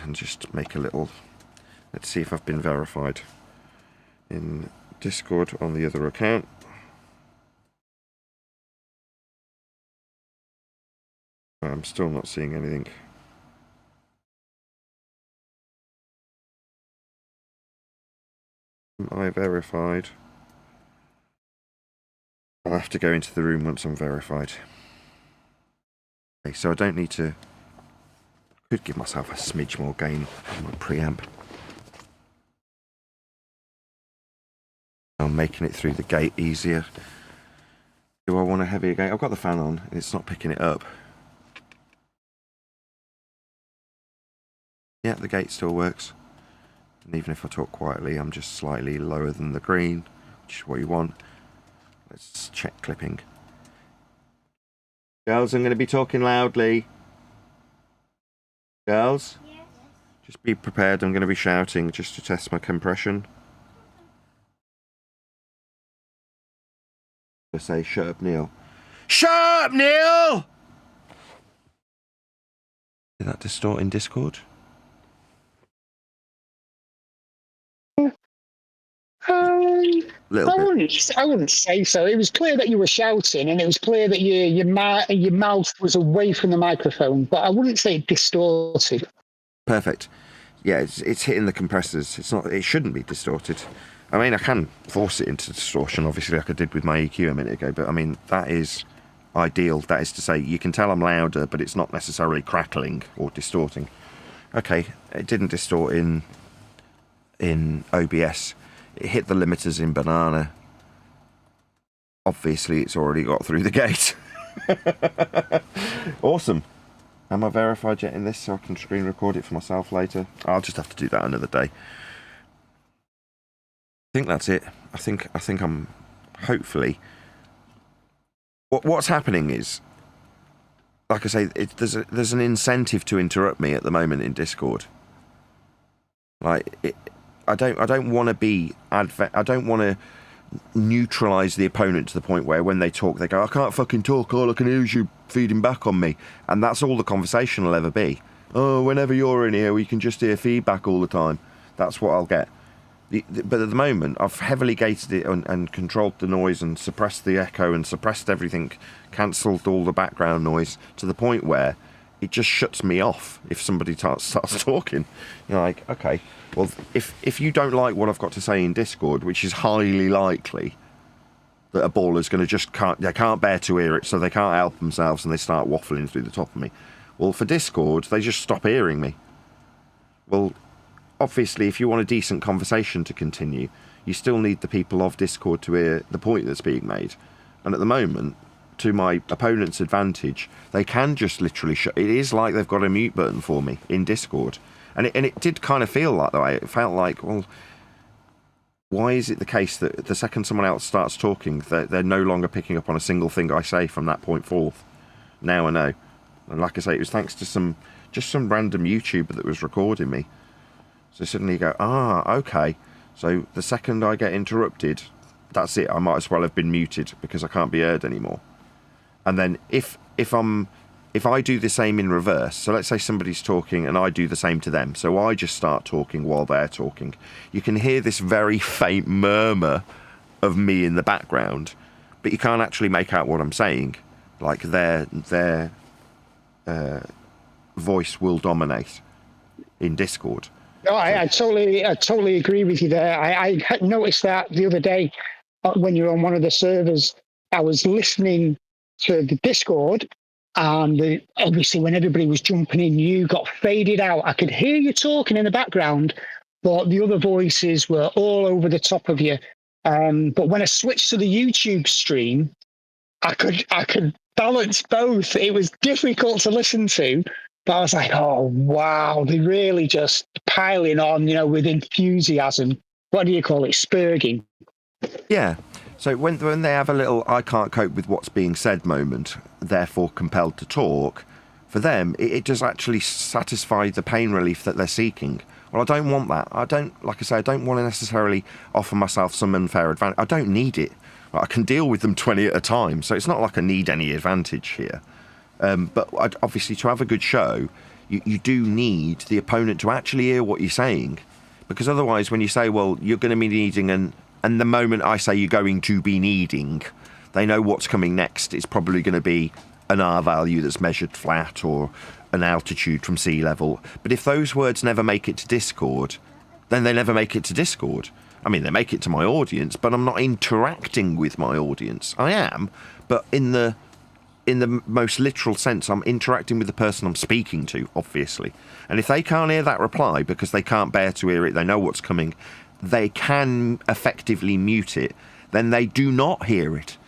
and just make a little... Let's see if I've been verified in Discord on the other account. I'm still not seeing anything. Am I verified? I'll have to go into the room once I'm verified. Okay, so I don't need to... I could give myself a smidge more gain on my preamp. I'm making it through the gate easier. Do I want a heavier gate? I've got the fan on, and it's not picking it up. Yeah, the gate still works. And even if I talk quietly, I'm just slightly lower than the green, which is what you want. Let's check clipping. Girls, I'm going to be talking loudly. Girls? Yes. Just be prepared, I'm going to be shouting just to test my compression. I say, shut up, Neil. Shut up, Neil! Did that distort in Discord? I wouldn't say so. It was clear that you were shouting, and it was clear that your mouth was away from the microphone, but I wouldn't say it distorted. Perfect. Yeah, it's hitting the compressors. It's not. It shouldn't be distorted. I mean, I can force it into distortion, obviously, like I did with my EQ a minute ago, but I mean, that is ideal. That is to say, you can tell I'm louder, but it's not necessarily crackling or distorting. Okay, it didn't distort in OBS. It hit the limiters in Banana. Obviously, it's already got through the gate. Awesome. Am I verified yet in this so I can screen record it for myself later? I'll just have to do that another day. I think that's it. I think I'm hopefully. What's happening is, like I say, there's an incentive to interrupt me at the moment in Discord. Like I don't want to be I don't want to neutralise the opponent to the point where when they talk they go, I can't fucking talk, all I can hear is you feeding back on me, and that's all the conversation will ever be. Oh, whenever you're in here we can just hear feedback all the time. That's what I'll get. But at the moment I've heavily gated it and controlled the noise and suppressed the echo and suppressed everything, cancelled all the background noise to the point where it just shuts me off if somebody starts talking. You're like, okay, well, if you don't like what I've got to say in Discord, which is highly likely that a baller's going to they can't bear to hear it, so they can't help themselves and they start waffling through the top of me. Well, for Discord, they just stop hearing me. Well, obviously, if you want a decent conversation to continue, you still need the people of Discord to hear the point that's being made. And at the moment, to my opponent's advantage, they can just literally it is like they've got a mute button for me in Discord, and it did kind of feel like that way. It felt like, well, why is it the case that the second someone else starts talking, they're no longer picking up on a single thing I say from that point forth? Now I know. And like I say, it was thanks to some random YouTuber that was recording me. So suddenly you go, okay, so the second I get interrupted, that's it, I might as well have been muted because I can't be heard anymore. And then if I do the same in reverse, so let's say somebody's talking and I do the same to them, so I just start talking while they're talking, you can hear this very faint murmur of me in the background, but you can't actually make out what I'm saying. Like their voice will dominate in Discord. No, I totally agree with you there. I noticed that the other day when you were on one of the servers. I was listening to the Discord, and obviously when everybody was jumping in, you got faded out. I could hear you talking in the background, but the other voices were all over the top of you. But when I switched to the YouTube stream, I could balance both. It was difficult to listen to, but I was like, oh, wow, they're really just piling on, with enthusiasm. What do you call it? Spurging. Yeah. So when they have a little I can't cope with what's being said moment, therefore compelled to talk, for them, it does actually satisfy the pain relief that they're seeking. Well, I don't want that. I don't want to necessarily offer myself some unfair advantage. I don't need it. I can deal with them 20 at a time, so it's not like I need any advantage here. But obviously, to have a good show, you do need the opponent to actually hear what you're saying, because otherwise when you say, well, you're going to be needing, and the moment I say you're going to be needing, they know what's coming next. It's probably going to be an R value that's measured flat, or an altitude from sea level. But if those words never make it to Discord, then they never make it to Discord. I mean, they make it to my audience, but I'm not interacting with my audience. I am, but in the most literal sense, I'm interacting with the person I'm speaking to, obviously. And if they can't hear that reply because they can't bear to hear it, they know what's coming, they can effectively mute it, then they do not hear it,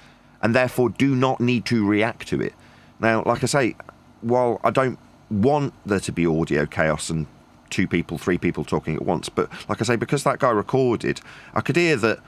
and therefore do not need to react to it. Now, like I say, while I don't want there to be audio chaos and 2 people, 3 people talking at once, but like I say, because that guy recorded, I could hear that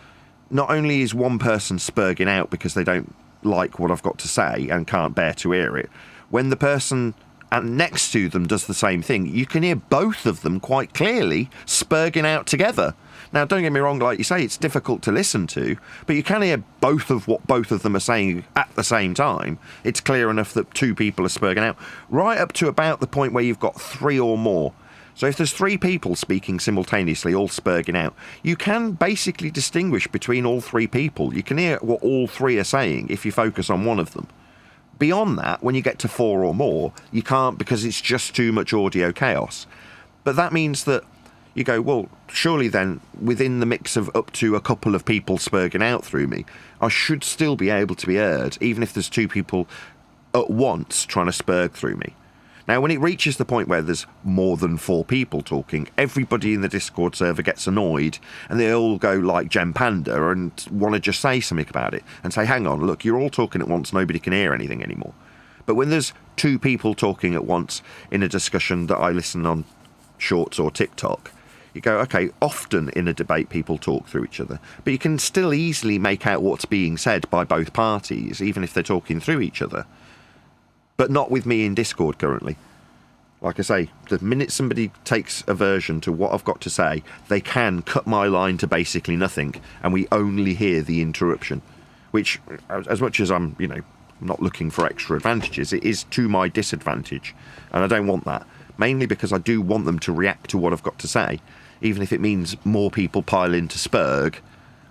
not only is one person spurging out because they don't like what I've got to say and can't bear to hear it, when the person next to them does the same thing, you can hear both of them quite clearly spurging out together. Now, don't get me wrong, like you say, it's difficult to listen to, but you can hear both of what both of them are saying at the same time. It's clear enough that 2 people are spurging out, right up to about the point where you've got 3 or more. So if there's 3 people speaking simultaneously, all spurging out, you can basically distinguish between all 3 people. You can hear what all 3 are saying if you focus on one of them. Beyond that, when you get to 4 or more, you can't, because it's just too much audio chaos. But that means that you go, well, surely then, within the mix of up to a couple of people spurging out through me, I should still be able to be heard, even if there's 2 people at once trying to spurg through me. Now, when it reaches the point where there's more than 4 people talking, everybody in the Discord server gets annoyed, and they all go like Gem Panda and want to just say something about it and say, hang on, look, you're all talking at once, nobody can hear anything anymore. But when there's 2 people talking at once in a discussion that I listen on Shorts or TikTok, you go, okay, often in a debate people talk through each other, but you can still easily make out what's being said by both parties, even if they're talking through each other. But not with me in Discord currently. Like I say, the minute somebody takes aversion to what I've got to say, they can cut my line to basically nothing, and we only hear the interruption. Which, as much as I'm, not looking for extra advantages, it is to my disadvantage, and I don't want that. Mainly because I do want them to react to what I've got to say, even if it means more people pile into Spurg,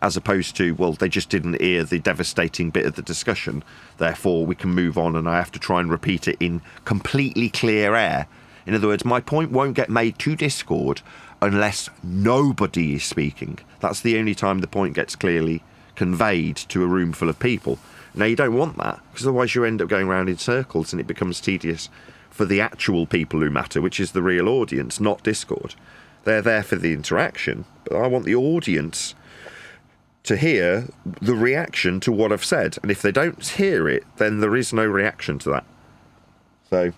as opposed to, well, they just didn't hear the devastating bit of the discussion, therefore we can move on and I have to try and repeat it in completely clear air. In other words, my point won't get made to Discord unless nobody is speaking. That's the only time the point gets clearly conveyed to a room full of people. Now, you don't want that, because otherwise you end up going round in circles and it becomes tedious for the actual people who matter, which is the real audience, not Discord. They're there for the interaction, but I want the audience to hear the reaction to what I've said. And if they don't hear it, then there is no reaction to that. So,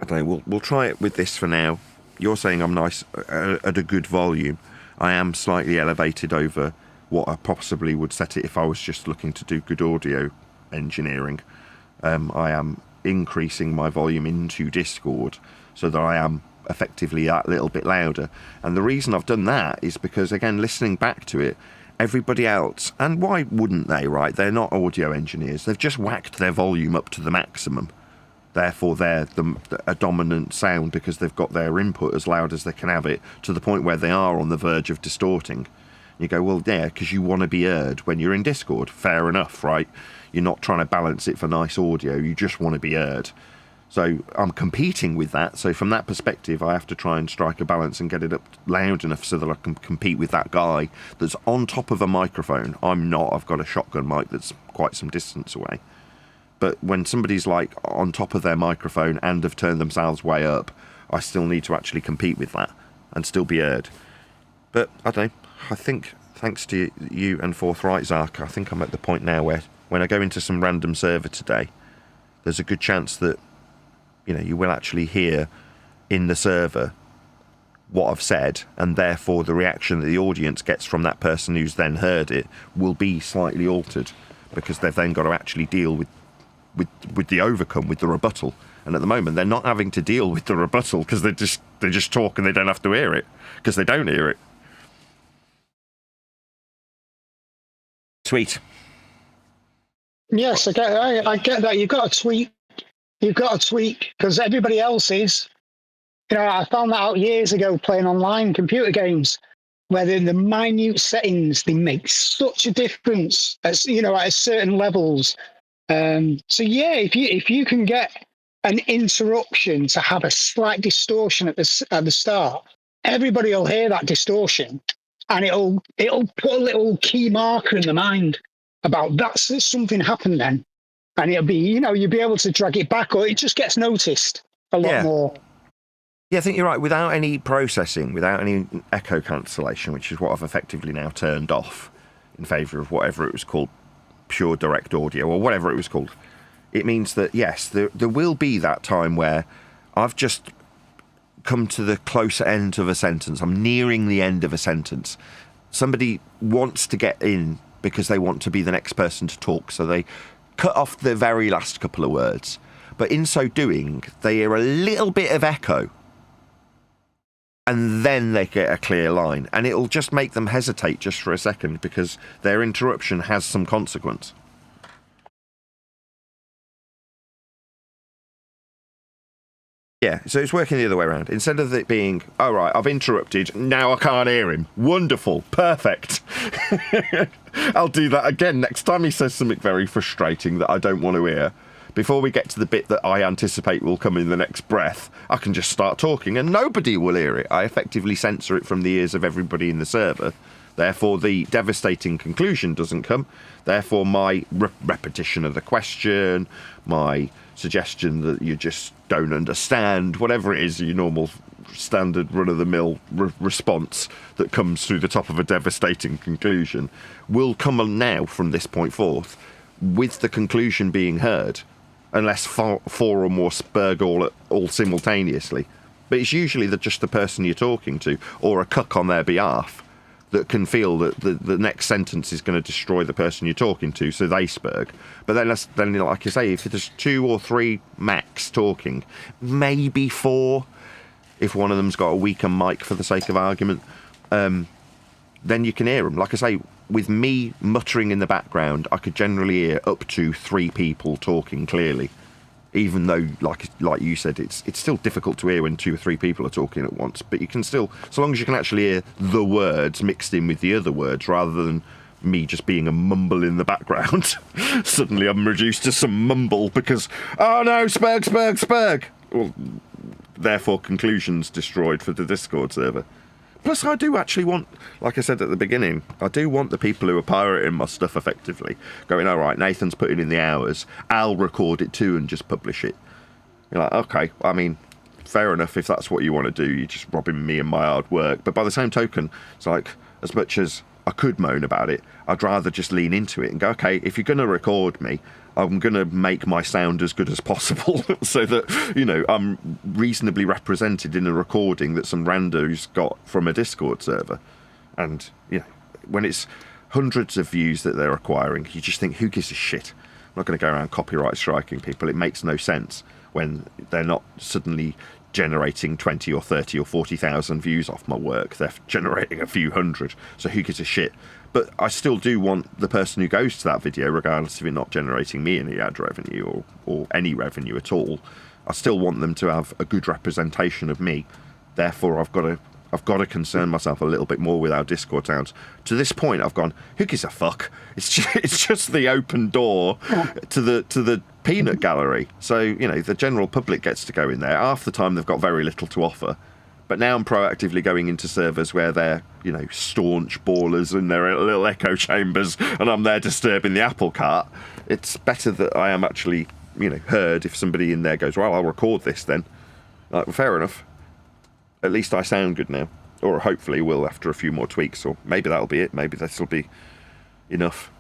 I don't know, we'll try it with this for now. You're saying I'm nice at a good volume. I am slightly elevated over what I possibly would set it if I was just looking to do good audio engineering. I am increasing my volume into Discord so that I am effectively that little bit louder. And the reason I've done that is because, again, listening back to it, everybody else, and why wouldn't they, right? They're not audio engineers. They've just whacked their volume up to the maximum. Therefore, they're a dominant sound because they've got their input as loud as they can have it, to the point where they are on the verge of distorting. You go, well, yeah, because you want to be heard when you're in Discord. Fair enough, right? You're not trying to balance it for nice audio. You just want to be heard. So I'm competing with that. So from that perspective, I have to try and strike a balance and get it up loud enough so that I can compete with that guy that's on top of a microphone. I'm not. I've got a shotgun mic that's quite some distance away. But when somebody's like on top of their microphone and have turned themselves way up, I still need to actually compete with that and still be heard. But I don't know. I think, thanks to you and Forthright Zark, I think I'm at the point now where when I go into some random server today, there's a good chance that, you will actually hear in the server what I've said, and therefore the reaction that the audience gets from that person who's then heard it will be slightly altered, because they've then got to actually deal with the overcome, with the rebuttal. And at the moment, they're not having to deal with the rebuttal because they just talk and they don't have to hear it because they don't hear it. Sweet. Yes, I get that. You've got to tweak because everybody else is I found that out years ago playing online computer games, where the minute settings, they make such a difference as at certain levels. So yeah, if you can get an interruption to have a slight distortion at the start, everybody will hear that distortion, and it'll put a little key marker in the mind about that's something happened then, and it'll be you'll be able to drag it back, or it just gets noticed a lot more. Yeah, I think you're right. Without any processing, without any echo cancellation, which is what I've effectively now turned off in favour of whatever it was called, pure direct audio or whatever it was called, it means that, yes, there will be that time where I've just come to the closer end of a sentence. I'm nearing the end of a sentence. Somebody wants to get in because they want to be the next person to talk, so they cut off the very last couple of words. But in so doing, they hear a little bit of echo, and then they get a clear line, and it'll just make them hesitate just for a second because their interruption has some consequence. Yeah, so it's working the other way around. Instead of it being, oh, right, I've interrupted, now I can't hear him. Wonderful, perfect. I'll do that again next time he says something very frustrating that I don't want to hear. Before we get to the bit that I anticipate will come in the next breath, I can just start talking and nobody will hear it. I effectively censor it from the ears of everybody in the server. Therefore, the devastating conclusion doesn't come. Therefore, my repetition of the question, my suggestion that you just don't understand, whatever it is, your normal standard run-of-the-mill response that comes through the top of a devastating conclusion, will come on now from this point forth with the conclusion being heard. Unless four or more spurg all simultaneously. But it's usually just the person you're talking to, or a cuck on their behalf, that can feel that the next sentence is going to destroy the person you're talking to, so they spurg. But then, like you say, if there's 2 or 3 max talking, maybe 4, if one of them's got a weaker mic for the sake of argument, then you can hear them. Like I say, with me muttering in the background, I could generally hear up to 3 people talking clearly, even though, like you said, it's still difficult to hear when 2 or 3 people are talking at once. But you can still, so long as you can actually hear the words mixed in with the other words, rather than me just being a mumble in the background. Suddenly I'm reduced to some mumble because, oh no, spurg. Well, therefore, conclusions destroyed for the Discord server. Plus, I do actually want, like I said at the beginning, I do want the people who are pirating my stuff effectively going, all right, Nathan's putting in the hours, I'll record it too and just publish it. You're like, okay, I mean, fair enough if that's what you want to do, you're just robbing me and my hard work. But by the same token, it's like, as much as I could moan about it, I'd rather just lean into it and go, okay, if you're going to record me, I'm going to make my sound as good as possible so that, I'm reasonably represented in a recording that some rando's got from a Discord server. And, when it's hundreds of views that they're acquiring, you just think, who gives a shit? I'm not going to go around copyright striking people. It makes no sense when they're not suddenly generating 20 or 30 or 40,000 views off my work. They're generating a few hundred. So who gives a shit? But I still do want the person who goes to that video, regardless of it not generating me any ad revenue or any revenue at all, I still want them to have a good representation of me. Therefore, I've got to concern myself a little bit more with our Discord sounds. To this point, I've gone, who gives a fuck? It's just the open door to the peanut gallery. So, the general public gets to go in there. Half the time, they've got very little to offer. But now I'm proactively going into servers where they're, staunch ballers in their little echo chambers, and I'm there disturbing the apple cart. It's better that I am actually, heard if somebody in there goes, well, I'll record this then. Like, well, fair enough. At least I sound good now. Or hopefully will after a few more tweaks, or maybe that'll be it. Maybe this'll be enough.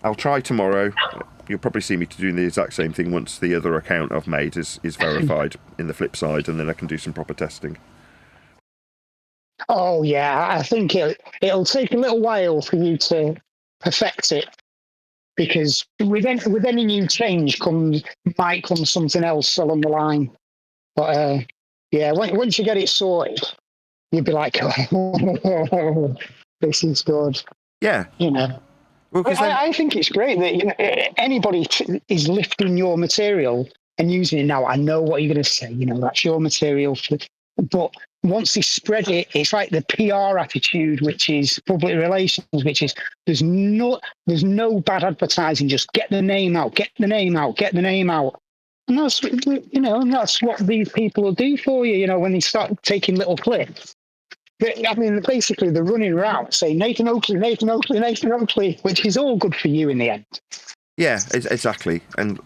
I'll try tomorrow. You'll probably see me doing the exact same thing once the other account I've made is verified in the flip side, and then I can do some proper testing. Oh yeah, I think it'll take a little while for you to perfect it, because with any new change might come something else along the line. But once you get it sorted, you'll be like, oh, this is good. Yeah. Well, I think it's great that anybody is lifting your material and using it now. I know what you're going to say. That's your material. But once they spread it, it's like the PR attitude, which is public relations, which is there's no bad advertising. Just get the name out, get the name out, get the name out. And that's, and that's what these people will do for you, when they start taking little clips. I mean, basically, they're running around saying Nathan Oakley, Nathan Oakley, Nathan Oakley, which is all good for you in the end. Yeah, exactly. And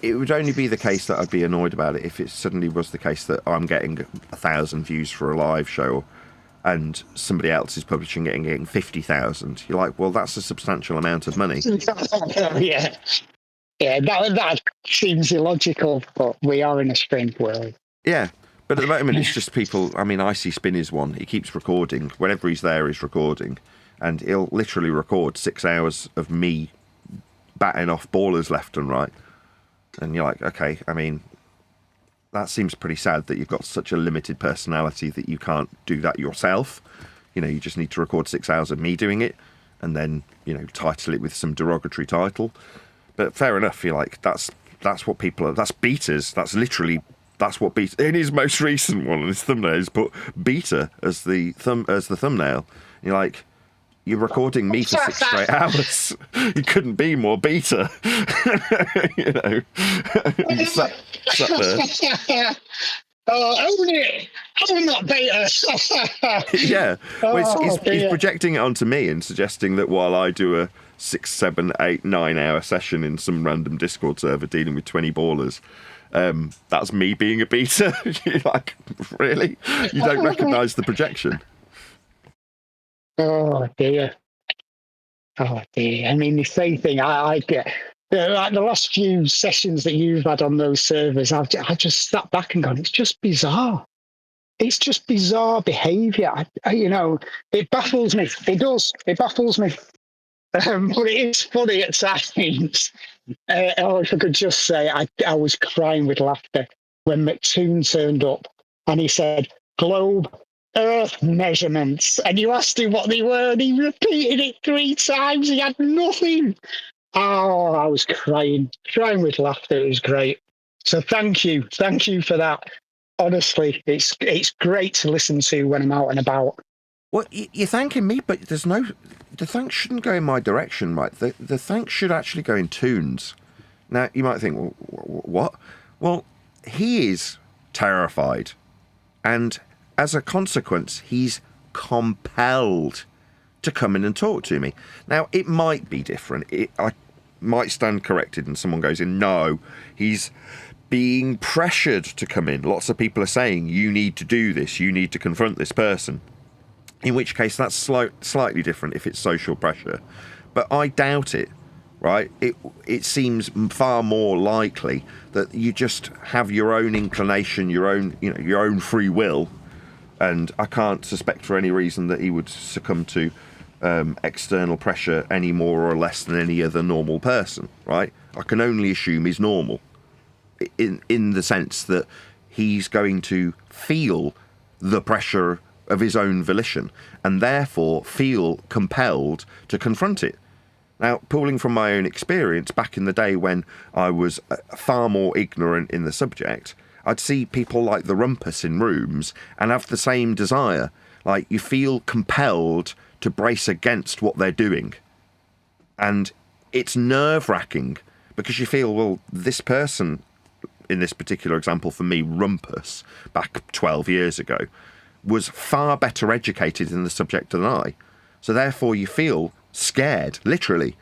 it would only be the case that I'd be annoyed about it if it suddenly was the case that I'm getting 1,000 views for a live show and somebody else is publishing it and getting 50,000. You're like, well, that's a substantial amount of money. Yeah. Yeah, that seems illogical, but we are in a strange world. Yeah. But at the moment, it's just people. I mean, I see Spinny's one. He keeps recording. Whenever he's there, he's recording. And he'll literally record 6 hours of me batting off ballers left and right. And you're like, okay, I mean, that seems pretty sad that you've got such a limited personality that you can't do that yourself. You just need to record 6 hours of me doing it and then, title it with some derogatory title. But fair enough, you're like, that's what people are. That's beaters. That's what beta. In his most recent one, on his thumbnail, he's put beta as the thumbnail. And you're like, you're recording me for 6 straight hours. You couldn't be more beta. You sat there. Own it! I'm not beta. Yeah, well, he's projecting it onto me and suggesting that while I do a 6, 7, 8, 9 hour session in some random Discord server dealing with 20 ballers, that's me being a beta. You're like, really? You don't recognise the projection? Oh dear. I mean, the same thing I get. Like the last few sessions that you've had on those servers, I just sat back and gone, it's just bizarre. It's just bizarre behaviour. It baffles me. It does. It baffles me. But it is funny at times. If I could just say, I was crying with laughter when McToon turned up and he said, globe Earth measurements. And you asked him what they were and he repeated it 3 times. He had nothing. Oh, I was crying with laughter. It was great. So thank you for that. Honestly, it's great to listen to when I'm out and about. Well, you're thanking me, but the thanks shouldn't go in my direction, right? The thanks should actually go in Toons. Now, you might think, well, what? Well, he is terrified. And as a consequence, he's compelled to come in and talk to me. Now, it might be different. I might stand corrected and someone goes in, no, he's being pressured to come in. Lots of people are saying, you need to do this, you need to confront this person. In which case, that's slightly different if it's social pressure. But I doubt it, right? It seems far more likely that you just have your own inclination, your own free will, and I can't suspect for any reason that he would succumb to external pressure any more or less than any other normal person, right? I can only assume he's normal in the sense that he's going to feel the pressure of his own volition and therefore feel compelled to confront it. Now, pulling from my own experience, back in the day when I was far more ignorant in the subject, I'd see people like the rumpus in rooms and have the same desire. Like, you feel compelled to brace against what they're doing. And it's nerve-wracking because you feel, well, this person, in this particular example for me, rumpus, back 12 years ago, was far better educated in the subject than I. So therefore you feel scared, literally,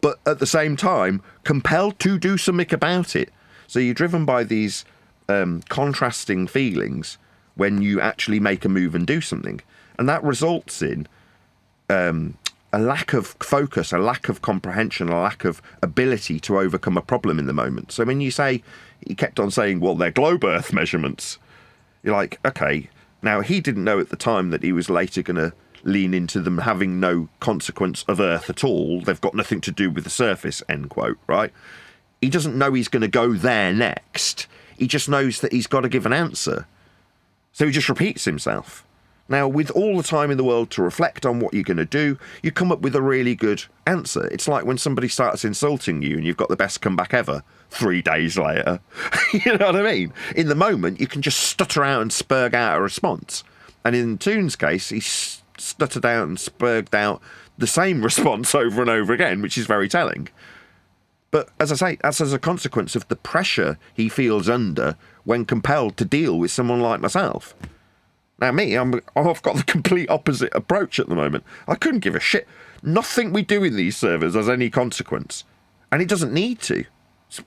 but at the same time compelled to do something about it. So you're driven by these contrasting feelings when you actually make a move and do something. And that results in a lack of focus, a lack of comprehension, a lack of ability to overcome a problem in the moment. So when you say, he kept on saying, well, they're globe Earth measurements, you're like, okay. Now, he didn't know at the time that he was later going to lean into them having no consequence of Earth at all. They've got nothing to do with the surface, end quote, right? He doesn't know he's going to go there next. He just knows that he's got to give an answer. So he just repeats himself. Now, with all the time in the world to reflect on what you're going to do, you come up with a really good answer. It's like when somebody starts insulting you and you've got the best comeback ever 3 days later. You know what I mean? In the moment, you can just stutter out and spurg out a response. And in Toon's case, he stuttered out and spurged out the same response over and over again, which is very telling. But as I say, that's as a consequence of the pressure he feels under when compelled to deal with someone like myself. Now me, I've got the complete opposite approach at the moment. I couldn't give a shit. Nothing we do in these servers has any consequence. And it doesn't need to.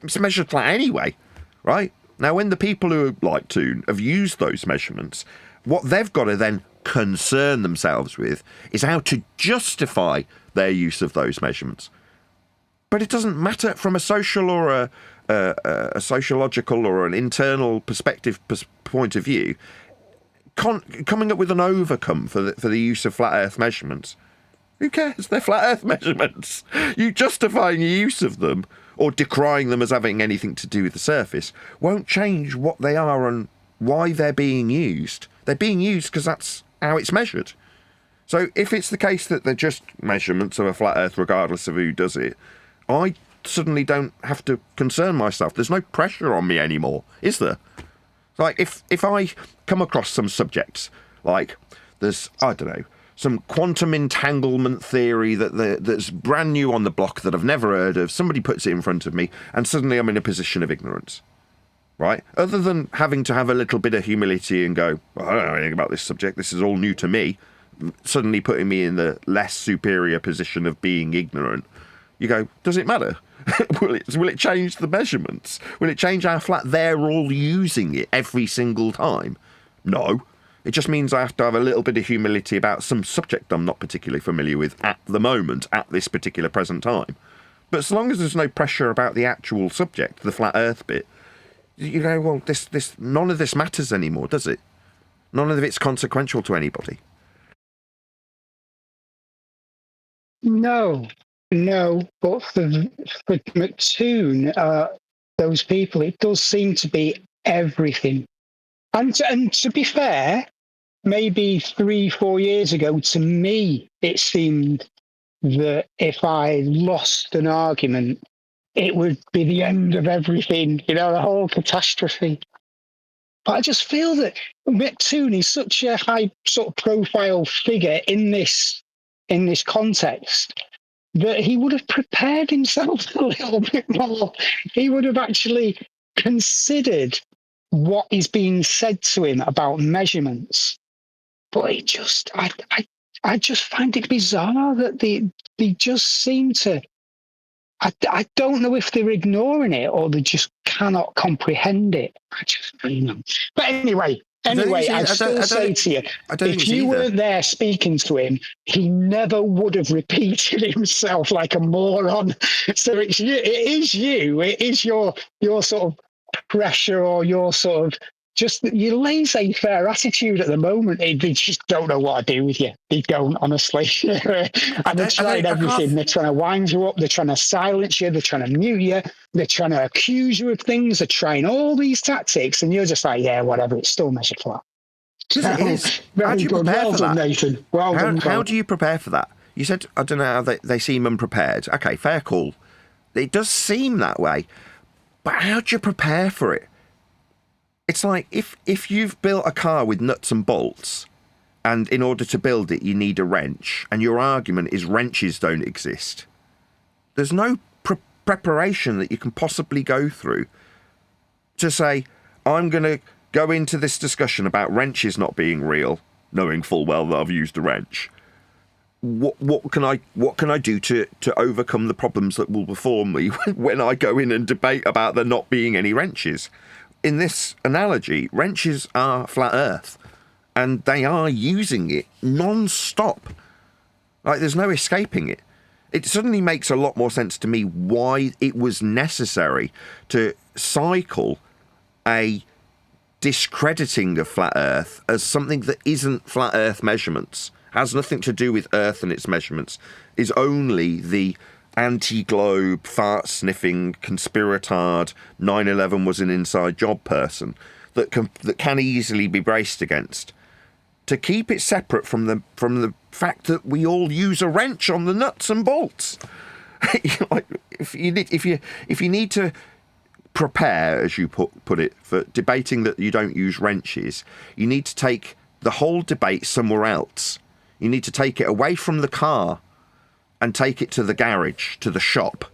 It's measured flat anyway, right? Now when the people who like Toon have used those measurements, what they've got to then concern themselves with is how to justify their use of those measurements. But it doesn't matter from a social or a sociological or an internal perspective point of view. Coming up with an overcome for the use of flat Earth measurements. Who cares? They're flat Earth measurements. You justifying your use of them or decrying them as having anything to do with the surface won't change what they are and why they're being used. They're being used because that's how it's measured. So if it's the case that they're just measurements of a flat Earth regardless of who does it, I suddenly don't have to concern myself. There's no pressure on me anymore, is there? Like, if I come across some subjects, like there's, I don't know, some quantum entanglement theory that's brand new on the block that I've never heard of, somebody puts it in front of me, and suddenly I'm in a position of ignorance, right? Other than having to have a little bit of humility and go, well, I don't know anything about this subject, this is all new to me, suddenly putting me in the less superior position of being ignorant, you go, does it matter? Will it change the measurements? Will it change how flat they're all using it every single time? No. It just means I have to have a little bit of humility about some subject I'm not particularly familiar with at the moment, at this particular present time. But as long as there's no pressure about the actual subject, the flat Earth bit, you go, well, this none of this matters anymore, does it? None of it's consequential to anybody. No, but for McToon, those people, it does seem to be everything. And to be fair, maybe 3-4 years ago, to me, it seemed that if I lost an argument, it would be the end of everything, the whole catastrophe. But I just feel that McToon is such a high sort of profile figure in this context that he would have prepared himself a little bit more. He would have actually considered what is being said to him about measurements. But it just, I just find it bizarre that they just seem to. I don't know if they're ignoring it or they just cannot comprehend it. I just don't know. But anyway, I'd still say to you, if you weren't there speaking to him, he never would have repeated himself like a moron. So it is your sort of pressure or your sort of just your laissez-faire attitude at the moment. They just don't know what to do with you. They don't, honestly. And they're trying everything. They're trying to wind you up. They're trying to silence you. They're trying to mute you. They're trying to accuse you of things. They're trying all these tactics. And you're just like, yeah, whatever. It's still measured flat. It is. Very how do you good. prepare Well for done, that? Nathan. Well done. How do you prepare for that? You said, I don't know how they seem unprepared. Okay, fair call. It does seem that way. But how do you prepare for it? It's like if you've built a car with nuts and bolts, and in order to build it, you need a wrench, and your argument is wrenches don't exist. There's no preparation that you can possibly go through to say, I'm going to go into this discussion about wrenches not being real, knowing full well that I've used a wrench. What can I do to overcome the problems that will befall me when I go in and debate about there not being any wrenches? In this analogy, wrenches are flat Earth, and they are using it non-stop. Like, there's no escaping it. It suddenly makes a lot more sense to me why it was necessary to cycle a discrediting of flat Earth as something that isn't flat Earth measurements, has nothing to do with Earth and its measurements, is only the anti-globe, fart-sniffing, conspiratard, 9/11 was an inside job person that can easily be braced against. to keep it separate from the fact that we all use a wrench on the nuts and bolts. Like, if you need to prepare, as you put it, for debating that you don't use wrenches, you need to take the whole debate somewhere else. You need to take it away from the car and take it to the garage, to the shop,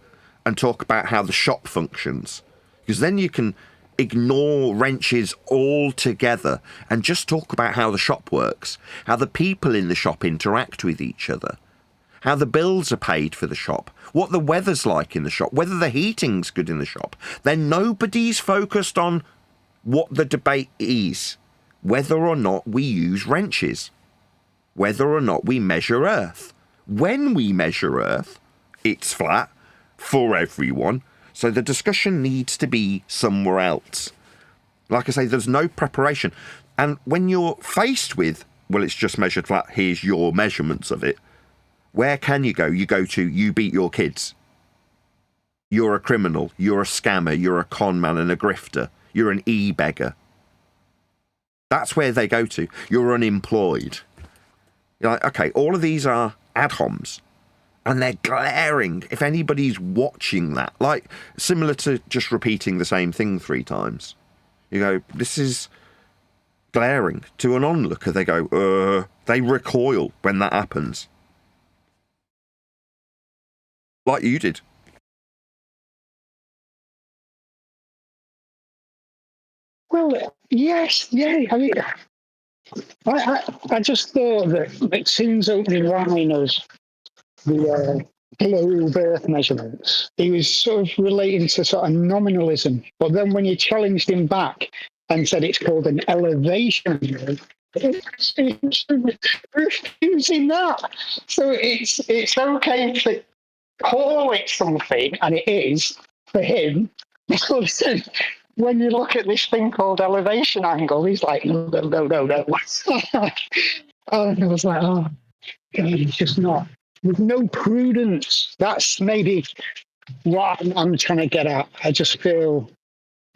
and talk about how the shop functions. Because then you can ignore wrenches altogether and just talk about how the shop works, how the people in the shop interact with each other, how the bills are paid for the shop, what the weather's like in the shop, whether the heating's good in the shop. Then nobody's focused on what the debate is, whether or not we use wrenches, whether or not we measure Earth. When we measure Earth, it's flat for everyone, so the discussion needs to be somewhere else. Like I say, there's no preparation. And when you're faced with, well, it's just measured flat, here's your measurements of it, where can you go? You go to, you beat your kids. You're a criminal, you're a scammer, you're a con man and a grifter, you're an e-beggar. That's where they go to. You're unemployed. You're like, okay, all of these are ad homs. And they're glaring if anybody's watching that. Like, similar to just repeating the same thing 3 times. You go, this is glaring. To an onlooker, they go, they recoil when that happens. Like you did. Well, yes, yeah. I mean, I just thought that McToon's opening line of the globe Earth measurements, he was sort of relating to sort of nominalism. But then when you challenged him back and said it's called an elevation, it's refusing that. So it's okay to call it something, and it is for him. When you look at this thing called elevation angle, he's like, no. And I was like, oh, God, he's just not. With no prudence. That's maybe what I'm trying to get at. I just feel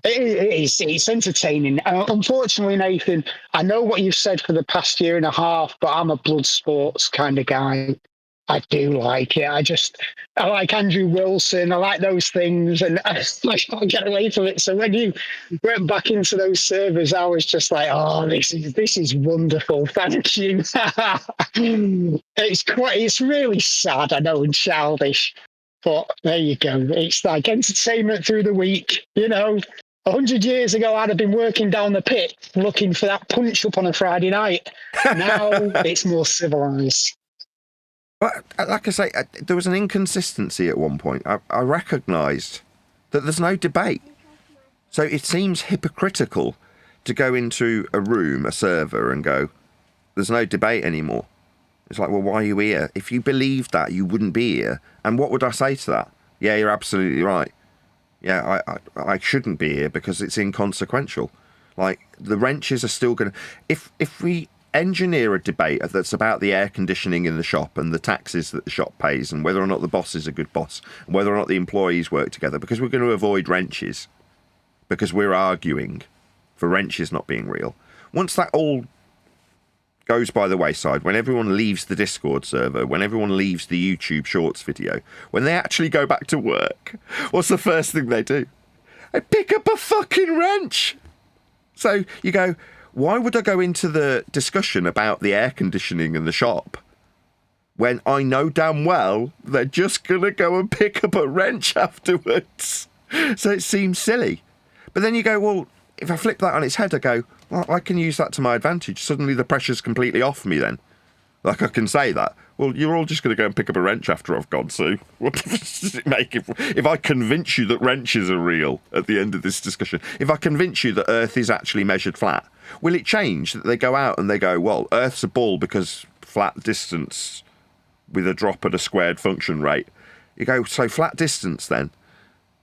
it's entertaining. Unfortunately, Nathan, I know what you've said for the past year and a half, but I'm a blood sports kind of guy. I do like it. I like Andrew Wilson. I like those things, and I can't get away from it. So when you went back into those servers, I was just like, "Oh, this is wonderful. Thank you." It's really sad, I know, and childish, but there you go. It's like entertainment through the week. 100 years ago, I'd have been working down the pit looking for that punch up on a Friday night. Now it's more civilized. But like I say, there was an inconsistency at one point. I recognised that there's no debate. So it seems hypocritical to go into a room, a server, and go, there's no debate anymore. It's like, well, why are you here? If you believed that, you wouldn't be here. And what would I say to that? Yeah, you're absolutely right. Yeah, I shouldn't be here because it's inconsequential. Like, the wrenches are still going to... If we engineer a debate that's about the air conditioning in the shop and the taxes that the shop pays and whether or not the boss is a good boss and whether or not the employees work together, because we're going to avoid wrenches, because we're arguing for wrenches not being real. Once that all goes by the wayside, when everyone leaves the Discord server, when everyone leaves the YouTube Shorts video, when they actually go back to work, what's the first thing they do? They pick up a fucking wrench. So you go, why would I go into the discussion about the air conditioning in the shop when I know damn well they're just going to go and pick up a wrench afterwards? So it seems silly. But then you go, well, if I flip that on its head, I go, well, I can use that to my advantage. Suddenly the pressure's completely off me then. Like, I can say that. Well, you're all just going to go and pick up a wrench after I've gone, Sue. What difference does it make if I convince you that wrenches are real at the end of this discussion? If I convince you that Earth is actually measured flat, will it change that they go out and they go, well, Earth's a ball because flat distance with a drop at a squared function rate? You go, so flat distance then.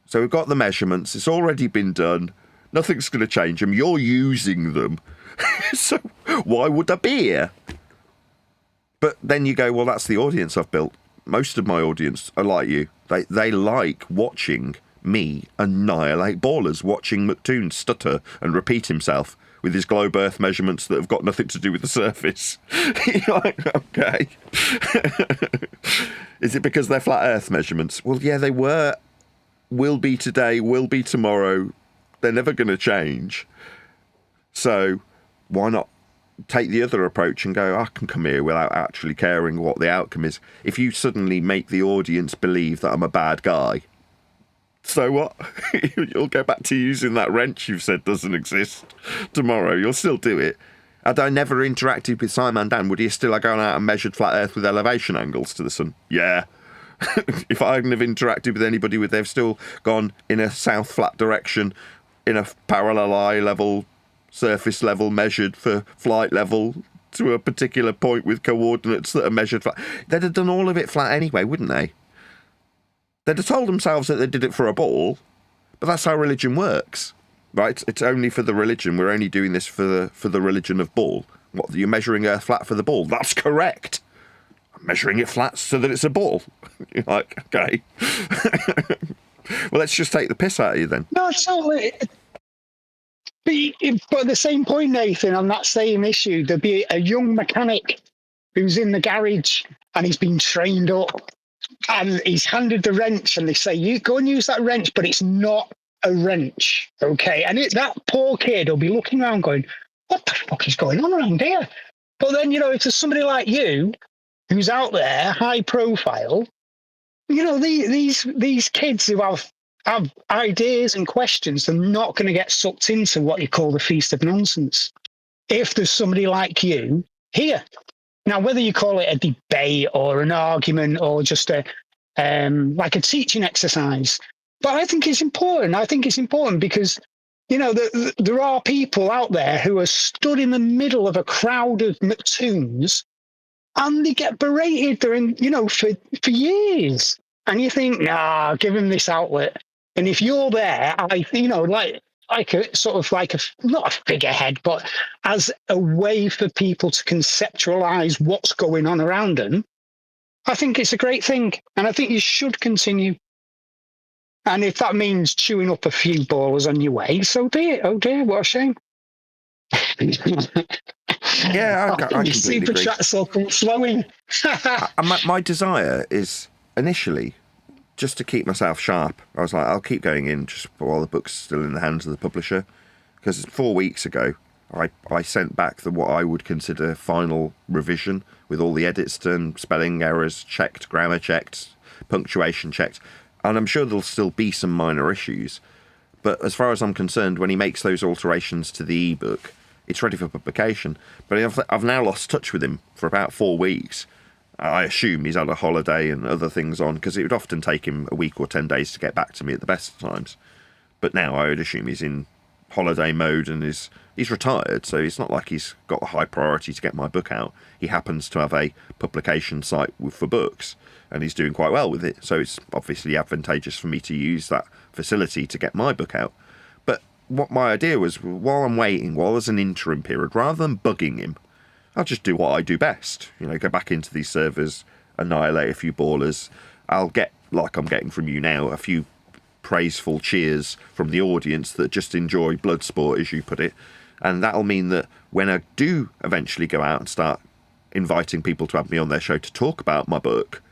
So we've got the measurements. It's already been done. Nothing's going to change them. You're using them. So why would I be here? But then you go, well, that's the audience I've built. Most of my audience are like you. They like watching me annihilate ballers, watching McToon stutter and repeat himself with his globe Earth measurements that have got nothing to do with the surface. You're like, okay. Is it because they're flat Earth measurements? Well, yeah, they were, will be today, will be tomorrow. They're never going to change. So why not take the other approach and go, I can come here without actually caring what the outcome is. If you suddenly make the audience believe that I'm a bad guy, so what? You'll go back to using that wrench you've said doesn't exist tomorrow. You'll still do it. Had I never interacted with Simon Dan, would he still have gone out and measured flat Earth with elevation angles to the sun? Yeah. If I hadn't have interacted with anybody, would they've still gone in a south flat direction, in a parallel eye level, surface level measured for flight level to a particular point with coordinates that are measured flat? They'd have done all of it flat anyway, wouldn't they? They'd have told themselves that they did it for a ball, but that's how religion works, right? It's only for the religion. We're only doing this for the religion of ball. What, you're measuring Earth flat for the ball? That's correct. I'm measuring it flat so that it's a ball. You're like, okay. Well, let's just take the piss out of you then. No, totally. But at the same point, Nathan, on that same issue, there'd be a young mechanic who's in the garage and he's been trained up and he's handed the wrench and they say, you go and use that wrench, but it's not a wrench, okay? And that poor kid will be looking around going, what the fuck is going on around here? But then, you know, if there's somebody like you who's out there, high profile, you know, these kids who have ideas and questions, they're not going to get sucked into what you call the feast of nonsense. If there's somebody like you here. Now, whether you call it a debate or an argument or just like a teaching exercise, but I think it's important. I think it's important because, you know, there are people out there who are stood in the middle of a crowd of McToons and they get berated for years. And you think, nah, give them this outlet. And if you're there, like a sort of like not a figurehead, but as a way for people to conceptualize what's going on around them, I think it's a great thing. And I think you should continue. And if that means chewing up a few ballers on your way, so be it. Oh dear, what a shame. Yeah, I completely super agree. chats all come flowing. My desire is initially just to keep myself sharp. I was like, I'll keep going in just while the book's still in the hands of the publisher. Because 4 weeks ago, I sent back what I would consider final revision with all the edits done, spelling errors checked, grammar checked, punctuation checked. And I'm sure there'll still be some minor issues. But as far as I'm concerned, when he makes those alterations to the ebook, it's ready for publication. But I've now lost touch with him for about 4 weeks. I assume he's had a holiday and other things on, because it would often take him a week or 10 days to get back to me at the best of times. But now I would assume he's in holiday mode and he's retired, so it's not like he's got a high priority to get my book out. He happens to have a publication site for books, and he's doing quite well with it, so it's obviously advantageous for me to use that facility to get my book out. But what my idea was, while I'm waiting, while there's an interim period, rather than bugging him, I'll just do what I do best. You know, go back into these servers, annihilate a few ballers. I'll get, like I'm getting from you now, a few praiseful cheers from the audience that just enjoy blood sport, as you put it. And that'll mean that when I do eventually go out and start inviting people to have me on their show to talk about my book,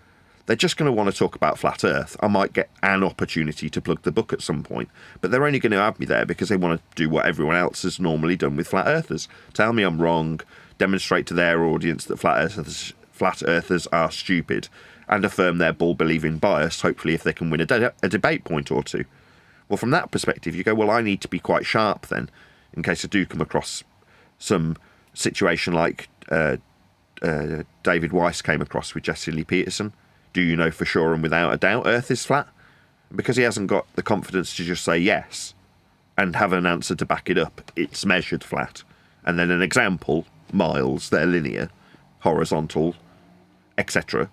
they're just going to want to talk about Flat Earth. I might get an opportunity to plug the book at some point, but they're only going to have me there because they want to do what everyone else has normally done with Flat Earthers. Tell me I'm wrong, demonstrate to their audience that Flat Earthers are stupid, and affirm their bull-believing bias, hopefully if they can win a debate point or two. Well, from that perspective, you go, well, I need to be quite sharp then, in case I do come across some situation like David Weiss came across with Jesse Lee Peterson. Do you know for sure and without a doubt Earth is flat? Because he hasn't got the confidence to just say yes and have an answer to back it up. It's measured flat. And then an example, miles, they're linear, horizontal, etc.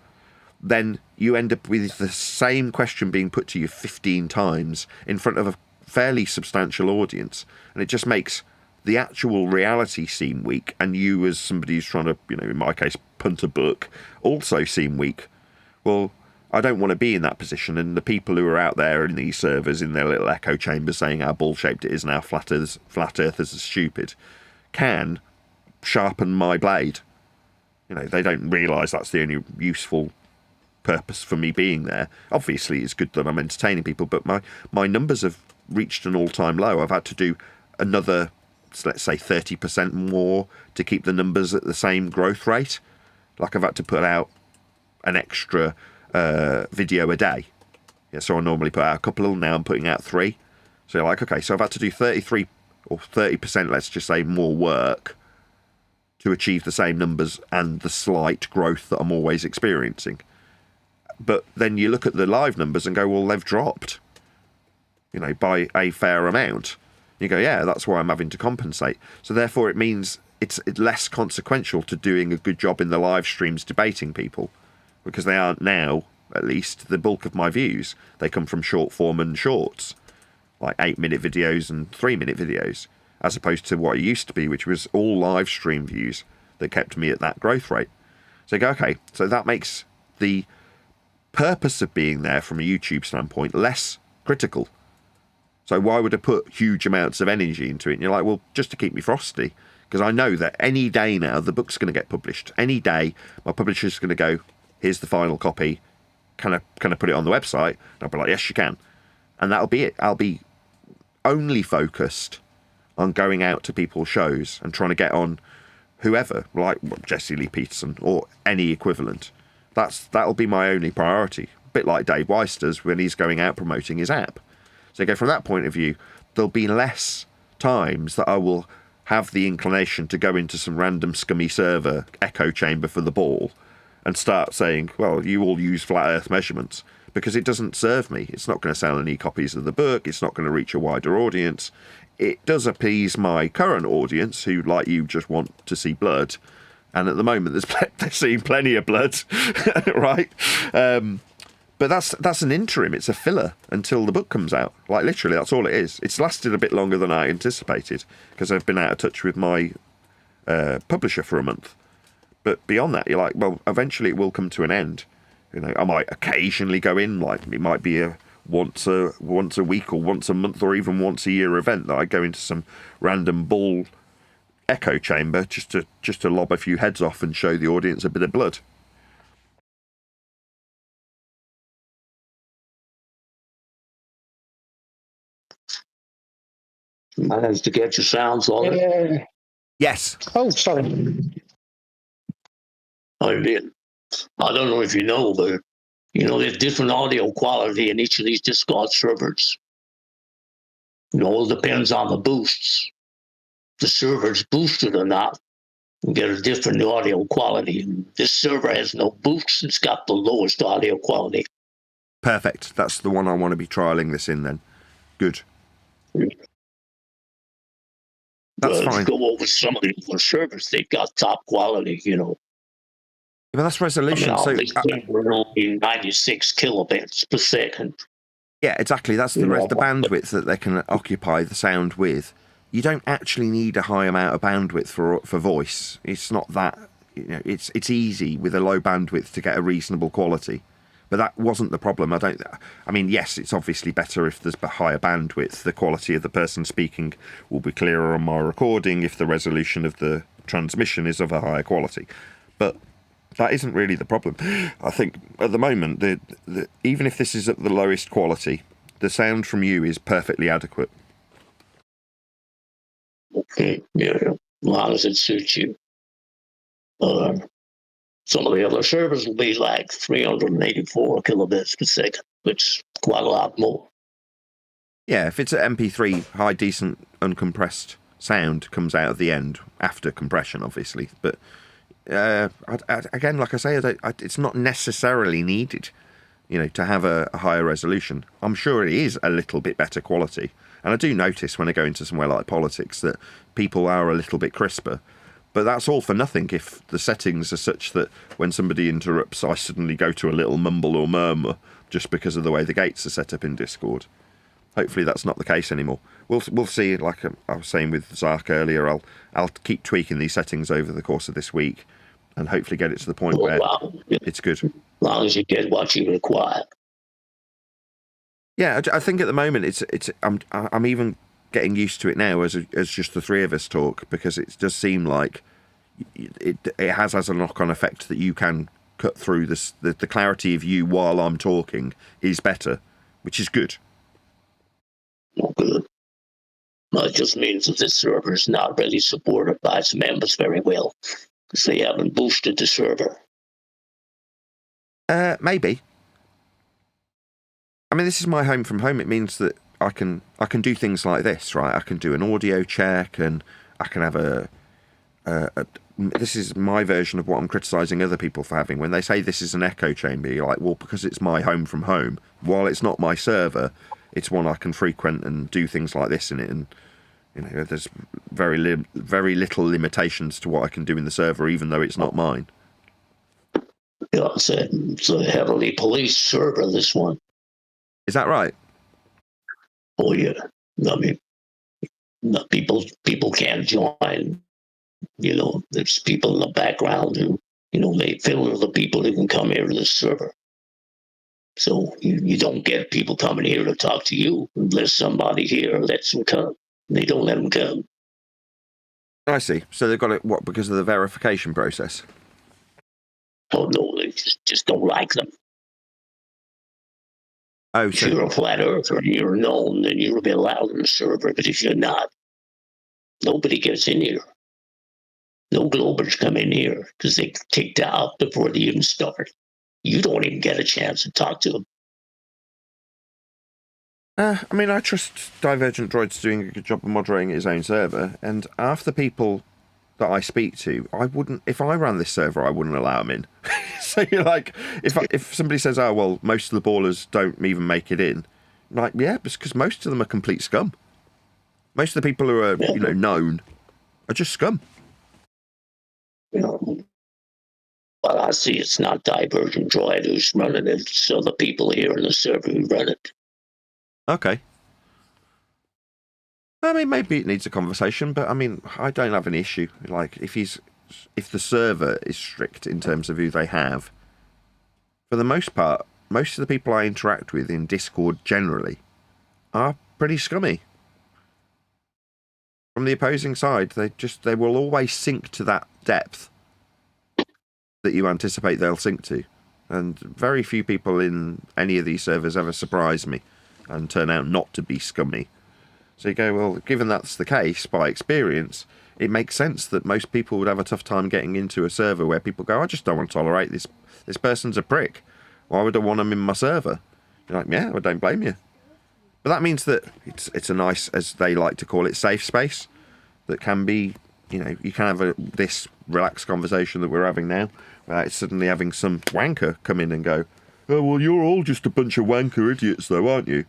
Then you end up with the same question being put to you 15 times in front of a fairly substantial audience. And it just makes the actual reality seem weak, and you as somebody who's trying to, in my case, punt a book, also seem weak. Well, I don't want to be in that position, and the people who are out there in these servers in their little echo chambers saying how ball-shaped it is now, flat earthers are stupid, can sharpen my blade. You know, they don't realise that's the only useful purpose for me being there. Obviously, it's good that I'm entertaining people, but my numbers have reached an all-time low. I've had to do another, let's say, 30% more to keep the numbers at the same growth rate. Like, I've had to put out an extra video a day. Yeah, so I normally put out a couple, now I'm putting out 3. So you're like, okay, so I've had to do 33 or 30%, let's just say, more work to achieve the same numbers and the slight growth that I'm always experiencing. But then you look at the live numbers and go, well, they've dropped, you know, by a fair amount. You go, yeah, that's why I'm having to compensate. So therefore it means it's less consequential to doing a good job in the live streams debating people, because they aren't now, at least, the bulk of my views. They come from short form and shorts, like 8-minute videos and 3-minute videos, as opposed to what it used to be, which was all live stream views that kept me at that growth rate. So you go, okay, so that makes the purpose of being there from a YouTube standpoint less critical. So why would I put huge amounts of energy into it? And you're like, well, just to keep me frosty, because I know that any day now the book's going to get published. Any day my publisher's going to go, here's the final copy, can I put it on the website? And I'll be like, yes, you can. And that'll be it. I'll be only focused on going out to people's shows and trying to get on whoever, like Jesse Lee Peterson or any equivalent. That'll be my only priority. A bit like Dave Weiss does when he's going out promoting his app. So again, from that point of view, there'll be less times that I will have the inclination to go into some random scummy server echo chamber for the ball and start saying, well, you all use flat earth measurements, because it doesn't serve me. It's not going to sell any copies of the book. It's not going to reach a wider audience. It does appease my current audience who, like you, just want to see blood. And at the moment, they're seeing plenty of blood, right? But that's an interim. It's a filler until the book comes out. Like, literally, that's all it is. It's lasted a bit longer than I anticipated, because I've been out of touch with my publisher for a month. But beyond that, you're like, well, eventually it will come to an end. You know, I might occasionally go in, like it might be a once a week or once a month or even once a year event that I go into some random bull echo chamber just to lob a few heads off and show the audience a bit of blood. Managed to get your sounds on it? Yes. Oh, sorry. I did. I don't know if you know, but you know, there's different audio quality in each of these Discord servers. It all depends on the boosts. The server's boosted or not, you get a different audio quality. This server has no boosts. It's got the lowest audio quality. Perfect. That's the one I want to be trialing this in then. Good. That's fine. Go over some of the other servers. They've got top quality, you know. But that's resolution. I mean, we're only 96 kilobits per second. Yeah, exactly. That's the bandwidth that they can occupy the sound with. You don't actually need a high amount of bandwidth for voice. It's not that, you know, it's easy with a low bandwidth to get a reasonable quality. But that wasn't the problem. I mean, yes, it's obviously better if there's a higher bandwidth. The quality of the person speaking will be clearer on my recording if the resolution of the transmission is of a higher quality. But that isn't really the problem. I think at the moment, even if this is at the lowest quality, the sound from you is perfectly adequate. Okay, yeah, as long as it suits you. Some of the other servers will be like 384 kilobits per second, which is quite a lot more. Yeah, if it's an MP3, high, decent, uncompressed sound comes out at the end, after compression, obviously. But again, like I say, it's not necessarily needed, you know, to have a higher resolution. I'm sure it is a little bit better quality. And I do notice when I go into somewhere like politics that people are a little bit crisper. But that's all for nothing if the settings are such that when somebody interrupts, I suddenly go to a little mumble or murmur just because of the way the gates are set up in Discord. Hopefully that's not the case anymore. We'll see. Like I was saying with Zark earlier, I'll keep tweaking these settings over the course of this week and hopefully get it to the point where it's good. As long as you get what you require. Yeah, I think at the moment I'm even getting used to it now as just the three of us talk, because it does seem like it has as a knock-on effect that you can cut through this. The clarity of you while I'm talking is better, which is good. Well, good. Well, it just means that this server is not really supported by its members very well, because they haven't boosted the server. Maybe. I mean, this is my home from home. It means that I can do things like this, right? I can do an audio check, and I can have this is my version of what I'm criticising other people for having. When they say this is an echo chamber, you're like, well, because it's my home from home. While it's not my server, it's one I can frequent and do things like this in it. And there's very little limitations to what I can do in the server, even though it's not mine. Yeah, it's a heavily policed server, this one. Is that right? Oh, yeah. I mean, people can't join. There's people in the background who, they filter the people who can come here to the server. So you don't get people coming here to talk to you unless somebody here lets them come. They don't let them come. I see. So they've got it, what, because of the verification process? Oh, no, they just don't like them. Oh, if you're a flat earther and you're known, then you'll be allowed in the server. But if you're not, nobody gets in here. No Globers come in here because they get kicked out before they even start. You don't even get a chance to talk to them. I mean, I trust Divergent Droid's doing a good job of moderating his own server, and half the people that I speak to, I wouldn't, if I ran this server, I wouldn't allow them in. So you're like, if somebody says, oh, well, most of the ballers don't even make it in, I'm like, yeah, because most of them are complete scum. Most of the people who are, known are just scum. Well, I see it's not Divergent Droid who's running it. It's other people here in the server who run it. Okay. I mean, maybe it needs a conversation, but I mean, I don't have an issue. Like, if the server is strict in terms of who they have, for the most part, most of the people I interact with in Discord generally are pretty scummy. From the opposing side, they will always sink to that depth that you anticipate they'll sink to. And very few people in any of these servers ever surprise me and turn out not to be scummy. So you go, well, given that's the case, by experience, it makes sense that most people would have a tough time getting into a server where people go, I just don't want to tolerate this. This person's a prick. Why would I want them in my server? You're like, yeah, I don't blame you. But that means that it's a nice, as they like to call it, safe space that can be, you can have this relaxed conversation that we're having now without suddenly having some wanker come in and go, oh, well, you're all just a bunch of wanker idiots though, aren't you?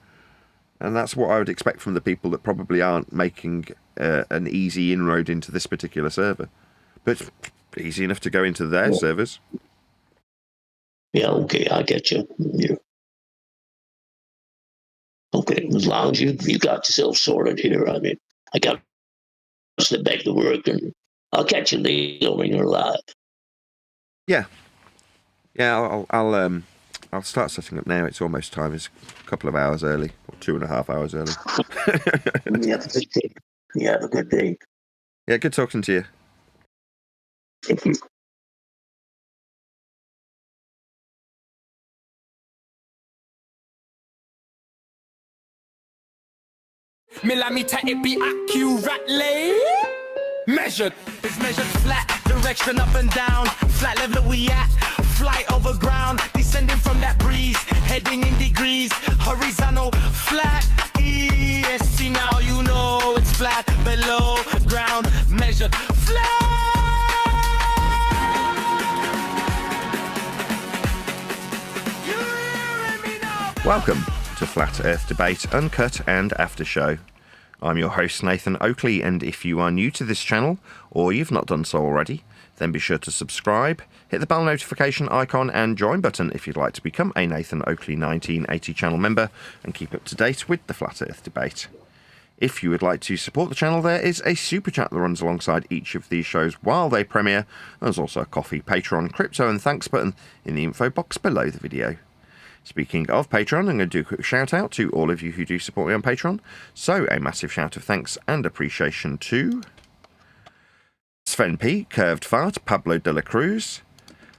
And that's what I would expect from the people that probably aren't making an easy inroad into this particular server. But it's easy enough to go into their servers. Yeah, okay, I get you. Yeah. Okay, as long as you got yourself sorted here, I mean, I got to slip back to work, and I'll catch you later when you're live. Yeah. Yeah, I'll start setting up now. It's almost time. It's a couple of hours early, or 2.5 hours early. You have a good day. You have a good day. Yeah, good talking to you. Thank you. Millimeter, it be accurately measured. It's measured flat, direction up and down. Flat level we at, flight over ground. Descending from that breeze, heading in degrees. Horizontal, flat, EST. Now you know it's flat below ground. Measured flat. Welcome to Flat Earth Debate, Uncut and After Show. I'm your host, Nathan Oakley, and if you are new to this channel, or you've not done so already, then be sure to subscribe, hit the bell notification icon and join button if you'd like to become a Nathan Oakley 1980 channel member and keep up to date with the Flat Earth Debate. If you would like to support the channel, there is a super chat that runs alongside each of these shows while they premiere. There's also a coffee, Patreon, crypto and thanks button in the info box below the video. Speaking of Patreon, I'm going to do a quick shout out to all of you who do support me on Patreon. So a massive shout of thanks and appreciation to Sven P, Curved Fart, Pablo de la Cruz,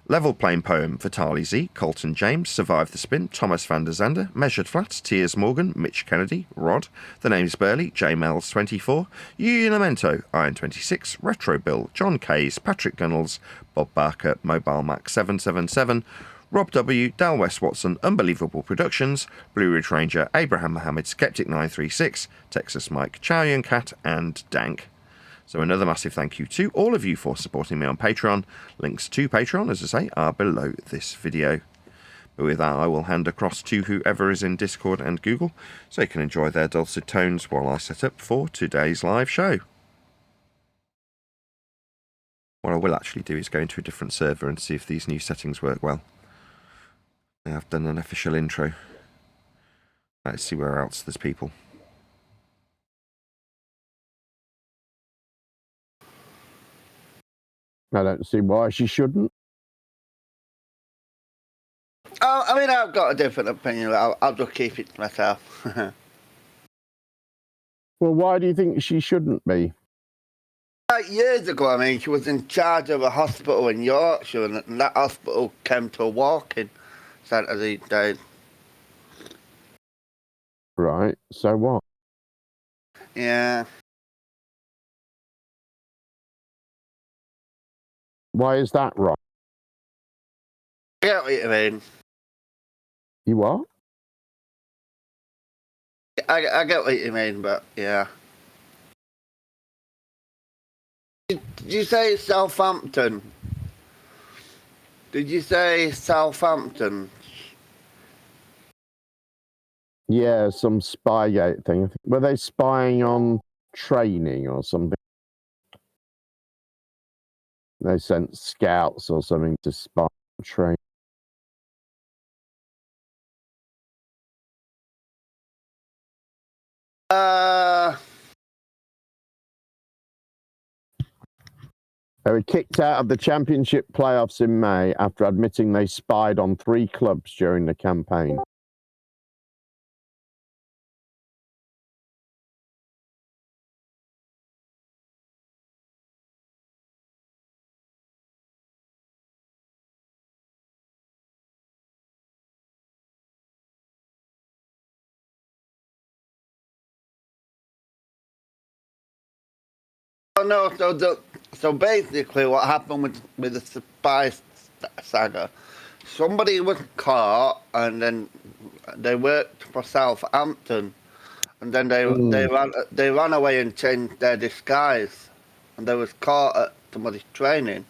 Level Plain Poem, Vitali Z, Colton James, Survive the Spin, Thomas van der Zander, Measured Flats, Tiers Morgan, Mitch Kennedy, Rod, The Name's Burley, J Mel's 24, Yu Lamento, Iron 26, Retro Bill, John Kays, Patrick Gunnels, Bob Barker, Mobile Mac 777, Rob W, Dal West Watson, Unbelievable Productions, Blue Ridge Ranger, Abraham Mohammed, Skeptic 936, Texas Mike, Chow Yun Cat, and Dank. So another massive thank you to all of you for supporting me on Patreon. Links to Patreon, as I say, are below this video. But with that, I will hand across to whoever is in Discord and Google, so you can enjoy their dulcet tones while I set up for today's live show. What I will actually do is go into a different server and see if these new settings work well. I have done an official intro. Let's see where else there's people. I don't see why she shouldn't. I mean, I've got a different opinion. I'll just keep it to myself. Well, why do you think she shouldn't be? Like years ago, I mean, she was in charge of a hospital in Yorkshire, and that hospital came to a walk-in centre these days. Right, so what? Yeah. Why is that right? I get what you mean. You what? I get what you mean, but yeah. Did you say Southampton? Did you say Southampton? Yeah, some Spygate thing. Were they spying on training or something? They sent scouts or something to spy on training. They were kicked out of the championship playoffs in May after admitting they spied on 3 clubs during the campaign. Oh no, so basically what happened with the spy saga, somebody was caught and then they worked for Southampton and then they ran away and changed their disguise and they was caught at somebody's training.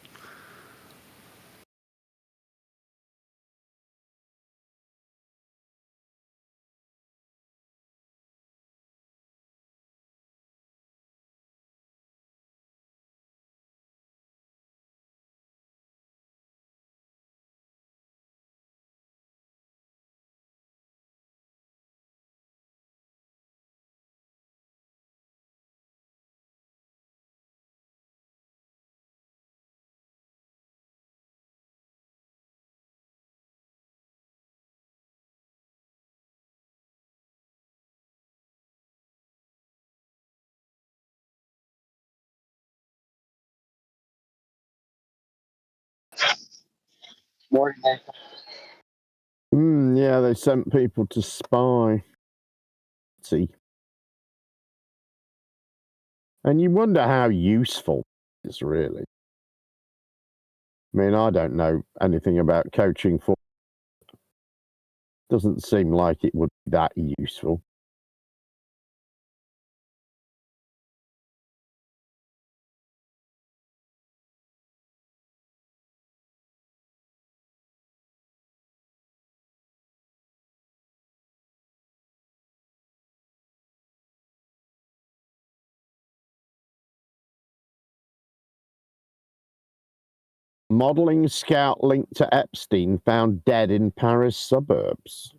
Morning, Nathan. Yeah, they sent people to spy. See. And you wonder how useful it's really. I mean, I don't know anything about coaching for. Doesn't seem like it would be that useful. Modelling scout linked to Epstein found dead in Paris suburbs.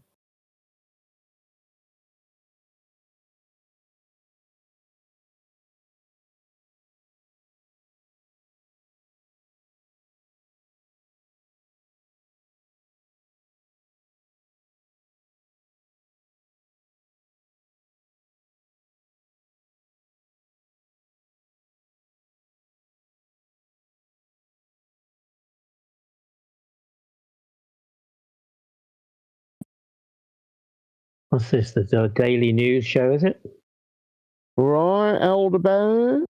What's this? The daily news show, is it? Right, Elder Bear. Oh,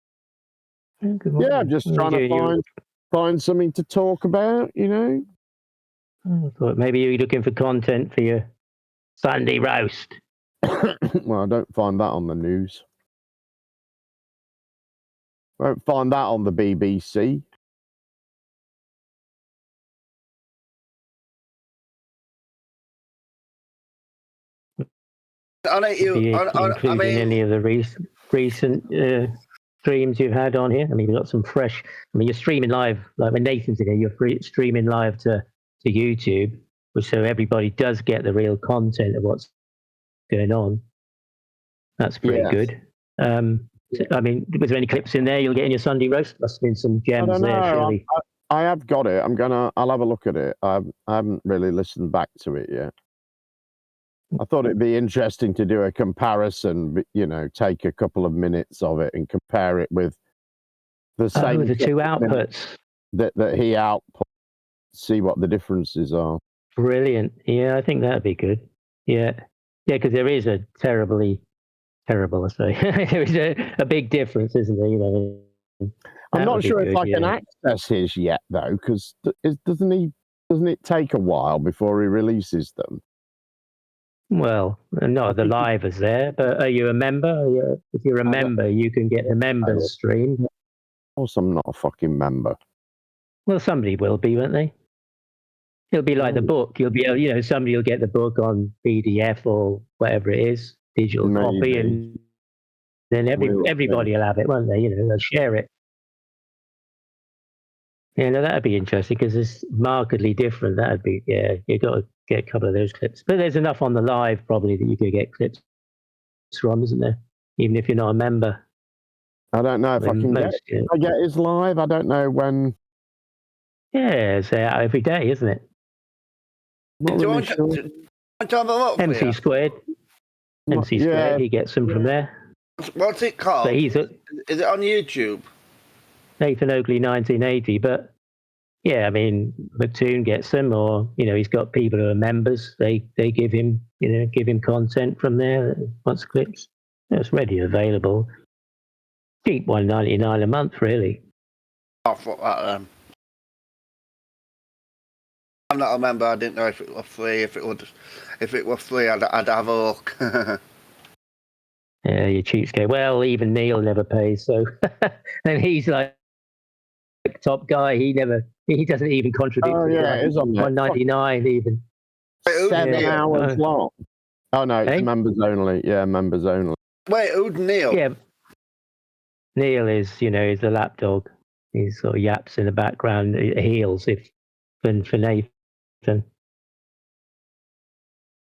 good Yeah, morning. just What are trying you to doing? find something to talk about, you know. I thought maybe you're looking for content for your Sunday roast. Well, I don't find that on the news. I don't find that on the BBC. I know Do you include in any of the recent streams you've had on here? I mean, you've got some fresh. I mean, you're streaming live, like when Nathan's in here, you're streaming live to YouTube, which so everybody does get the real content of what's going on. That's pretty good. I mean, was there any clips in there you'll get in your Sunday roast? Must have been some gems I don't there, know. surely. I have got it. I'll have a look at it. I haven't really listened back to it yet. I thought it'd be interesting to do a comparison, you know, take a couple of minutes of it and compare it with the same the two outputs that he output, see what the differences are. Brilliant. Yeah, I think that'd be good. Yeah, because there is a terrible, I say. There is a big difference, isn't there? You know, I'm not sure if I can access his yet, though, because doesn't it take a while before he releases them? Well, no, the live is there, but are you a member? If you're a member, you can get the members stream. Of course, I'm not a fucking member. Well, somebody will be, won't they? It'll be like the book. You'll be able, you know, somebody will get the book on PDF or whatever it is, digital copy, and then everybody will have it, won't they? You know, they'll share it. Yeah, no, that'd be interesting because it's markedly different. That'd be, you've got to get a couple of those clips. But there's enough on the live probably that you could get clips from, isn't there? Even if you're not a member. I don't know if I can get his live. I don't know when. Yeah, it's out every day, isn't it? Do you want to have a look? MC Squared. MC Squared, he gets them from there. What's it called? But is it on YouTube? Nathan Oakley 1980, but yeah, I mean, McToon gets them, or you know, he's got people who are members. They give him, you know, give him content from there. Wants clips. It's ready, available. Cheap, $1.99 a month, really. Oh, fuck that then. I'm not a member. I didn't know if it was free. If it was free, I'd have a look. Yeah, you cheapskate. Well, even Neil never pays, so and he's like top guy. He doesn't even contribute. Oh yeah, it is on there. $1.99 even. 7 hours long. Oh no, it's members only. Yeah, members only. Wait, who's Neil? Yeah, Neil is, you know, he's the lapdog. He sort of yaps in the background, heels for Nathan.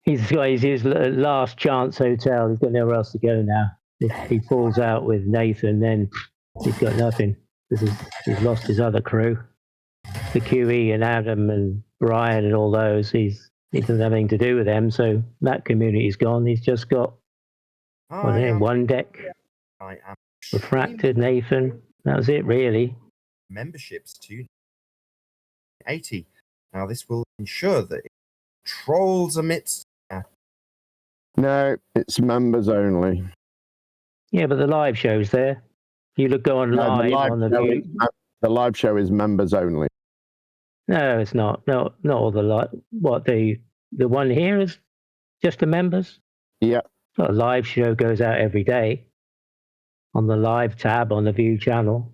He's got his last chance hotel. He's got nowhere else to go now. If he falls out with Nathan, then he's got nothing. He's lost his other crew. The QE and Adam and Brian and all those, he doesn't have anything to do with them. So that community's gone. He's just got one deck. I am Refracted, Nathan. That was it, really. Memberships to 80. Now, this will ensure that it trolls amidst. No, it's members only. Yeah, but the live show's there. You go on live on the view. The live show is members only. No, it's not. No, not all the live. What the one here is just the members. Yeah. A live show goes out every day on the live tab on the View channel.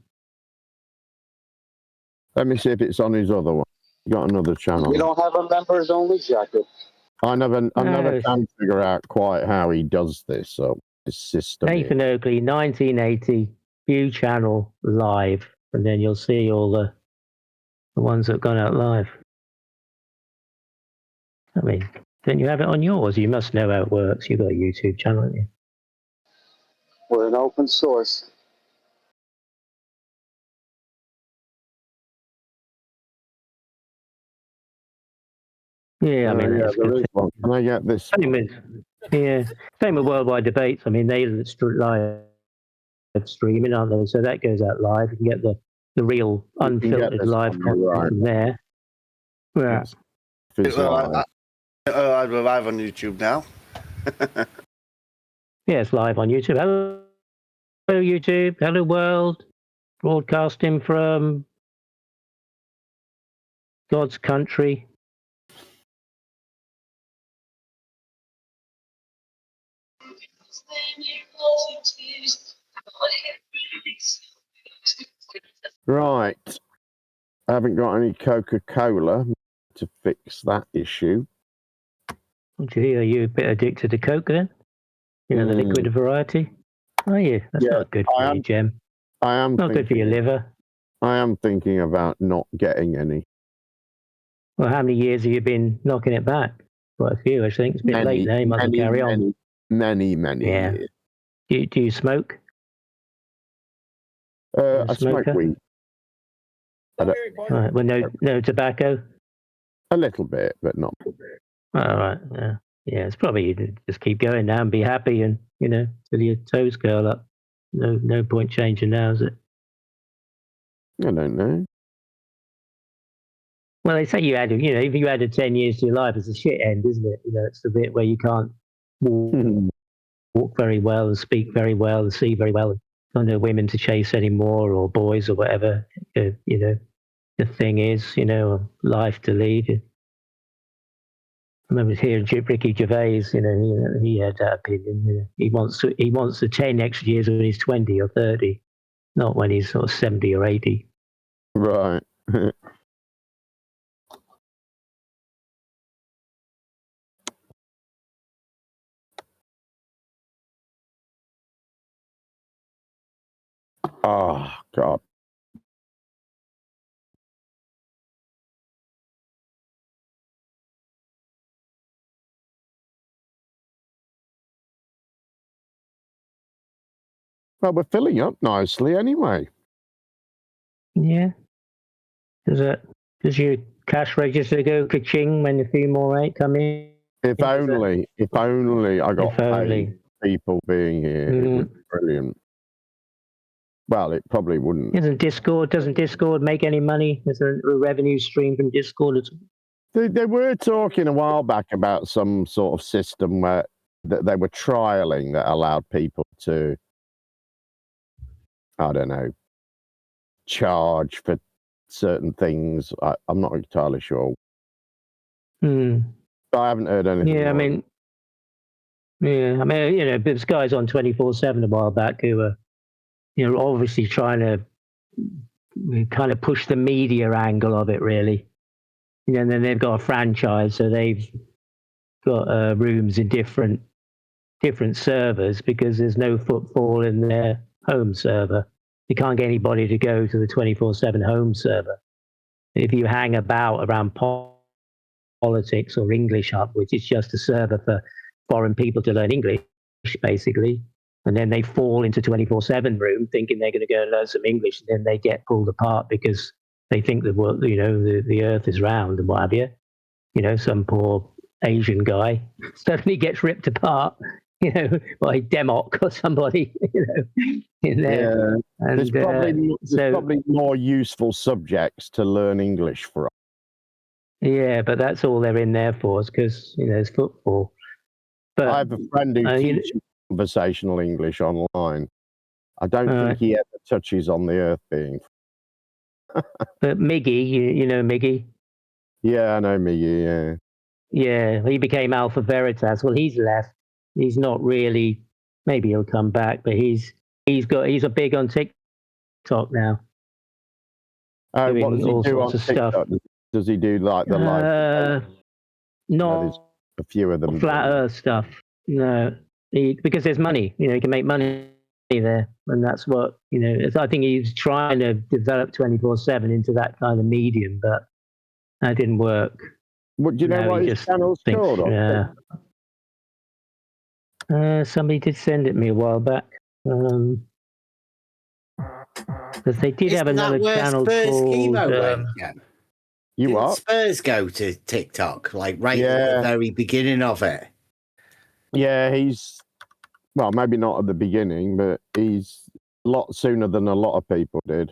Let me see if it's on his other one. You got another channel. We don't have a members only jacket. I never can figure out quite how he does this. So his system. Nathan Oakley, 1980, View channel live, and then you'll see all the ones that have gone out live. I mean, don't you have it on yours? You must know how it works. You've got a YouTube channel, haven't you? We're an open source. Yeah, I mean, that's there good. is one. Can I get this? Same with Worldwide Debates. I mean, they're live streaming, aren't they? So that goes out live. You can get the real unfiltered live content from there. Yeah. I'd live on YouTube now. Yeah, it's live on YouTube. Hello, YouTube. Hello, world. Broadcasting from God's country. Right. I haven't got any Coca-Cola to fix that issue. Gee, are you a bit addicted to Coke then? You know, the liquid variety? Are you? That's not good for you, Jem. I am not good for your liver. I am thinking about not getting any. Well, how many years have you been knocking it back? Quite a few, I think. It's a bit late now. You might as well carry on. Many years. Do you smoke? I smoke weed. Right. Well, no tobacco? A little bit, but not. All right. Yeah, it's probably you just keep going now and be happy and, you know, till your toes curl up. No point changing now, is it? I don't know. Well, they say you added, you know, if you added 10 years to your life, it's a shit end, isn't it? You know, it's the bit where you can't walk very well and speak very well and see very well. Don't know women to chase anymore or boys or whatever, you know, the thing is, you know, life to lead. I remember hearing Ricky Gervais, you know, he had that opinion. You know, he wants the 10 extra years when he's 20 or 30, not when he's sort of 70 or 80. Right. Oh, God. Well, we're filling up nicely anyway. Yeah. Does your cash register go ka-ching when a few more eight come in? If only I got paid people being here. It would be brilliant. Well, it probably wouldn't. Doesn't Discord make any money? Is there a revenue stream from Discord? They were talking a while back about some sort of system where that they were trialing that allowed people to, I don't know, charge for certain things. I'm not entirely sure. I haven't heard anything. Yeah, I mean, you know, there's guys on 24/7 a while back who were, you know, obviously trying to kind of push the media angle of it, really. You know, and then they've got a franchise, so they've got rooms in different servers because there's no footfall in their home server. You can't get anybody to go to the 24/7 home server. If you hang about around politics or English Hub, which is just a server for foreign people to learn English, basically, and then they fall into 24/7 room thinking they're going to go and learn some English, and then they get pulled apart because they think the world, you know, the earth is round and what have you. You know, some poor Asian guy suddenly gets ripped apart, you know, by Democ or somebody, you know, in there. Yeah. And, there's probably more useful subjects to learn English from. Yeah, but that's all they're in there for, is because, you know, it's football. But I have a friend who teaches conversational English online. I don't think he ever touches on the earth being. But Miggy, you know Miggy? Yeah, I know Miggy, yeah. Yeah, he became Alpha Veritas. Well, he's left. He's not really, maybe he'll come back, but he's a big on TikTok now. What does he all do sorts on of TikTok? stuff. Does he do like the live? Not there's a few of them. Flat Earth stuff. No, because there's money. You know, he can make money there, and that's what, you know. I think he's trying to develop 24/7 into that kind of medium, but that didn't work. What do you know? What his channel's called? Somebody did send it me a while back. Because they did have another channel called. You Didn't what? Spurs go to TikTok at the very beginning of it? Yeah, he's maybe not at the beginning, but he's a lot sooner than a lot of people did.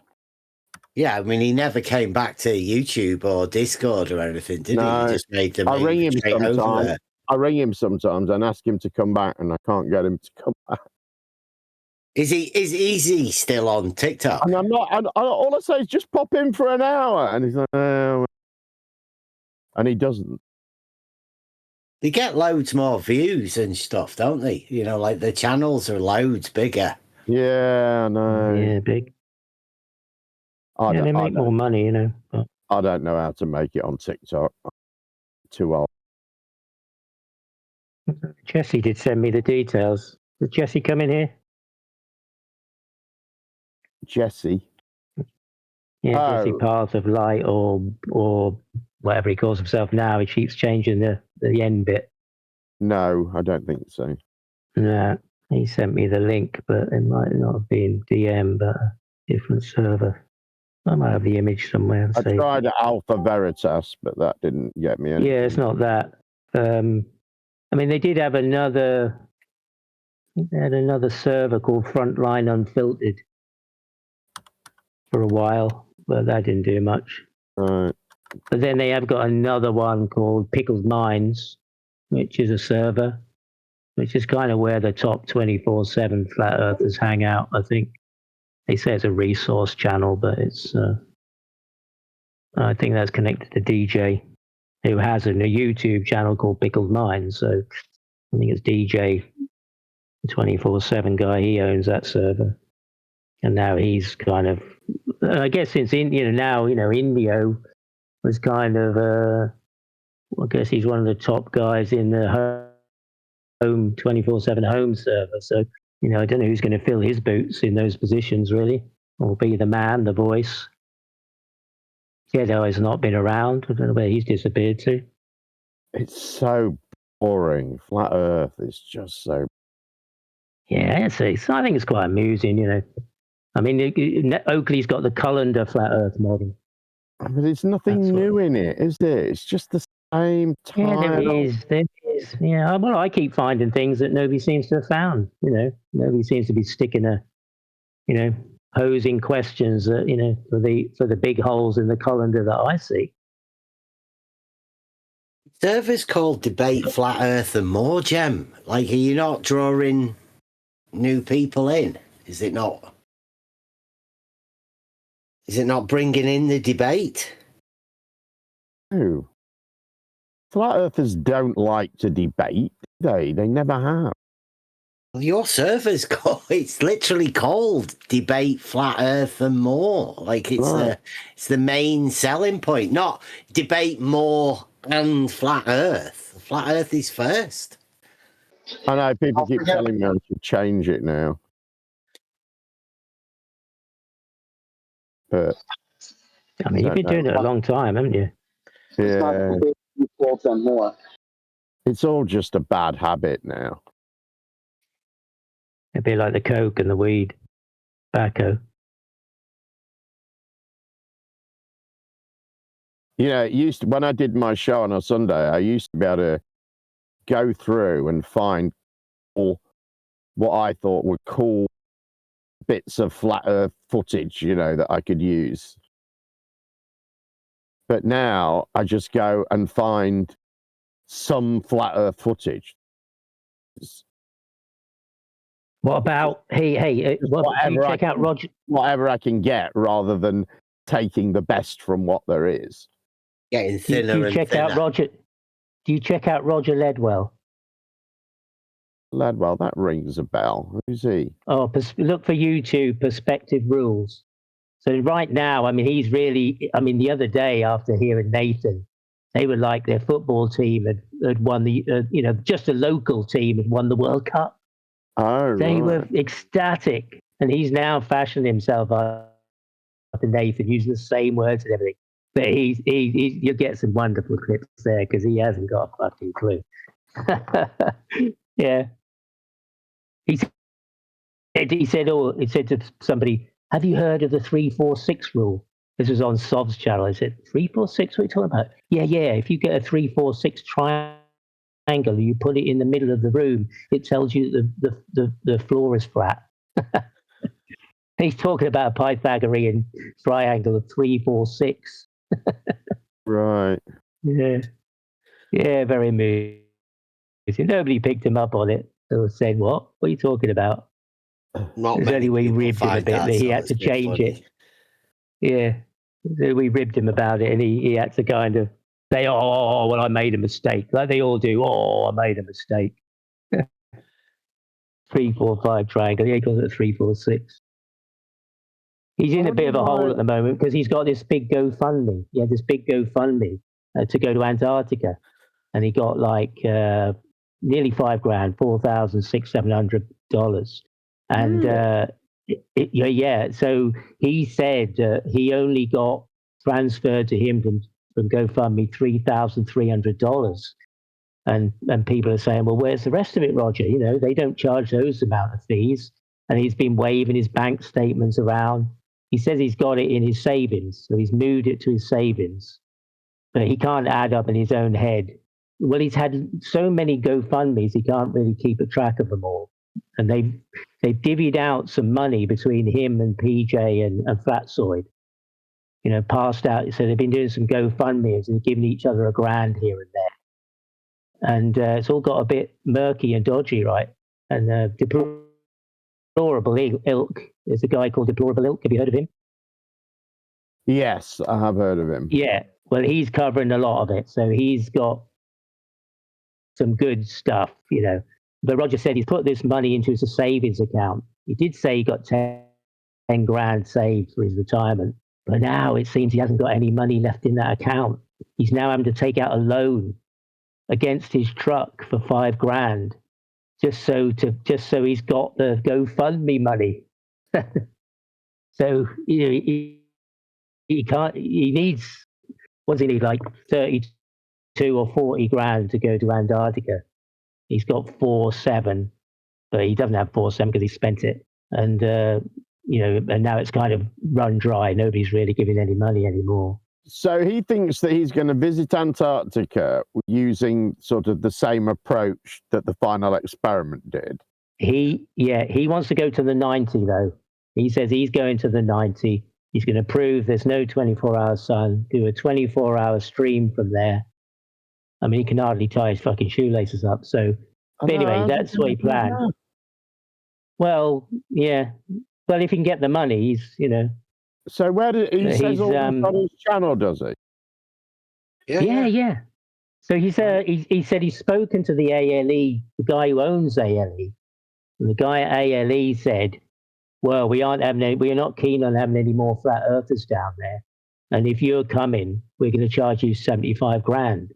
Yeah, I mean, he never came back to YouTube or Discord or anything, did he? He just made them. I ring him sometimes. I ring him sometimes and ask him to come back, and I can't get him to come back. Is he still on TikTok? And I'm not. All I say is just pop in for an hour, and he's like, oh. And he doesn't. They get loads more views and stuff, don't they? You know, like the channels are loads bigger. Yeah, I know. Yeah, big. Yeah, they make more money, you know. But... I don't know how to make it on TikTok. Too old. Jesse did send me the details. Did Jesse come in here? Jesse? Yeah, Jesse Path of Lite or whatever he calls himself now. He keeps changing the end bit. No, I don't think so. No, he sent me the link, but it might not have been DM, but a different server. I might have the image somewhere. I tried Alpha Veritas, but that didn't get me anything. Yeah, it's not that. I mean, they did have another. They had another server called Frontline Unfiltered for a while, but that didn't do much. Right. But then they have got another one called Pickled Minds, which is a server, which is kind of where the top 24/7 flat earthers hang out. I think they say it's a resource channel, but it's. I think that's connected to DJ, who has a YouTube channel called Pickled Minds. So I think it's DJ, 24/7 guy. He owns that server, and now he's kind of. I guess since now Indio was kind of. I guess he's one of the top guys in the home 24/7 home server. So I don't know who's going to fill his boots in those positions really, or be the man, the voice. Jedi has not been around. I don't know where he's disappeared to. It's so boring. Flat Earth is just so. Yeah, I think it's quite amusing, I mean, Oakley's got the Colander Flat Earth model. But there's nothing new in it, is there? It's just the same time. Yeah, there is. Yeah, well, I keep finding things that nobody seems to have found. Nobody seems to be sticking posing questions that for the big holes in the colander that I see. Servers called Debate Flat Earth and more, Gem. Like, are you not drawing new people in? Is it not? Is it not bringing in the debate? No. Flat Earthers don't like to debate, do they? They never have. Well, your server's it's literally called Debate Flat Earth and more. Like it's the main selling point, not debate more and Flat Earth. Flat Earth is first. I know people keep telling me I should change it now. But I mean, you've been doing it a long time, haven't you? Yeah. It's all just a bad habit now. It'd be like the coke and the weed, tobacco. It used to, when I did my show on a Sunday, I used to be able to go through and find all what I thought were cool bits of flat earth footage, that I could use. But now I just go and find some flat earth footage. What about check out Roger? Whatever I can get, rather than taking the best from what there is. Getting thinner Do you check out Roger Ledwell? Ledwell, that rings a bell. Who's he? Oh, look for YouTube Perspective Rules. So right now, I mean, he's really. I mean, the other day after hearing Nathan, they were like their football team had won the. Just a local team had won the World Cup. Oh, they were ecstatic, and he's now fashioned himself after Nathan, using the same words and everything. But you'll get some wonderful clips there because he hasn't got a fucking clue. Yeah, he said to somebody, "Have you heard of the 3-4-6 rule?" This was on Sov's channel. I said, 3-4-6? What are you talking about? Yeah. If you get a 3-4-6 triangle, you put it in the middle of the room, it tells you that the floor is flat. He's talking about a Pythagorean triangle of 3-4-6. Right. Yeah, very amusing. Nobody picked him up on it. Or said, what? What are you talking about? Not There's many only we people ribbed him a find bit, that but he sort had of to bit change funny. it. Yeah. So we ribbed him about it, and he had to kind of say, oh, well, I made a mistake. Like they all do. Oh, I made a mistake. 3, 4, 5 triangle. Yeah, he calls it a 3, 4, 6. He's in a bit of a hole at the moment because he's got this big GoFundMe. He had this big GoFundMe to go to Antarctica, and he got like nearly $5,000, $4,600, and yeah. So he said he only got transferred to him from GoFundMe $3,300, and people are saying, well, where's the rest of it, Roger? You know, they don't charge those amount of fees, and he's been waving his bank statements around. He says he's got it in his savings, so he's moved it to his savings, but he can't add up in his own head. Well, he's had so many GoFundMes, he can't really keep a track of them all. And they've divvied out some money between him and PJ and Fatsoid, you know, passed out. So they've been doing some GoFundMes and giving each other $1,000 here and there. And it's all got a bit murky and dodgy, right? And Deplorable Ilk. There's a guy called Deplorable Ilk. Have you heard of him? Yes, I have heard of him. Yeah. Well, he's covering a lot of it. So he's got some good stuff, you know. But Roger said he's put this money into his savings account. He did say he got 10 grand saved for his retirement. But now it seems he hasn't got any money left in that account. He's now having to take out a loan against his truck for 5 grand. Just so he's got the GoFundMe money. So you know, he can't. He needs. What does he need? Like 32 or 40 grand to go to Antarctica. He's got 4.7, but he doesn't have 4.7 because he spent it. And you know, and now it's kind of run dry. Nobody's really giving any money anymore. So he thinks that he's going to visit Antarctica using sort of the same approach that the final experiment did. He wants to go to the 90 though. He says he's going to the 90. He's going to prove there's no 24-hour sun, do a 24-hour stream from there. I mean, he can hardly tie his fucking shoelaces up. So but anyway, that's what he planned. Well, yeah. Well, if he can get the money, he's, you know. So where did he says all on his channel, does he? Yeah. So he said he's spoken to the ALE, the guy who owns ALE. And the guy at ALE said, well, we are not keen on having any more flat earthers down there. And if you're coming, we're going to charge you 75 grand.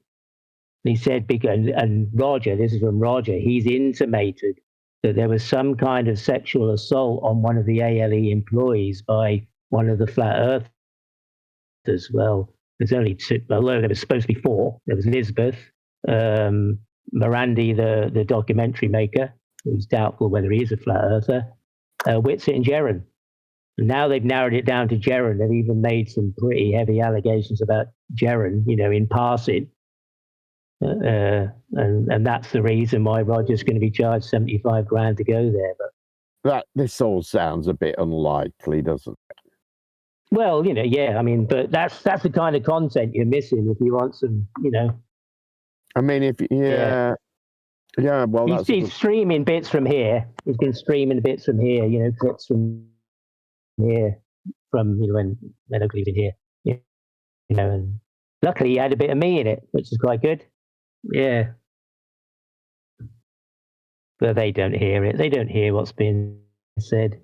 And he said, and Roger, this is from Roger, he's intimated that there was some kind of sexual assault on one of the ALE employees by one of the flat earthers. Well, there's only 2, although there was supposed to be 4. There was Elizabeth, Morandi, the documentary maker, who's doubtful whether he is a flat earther, Whitsitt and Gerron. And now they've narrowed it down to Gerron. They've even made some pretty heavy allegations about Gerron, you know, in passing. And that's the reason why Roger's going to be charged 75 grand to go there. But this all sounds a bit unlikely, doesn't it? Well, you know, yeah. I mean, but that's the kind of content you're missing if you want some, you know. I mean, well, he's streaming bits from here. He's been streaming bits from here, you know, clips from here, from, you know, when Oakley's in here, you know, and luckily he had a bit of me in it, which is quite good. Yeah. But they don't hear it. They don't hear what's being said.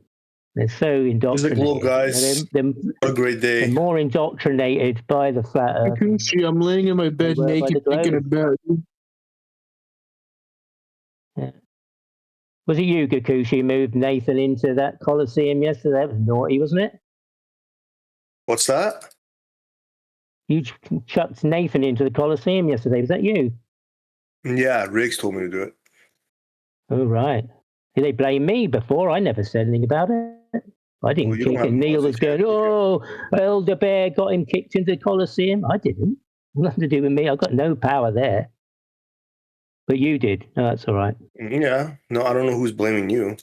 They're so indoctrinated. Hello, guys. Have a great day. They're more indoctrinated by the flat earth. I'm laying in my bed naked thinking about you. Yeah. Was it you, Gakushi, moved Nathan into that Coliseum yesterday? That was naughty, wasn't it? What's that? You chucked Nathan into the Coliseum yesterday. Was that you? Yeah, Riggs told me to do it. Oh, right. Did they blame me before? I never said anything about it. I didn't kick him. Neil was going, oh, Elder Bear got him kicked into the Coliseum. I didn't. Nothing to do with me. I've got no power there. But you did. Oh, that's all right. Yeah. No, I don't know who's blaming you.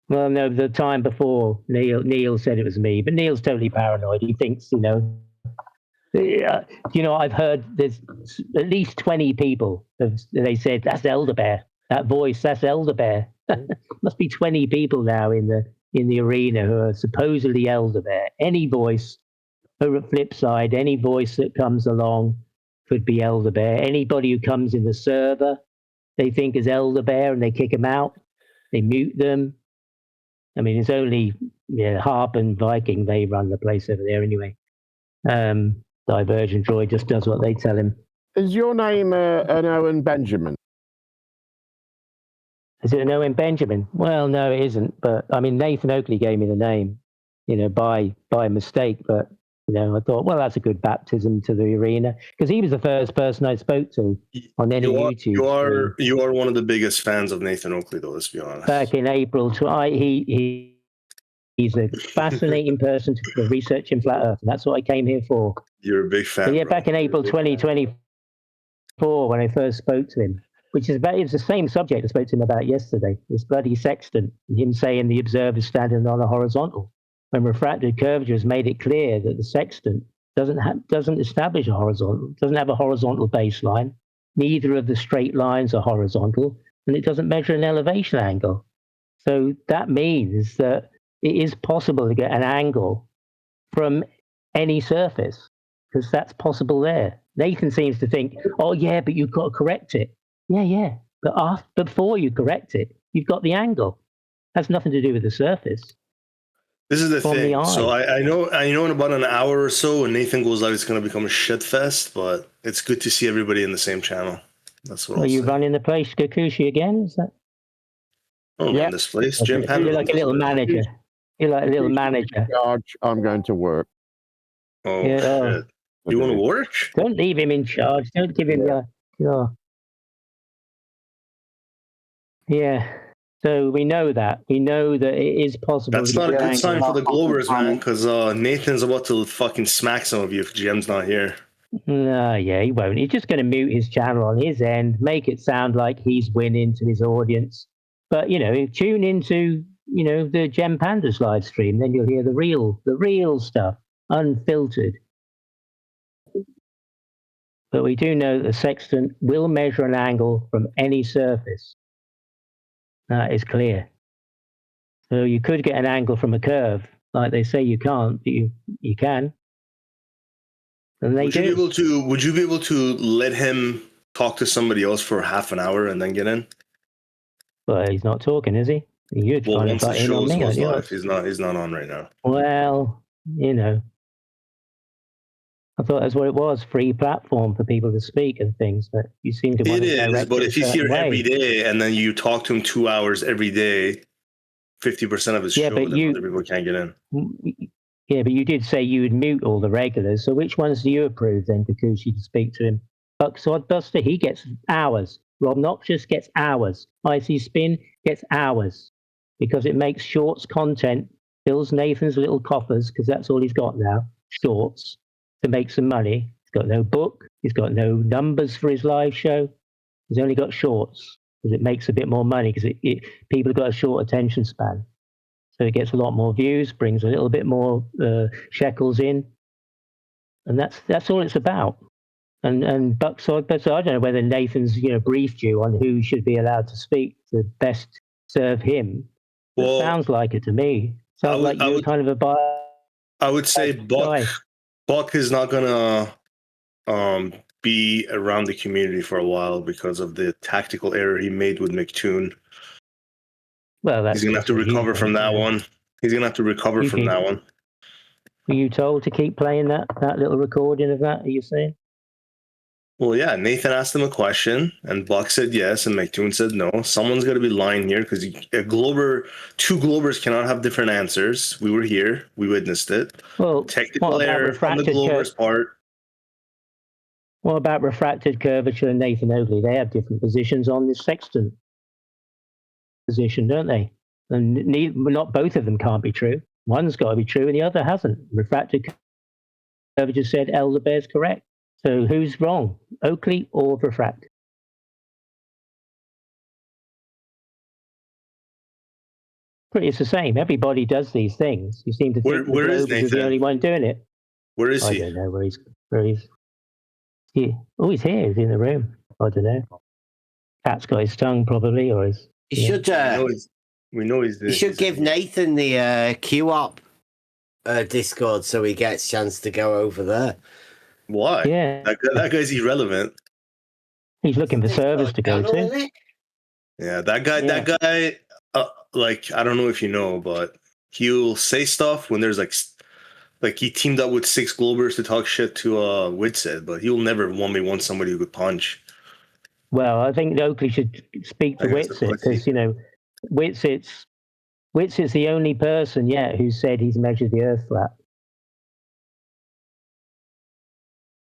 Well, no, the time before Neil said it was me, but Neil's totally paranoid. He thinks, you know, You know, I've heard there's at least 20 people they said that's Elder Bear. That voice, that's Elder Bear. Must be 20 people now in the arena who are supposedly Elder Bear. Any voice, or at flip side, any voice that comes along could be Elder Bear. Anybody who comes in the server, they think is Elder Bear, and they kick them out. They mute them. I mean, it's only Harp and Viking. They run the place over there anyway. Divergent Droid just does what they tell him. Is your name an Owen Benjamin? Is it an Owen Benjamin? Well, no, it isn't. But I mean, Nathan Oakley gave me the name, by mistake. But I thought, well, that's a good baptism to the arena, because he was the first person I spoke to on any YouTube. You are one of the biggest fans of Nathan Oakley, though. Let's be honest. Back in April, he's a fascinating person for researching flat Earth, and that's what I came here for. You're a big fan. So, back in April 2024, when I first spoke to him, it's the same subject I spoke to him about yesterday. This bloody sextant, and him saying the observer's standing on a horizontal, when refracted curvature has made it clear that the sextant doesn't establish a horizontal, doesn't have a horizontal baseline. Neither of the straight lines are horizontal, and it doesn't measure an elevation angle. So that means that it is possible to get an angle from any surface, because that's possible there. Nathan seems to think, oh yeah, but you've got to correct it. Yeah. But before you correct it, you've got the angle. It has nothing to do with the surface. This is the thing. So I know in about an hour or so, when Nathan goes out, it's going to become a shit fest. But it's good to see everybody in the same channel. That's what. Are you running the place, Kikuchi, again? Is that? Oh, yeah. This place, Jim. You're like a little manager. You're like a little manager. I'm going to work. Oh shit! You want to work? Don't leave him in charge. Don't give him your. Yeah. So we know that. We know that it is possible. That's not a good sign for the Globers, man, because Nathan's about to fucking smack some of you if GM's not here. No, yeah, he won't. He's just going to mute his channel on his end, make it sound like he's winning to his audience. But, tune into, the Gem Pandas live stream, then you'll hear the real stuff, unfiltered. But we do know that the sextant will measure an angle from any surface. That is clear. So you could get an angle from a curve, like they say you can't, but you can. And would you be able to let him talk to somebody else for half an hour and then get in? Well, he's not talking, is he? You're trying to butt in on me, aren't you? He's not on right now. Well, I thought that's what it was, free platform for people to speak and things, but you seem to want to direct it. It is, but if he's here every day and then you talk to him 2 hours every day, 50% of his show, then other people can't get in. Yeah, but you did say you would mute all the regulars, so which ones do you approve then, Kikuchi, to speak to him? Buster, he gets hours. Rob Noxious gets hours. Icy Spin gets hours, because it makes shorts content, fills Nathan's little coffers, because that's all he's got now, shorts, to make some money. He's got no book. He's got no numbers for his live show. He's only got shorts, because it makes a bit more money, because people have got a short attention span. So it gets a lot more views, brings a little bit more shekels in. And that's all it's about. And so I don't know whether Nathan's briefed you on who should be allowed to speak to best serve him. Well, it sounds like it to me. Sounds like you're kind of a bias. I would say Buck is not gonna be around the community for a while because of the tactical error he made with McToon. Well, he's gonna have to recover from that one. He's gonna have to recover from that one. Were you told to keep playing that little recording of that? Are you saying? Well, yeah. Nathan asked him a question, and Buck said yes, and McToon said no. Someone's got to be lying here because two Globers cannot have different answers. We were here, we witnessed it. Well, technical error from the Globers' part. What about refracted curvature and Nathan Oakley? They have different positions on this sextant position, don't they? And not both of them can't be true. One's got to be true, and the other hasn't. Refracted curvature said Elder Bear's correct. So who's wrong, Oakley or refracted? It's the same. Everybody does these things. You seem to think where is the only one doing it. Where is I he? don't know where he's. Yeah. Oh, he's here. He's in the room. I don't know. Cat's got his tongue probably, or his. You should. We know he's. You should give Nathan the Q-op Discord so he gets a chance to go over there. Why? Yeah. That guy's irrelevant. He's looking for servers to go to. Yeah, that guy. Yeah. That guy. Like, I don't know if you know, but he'll say stuff when there's like he teamed up with 6 Globers to talk shit to Witsit, but he'll never 1v1 somebody who could punch. Well, I think Oakley should speak to Witsit because, you know, Witsit's the only person yet who said he's measured the Earth flat.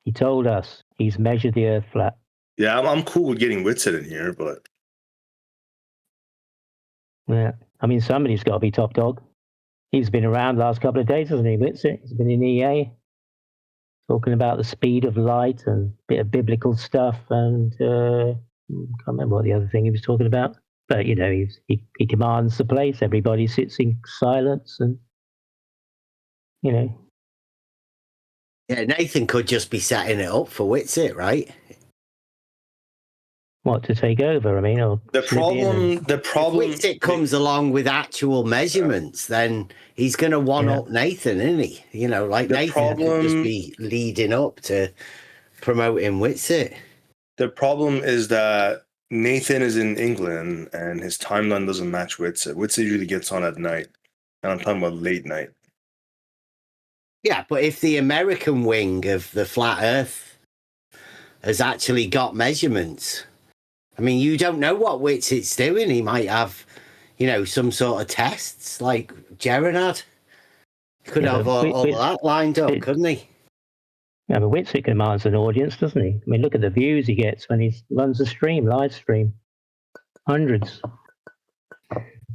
He told us he's measured the Earth flat. Yeah, I'm cool with getting Witsit in here, but yeah, I mean, somebody's got to be top dog. He's been around the last couple of days, hasn't he, Witsit? He's been in EA talking about the speed of light and a bit of biblical stuff, and can't remember what the other thing he was talking about. But, you know, he commands the place. Everybody sits in silence and, you know. Yeah, Nathan could just be setting it up for Witsit, right? What, to take over? I mean, or the problem. If Witsit comes along with actual measurements, then he's going to one-up Nathan, isn't he? You know, like Nathan could just be leading up to promoting Witsit. The problem is that Nathan is in England and his timeline doesn't match Witsit. Witsit usually gets on at night, and I'm talking about late night. Yeah, but if the American wing of the Flat Earth has actually got measurements, I mean, you don't know what Witsit's doing. He might have, you know, some sort of tests like Jaren had. He could have all that lined up, couldn't he? Yeah, but Witsit commands an audience, doesn't he? I mean, look at the views he gets when he runs a stream, live stream. Hundreds.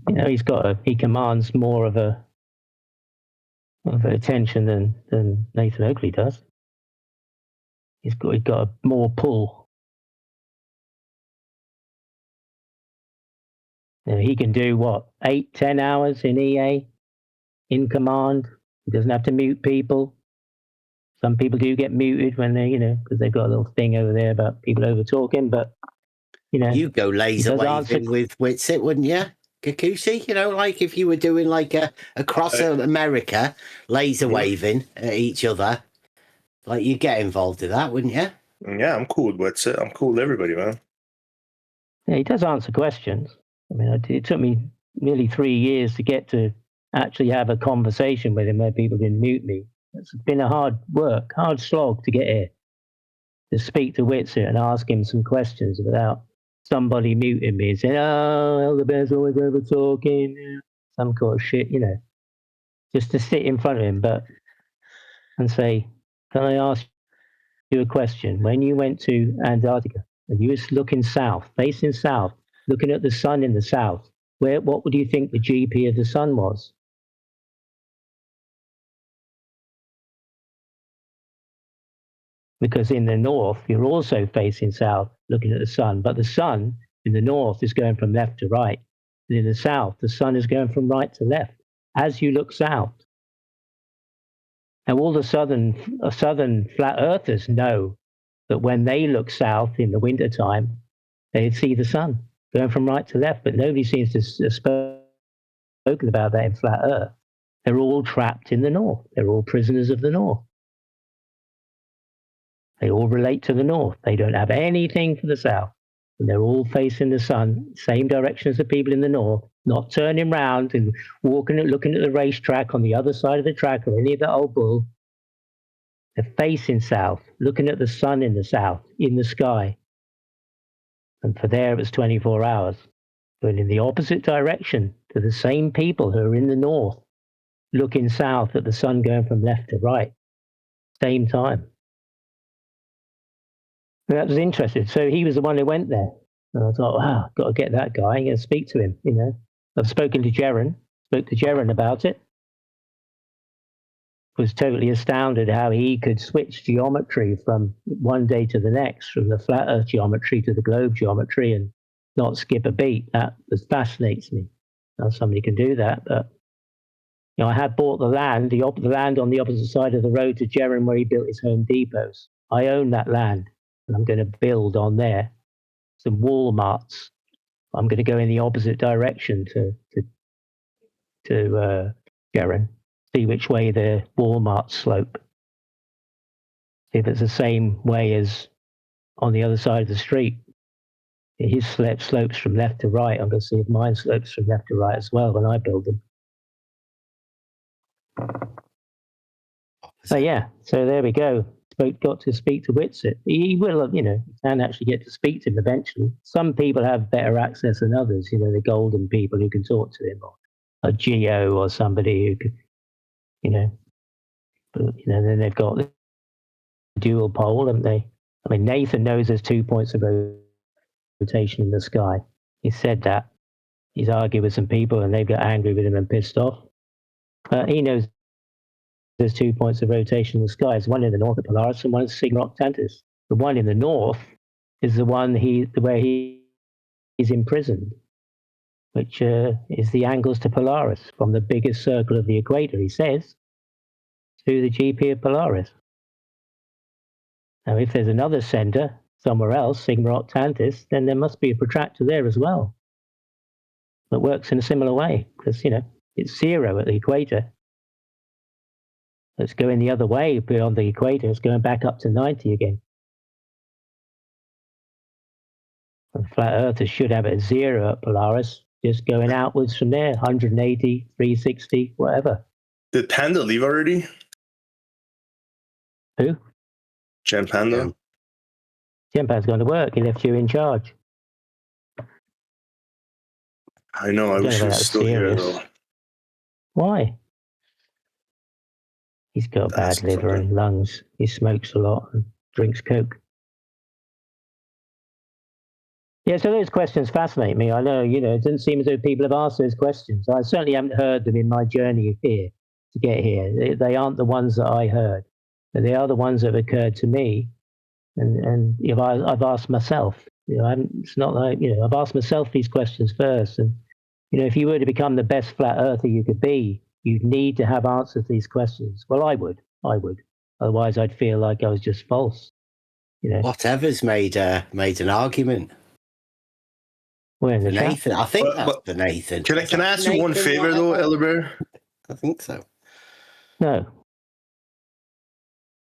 You know, he commands more of attention than Nathan Oakley does. He's got more pull. You know, he can do what, 8-10 hours in EA in command. He doesn't have to mute people. Some people do get muted when they, you know, because they've got a little thing over there about people over talking. But you know, you'd go laser waving with Witsit, wouldn't you, Kakushi? You know, like if you were doing like across America, laser waving at each other, like you'd get involved in that, wouldn't you? Yeah, I'm cool with Witsit. I'm cool with everybody, man. Yeah, he does answer questions. I mean, it took me nearly 3 years to get to actually have a conversation with him where people didn't mute me. It's been a hard slog to get here, to speak to Witsit and ask him some questions without somebody muting me and saying, "Oh, Elder Bear's always over talking," some kind of shit, you know. Just to sit in front of him, and say, "Can I ask you a question? When you went to Antarctica and you was looking south, facing south, looking at the sun in the south, what would you think the GP of the sun was?" Because in the north, you're also facing south, looking at the sun, but the sun in the north is going from left to right. And in the south, the sun is going from right to left as you look south. Now, all the southern flat earthers know that when they look south in the wintertime, they see the sun going from right to left, but nobody seems to have spoken about that in flat earth. They're all trapped in the north. They're all prisoners of the north. They all relate to the north. They don't have anything for the south. And they're all facing the sun, same direction as the people in the north, not turning round and walking and looking at the racetrack on the other side of the track or any of the old bull. They're facing south, looking at the sun in the south, in the sky. And for there, it was 24 hours. But in the opposite direction to the same people who are in the north, looking south at the sun going from left to right, same time. And that was interesting. So he was the one who went there. And I thought, wow, I've got to get that guy and speak to him, you know. I've spoken to Jaren, spoke to Jaren about it. Was totally astounded how he could switch geometry from one day to the next, from the flat earth geometry to the globe geometry and not skip a beat. That fascinates me. Now somebody can do that, but You know, I had bought the land, the land on the opposite side of the road to Jerem where he built his Home Depots. I own that land, and I'm going to build on there some Walmarts. I'm going to go in the opposite direction to Jerem, see which way the Walmarts slope. See if it's the same way as on the other side of the street. His slopes from left to right. I'm going to see if mine slopes from left to right as well when I build them. So yeah, so there we go. Got to speak to Whitsitt. He will, you know, can actually get to speak to him eventually. Some people have better access than others. You know, the golden people who can talk to him, or a Geo or somebody who could, you know. But you know, then they've got the dual pole, haven't they? I mean, Nathan knows there's 2 points of rotation in the sky. He said that. He's argued with some people, and they got angry with him and pissed off. He knows there's 2 points of rotation in the sky. There's one in the north of Polaris and one in Cygnus Octantis. The one in the north is the one where he's imprisoned, which is the angles to Polaris from the biggest circle of the equator, he says, to the GP of Polaris. Now, if there's another center somewhere else, Cygnus Octantis, then there must be a protractor there as well that works in a similar way, because, you know, it's 0 at the equator. It's going the other way beyond the equator. It's going back up to 90 again. And flat earthers should have it at 0 at Polaris, just going outwards from there, 180, 360, whatever. Did Panda leave already? Who? Jen Panda? Jen Panda's gone to work. He left you in charge. I know. I wish he was still here, though. Why? He's got bad liver and lungs. He smokes a lot and drinks Coke. Yeah, so those questions fascinate me. I know, you know, it doesn't seem as though people have asked those questions. I certainly haven't heard them in my journey here to get here. They aren't the ones that I heard, but they are the ones that have occurred to me. And you know, I've asked myself. You know, it's not like, you know, I've asked myself these questions first. And you know, if you were to become the best flat earther you could be, you'd need to have answers to these questions. Well, I would. Otherwise, I'd feel like I was just false. You know, Whatever's made an argument. We're in the Nathan. I think that's for Nathan. Can I ask you one favor though, Elderbear? I think so. No.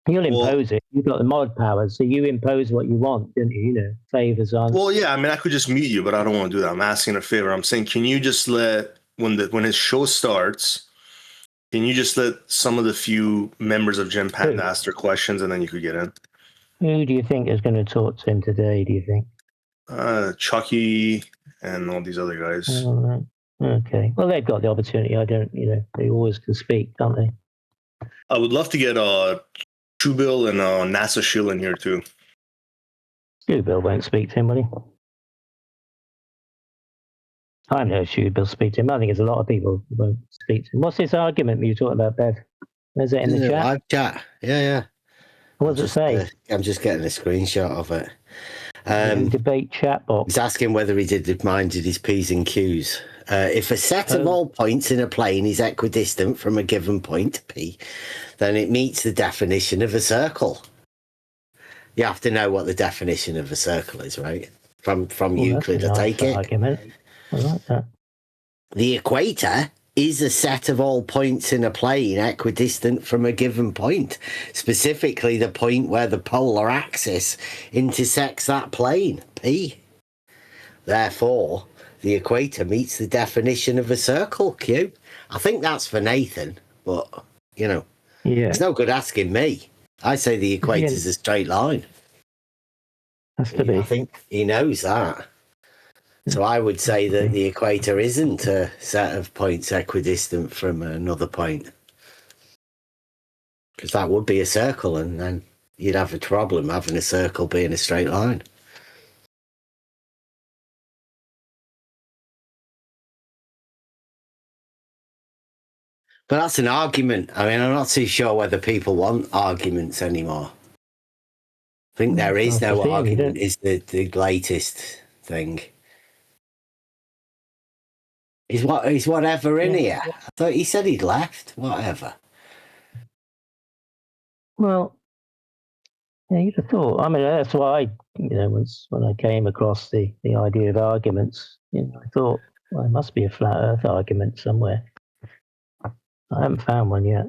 You'll impose it. You've got the mod powers, so you impose what you want, don't you? You know, favors on. Well, yeah. I mean, I could just mute you, but I don't want to do that. I'm asking a favor. I'm saying, can you just let when his show starts, can you just let some of the few members of Gen Panda ask their questions, and then you could get in? Who do you think is going to talk to him today? Do you think? Chucky and all these other guys. Right. Okay. Well, they've got the opportunity. I don't. You know, they always can speak, don't they? I would love to get Truebill and NASA Shill in here too. Truebill won't speak to him, will he? I know Truebill speak to him. I think there's a lot of people who won't speak to him. What's this argument you were talking about, Bev? Is it in the chat? Live chat. Yeah. What does it say? I'm just getting a screenshot of it. Debate chat box. He's asking whether he minded his P's and Q's. If a set of all points in a plane is equidistant from a given point, P, then it meets the definition of a circle. You have to know what the definition of a circle is, right? From Euclid, I take it. Argument. I like that. The equator is a set of all points in a plane equidistant from a given point, specifically the point where the polar axis intersects that plane, P. Therefore, the equator meets the definition of a circle, Q. I think that's for Nathan, but, you know, it's no good asking me. I say the equator's a straight line. Has to be. I think he knows that. So I would say that the equator isn't a set of points equidistant from another point. Because that would be a circle, and then you'd have a problem having a circle being a straight line. But that's an argument. I mean, I'm not too sure whether people want arguments anymore. I think there is no argument, is the latest thing. Is whatever in here? I thought he said he'd left. Whatever. Well, yeah, you'd have thought. I mean, that's why when I came across the idea of arguments, I thought, well, there must be a flat Earth argument somewhere. I haven't found one yet.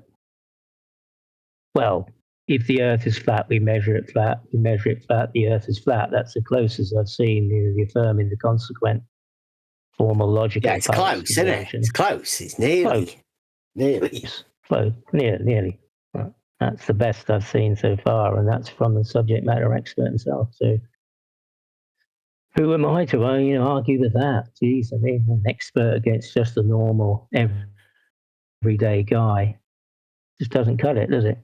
Well, if the Earth is flat, we measure it flat. We measure it flat, the Earth is flat. That's the closest I've seen the affirming the consequent formal logical. Yeah, it's close, isn't it? It's close. It's nearly. Close. Nearly. Right. That's the best I've seen so far, and that's from the subject matter expert himself. So, who am I to argue with that? Geez, I mean, an expert against just a normal, everyday guy just doesn't cut it, does it?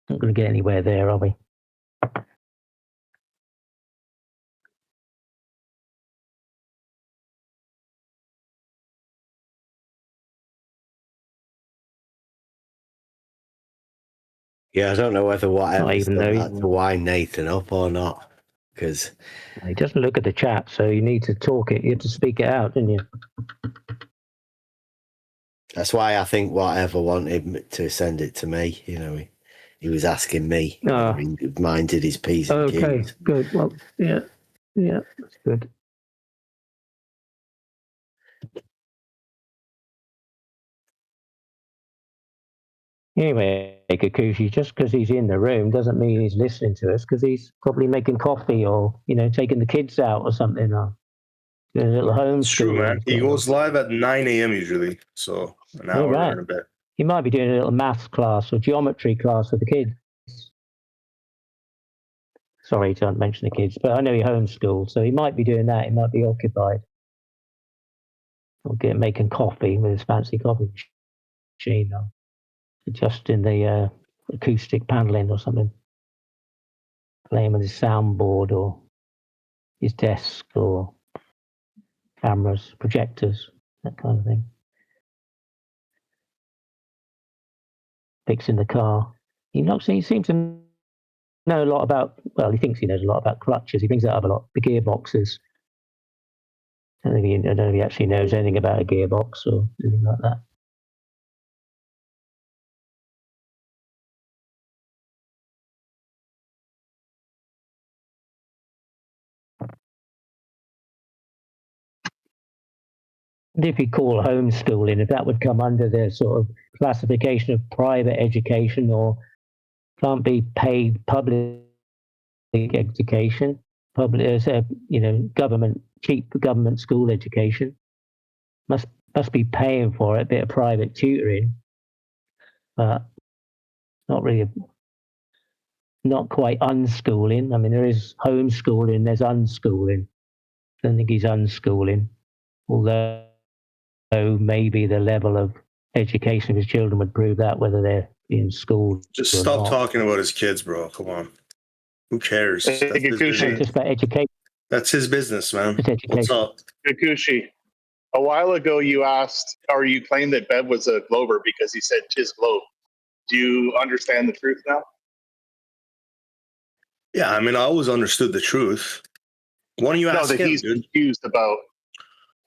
Not going to get anywhere there, are we? Yeah, I don't know whether whatever's done that to wind Nathan up or not, because he doesn't look at the chat, so you need to talk it. You have to speak it out, didn't you? That's why I think whatever wanted to send it to me. He was asking me. He minded his P's and Q's. Okay, good. Well, yeah, that's good. Anyway, Kikuchi, just because he's in the room doesn't mean he's listening to us, because he's probably making coffee or, taking the kids out or something. Or doing a little homeschool. It's true, man. He goes live at 9 a.m. usually, so an hour and a bit. He might be doing a little maths class or geometry class with the kids. Sorry to mention the kids, but I know he homeschooled, so he might be doing that. He might be occupied. Or making coffee with his fancy coffee machine. Or adjusting the acoustic paneling or something. Playing with his soundboard or his desk or cameras, projectors, that kind of thing. Fixing the car. He seems to know a lot about, well, he thinks he knows a lot about clutches. He brings that up a lot. The gearboxes. I don't know if he actually knows anything about a gearbox or anything like that. And if you call homeschooling, if that would come under the sort of classification of private education or can't be paid public education, government, cheap government school education, must be paying for it, a bit of private tutoring, but not quite unschooling. I mean, there is homeschooling, there's unschooling. I don't think he's unschooling, although maybe the level of education of his children would prove that, whether they're in school. Just stop talking about his kids, bro. Come on. Who cares? That's just about education. That's his business, man. What's up? Kikuchi, a while ago you asked, or you claimed that Bev was a Glober because he said "tis globe." Do you understand the truth now? Yeah, I mean, I always understood the truth. Why don't you ask that him, he's dude? confused about.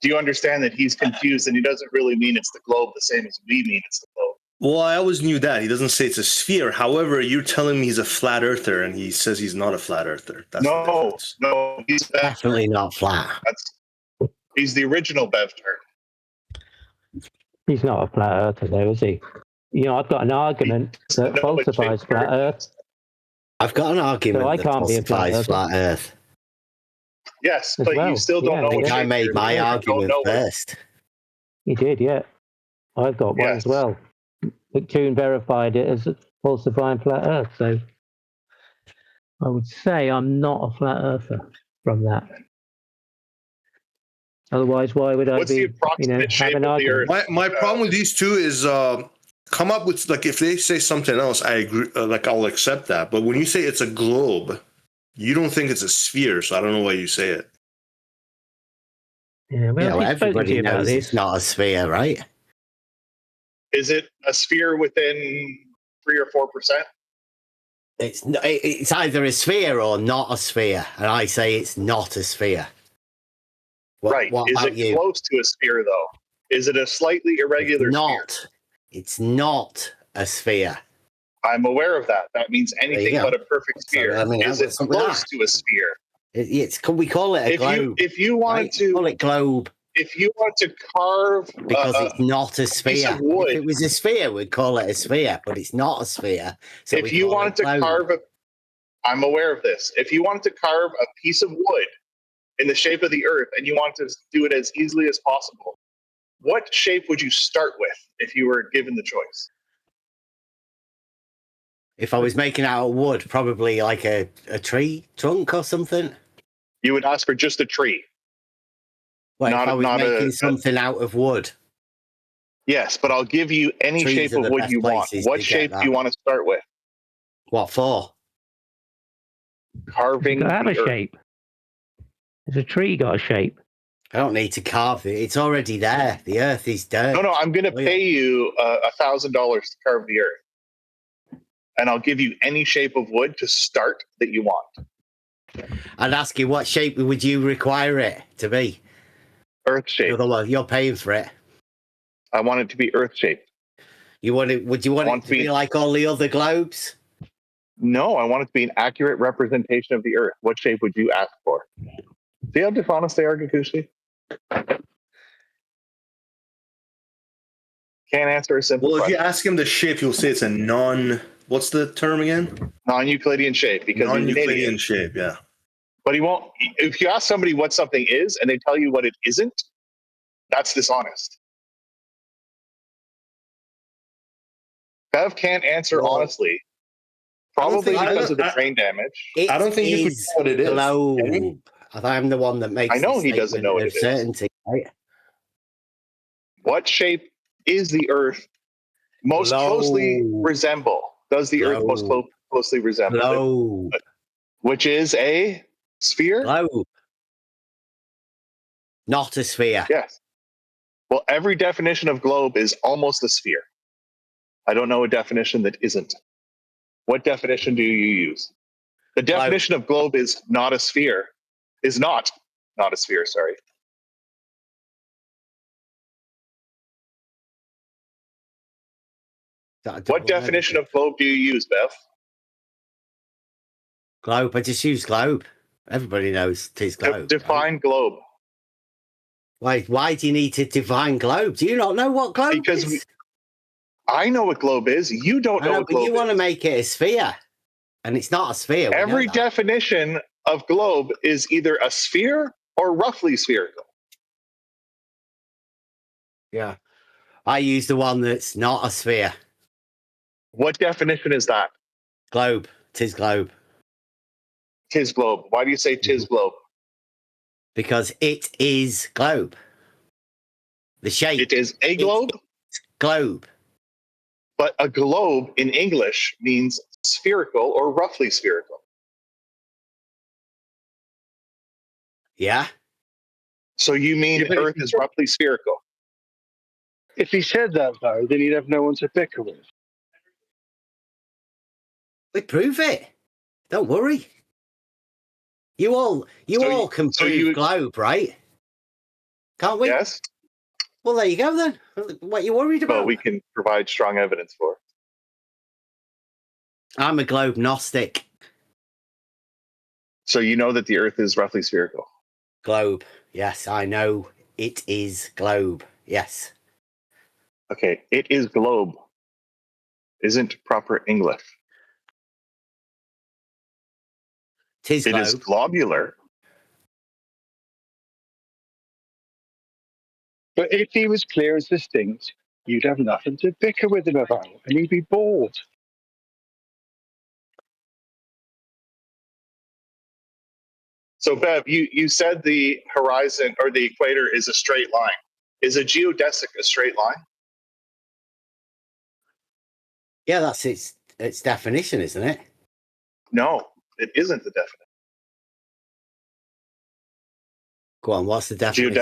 Do you understand that he's confused and he doesn't really mean it's the globe the same as we mean it's the globe? Well, I always knew that. He doesn't say it's a sphere. However, you're telling me he's a flat earther, and he says he's not a flat earther. That's no, he's definitely not flat. He's the original Bev turn. He's not a flat earther, though, is he? I've got an argument that falsifies flat Earth. I've got an argument that falsifies flat Earth. Yes, but you still don't know. I made my argument first. You did, yeah. I've got one as well. McToon verified it as falsifying flat Earth, so I would say I'm not a flat earther from that. Otherwise, why would I be have an argument? My problem with these two is come up with, like, if they say something else, I agree, I'll accept that. But when you say it's a globe, you don't think it's a sphere, so I don't know why you say it. Yeah, well, everybody knows it's not a sphere, right? Is it a sphere within 3 or 4%? It's either a sphere or not a sphere, and I say it's not a sphere. Is it close to a sphere, though? Is it a slightly irregular sphere? It's not a sphere. I'm aware of that. That means anything but a perfect sphere. So, I mean, is it close to a sphere? We call it a globe. If you wanted to call it globe. If you want to carve because it's not a sphere. piece of wood, if it was a sphere, we'd call it a sphere, but it's not a sphere. So if you wanted to carve I'm aware of this. If you wanted to carve a piece of wood in the shape of the earth and you want to do it as easily as possible, what shape would you start with if you were given the choice? If I was making out of wood, probably like a tree trunk or something. You would ask for just a tree. Well, if I was making something out of wood. Yes, but I'll give you any Trees shape of wood you want. What shape do you want to start with? What for? Carving. Does it have a shape? Has a tree got a shape? I don't need to carve it. It's already there. The earth is dirt. No, I'm going to pay you $1,000 to carve the earth. And I'll give you any shape of wood to start that you want. I'd ask you, what shape would you require it to be? Earth shape. You're paying for it. I want it to be earth shaped. Would you want it to be like all the other globes? No, I want it to be an accurate representation of the earth. What shape would you ask for? See how dishonest they are, Gakushi? Can't answer a simple question. If you ask him the shape, he'll say it's a what's the term again? Non-Euclidean shape. Because non-Euclidean shape, yeah. But he won't. If you ask somebody what something is and they tell you what it isn't, that's dishonest. Bev can't answer honestly. Probably because of the brain damage. I don't think you could know what it is. Globe. I'm the one that makes. I know he doesn't know what it is. Certainty, right? What shape is the Earth most closely resemble? Does the Earth most closely resemble? Globe. Which is a sphere? Globe. Not a sphere. Yes. Well, every definition of globe is almost a sphere. I don't know a definition that isn't. What definition do you use? The definition of globe is not a sphere. Is not a sphere, sorry. What definition of globe do you use, Bev? Globe. I just use globe. Everybody knows it is globe. Define globe. Why do you need to define globe? Do you not know what globe is? I know what globe is. You don't know what globe is. You want to make it a sphere, and it's not a sphere. Every definition of globe is either a sphere or roughly spherical. Yeah. I use the one that's not a sphere. What definition is that? Globe. Tis globe. Tis globe. Why do you say tis globe? Because it is globe. The shape. It is a globe? Globe. But a globe in English means spherical or roughly spherical. Yeah. So you mean Earth is roughly spherical? If he said that, though, then he'd have no one to bicker with. We prove it. Don't worry. You all can prove globe, right? Can't we? Yes. Well, there you go then. What are you worried about? Well, we can provide strong evidence for it. I'm a globe gnostic. So you know that the Earth is roughly spherical? Globe. Yes, I know it is globe. Yes. Okay, it is globe. Isn't proper English. It is globular. But if he was clear as distinct, you'd have nothing to bicker with him about, and he'd be bored. So, Bev, you said the horizon or the equator is a straight line. Is a geodesic a straight line? Yeah, that's its definition, isn't it? No, it isn't the definition. Go on, what's the definition? A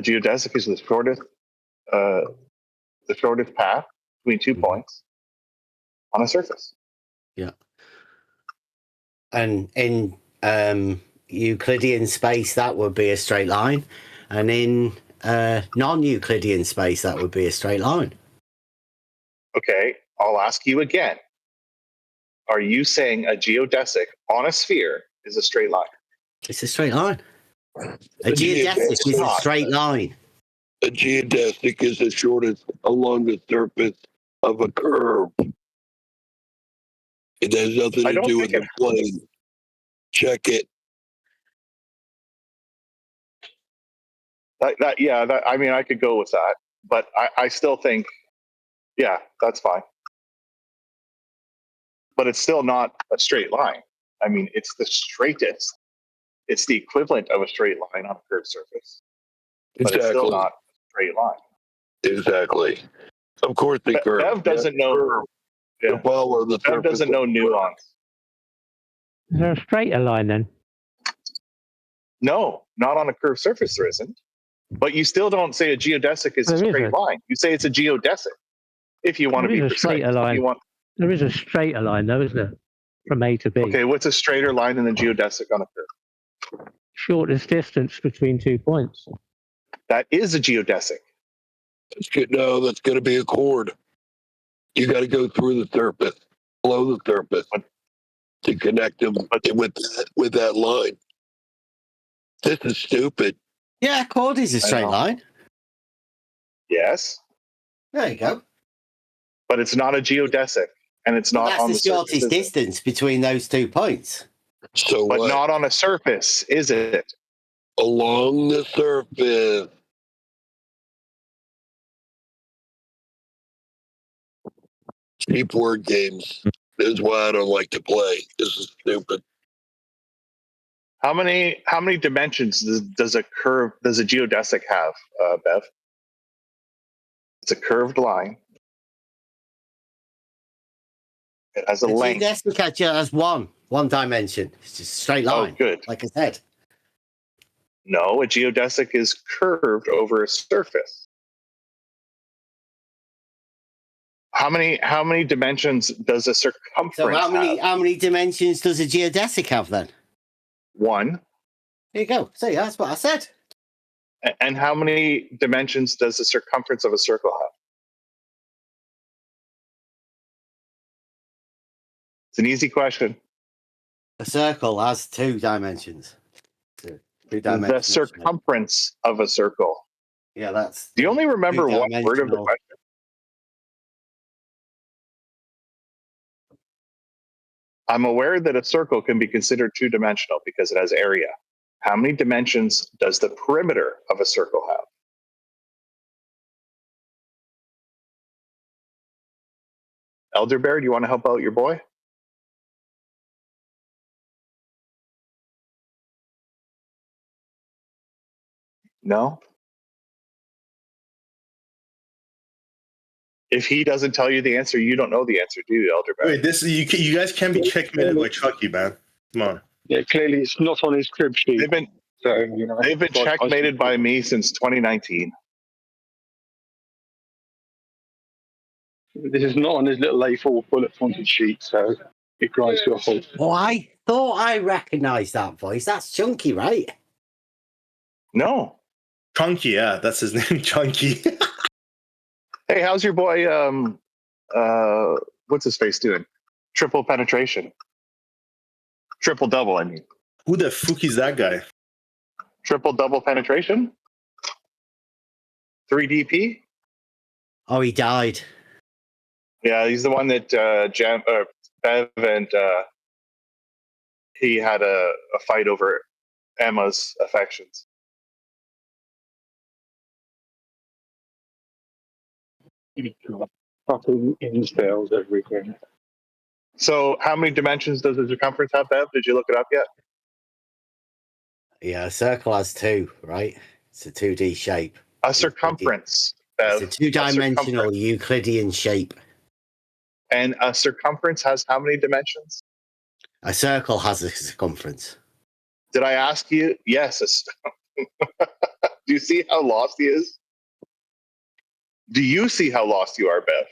geodesic is the shortest path between 2 points on a surface. Yeah. And in Euclidean space, that would be a straight line. And in non-Euclidean space, that would be a straight line. Okay, I'll ask you again. Are you saying a geodesic on a sphere is a straight line? It's a straight line. A geodesic is a straight line. A geodesic is the shortest along the surface of a curve. It has nothing to do with the plane. Check it. I mean, I could go with that, but I still think, yeah, that's fine. But it's still not a straight line. I mean, it's the straightest. It's the equivalent of a straight line on a curved surface. But it's still not a straight line. Exactly. Of course, the curve. Bev doesn't know. The follow the Bev doesn't know nuance. Is there a straighter line then? No, not on a curved surface. There isn't. But you still don't say a geodesic is a straight line. You say it's a geodesic. If you want to be precise. Straighter line. There is a straighter line, though, isn't there? From A to B. Okay, what's a straighter line than a geodesic on a curve? Shortest distance between 2 points. That is a geodesic. No, that's going to be a chord. You got to go through the surface, below the surface, to connect them with that line. This is stupid. Yeah, a chord is a straight line. Yes. There you go. But it's not a geodesic, and it's not on the surface. That's the shortest distance between those 2 points. So but not on a surface, is it? Along the surface. Cheap word games. This is why I don't like to play. This is stupid. How many dimensions does a geodesic have, Bev? It's a curved line. It has a length. Geodesic has one dimension. It's just a straight line. Oh, good. Like I said. No, a geodesic is curved over a surface. How many dimensions does a circumference So have? how many dimensions does a geodesic have then? 1. There you go. See, that's what I said. And how many dimensions does the circumference of a circle have? It's an easy question. A circle has 2 dimensions. The circumference of a circle. Yeah, that's. Do you only remember one word of the question? I'm aware that a circle can be considered 2-dimensional because it has area. How many dimensions does the perimeter of a circle have? Elder Bear, do you want to help out your boy? No? If he doesn't tell you the answer, you don't know the answer, do you, Elder Bear? Wait, you guys can't be checkmated by Chucky, man. Come on. Yeah, clearly it's not on his crib sheet. They've been checkmated by me since 2019. This is not on his little A4 bullet pointed sheet, so it grinds to a halt. Oh, I thought I recognised that voice. That's Chunky, right? No. Chunky, yeah, that's his name, Chunky. Hey, how's your boy, what's his face doing? Triple penetration. Triple double, I mean. Who the fuck is that guy? Triple double penetration? 3DP? Oh, he died. Yeah, he's the one that Bev and he had a fight over Emma's affections. Fucking incels everything. So how many dimensions does the circumference have, Bev? Did you look it up yet? Yeah, a circle has 2, right? It's a 2D shape. A circumference, Bev. It's a 2-dimensional Euclidean shape. And a circumference has how many dimensions? A circle has a circumference. Did I ask you? Yes. Do you see how lost he is? Do you see how lost you are, Bev?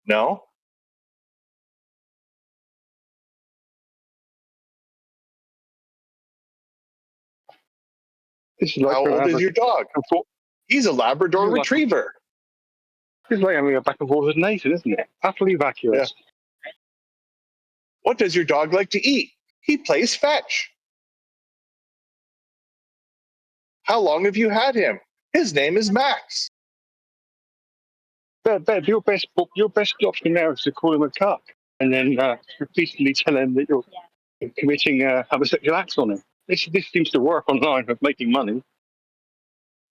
No? This is like How old is your dog? He's a Labrador Retriever. This is like having a back and forth with Nathan, isn't it? Utterly vacuous. Yeah. What does your dog like to eat? He plays fetch. How long have you had him? His name is Max. Bev, your best option now is to call him a cuck and then repeatedly tell him that you're committing homosexual acts on him. This seems to work online for making money.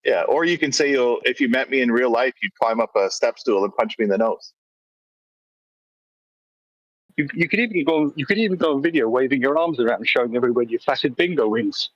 Yeah, or you can say if you met me in real life, you'd climb up a step stool and punch me in the nose. You could even go on video waving your arms around, showing everybody your flaccid bingo wings.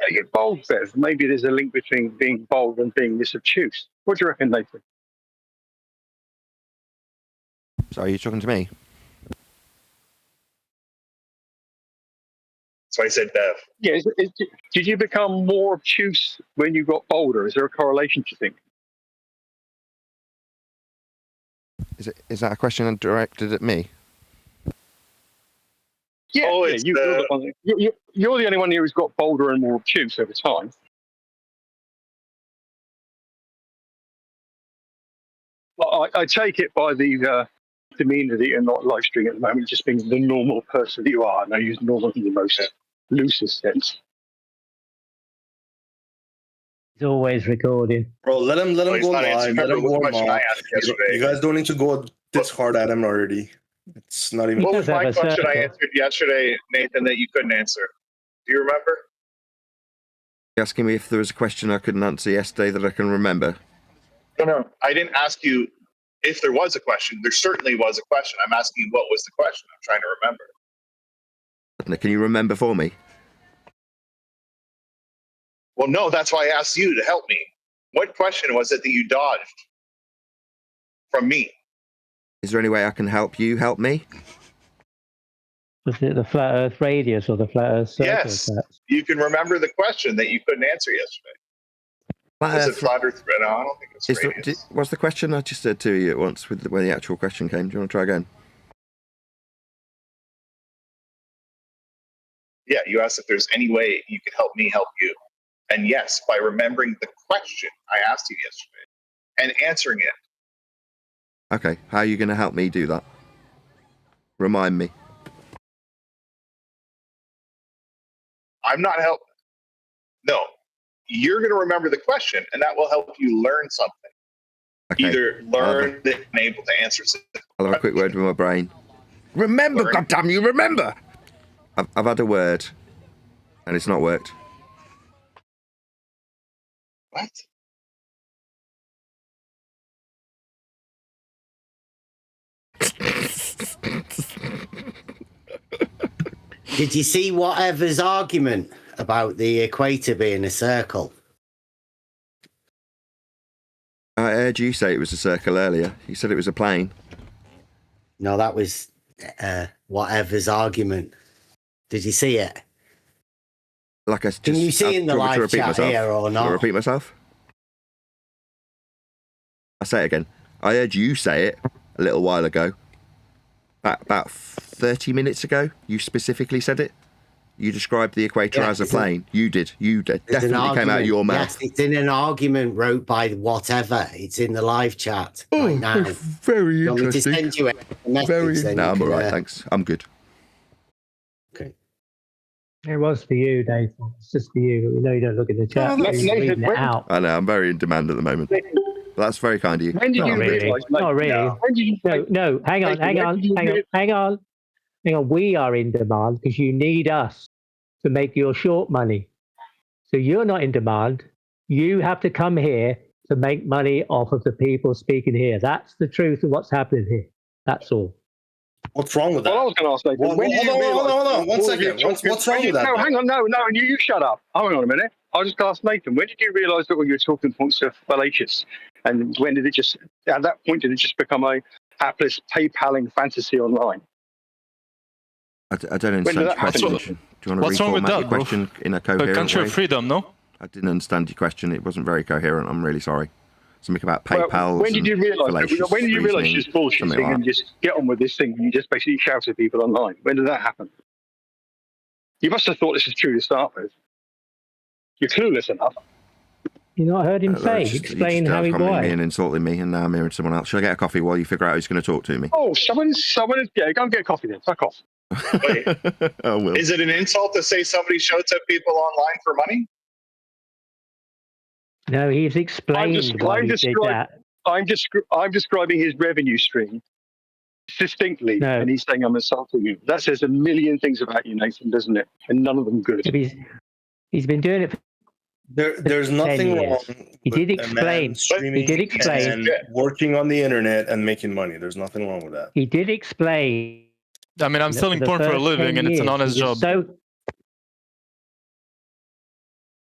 You're bold, Bev. Maybe there's a link between being bold and being this obtuse. What do you reckon, Nathan? So are you talking to me? So I said Bev. Yeah. Did you become more obtuse when you got bolder? Is there a correlation, do you think? Is that a question directed at me? Yeah, you're the only one here who's got bolder and more obtuse over time. Well, I take it by the demeanour that you're not live streaming at the moment, just being the normal person that you are. And I use normal in the most loosest sense. He's always recording. Bro, let him go he's not live. answering. Let him Remember what warm question I up. asked yesterday? You guys don't need to go this hard at him already. It's not even. What was my have a question I circle. answered yesterday, Nathan, that you couldn't answer? Do you remember? You're asking me if there was a question I couldn't answer yesterday that I can remember. No. I didn't ask you if there was a question. There certainly was a question. I'm asking you what was the question. I'm trying to remember. Can you remember for me? Well, no, that's why I asked you to help me. What question was it that you dodged from me? Is there any way I can help you help me? Was it the flat Earth radius or the flat Earth circle? Yes, Perhaps? you can remember the question that you couldn't answer yesterday. Was it flat Earth? No, I don't think it's radius. What's the question I just said to you at once when the actual question came? Do you want to try again? Yeah, you asked if there's any way you could help me help you. And yes, by remembering the question I asked you yesterday and answering it. Okay, how are you going to help me do that? Remind me. I'm not helping. No, you're going to remember the question, and that will help you learn something. Okay. Either learn that I'm able to answer something. I'll have a quick word with my brain. Remember, goddamn you, remember! I've had a word, and it's not worked. What? Did you see whatever's argument about the equator being a circle? I heard you say it was a circle earlier. You said it was a plane. No, that was whatever's argument. Did you see it? Like I just, Can you see in the live chat here or Can I not? repeat myself? I'll say it again. I heard you say it a little while ago. About 30 minutes ago, you specifically said it. You described the equator as a plane. You did. You did. Definitely came out of your mouth. Yes, it's in an argument wrote by whatever. It's in the live chat right now. Very interesting. Want me to send you a message? No, I'm all right, thanks. I'm good. Okay. It was for you, Nathan. It's just for you. We know you don't look at the chat. No, so you're reading it out. I know, I'm very in demand at the moment. But that's very kind of you. When did you realise? Not really. No, hang on. We are in demand because you need us to make your short money. So you're not in demand. You have to come here to make money off of the people speaking here. That's the truth of what's happening here. That's all. What's wrong with that? Well, I was going to ask Nathan. Hold on. One second. What's wrong with that? No, hang on. No. And you shut up. Hang on a minute. I just asked Nathan, when did you realise that what you were talking points are fallacious? And when did it just, at that point, did it just become a hapless PayPaling fantasy online? I don't understand your question. Do you want to reformat your question in a coherent country way? of freedom, no? I didn't understand your question. It wasn't very coherent. I'm really sorry. Something about PayPal. When did you realise? When did you realise you just bullshitting and just get on with this thing and you just basically shout at people online? When did that happen? You must have thought this was true to start with. You're clueless enough. You not heard him say? Explain how he commenting why. me and insulting me, and now I'm hearing someone else. Should I get a coffee while you figure out who's going to talk to me? Oh, someone is. Yeah, go and get a coffee then. Fuck off. Wait, I will. Is it an insult to say somebody shouts at people online for money? No, he's explained why he did that. I'm describing his revenue stream distinctly, and he's saying I'm insulting you. That says a million things about you, Nathan, doesn't it? And none of them good. He's been doing it for There's nothing wrong. He did explain. He did explain. And working on the internet and making money. There's nothing wrong with that. He did explain. I mean, I'm selling porn for a living, and it's an honest job.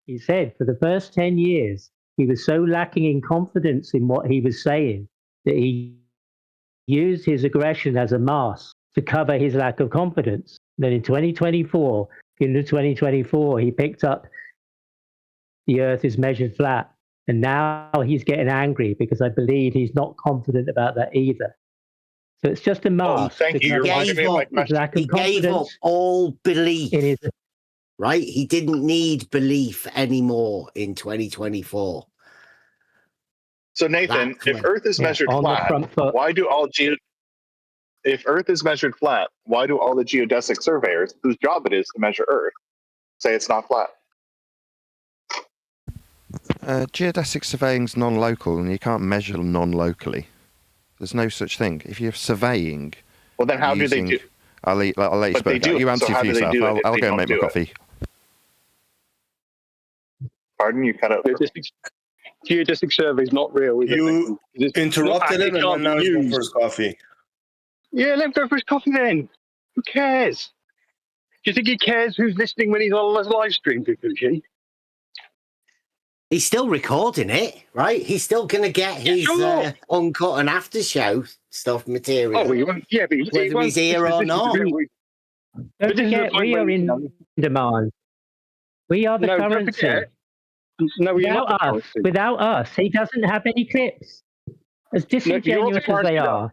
He said for the first 10 years, he was so lacking in confidence in what he was saying that he used his aggression as a mask to cover his lack of confidence. Then in 2024, he picked up the earth is measured flat. And now he's getting angry because I believe he's not confident about that either. So it's just a mask. Thank you. He gave up all belief. Right? He didn't need belief anymore in 2024. So Nathan, if Earth is measured flat, why do all if Earth is measured flat, why do all the geodesic surveyors, whose job it is to measure Earth, say it's not flat? Geodesic surveying's non-local, and you can't measure non-locally. There's no such thing. If you're surveying, well, then how do they do? I'll let you speak. You answer for yourself. I'll go and make my coffee. Pardon, you cut out. Geodesic survey is not real. You interrupted him, and now he's going for his coffee. Yeah, let him go for his coffee then. Who cares? Do you think he cares who's listening when he's on his live stream, Kikuchi? He's still recording it, right? He's still going to get his uncut and after show stuff material. Oh, well, yeah, but whether he's here or not. Don't forget, we are in demand. We are the currency. No, without us, he doesn't have any clips. As disingenuous as they are.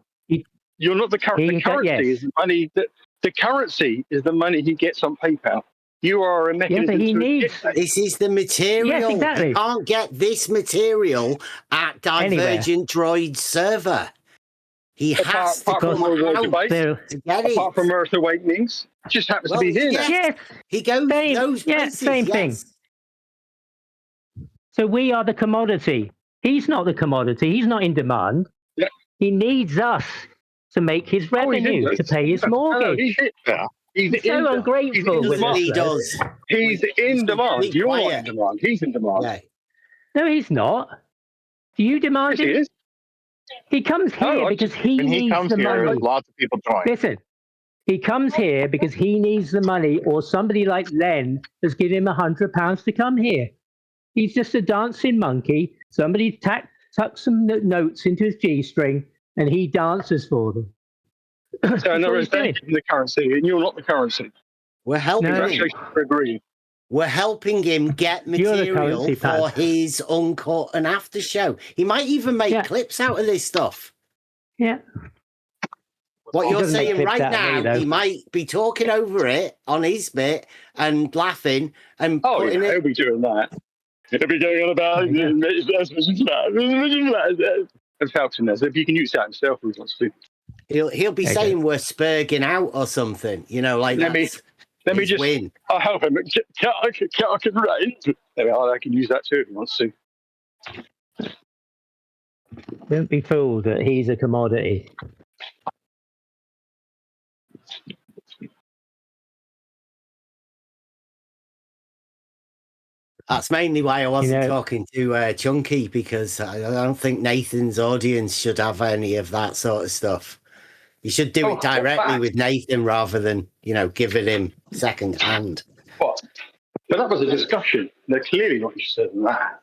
You're not the currency. The currency is the money. The currency is the money he gets on PayPal. You are a mechanism. Yeah, but he needs. This is the material. Yes, exactly. He can't get this material at Divergent Droid's server. He has to come out to get it. Apart from Earth Awakenings, it just happens to be here. Yes. He goes those places. Same thing. So we are the commodity. He's not the commodity. He's not in demand. Yeah. He needs us to make his revenue, to pay his mortgage. He's so ungrateful with us. He's in demand. You're not in demand. He's in demand. Yeah. No, he's not. Do you demand yes, him? He is. He comes here because he needs the money. Lots of people join. Listen, he comes here because he needs the money, or somebody like Len has given him £100 to come here. He's just a dancing monkey. Somebody tucks some notes into his G-string, and he dances for them. So in other words, they're the currency, and you're not the currency. We're helping him. We're helping him get material for his uncut and after show. He might even make clips out of this stuff. Yeah. What you're saying right now, he might be talking over it on his bit and laughing and putting he'll be doing that. He'll be going on about that's helping us. If you can use that himself, he wants to. He'll be saying we're spurging out or something, like let me just win. I'll help him. I can use that too if he wants to. Don't be fooled that he's a commodity. That's mainly why I wasn't talking to Chunky, because I don't think Nathan's audience should have any of that sort of stuff. You should do it directly with Nathan rather than, giving him second hand. What? But that was a discussion. They're clearly not interested in that.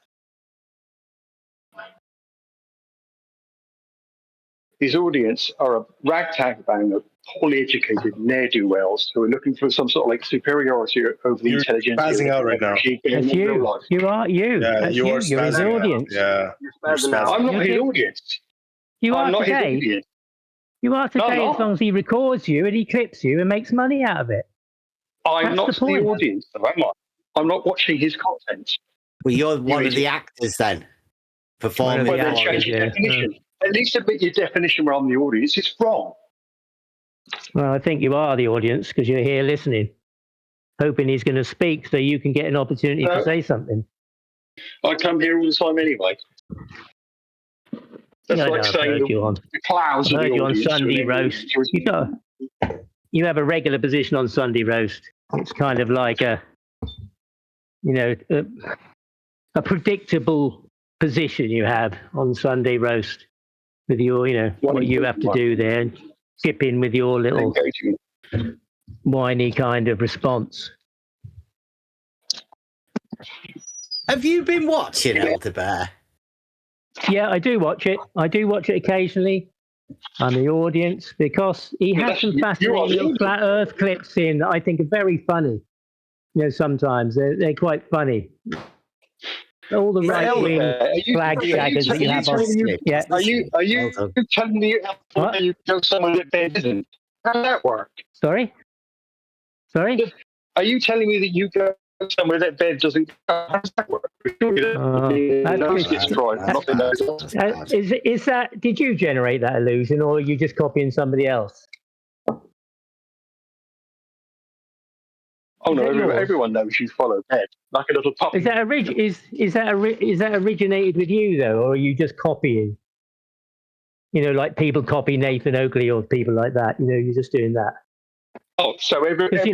His audience are a ragtag band of poorly educated ne'er-do-wells who are looking for some sort of superiority over the intelligence. You're spazzing out right now. It's you. You are you. Yeah, That's you are You're his audience. Yeah. I'm not his audience. You I'm are not today. his audience. You are today No, as long as he records you and he clips you and makes money out of it. I'm That's not the point. the audience, though, am I? I'm not watching his content. Well, you're one of the actors then. Performing. Well, then change your definition. At least admit your definition where I'm the audience. It's wrong. Well, I think you are the audience because you're here listening, hoping he's going to speak so you can get an opportunity to say something. I come here all the time anyway. That's like saying the clouds I are heard the you on audience. Sunday Roast. You have a regular position on Sunday Roast. It's kind of like a predictable position you have on Sunday Roast with your, what you have to do there and skip in with your little whiny kind of response. Have you been watching Elder Bear? Yeah, I do watch it. I do watch it occasionally. I'm the audience because he has some fascinating little flat Earth clips in that I think are very funny. Sometimes they're quite funny. All the right-wing flag shaggers that you have on. Yeah. Are you telling me how you go somewhere that bed isn't? How does that work? Sorry? Are you telling me that you go somewhere that bed doesn't go? How does that work? Is that? Did you generate that illusion, or are you just copying somebody else? Oh no! Everyone knows you follow bed like a little puppy. Is that originated with you though, or are you just copying? Like people copy Nathan Oakley or people like that. You're just doing that. Oh, so obviously,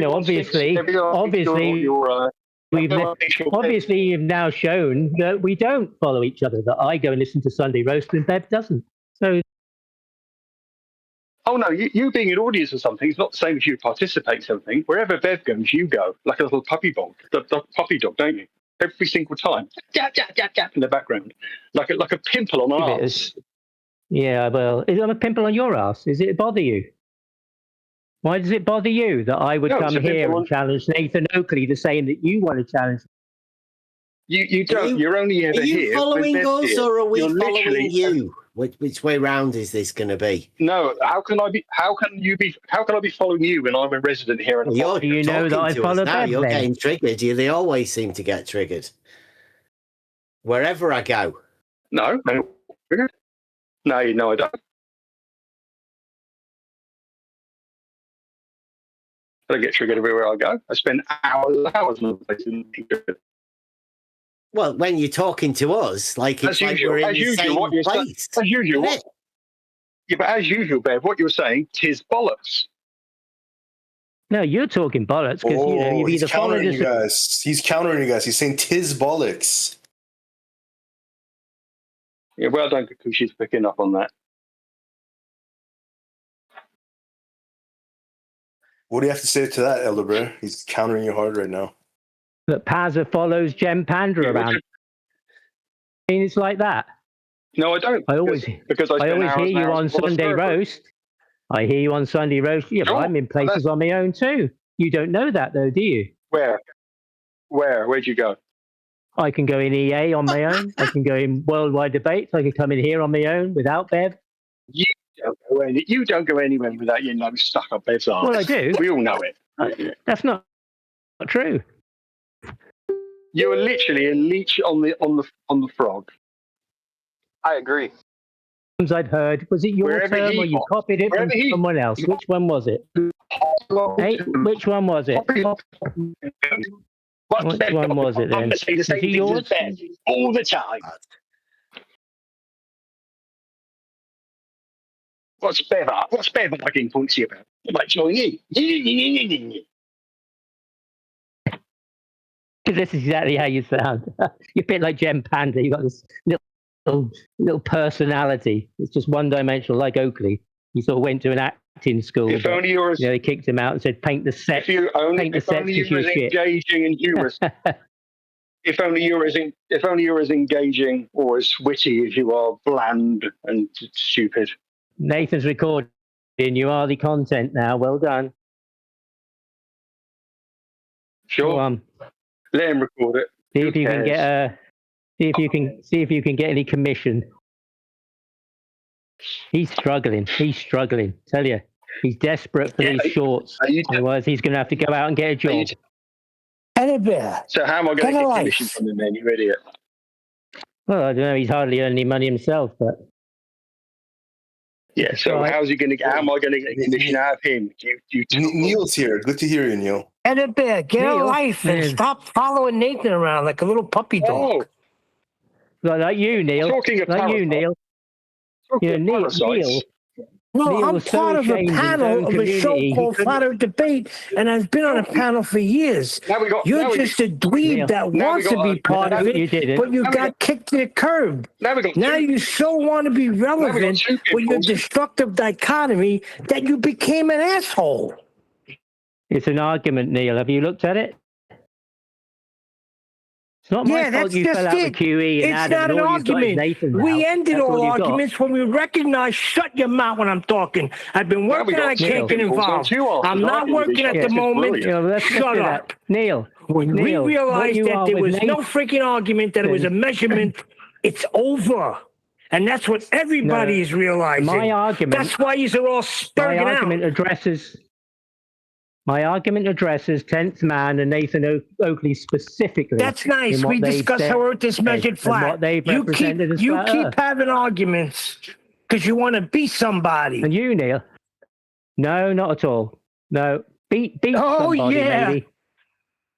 you've now shown that we don't follow each other. That I go and listen to Sunday Roast and Bev doesn't. So. Oh no, you being an audience or something is not the same as you participate in something. Wherever Bev goes, you go like a little puppy dog. The puppy dog, don't you? Every single time, gap in the background, like a pimple on an arse. Yeah, well, is it a pimple on your ass? Does it bother you? Why does it bother you that I would come here and challenge Nathan Oakley to saying that you want to challenge? You don't. You're only ever here. Are you following us or are we following you? Which way round is this going to be? No. How can I be following you when I'm a resident here? You know that I follow Bev. You're getting triggered. They always seem to get triggered. Wherever I go. No, I don't. I get triggered everywhere I go. I spend hours on the place. Well, when you're talking to us, like it's like we're in the same place. As usual. Yeah, but as usual, Bev, what you're saying, 'tis bollocks. No, you're talking bollocks because you've either followed us. You guys. He's countering you guys. He's saying 'tis bollocks. Yeah, well done, Kakushi's picking up on that. What do you have to say to that, Elder Bear? He's countering you hard right now. That Pazza follows Gem Panda around. I mean, it's like that. No, I don't. I always hear you on Sunday Roast. I hear you on Sunday Roast. Yeah, but I'm in places on my own too. You don't know that though, do you? Where? Where'd you go? I can go in EA on my own. I can go in Worldwide Debates. I can come in here on my own without Bev. You don't go anywhere without your nose stuck up Bev's arse. Well, I do. We all know it. That's not true. You are literally a leech on the frog. I agree. I'd heard. Was it your term or you copied it from someone else? Which one was it? Hey, which one was it? Which one was it then? I'm saying the same things as Bev all the time. What's Bev fucking punky about? Like joining in. Because this is exactly how you sound. You're a bit like Gem Panda. You've got this little personality. It's just one-dimensional, like Oakley. He sort of went to an acting school. If only you were as, they kicked him out and said, paint the sets. If only you were as shit. engaging and humorous. If only you were as engaging or as witty as you are bland and stupid. Nathan's recording. You are the content now. Well done. Sure. Go on. Let him record it. See if you can get see if you can get any commission. He's struggling. Tell you, he's desperate for these shorts. Otherwise, he's going to have to go out and get a job. So how am I going to get commission from him then, you idiot? Well, I don't know. He's hardly earning any money himself, but yeah. So how am I going to get commission out of him? Neil's here. Good to hear you, Neil. Edit Bear, get a life and stop following Nathan around like a little puppy dog. Like you, Neil. Neil. Neil. No, I'm part of a panel of a show called Flat Earth Debate, and I've been on a panel for years. You're just a dweeb that wants to be part of it, but you got kicked to the curb. Now you so want to be relevant with your destructive dichotomy that you became an asshole. It's an argument, Neil. Have you looked at it? It's not my fault you fell out with QE and it's not an argument. We ended all arguments when we recognize shut your mouth when I'm talking. I've been working on it, can't get involved. I'm not working at the moment. Shut up. Neil. When we realized that there was no freaking argument, that it was a measurement, it's over. And that's what everybody is realizing. My argument. That's why you're all spurting out. My argument addresses 10th Man and Nathan Oakley specifically. That's nice. We discussed how Earth is measured flat. You keep having arguments because you want to beat somebody. And you, Neil? No, not at all. No, beat somebody, maybe.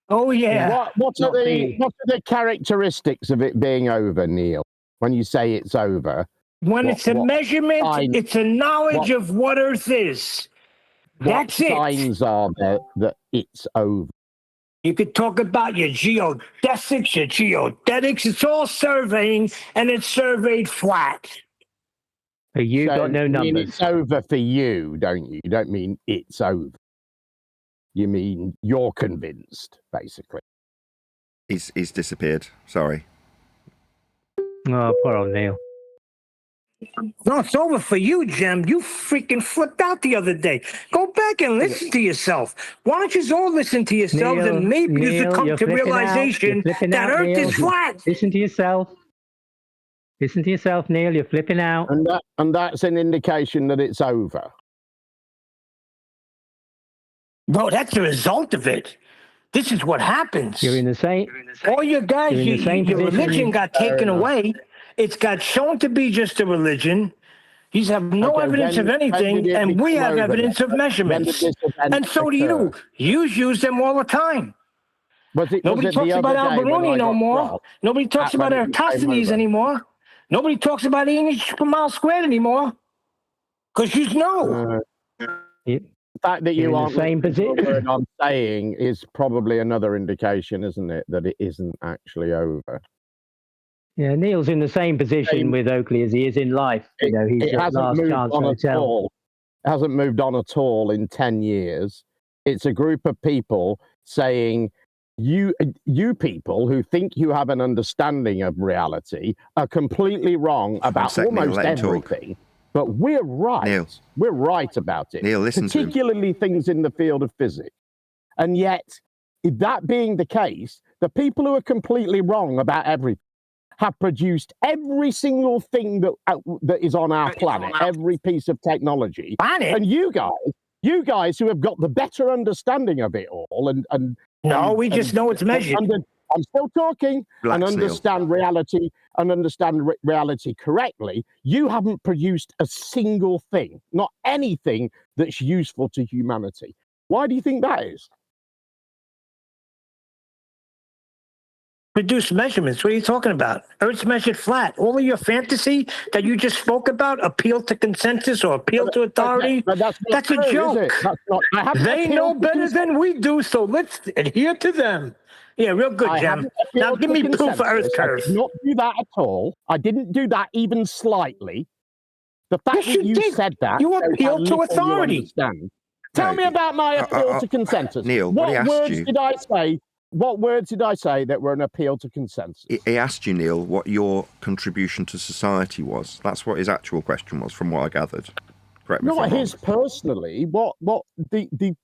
Oh yeah. What are the characteristics of it being over, Neil? When you say it's over, when it's a measurement, it's a knowledge of what Earth is. That's it. What signs are there that it's over? You could talk about your geodesics, your geodetics. It's all surveying, and it's surveyed flat. You got no numbers. You mean it's over for you, don't you? You don't mean it's over. You mean you're convinced, basically. He's disappeared. Sorry. Oh, poor old Neil. No, it's over for you, Jem. You freaking flipped out the other day. Go back and listen to yourself. Why don't you all listen to yourselves and maybe you should come to realization that Earth is flat. Listen to yourself. Listen to yourself, Neil. You're flipping out. And that's an indication that it's over. Bro, that's the result of it. This is what happens. You're in the same. All your guys, your religion got taken away. It's got shown to be just a religion. You have no evidence of anything, and we have evidence of measurements. And so do you. You use them all the time. Nobody talks about Alberoni no more. Nobody talks about Eratosthenes anymore. Nobody talks about English per mile squared anymore. Because you know. The fact that you aren't in the same position I'm saying is probably another indication, isn't it, that it isn't actually over. Yeah, Neil's in the same position with Oakley as he is in life. You know, he's got last chance hotel. It hasn't moved on at all in 10 years. It's a group of people saying, you people who think you have an understanding of reality are completely wrong about almost everything. But we're right. Neil. We're right about it. Neil, listen to him. Particularly things in the field of physics. And yet, that being the case, the people who are completely wrong about everything have produced every single thing that is on our planet, every piece of technology. And you guys who have got the better understanding of it all, we just know it's measured. I'm still talking and understand reality correctly. You haven't produced a single thing, not anything that's useful to humanity. Why do you think that is? Produce measurements. What are you talking about? Earth's measured flat. All of your fantasy that you just spoke about, appeal to consensus or appeal to authority, that's a joke. They know better than we do, so let's adhere to them. Yeah, real good, Jem. Now give me proof of Earth curve. I did not do that at all. I didn't do that even slightly. The fact Yes, that you did. said that, You shows how appealed to little you authority. understand. Tell me about my appeal to consensus. Neil, what he asked words you- did I say? What words did I say that were an appeal to consensus? He asked you, Neil, what your contribution to society was. That's what his actual question was, from what I gathered. Correct me if Not I'm wrong. his personally. What the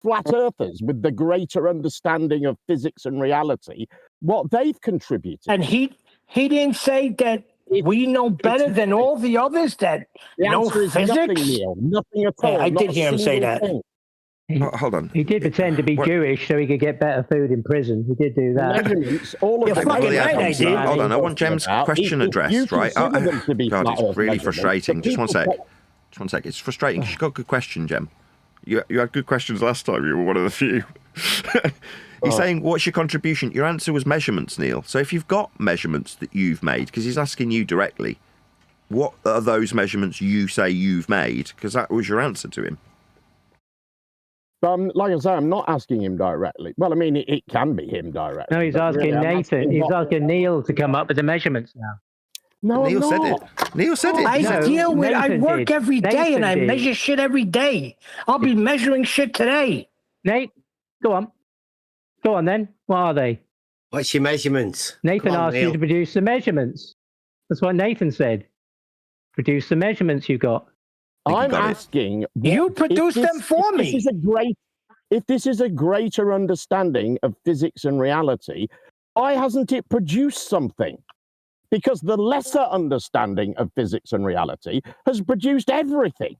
flat earthers with the greater understanding of physics and reality, what they've contributed. And he didn't say that we know better than all the others that The know answer is physics. nothing, Neil. Nothing at all. I Not did a hear him say single that. thing. Hold on. He did pretend to be Jewish so he could get better food in prison. He did do that. Measurements, all of them. Hold on, I want Jem's question addressed, right? God, it's really frustrating. Just one sec. Just one sec. It's frustrating. She's got a good question, Jem. You had good questions last time. You were one of the few. He's saying, what's your contribution? Your answer was measurements, Neil. So if you've got measurements that you've made, because he's asking you directly, what are those measurements you say you've made? Because that was your answer to him. Like I say, I'm not asking him directly. Well, I mean, it can be him directly. No, he's asking Nathan. He's asking Neil to come up with the measurements now. No, Neil said it. Neil said it. I deal with. I work every day, and I measure shit every day. I'll be measuring shit today. Nate, go on. Go on then. What are they? What's your measurements? Nathan asked you to produce the measurements. That's what Nathan said. Produce the measurements you got. I'm asking. You produce them for me. If this is a greater understanding of physics and reality, why hasn't it produced something? Because the lesser understanding of physics and reality has produced everything.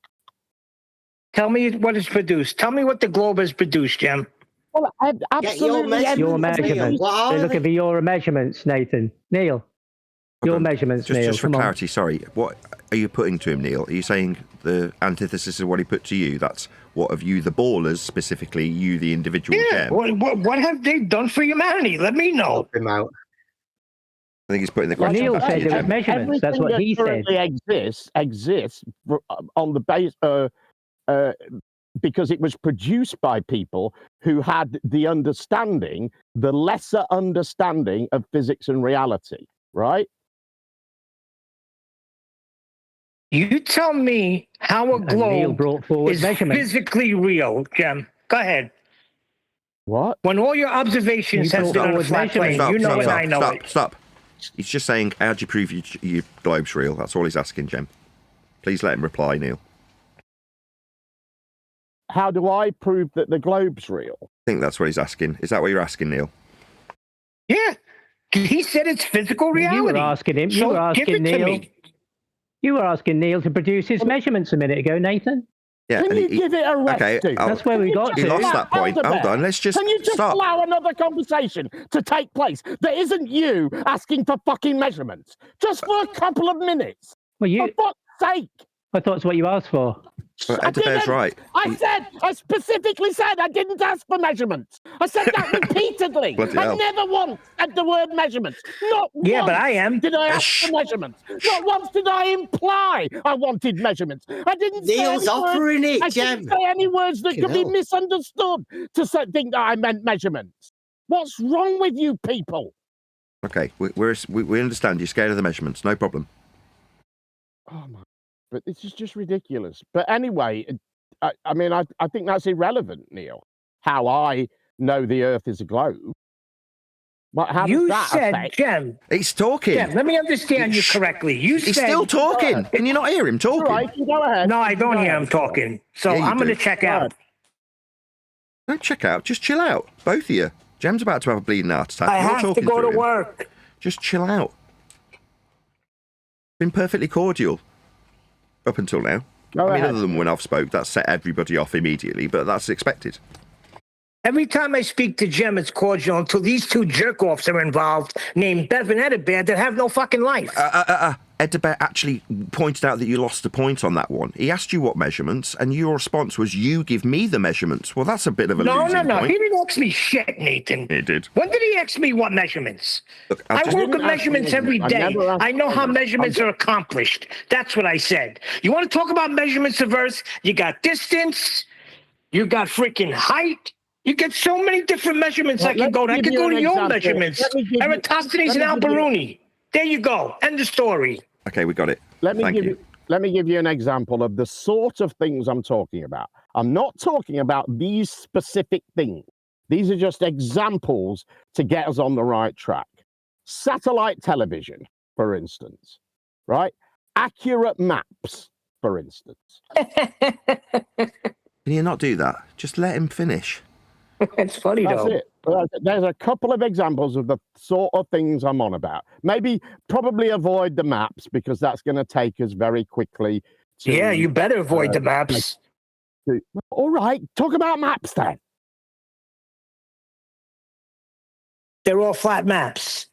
Tell me what is produced. Tell me what the globe has produced, Jem. Well, absolutely. Your measurements. They're looking for your measurements, Nathan. Neil. Your measurements, Neil. Just for clarity, sorry. What are you putting to him, Neil? Are you saying the antithesis of what he put to you? That's what of you, the ballers, specifically you, the individual Jem? What have they done for humanity? Let me know. I think he's putting the question Neil back said to you, there was Jem. measurements. That's what he said. Exists on the base because it was produced by people who had the understanding, the lesser understanding of physics and reality, right? You tell me how a Neil globe brought forward is measurements. physically real, Jem. Go ahead. What? When all your observations have been on a flat plane, you know it, I know it. Stop. He's just saying, how do you prove your globe's real? That's all he's asking, Jem. Please let him reply, Neil. How do I prove that the globe's real? I think that's what he's asking. Is that what you're asking, Neil? Yeah. He said it's physical reality. You were asking him. So give it to me. You were asking Neil to produce his measurements a minute ago, Nathan. Yeah, Can you give it a rest? Okay, dude? That's where we got He to. lost that point. Hold on, let's just Can you just stop. allow another conversation to take place that isn't you asking for fucking measurements? Just for a couple of minutes. Well, For fuck's sake. I thought it's what you asked for. Well, Ed the Bear's right. I specifically said I didn't ask for measurements. I said that repeatedly. Bloody I hell. never once said the word measurements. Not Yeah, once but I am. did I ask for measurements. Not once did I imply I wanted measurements. I didn't say Neil's any offering words, it, I Jem. didn't say any words that could be misunderstood to think that I meant measurements. What's wrong with you people? Okay, we understand. You're scared of the measurements. No problem. Oh my! But this is just ridiculous. But anyway, I mean, I think that's irrelevant, Neil. How I know the Earth is a globe. How does You that said, affect? Jem. He's talking. Jem, let me understand you correctly. He's still talking. Can you not hear him talking? All right, go ahead. No, I don't Go hear ahead. him talking. So Yeah, you I'm going to do. check out. Don't check out. Just chill out. Both of you. Jem's about to have a bleeding heart attack. I You're have to talking go through to him. work. Just chill out. Been perfectly cordial up until now. Go I mean, ahead. other than when I've spoke, that set everybody off immediately, but that's expected. Every time I speak to Jem, it's cordial until these two jerk-offs are involved named Bev and Edibear that have no fucking life. Ed the Bear actually pointed out that you lost a point on that one. He asked you what measurements, and your response was, you give me the measurements. Well, that's a bit of a losing No. point. He didn't ask me shit, Nathan. He did. When did he ask me what measurements? Look, I just- work with measurements every I day. never asked I know how for measurements are accomplished. That's what I said. You want to talk about measurements of Earth? You got distance. You got freaking height. You get so many different measurements I can go to. I can go to your measurements. Eratosthenes and Alberuni. There you go. End of story. Okay, we got it. Let me Thank give you. you. let me give you an example of the sort of things I'm talking about. I'm not talking about these specific things. These are just examples to get us on the right track. Satellite television, for instance, right? Accurate maps, for instance. Can you not do that? Just let him finish. It's funny, That's though. it. There's a couple of examples of the sort of things I'm on about. Probably avoid the maps because that's going to take us very quickly. Yeah, you better avoid the maps. All right, talk about maps then. They're all flat maps.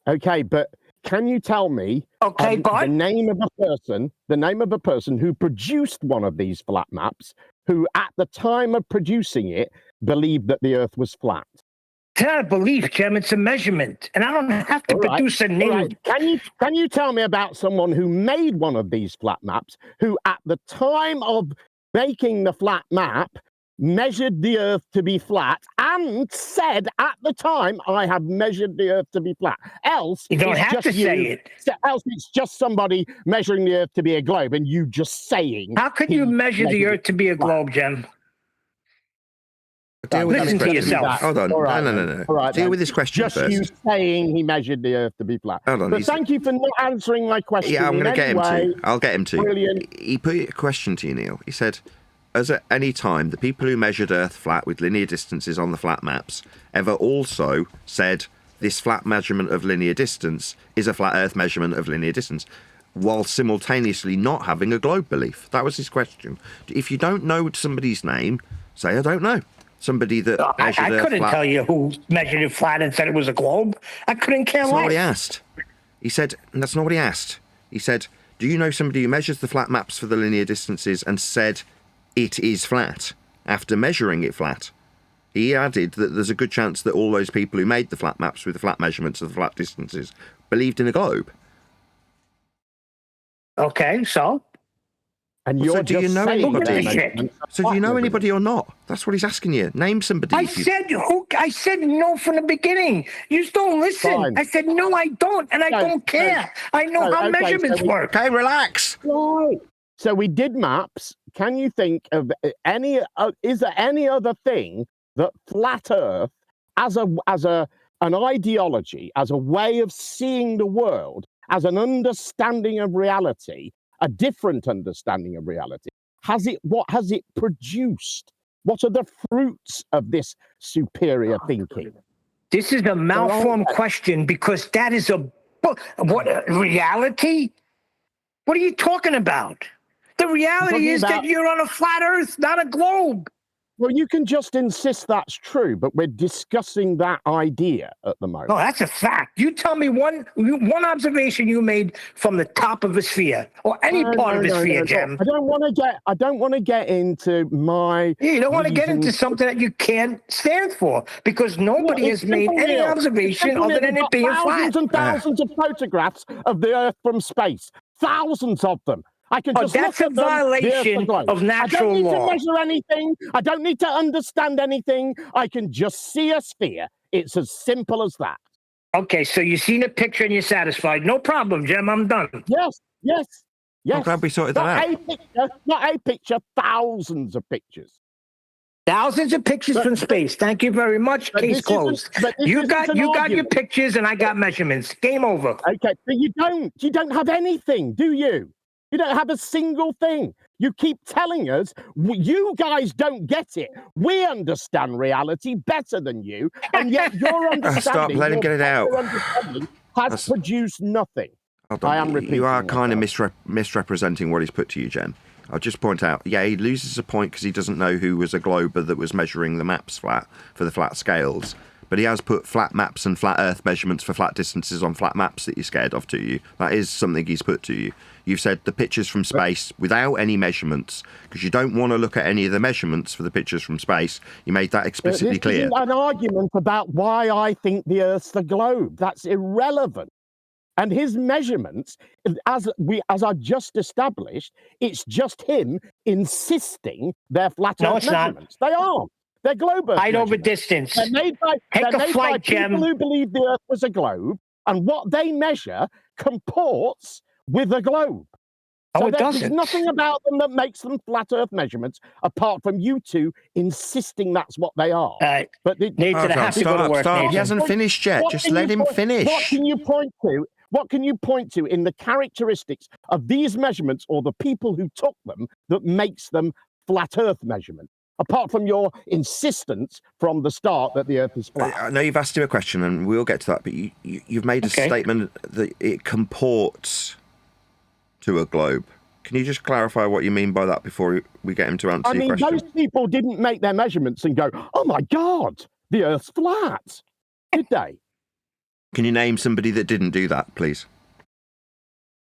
Okay, but can you tell me the name of a person who produced one of these flat maps, who at the time of producing it believed that the Earth was flat? It's not a belief, Jim. It's a measurement, and I don't have to produce a name. Right. Can you tell me about someone who made one of these flat maps, who at the time of making the flat map measured the Earth to be flat and said at the time, I have measured the Earth to be flat? Else, you don't have to say it. Else, it's just somebody measuring the Earth to be a globe, and you just saying. How could you measure the Earth to be a globe, Jim? Listen to yourself. Hold on. Right, No. All right, Deal with this question just first. You saying he measured the Earth to be flat. Hold on. But thank you for not answering my question. Yeah, I'm going to get him to. I'll get him to. Brilliant. He put a question to you, Neil. He said, as at any time, the people who measured Earth flat with linear distances on the flat maps ever also said this flat measurement of linear distance is a flat Earth measurement of linear distance, while simultaneously not having a globe belief? That was his question. If you don't know somebody's name, say, I don't know. Somebody that measured I Earth couldn't flat. tell you who measured it flat and said it was a globe. I couldn't care That's not less. what he asked. He said, and that's not what he asked. He said, do you know somebody who measures the flat maps for the linear distances and said it is flat after measuring it flat? He added that there's a good chance that all those people who made the flat maps with the flat measurements of the flat distances believed in a globe. Okay, so? And you're so do you know anybody? So do you know measurement. anybody or not? That's what he's asking you. Name somebody. I said no from the beginning. You just don't listen. Fine. I said no, I don't, and I don't care. I know how measurements work. Okay, relax. Right. So we did maps. Can you think of any? Is there any other thing that flat Earth, as an ideology, as a way of seeing the world, as an understanding of reality, a different understanding of reality, what has it produced? What are the fruits of this superior thinking? This is a malformed question because that is reality? What are you talking about? The reality is that you're on a flat Earth, not a globe. Well, you can just insist that's true, but we're discussing that idea at the moment. No, that's a fact. You tell me one observation you made from the top of a sphere or any part of a sphere, Jim. I don't want to get into my. You don't want to get into something that you can't stand for because nobody has made any observation other than it being flat. Thousands and thousands of photographs of the Earth from space. Thousands of them. I can just that's look a violation of natural law. I don't need to measure anything. I don't need to understand anything. I can just see a sphere. It's as simple as that. Okay, so you've seen a picture and you're satisfied. No problem, Jim. I'm done. Yes. I'm glad we sorted that out. Not a picture, thousands of pictures. Thousands of pictures from space. Thank you very much. Case closed. You got your pictures and I got measurements. Game over. Okay, but you don't have anything, do you? You don't have a single thing. You keep telling us you guys don't get it. We understand reality better than you, and yet your understanding, Stop, let him get it out. Has produced nothing. I am repeating. You are kind of misrepresenting what he's put to you, Jen. I'll just point out, he loses a point because he doesn't know who was a glober that was measuring the maps flat for the flat scales. But he has put flat maps and flat Earth measurements for flat distances on flat maps that you're scared of to you. That is something he's put to you. You've said the pictures from space without any measurements because you don't want to look at any of the measurements for the pictures from space. You made that explicitly clear. This isn't an argument about why I think the Earth's the globe. That's irrelevant. And his measurements, as I just established, it's just him insisting they're flat Earth measurements. They aren't. They're globe Earth height over measurements. distance. They're made by flight, people who believe the Earth was a globe, and what they measure comports with a globe. Oh, So it there's doesn't. nothing about them that makes them flat Earth measurements, apart from you two insisting that's what they are. But Nathan, I have to go to work. Stop. Nathan. He hasn't finished yet. Just let him finish. What can you point to? What can you point to in the characteristics of these measurements or the people who took them that makes them flat Earth measurements? Apart from your insistence from the start that the Earth is flat. I know you've asked him a question, and we'll get to that. But you've made a statement that it comports to a globe. Can you just clarify what you mean by that before we get him to answer your question? Those people didn't make their measurements and go, "Oh my God, the Earth's flat," did they? Can you name somebody that didn't do that, please?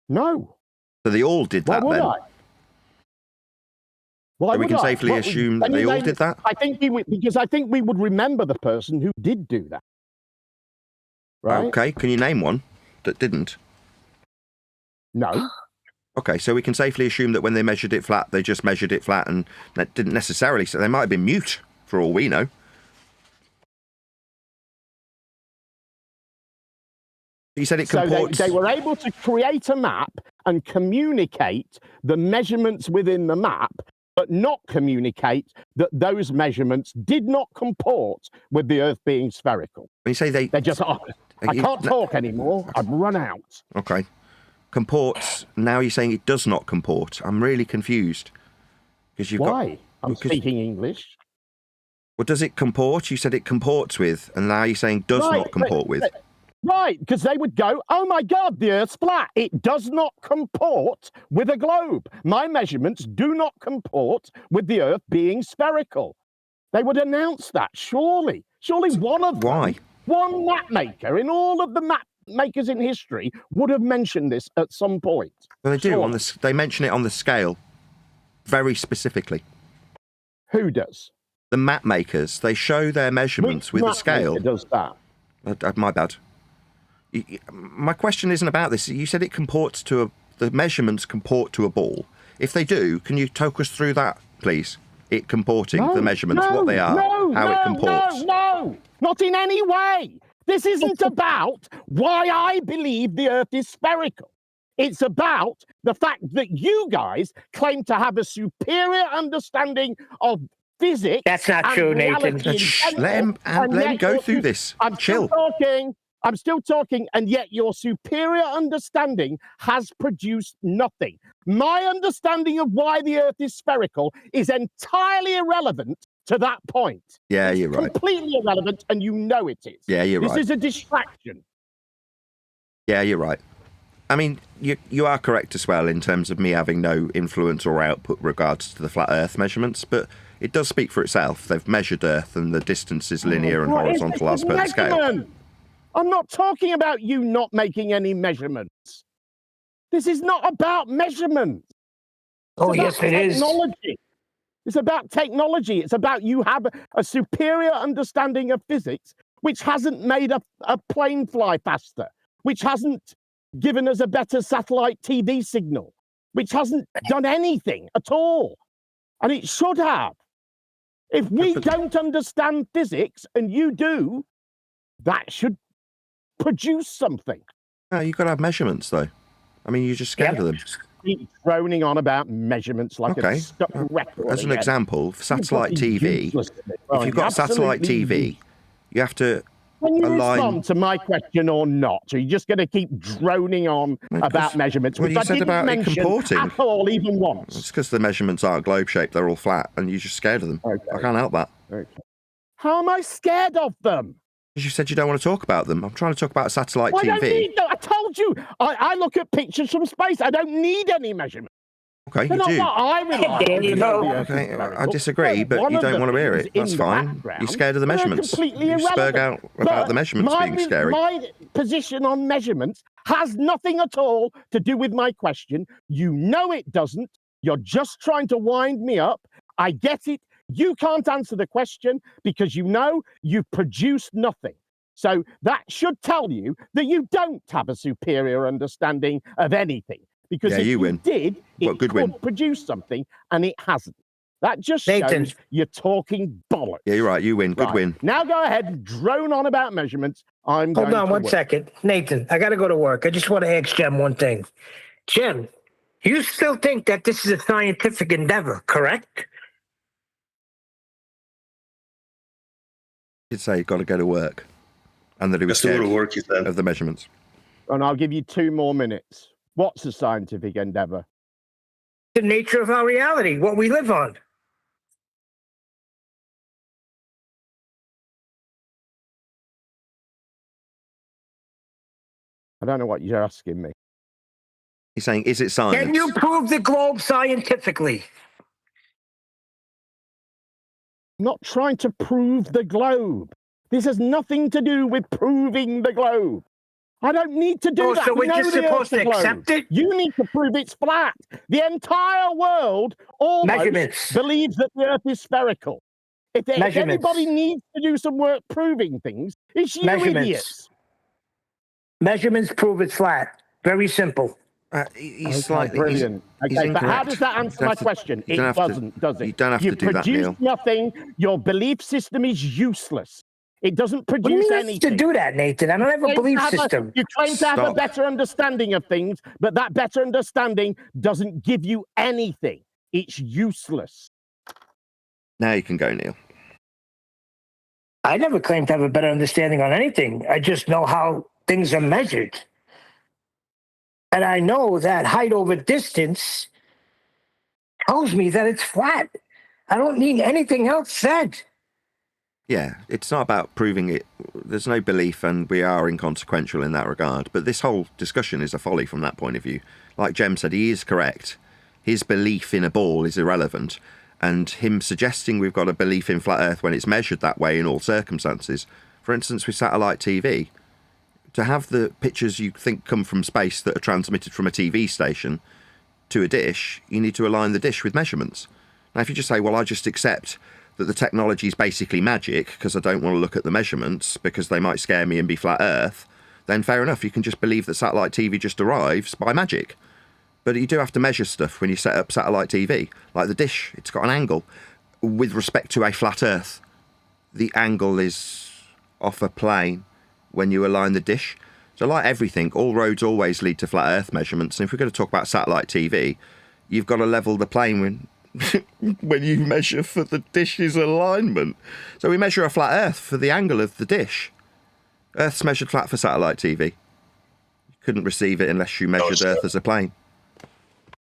No. So they all did that then? Why so we can safely assume that they all did that? I think because I think we would remember the person who did do that. Right? Okay, can you name one that didn't? No. Okay, so we can safely assume that when they measured it flat, they just measured it flat and that didn't necessarily... So they might have been mute, for all we know. You said it comports... So they were able to create a map and communicate the measurements within the map, but not communicate that those measurements did not comport with the Earth being spherical. When you say they just... I can't talk anymore. I've run out. Okay. Comports, now you're saying it does not comport. I'm really confused. Why? I'm speaking English. Well, does it comport? You said it comports with, and now you're saying does not comport with. Right, because they would go, "Oh my God, the Earth's flat. It does not comport with a globe. My measurements do not comport with the Earth being spherical." They would announce that, surely. Surely one of them, Why? One map maker in all of the map makers in history would have mentioned this at some point. Well, they do. They mention it on the scale very specifically. Who does? The map makers. They show their measurements with a scale. Which map maker does that? My bad. My question isn't about this. You said it comports to the measurements comport to a ball. If they do, can you talk us through that, please? It comporting the measurements, what they are, how it comports. No, not in any way. This isn't about why I believe the Earth is spherical. It's about the fact that you guys claim to have a superior understanding of physics. That's not true, Nathan. Let him go through this. Chill. I'm still talking, and yet your superior understanding has produced nothing. My understanding of why the Earth is spherical is entirely irrelevant to that point. Yeah, you're right. Completely irrelevant, and you know it is. Yeah, you're right. This is a distraction. Yeah, you're right. I mean, you are correct as well in terms of me having no influence or output regards to the flat Earth measurements, but it does speak for itself. They've measured Earth, and the distance is linear and horizontal as per the scale. I'm not talking about you not making any measurements. This is not about measurements. Yes, it is. It's about technology. It's about you have a superior understanding of physics, which hasn't made a plane fly faster, which hasn't given us a better satellite TV signal, which hasn't done anything at all. And it should have. If we don't understand physics and you do, that should produce something. No, you've got to have measurements, though. I mean, you're just scared of them. Keep droning on about measurements like a stuck record. As an example, satellite TV, if you've got satellite TV, you have to Can you align... respond to my question or not? Are you just going to keep droning on about measurements? Well, you said about it comporting. At all, even once. It's because the measurements aren't globe-shaped, they're all flat, and you're just scared of them. I can't help that. How am I scared of them? Because you said you don't want to talk about them. I'm trying to talk about satellite TV. I told you. I look at pictures from space. I don't need any measurements. Okay, They're you do. Not what I rely on. Okay, I disagree, but you don't want to hear it. That's fine. You're scared of the measurements. You spurg out about the measurements being scary. My position on measurements has nothing at all to do with my question. You know it doesn't. You're just trying to wind me up. I get it. You can't answer the question because you know you've produced nothing. So that should tell you that you don't have a superior understanding of anything. Because if you did, it could produce something, and it hasn't. That just shows you're talking bollocks. Yeah, you're right. You win. Good win. Now go ahead and drone on about measurements. Hold on one second. Nathan, I got to go to work. I just want to ask Jem one thing. Jim, you still think that this is a scientific endeavor, correct? He'd say you've got to go to work. And that he was scared of the measurements. And I'll give you 2 more minutes. What's a scientific endeavor? The nature of our reality, what we live on. I don't know what you're asking me. He's saying, is it science? Can you prove the globe scientifically? I'm not trying to prove the globe. This has nothing to do with proving the globe. I don't need to do that. So we're We know just the supposed Earth's to accept it? You need to prove it's flat. The entire world almost believes that the Earth is spherical. If anybody needs to do some work proving things, it's you idiots. Measurements prove it's flat. Very simple. He's slightly brilliant. He's Okay, but how incorrect. does that answer my question? It doesn't, does it? You don't have to do that, Neil. You produce nothing. Your belief system is useless. It doesn't produce anything. To do that, Nathan. I don't have a belief system. You claim to have a better understanding of things, but that better understanding doesn't give you anything. It's useless. Now you can go, Neil. I never claimed to have a better understanding on anything. I just know how things are measured. And I know that height over distance tells me that it's flat. I don't need anything else said. Yeah, it's not about proving it. There's no belief, and we are inconsequential in that regard. But this whole discussion is a folly from that point of view. Like Jem said, he is correct. His belief in a ball is irrelevant. And him suggesting we've got a belief in flat Earth when it's measured that way in all circumstances. For instance, with satellite TV, to have the pictures you think come from space that are transmitted from a TV station to a dish, you need to align the dish with measurements. Now, if you just say, well, I just accept that the technology is basically magic because I don't want to look at the measurements because they might scare me and be flat Earth, then fair enough, you can just believe that satellite TV just arrives by magic. But you do have to measure stuff when you set up satellite TV. Like the dish, it's got an angle. With respect to a flat Earth, the angle is off a plane when you align the dish. So like everything, all roads always lead to flat Earth measurements. And if we're going to talk about satellite TV, you've got to level the plane when you measure for the dish's alignment. So we measure a flat Earth for the angle of the dish. Earth's measured flat for satellite TV. You couldn't receive it unless you measured Earth as a plane.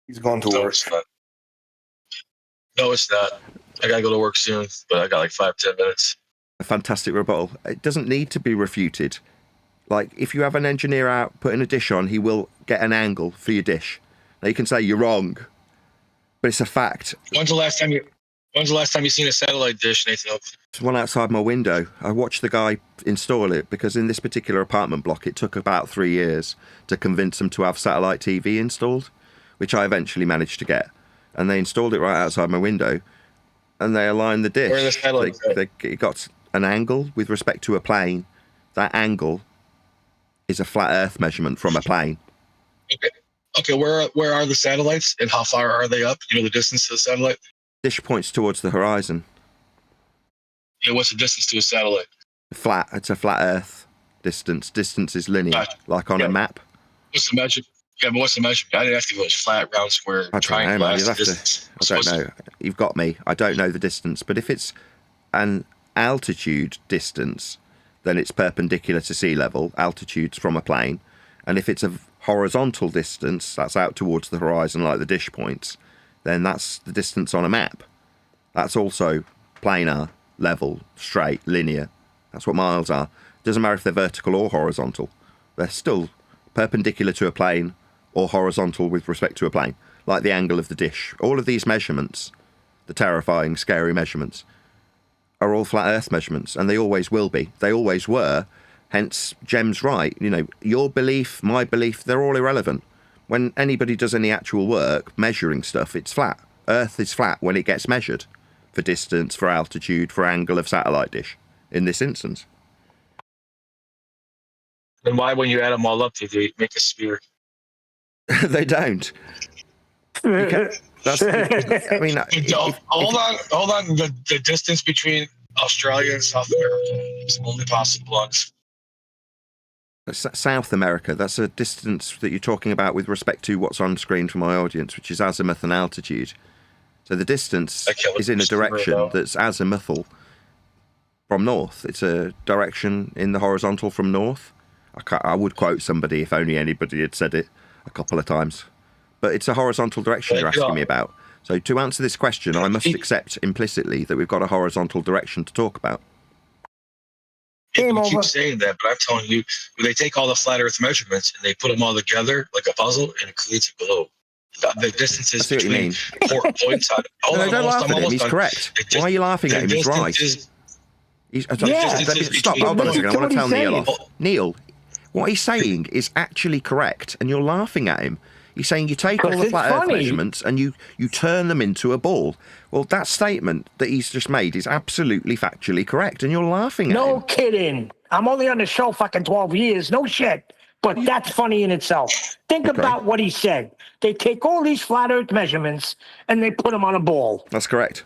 He's gone to work. No, it's not. I gotta go to work soon, but I got like 5-10 minutes. A fantastic rebuttal. It doesn't need to be refuted. Like, if you have an engineer out putting a dish on, he will get an angle for your dish. Now, you can say you're wrong, but it's a fact. When's the last time you seen a satellite dish, Nathan Oakley? There's one outside my window. I watched the guy install it because in this particular apartment block, it took about 3 years to convince them to have satellite TV installed, which I eventually managed to get. And they installed it right outside my window, and they aligned the dish. Where are the satellites? It got an angle with respect to a plane. That angle is a flat Earth measurement from a plane. Okay. Where are the satellites, and how far are they up? You know the distance to the satellite. Dish points towards the horizon. Yeah, what's the distance to a satellite? Flat. It's a flat Earth distance. Distance is linear, like on a map. What's the measure? Yeah, but what's the measurement? I didn't ask you if it was flat, round, square, triangle. I don't know. You've got me. I don't know the distance, but if it's an altitude distance, then it's perpendicular to sea level. Altitude's from a plane, and if it's a horizontal distance, that's out towards the horizon, like the dish points, then that's the distance on a map. That's also planar, level, straight, linear. That's what miles are. Doesn't matter if they're vertical or horizontal. They're still perpendicular to a plane or horizontal with respect to a plane, like the angle of the dish. All of these measurements, the terrifying, scary measurements, are all flat Earth measurements, and they always will be. They always were. Hence, Jem's right. You know, your belief, my belief, they're all irrelevant. When anybody does any actual work measuring stuff, it's flat. Earth is flat when it gets measured for distance, for altitude, for angle of satellite dish, in this instance. Then why, when you add them all up, do they make a sphere? They don't. That's, I mean, hold on. The distance between Australia and South America is only possible on South America, that's a distance that you're talking about with respect to what's on screen for my audience, which is azimuth and altitude. So the distance is in a direction that's azimuthal from north. It's a direction in the horizontal from north. I would quote somebody if only anybody had said it a couple of times. But it's a horizontal direction you're asking me about. So to answer this question, I must accept implicitly that we've got a horizontal direction to talk about. You keep saying that, but I'm telling you, when they take all the flat Earth measurements and they put them all together like a puzzle, and it creates a globe. The distances between points on. No, don't laugh at him. He's correct. Why are you laughing at him? He's right. Stop. Hold on a second. I want to tell Neil off. Neil, what he's saying is actually correct, and you're laughing at him. He's saying you take all the flat Earth measurements and you turn them into a ball. Well, that statement that he's just made is absolutely factually correct, and you're laughing at him. No kidding. I'm only on the show fucking 12 years. No shit. But that's funny in itself. Think about what he said. They take all these flat Earth measurements and they put them on a ball. That's correct.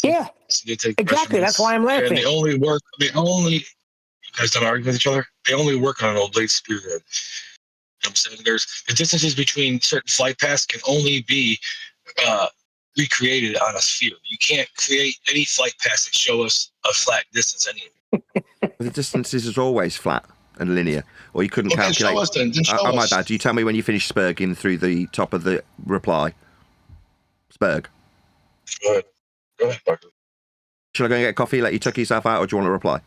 Yeah. So they take exactly. That's why I'm laughing. And you guys don't argue with each other? They only work on an old late spear head. I'm saying there's the distances between certain flight paths can only be recreated on a sphere. You can't create any flight paths that show us a flat distance anyway. The distances is always flat and linear, or you couldn't calculate. Show us then. Oh my bad. Do you tell me when you finish spurging through the top of the reply? Spurg. Go ahead, Parker. Shall I go and get a coffee, let you tuck yourself out, or do you want to reply?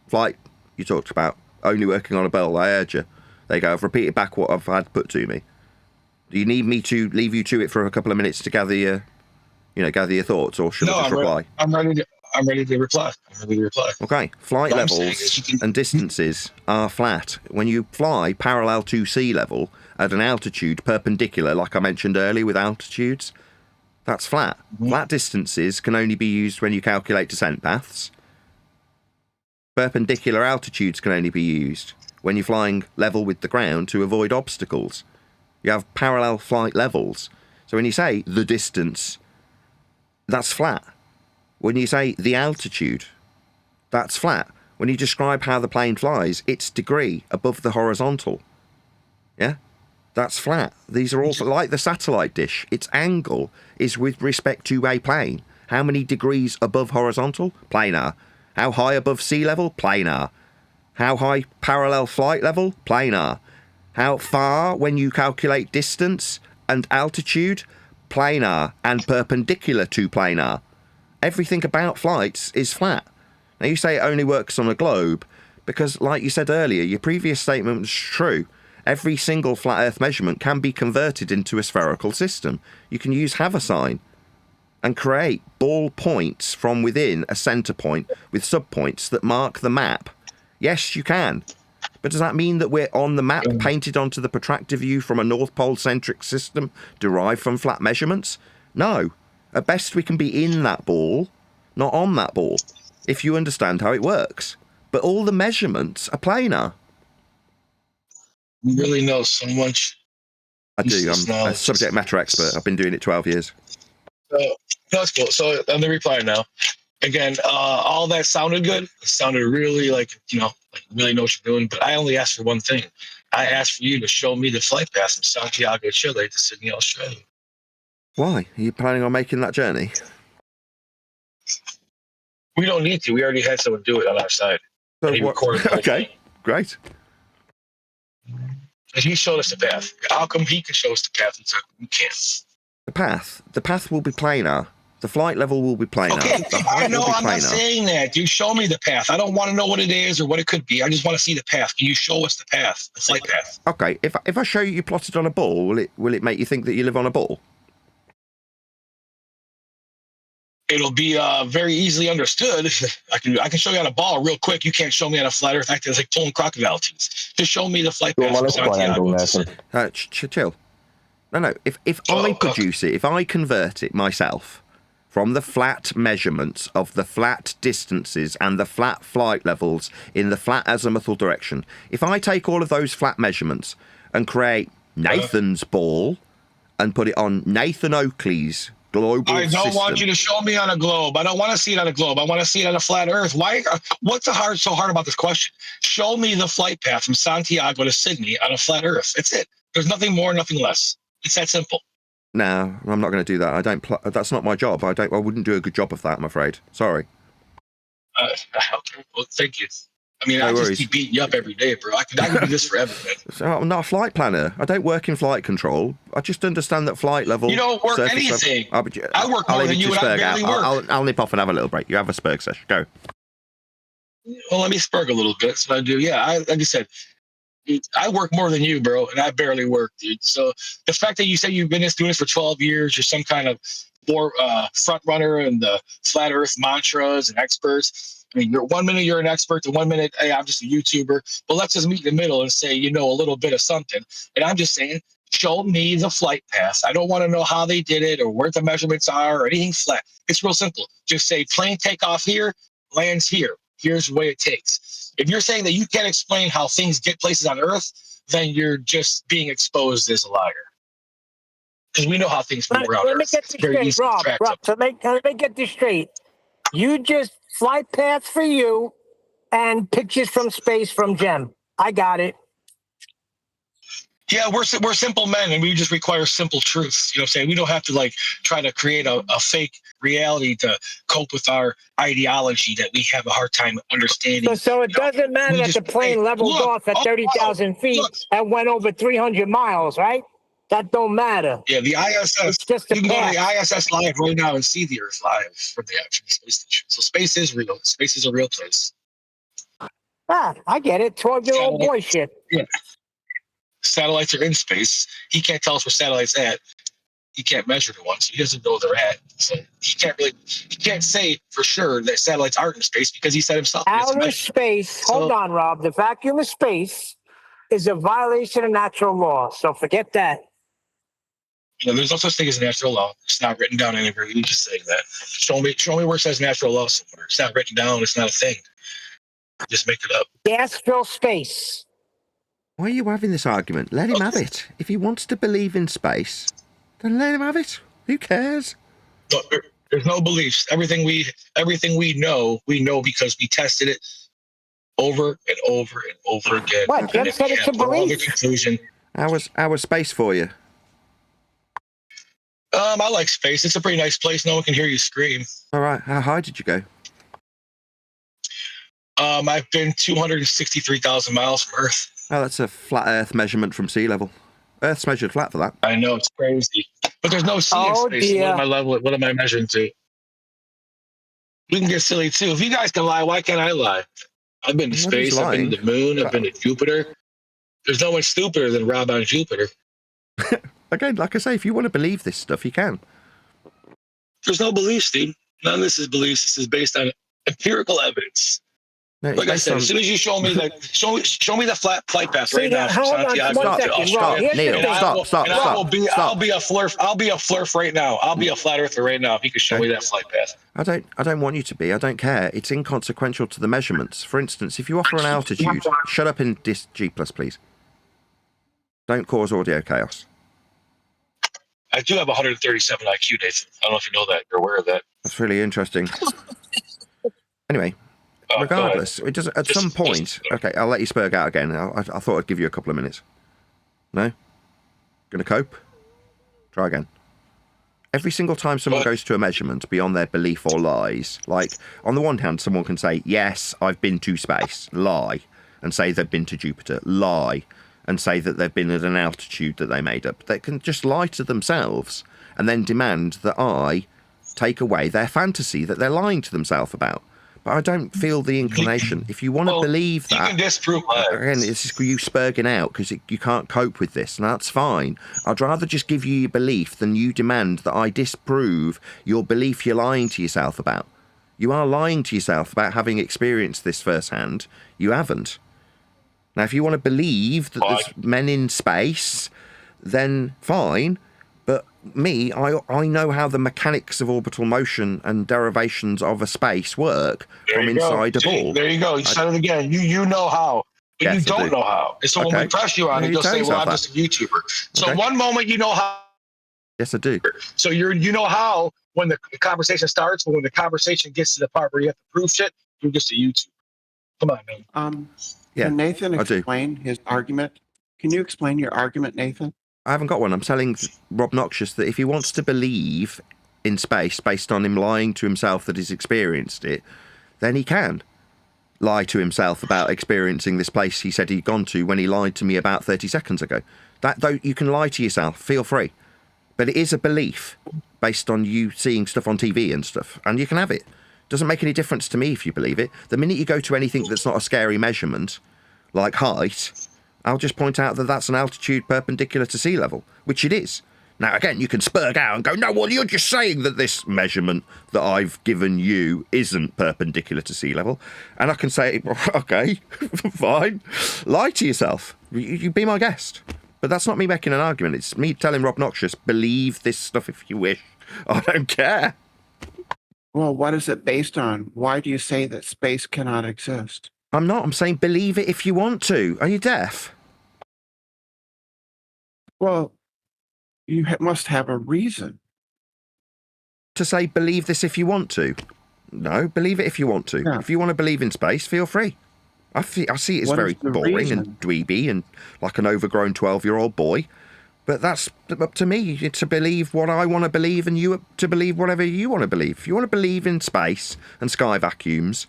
Flight, you talked about only working on a bell. I heard you. There you go. I've repeated back what I've had put to me. Do you need me to leave you to it for a couple of minutes to gather your thoughts, or should I just reply? I'm ready to reply. Okay. Flight levels and distances are flat. When you fly parallel to sea level at an altitude perpendicular, like I mentioned earlier with altitudes, that's flat. Mm-hmm. Flat distances can only be used when you calculate descent paths. Perpendicular altitudes can only be used when you're flying level with the ground to avoid obstacles. You have parallel flight levels. So when you say the distance, that's flat. When you say the altitude, that's flat. When you describe how the plane flies, it's degree above the horizontal. Yeah? That's flat. These are also like the satellite dish. Its angle is with respect to a plane. How many degrees above horizontal? Planar. How high above sea level? Planar. How high parallel flight level? Planar. How far when you calculate distance and altitude? Planar and perpendicular to planar. Everything about flights is flat. Now you say it only works on a globe because, like you said earlier, your previous statement was true. Every single flat Earth measurement can be converted into a spherical system. You can use Haversine and create ball points from within a centre point with subpoints that mark the map. Yes, you can. But does that mean that we're on the map painted onto the protractor view from a North Pole-centric system derived from flat measurements? No. At best, we can be in that ball, not on that ball, if you understand how it works. But all the measurements are planar. You really know so much. I do. I'm a subject matter expert. I've been doing it 12 years. That's cool. So I'm the reply now. Again, all that sounded good. It sounded really like really know what you're doing. But I only asked for one thing. I asked for you to show me the flight path from Santiago, Chile to Sydney, Australia. Why? Are you planning on making that journey? We don't need to. We already had someone do it on our side. So okay, great. And he showed us the path. How come he can show us the path and we can't? The path will be planar. The flight level will be planar. Okay, I'm not saying that. You show me the path. I don't want to know what it is or what it could be. I just want to see the path. Can you show us the path, the flight path? Okay, if I show you plotted on a ball, will it make you think that you live on a ball? It'll be very easily understood. I can show you on a ball real quick. You can't show me on a flat Earth. It's like pulling crocodile teeth. Just show me the flight path from Santiago. Chill. No. If I produce it, if I convert it myself from the flat measurements of the flat distances and the flat flight levels in the flat azimuthal direction, if I take all of those flat measurements and create Nathan's ball and put it on Nathan Oakley's global I don't system. want you to show me on a globe. I don't want to see it on a globe. I want to see it on a flat Earth. Why? What's so hard about this question? Show me the flight path from Santiago to Sydney on a flat Earth. That's it. There's nothing more, nothing less. It's that simple. No, I'm not going to do that. I don't. That's not my job. I wouldn't do a good job of that. I'm afraid. Sorry. Okay. Well, thank you. I mean, No I worries. just keep beating you up every day, bro. I could do this forever, man. So I'm not a flight planner. I don't work in flight control. I just understand that flight level. You don't work surface anything. level, I work more than you, and I barely work. I'll nip off and have a little break. You have a Spurg session. Go. Well, let me spurg a little bit. That's what I do. Yeah, like I said, I work more than you, bro, and I barely work, dude. So the fact that you say you've been doing this for 12 years, you're some kind of front runner in the flat Earth mantras and experts. I mean, 1 minute you're an expert, and 1 minute, hey, I'm just a YouTuber. But let's just meet in the middle and say you know a little bit of something. And I'm just saying, show me the flight path. I don't want to know how they did it or where the measurements are or anything flat. It's real simple. Just say plane takeoff here, lands here. Here's the way it takes. If you're saying that you can't explain how things get places on Earth, then you're just being exposed as a liar. Because we know how things move around Let me Earth. get It's this very straight, easy to Rob. track Rob, them. let me get this straight. You just flight paths for you and pictures from space from Jem. I got it. Yeah, we're simple men, and we just require simple truths. You know what I'm saying? We don't have to try to create a fake reality to cope with our ideology that we have a hard time understanding. So it doesn't matter that the plane leveled off at 30,000 feet and went over 300 miles, right? That don't matter. Yeah, the ISS. It's just you can go to the ISS live right now and see the Earth live from the actual space station. So space is real. Space is a real place. I get it. 12-year-old boy shit. Yeah. Satellites are in space. He can't tell us where satellites at. He can't measure the ones, so he doesn't know where they're at. So he can't say for sure that satellites aren't in space because he said himself. Outer space. Hold on, Rob. The vacuum of space is a violation of natural law. So forget that. You know, there's no such thing as natural law. It's not written down anywhere. You just saying that. Show me where it says natural law somewhere. It's not written down. It's not a thing. Just make it up. Gas fill space. Why are you having this argument? Let him have it. If he wants to believe in space, then let him have it. Who cares? No, there's no beliefs. Everything we know because we tested it over and over and over again. What? Jem said it's a belief. Conclusion. How was space for you? I like space. It's a pretty nice place. No one can hear you scream. All right. How high did you go? I've been 263,000 miles from Earth. Oh, that's a flat Earth measurement from sea level. Earth's measured flat for that. I know, it's crazy. But there's no sea in space. Dear. What am I measuring to? We can get silly too. If you guys can lie, why can't I lie? I've been to space. I've been to the moon. I've been to Jupiter. There's no one stupider than Rob on Jupiter. Again, like I say, if you want to believe this stuff, you can. There's no belief, Steve. None of this is beliefs. This is based on empirical evidence. No, like I said, as soon as you show me that, show me the flight path right now. Hold on, Stop, Neil. Stop. I'll be a flurf right now. I'll be a flat earther right now if you can show me that flight path. I don't want you to be. I don't care. It's inconsequential to the measurements. For instance, if you offer an altitude, shut up in G+, please. Don't cause audio chaos. I do have 137 IQ, Nathan. I don't know if you know that. You're aware of that. That's really interesting. Anyway. Regardless, it does at some point. Okay, I'll let you spurg out again. I thought I'd give you a couple of minutes. No? Gonna cope? Try again. Every single time someone goes to a measurement beyond their belief or lies, like, on the one hand, someone can say, yes, I've been to space, lie, and say they've been to Jupiter, lie, and say that they've been at an altitude that they made up. They can just lie to themselves and then demand that I take away their fantasy that they're lying to themselves about. But I don't feel the inclination. If you want to believe that, you can disprove again, it's just you spurging out because you can't cope with this, and that's fine. I'd rather just give you your belief than you demand that I disprove your belief you're lying to yourself about. You are lying to yourself about having experienced this firsthand. You haven't. Now, if you want to believe that there's men in space, then fine. But me, I know how the mechanics of orbital motion and derivations of a space work from inside a ball. There you go. You said it again. You know how, but yes, you don't know how. And so when we press you on it, you'll say, well, I'm just a YouTuber. So one moment you know how. Yes, I do. So you know how when the conversation starts, but when the conversation gets to the part where you have to prove shit, you're just a YouTuber. Come on, man. Can Nathan explain his argument? Can you explain your argument, Nathan? I haven't got one. I'm telling Rob Noxious that if he wants to believe in space based on him lying to himself that he's experienced it, then he can lie to himself about experiencing this place he said he'd gone to when he lied to me about 30 seconds ago. That, though, you can lie to yourself, feel free. But it is a belief based on you seeing stuff on TV and stuff, and you can have it. Doesn't make any difference to me if you believe it. The minute you go to anything that's not a scary measurement, like height, I'll just point out that that's an altitude perpendicular to sea level, which it is. Now, again, you can spurg out and go, no, well, you're just saying that this measurement that I've given you isn't perpendicular to sea level. And I can say, okay, fine, lie to yourself. You be my guest. But that's not me making an argument. It's me telling Rob Noxious, believe this stuff if you wish. I don't care. Well, what is it based on? Why do you say that space cannot exist? I'm not. I'm saying believe it if you want to. Are you deaf? Well, you must have a reason. To say believe this if you want to. No, believe it if you want to. Yeah. If you want to believe in space, feel free. I see it as very boring and dweeby and like an overgrown 12-year-old boy. But that's up to me to believe what I want to believe and you to believe whatever you want to believe. If you want to believe in space and sky vacuums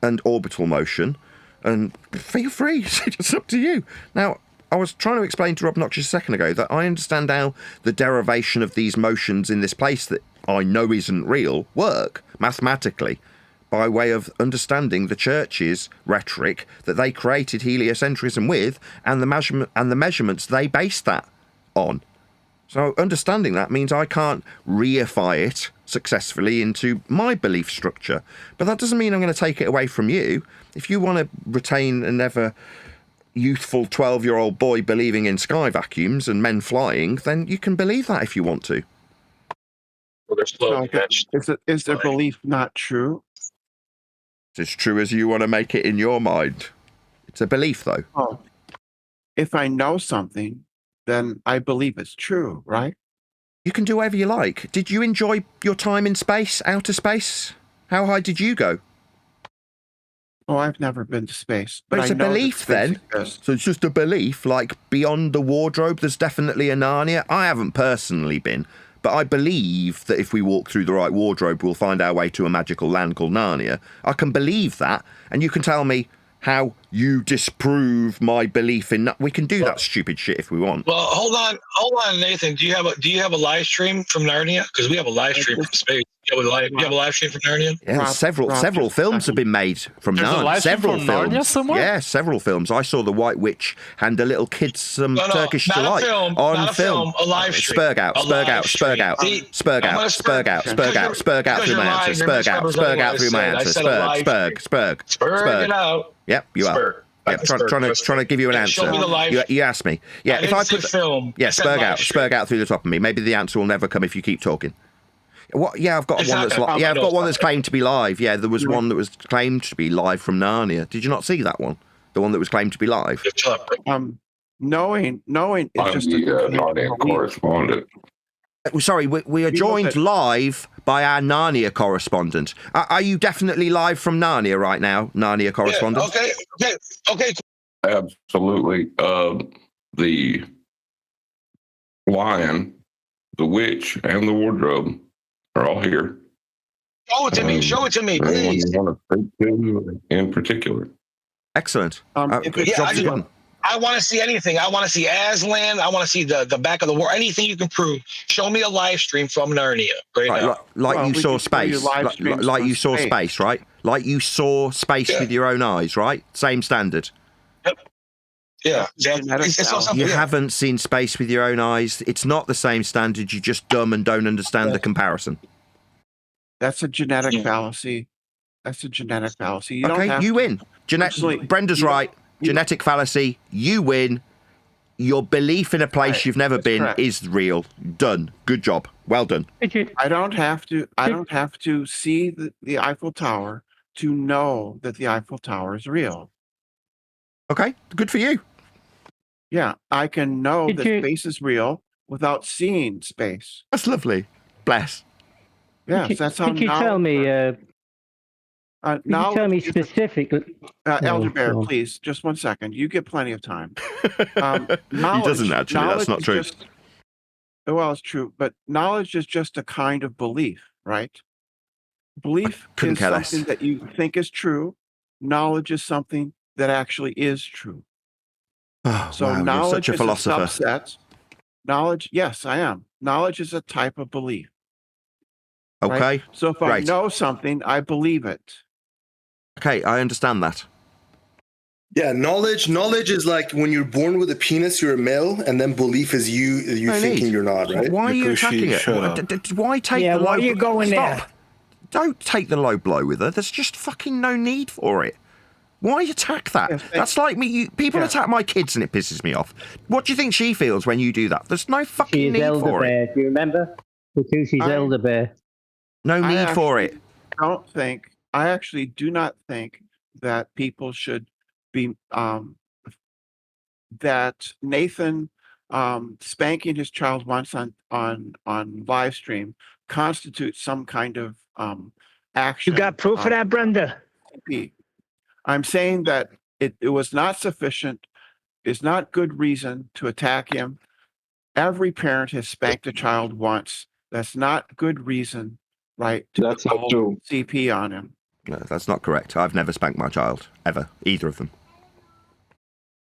and orbital motion, and feel free. It's up to you. Now, I was trying to explain to Rob Noxious a second ago that I understand how the derivation of these motions in this place that I know isn't real work mathematically by way of understanding the church's rhetoric that they created heliocentrism with and the measurements they based that on. So understanding that means I can't reify it successfully into my belief structure. But that doesn't mean I'm going to take it away from you. If you want to retain an ever youthful 12-year-old boy believing in sky vacuums and men flying, then you can believe that if you want to. Well, is their belief not true? It's as true as you want to make it in your mind. It's a belief, though. Oh, if I know something, then I believe it's true, right? You can do whatever you like. Did you enjoy your time in space, outer space? How high did you go? Oh, I've never been to space. But it's a belief then. So it's just a belief, like beyond the wardrobe, there's definitely a Narnia. I haven't personally been, but I believe that if we walk through the right wardrobe, we'll find our way to a magical land called Narnia. I can believe that, and you can tell me how you disprove my belief in that. We can do that stupid shit if we want. Well, hold on, Nathan. Do you have a live stream from Narnia? Because we have a live stream from space. You have a live stream from Narnia? Yeah, several films have been made from Narnia. Several films. Narnia somewhere? Yeah, several films. I saw The White Witch hand a little kid some Turkish delight on film. A live stream. Spurg out through my answer. Spurg out through my answer. Spurg it out. Yep, you are. Yeah, trying to give you an answer. You asked me. Yeah, if I put film. Yeah, spurg out through the top of me. Maybe the answer will never come if you keep talking. What? Yeah, I've got one that's claimed to be live. Yeah, there was one that was claimed to be live from Narnia. Did you not see that one? The one that was claimed to be live. Knowing it's just a Narnia correspondent. Sorry, we are joined live by our Narnia correspondent. Are you definitely live from Narnia right now, Narnia correspondent? Yeah, okay. Absolutely. The lion, the witch, and the wardrobe are all here. Show it to me, please. In particular. Excellent. I want to see anything. I want to see Aslan. I want to see the back of the war. Anything you can prove. Show me a live stream from Narnia now. Like you saw space. Like you saw space, right? Like you saw space with your own eyes, right? Same standard. Yep. Yeah. You haven't seen space with your own eyes. It's not the same standard. You're just dumb and don't understand the comparison. That's a genetic fallacy. You win. Brenda's right. Genetic fallacy. You win. Your belief in a place you've never been is real. Done. Good job. Well done. I don't have to see the Eiffel Tower to know that the Eiffel Tower is real. Okay. Good for you. Yeah, I can know that space is real without seeing space. That's lovely. Bless. Yes, that's how. Could you tell me? Could you tell me specifically? Elder Bear, please, just 1 second. You get plenty of time. He doesn't actually. That's not true. Well, it's true, but knowledge is just a kind of belief, right? Belief is something that you think is true. Knowledge is something that actually is true. Oh, so wow, knowledge you're such a is a philosopher. subset. Knowledge, yes, I am. Knowledge is a type of belief. Okay. Right? So if I know something, I believe it. Okay, I understand that. Yeah, knowledge is like when you're born with a penis, you're a male, and then belief is you thinking you're not, right? Why are you attacking it? Why take the low why are you going there? Stop. Don't take the low blow with her. There's just fucking no need for it. Why attack that? Yes, That's like me. People attack my kids and it pisses me off. What do you think she feels when you do that? There's no fucking need Elder for Bear. it. Do you remember? She's Elder Bear. No need for it. I actually do not think that people should be that Nathan spanking his child once on live stream constitutes some kind of action. You got proof of that, Brenda? I'm saying that it was not sufficient. It's not good reason to attack him. Every parent has spanked a child once. That's not good reason, right? That's not true. CP on him. No, that's not correct. I've never spanked my child ever, either of them.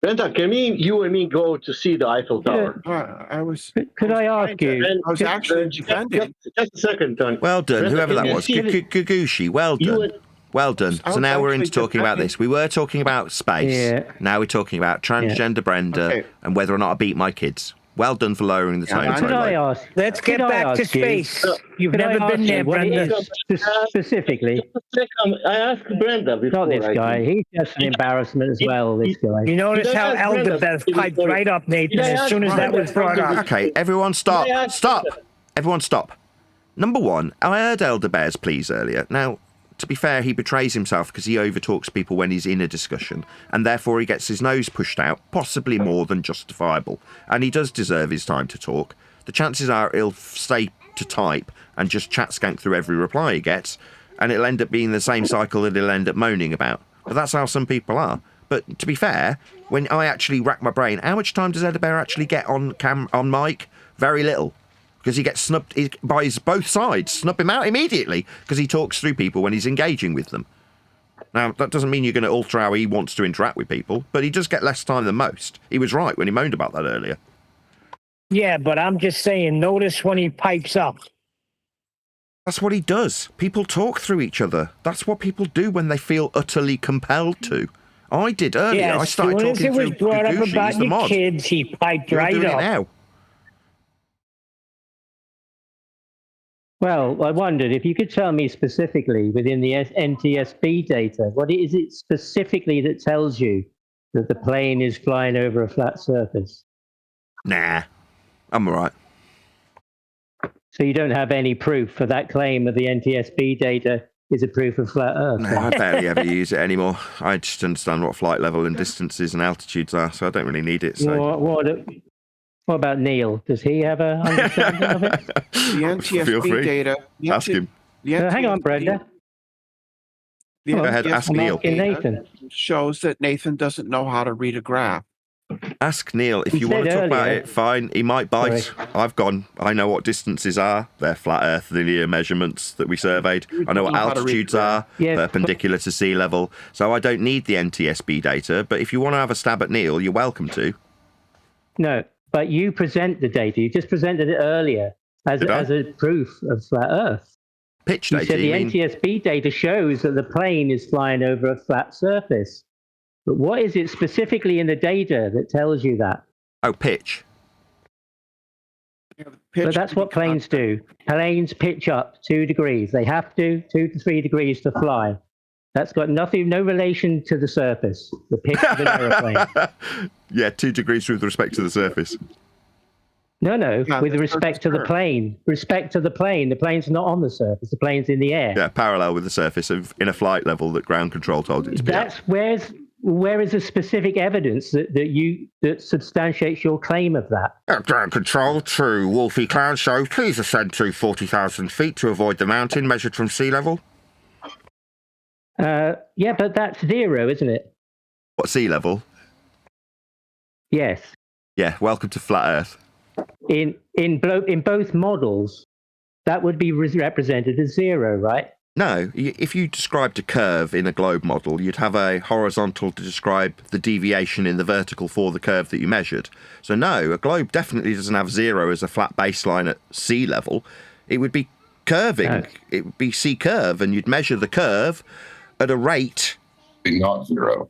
Brenda, can you and me go to see the Eiffel Tower? I was. Could I ask you? I was actually defending. Just a second, Tony. Well done, Brenda, whoever can that you was. see the- Gugushi, well done. Well done. I So was now we're into actually talking about defending- this. We were talking about space. Yeah. Now we're talking about transgender Brenda Okay. and whether or not I beat my kids. Well done for lowering the tone. Could I Tony. ask? Let's get could I back to ask you- space. You've could I never ask been you there, what it Brenda. is specifically. I asked Brenda before. Not this guy. He's just an embarrassment as well. This guy. You notice Did I how ask Elder Brenda Bear piped before- right up, Nathan, Did I as ask soon as that Brenda was brought up. Okay, everyone stop. Did I ask Stop. Brenda? Everyone stop. Number one, I heard Elder Bear's pleas earlier. Now, to be fair, he betrays himself because he overtalks people when he's in a discussion, and therefore he gets his nose pushed out, possibly more than justifiable. And he does deserve his time to talk. The chances are he'll stay to type and just chat skank through every reply he gets, and it'll end up being the same cycle that he'll end up moaning about. But that's how some people are. But to be fair, when I actually rack my brain, how much time does Elder Bear actually get on mic? Very little. Because he gets snubbed by both sides, snub him out immediately because he talks through people when he's engaging with them. Now, that doesn't mean you're going to alter how he wants to interact with people, but he does get less time than most. He was right when he moaned about that earlier. Yeah, but I'm just saying, notice when he pipes up. That's what he does. People talk through each other. That's what people do when they feel utterly compelled to. I did earlier. Yeah, I started as soon as talking it was through brought up Gugushi about as the your mod. kids, he piped You're right doing up. it now. Well, I wondered if you could tell me specifically within the NTSB data, what is it specifically that tells you that the plane is flying over a flat surface? Nah, I'm all right. So you don't have any proof for that claim of the NTSB data is a proof of flat Earth? No, I barely ever use it anymore. I just understand what flight level and distances and altitudes are, so I don't really need it. So. What about Neil? Does he have a understanding of it? The NTSB data. Ask him. Hang on, Brenda. Go ahead, ask Neil. Nathan. Shows that Nathan doesn't know how to read a graph. Ask Neil. If you want to talk about it, fine. He might bite. Sorry. I've gone. I know what distances are. They're flat Earth linear measurements that we surveyed. I know what altitudes are, perpendicular to sea level. So I don't need the NTSB data. But if you want to have a stab at Neil, you're welcome to. No, but you present the data. You just presented it earlier as a proof of flat Earth. Pitch data. You said the NTSB data shows that the plane is flying over a flat surface. But what is it specifically in the data that tells you that? Oh, pitch. But that's what planes do. Planes pitch up 2 degrees. They have to, 2 to 3 degrees to fly. That's got no relation to the surface, the pitch of an aeroplane. Yeah, 2 degrees with respect to the surface. No, with respect to the plane. Respect to the plane. The plane's not on the surface. The plane's in the air. Yeah, parallel with the surface in a flight level that ground control told it to be at. where is the specific evidence that substantiates your claim of that? Ground control to Wolfie Clown Show. Please ascend to 40,000 feet to avoid the mountain measured from sea level. Yeah, but that's 0, isn't it? What, sea level? Yes. Yeah, welcome to Flat Earth. In both models, that would be represented as 0, right? No, if you described a curve in a globe model, you'd have a horizontal to describe the deviation in the vertical for the curve that you measured. So no, a globe definitely doesn't have 0 as a flat baseline at sea level. It would be curving. No. It would be sea curve, and you'd measure the curve at a rate. Be not 0.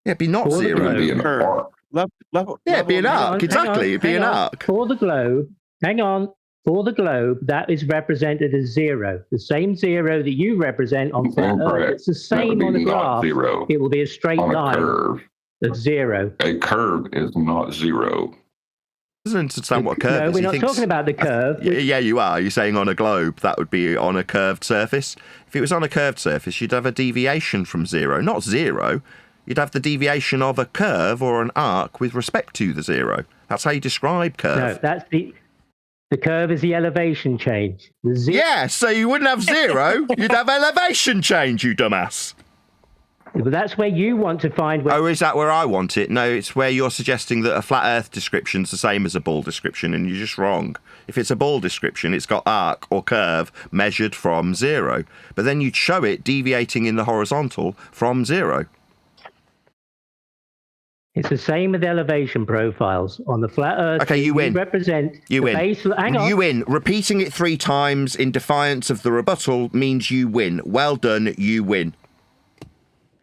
Yeah, it'd be not 0. It'd be an arc. Yeah, it'd be an arc. Exactly, it'd be an arc. For the globe, hang on. For the globe, that is represented as 0. The same 0 that you represent on flat Earth. It's the same on the graph. 0. It will be a straight line. Curve. That's 0. A curve is not 0. Doesn't understand what a curve is. No, we're not talking about the curve. Yeah, you are. You're saying on a globe, that would be on a curved surface. If it was on a curved surface, you'd have a deviation from 0. Not 0. You'd have the deviation of a curve or an arc with respect to the 0. That's how you describe curve. No, that's the curve is the elevation change. Yeah, so you wouldn't have 0. You'd have elevation change, you dumbass. But that's where you want to find... Oh, is that where I want it? No, it's where you're suggesting that a flat Earth description's the same as a ball description, and you're just wrong. If it's a ball description, it's got arc or curve measured from 0. But then you'd show it deviating in the horizontal from 0. It's the same with elevation profiles on the flat Earth. Okay, you win. Represent you win. Hang on. You win. Repeating it 3 times in defiance of the rebuttal means you win. Well done. You win.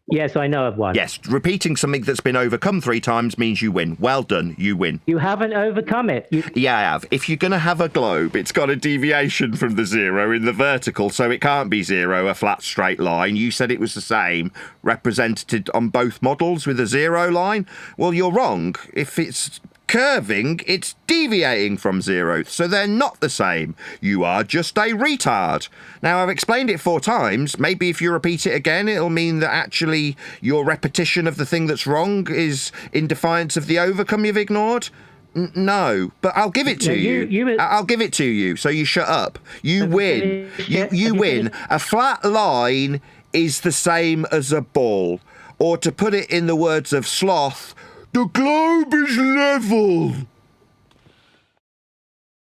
Yes, I know I've won. Yes, repeating something that's been overcome 3 times means you win. Well done. You win. You haven't overcome it. Yeah, I have. If you're going to have a globe, it's got a deviation from the 0 in the vertical, so it can't be 0, a flat straight line. You said it was the same, represented on both models with a 0 line. Well, you're wrong. If it's curving, it's deviating from 0, so they're not the same. You are just a retard. Now, I've explained it 4 times. Maybe if you repeat it again, it'll mean that actually your repetition of the thing that's wrong is in defiance of the overcome you've ignored. No, but I'll give it to you. I'll give it to you, so you shut up. You win. You win. A flat line is the same as a ball. Or to put it in the words of Sloth, the globe is level.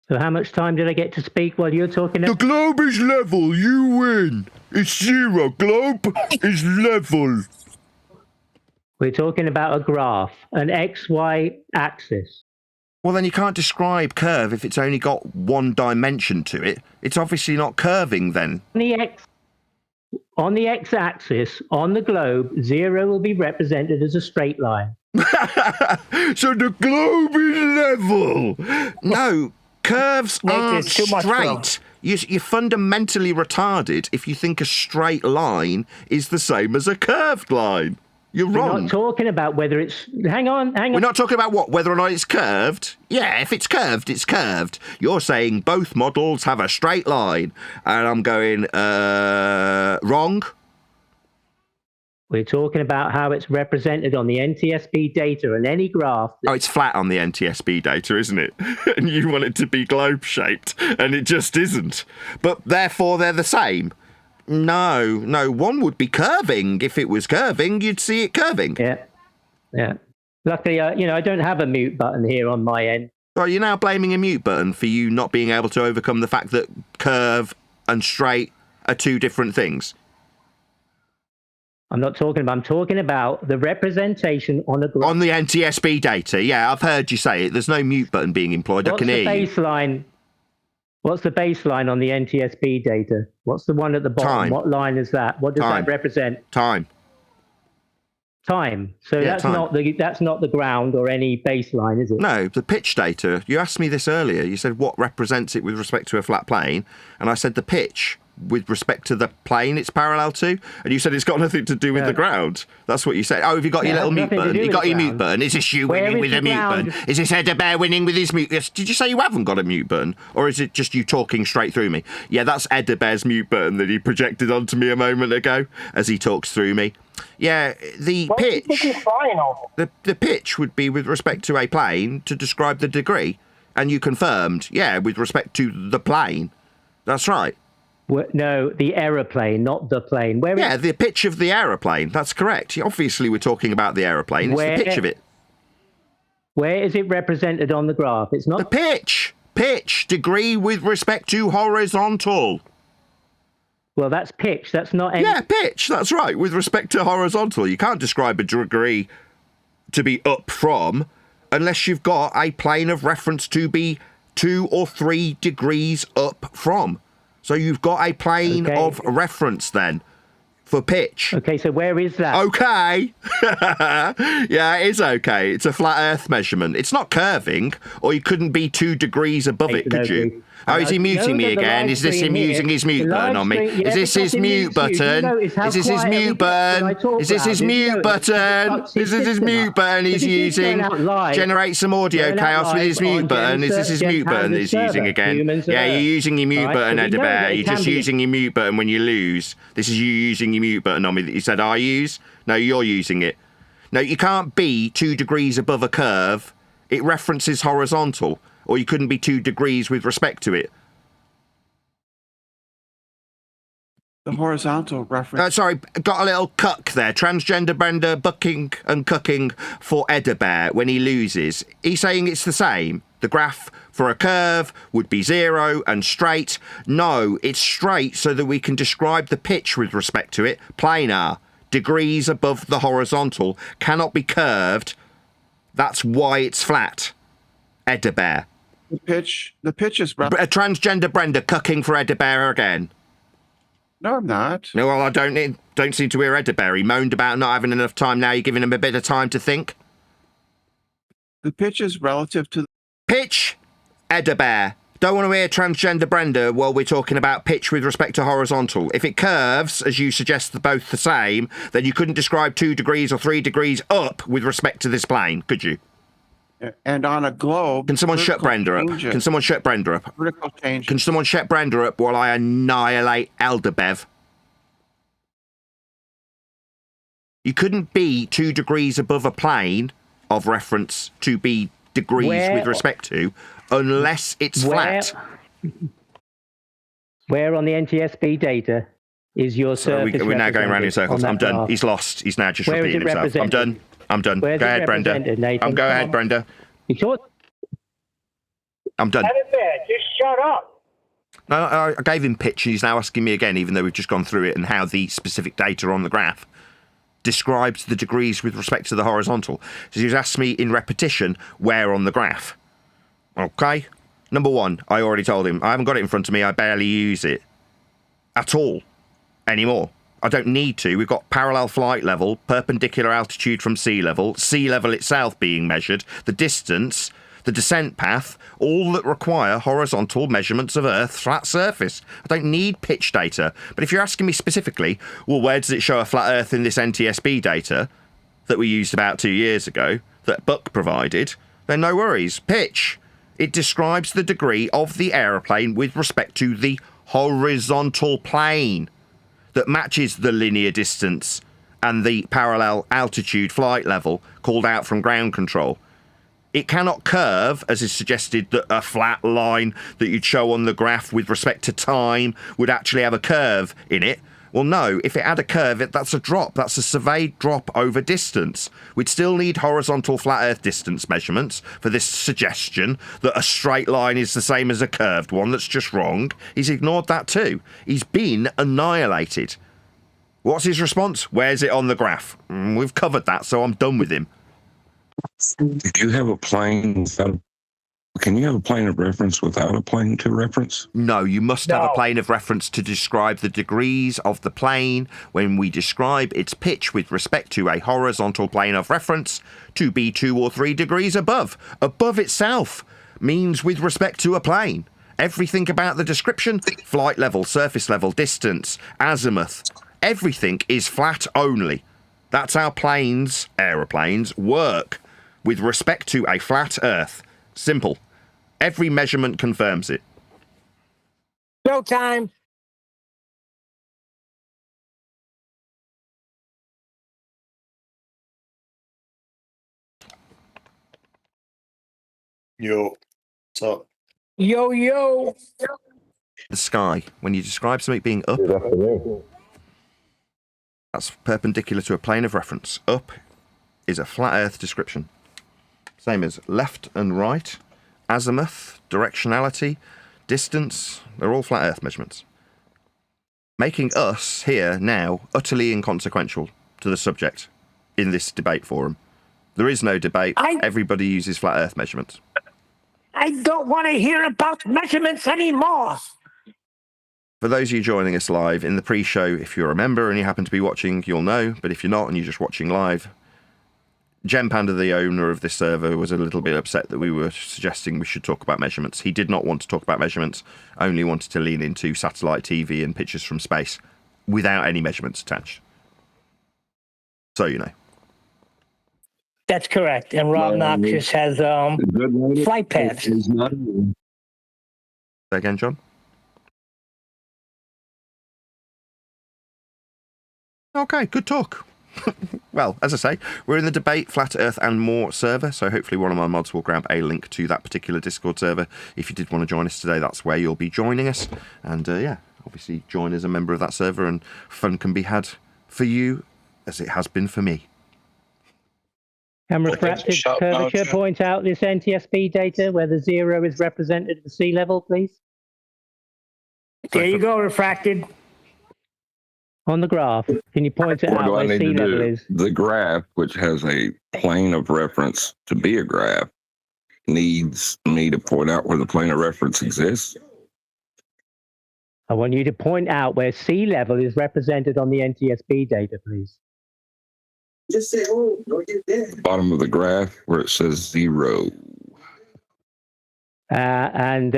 So how much time did I get to speak while you're talking? The globe is level. You win. It's 0. Globe is level. We're talking about a graph, an XY axis. Well, then you can't describe curve if it's only got 1 dimension to it. It's obviously not curving then. On the x-axis, on the globe, 0 will be represented as a straight line. So the globe is level. No, curves aren't straight. You're fundamentally retarded if you think a straight line is the same as a curved line. You're wrong. We're not talking about whether it's... Hang on. We're not talking about what? Whether or not it's curved? Yeah, if it's curved, it's curved. You're saying both models have a straight line. And I'm going, wrong. We're talking about how it's represented on the NTSB data and any graph. Oh, it's flat on the NTSB data, isn't it? And you want it to be globe-shaped, and it just isn't. But therefore, they're the same. No, one would be curving. If it was curving, you'd see it curving. Yeah. Luckily, I don't have a mute button here on my end. Well, you're now blaming a mute button for you not being able to overcome the fact that curve and straight are 2 different things. I'm talking about the representation on a graph. On the NTSB data, yeah, I've heard you say it. There's no mute button being employed. I can hear you. What's the baseline on the NTSB data? What's the one at the bottom? Time. What line is that? What does that represent? Time. So that's not the ground or any baseline, is it? No, the pitch data. You asked me this earlier. You said what represents it with respect to a flat plane, and I said the pitch. with respect to the plane it's parallel to? And you said it's got nothing to do with the ground. That's what you said. Oh, have you got your little mute button? You got your mute button. Is this you winning with a mute button? Is this Edda Bear winning with his mute? Yes. Did you say you haven't got a mute button? Or is it just you talking straight through me? Yeah, that's Edda Bear's mute button that he projected onto me a moment ago as he talks through me. Yeah, the pitch. The pitch would be with respect to a plane to describe the degree. And you confirmed, yeah, with respect to the plane. That's right. No, the aeroplane, not the plane. The pitch of the aeroplane. That's correct. Obviously, we're talking about the aeroplane. It's the pitch of it. Where is it represented on the graph? It's not... The pitch. Pitch. Degree with respect to horizontal. Well, that's pitch. That's not... Yeah, pitch. That's right. With respect to horizontal. You can't describe a degree to be up from unless you've got a plane of reference to be 2 or 3 degrees up from. So you've got a plane of reference then for pitch. Okay, so where is that? Okay. Yeah, it is okay. It's a flat Earth measurement. It's not curving, or you couldn't be 2 degrees above it, could you? Oh, is he muting me again? Is this him using his mute button on me? Is this his mute button? Is this his mute button? Is this his mute button? Is this his mute button he's using? Generate some audio chaos with his mute button. Is this his mute button that he's using again? Yeah, you're using your mute button, Edda Bear. You're just using your mute button when you lose. This is you using your mute button on me that you said I use. No, you're using it. No, you can't be 2 degrees above a curve. It references horizontal. Or you couldn't be 2 degrees with respect to it. The horizontal reference. Sorry, got a little cuck there. Transgender Brenda bucking and cucking for Edda Bear when he loses. He's saying it's the same. The graph for a curve would be 0 and straight. No, it's straight so that we can describe the pitch with respect to it. Planar. Degrees above the horizontal. Cannot be curved. That's why it's flat. Edda Bear. The pitch is... Transgender Brenda cucking for Edda Bear again. No, I'm not. No, well, I don't seem to hear Edda Bear. He moaned about not having enough time. Now you're giving him a bit of time to think. The pitch is relative to... Pitch, Edda Bear. Don't want to hear transgender Brenda while we're talking about pitch with respect to horizontal. If it curves, as you suggest, they're both the same, then you couldn't describe 2 degrees or 3 degrees up with respect to this plane, could you? And on a globe... Can someone shut Brenda up? Can someone shut Brenda up? Vertical change. Can someone shut Brenda up while I annihilate Elderbev? You couldn't be 2 degrees above a plane of reference to be degrees with respect to unless it's flat. Where on the NTSB data is your surface? We're now going around in circles. I'm done. Graph. He's lost. He's now just repeating himself. I'm done. I'm done. Go ahead, Brenda. Go ahead, Brenda. I'm done. Just shut up. No, I gave him pitch. He's now asking me again, even though we've just gone through it and how the specific data on the graph describes the degrees with respect to the horizontal. So he's asked me in repetition where on the graph. Okay. Number 1, I already told him. I haven't got it in front of me. I barely use it at all anymore. I don't need to. We've got parallel flight level, perpendicular altitude from sea level itself being measured, the distance, the descent path, all that require horizontal measurements of Earth's flat surface. I don't need pitch data. But if you're asking me specifically, well, where does it show a flat Earth in this NTSB data that we used about 2 years ago, that Buck provided, then no worries. Pitch. It describes the degree of the aeroplane with respect to the horizontal plane that matches the linear distance and the parallel altitude flight level called out from ground control. It cannot curve, as is suggested, that a flat line that you'd show on the graph with respect to time would actually have a curve in it. Well, no, if it had a curve, that's a drop. That's a surveyed drop over distance. We'd still need horizontal flat Earth distance measurements for this suggestion that a straight line is the same as a curved one. That's just wrong. He's ignored that too. He's been annihilated. What's his response? Where's it on the graph? We've covered that, so I'm done with him. Do you have a plane without... Can you have a plane of reference without a plane to reference? No, you must have a plane of reference to describe the degrees of the plane when we describe its pitch with respect to a horizontal plane of reference to be 2 or 3 degrees above. Above itself means with respect to a plane. Everything about the description, flight level, surface level, distance, azimuth, everything is flat only. That's how planes, aeroplanes, work with respect to a flat Earth. Simple. Every measurement confirms it. No time. Yo, what's up? Yo, yo. The sky, when you describe something being up, that's perpendicular to a plane of reference. Up is a flat Earth description. Same as left and right, azimuth, directionality, distance, they're all flat Earth measurements. Making us here now utterly inconsequential to the subject in this debate forum. There is no debate. Everybody uses flat Earth measurements. I don't want to hear about measurements anymore. For those of you joining us live in the pre-show, if you're a member and you happen to be watching, you'll know. But if you're not and you're just watching live, Jem Panda, the owner of this server, was a little bit upset that we were suggesting we should talk about measurements. He did not want to talk about measurements, only wanted to lean into satellite TV and pictures from space without any measurements attached. So you know. That's correct. And Rob Noxious has flight paths. Say again, John? Okay, good talk. Well, as I say, we're in the debate Flat Earth and More server, so hopefully one of my mods will grab a link to that particular Discord server. If you did want to join us today, that's where you'll be joining us. And yeah, obviously join as a member of that server and fun can be had for you as it has been for me. Can refracted curvature point out this NTSB data where the 0 is represented at sea level, please? There you go, refracted. On the graph, can you point it What out do I where need sea to level do? is? The graph, which has a plane of reference to be a graph, needs me to point out where the plane of reference exists. I want you to point out where sea level is represented on the NTSB data, please. Just say, oh, no, you did. Bottom of the graph where it says 0. And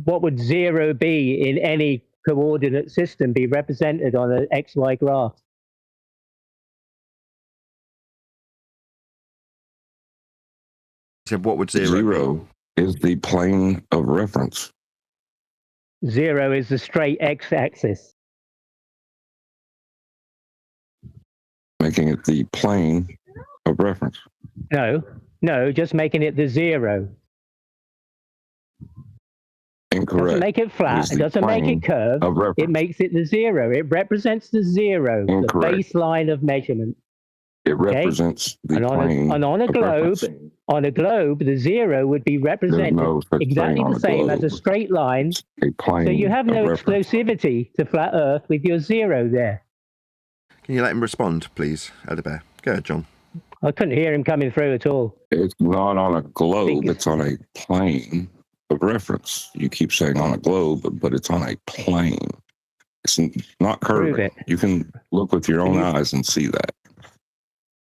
what would 0 be in any coordinate system be represented on an XY graph? So what would 0 is the plane of reference. 0 is the straight x-axis. Making it the plane of reference. No, just making it the 0. Incorrect. Doesn't make it flat. It doesn't make it curved. It makes it the 0. It represents the 0, Incorrect. the baseline of measurement. It represents the plane. And on a globe, the 0 would be represented exactly the same as a straight line. So you have no exclusivity to flat Earth with your 0 there. Can you let him respond, please, Edabear? Go ahead, John. I couldn't hear him coming through at all. It's not on a globe. It's on a plane of reference. You keep saying on a globe, but it's on a plane. It's not curving. You can look with your own eyes and see that.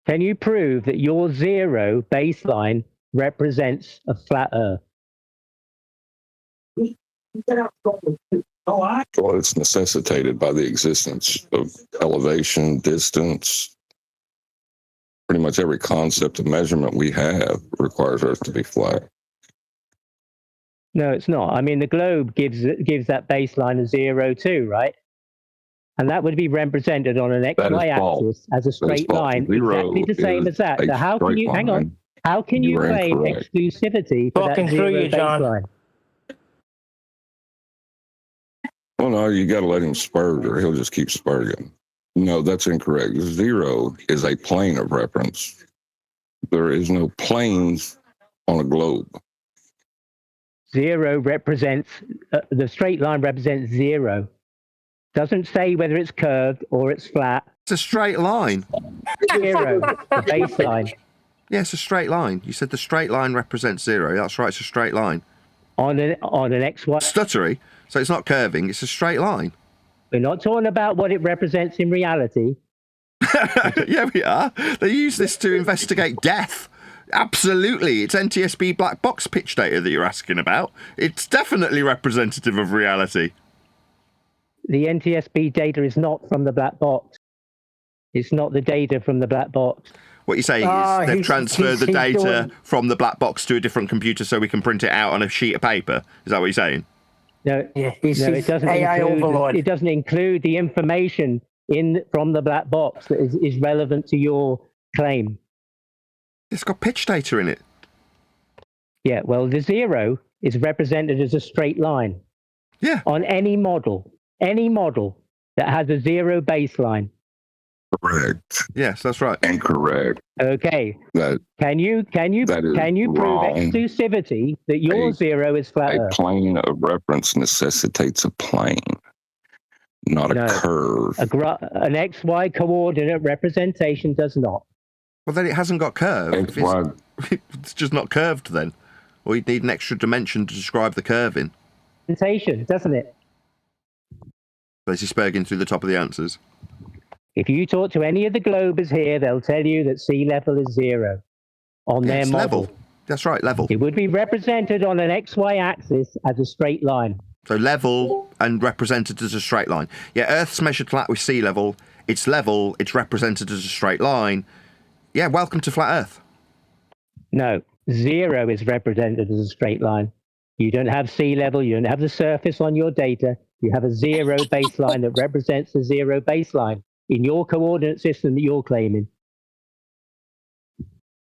Can you prove that your 0 baseline represents a flat Earth? Well, it's necessitated by the existence of elevation, distance. Pretty much every concept of measurement we have requires Earth to be flat. No, it's not. I mean, the globe gives that baseline of 0 too, right? And that would be represented on an XY axis as a straight line, exactly the same as that. So how can you, hang on, how can you claim exclusivity for that 0 baseline? Well, no, you got to let him spurge or he'll just keep spurging. No, that's incorrect. 0 is a plane of reference. There is no planes on a globe. 0 represents, the straight line represents 0. Doesn't say whether it's curved or it's flat. It's a straight line. 0, the baseline. Yeah, it's a straight line. You said the straight line represents 0. That's right, it's a straight line. On an XY. Stuttery, so it's not curving, it's a straight line. We're not talking about what it represents in reality. Yeah, we are. They use this to investigate death. Absolutely. It's NTSB black box pitch data that you're asking about. It's definitely representative of reality. The NTSB data is not from the black box. It's not the data from the black box. What you're saying is they've transferred the data from the black box to a different computer so we can print it out on a sheet of paper. Is that what you're saying? No, it doesn't AI overlord. It doesn't include the information from the black box that is relevant to your claim. It's got pitch data in it. Yeah, well, the 0 is represented as a straight line. Yeah. On any model that has a 0 baseline. Correct. Yes, that's right. Incorrect. Okay. Can you prove wrong. exclusivity that your 0 is flat A Earth? plane of reference necessitates a plane, not a curve. An XY coordinate representation does not. Well, then it hasn't got curve. It's just not curved then. Or you'd need an extra dimension to describe the curving. Representation, doesn't it? There's your Spurgin through the top of the answers. If you talk to any of the globers here, they'll tell you that sea level is 0 on their model. Level. That's right, level. It would be represented on an XY axis as a straight line. So level and represented as a straight line. Yeah, Earth's measured flat with sea level. It's level. It's represented as a straight line. Yeah, welcome to flat Earth. No, 0 is represented as a straight line. You don't have sea level. You don't have the surface on your data. You have a 0 baseline that represents the 0 baseline in your coordinate system that you're claiming.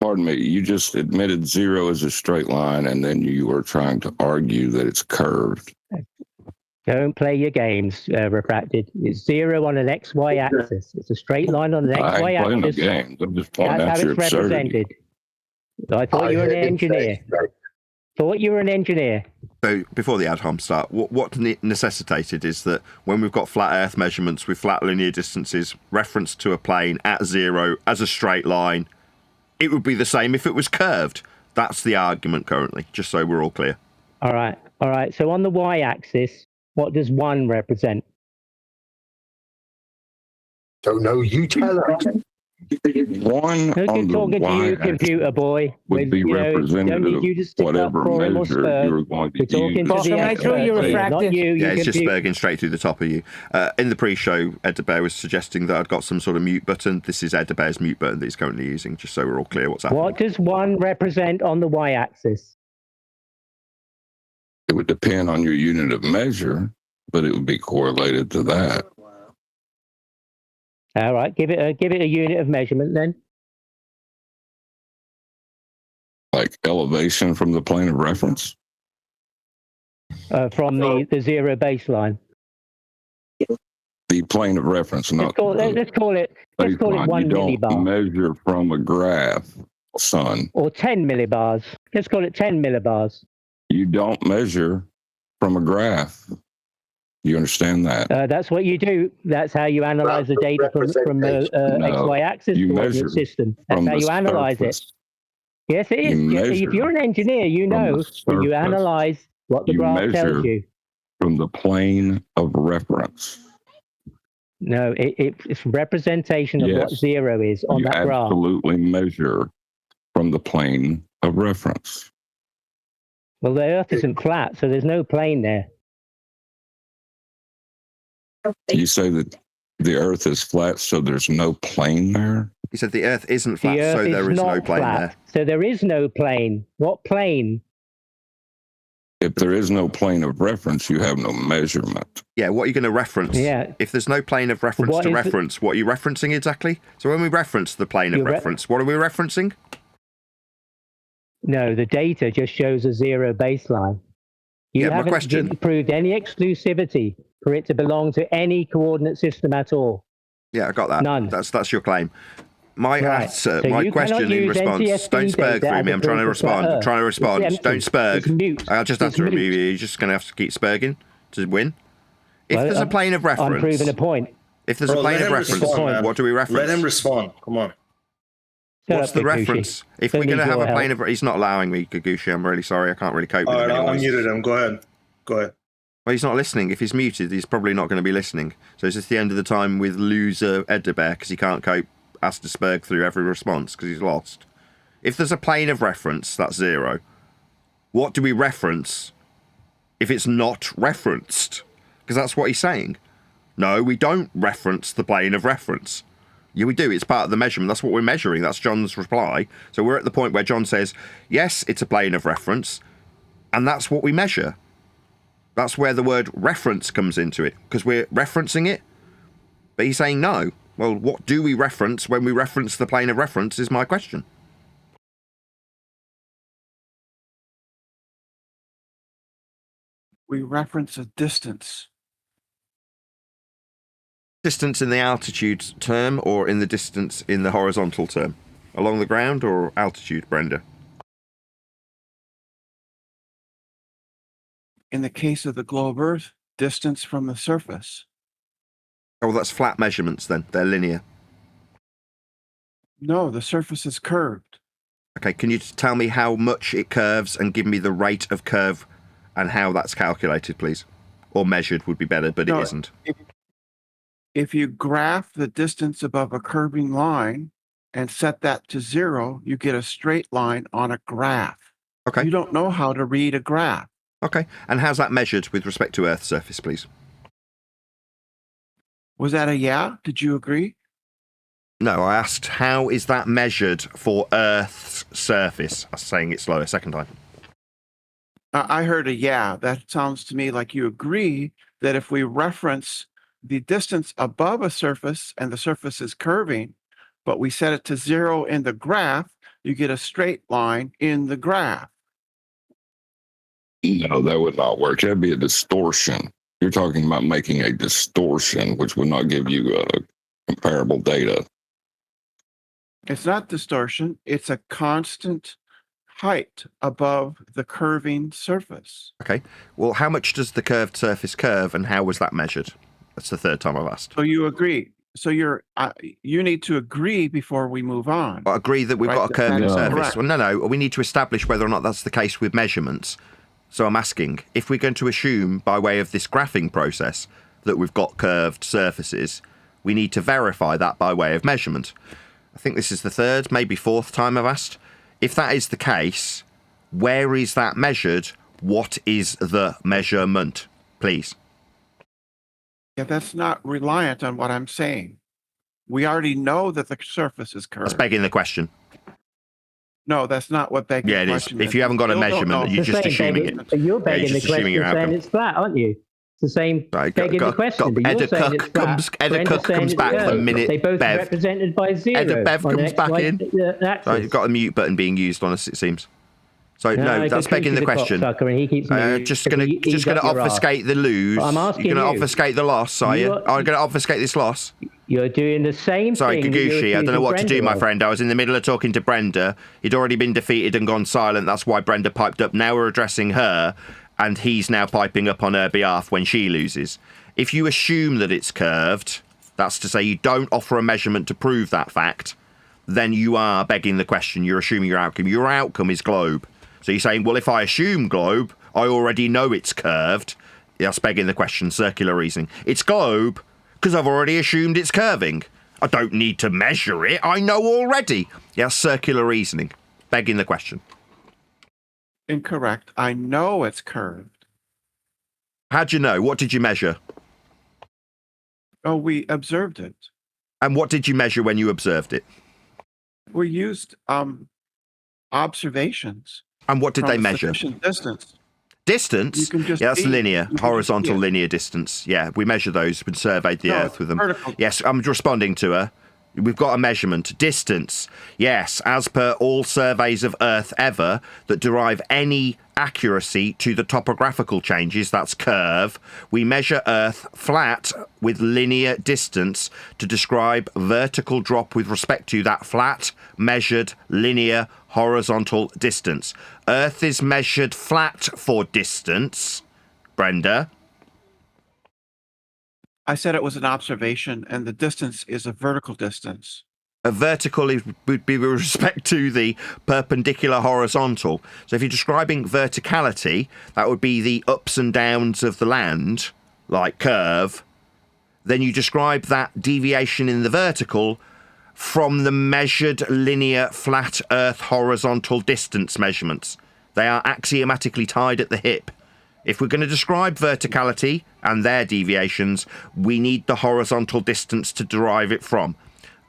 Pardon me, you just admitted 0 is a straight line, and then you were trying to argue that it's curved. Don't play your games, Refracted. It's 0 on an XY axis. It's a straight line on an XY axis. I ain't playing the games. I'm just pointing out your absurdity. I thought you were an engineer. So before the ad hom start, what necessitated is that when we've got flat Earth measurements with flat linear distances, reference to a plane at 0 as a straight line, it would be the same if it was curved. That's the argument currently, just so we're all clear. All right. So on the y-axis, what does 1 represent? Don't know. You tell her. 1 on the talking to you, computer boy. would be representative of whatever measure you were going to use. Yeah, it's just Spurgin straight through the top of you. In the pre-show, Ed De Bear was suggesting that I'd got some sort of mute button. This is Ed De Bear's mute button that he's currently using, just so we're all clear what's happening. What does 1 represent on the y-axis? It would depend on your unit of measure, but it would be correlated to that. All right, give it a unit of measurement then. Like elevation from the plane of reference? From the 0 baseline. The plane of reference, not let's call it 1 millibar. You don't measure from a graph, son. Or 10 millibars. Let's call it 10 millibars. You don't measure from a graph. You understand that? That's what you do. That's how you analyze the data from the XY axis coordinate system. That's how you analyze it. Yes, it is. If you're an engineer, you know that you analyze what the graph tells you. From the plane of reference. No, it's representation of what 0 is on that graph. You absolutely measure from the plane of reference. Well, the Earth isn't flat, so there's no plane there. You say that the Earth is flat, so there's no plane there? He said the Earth isn't flat, so there is no plane there. So there is no plane. What plane? If there is no plane of reference, you have no measurement. Yeah, what are you going to reference? Yeah. If there's no plane of reference to reference, what are you referencing exactly? So when we reference the plane of reference, what are we referencing? No, the data just shows a 0 baseline. You haven't proved any exclusivity for it to belong to any coordinate system at all. Yeah, I got that. None. That's your claim. My answer, my question in response. Don't spurg through me. I'm trying to respond. Don't spurg. I'll just have to review you. You're just going to have to keep spurging to win. If there's a plane of reference, I'm proving a point. If there's a plane of reference, what do we reference? Let him respond. Come on. What's the reference? If we're going to have a plane of, he's not allowing me, Gagushi. I'm really sorry. I can't really cope with him. I muted him. Go ahead. Well, he's not listening. If he's muted, he's probably not going to be listening. So it's just the end of the time with loser Ed De Bear because he can't cope. Has to spurg through every response because he's lost. If there's a plane of reference, that's 0. What do we reference if it's not referenced? Because that's what he's saying. No, we don't reference the plane of reference. Yeah, we do. It's part of the measurement. That's what we're measuring. That's John's reply. So we're at the point where John says, yes, it's a plane of reference, and that's what we measure. That's where the word reference comes into it, because we're referencing it. But he's saying no. Well, what do we reference when we reference the plane of reference is my question. We reference a distance. Distance in the altitude term or in the distance in the horizontal term? Along the ground or altitude, Brenda? In the case of the globe Earth, distance from the surface. Oh, that's flat measurements then. They're linear. No, the surface is curved. Okay, can you tell me how much it curves and give me the rate of curve and how that's calculated, please? Or measured would be better, but it isn't. If you graph the distance above a curving line and set that to 0, you get a straight line on a graph. Okay. You don't know how to read a graph. Okay, and how's that measured with respect to Earth's surface, please? Was that a yeah? Did you agree? No, I asked how is that measured for Earth's surface? I was saying it slower, second time. I heard a yeah. That sounds to me like you agree that if we reference the distance above a surface and the surface is curving, but we set it to 0 in the graph, you get a straight line in the graph. No, that would not work. That'd be a distortion. You're talking about making a distortion, which would not give you comparable data. It's not distortion. It's a constant height above the curving surface. Okay. Well, how much does the curved surface curve and how was that measured? That's the third time I've asked. So you agree. So you need to agree before we move on. I agree that we've got a curving surface. Correct. Well, no. We need to establish whether or not that's the case with measurements. So I'm asking, if we're going to assume by way of this graphing process that we've got curved surfaces, we need to verify that by way of measurement. I think this is the third, maybe fourth time I've asked. If that is the case, where is that measured? What is the measurement, please? Yeah, that's not reliant on what I'm saying. We already know that the surface is curved. That's begging the question. No, that's not what begging the question is. If you haven't got a measurement, you're just assuming it. You're begging the question saying it's flat, aren't you? It's the same begging the question. But you're saying it's flat. Ed Cook comes back the minute they both Bev. represented by 0. Ed Bev comes back in. So you've got a mute button being used on us, it seems. So no, that's begging the question. Just going to obfuscate the lose. I'm asking you're going to obfuscate the loss, are you? I'm going to obfuscate this loss. You're doing the same Sorry, thing. Gagushi, I don't know what to do, my friend. I was in the middle of talking to Brenda. He'd already been defeated and gone silent. That's why Brenda piped up. Now we're addressing her, and he's now piping up on her behalf when she loses. If you assume that it's curved, that's to say you don't offer a measurement to prove that fact, then you are begging the question. You're assuming your outcome. Your outcome is globe. So you're saying, well, if I assume globe, I already know it's curved. That's begging the question, circular reasoning. It's globe because I've already assumed it's curving. I don't need to measure it. I know already. Yeah, circular reasoning. Begging the question. Incorrect. I know it's curved. How'd you know? What did you measure? Oh, we observed it. And what did you measure when you observed it? We used observations. And what did they measure? Distance. Distance? Yeah, that's linear, horizontal linear distance. Yeah, we measure those. We surveyed the Earth with them. Vertical. Yes, I'm responding to her. We've got a measurement. Distance. Yes, as per all surveys of Earth ever that derive any accuracy to the topographical changes, that's curve, we measure Earth flat with linear distance to describe vertical drop with respect to that flat, measured, linear, horizontal distance. Earth is measured flat for distance. Brenda? I said it was an observation, and the distance is a vertical distance. A vertical would be with respect to the perpendicular horizontal. So if you're describing verticality, that would be the ups and downs of the land, like curve. Then you describe that deviation in the vertical from the measured linear flat Earth horizontal distance measurements. They are axiomatically tied at the hip. If we're going to describe verticality and their deviations, we need the horizontal distance to derive it from.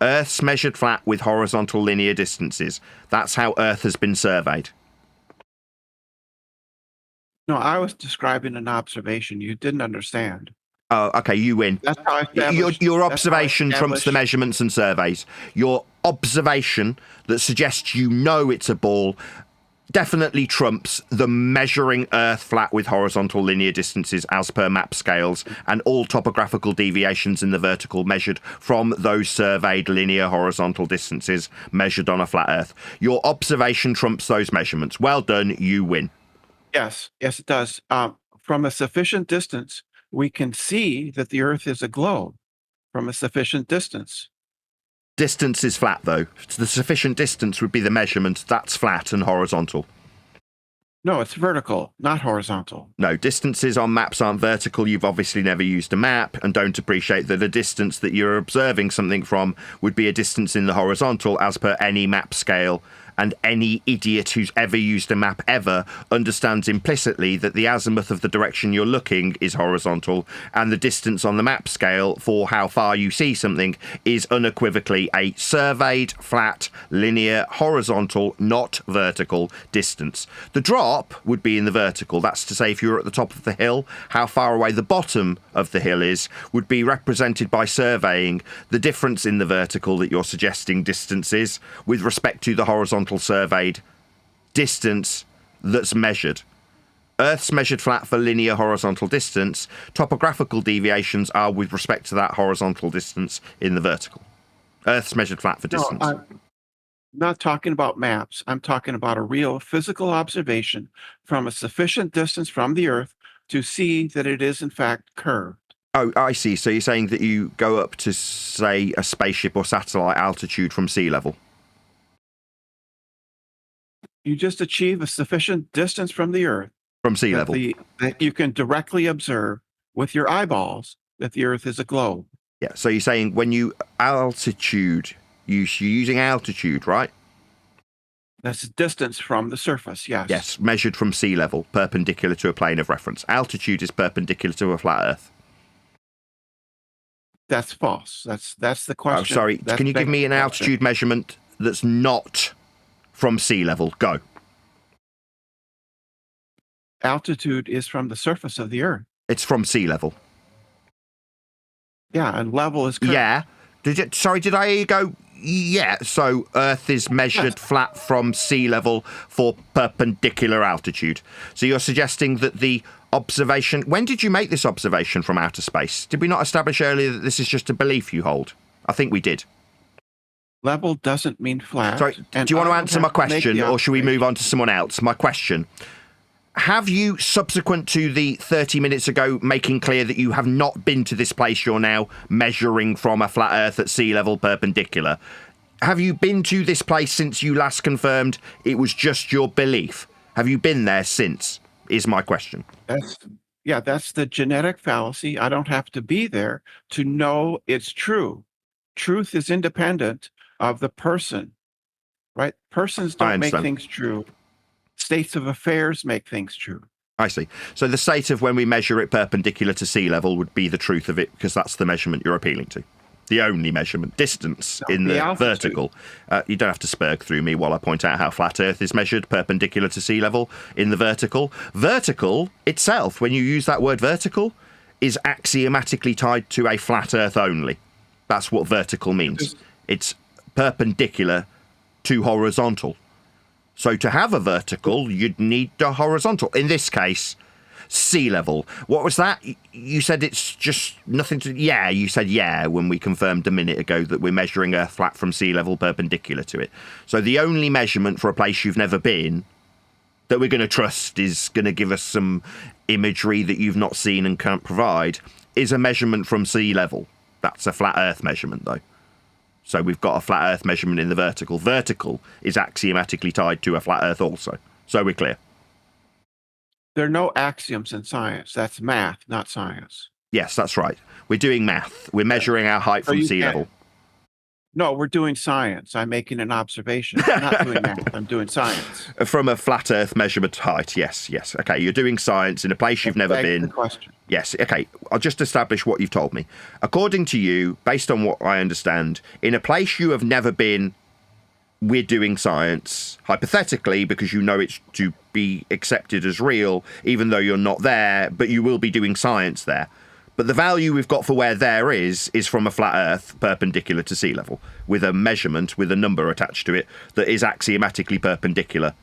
Earth's measured flat with horizontal linear distances. That's how Earth has been surveyed. No, I was describing an observation you didn't understand. Oh, okay, you win. That's how I established. Your observation trumps the measurements and surveys. Your observation that suggests you know it's a ball definitely trumps the measuring Earth flat with horizontal linear distances as per map scales and all topographical deviations in the vertical measured from those surveyed linear horizontal distances measured on a flat Earth. Your observation trumps those measurements. Well done, you win. Yes, it does. From a sufficient distance, we can see that the Earth is a globe from a sufficient distance. Distance is flat, though. The sufficient distance would be the measurement. That's flat and horizontal. No, it's vertical, not horizontal. No, distances on maps aren't vertical. You've obviously never used a map and don't appreciate that a distance that you're observing something from would be a distance in the horizontal as per any map scale. And any idiot who's ever used a map ever understands implicitly that the azimuth of the direction you're looking is horizontal, and the distance on the map scale for how far you see something is unequivocally a surveyed, flat, linear, horizontal, not vertical distance. The drop would be in the vertical. That's to say, if you're at the top of the hill, how far away the bottom of the hill is would be represented by surveying the difference in the vertical that you're suggesting distance is with respect to the horizontal surveyed distance that's measured. Earth's measured flat for linear horizontal distance. Topographical deviations are with respect to that horizontal distance in the vertical. Earth's measured flat for distance. No, I'm not talking about maps. I'm talking about a real physical observation from a sufficient distance from the Earth to see that it is in fact curved. Oh, I see. So you're saying that you go up to, say, a spaceship or satellite altitude from sea level? You just achieve a sufficient distance from the Earth. From sea level. That you can directly observe with your eyeballs that the Earth is a globe. Yeah, so you're saying when you altitude, you're using altitude, right? That's distance from the surface, yes. Yes, measured from sea level, perpendicular to a plane of reference. Altitude is perpendicular to a flat Earth. That's false. That's the question. Oh, sorry. Can you give me an altitude measurement that's not from sea level? Go. Altitude is from the surface of the Earth. It's from sea level. Yeah, and level is curved. Yeah. Did I hear you go? Yeah. So Earth is measured flat from sea level for perpendicular altitude. So you're suggesting that the observation... When did you make this observation from outer space? Did we not establish earlier that this is just a belief you hold? I think we did. Level doesn't mean flat. Sorry, do you want to answer my question, or should we move on to someone else? My question. Have you, subsequent to the 30 minutes ago, making clear that you have not been to this place you're now measuring from a flat Earth at sea level perpendicular, have you been to this place since you last confirmed it was just your belief? Have you been there since, is my question. That's the genetic fallacy. I don't have to be there to know it's true. Truth is independent of the person, right? Persons don't make things true. States of affairs make things true. I see. So the state of when we measure it perpendicular to sea level would be the truth of it, because that's the measurement you're appealing to. The only measurement, distance in the vertical. You don't have to spurg through me while I point out how flat Earth is measured perpendicular to sea level in the vertical. Vertical itself, when you use that word vertical, is axiomatically tied to a flat Earth only. That's what vertical means. It's perpendicular to horizontal. So to have a vertical, you'd need the horizontal. In this case, sea level. What was that? You said it's just nothing to... Yeah, you said yeah when we confirmed a minute ago that we're measuring Earth flat from sea level perpendicular to it. So the only measurement for a place you've never been that we're going to trust is going to give us some imagery that you've not seen and can't provide is a measurement from sea level. That's a flat Earth measurement, though. So we've got a flat Earth measurement in the vertical. Vertical is axiomatically tied to a flat Earth also. So we're clear. There are no axioms in science. That's math, not science. Yes, that's right. We're doing math. We're measuring our height from sea level. No, we're doing science. I'm making an observation. I'm not doing math. I'm doing science. From a flat Earth measurement height, yes. Okay, you're doing science in a place you've never been. The question. Yes, okay. I'll just establish what you've told me. According to you, based on what I understand, in a place you have never been, we're doing science, hypothetically, because you know it's to be accepted as real, even though you're not there, but you will be doing science there. But the value we've got for where there is from a flat Earth perpendicular to sea level, with a measurement, with a number attached to it, that is axiomatically perpendicular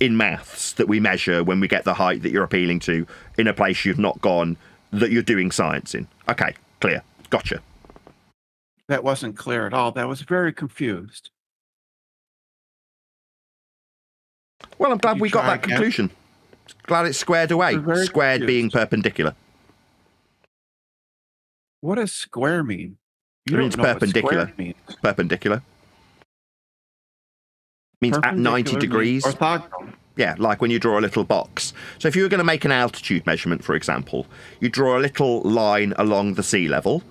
in maths that we measure when we get the height that you're appealing to in a place you've not gone, that you're doing science in. Okay, clear. Gotcha. That wasn't clear at all. That was very confused. Well, I'm glad we got that conclusion. Glad it's squared away. Squared being perpendicular. What does square mean? It means perpendicular. Perpendicular. Means at 90 degrees. Orthogonal. Yeah, like when you draw a little box. So if you were going to make an altitude measurement, for example, you draw a little line along the sea level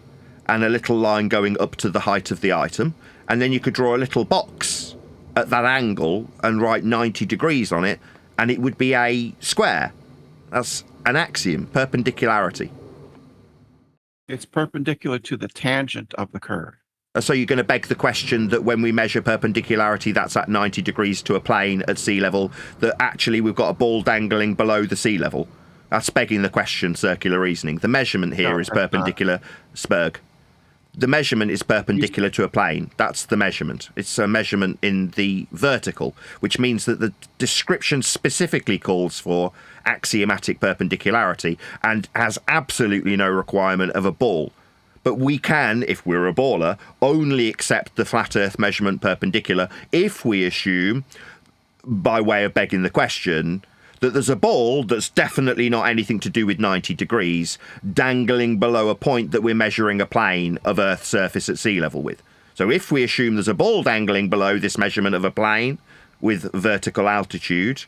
and a little line going up to the height of the item, and then you could draw a little box at that angle and write 90 degrees on it, and it would be a square. That's an axiom, perpendicularity. It's perpendicular to the tangent of the curve. So you're going to beg the question that when we measure perpendicularity, that's at 90 degrees to a plane at sea level, that actually we've got a ball dangling below the sea level. That's begging the question, circular reasoning. The measurement here is perpendicular, Spurg. The measurement is perpendicular to a plane. That's the measurement. It's a measurement in the vertical, which means that the description specifically calls for axiomatic perpendicularity and has absolutely no requirement of a ball. But we can, if we're a baller, only accept the flat Earth measurement perpendicular if we assume, by way of begging the question, that there's a ball that's definitely not anything to do with 90 degrees dangling below a point that we're measuring a plane of Earth's surface at sea level with. So if we assume there's a ball dangling below this measurement of a plane with vertical altitude,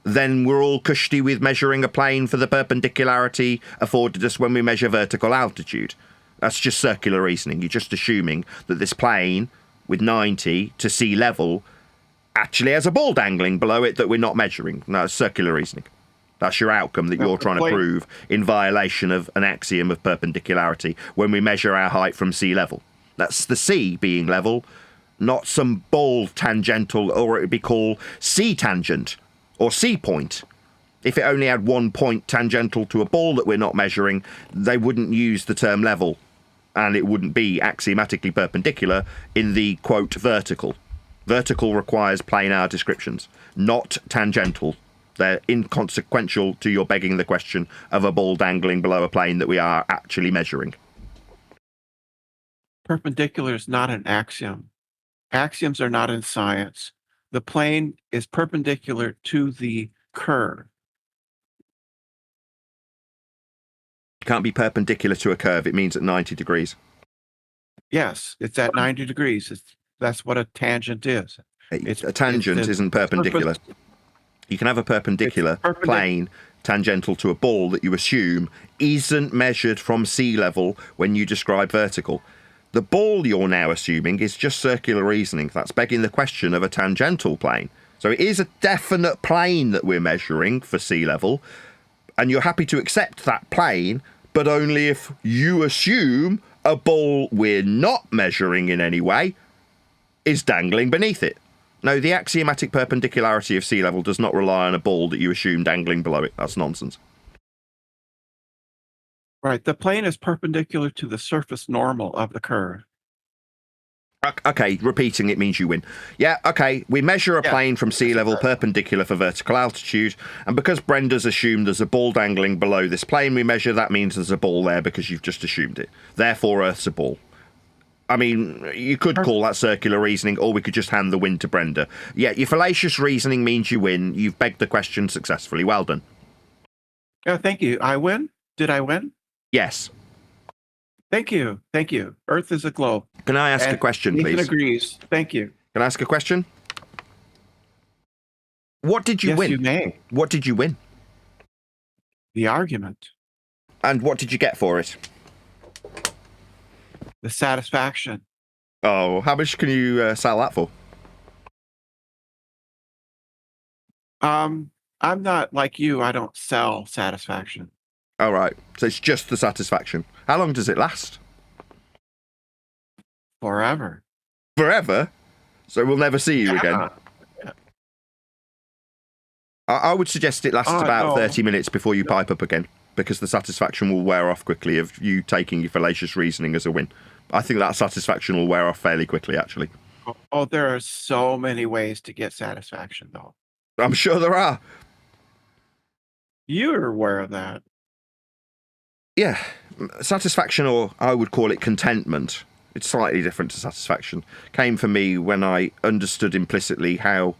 then we're all cushy with measuring a plane for the perpendicularity afforded us when we measure vertical altitude. That's just circular reasoning. You're just assuming that this plane with 90 to sea level actually has a ball dangling below it that we're not measuring. No, it's circular reasoning. That's your outcome that you're trying to prove in violation of an axiom of perpendicularity when we measure our height from sea level. That's the sea being level, not some ball tangential, or it would be called sea tangent or sea point. If it only had one point tangential to a ball that we're not measuring, they wouldn't use the term level, and it wouldn't be axiomatically perpendicular in the, quote, vertical. Vertical requires planar descriptions, not tangential. They're inconsequential to your begging the question of a ball dangling below a plane that we are actually measuring. Perpendicular is not an axiom. Axioms are not in science. The plane is perpendicular to the curve. It can't be perpendicular to a curve. It means at 90 degrees. Yes, it's at 90 degrees. That's what a tangent is. A tangent isn't perpendicular. You can have a perpendicular plane tangential to a ball that you assume isn't measured from sea level when you describe vertical. The ball you're now assuming is just circular reasoning. That's begging the question of a tangential plane. So it is a definite plane that we're measuring for sea level, and you're happy to accept that plane, but only if you assume a ball we're not measuring in any way is dangling beneath it. No, the axiomatic perpendicularity of sea level does not rely on a ball that you assume dangling below it. That's nonsense. Right. The plane is perpendicular to the surface normal of the curve. Okay, repeating it means you win. Yeah, okay, we measure a plane from sea level perpendicular for vertical altitude, and because Brenda's assumed there's a ball dangling below this plane we measure, that means there's a ball there because you've just assumed it. Therefore, Earth's a ball. I mean, you could call that circular reasoning, or we could just hand the win to Brenda. Yeah, your fallacious reasoning means you win. You've begged the question successfully. Well done. Oh, thank you. I win? Did I win? Yes. Thank you. Thank you. Earth is a globe. Can I ask a question, Nathan please? agrees. Thank you. Can I ask a question? What did you win? Yes, you may. What did you win? The argument. And what did you get for it? The satisfaction. Oh, how much can you sell that for? I'm not like you. I don't sell satisfaction. All right. So it's just the satisfaction. How long does it last? Forever. Forever? So we'll never see you again? Yeah. I would suggest it lasts about no. 30 minutes before you pipe up again, because the satisfaction will wear off quickly of you taking your fallacious reasoning as a win. I think that satisfaction will wear off fairly quickly, actually. Oh, there are so many ways to get satisfaction, though. I'm sure there are. You're aware of that. Yeah. Satisfaction, or I would call it contentment, it's slightly different to satisfaction, came for me when I understood implicitly how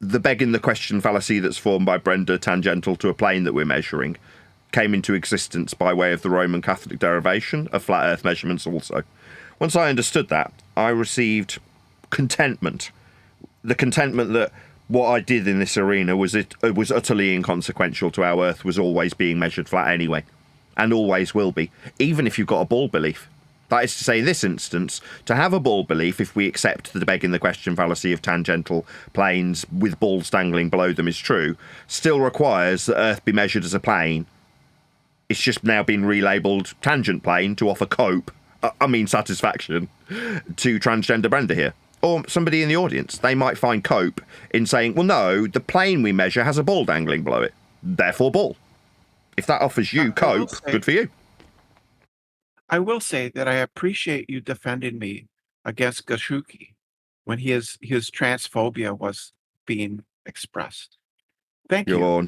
the begging the question fallacy that's formed by Brenda tangential to a plane that we're measuring came into existence by way of the Roman Catholic derivation of flat earth measurements also. Once I understood that, I received contentment. The contentment that what I did in this arena was utterly inconsequential to how Earth was always being measured flat anyway, and always will be, even if you've got a ball belief. That is to say, in this instance, to have a ball belief, if we accept the begging the question fallacy of tangential planes with balls dangling below them is true, still requires that Earth be measured as a plane. It's just now been relabelled tangent plane to offer satisfaction to transgender Brenda here. Or somebody in the audience. They might find cope in saying, well, no, the plane we measure has a ball dangling below it. Therefore, ball. If that offers you cope, good for you. I will say that I appreciate you defending me against Gashuki when his transphobia was being expressed. Thank you.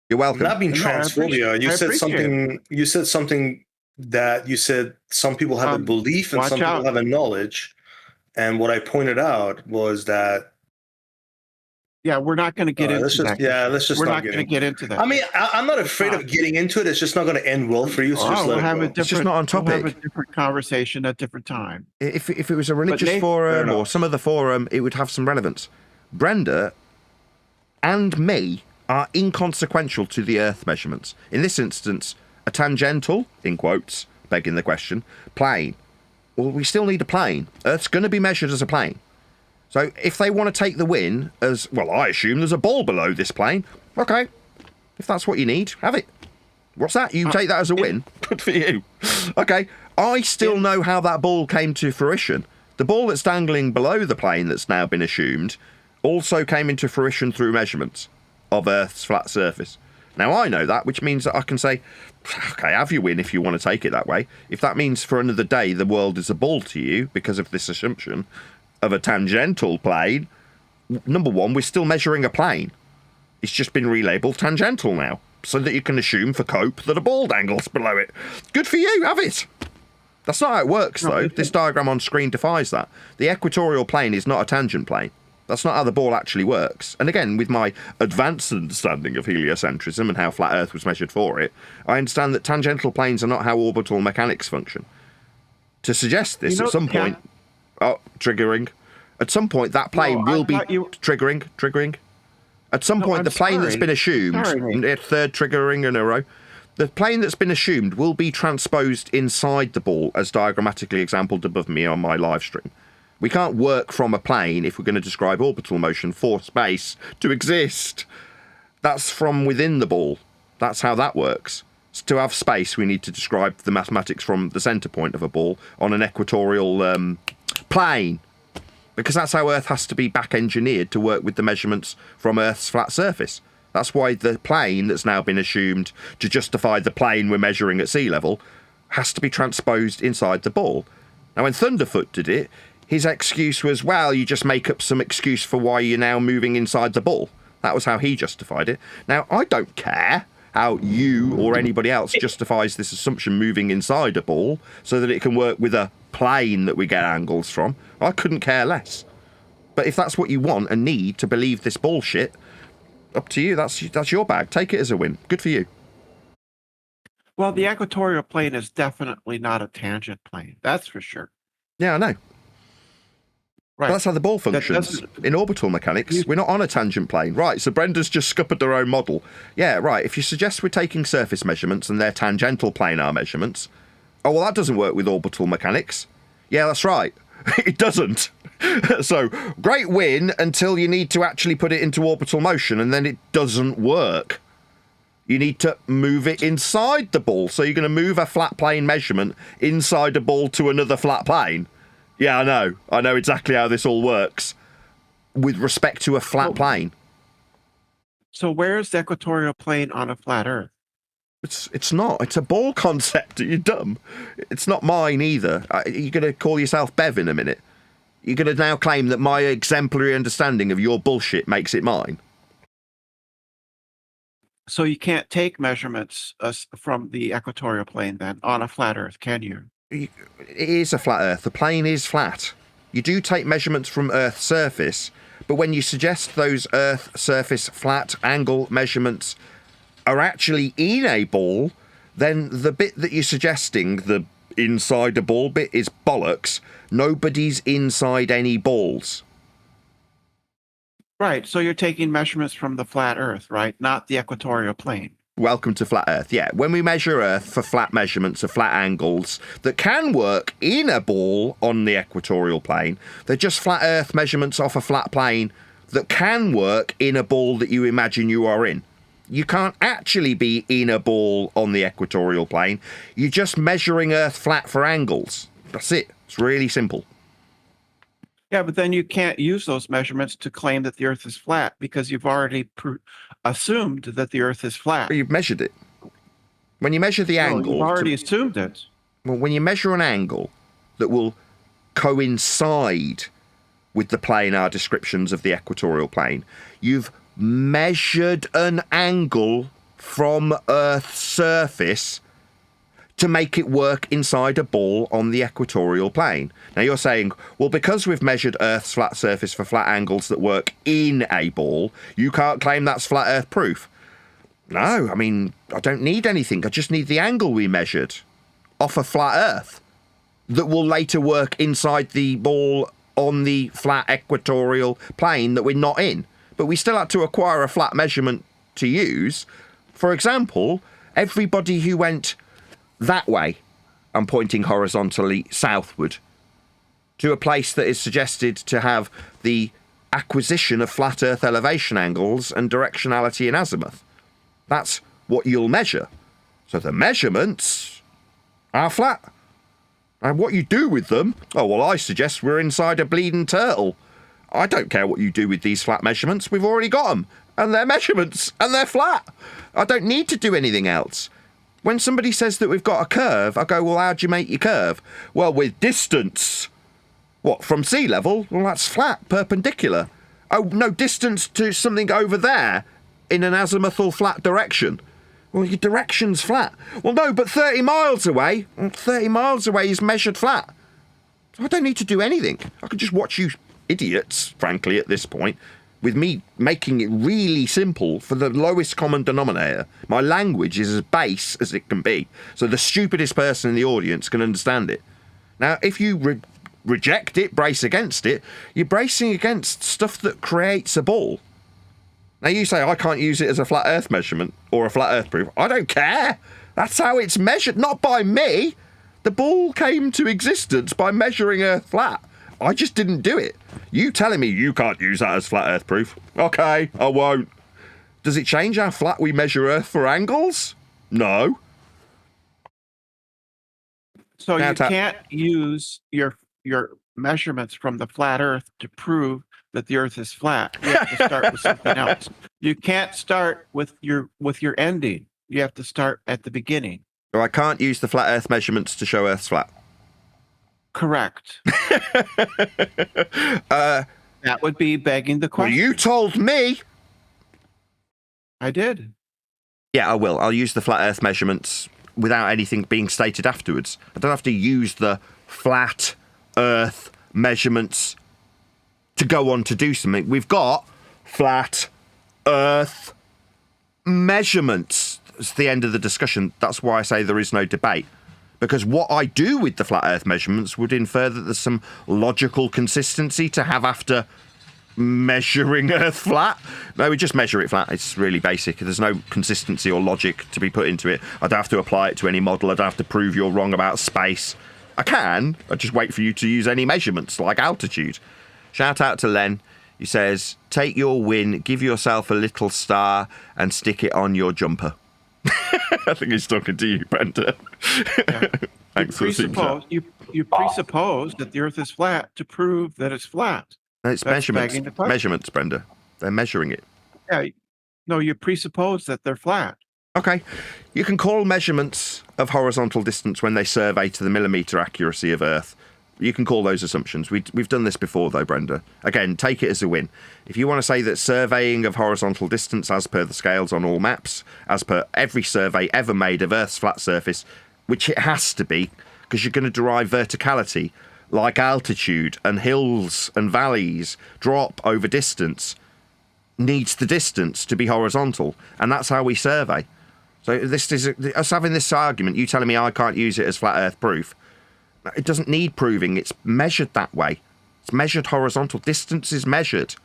You're welcome. Not being transphobia. You said something. You said something that you said some people have a belief and some people have a knowledge. And what I pointed out was that. Yeah, we're not going to get into that. Yeah, let's just. We're not going to get into that. I mean, I'm not afraid of getting into it. It's just not going to end well for you. So just let it go. It's just not on topic. We'll have a different conversation at a different time. If it was a religious forum or some other forum, it would have some relevance. Brenda and me are inconsequential to the Earth measurements. In this instance, a tangential, in quotes, begging the question, plane. Well, we still need a plane. Earth's going to be measured as a plane. So if they want to take the win as, well, I assume there's a ball below this plane. Okay. If that's what you need, have it. What's that? You take that as a win? Good for you. Okay. I still know how that ball came to fruition. The ball that's dangling below the plane that's now been assumed also came into fruition through measurements of Earth's flat surface. Now I know that, which means that I can say, okay, have your win if you want to take it that way. If that means for another day the world is a ball to you because of this assumption of a tangential plane, number one, we're still measuring a plane. It's just been relabeled tangential now, so that you can assume for cope that a ball dangles below it. Good for you, have it. That's not how it works, though. This diagram on screen defies that. The equatorial plane is not a tangent plane. That's not how the ball actually works. And again, with my advanced understanding of heliocentrism and how flat Earth was measured for it, I understand that tangential planes are not how orbital mechanics function. To suggest this at some point... Oh, triggering. At some point, that plane will be triggering. At some point, the plane that's been assumed... Third triggering in a row. The plane that's been assumed will be transposed inside the ball, as diagrammatically exampled above me on my live stream. We can't work from a plane if we're going to describe orbital motion for space to exist. That's from within the ball. That's how that works. So to have space, we need to describe the mathematics from the centre point of a ball on an equatorial plane. Because that's how Earth has to be back-engineered to work with the measurements from Earth's flat surface. That's why the plane that's now been assumed to justify the plane we're measuring at sea level has to be transposed inside the ball. Now, when Thunderfoot did it, his excuse was, well, you just make up some excuse for why you're now moving inside the ball. That was how he justified it. Now, I don't care how you or anybody else justifies this assumption moving inside a ball so that it can work with a plane that we get angles from. I couldn't care less. But if that's what you want and need to believe this bullshit, up to you. That's your bag. Take it as a win. Good for you. Well, the equatorial plane is definitely not a tangent plane. That's for sure. Yeah, I know. Right. But that's how the ball functions. In orbital mechanics, we're not on a tangent plane. Right, so Brenda's just scuppered her own model. Yeah, right, if you suggest we're taking surface measurements and they're tangential planar measurements, oh, well, that doesn't work with orbital mechanics. Yeah, that's right. It doesn't. So, great win until you need to actually put it into orbital motion, and then it doesn't work. You need to move it inside the ball. So you're going to move a flat plane measurement inside a ball to another flat plane. Yeah, I know. I know exactly how this all works with respect to a flat plane. So where's the equatorial plane on a flat Earth? It's not. It's a ball concept. Are you dumb? It's not mine either. You're going to call yourself Bev in a minute. You're going to now claim that my exemplary understanding of your bullshit makes it mine. So you can't take measurements from the equatorial plane then on a flat Earth, can you? It is a flat Earth. The plane is flat. You do take measurements from Earth's surface, but when you suggest those Earth surface flat angle measurements are actually in a ball, then the bit that you're suggesting, the inside a ball bit, is bollocks. Nobody's inside any balls. Right, so you're taking measurements from the flat Earth, right? Not the equatorial plane. Welcome to flat Earth. Yeah, when we measure Earth for flat measurements of flat angles that can work in a ball on the equatorial plane, they're just flat Earth measurements off a flat plane that can work in a ball that you imagine you are in. You can't actually be in a ball on the equatorial plane. You're just measuring Earth flat for angles. That's it. It's really simple. Yeah, but then you can't use those measurements to claim that the Earth is flat because you've already assumed that the Earth is flat. But you've measured it. When you measure the angle... You've already assumed it. Well, when you measure an angle that will coincide with the planar descriptions of the equatorial plane, you've measured an angle from Earth's surface to make it work inside a ball on the equatorial plane. Now you're saying, well, because we've measured Earth's flat surface for flat angles that work in a ball, you can't claim that's flat Earth proof. No, I mean, I don't need anything. I just need the angle we measured off a flat Earth that will later work inside the ball on the flat equatorial plane that we're not in. But we still had to acquire a flat measurement to use. For example, everybody who went that way, I'm pointing horizontally southward, to a place that is suggested to have the acquisition of flat Earth elevation angles and directionality in azimuth. That's what you'll measure. So the measurements are flat. And what you do with them, oh, well, I suggest we're inside a bleeding turtle. I don't care what you do with these flat measurements. We've already got them. And they're measurements. And they're flat. I don't need to do anything else. When somebody says that we've got a curve, I go, well, how do you make your curve? Well, with distance. What, from sea level? Well, that's flat, perpendicular. Oh, no, distance to something over there in an azimuthal flat direction. Well, your direction's flat. Well, no, but 30 miles away. 30 miles away is measured flat. So I don't need to do anything. I can just watch you idiots, frankly, at this point, with me making it really simple for the lowest common denominator. My language is as base as it can be, so the stupidest person in the audience can understand it. Now, if you reject it, brace against it, you're bracing against stuff that creates a ball. Now, you say, I can't use it as a flat Earth measurement or a flat Earth proof. I don't care. That's how it's measured, not by me. The ball came to existence by measuring Earth flat. I just didn't do it. You telling me you can't use that as flat Earth proof? Okay, I won't. Does it change how flat we measure Earth for angles? No. So you can't use your measurements from the flat Earth to prove that the Earth is flat. You have to start with something else. You can't start with your ending. You have to start at the beginning. So I can't use the flat Earth measurements to show Earth's flat. Correct. That would be begging the question. Well, you told me. I did. Yeah, I will. I'll use the flat Earth measurements without anything being stated afterwards. I don't have to use the flat Earth measurements to go on to do something. We've got flat Earth measurements. It's the end of the discussion. That's why I say there is no debate. Because what I do with the flat Earth measurements would infer that there's some logical consistency to have after measuring Earth flat. No, we just measure it flat. It's really basic. There's no consistency or logic to be put into it. I don't have to apply it to any model. I don't have to prove you're wrong about space. I can. I just wait for you to use any measurements like altitude. Shout out to Len. He says, take your win, give yourself a little star, and stick it on your jumper. I think he's talking to you, Brenda. Yeah. Thanks for the super chat. You presuppose that the Earth is flat to prove that it's flat. No, it's measurements. Measurements, Brenda. They're measuring it. Yeah. No, you presuppose that they're flat. Okay. You can call measurements of horizontal distance when they survey to the millimetre accuracy of Earth. You can call those assumptions. We've done this before, though, Brenda. Again, take it as a win. If you want to say that surveying of horizontal distance as per the scales on all maps, as per every survey ever made of Earth's flat surface, which it has to be, because you're going to derive verticality, like altitude and hills and valleys drop over distance, needs the distance to be horizontal. And that's how we survey. So this is us having this argument, you telling me I can't use it as flat Earth proof. It doesn't need proving. It's measured that way. It's measured horizontal. Distance is measured.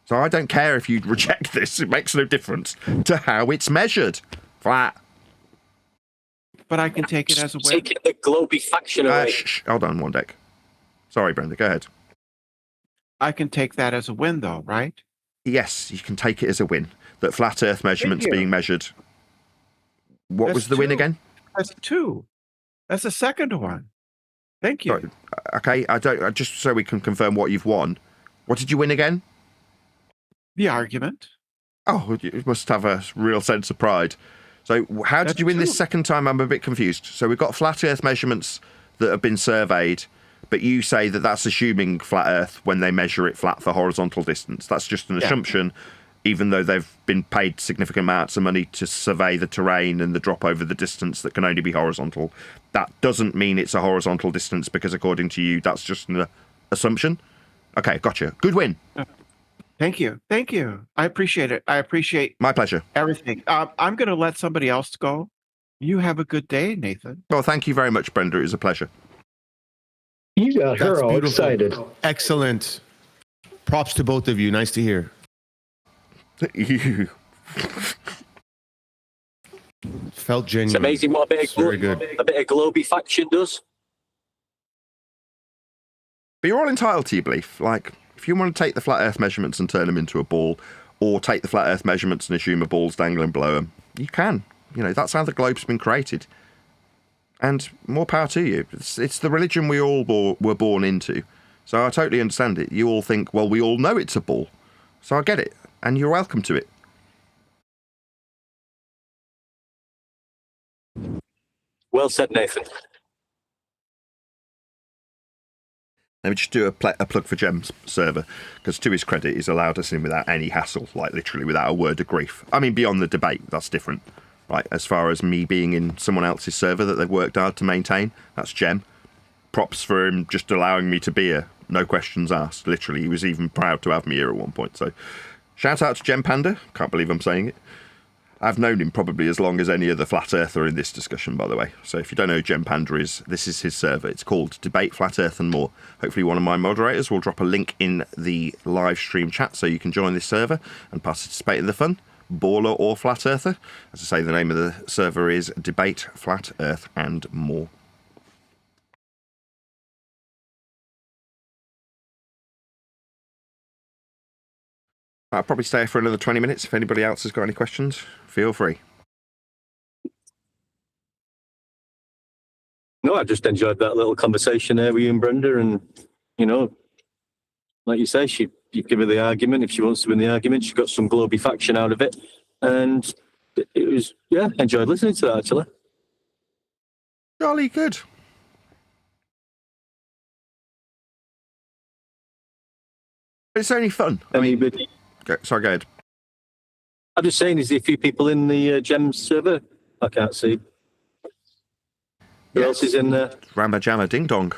So I don't care if you reject this. It makes no difference to how it's measured. Flat. But I can take it as a win. Taking the globifaction away. Hold on, one deck. Sorry, Brenda. Go ahead. I can take that as a win, though, right? Yes, you can take it as a win. That flat Earth measurements being measured. What was the win again? That's 2. That's the second one. Thank you. Sorry. Okay, just so we can confirm what you've won. What did you win again? The argument. Oh, you must have a real sense of pride. So how did you win this second time? I'm a bit confused. So we've got flat Earth measurements that have been surveyed, but you say that that's assuming flat Earth when they measure it flat for horizontal distance. That's just an assumption, even though they've been paid significant amounts of money to survey the terrain and the drop over the distance that can only be horizontal. That doesn't mean it's a horizontal distance because according to you, that's just an assumption. Okay, gotcha. Good win. Thank you. Thank you. I appreciate it. I appreciate my pleasure. Everything. I'm going to let somebody else go. You have a good day, Nathan. Well, thank you very much, Brenda. It was a pleasure. You got her all excited. Excellent. Props to both of you. Nice to hear. You felt genuine. It's amazing what a bit of globifaction does. But you're all entitled to your belief. Like, if you want to take the flat Earth measurements and turn them into a ball, or take the flat Earth measurements and assume a ball's dangling below them, you can. You know, that's how the globe's been created. And more power to you. It's the religion we all were born into. So I totally understand it. You all think, well, we all know it's a ball. So I get it. And you're welcome to it. Well said, Nathan. Let me just do a plug for Gem's server, because to his credit, he's allowed us in without any hassle, like literally without a word of grief. I mean, beyond the debate, that's different. Right, as far as me being in someone else's server that they've worked hard to maintain, that's Gem. Props for him just allowing me to be here. No questions asked. Literally, he was even proud to have me here at one point. So, shout out to Gem Panda. Can't believe I'm saying it. I've known him probably as long as any other flat earther in this discussion, by the way. So if you don't know who Gem Panda is, this is his server. It's called Debate Flat Earth and More. Hopefully one of my moderators will drop a link in the live stream chat so you can join this server and participate in the fun. Baller or flat earther. As I say, the name of the server is Debate Flat Earth and More. I'll probably stay for another 20 minutes. If anybody else has got any questions, feel free. No, I just enjoyed that little conversation there with you and Brenda. And, you know, like you say, you give her the argument. If she wants to win the argument, she got some globifaction out of it. And it was, yeah, enjoyed listening to that, actually. Jolly good. It's only fun. I mean, sorry, go ahead. I'm just saying, is there a few people in the Gem server? I can't see. Who else is in there? Ramba Jamma Ding Dong.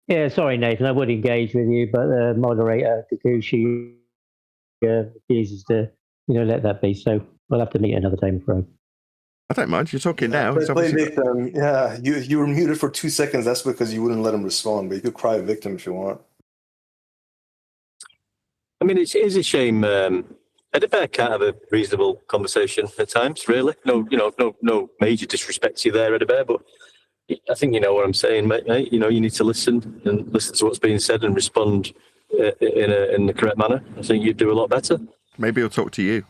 Yeah, sorry, Nathan. I would engage with you, but the moderator, Kikuchi, refuses to, let that be. So we'll have to meet another time, Fred. I don't mind. You're talking now. Play victim. Yeah, you were muted for 2 seconds. That's because you wouldn't let him respond, but you could cry victim if you want. I mean, it is a shame. Edinburgh can't have a reasonable conversation at times, really. No major disrespect to you there, Edinburgh, but I think you know what I'm saying, mate. You know, you need to listen to what's being said and respond in the correct manner. I think you'd do a lot better. Maybe he'll talk to you.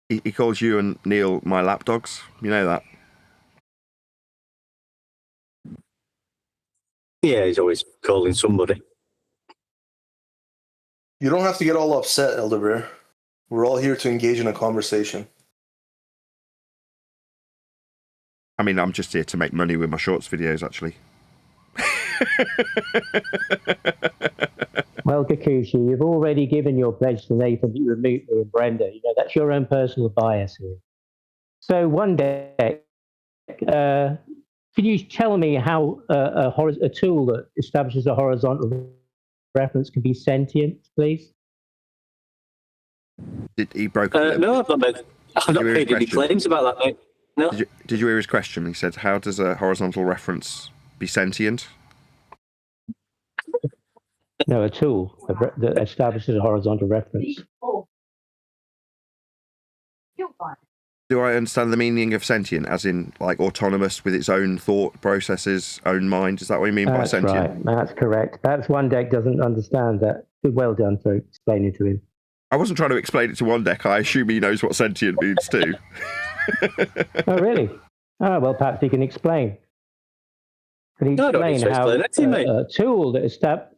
He calls you and Neil my lapdogs. You know that. Yeah, he's always calling somebody. You don't have to get all upset, Elderbear. We're all here to engage in a conversation. I mean, I'm just here to make money with my shorts videos, actually. Well, Kikuchi, you've already given your pledge to Nathan that you would meet me and Brenda. You know, that's your own personal bias here. So one day, can you tell me how a tool that establishes a horizontal reference can be sentient, please? He broke. No, I've not made any claims about that, mate. No. Did you hear his question? He said, "How does a horizontal reference be sentient?" No, a tool that establishes a horizontal reference. Do I understand the meaning of sentient, as in like autonomous with its own thought processes, own mind? Is that what you mean by sentient? Right. That's correct. Perhaps one deck doesn't understand that. Well done for explaining to him. I wasn't trying to explain it to one deck. I assume he knows what sentient means too. Oh, really? Oh, well, perhaps he can explain. Can he explain how a tool that establishes...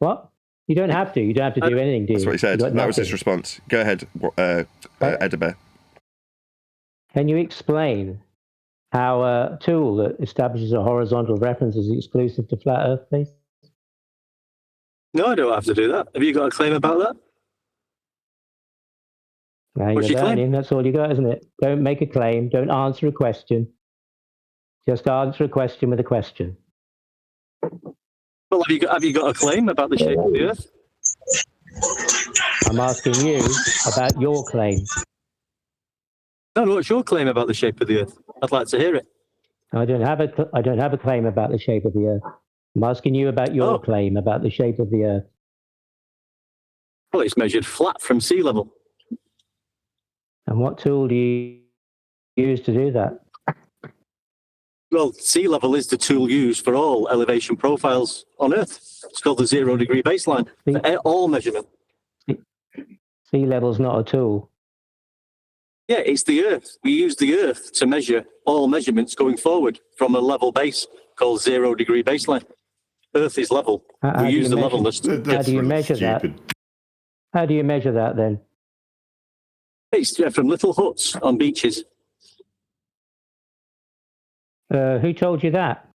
What? You don't have to. You don't have to do anything, do you? That's what he said. That was his response. Go ahead, Edibear. Can you explain how a tool that establishes a horizontal reference is exclusive to Flat Earth, please? No, I don't have to do that. Have you got a claim about that? Now you're learning. That's all you got, isn't it? Don't make a claim. Don't answer a question. Just answer a question with a question. Well, have you got a claim about the shape of the Earth? I'm asking you about your claim. No, what's your claim about the shape of the Earth? I'd like to hear it. I don't have a claim about the shape of the Earth. I'm asking you about your claim about the shape of the Earth. Well, it's measured flat from sea level. And what tool do you use to do that? Well, sea level is the tool used for all elevation profiles on Earth. It's called the 0 degree baseline for all measurement. Sea level's not a tool. Yeah, it's the Earth. We use the Earth to measure all measurements going forward from a level base called 0 degree baseline. Earth is level. We use the levelness. How do you measure that? How do you measure that then? It's from little huts on beaches. Who told you that?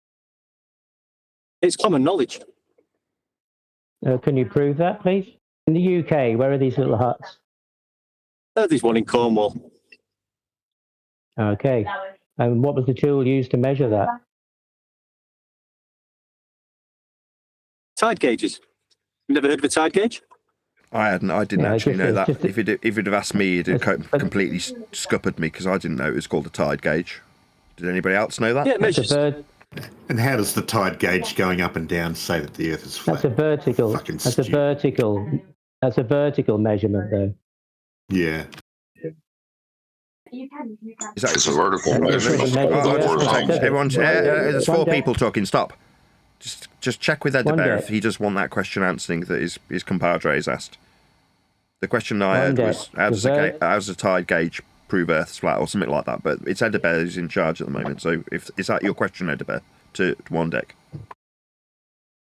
It's common knowledge. Can you prove that, please? In the UK, where are these little huts? There's one in Cornwall. Okay. And what was the tool used to measure that? Tide gauges. You never heard of a tide gauge? I didn't actually know that. If he'd have asked me, he'd have completely scuppered me because I didn't know it was called a tide gauge. Did anybody else know that? Yeah, it measures. And how does the tide gauge going up and down say that the Earth is flat? That's a vertical. That's a vertical measement, though. Yeah. It's a vertical measurement. Everyone, there's four people talking. Stop. Just check with Edibear if he does want that question answering that his compadre has asked. The question I heard was, how does a tide gauge prove Earth's flat or something like that? But it's Edibear who's in charge at the moment. So is that your question, Edibear, to one deck?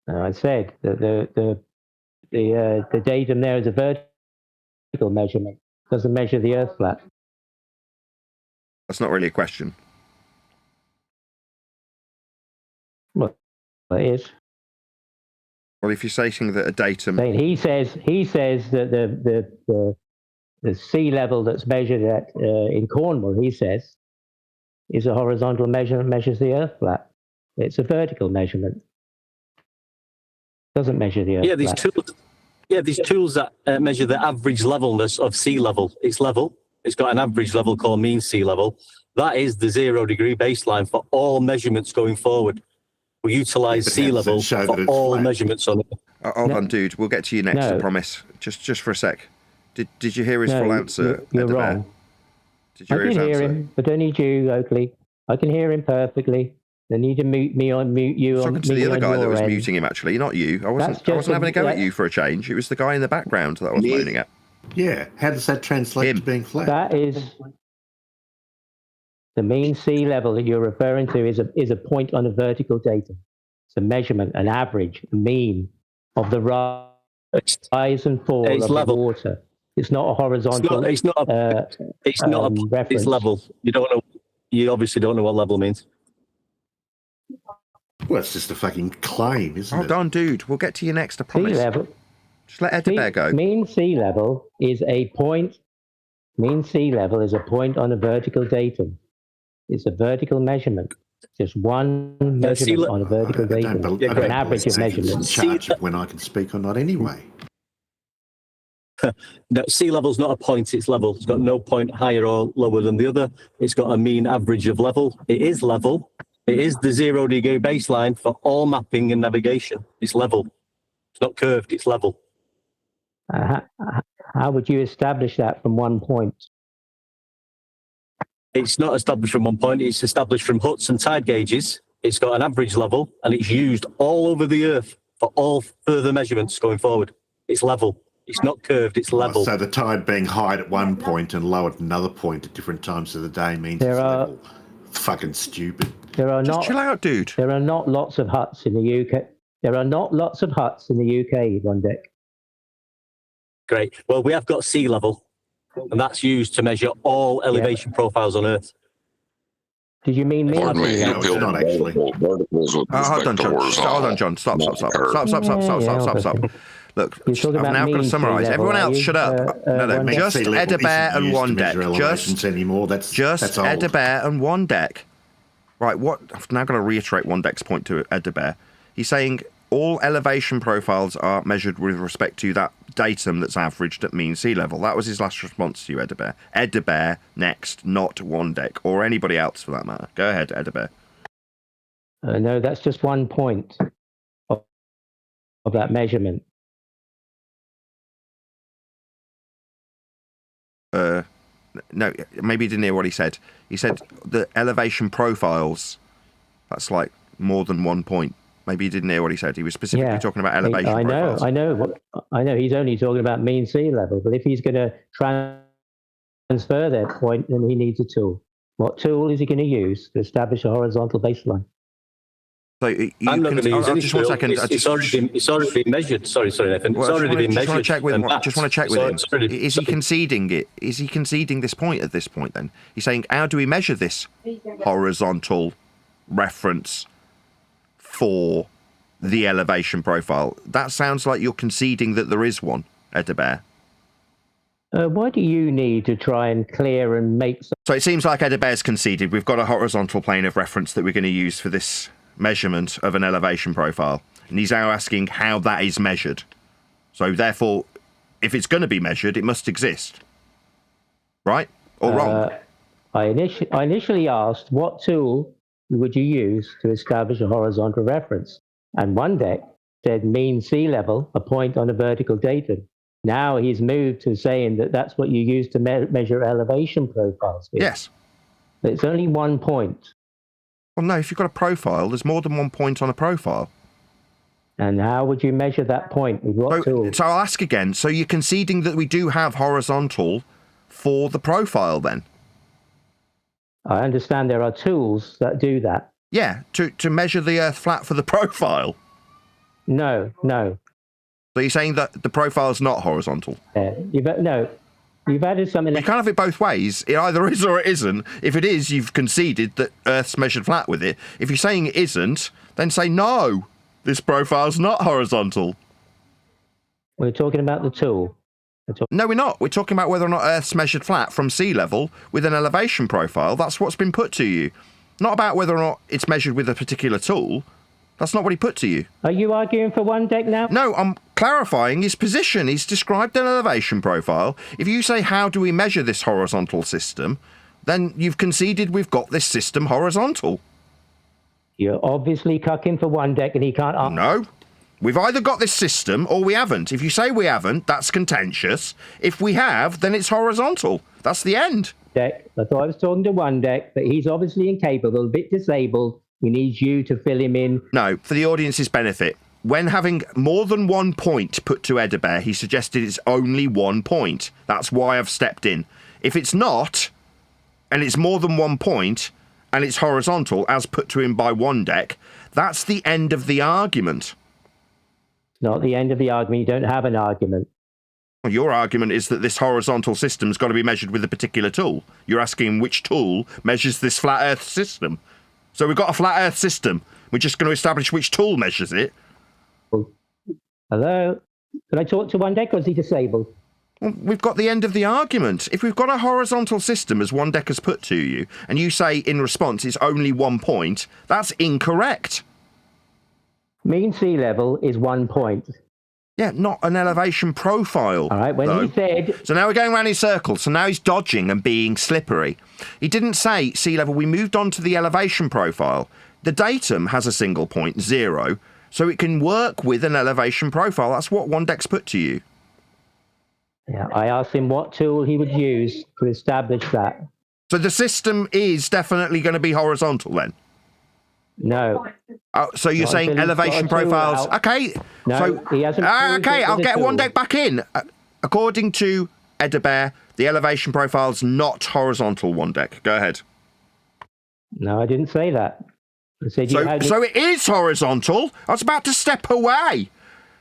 I said that the datum there is a vertical measurement. It doesn't measure the Earth flat. That's not really a question. Well, it is. Well, if you're saying that a datum, he says that the sea level that's measured at in Cornwall, he says, is a horizontal measurement, measures the Earth flat. It's a vertical measurement. Doesn't measure the Earth flat. These tools that measure the average levelness of sea level. It's level. It's got an average level called mean sea level. That is the 0 degree baseline for all measurements going forward. We utilize sea level for all measurements on it. Hold on, dude. We'll get to you next, I promise. Just for a sec. Did you hear his full answer? You're wrong. Did you I can hear answer? him, but I need you, Oakley. I can hear him perfectly. I need to mute you I was on talking to the other guy that was end. muting him, actually, not you. I wasn't having a go at you for a change. It was the guy in the background that I was moaning at. Yeah, how does that translate to being flat? That is the mean sea level that you're referring to is a point on a vertical datum. It's a measurement, an average, a mean of the rise and fall of the water. It's not a horizontal. It's not a reference. It's level. You don't know. You obviously don't know what level means. Well, it's just a fucking claim, isn't it? Hold on, dude. We'll get to you next, I promise. Sea level. Just let Edibert go. Mean sea level is a point. Mean sea level is a point on a vertical datum. It's a vertical measurement. Just one measurement on a vertical datum. An average of measurements. In charge of when I can speak or not anyway. No, sea level's not a point, it's level. It's got no point higher or lower than the other. It's got a mean average of level. It is level. It is the 0 degree baseline for all mapping and navigation. It's level. It's not curved, it's level. How would you establish that from one point? It's not established from one point, it's established from huts and tide gauges. It's got an average level and it's used all over the earth for all further measurements going forward. It's level. It's not curved, it's level. So the tide being high at one point and low at another point at different times of the day means it's level. Fucking stupid. Just chill out, dude. There are not lots of huts in the UK. There are not lots of huts in the UK, one deck. Great. Well, we have got sea level, and that's used to measure all elevation profiles on Earth. Did you mean me? No, it's not actually. Hold on, John. Hold on, John. Stop. Look, I've now got to summarise. Everyone else, shut up. No, just Edibert and one deck. Just Edibert and one deck. Right, what? I've now got to reiterate one deck's point to Edibert. He's saying all elevation profiles are measured with respect to that datum that's averaged at mean sea level. That was his last response to you, Edibert. Edibert next, not one deck, or anybody else for that matter. Go ahead, Edibert. No, that's just one point of that measurement. No, maybe you didn't hear what he said. He said the elevation profiles, that's like more than 1 point. Maybe you didn't hear what he said. He was specifically talking about elevation profiles. I know. He's only talking about mean sea level, but if he's going to transfer that point, then he needs a tool. What tool is he going to use to establish a horizontal baseline? So I'm not going to use any tool. It's already been measured. Sorry, Nathan. It's already been measured. Just want to check with him. Is he conceding it? Is he conceding this point at this point then? He's saying, how do we measure this horizontal reference for the elevation profile? That sounds like you're conceding that there is one, Edibert. Why do you need to try and clear and make... So it seems like Edibert's conceded. We've got a horizontal plane of reference that we're going to use for this measurement of an elevation profile. And he's now asking how that is measured. So therefore, if it's going to be measured, it must exist. Right? Or wrong? I initially asked, what tool would you use to establish a horizontal reference? And one deck said mean sea level, a point on a vertical datum. Now he's moved to saying that that's what you use to measure elevation profiles. Yes. But it's only 1 point. Well, no, if you've got a profile, there's more than 1 point on a profile. And how would you measure that point? With what tool? So I'll ask again. So you're conceding that we do have horizontal for the profile then? I understand there are tools that do that. Yeah, to measure the Earth flat for the profile? No. So you're saying that the profile's not horizontal? You've added something... You can't have it both ways. It either is or it isn't. If it is, you've conceded that Earth's measured flat with it. If you're saying it isn't, then say, no, this profile's not horizontal. We're talking about the tool. No, we're not. We're talking about whether or not Earth's measured flat from sea level with an elevation profile. That's what's been put to you. Not about whether or not it's measured with a particular tool. That's not what he put to you. Are you arguing for one deck now? No, I'm clarifying his position. He's described an elevation profile. If you say, how do we measure this horizontal system, then you've conceded we've got this system horizontal. You're obviously cucking for one deck and he can't... No. We've either got this system or we haven't. If you say we haven't, that's contentious. If we have, then it's horizontal. That's the end. Deck. I thought I was talking to one deck, but he's obviously incapable, a bit disabled. He needs you to fill him in. No, for the audience's benefit. When having more than 1 point put to Edebear, he suggested it's only 1 point. That's why I've stepped in. If it's not, and it's more than 1 point, and it's horizontal, as put to him by one deck, that's the end of the argument. Not the end of the argument. You don't have an argument. Well, your argument is that this horizontal system's got to be measured with a particular tool. You're asking which tool measures this flat Earth system. So we've got a flat Earth system. We're just going to establish which tool measures it. Hello? Can I talk to one deck, or is he disabled? Well, we've got the end of the argument. If we've got a horizontal system, as one deck has put to you, and you say in response it's only 1 point, that's incorrect. Mean sea level is 1 point. Yeah, not an elevation profile. All right, when he said... So now we're going around in circles. So now he's dodging and being slippery. He didn't say sea level. We moved on to the elevation profile. The datum has a single point, 0, so it can work with an elevation profile. That's what one deck's put to you. Yeah, I asked him what tool he would use to establish that. So the system is definitely going to be horizontal then? No. Oh, so you're saying elevation profiles? Okay. No, so, he hasn't. Okay, I'll get one deck back in. According to Edebear, the elevation profile's not horizontal, one deck. Go ahead. No, I didn't say that. I said so it is horizontal. I was about to step away.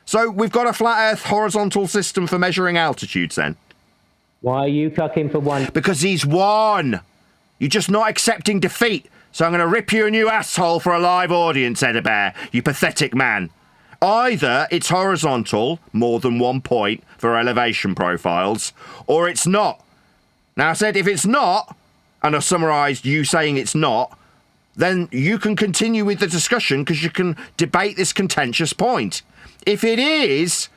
So we've got a flat Earth horizontal system for measuring altitudes then? Why are you cucking for one? Because he's won. You're just not accepting defeat. So I'm going to rip you a new asshole for a live audience, Edebear, you pathetic man. Either it's horizontal, more than 1 point for elevation profiles, or it's not. Now I said if it's not, and I summarised you saying it's not, then you can continue with the discussion because you can debate this contentious point. If it is,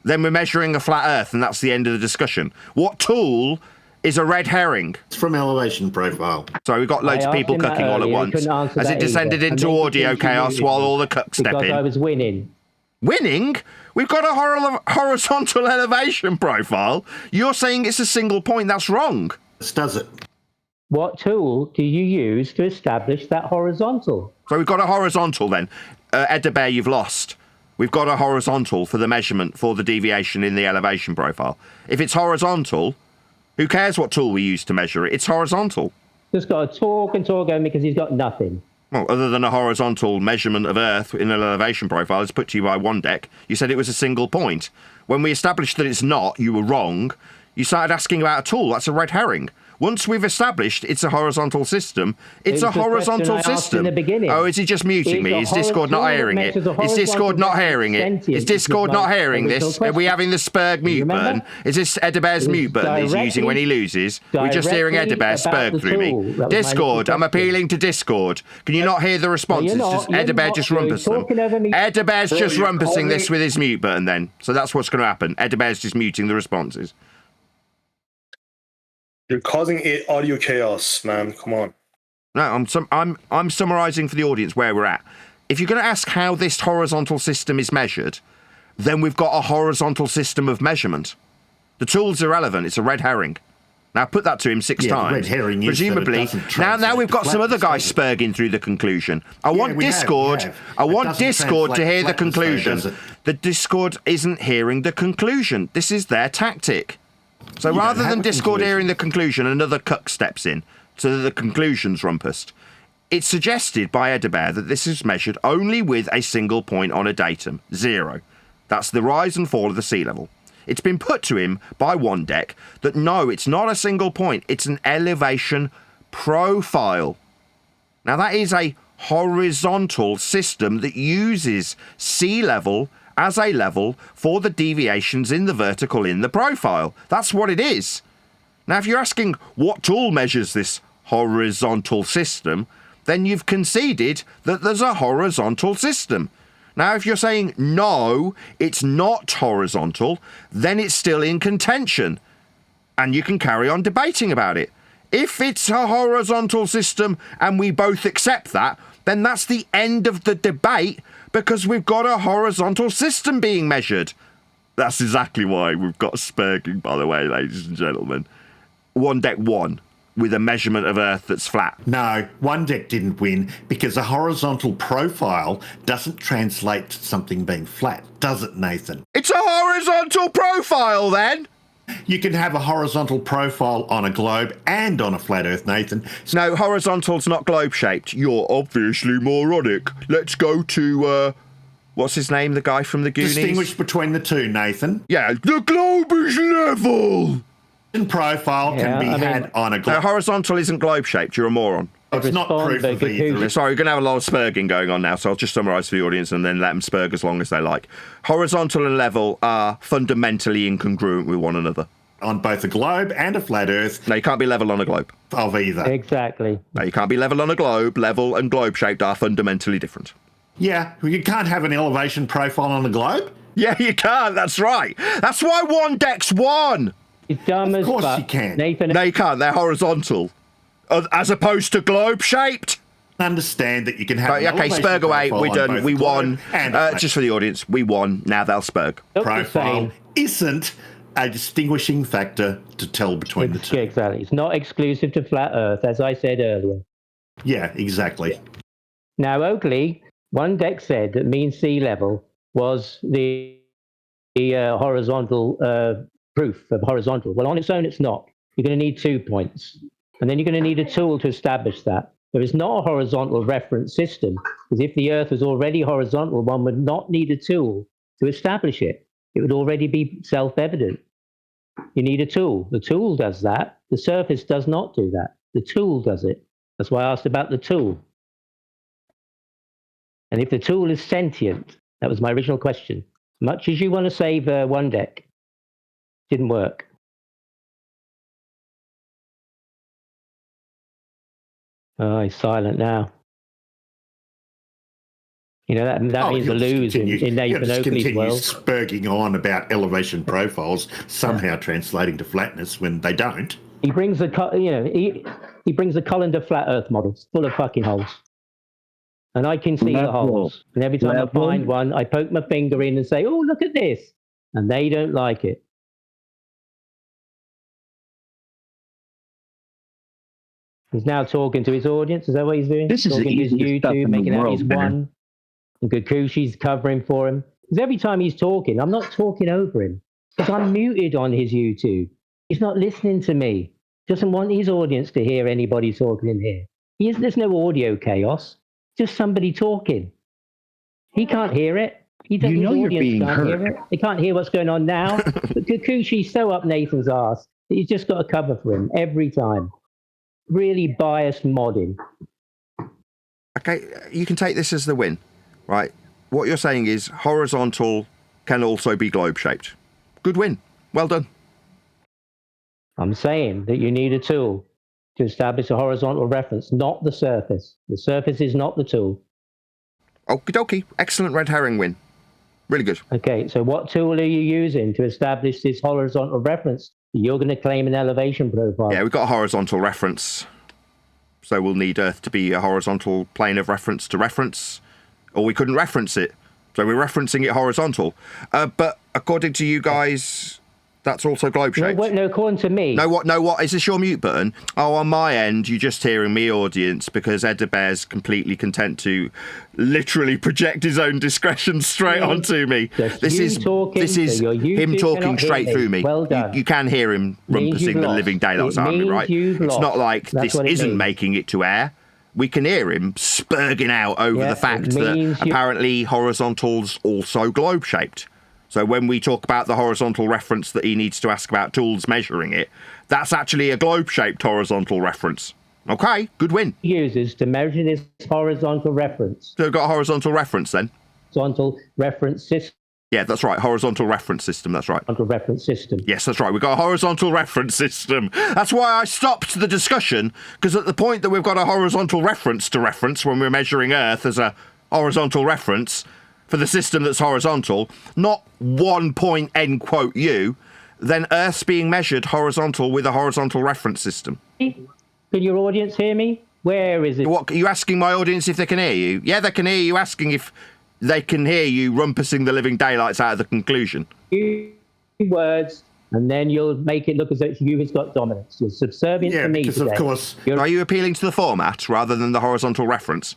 then we're measuring a flat Earth, and that's the end of the discussion. What tool is a red herring? It's from elevation profile. So we've got loads of people cooking all at once. Has it descended into audio chaos while all the cooks step in? Because I was winning. Winning? We've got a horizontal elevation profile. You're saying it's a single point. That's wrong. Does it? What tool do you use to establish that horizontal? So we've got a horizontal then. Edebear, you've lost. We've got a horizontal for the measurement for the deviation in the elevation profile. If it's horizontal, who cares what tool we use to measure it? It's horizontal. Just got to talk and talk over me because he's got nothing. Well, other than a horizontal measurement of Earth in an elevation profile, it's put to you by one deck. You said it was a single point. When we established that it's not, you were wrong. You started asking about a tool. That's a red herring. Once we've established it's a horizontal system, it's a horizontal system. Oh, is he just muting me? Is Discord not hearing it? Is Discord not hearing it? Is Discord not hearing this? Are we having the Spurg mute button? Is this Edebear's mute button that he's using when he loses? We're just hearing Edebear Spurg through me. Discord, I'm appealing to Discord. Can you not hear the responses? Does Edebear just rumpus them? Edebear's just rumpusing this with his mute button then. So that's what's going to happen. Edebear's just muting the responses. You're causing audio chaos, man. Come on. No, I'm summarising for the audience where we're at. If you're going to ask how this horizontal system is measured, then we've got a horizontal system of measurement. The tool's irrelevant. It's a red herring. Now put that to him 6 times. Red herring is, presumably. Now we've got some other guy spurging through the conclusion. I want Discord to hear the conclusion. The Discord isn't hearing the conclusion. This is their tactic. So rather than Discord hearing the conclusion, another cuck steps in, so that the conclusion's rumpused. It's suggested by Edebear that this is measured only with a single point on a datum, 0. That's the rise and fall of the sea level. It's been put to him by one deck that no, it's not a single point, it's an elevation profile. Now that is a horizontal system that uses sea level as a level for the deviations in the vertical in the profile. That's what it is. Now, if you're asking what tool measures this horizontal system, then you've conceded that there's a horizontal system. Now, if you're saying no, it's not horizontal, then it's still in contention, and you can carry on debating about it. If it's a horizontal system and we both accept that, then that's the end of the debate because we've got a horizontal system being measured. That's exactly why we've got spurging, by the way, ladies and gentlemen. One deck won with a measurement of Earth that's flat. No, one deck didn't win because a horizontal profile doesn't translate to something being flat, does it, Nathan? It's a horizontal profile, then! You can have a horizontal profile on a globe and on a flat Earth, Nathan. No, horizontal's not globe-shaped. You're obviously moronic. Let's go to, what's his name, the guy from the Goonies? Distinguish between the two, Nathan. Yeah, the globe is level! Profile can be had on a globe. No, horizontal isn't globe-shaped. You're a moron. It's not proof of either. Sorry, we're going to have a lot of spurging going on now, so I'll just summarise for the audience and then let them spurg as long as they like. Horizontal and level are fundamentally incongruent with one another. On both a globe and a flat Earth. No, you can't be level on a globe. Of either. Exactly. No, you can't be level on a globe. Level and globe-shaped are fundamentally different. Yeah, you can't have an elevation profile on a globe. Yeah, you can't. That's right. That's why one deck's won. It's dumb Of course you can. Nathan. No, you can't. They're horizontal. As opposed to globe-shaped. Understand that you can have Okay, spurg away. We're done. We won. Just for the audience, we won. Now they'll spurg. Profile isn't a distinguishing factor to tell between the two. Exactly. It's not exclusive to flat Earth, as I said earlier. Yeah, exactly. Now, Oakley, one deck said that mean sea level was the horizontal proof of horizontal. Well, on its own, it's not. You're going to need 2 points. And then you're going to need a tool to establish that. There is not a horizontal reference system, because if the Earth was already horizontal, one would not need a tool to establish it. It would already be self-evident. You need a tool. The tool does that. The surface does not do that. The tool does it. That's why I asked about the tool. And if the tool is sentient, that was my original question. Much as you want to save one deck, didn't work. Oh, he's silent now. You know, that means a lose in Nathan Oakley's world. Spurging on about elevation profiles somehow translating to flatness when they don't. He brings he brings a colander flat Earth model full of fucking holes, and I can see the holes. And every time I find one, I poke my finger in and say, "Oh, look at this," and they don't like it. He's now talking to his audience. Is that what he's doing? This is the talking to his easiest stuff YouTube, in the making out world, he's man. won. And Kakushi's covering for him. Because every time he's talking, I'm not talking over him. Because I'm muted on his YouTube. He's not listening to me. Doesn't want his audience to hear anybody talking in here. There's no audio chaos. Just somebody talking. He can't hear it. His you're audience being can't heard. hear it. They can't hear what's going on now. But Kakushi's so up Nathan's ass that he's just got a cover for him every time. Really biased modding. Okay, you can take this as the win, right? What you're saying is horizontal can also be globe-shaped. Good win. Well done. I'm saying that you need a tool to establish a horizontal reference, not the surface. The surface is not the tool. Okie dokie. Excellent red herring win. Really good. Okay, so what tool are you using to establish this horizontal reference? You're going to claim an elevation profile. Yeah, we've got a horizontal reference. So we'll need Earth to be a horizontal plane of reference to reference. Or we couldn't reference it. So we're referencing it horizontal. But according to you guys, that's also globe-shaped. No, according to me. No, what? Is this your mute button? Oh, on my end, you're just hearing me, audience, because Edda Bear's completely content to literally project his own discretion straight onto me. This is him talking straight through me. Well done. You can hear him rumpusing the living daylights out of me, right? It's not like this isn't making it to air. We can hear him spurging out over the fact that apparently horizontal's also globe-shaped. So when we talk about the horizontal reference that he needs to ask about tools measuring it, that's actually a globe-shaped horizontal reference. Okay, good win. Uses to measure this horizontal reference. So we've got a horizontal reference then? Horizontal reference system. Yeah, that's right. Horizontal reference system. That's right. Horizontal reference system. Yes, that's right. We've got a horizontal reference system. That's why I stopped the discussion, because at the point that we've got a horizontal reference to reference when we're measuring Earth as a horizontal reference for the system that's horizontal, not 1 point end quote U, then Earth's being measured horizontal with a horizontal reference system. Can your audience hear me? Where is it? What, are you asking my audience if they can hear you? Yeah, they can hear you. Asking if they can hear you rumpusing the living daylights out of the conclusion. Words, and then you'll make it look as though it's you who's got dominance. You're subservient to me because today. of course. Are you appealing to the format rather than the horizontal reference?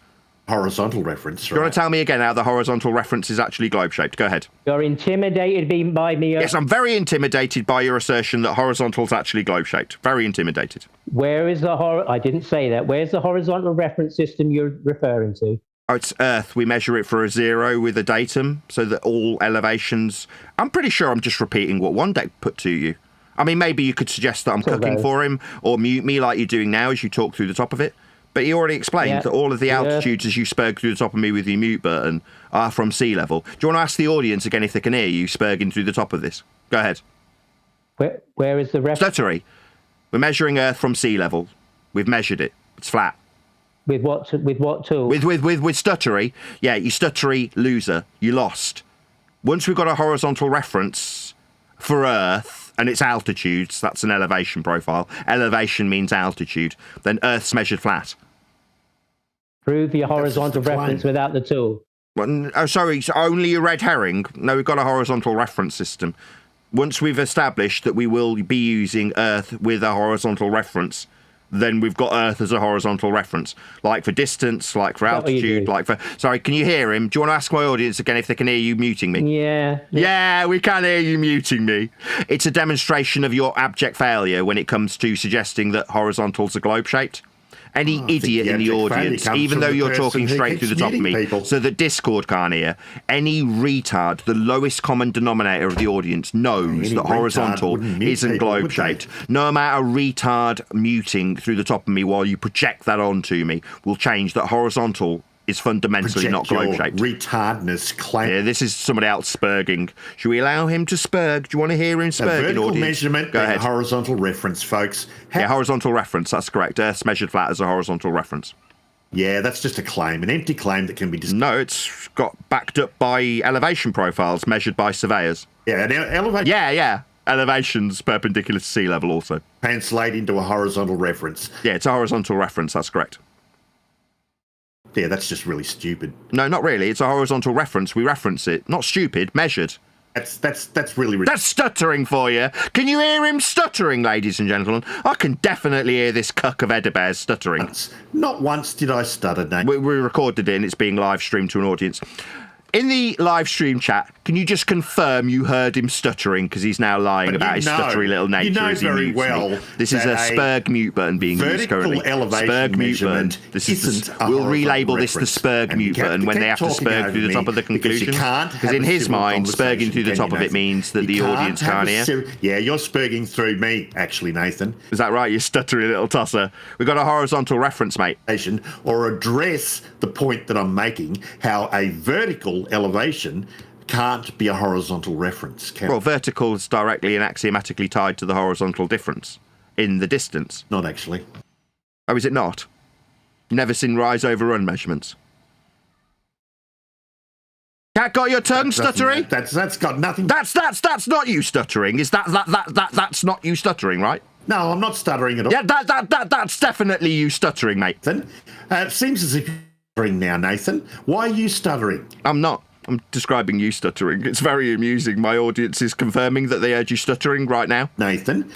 Horizontal reference, right. Do you want to tell me again how the horizontal reference is actually globe-shaped? Go ahead. You're intimidated by me. Yes, I'm very intimidated by your assertion that horizontal is actually globe-shaped. Very intimidated. Where is the I didn't say that. Where's the horizontal reference system you're referring to? Oh, it's Earth. We measure it for a 0 with a datum, so that all elevations... I'm pretty sure I'm just repeating what one deck put to you. I mean, maybe you could suggest that I'm cooking for him, or mute me like you're doing now as you talk through the top of it. But he already explained that all of the altitudes as you spurg through the top of me with your mute button are from sea level. Do you want to ask the audience again if they can hear you spurging through the top of this? Go ahead. Where is the reference? Stuttery. We're measuring Earth from sea level. We've measured it. It's flat. With what tool? With stuttery. Yeah, you stuttery loser. You lost. Once we've got a horizontal reference for Earth and its altitudes, that's an elevation profile. Elevation means altitude. Then Earth's measured flat. Prove your horizontal reference without the tool. Well, oh, sorry, it's only a red herring. No, we've got a horizontal reference system. Once we've established that we will be using Earth with a horizontal reference, then we've got Earth as a horizontal reference. Like for distance, like for altitude, like for... Sorry, can you hear him? Do you want to ask my audience again if they can hear you muting me? Yeah. Yeah, we can hear you muting me. It's a demonstration of your abject failure when it comes to suggesting that horizontals are globe-shaped. Any idiot in the audience, even though you're talking straight through the top of me, so that Discord can't hear, any retard, the lowest common denominator of the audience, knows that horizontal isn't globe-shaped. No amount of retard muting through the top of me while you project that onto me will change that horizontal is fundamentally not globe-shaped. Retardness claim. Yeah, this is somebody else spurging. Should we allow him to spurg? Do you want to hear him spurging, vertical audience? Measurement, Go ahead. Horizontal reference, folks. Yeah, horizontal reference, that's correct. Earth's measured flat as a horizontal reference. Yeah, that's just a claim, an empty claim that can be... No, it's got backed up by elevation profiles measured by surveyors. Yeah, an elevation... Yeah. Elevations perpendicular to sea level also. Translate into a horizontal reference. Yeah, it's a horizontal reference, that's correct. Yeah, that's just really stupid. No, not really. It's a horizontal reference. We reference it. Not stupid, measured. That's really... That's stuttering for you. Can you hear him stuttering, ladies and gentlemen? I can definitely hear this cuck of Edibear's stuttering. Not once did I stutter, Nate. We recorded it and it's being live streamed to an audience. In the live stream chat, can you just confirm you heard him stuttering because he's now lying about his stuttery little nature? You know as he very mutes well. Me. This is a spurg mute button being used currently. Spurg mute button. This is we'll relabel this the spurg mute button when they have to spurg through the top of the conclusion. Because in his mind, spurging through the top of it means that the audience can't hear. Yeah, you're spurging through me, actually, Nathan. Is that right, you stuttery little tosser? We've got a horizontal reference, mate. Or address the point that I'm making, how a vertical elevation can't be a horizontal reference. Well, vertical is directly and axiomatically tied to the horizontal difference in the distance. Not actually. Oh, is it not? Never seen rise over run measurements. Cat got your tongue, stuttery? That's got nothing. That's not you stuttering. Is that's not you stuttering, right? No, I'm not stuttering at all. Yeah, that's definitely you stuttering, mate. It seems as if you're stuttering now, Nathan. Why are you stuttering? I'm not. I'm describing you stuttering. It's very amusing. My audience is confirming that they heard you stuttering right now. Nathan,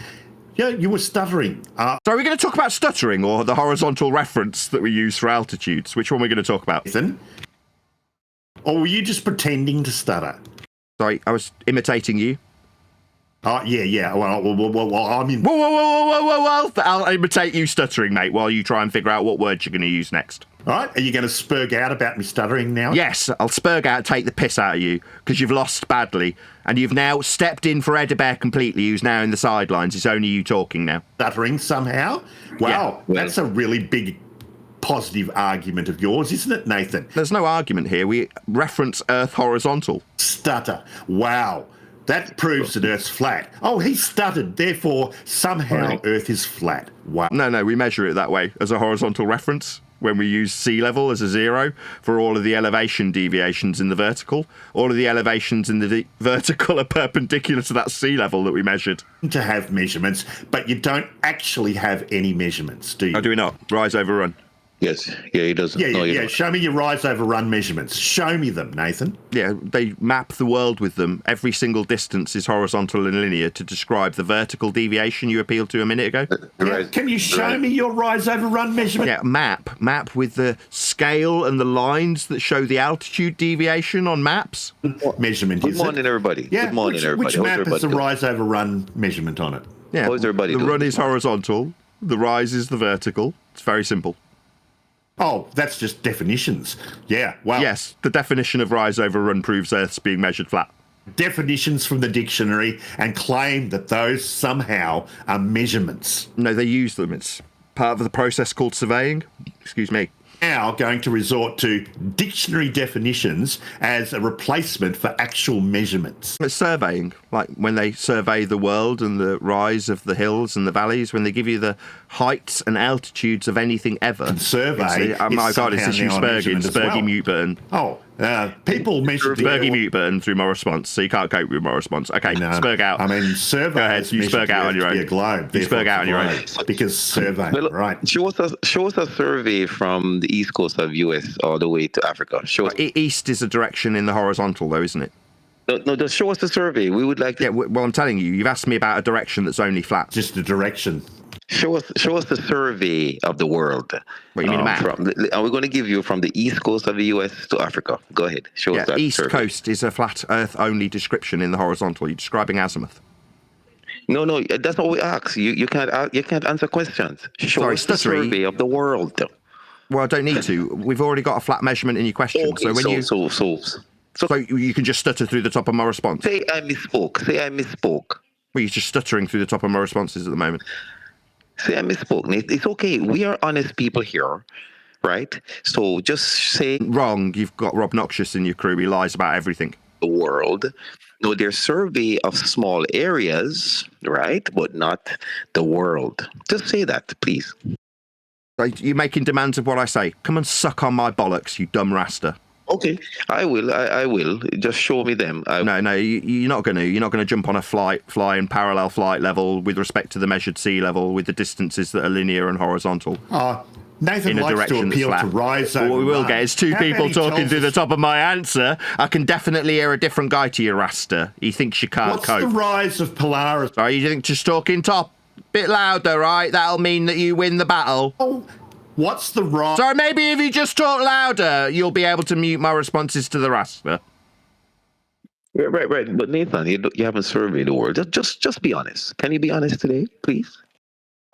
yeah, you were stuttering. So are we going to talk about stuttering or the horizontal reference that we use for altitudes? Which one are we going to talk about? Nathan? Or were you just pretending to stutter? Sorry, I was imitating you. Oh, yeah. Well, I mean... Whoa. I'll imitate you stuttering, mate, while you try and figure out what words you're going to use next. All right, are you going to spurg out about me stuttering now? Yes, I'll spurg out, take the piss out of you, because you've lost badly, and you've now stepped in for Edibear completely, who's now in the sidelines. It's only you talking now. Stuttering somehow? Wow, that's a really big positive argument of yours, isn't it, Nathan? There's no argument here. We reference Earth horizontal. Stutter. Wow. That proves that Earth's flat. Oh, he stuttered, therefore somehow Earth is flat. Wow. No, we measure it that way, as a horizontal reference. When we use sea level as a 0 for all of the elevation deviations in the vertical. All of the elevations in the vertical are perpendicular to that sea level that we measured. To have measurements, but you don't actually have any measurements, do you? Oh, do we not? Rise over run. Yes. Yeah, he doesn't. Yeah. Show me your rise over run measurements. Show me them, Nathan. Yeah, they map the world with them. Every single distance is horizontal and linear to describe the vertical deviation you appealed to a minute ago. Yeah. Can you show me your rise over run measurement? Yeah, map with the scale and the lines that show the altitude deviation on maps. Measurement. Good morning, everybody. Yeah. Good morning, everybody. Which map has the rise over run measurement on it? Yeah. How's everybody The doing? run is horizontal. The rise is the vertical. It's very simple. Oh, that's just definitions. Yeah, well. Yes, the definition of rise over run proves Earth's being measured flat. Definitions from the dictionary and claim that those somehow are measurements. No, they use them. It's part of the process called surveying. Excuse me. Now going to resort to dictionary definitions as a replacement for actual measurements. It's surveying, like when they survey the world and the rise of the hills and the valleys, when they give you the heights and altitudes of anything ever. And survey. Oh my God, it's issue Spurgeon, Spurgy mute button. Oh, people mentioned Spurgy mute button through my response, so you can't cope with my response. Okay, no, Spurg out. I mean, survey. Go ahead, you Spurg out on your own. A globe, you Spurg out on your own. Because survey, right? Show us a survey from the east coast of US all the way to Africa. Show us. East is a direction in the horizontal, though, isn't it? No, just show us the survey. We would like to. Yeah, well, I'm telling you, you've asked me about a direction that's only flat. Just a direction. Show us the survey of the world. What, you mean a map? And we're going to give you from the east coast of the US to Africa. Go ahead. Show us that East survey. coast is a flat Earth only description in the horizontal. You're describing azimuth. No, that's what we ask. You can't answer questions. Show us the survey of the world. Well, I don't need to. We've already got a flat measurement in your question. Okay, so when so you can just stutter through the top of my response. Say I misspoke. Well, you're just stuttering through the top of my responses at the moment. Say I misspoke, Nate. It's okay. We are honest people here, right? So just say wrong. You've got Rob Noxious in your crew. He lies about everything. The world. No, their survey of small areas, right? But not the world. Just say that, please. You're making demands of what I say. Come and suck on my bollocks, you dumb rasta. Okay, I will. I will. Just show me them. No, you're not going to. You're not going to jump on a fly in parallel flight level with respect to the measured sea level with the distances that are linear and horizontal. Nathan in a likes direction to appeal that's to flat. rise over What we will run. get is two How people many talking tells through the us- top of my answer. I can definitely hear a different guy to your rasta. He thinks you can't What's cope. the rise of Polaris? Right, you think just talking top, bit louder, right? That'll mean that you win the battle. What's the rise? So maybe if you just talk louder, you'll be able to mute my responses to the rasta. Right. But Nathan, you haven't surveyed the world. Just be honest. Can you be honest today, please?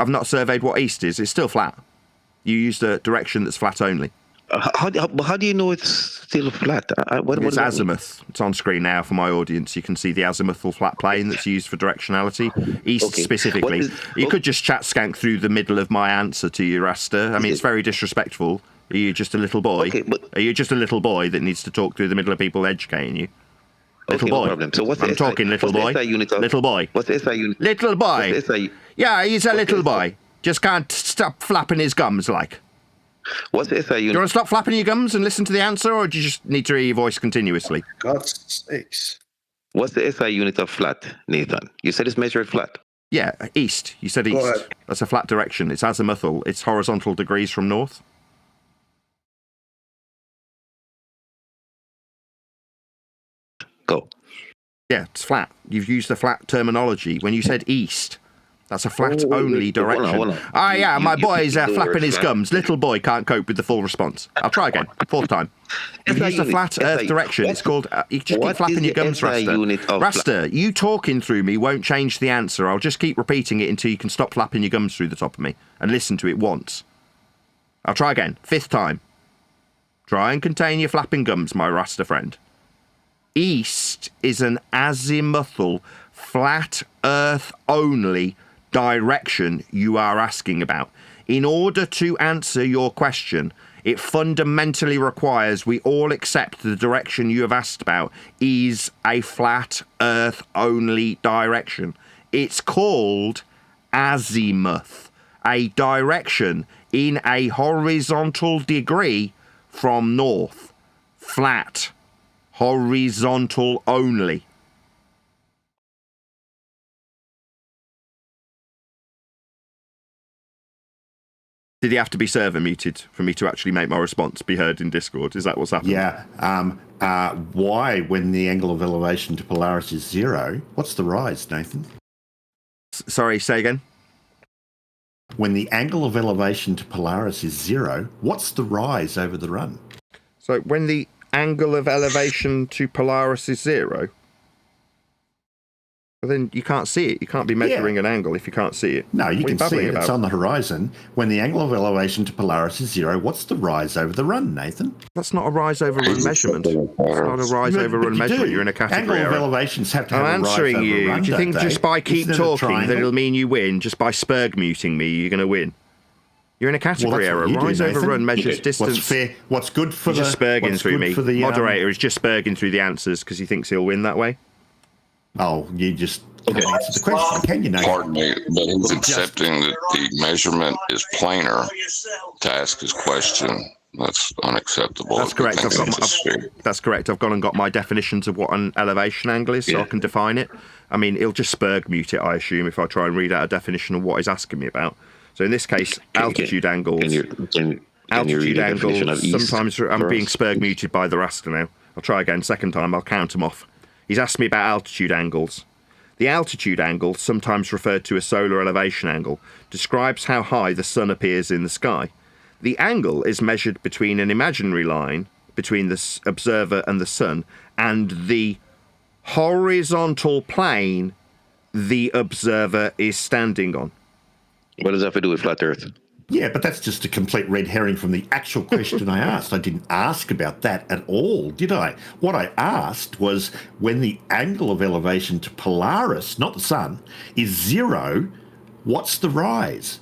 I've not surveyed what east is. It's still flat. You used a direction that's flat only. How do you know it's still flat? It's azimuth. It's on screen now for my audience. You can see the azimuthal flat plane that's used for directionality. East specifically. You could just chat skank through the middle of my answer to you, Rasta. I mean, it's very disrespectful. Are you just a little boy? Are you just a little boy that needs to talk through the middle of people educating you? Little boy. No problem. So what's I'm talking little boy. Little boy. What's the SI unit? Little boy. What's the SI? Yeah, he's a little boy. Just can't stop flapping his gums like. What's the SI unit? Do you want to stop flapping your gums and listen to the answer, or do you just need to hear your voice continuously? God's sakes. What's the SI unit of flat, Nathan? You said it's measured flat. Yeah, east. You said Go east. ahead. That's a flat direction. It's azimuthal. It's horizontal degrees from north. Go. Yeah, it's flat. You've used the flat terminology. When you said east, that's a flat-only direction. Hold on. My boy's you flapping his flat. gums. Little boy can't cope with the full response. I'll try again. Fourth time. You've used a flat earth direction. It's called... you just keep flapping your gums, Rasta. Rasta, you talking through me won't change the answer. I'll just keep repeating it until you can stop flapping your gums through the top of me and listen to it once. I'll try again. Fifth time. Try and contain your flapping gums, my Rasta friend. East is an azimuthal, flat earth only direction you are asking about. In order to answer your question, it fundamentally requires we all accept the direction you have asked about is a flat earth only direction. It's called azimuth, a direction in a horizontal degree from north. Flat. Horizontal only. Did he have to be server muted for me to actually make my response be heard in Discord? Is that what's happened? Yeah. Why, when the angle of elevation to Polaris is 0, what's the rise, Nathan? Sorry, say again? When the angle of elevation to Polaris is 0, what's the rise over the run? So when the angle of elevation to Polaris is 0, well, then you can't see it. You can't be measuring an angle if you can't see it. No, you can see it. It's on the horizon. When the angle of elevation to Polaris is 0, what's the rise over the run, Nathan? That's not a rise over run measurement. It's not a rise over run measurement. You're in a category Angle of error. elevations have to have I'm a rise answering over you. run, Do you think don't they? just by keep Isn't it a talking that triangle? it'll mean you win? Just by spurg muting me, you're going to win? You're in a category error. Rise over run measures distance. What's fair? What's good for He's just spurging through me. the Moderator is just spurging through the answers because he thinks he'll win that way. Oh, you just can't answer the question, can you, Nathan? Pardon me, but he's accepting that the measurement is planar to ask his question. That's unacceptable. That's correct. That's correct. I've gone and got my definitions of what an elevation angle is, so I can define it. I mean, it'll just spurg mute it, I assume, if I try and read out a definition of what he's asking me about. So in this case, altitude angles. Altitude angles. Sometimes I'm being spurg muted by the raster now. I'll try again. Second time, I'll count them off. He's asked me about altitude angles. The altitude angle, sometimes referred to as solar elevation angle, describes how high the sun appears in the sky. The angle is measured between an imaginary line between the observer and the sun and the horizontal plane the observer is standing on. What does that have to do with flat Earth? Yeah, but that's just a complete red herring from the actual question I asked. I didn't ask about that at all, did I? What I asked was when the angle of elevation to Polaris, not the sun, is 0, what's the rise?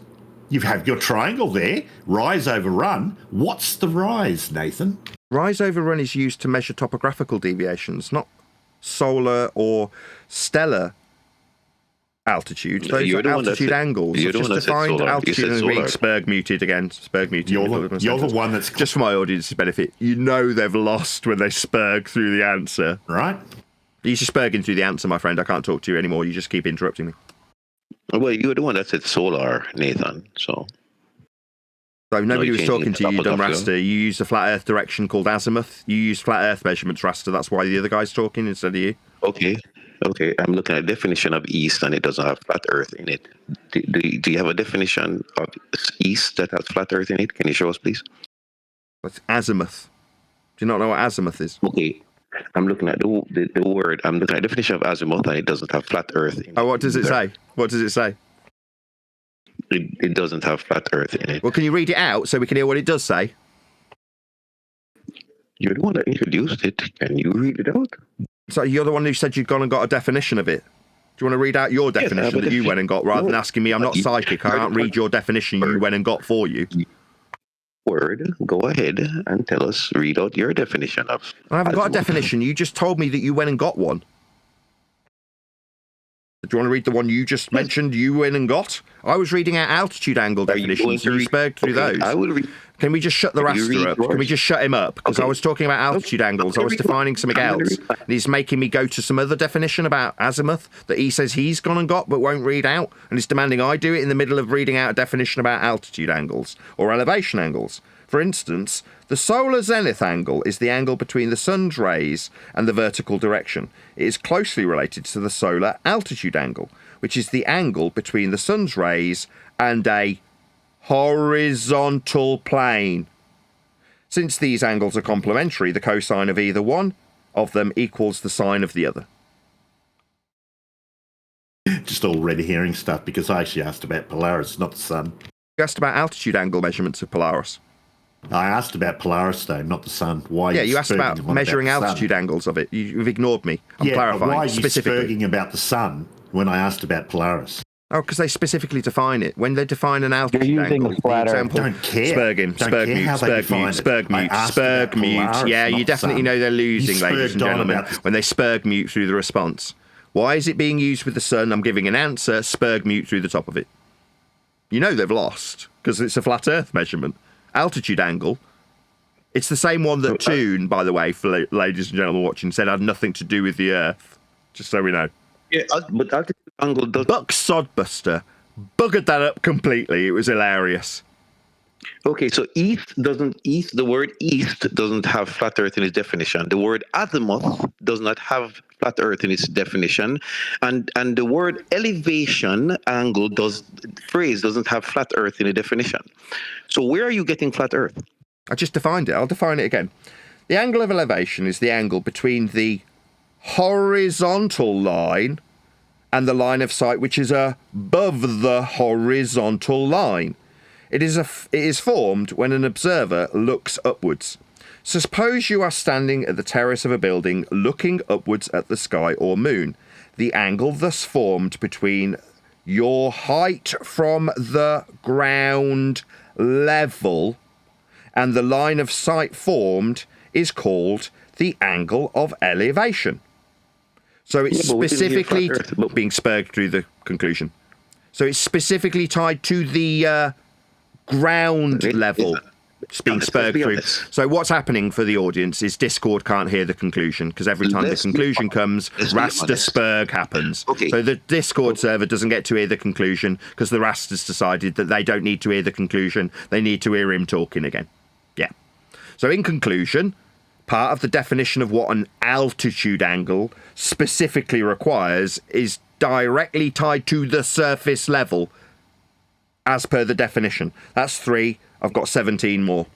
You have your triangle there, rise over run. What's the rise, Nathan? Rise over run is used to measure topographical deviations, not solar or stellar altitude. Those are altitude angles. I've just defined altitude and being spurg muted again. Spurg muted. You're the one that's... Just for my audience's benefit, you know they've lost when they spurg through the answer. Right. You're just spurging through the answer, my friend. I can't talk to you anymore. You just keep interrupting me. Well, you're the one that said solar, Nathan, so... So nobody was talking to you, dumb raster. You used a flat Earth direction called azimuth. You used flat Earth measurements, raster. That's why the other guy's talking instead of you. Okay, I'm looking at a definition of east and it doesn't have flat Earth in it. Do you have a definition of east that has flat Earth in it? Can you show us, please? That's azimuth. Do you not know what azimuth is? Okay, I'm looking at the word. I'm looking at the definition of azimuth and it doesn't have flat Earth in it. Oh, what does it say? What does it say? It doesn't have flat Earth in it. Well, can you read it out so we can hear what it does say? You're the one that introduced it. Can you read it out? So you're the one who said you'd gone and got a definition of it. Do you want to read out your definition that you went and got, rather than asking me? I'm not psychic. I can't read your definition you went and got for you. Word, go ahead and tell us, read out your definition of... I haven't got a definition. You just told me that you went and got one. Do you want to read the one you just mentioned you went and got? I was reading out altitude angle definitions, so you spurged through those. I will read. Can we just shut the raster up? Can we just shut him up? Because I was talking about altitude angles. I was defining something else. And he's making me go to some other definition about azimuth that he says he's gone and got but won't read out. And he's demanding I do it in the middle of reading out a definition about altitude angles or elevation angles. For instance, the solar zenith angle is the angle between the sun's rays and the vertical direction. It is closely related to the solar altitude angle, which is the angle between the sun's rays and a horizontal plane. Since these angles are complementary, the cosine of either one of them equals the sine of the other. Just all red herring stuff, because I actually asked about Polaris, not the sun. You asked about altitude angle measurements of Polaris. I asked about Polaris, though, not the sun. Why? Yeah, you asked about measuring altitude angles of it. You've ignored me. I'm clarifying. Why are you specifically spurging about the sun when I asked about Polaris? Oh, because they specifically define it. When they define an altitude angle, the example, don't care. spurg him, spurg mute, spurg mute. Yeah, you definitely know they're losing, ladies and gentlemen, when they spurg mute through the response. Why is it being used with the sun? I'm giving an answer, spurg mute through the top of it. You know they've lost, because it's a flat Earth measurement. Altitude angle. It's the same one that Toon, by the way, for ladies and gentlemen watching, said had nothing to do with the Earth. Just so we know. Yeah, but altitude angle does... Buck Sodbuster buggered that up completely. It was hilarious. Okay, so the word east doesn't have flat earth in its definition. The word azimuth does not have flat earth in its definition. And the word elevation angle doesn't have flat earth in the definition. So where are you getting flat earth? I just defined it. I'll define it again. The angle of elevation is the angle between the horizontal line and the line of sight which is above the horizontal line. It is formed when an observer looks upwards. Suppose you are standing at the terrace of a building looking upwards at the sky or moon. The angle thus formed between your height from the ground level and the line of sight formed is called the angle of elevation. So it's specifically being spurred through the conclusion. So it's specifically tied to the ground level. It's being spurred through. So what's happening for the audience is Discord can't hear the conclusion because every time the conclusion comes, raster spurg happens. Okay. So the Discord server doesn't get to hear the conclusion because the raster's decided that they don't need to hear the conclusion. They need to hear him talking again. Yeah. So in conclusion, part of the definition of what an altitude angle specifically requires is directly tied to the surface level as per the definition. That's 3. I've got 17 more.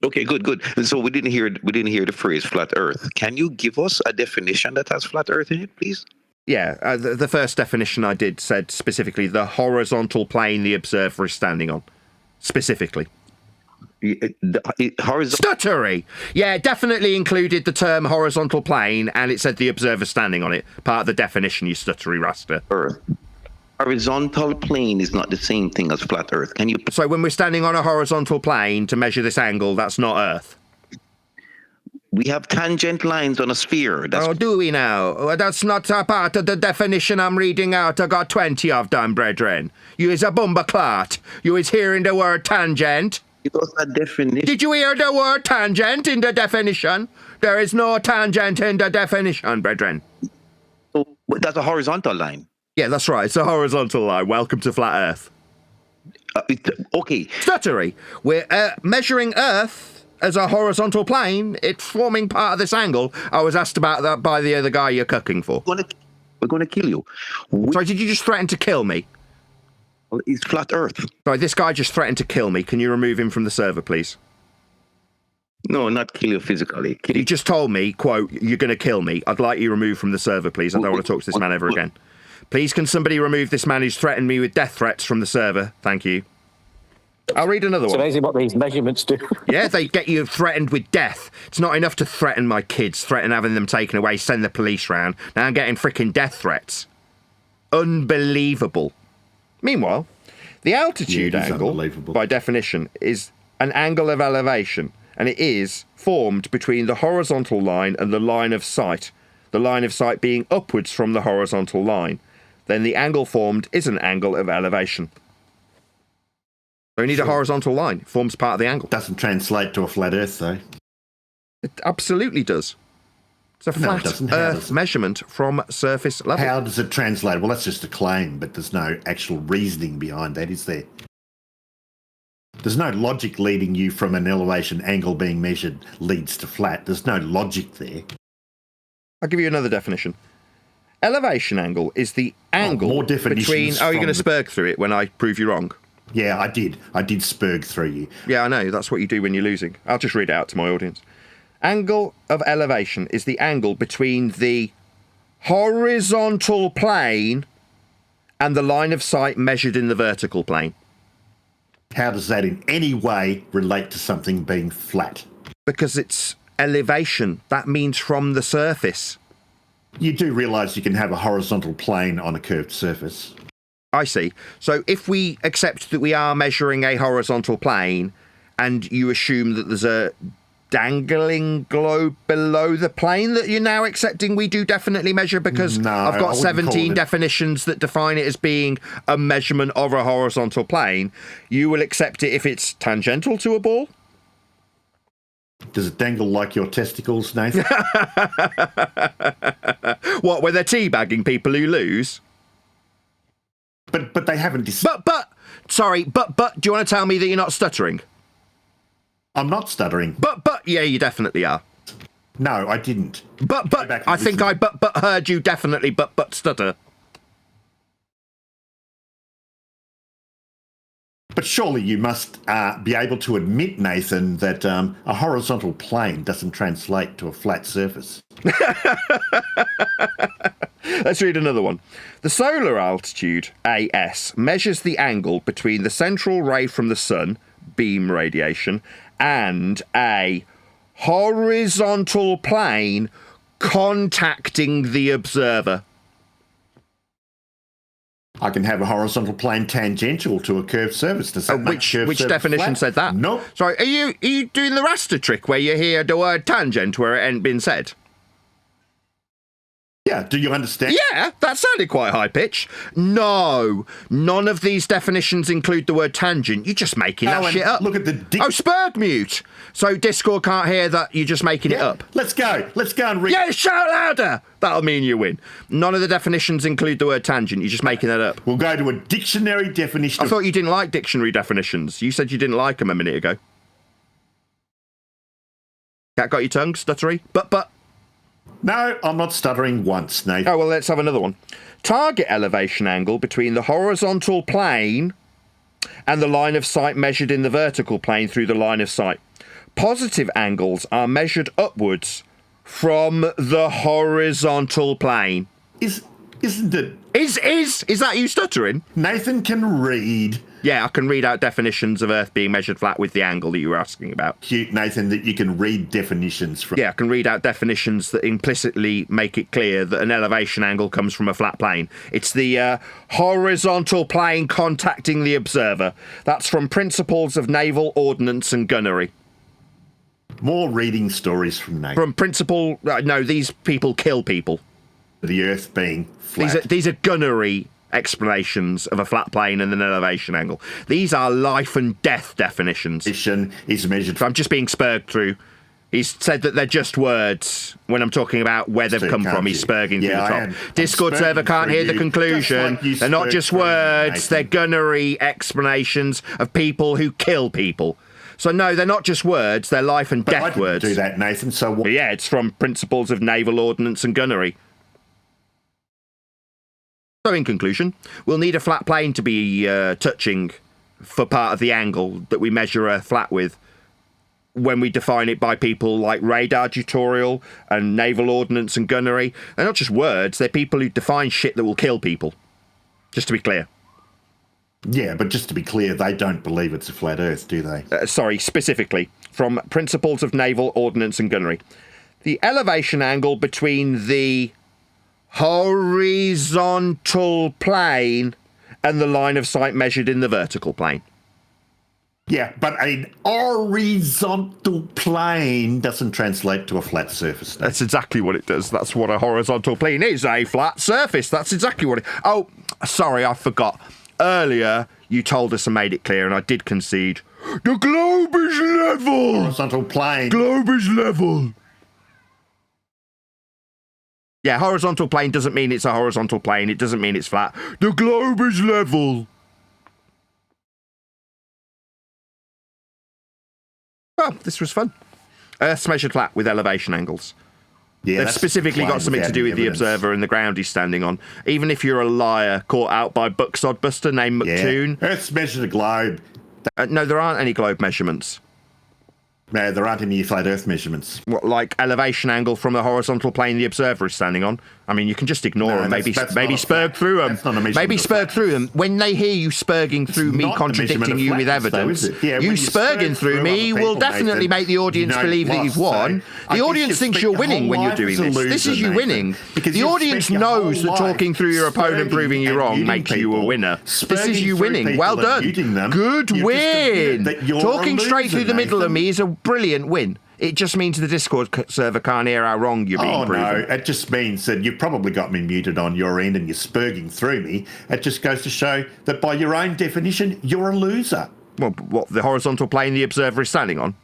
Okay, good. And so we didn't hear the phrase flat earth. Can you give us a definition that has flat earth in it, please? Yeah, the first definition I did said specifically the horizontal plane the observer is standing on. Specifically. Stuttery! Yeah, it definitely included the term horizontal plane and it said the observer standing on it. Part of the definition, you stuttery raster. Earth. Horizontal plane is not the same thing as flat earth. Can you... So when we're standing on a horizontal plane to measure this angle, that's not Earth? We have tangent lines on a sphere. Do we now? That's not a part of the definition I'm reading out. I got 20 of them, brethren. You is a bumba-clot. You is hearing the word tangent. Did you hear the word tangent in the definition? There is no tangent in the definition, brethren. So that's a horizontal line. Yeah, that's right. It's a horizontal line. Welcome to Flat Earth. Okay. Stuttery. We're measuring Earth as a horizontal plane. It's forming part of this angle. I was asked about that by the other guy you're cooking for. We're going to kill you. Sorry, did you just threaten to kill me? Well, it's flat Earth. Sorry, this guy just threatened to kill me. Can you remove him from the server, please? No, not kill you physically. He just told me, quote, you're going to kill me. I'd like you removed from the server, please. I don't want to talk to this man ever again. Please, can somebody remove this man who's threatened me with death threats from the server? Thank you. I'll read another one. It's amazing what these measurements do. Yeah, they get you threatened with death. It's not enough to threaten my kids, threaten having them taken away, send the police round. Now I'm getting freaking death threats. Unbelievable. Meanwhile, the altitude angle, by definition, is an angle of elevation, and it is formed between the horizontal line and the line of sight, the line of sight being upwards from the horizontal line. Then the angle formed is an angle of elevation. So you need a horizontal line. It forms part of the angle. Doesn't translate to a flat Earth, though. It absolutely does. It's a flat Earth measurement from surface level. How does it translate? Well, that's just a claim, but there's no actual reasoning behind that, is there? There's no logic leading you from an elevation angle being measured leads to flat. There's no logic there. I'll give you another definition. Elevation angle is the angle more definitions between... Oh, you're going to from spurg through it when I prove you wrong? Yeah, I did. I did spurg through you. Yeah, I know. That's what you do when you're losing. I'll just read it out to my audience. Angle of elevation is the angle between the horizontal plane and the line of sight measured in the vertical plane. How does that in any way relate to something being flat? Because it's elevation. That means from the surface. You do realise you can have a horizontal plane on a curved surface. I see. So if we accept that we are measuring a horizontal plane and you assume that there's a dangling globe below the plane that you're now accepting we do definitely measure, because I've got 17 definitions that define it as being a measurement of a horizontal plane, you will accept it if it's tangential to a ball? Does it dangle like your testicles, Nathan? What, where they're teabagging people who lose? But they haven't... But Sorry, but, do you want to tell me that you're not stuttering? I'm not stuttering. But, yeah, you definitely are. No, I didn't. But, I think I heard you definitely but stutter. But surely you must be able to admit, Nathan, that a horizontal plane doesn't translate to a flat surface. Let's read another one. The solar altitude, AS, measures the angle between the central ray from the sun, beam radiation, and a horizontal plane contacting the observer. I can have a horizontal plane tangential to a curved surface. Does that make curved which surface definition flat? said that? Nope. Sorry, are you doing the raster trick where you hear the word tangent where it ain't been said? Yeah, do you understand? Yeah, that sounded quite high-pitched. No, none of these definitions include the word tangent. You're just making that shit up. Look at the... Spurg mute! So Discord can't hear that you're just making it up. Let's go and read... Yeah, shout louder! That'll mean you win. None of the definitions include the word tangent. You're just making that up. We'll go to a dictionary definition. I thought you didn't like dictionary definitions. You said you didn't like them a minute ago. Cat got your tongue, stuttery? But... No, I'm not stuttering once, Nathan. Oh, well, let's have another one. Target elevation angle between the horizontal plane and the line of sight measured in the vertical plane through the line of sight. Positive angles are measured upwards from the horizontal plane. Isn't it? Is that you stuttering? Nathan can read. Yeah, I can read out definitions of Earth being measured flat with the angle that you were asking about. Cute, Nathan, that you can read definitions from. Yeah, I can read out definitions that implicitly make it clear that an elevation angle comes from a flat plane. It's the horizontal plane contacting the observer. That's from Principles of Naval Ordnance and Gunnery. More reading stories from Nathan. From principle... no, these people kill people. The Earth being flat. These are gunnery explanations of a flat plane and an elevation angle. These are life and death definitions. Is measured. I'm just being spurged through. He's said that they're just words when I'm talking about where they've come from. He's spurging through the top. Discord server can't hear the conclusion. They're not just words. They're gunnery explanations of people who kill people. So no, they're not just words. They're life and death words. Do that, Nathan. So what? Yeah, it's from Principles of Naval Ordnance and Gunnery. So in conclusion, we'll need a flat plane to be touching for part of the angle that we measure a flat with when we define it by people like radar tutorial and naval ordnance and gunnery. They're not just words, they're people who define shit that will kill people. Just to be clear. Yeah, but just to be clear, they don't believe it's a flat Earth, do they? Sorry, specifically, from Principles of Naval Ordnance and Gunnery. The elevation angle between the horizontal plane and the line of sight measured in the vertical plane. Yeah, but an horizontal plane doesn't translate to a flat surface. That's exactly what it does. That's what a horizontal plane is, a flat surface. That's exactly what it... Oh, sorry, I forgot. Earlier, you told us and made it clear, and I did concede. The globe is level! Horizontal plane. Globe is level. Yeah, horizontal plane doesn't mean it's a horizontal plane. It doesn't mean it's flat. The globe is level. Well, this was fun. Earth's measured flat with elevation angles. Yeah, they've specifically got something to do with the observer and the ground he's standing on. Even if you're a liar caught out by Buck Sodbuster named McToon. Yeah. Earth's measured a globe. No, there aren't any globe measurements. No, there aren't any flat Earth measurements. What, like elevation angle from the horizontal plane the observer is standing on? I mean, you can just ignore them. Maybe spurg through them. Maybe spurg through them. When they hear you spurging through me contradicting you with evidence, you spurging through me will definitely make the audience believe that you've won. The audience thinks you're winning when you're doing this. This is you winning. The audience knows that talking through your opponent proving you wrong makes you a winner. This is you winning. Well done. Good win. Talking straight through the middle of me is a brilliant win. It just means the Discord server can't hear how wrong you're being proven. No, it just means that you've probably got me muted on your end and you're spurging through me. It just goes to show that by your own definition, you're a loser. Well, what, the horizontal plane the observer is standing on?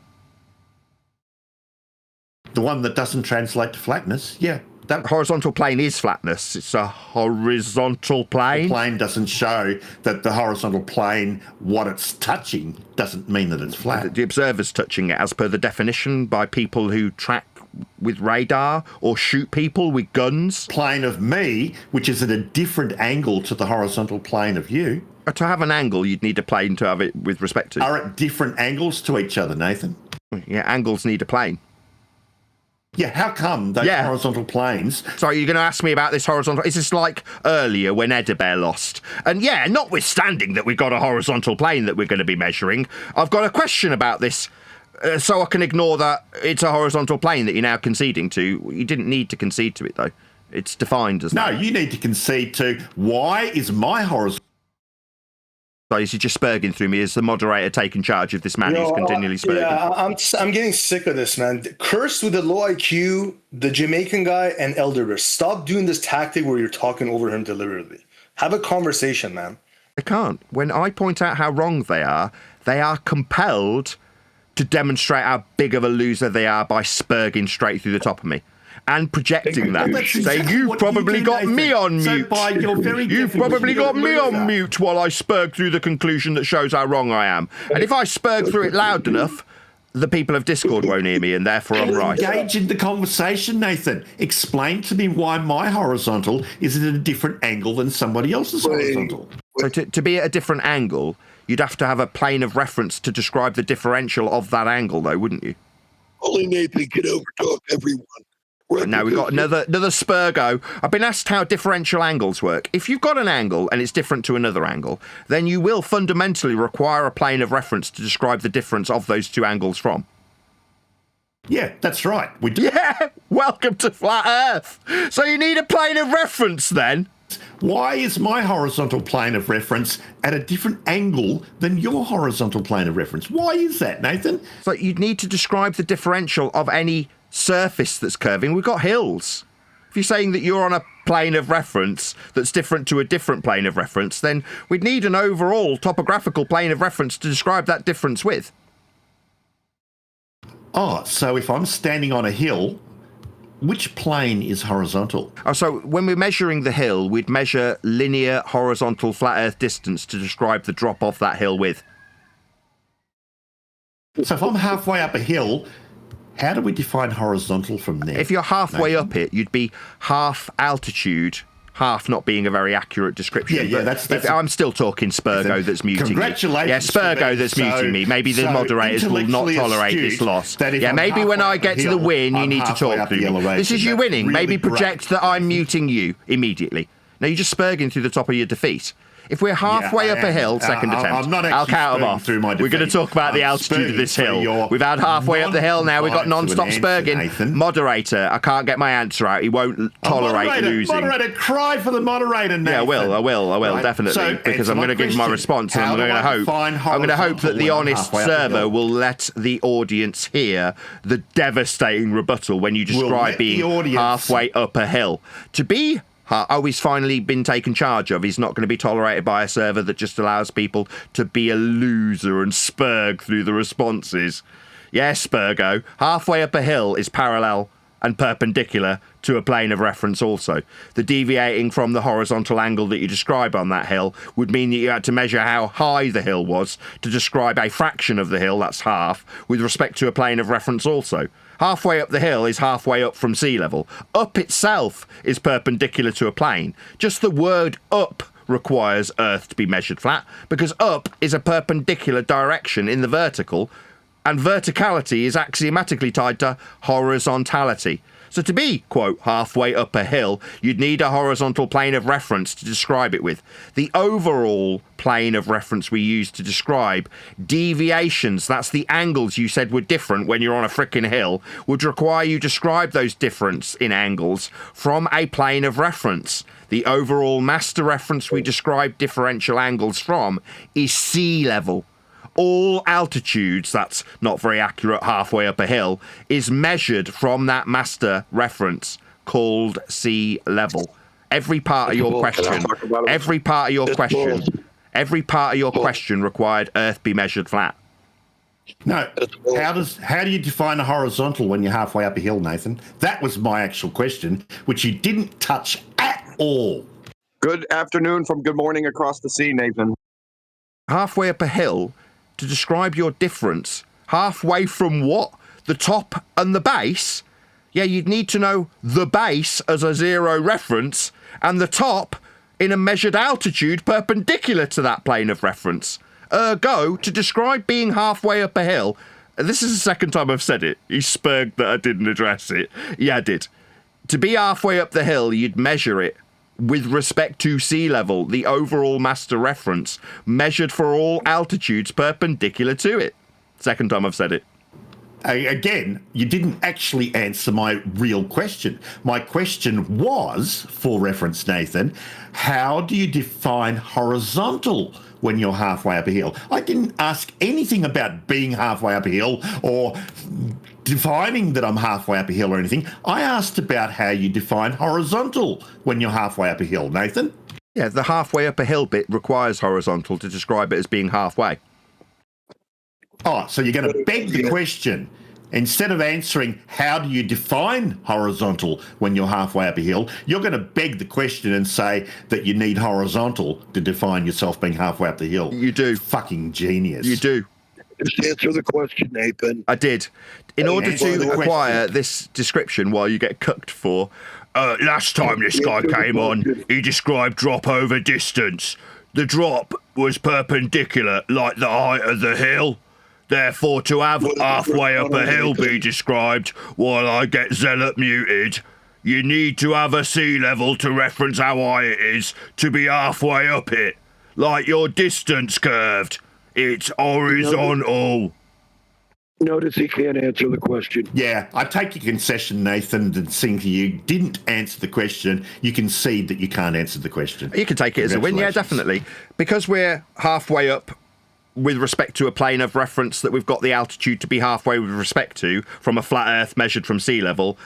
The one that doesn't translate to flatness, yeah. horizontal plane is flatness. It's a horizontal plane. The plane doesn't show that the horizontal plane, what it's touching, doesn't mean that it's flat. The observer's touching it as per the definition by people who track with radar or shoot people with guns. Plane of me, which is at a different angle to the horizontal plane of you. To have an angle, you'd need a plane to have it with respect to. Are at different angles to each other, Nathan. Yeah, angles need a plane. Yeah, how come those horizontal planes... Sorry, you're going to ask me about this horizontal... Is this like earlier when Edebear lost? And yeah, notwithstanding that we've got a horizontal plane that we're going to be measuring, I've got a question about this, so I can ignore that it's a horizontal plane that you're now conceding to. You didn't need to concede to it, though. It's defined as that. No, you need to concede to why is my horizontal... So is he just spurging through me? Is the moderator taking charge of this man who's continually spurging? Yeah, I'm getting sick of this, man. Cursed with the low IQ, the Jamaican guy, and Elderbear. Stop doing this tactic where you're talking over him deliberately. Have a conversation, man. They can't. When I point out how wrong they are compelled to demonstrate how big of a loser they are by spurging straight through the top of me. And projecting that. So you've probably got me on mute. You've probably got me on mute while I spurg through the conclusion that shows how wrong I am. And if I spurg through it loud enough, the people of Discord won't hear me, and therefore I'm right. Engage in the conversation, Nathan. Explain to me why my horizontal is at a different angle than somebody else's horizontal. So to be at a different angle, you'd have to have a plane of reference to describe the differential of that angle, though, wouldn't you? Only Nathan can overtalk everyone. Now we've got another Spurgo. I've been asked how differential angles work. If you've got an angle and it's different to another angle, then you will fundamentally require a plane of reference to describe the difference of those two angles from. Yeah, that's right. We do. Yeah, welcome to Flat Earth. So you need a plane of reference then? Why is my horizontal plane of reference at a different angle than your horizontal plane of reference? Why is that, Nathan? So you'd need to describe the differential of any surface that's curving. We've got hills. If you're saying that you're on a plane of reference that's different to a different plane of reference, then we'd need an overall topographical plane of reference to describe that difference with. Oh, so if I'm standing on a hill, which plane is horizontal? Oh, so when we're measuring the hill, we'd measure linear horizontal flat earth distance to describe the drop off that hill with. So if I'm halfway up a hill, how do we define horizontal from there? If you're halfway up it, you'd be half altitude, half not being a very accurate description. Yeah, that's I'm still talking Spurgo that's muting congratulations me. Yeah, Spurgo that's muting me. Maybe the moderators will not tolerate this loss. Yeah, maybe when I get to the win, you need to talk to me. This is you winning. Really maybe project that I'm muting you immediately. No, you're just spurging through the top of your defeat. If we're halfway up a hill, second attempt, I'll count them off. We're going to talk about the altitude of this hill. We've had halfway up the hill now. We've got non-stop spurging. Moderator, I can't get my answer out. He won't tolerate losing. Moderator, cry for the moderator, Nathan. Yeah, I will, right. Definitely, so because I'm going to give my response, and I'm going to hope that the honest server will let the audience hear the devastating rebuttal when you describe being halfway up a hill. To be he's finally been taken charge of. He's not going to be tolerated by a server that just allows people to be a loser and spurg through the responses. Yes, Spurgo, halfway up a hill is parallel and perpendicular to a plane of reference also. The deviating from the horizontal angle that you describe on that hill would mean that you had to measure how high the hill was to describe a fraction of the hill, that's half, with respect to a plane of reference also. Halfway up the hill is halfway up from sea level. Up itself is perpendicular to a plane. Just the word up requires Earth to be measured flat, because up is a perpendicular direction in the vertical, and verticality is axiomatically tied to horizontality. So to be, quote, halfway up a hill, you'd need a horizontal plane of reference to describe it with. The overall plane of reference we use to describe deviations, that's the angles you said were different when you're on a frickin' hill, would require you to describe those difference in angles from a plane of reference. The overall master reference we describe differential angles from is sea level. All altitudes, that's not very accurate, halfway up a hill, is measured from that master reference called sea level. Every part of your question required Earth be measured flat. No. How do you define a horizontal when you're halfway up a hill, Nathan? That was my actual question, which you didn't touch at all. Good afternoon from good morning across the sea, Nathan. Halfway up a hill, to describe your difference, halfway from what? The top and the base? Yeah, you'd need to know the base as a zero reference and the top in a measured altitude perpendicular to that plane of reference. Ergo, to describe being halfway up a hill, this is the second time I've said it. He spurged that I didn't address it. Yeah, I did. To be halfway up the hill, you'd measure it with respect to sea level, the overall master reference, measured for all altitudes perpendicular to it. Second time I've said it. Again, you didn't actually answer my real question. My question was, for reference, Nathan, how do you define horizontal when you're halfway up a hill? I didn't ask anything about being halfway up a hill or defining that I'm halfway up a hill or anything. I asked about how you define horizontal when you're halfway up a hill, Nathan. Yeah, the halfway up a hill bit requires horizontal to describe it as being halfway. Oh, so you're going to beg the question. Instead of answering how do you define horizontal when you're halfway up a hill, you're going to beg the question and say that you need horizontal to define yourself being halfway up the hill. You do. Fucking genius. You do. Just answer the question, Nathan. I did. In order to acquire this description while you get cooked for, last time this guy came on, he described drop over distance. The drop was perpendicular like the height of the hill. Therefore, to have halfway up a hill be described while I get Zealot muted, you need to have a sea level to reference how high it is to be halfway up it. Like your distance curved. It's horizontal. Notice he can't answer the question. Yeah, I take your concession, Nathan, and seeing to you didn't answer the question. You concede that you can't answer the question. You can take it as a win, yeah, definitely. Because we're halfway up with respect to a plane of reference that we've got the altitude to be halfway with respect to from a flat earth measured from sea level,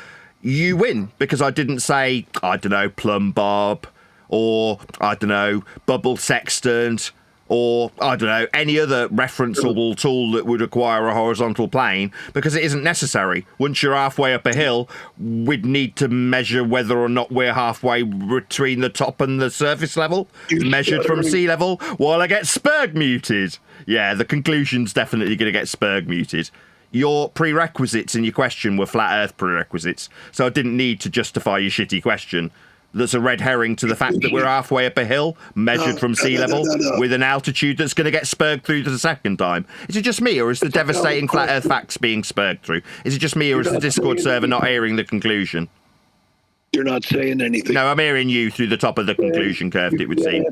you win because I didn't say, I don't know, plumb bob or, I don't know, bubble sextant or, I don't know, any other referenceable tool that would require a horizontal plane because it isn't necessary. Once you're halfway up a hill, we'd need to measure whether or not we're halfway between the top and the surface level, measured from sea level, while I get Spurg muted. Yeah, the conclusion's definitely going to get Spurg muted. Your prerequisites in your question were flat earth prerequisites, so I didn't need to justify your shitty question. That's a red herring to the fact that we're halfway up a hill, measured from sea level, with an altitude that's going to get spurged through the second time. Is it just me, or is the devastating flat earth facts being spurged through? Is it just me, or is the Discord server not hearing the conclusion? You're not saying anything. No, I'm hearing you through the top of the conclusion curved, it would seem.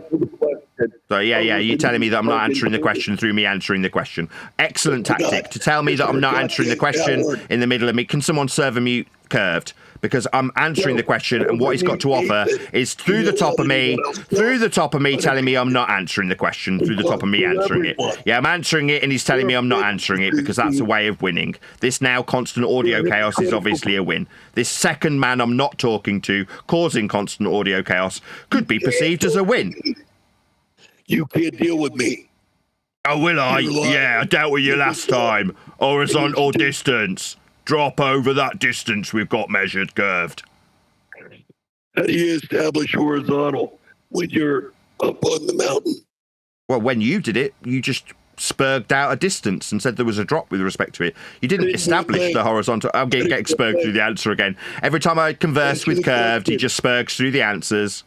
So, yeah, you're telling me that I'm not answering the question through me answering the question. Excellent tactic, to tell me that I'm not answering the question in the middle of me. Can someone server mute curved? Because I'm answering the question, and what he's got to offer is through the top of me telling me I'm not answering the question, through the top of me answering it. Yeah, I'm answering it, and he's telling me I'm not answering it, because that's a way of winning. This now constant audio chaos is obviously a win. This second man I'm not talking to, causing constant audio chaos, could be perceived as a win. You can't deal with me. Oh, will I? Yeah, I dealt with you last time. Horizontal distance. Drop over that distance we've got measured curved. How do you establish horizontal when you're up on the mountain? Well, when you did it, you just spurged out a distance and said there was a drop with respect to it. You didn't establish the horizontal. I'm getting spurged through the answer again. Every time I converse with curved, he just spurgs through the answers.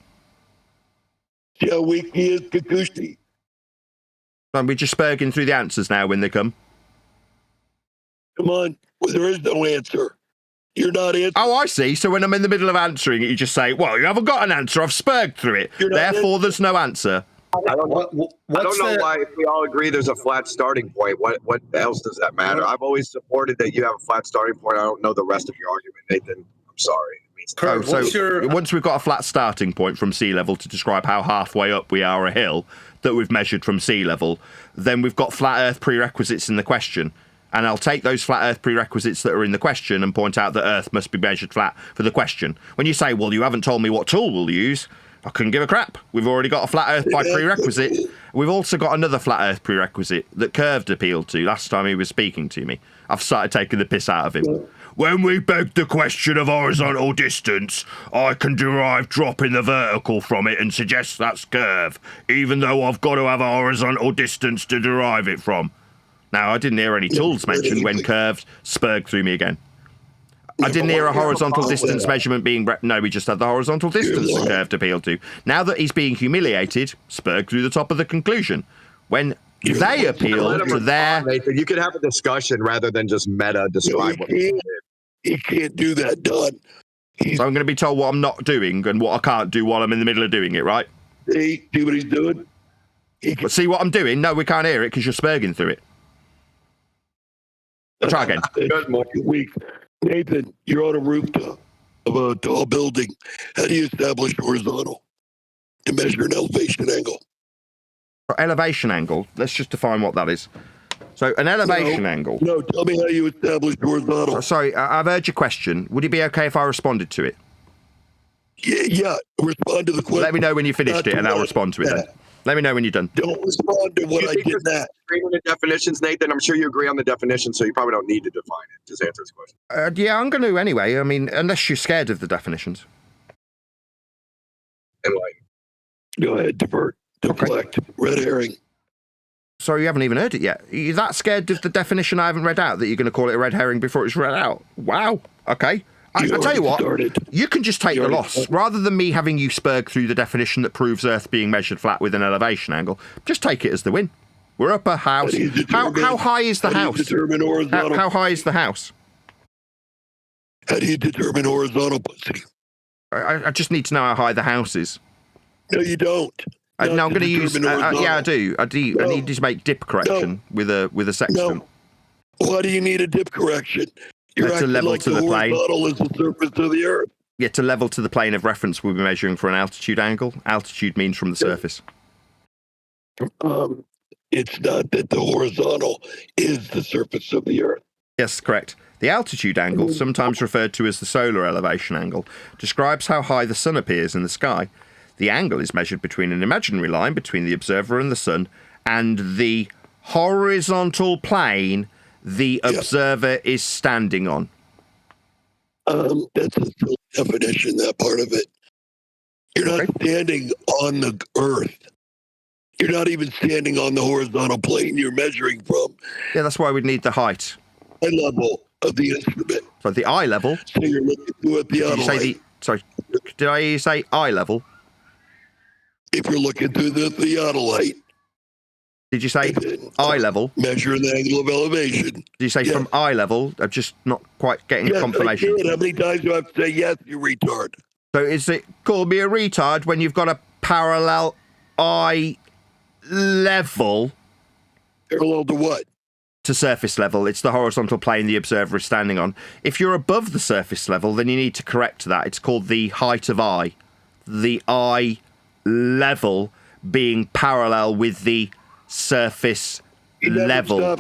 See how weak he is, Kikuchi? And we're just spurging through the answers now when they come. Come on. Well, there is no answer. You're not answering. Oh, I see. So when I'm in the middle of answering it, you just say, well, you haven't got an answer. I've spurged through it. Therefore, there's no answer. I don't know why, if we all agree there's a flat starting point, what else does that matter? I've always supported that you have a flat starting point. I don't know the rest of your argument, Nathan. I'm sorry. Once we've got a flat starting point from sea level to describe how halfway up we are a hill that we've measured from sea level, then we've got flat earth prerequisites in the question. And I'll take those flat earth prerequisites that are in the question and point out that earth must be measured flat for the question. When you say, well, you haven't told me what tool we'll use, I couldn't give a crap. We've already got a flat Earth by prerequisite. We've also got another flat Earth prerequisite that Curved appealed to last time he was speaking to me. I've started taking the piss out of him. When we beg the question of horizontal distance, I can derive dropping the vertical from it and suggest that's curve, even though I've got to have a horizontal distance to derive it from. Now, I didn't hear any tools mentioned when Curved spurged through me again. I didn't hear a horizontal distance measurement being... No, we just had the horizontal distance that Curved appealed to. Now that he's being humiliated, spurged through the top of the conclusion. When they appeal to their... Nathan, you could have a discussion rather than just meta describe what you did. He can't do that, Don. So I'm going to be told what I'm not doing and what I can't do while I'm in the middle of doing it, right? See what he's doing? But see what I'm doing? No, we can't hear it because you're spurging through it. Try again. Nathan, you're on a rooftop of a tall building. How do you establish horizontal to measure an elevation angle? Elevation angle, let's just define what that is. So an elevation angle. No, tell me how you establish horizontal. Sorry, I've heard your question. Would it be okay if I responded to it? Yeah, respond to the question. Let me know when you finished it and I'll respond to it then. Let me know when you're done. Don't respond to what I did that. Agreeing the definitions, Nathan. I'm sure you agree on the definition, so you probably don't need to define it. Just answer this question. Yeah, I'm going to anyway. I mean, unless you're scared of the definitions. Enlighten. Go ahead, deflect. Red herring. Sorry, you haven't even heard it yet. You're that scared of the definition I haven't read out that you're going to call it a red herring before it's read out? Wow. Okay. I tell you what, you can just take the loss. Rather than me having you spurg through the definition that proves Earth being measured flat with an elevation angle, just take it as the win. We're up a house. How high is the house? How high is the house? How do you determine horizontal pussy? I just need to know how high the house is. No, you don't. No, I'm going to use... yeah, I do. I need to make dip correction with a sextant. No. Why do you need a dip correction? You're to level like to the plane. Horizontal is the surface of the Earth. Yeah, to level to the plane of reference, we'll be measuring for an altitude angle. Altitude means from the surface. It's not that the horizontal is the surface of the Earth. Yes, correct. The altitude angle, sometimes referred to as the solar elevation angle, describes how high the sun appears in the sky. The angle is measured between an imaginary line between the observer and the sun and the horizontal plane the observer is standing on. That's a silly definition, that part of it. You're not standing on the Earth. You're not even standing on the horizontal plane you're measuring from. Yeah, that's why we'd need the height. Eye level of the instrument. So the eye level. So you're looking through a theodolite. Sorry, did I hear you say eye level? If you're looking through the theodolite. Did you say eye level? Measure the angle of elevation. Did you say from eye level? I'm just not quite getting confirmation. I did. How many times do I have to say yes, you retard? So is it call me a retard when you've got a parallel eye level? Parallel to what? To surface level. It's the horizontal plane the observer is standing on. If you're above the surface level, then you need to correct that. It's called the height of eye. The eye level being parallel with the surface level.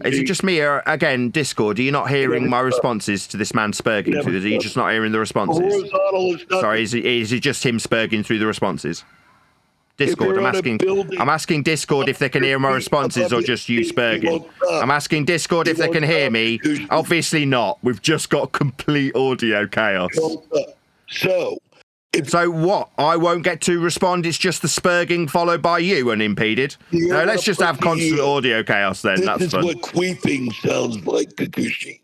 Is it just me, or again, Discord? Are you not hearing my responses to this man spurging through? Are you just not hearing the responses? Sorry, is it just him spurging through the responses? Discord, I'm asking Discord if they can hear my responses or just you spurging. I'm asking Discord if they can hear me. Obviously not. We've just got complete audio chaos. So what? I won't get to respond. It's just the spurging followed by you unimpeded. No, let's just have constant audio chaos then. That's fun. This is what queefing sounds like, Kikuchi.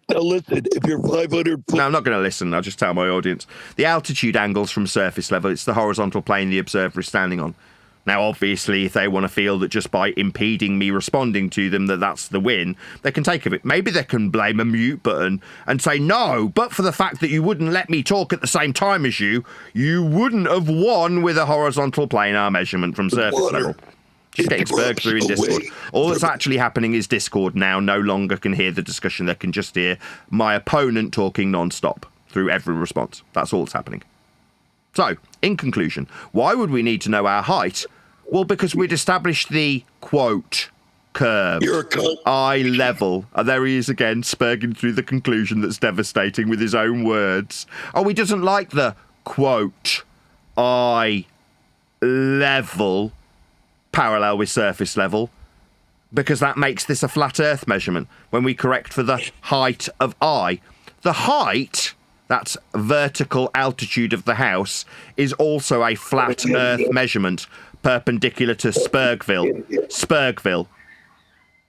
Now listen, if you're 500... No, I'm not going to listen. I'll just tell my audience. The altitude angles from surface level. It's the horizontal plane the observer is standing on. Now, obviously, if they want to feel that just by impeding me responding to them that that's the win, they can take of it. Maybe they can blame a mute button and say, no, but for the fact that you wouldn't let me talk at the same time as you, you wouldn't have won with a horizontal planar measurement from surface level. Just getting spurged through in Discord. All that's actually happening is Discord now no longer can hear the discussion. They can just hear my opponent talking non-stop through every response. That's all that's happening. So, in conclusion, why would we need to know our height? Well, because we'd established the, quote, curve, eye level. And there he is again, spurging through the conclusion that's devastating with his own words. Oh, he doesn't like the, quote, eye level parallel with surface level, because that makes this a flat Earth measurement when we correct for the height of eye. The height, that's vertical altitude of the house, is also a flat Earth measurement perpendicular to Spurgville.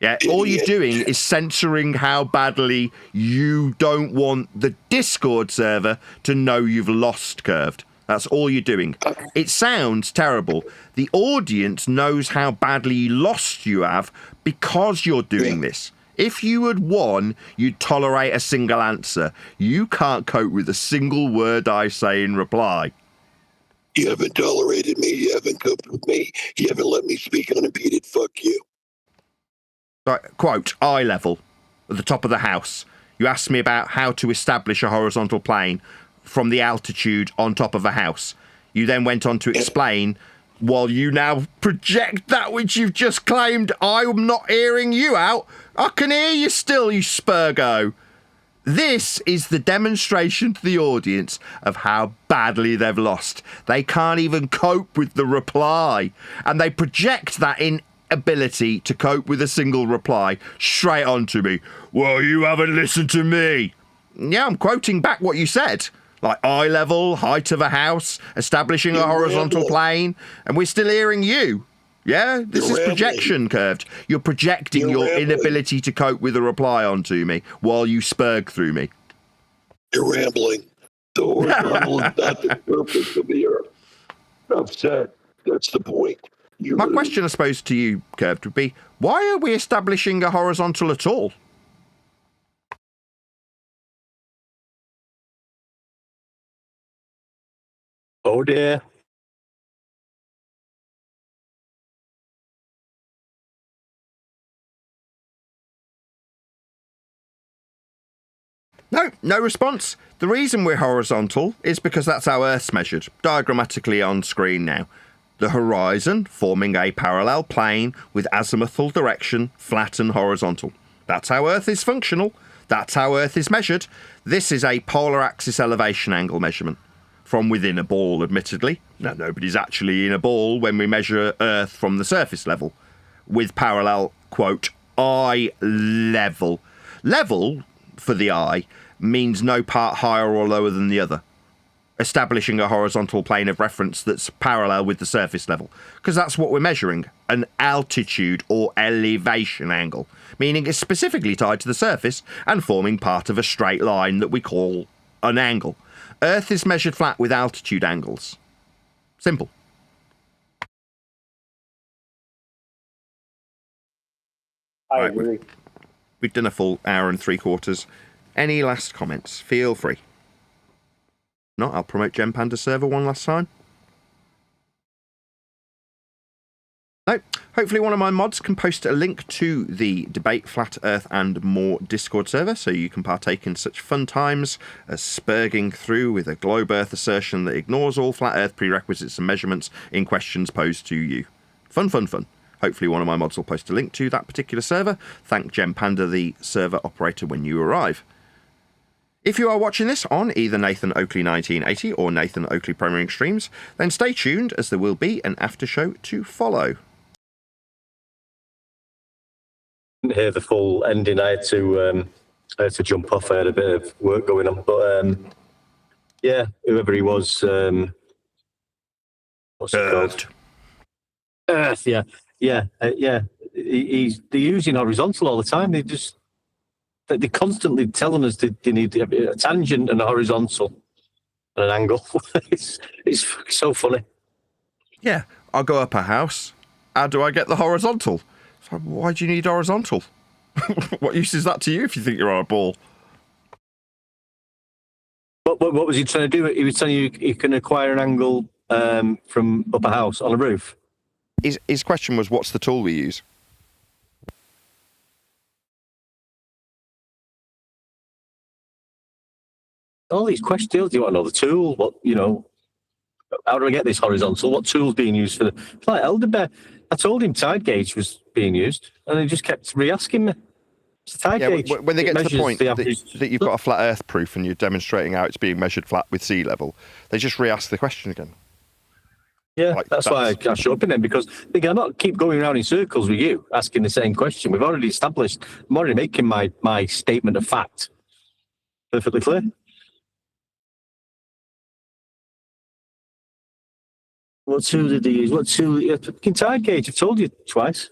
Yeah, all you're doing is censoring how badly you don't want the Discord server to know you've lost Curved. That's all you're doing. It sounds terrible. The audience knows how badly lost you have because you're doing this. If you had won, you'd tolerate a single answer. You can't cope with a single word I say in reply. You haven't tolerated me. You haven't coped with me. You haven't let me speak unimpeded. Fuck you. Right, quote, eye level, at the top of the house. You asked me about how to establish a horizontal plane from the altitude on top of a house. You then went on to explain, while you now project that which you've just claimed, I'm not hearing you out. I can hear you still, you Spurgo. This is the demonstration to the audience of how badly they've lost. They can't even cope with the reply, and they project that inability to cope with a single reply straight onto me. Well, you haven't listened to me. Yeah, I'm quoting back what you said. Like eye level, height of a house, establishing a horizontal plane, and we're still hearing you. Yeah, this is projection, Curved. You're projecting your inability to cope with a reply onto me while you spurg through me. You're rambling. The horizontal is not the surface of the earth. Enough said. That's the point. My question, I suppose, to you, Curved, would be, why are we establishing a horizontal at all? Oh dear. No response. The reason we're horizontal is because that's how Earth's measured, diagrammatically on screen now. The horizon forming a parallel plane with azimuthal direction, flat and horizontal. That's how Earth is functional. That's how Earth is measured. This is a polar axis elevation angle measurement. From within a ball, admittedly. No, nobody's actually in a ball when we measure Earth from the surface level. With parallel, quote, eye level. Level, for the eye, means no part higher or lower than the other. Establishing a horizontal plane of reference that's parallel with the surface level. Because that's what we're measuring, an altitude or elevation angle. Meaning it's specifically tied to the surface and forming part of a straight line that we call an angle. Earth is measured flat with altitude angles. Simple. I agree. We've done a full hour and 3/4. Any last comments? Feel free. Not, I'll promote Gem Panda server one last time. No, hopefully one of my mods can post a link to the Debate Flat Earth and More Discord server so you can partake in such fun times as spurging through with a globe Earth assertion that ignores all flat Earth prerequisites and measurements in questions posed to you. Fun, fun, fun. Hopefully one of my mods will post a link to that particular server. Thank Gem Panda, the server operator, when you arrive. If you are watching this on either Nathan Oakley 1980 or Nathan Oakley Premiering Streams, then stay tuned as there will be an after show to follow. Didn't hear the full ending. I had to jump off. I had a bit of work going on, but yeah, whoever he was, what's it called? Earth. Yeah. They're using horizontal all the time. They're constantly telling us they need a tangent and a horizontal and an angle. It's so funny. Yeah, I'll go up a house. How do I get the horizontal? So why do you need horizontal? What use is that to you if you think you're on a ball? What was he trying to do? He was telling you can acquire an angle from up a house on a roof. His question was, what's the tool we use? All these questions. Do you want to know the tool? How do I get this horizontal? What tool's being used for the... It's like Elderbear. I told him tide gauge was being used, and he just kept re-asking me. It's the tide gauge. When they get to the point that you've got a flat Earth proof and you're demonstrating how it's being measured flat with sea level, they just re-ask the question again. Yeah, that's why I shut up in them, because I cannot keep going around in circles with you asking the same question. We've already established. I'm already making my statement of fact perfectly clear. What tool did they use? What tool? Yeah, fucking tide gauge. I've told you twice.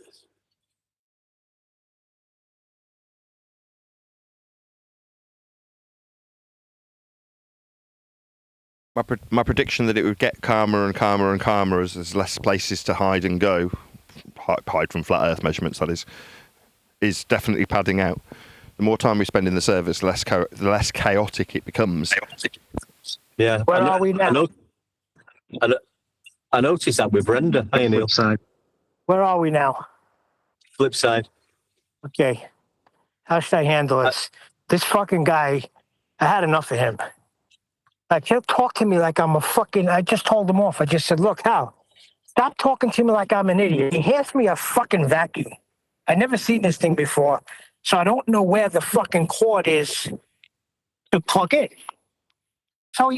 My prediction that it would get calmer and calmer and calmer as there's less places to hide and go, hide from flat Earth measurements, that is definitely padding out. The more time we spend in the service, the less chaotic it becomes. Yeah. Where are we now? I noticed that with Brenda. Hey, Neil. Where are we now? Flip side. Okay. How should I handle this? This fucking guy, I had enough of him. Like, he'll talk to me like I'm a fucking... I just told him off. I just said, look, Hal, stop talking to me like I'm an idiot. He hands me a fucking vacuum. I've never seen this thing before, so I don't know where the fucking cord is to plug in. So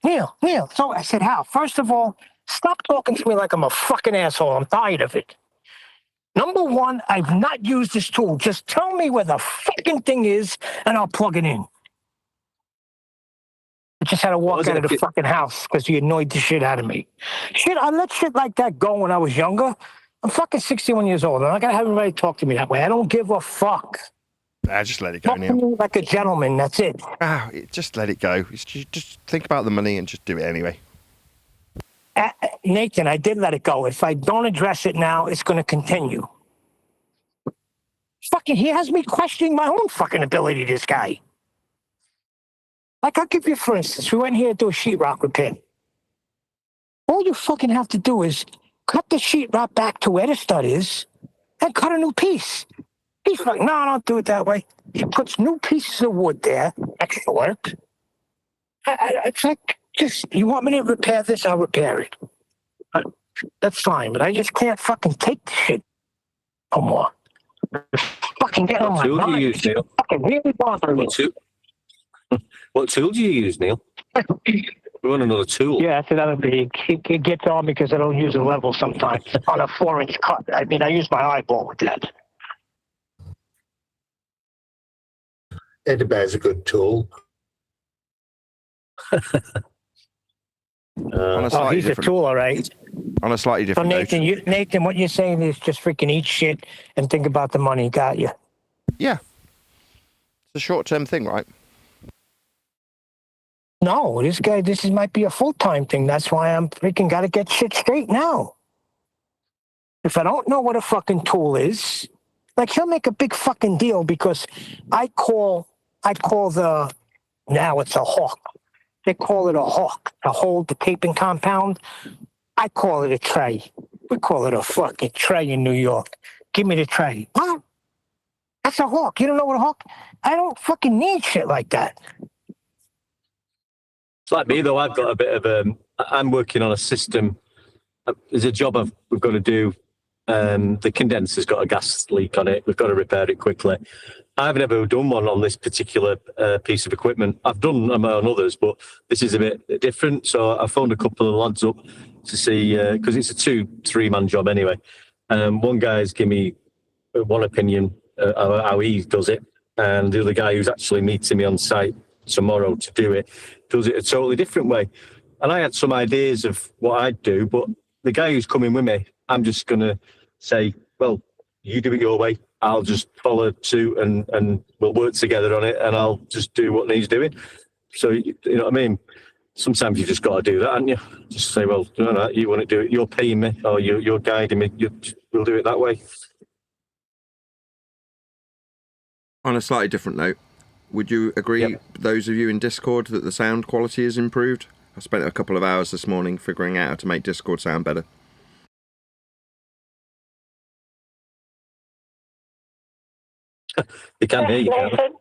Neil. So I said, Hal, first of all, stop talking to me like I'm a fucking asshole. I'm tired of it. Number one, I've not used this tool. Just tell me where the fucking thing is, and I'll plug it in. I just had to walk out of the fucking house because he annoyed the shit out of me. I let shit like that go when I was younger. I'm fucking 61 years old. I'm not going to have anybody talk to me that way. I don't give a fuck. Just let it go, Talk to me like a gentleman. That's it. Just let it go. Just think about the money and just do it anyway. Nathan, I did let it go. If I don't address it now, it's going to continue. Fucking, he has me questioning my own fucking ability, this guy. Like, I'll give you, for instance, we went here to do a sheetrock repair. All you fucking have to do is cut the sheetrock back to where the stud is and cut a new piece. He's like, no, don't do it that way. He puts new pieces of wood there. Extra work. It's like, just, you want me to repair this? I'll repair it. That's fine, but I just can't fucking take the shit no more. Fucking get on my mind. What tool do you use, Neil? Fucking really bothering me. What tool do you use, Neil? We want another tool. Yeah, that's another thing. It gets on because I don't use a level sometimes on a 4-inch cut. I mean, I use my eyeball with that. Edibear's a good tool. He's a tool, all right. On a slightly different Nathan, Nathan, what you're saying is just freaking eat shit and think about the money. Got you. Yeah. It's a short-term thing, right? No, this might be a full-time thing. That's why I'm freaking got to get shit straight now. If I don't know what a fucking tool is, like, he'll make a big fucking deal because I call now it's a hawk. They call it a hawk to hold the taping compound. I call it a tray. We call it a fucking tray in New York. Give me the tray. What? That's a hawk. You don't know what a hawk? I don't fucking need shit like that. It's like me, though. I've got a bit of I'm working on a system. There's a job we've got to do. The condenser's got a gas leak on it. We've got to repair it quickly. I've never done one on this particular piece of equipment. I've done them on others, but this is a bit different. So I phoned a couple of lads up to see, because it's a 2-3-man job anyway. One guy's given me one opinion how he does it, and the other guy who's actually meeting me on site tomorrow to do it does it a totally different way. And I had some ideas of what I'd do, but the guy who's coming with me, I'm just going to say, well, you do it your way. I'll just follow suit and we'll work together on it, and I'll just do what needs doing. So, you know what I mean? Sometimes you just got to do that, haven't you? Just say, well, no, you want to do it. You're paying me, or you're guiding me. We'll do it that way. On a slightly different note, would you agree, those of you in Discord, that the sound quality has improved? I spent a couple of hours this morning figuring out how to make Discord sound better. You can hear you, can't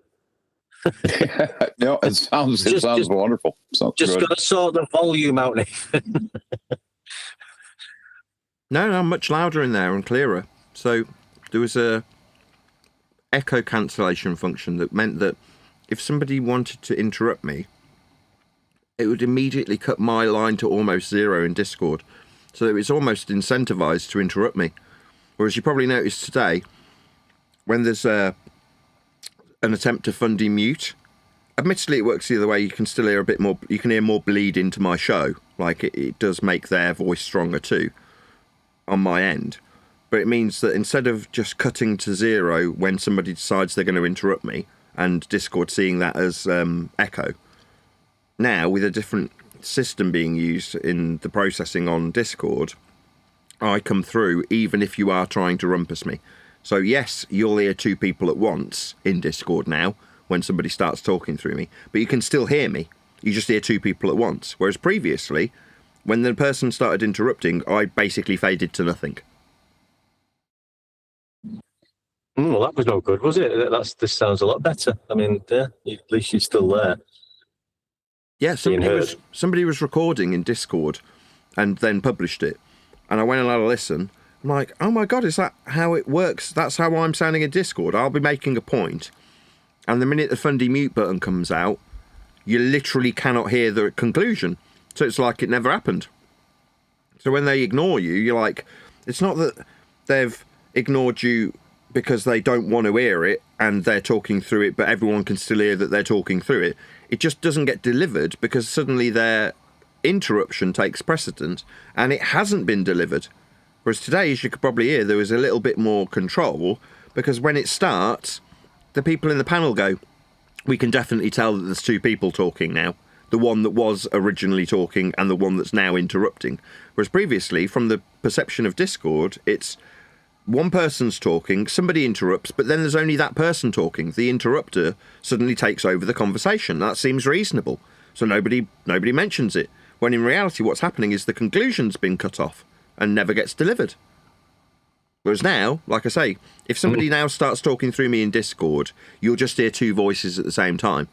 No, it sounds wonderful. Sounds just good. got to sort the volume out, Nathan. No, much louder in there and clearer. So there was a echo cancellation function that meant that if somebody wanted to interrupt me, it would immediately cut my line to almost zero in Discord. So it's almost incentivized to interrupt me. Whereas you probably noticed today, when there's an attempt to Fundy mute, admittedly it works the other way. You can still hear a bit more. You can hear more bleed into my show. Like it does make their voice stronger too on my end. But it means that instead of just cutting to 0 when somebody decides they're going to interrupt me, and Discord seeing that as echo, now with a different system being used in the processing on Discord, I come through even if you are trying to rumpus me. So yes, you'll hear 2 people at once in Discord now when somebody starts talking through me, but you can still hear me. You just hear 2 people at once. Whereas previously, when the person started interrupting, I basically faded to nothing. Well, that was no good, was it? This sounds a lot better. I mean, at least you're still there. Yeah, somebody was recording in Discord and then published it. And I went and had a listen. I'm like, oh my God, is that how it works? That's how I'm sounding in Discord. I'll be making a point, and the minute the Fundy mute button comes out, you literally cannot hear the conclusion. So it's like it never happened. So when they ignore you, you're like, it's not that they've ignored you because they don't want to hear it and they're talking through it, but everyone can still hear that they're talking through it. It just doesn't get delivered because suddenly their interruption takes precedent and it hasn't been delivered. Whereas today, as you could probably hear, there was a little bit more control because when it starts, the people in the panel go, we can definitely tell that there's 2 people talking now. The one that was originally talking and the one that's now interrupting. Whereas previously, from the perception of Discord, it's one person's talking, somebody interrupts, but then there's only that person talking. The interrupter suddenly takes over the conversation. That seems reasonable. So nobody mentions it. When in reality, what's happening is the conclusion's been cut off and never gets delivered. Whereas now, like I say, if somebody now starts talking through me in Discord, you'll just hear 2 voices at the same time.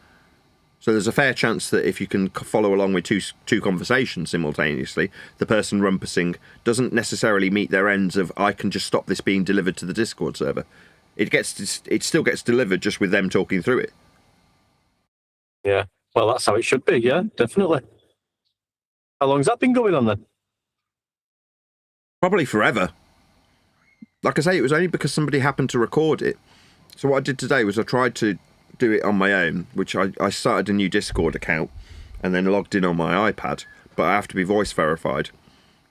So there's a fair chance that if you can follow along with two conversations simultaneously, the person rumpusing doesn't necessarily meet their ends of, I can just stop this being delivered to the Discord server. It still gets delivered just with them talking through it. Yeah, well, that's how it should be, yeah, definitely. How long's that been going on then? Probably forever. Like I say, it was only because somebody happened to record it. So what I did today was I tried to do it on my own, which I started a new Discord account and then logged in on my iPad, but I have to be voice verified.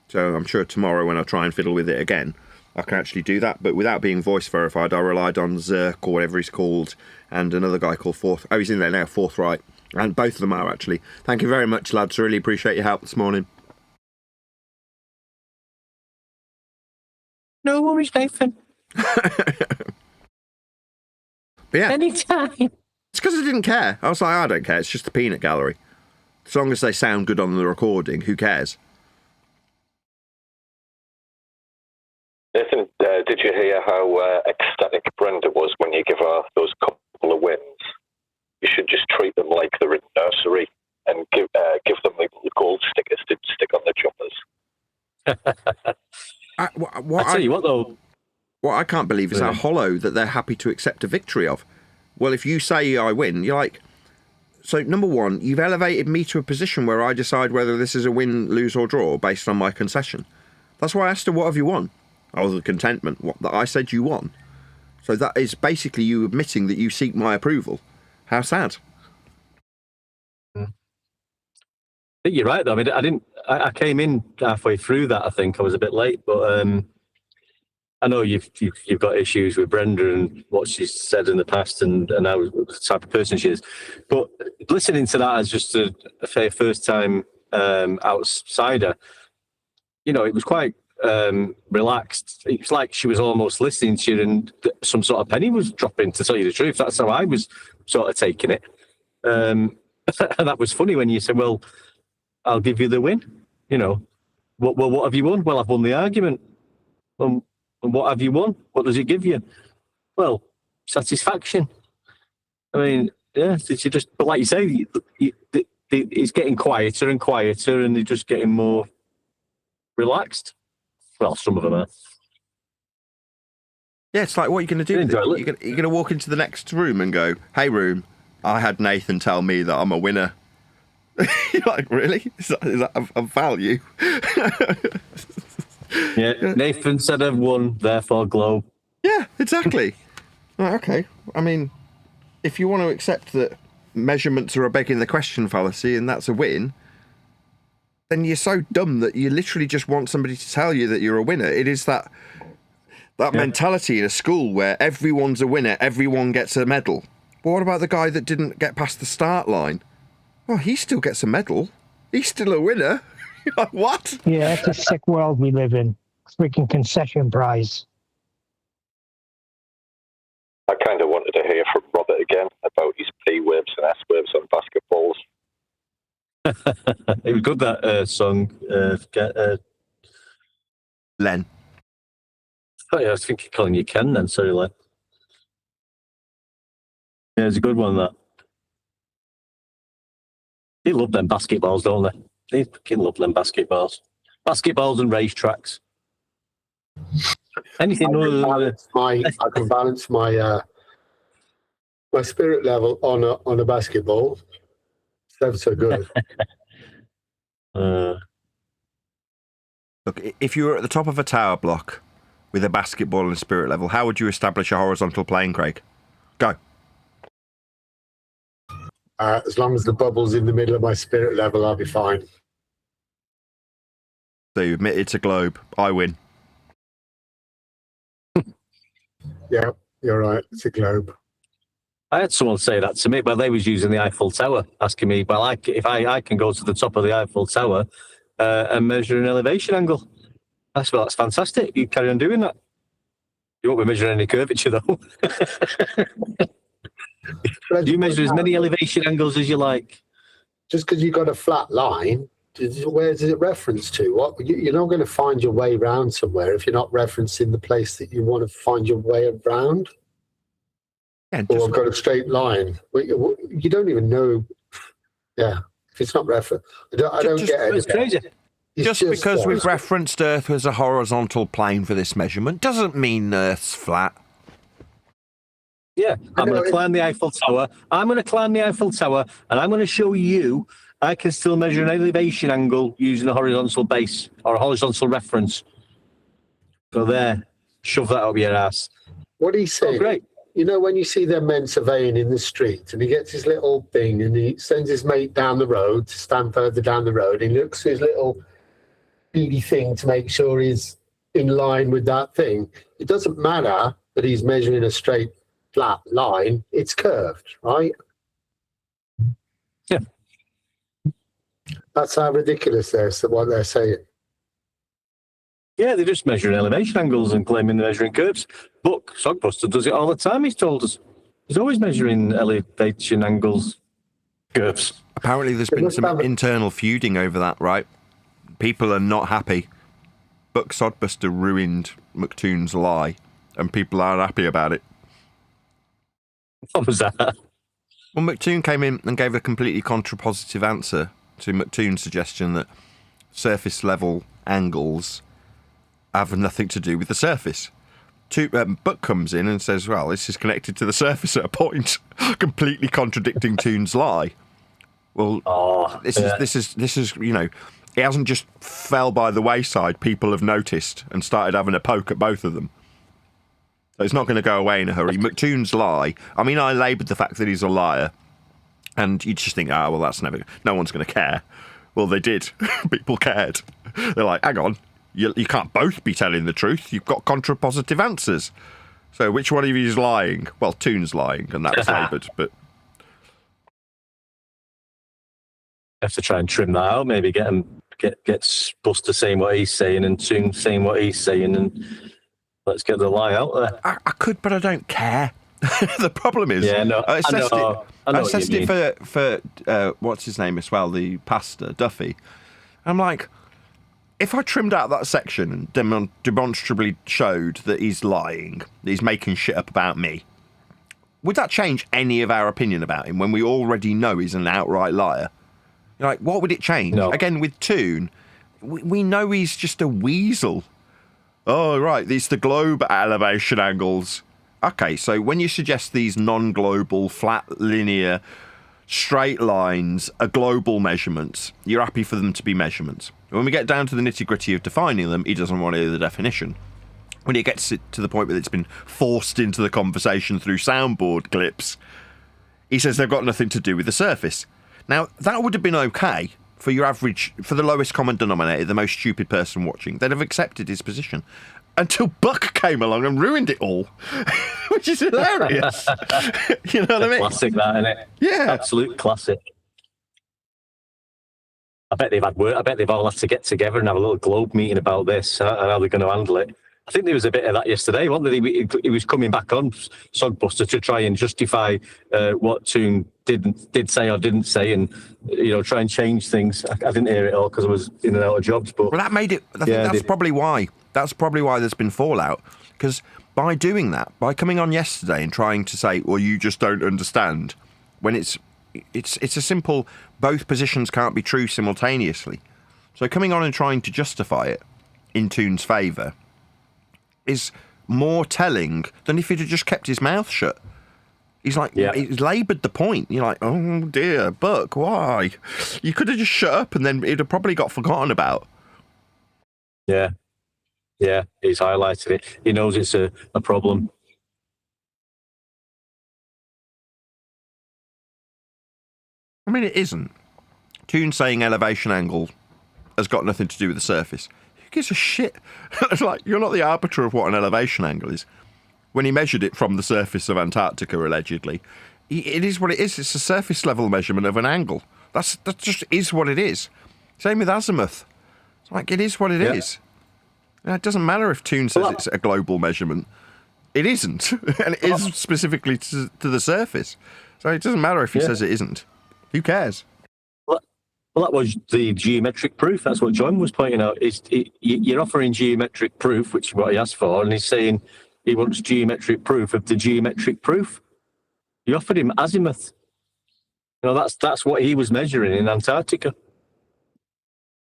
So I'm sure tomorrow when I try and fiddle with it again, I can actually do that. But without being voice verified, I relied on Zerk or whatever he's called and another guy called he's in there now, Forthright. And both of them are actually. Thank you very much, lads. Really appreciate your help this morning. No worries, Nathan. But yeah. Anytime. It's because I didn't care. I was like, I don't care. It's just a peanut gallery. As long as they sound good on the recording, who cares? Nathan, did you hear how ecstatic Brenda was when you give her those couple of wins? You should just treat them like they're in nursery and give them the gold stickers to stick on the jumpers. I tell you what, though. What I can't believe is how hollow that they're happy to accept a victory of. Well, if you say I win, you're like, so number one, you've elevated me to a position where I decide whether this is a win, lose or draw based on my concession. That's why I asked her, what have you won? Oh, the contentment. What, that I said you won. So that is basically you admitting that you seek my approval. How sad. I think you're right, though. I mean, I came in halfway through that, I think. I was a bit late, but I know you've got issues with Brenda and what she's said in the past and how the type of person she is. But listening to that as just a first-time outsider, it was quite relaxed. It's like she was almost listening to you and some sort of penny was dropping, to tell you the truth. That's how I was sort of taking it. And that was funny when you said, well, I'll give you the win. What have you won? Well, I've won the argument. And what have you won? What does it give you? Well, satisfaction. I mean, yeah, but like you say, it's getting quieter and quieter and they're just getting more relaxed. Well, some of them are. Yeah, it's like, what are you going to do? You're going to walk into the next room and go, hey, room, I had Nathan tell me that I'm a winner. You're like, really? Is that of value? Yeah, Nathan said I've won, therefore globe. Yeah, exactly. Okay. I mean, if you want to accept that measurements are a begging the question fallacy and that's a win, then you're so dumb that you literally just want somebody to tell you that you're a winner. It is that mentality in a school where everyone's a winner, everyone gets a medal. But what about the guy that didn't get past the start line? Well, he still gets a medal. He's still a winner. Like, what? Yeah, it's a sick world we live in. Freaking concession prize. I kind of wanted to hear from Robert again about his P waves and S waves on basketballs. It was good, that song. Len. Oh, yeah, I was thinking calling you Ken then. Sorry, Len. Yeah, it's a good one, that. They love them basketballs, don't they? They fucking love them basketballs. Basketballs and racetracks. Anything other than I can balance my my spirit level on a basketball. So good. Look, if you were at the top of a tower block with a basketball and spirit level, how would you establish a horizontal plane, Craig? Go. As long as the bubble's in the middle of my spirit level, I'll be fine. So you admit it's a globe. I win. Yeah, you're right. It's a globe. I had someone say that to me, but they was using the Eiffel Tower, asking me, well, if I can go to the top of the Eiffel Tower and measure an elevation angle. I said, well, that's fantastic. You carry on doing that. You won't be measuring any curvature, though. You measure as many elevation angles as you like. Just because you've got a flat line, where does it reference to? What you're not going to find your way around somewhere if you're not referencing the place that you want to find your way around. Yeah, or I've got a straight line. You don't even know. Yeah, if it's not referenced, I don't get it. It's crazy. Just because we've referenced Earth as a horizontal plane for this measurement doesn't mean Earth's flat. Yeah, I'm going to climb the Eiffel Tower. I'm going to climb the Eiffel Tower, and I'm going to show you I can still measure an elevation angle using a horizontal base or a horizontal reference. So there, shove that up your ass. What he's saying, great. You know, when you see them men surveying in the street and he gets his little thing and he sends his mate down the road to stand further down the road, he looks at his little beady thing to make sure he's in line with that thing. It doesn't matter that he's measuring a straight, flat line. It's curved, right? Yeah. That's how ridiculous what they're saying. Yeah, they're just measuring elevation angles and claiming they're measuring curves. But Sogbuster does it all the time, he's told us. He's always measuring elevation angles, curves. Apparently there's been some internal feuding over that, right? People are not happy. Buck Sodbuster ruined McToon's lie, and people aren't happy about it. What was that? Well, McToon came in and gave a completely contrapositive answer to McToon's suggestion that surface level angles have nothing to do with the surface. Buck comes in and says, well, this is connected to the surface at a point, completely contradicting Toon's lie. Well, this is, you know, it hasn't just fell by the wayside. People have noticed and started having a poke at both of them. So it's not going to go away in a hurry. McToon's lie, I mean, I laboured the fact that he's a liar, and you just think, well, that's no one's going to care. Well, they did. People cared. They're like, hang on, you can't both be telling the truth. You've got contrapositive answers. So which one of you is lying? Well, Toon's lying, and that was laboured, but... Have to try and trim that out, maybe get Buster saying what he's saying and Toon saying what he's saying, and let's get the lie out there. I could, but I don't care. The problem is, I assessed it for what's his name as well, the pastor, Duffy. I'm like, if I trimmed out that section and demonstrably showed that he's lying, that he's making shit up about me, would that change any of our opinion about him when we already know he's an outright liar? Like, what would it change? No. Again, with Toon, we know he's just a weasel. Oh, right, it's the globe elevation angles. Okay, so when you suggest these non-global, flat, linear, straight lines are global measurements. You're happy for them to be measurements. When we get down to the nitty-gritty of defining them, he doesn't want to hear the definition. When it gets to the point where it's been forced into the conversation through soundboard clips, he says they've got nothing to do with the surface. Now, that would have been okay for your average, for the lowest common denominator, the most stupid person watching. They'd have accepted his position. Until Buck came along and ruined it all, which is hilarious. You know what I mean? Classic, that, isn't it? Yeah. Absolute classic. I bet they've had work. I bet they've all had to get together and have a little globe meeting about this and how they're going to handle it. I think there was a bit of that yesterday, wasn't there? He was coming back on Sogbuster to try and justify what Toon did say or didn't say, and try and change things. I didn't hear it all because I was in and out of jobs. But well, that made it. I think that's probably why. That's probably why there's been fallout, because by doing that, by coming on yesterday and trying to say, "Well, you just don't understand," when it's a simple, both positions can't be true simultaneously. So coming on and trying to justify it in Toon's favour is more telling than if he'd have just kept his mouth shut. He's like, he's laboured the point. You're like, oh dear, Buck, why? You could have just shut up and then it'd have probably got forgotten about. Yeah, he's highlighted it. He knows it's a problem. I mean, it isn't. Toon saying elevation angle has got nothing to do with the surface. Who gives a shit? It's like, you're not the arbiter of what an elevation angle is. When he measured it from the surface of Antarctica, allegedly, it is what it is. It's a surface level measurement of an angle. That just is what it is. Same with azimuth. It's like, it is what it is. It doesn't matter if Toon says it's a global measurement. It isn't. And it is specifically to the surface. So it doesn't matter if he says it isn't. Who cares? Well, that was the geometric proof. That's what John was pointing out. You're offering geometric proof, which is what he asked for, and he's saying he wants geometric proof of the geometric proof. You offered him azimuth. That's what he was measuring in Antarctica.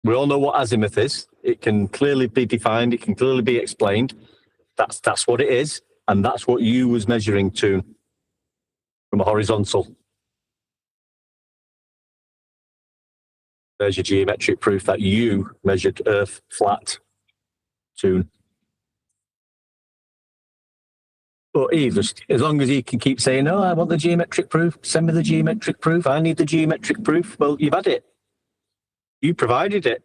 We all know what azimuth is. It can clearly be defined. It can clearly be explained. That's what it is, and that's what you was measuring to from a horizontal. There's your geometric proof that you measured Earth flat to. But as long as he can keep saying, "Oh, I want the geometric proof. Send me the geometric proof. I need the geometric proof." Well, you've had it. You provided it.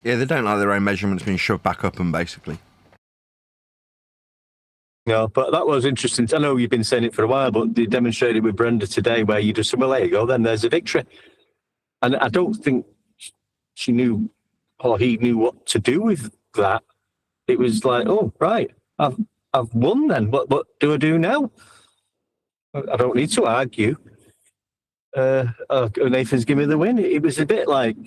Yeah, they don't like their own measurements being shoved back up them, basically. No, but that was interesting. I know you've been saying it for a while, but they demonstrated with Brenda today where you just said, well, there you go, then there's a victory. And I don't think she knew, or he knew what to do with that. It was like, oh, right, I've won then. What do I do now? I don't need to argue. Nathan's given me the win. It was a bit like,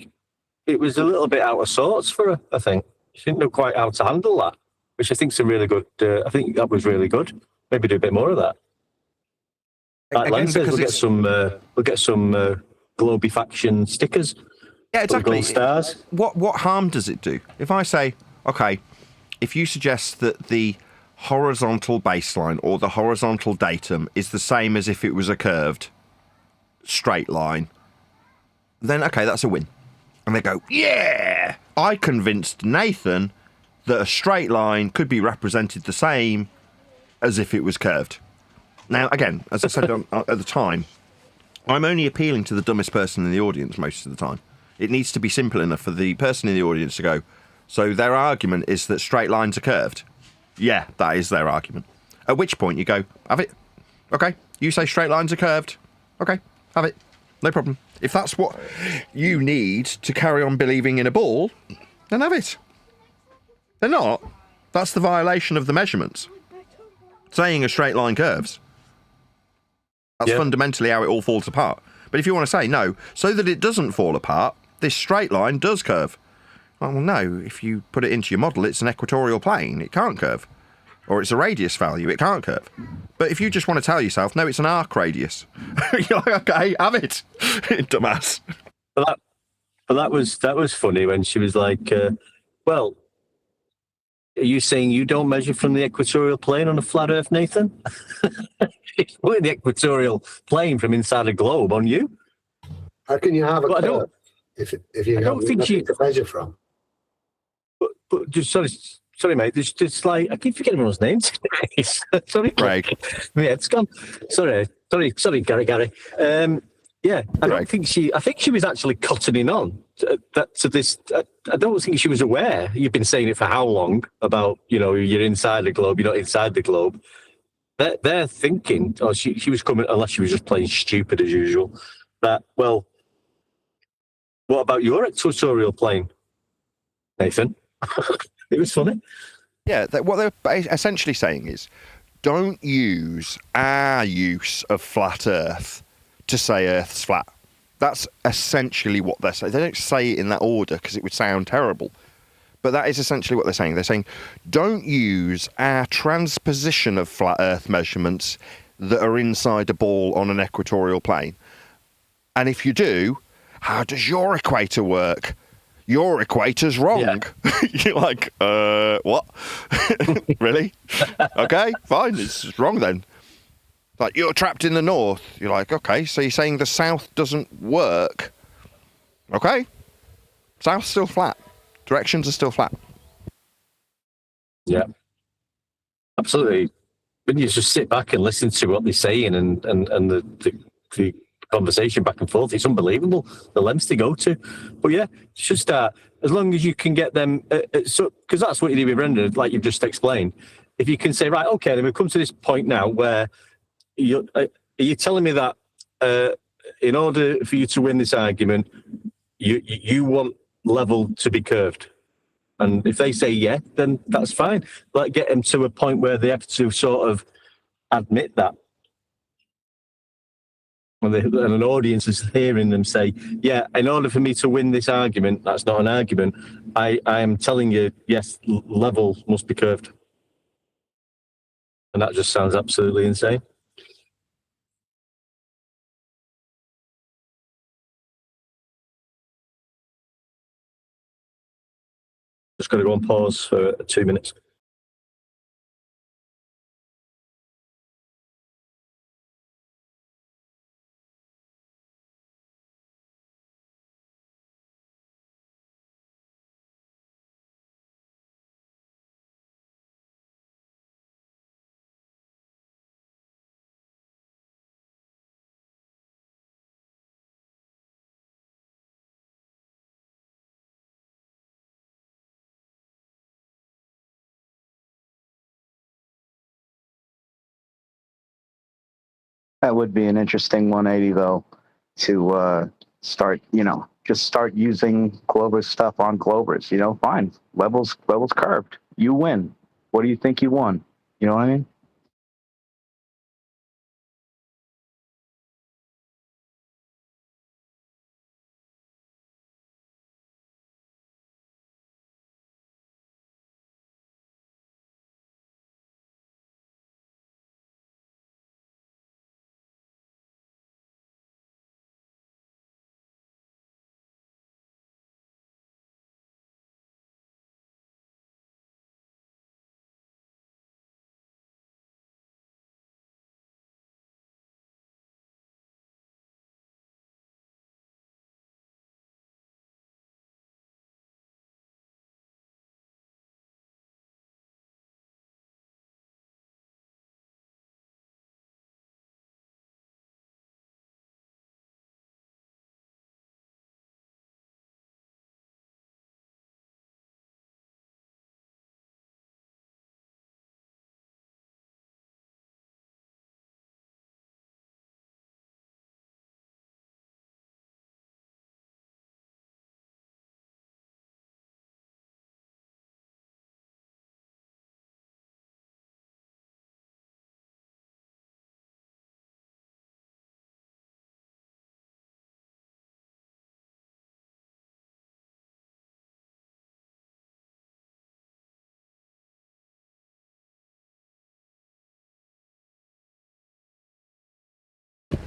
it was a little bit out of sorts for her, I think. She didn't know quite how to handle that, which I think is a really good. I think that was really good. Maybe do a bit more of that. Like Len says, we'll get some Globy Faction stickers. Yeah, exactly. Gold stars. What harm does it do? If I say, okay, if you suggest that the horizontal baseline or the horizontal datum is the same as if it was a curved straight line, then okay, that's a win. And they go, yeah! I convinced Nathan that a straight line could be represented the same as if it was curved. Now, again, as I said at the time, I'm only appealing to the dumbest person in the audience most of the time. It needs to be simple enough for the person in the audience to go, so their argument is that straight lines are curved. Yeah, that is their argument. At which point you go, have it. Okay, you say straight lines are curved. Okay, have it. No problem. If that's what you need to carry on believing in a ball, then have it. They're not. That's the violation of the measurements. Saying a straight line curves. That's fundamentally how it all falls apart. But if you want to say, no, so that it doesn't fall apart, this straight line does curve. Well, no, if you put it into your model, it's an equatorial plane. It can't curve. Or it's a radius value. It can't curve. But if you just want to tell yourself, no, it's an arc radius. You're like, okay, have it, dumbass. But that was funny when she was like, well, Are you saying you don't measure from the equatorial plane on a flat Earth, Nathan? It's putting the equatorial plane from inside a globe on you. How can you have a curve if you I don't have think nothing to measure from? But just sorry, mate. There's like I keep forgetting everyone's names. Sorry, Craig. Yeah, it's gone. Sorry, Gary. Yeah, I think she was actually cottoning on to this. I don't think she was aware. You've been saying it for how long about, you're inside the globe, you're not inside the globe. They're thinking, she was coming, unless she was just playing stupid as usual, that, well, what about your equatorial plane, Nathan? It was funny. Yeah, what they're essentially saying is, don't use our use of flat Earth to say Earth's flat. That's essentially what they're saying. They don't say it in that order because it would sound terrible. But that is essentially what they're saying. They're saying, don't use our transposition of flat Earth measurements that are inside a ball on an equatorial plane. And if you do, how does your equator work? Your equator's wrong. Yeah. You're like, what? Really? Okay, fine, it's wrong then. Like, you're trapped in the north. You're like, okay, so you're saying the south doesn't work. Okay. South's still flat. Directions are still flat. Yeah. Absolutely. When you just sit back and listen to what they're saying and the conversation back and forth, it's unbelievable the lengths they go to. But yeah, it's just as long as you can get them, because that's what you do with Brendan, like you've just explained. If you can say, right, okay, then we've come to this point now where are you telling me that in order for you to win this argument, you want level to be curved? And if they say yeah, then that's fine. Like, get them to a point where they have to sort of admit that. And an audience is hearing them say, yeah, in order for me to win this argument, that's not an argument, I am telling you, yes, level must be curved. And that just sounds absolutely insane. Just going to go on pause for 2 minutes. That would be an interesting 180, though, to start, just start using Glover's stuff on Glover's. Fine. Levels curved. You win. What do you think you won? You know what I mean?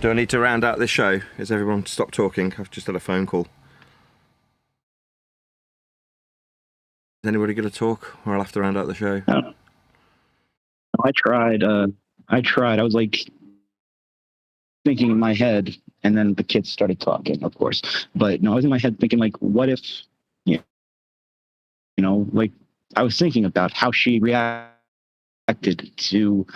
Do I need to round out this show? Has everyone stopped talking? I've just had a phone call. Is anybody going to talk, or I'll have to round out the show? No. I tried. I was like thinking in my head, and then the kids started talking, of course. But no, I was in my head thinking, like, what if, you know, like I was thinking about how she reacted to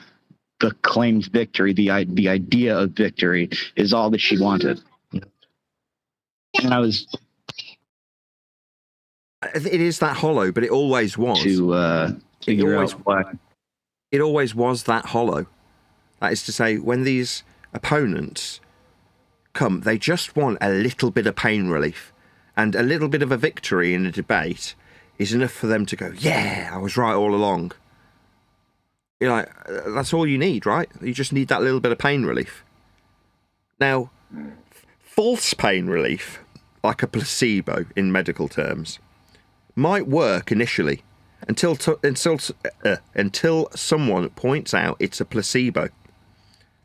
the claimed victory, the idea of victory is all that she wanted. And I was. It is that hollow, but it always was. To figure out why. It always was that hollow. That is to say, when these opponents come, they just want a little bit of pain relief, and a little bit of a victory in a debate is enough for them to go, yeah, I was right all along. You're like, that's all you need, right? You just need that little bit of pain relief. Now, false pain relief, like a placebo in medical terms, might work initially until someone points out it's a placebo.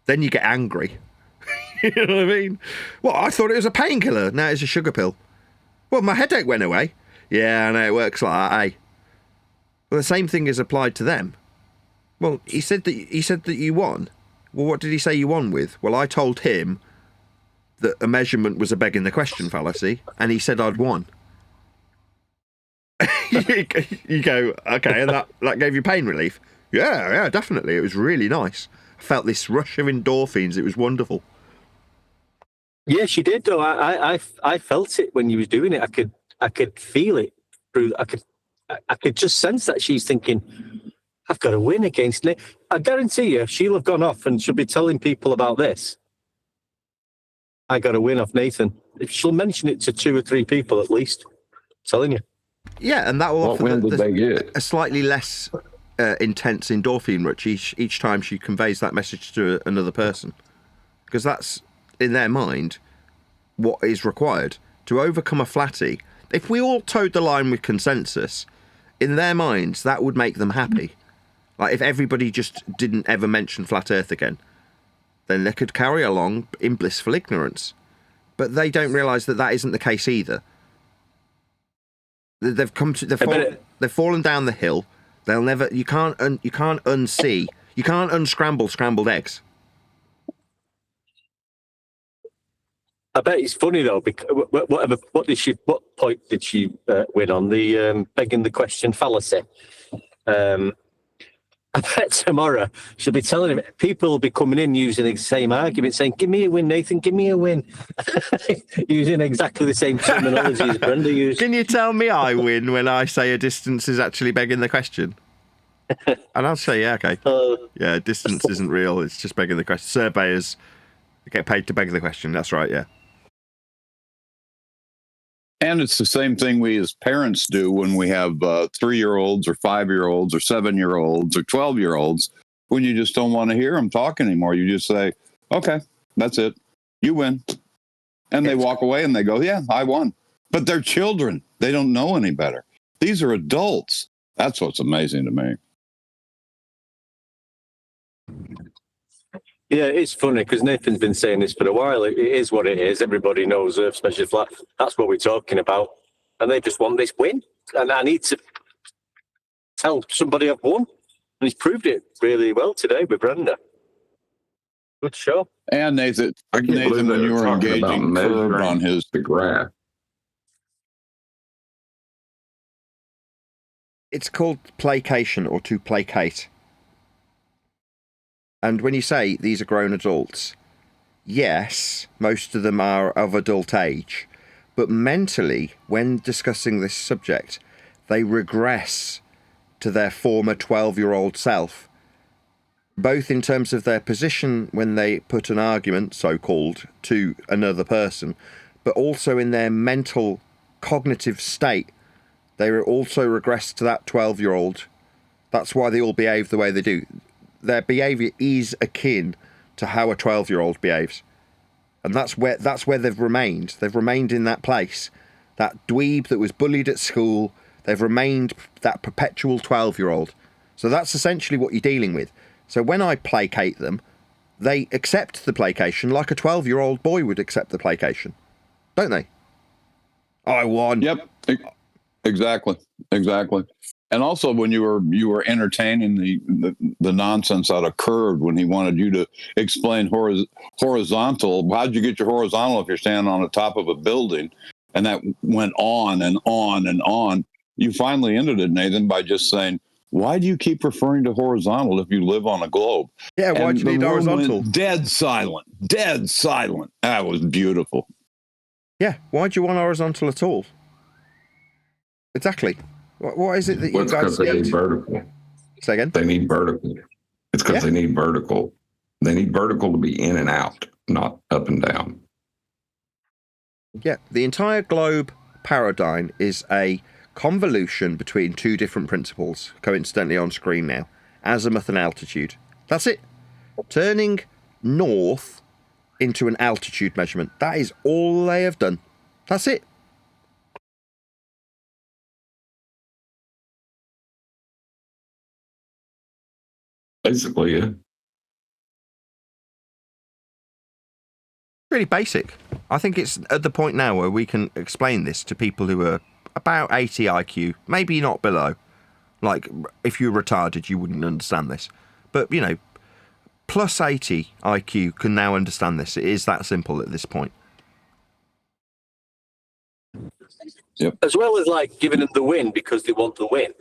Then you get angry. You know what I mean? Well, I thought it was a painkiller. Now it's a sugar pill. Well, my headache went away. Yeah, I know, it works like that, eh? Well, the same thing is applied to them. Well, he said that you won. Well, what did he say you won with? Well, I told him that a measurement was a begging the question fallacy, and he said I'd won. You go, okay, and that gave you pain relief? Yeah, definitely. It was really nice. I felt this rush of endorphins. It was wonderful. Yeah, she did though. I felt it when you was doing it. I could feel it through. I could just sense that she's thinking, I've got to win against Nick. I guarantee you, she'll have gone off and she'll be telling people about this. I got to win off Nathan. If she'll mention it to 2 or 3 people at least, I'm telling you. Yeah, and that will What win did they get? a slightly less intense endorphin rush each time she conveys that message to another person, because that's in their mind what is required to overcome a flatty. If we all towed the line with consensus, in their minds that would make them happy. Like if everybody just didn't ever mention flat Earth again, then they could carry along in blissful ignorance. But they don't realise that isn't the case either. They've fallen down the hill. They'll never. You can't unsee. You can't unscramble scrambled eggs. I bet it's funny though. Because what point did she win on the begging the question fallacy? I bet tomorrow she'll be telling him, people will be coming in using the same argument, saying, give me a win, Nathan, give me a win. Using exactly the same terminology as Brenda used. Can you tell me I win when I say a distance is actually begging the question? And I'll say, yeah, okay. Yeah, distance isn't real, it's just begging the question. Surveyors get paid to beg the question, that's right, yeah. And it's the same thing we as parents do when we have 3-year-olds or 5-year-olds or 7-year-olds or 12-year-olds. When you just don't want to hear them talk anymore, you just say, okay, that's it. You win. And they walk away and they go, yeah, I won. But they're children. They don't know any better. These are adults. That's what's amazing to me. Yeah, it's funny because Nathan's been saying this for a while. It is what it is. Everybody knows Earth Special Flat. That's what we're talking about. And they just want this win. And I need to tell somebody I've won. And he's proved it really well today with Brenda. Good show. And Nathan when you were engaging curved on his graph. It's called placation or to placate. And when you say these are grown adults, yes, most of them are of adult age, but mentally, when discussing this subject, they regress to their former 12-year-old self, both in terms of their position when they put an argument, so-called, to another person, but also in their mental, cognitive state. They also regress to that 12-year-old. That's why they all behave the way they do. Their behaviour is akin to how a 12-year-old behaves. And that's where they've remained. They've remained in that place. That dweeb that was bullied at school, they've remained that perpetual 12-year-old. So that's essentially what you're dealing with. So when I placate them, they accept the placation like a 12-year-old boy would accept the placation. Don't they? I won. Yep. Exactly. And also, when you were entertaining the nonsense out of Curved when he wanted you to explain horizontal, how'd you get your horizontal if you're standing on the top of a building? And that went on and on and on. You finally ended it, Nathan, by just saying, why do you keep referring to horizontal if you live on a globe? Yeah, why'd you need horizontal? Dead silent. That was beautiful. Yeah, why do you want horizontal at all? Exactly. What is it that you guys need? They need vertical. Say again? They need vertical. It's because they need vertical. They need vertical to be in and out, not up and down. Yeah, the entire globe paradigm is a convolution between two different principles, coincidentally on screen now, azimuth and altitude. That's it. Turning north into an altitude measurement. That is all they have done. That's it. Basically, yeah. Really basic. I think it's at the point now where we can explain this to people who are about 80 IQ, maybe not below. Like, if you're retarded, you wouldn't understand this. But, you know, plus 80 IQ can now understand this. It is that simple at this point. Yep. As well as, like, giving them the win because they want the win.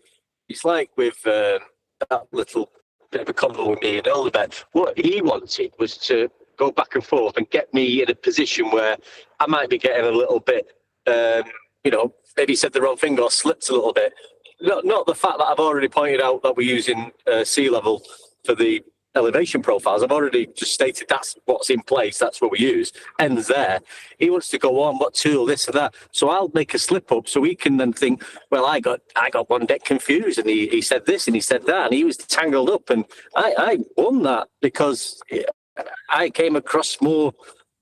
It's like with that little bit of a convo with me and Elbet. What he wanted was to go back and forth and get me in a position where I might be getting a little bit, maybe said the wrong thing or slipped a little bit. Not the fact that I've already pointed out that we're using sea level for the elevation profiles. I've already just stated that's what's in place. That's what we use. Ends there. He wants to go on, what tool, this and that. So I'll make a slip up so he can then think, well, I got one bit confused and he said this and he said that and he was tangled up and I won that because I came across more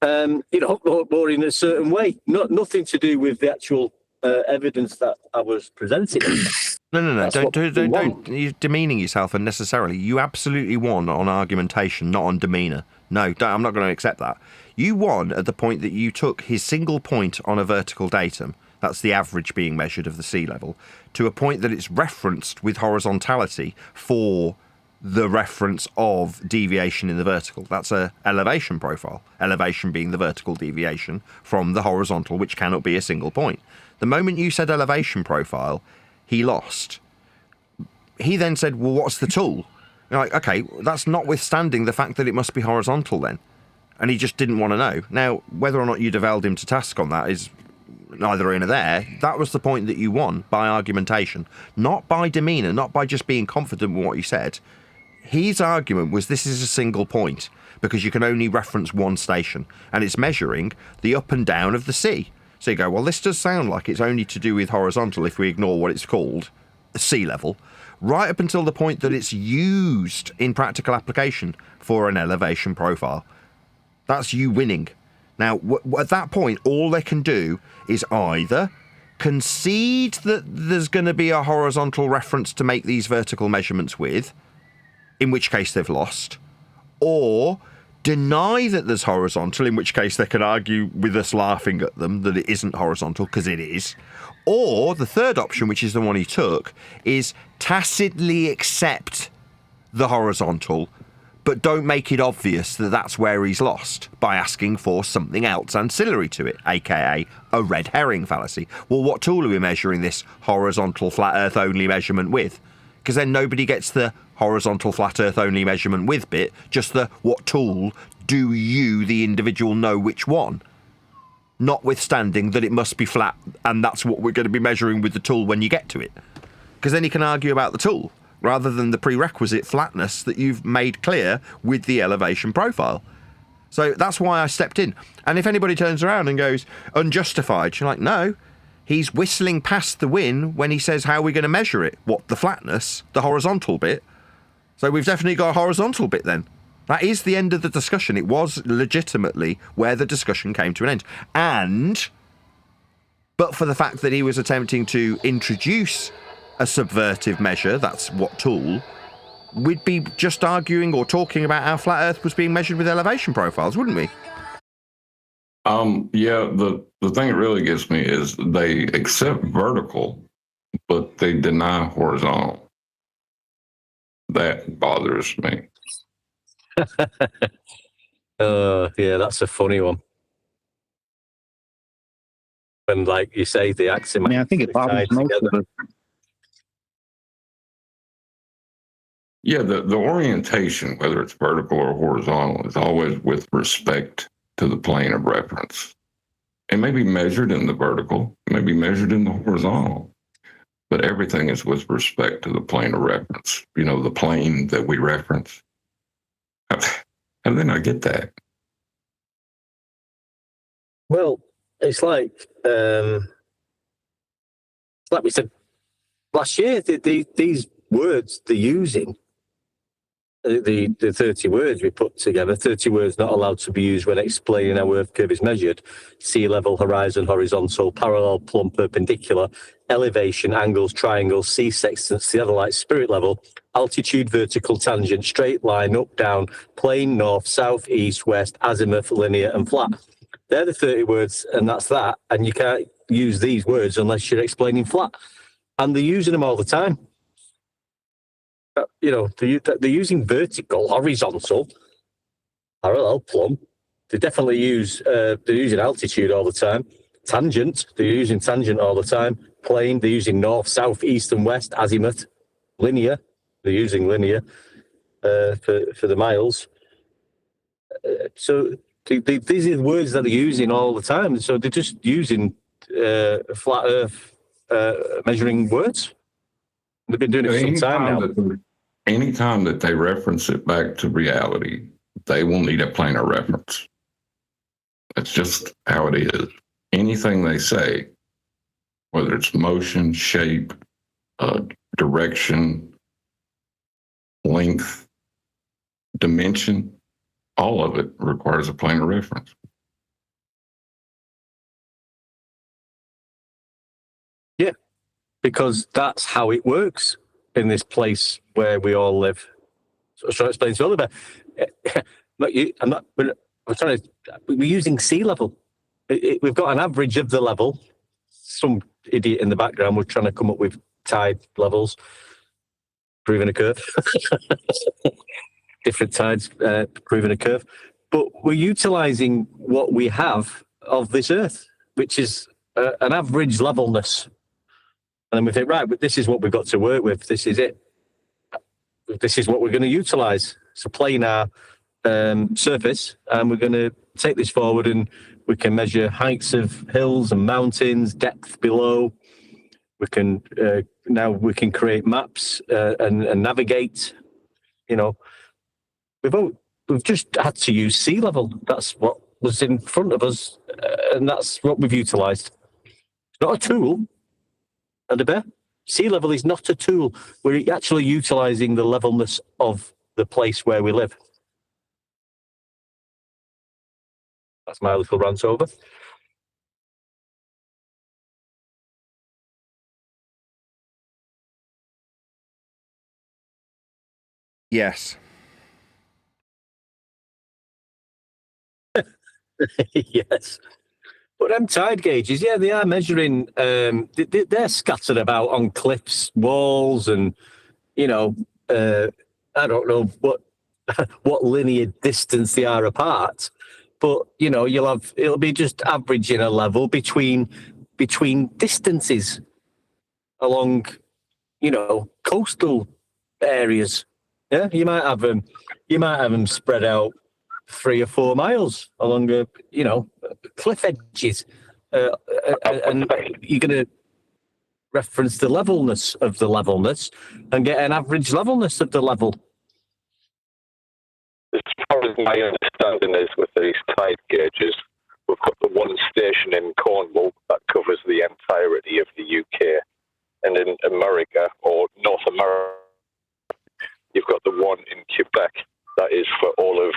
in a certain way. Nothing to do with the actual evidence that I was presenting. No. Don't. You're demeaning yourself unnecessarily. You absolutely won on argumentation, not on demeanour. No, I'm not going to accept that. You won at the point that you took his single point on a vertical datum, that's the average being measured of the sea level, to a point that it's referenced with horizontality for the reference of deviation in the vertical. That's a elevation profile. Elevation being the vertical deviation from the horizontal, which cannot be a single point. The moment you said elevation profile, he lost. He then said, well, what's the tool? You're like, okay, that's notwithstanding the fact that it must be horizontal then. And he just didn't want to know. Now, whether or not you held him to task on that is neither here nor there. That was the point that you won by argumentation, not by demeanour, not by just being confident with what you said. His argument was this is a single point because you can only reference one station and it's measuring the up and down of the sea. So you go, well, this does sound like it's only to do with horizontal if we ignore what it's called, sea level, right up until the point that it's used in practical application for an elevation profile. That's you winning. Now, at that point, all they can do is either concede that there's going to be a horizontal reference to make these vertical measurements with, in which case they've lost, or deny that there's horizontal, in which case they can argue with us laughing at them that it isn't horizontal, because it is. Or the third option, which is the one he took, is tacitly accept the horizontal, but don't make it obvious that that's where he's lost by asking for something else ancillary to it, aka a red herring fallacy. Well, what tool are we measuring this horizontal flat earth only measurement with? Because then nobody gets the horizontal flat earth only measurement with bit, just the what tool do you, the individual, know which one? Notwithstanding that it must be flat and that's what we're going to be measuring with the tool when you get to it. Because then you can argue about the tool rather than the prerequisite flatness that you've made clear with the elevation profile. So that's why I stepped in. And if anybody turns around and goes, unjustified, you're like, no. He's whistling past the win when he says, how are we going to measure it? What, the flatness? The horizontal bit? So we've definitely got a horizontal bit then. That is the end of the discussion. It was legitimately where the discussion came to an end. And, but for the fact that he was attempting to introduce a subvertive measure, that's what tool, we'd be just arguing or talking about how flat Earth was being measured with elevation profiles, wouldn't we? Yeah, the thing that really gets me is they accept vertical, but they deny horizontal. That bothers me. Yeah, that's a funny one. When, like you say, the axiomatic. I mean, I think it bothers most of us. Yeah, the orientation, whether it's vertical or horizontal, is always with respect to the plane of reference. It may be measured in the vertical, it may be measured in the horizontal, but everything is with respect to the plane of reference. You know, the plane that we reference. How do they not get that? Well, it's like we said last year. These words they're using, the 30 words we put together, 30 words not allowed to be used when explaining how Earth curve is measured: sea level, horizon, horizontal, parallel, plumb, perpendicular, elevation, angles, triangles, sea sextants, theodolite, spirit level, altitude, vertical, tangent, straight line, up, down, plane, north, south, east, west, azimuth, linear, and flat. They're the 30 words, and that's that. And you can't use these words unless you're explaining flat. And they're using them all the time. You know, they're using vertical, horizontal, parallel, plumb. They definitely use, they're using altitude all the time. Tangent, they're using tangent all the time. Plane, they're using north, south, east, and west. Azimuth, linear, they're using linear for the miles. So these are the words that they're using all the time. So they're just using flat Earth measuring words. They've been doing it for some time now. Anytime that they reference it back to reality, they will need a plane of reference. That's just how it is. Anything they say, whether it's motion, shape, direction, length, dimension, all of it requires a plane of reference. Yeah, because that's how it works in this place where we all live. So I'm trying to explain to Oliver. We're using sea level. We've got an average of the level. Some idiot in the background was trying to come up with tide levels, proving a curve. Different tides, proving a curve. But we're utilizing what we have of this Earth, which is an average levelness. And then we think, right, but this is what we've got to work with. This is it. This is what we're going to utilize. So planar surface, and we're going to take this forward, and we can measure heights of hills and mountains, depth below. We can now we can create maps and navigate. You know, we've just had to use sea level. That's what was in front of us, and that's what we've utilized. It's not a tool, and a bear. Sea level is not a tool. We're actually utilizing the levelness of the place where we live. That's my little rant over. Yes. Yes. But them tide gauges, yeah, they are measuring, they're scattered about on cliffs, walls, and, you know, I don't know what linear distance they are apart. But, you know, it'll be just averaging a level between distances along, you know, coastal areas. Yeah, you might have them spread out 3 or 4 miles along cliff edges, and you're going to reference the levelness of the levelness and get an average levelness of the level. As far as my understanding is with these tide gauges, we've got the one station in Cornwall that covers the entirety of the UK, and in America or North America, you've got the one in Quebec that is for all of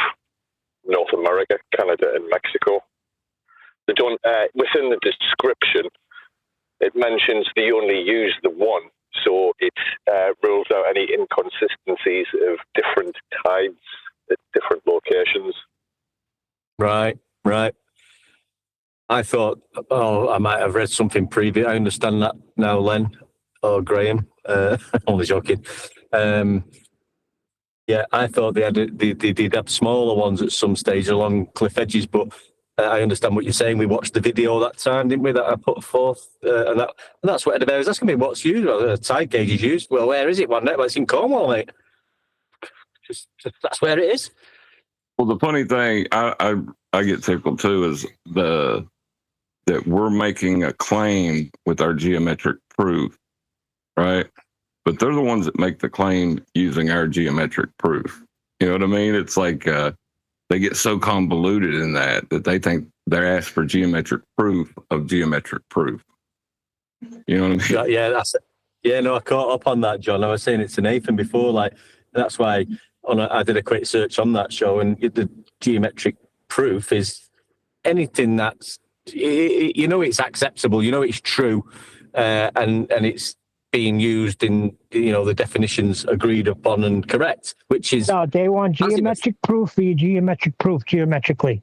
North America, Canada, and Mexico. They don't, within the description, it mentions they only use the one, so it rules out any inconsistencies of different tides at different locations. Right. I thought, I might have read something previous. I understand that now, Len. or Graham. Only joking. Yeah, I thought they'd have smaller ones at some stage along cliff edges, but I understand what you're saying. We watched the video that time, didn't we, that I put forth? And that's what Eddie was asking me, what's used? Well, the tide gauge is used. Well, where is it? Well, it's in Cornwall, mate. That's where it is. Well, the funny thing, I get tickled too, is that we're making a claim with our geometric proof, right? But they're the ones that make the claim using our geometric proof. You know what I mean? It's like they get so convoluted in that they think they're asked for geometric proof of geometric proof. You know what I mean? Yeah, that's it. Yeah, no, I caught up on that, John. I was saying it to Nathan before, like, that's why I did a quick search on that show, and the geometric proof is anything that's, you know, it's acceptable, you know, it's true, and it's being used in, you know, the definitions agreed upon and correct, which is... No, they want geometric proof for your geometric proof geometrically.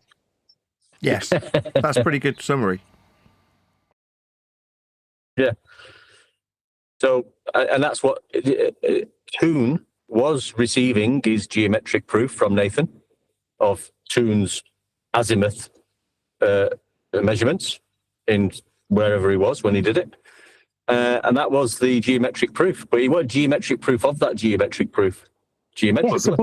Yes, that's a pretty good summary. Yeah. So, and that's what Toon was receiving, his geometric proof from Nathan of Toon's azimuth measurements in wherever he was when he did it. And that was the geometric proof. But he wanted geometric proof of that geometric proof. Geometrically.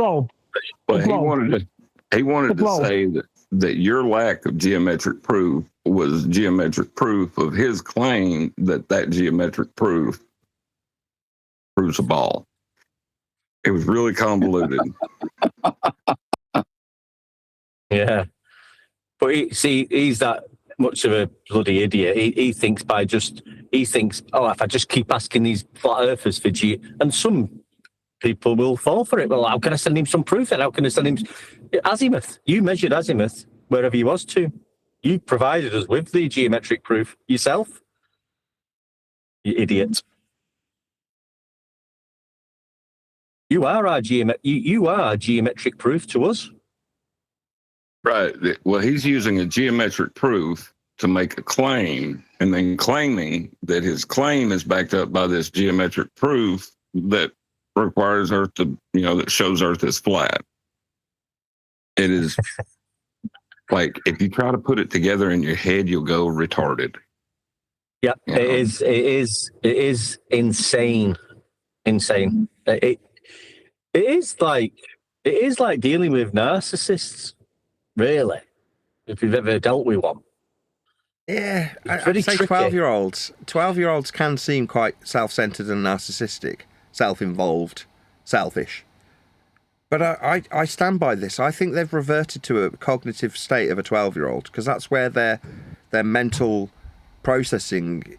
But he wanted to say that your lack of geometric proof was geometric proof of his claim that geometric proof proves a ball. It was really convoluted. Yeah. But he's that much of a bloody idiot. He thinks if I just keep asking these flat earthers for and some people will fall for it. Well, how can I send him some proof then? How can I send him azimuth? You measured azimuth wherever he was to. You provided us with the geometric proof yourself. You idiot. You are our geometric proof to us. Right. Well, he's using a geometric proof to make a claim, and then claiming that his claim is backed up by this geometric proof that requires Earth to, you know, that shows Earth is flat. It is like, if you try to put it together in your head, you'll go retarded. Yeah, you know? It is insane. It is like dealing with narcissists, really, if you've ever dealt with one. Yeah, I'd say 12-year-olds can seem quite self-centered and narcissistic, self-involved, selfish. But I stand by this. I think they've reverted to a cognitive state of a 12-year-old, because that's where their mental processing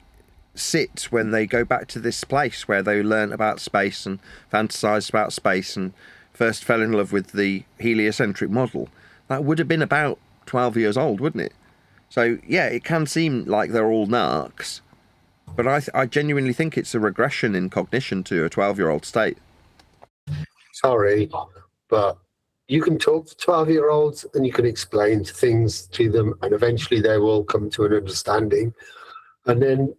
sits when they go back to this place where they learn about space and fantasized about space and first fell in love with the heliocentric model. That would have been about 12 years old, wouldn't it? So, yeah, it can seem like they're all narcs, but I genuinely think it's a regression in cognition to a 12-year-old state. Sorry, but you can talk to 12-year-olds and you can explain things to them, and eventually they will come to an understanding. And then,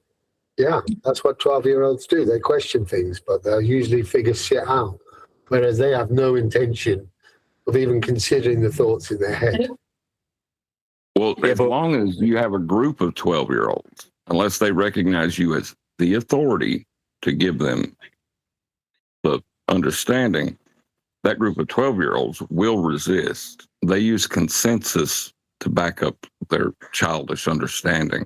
yeah, that's what 12-year-olds do. They question things, but they'll usually figure shit out, whereas they have no intention of even considering the thoughts in their head. Well, as long as you have a group of 12-year-olds, unless they recognize you as the authority to give them the understanding, that group of 12-year-olds will resist. They use consensus to back up their childish understanding.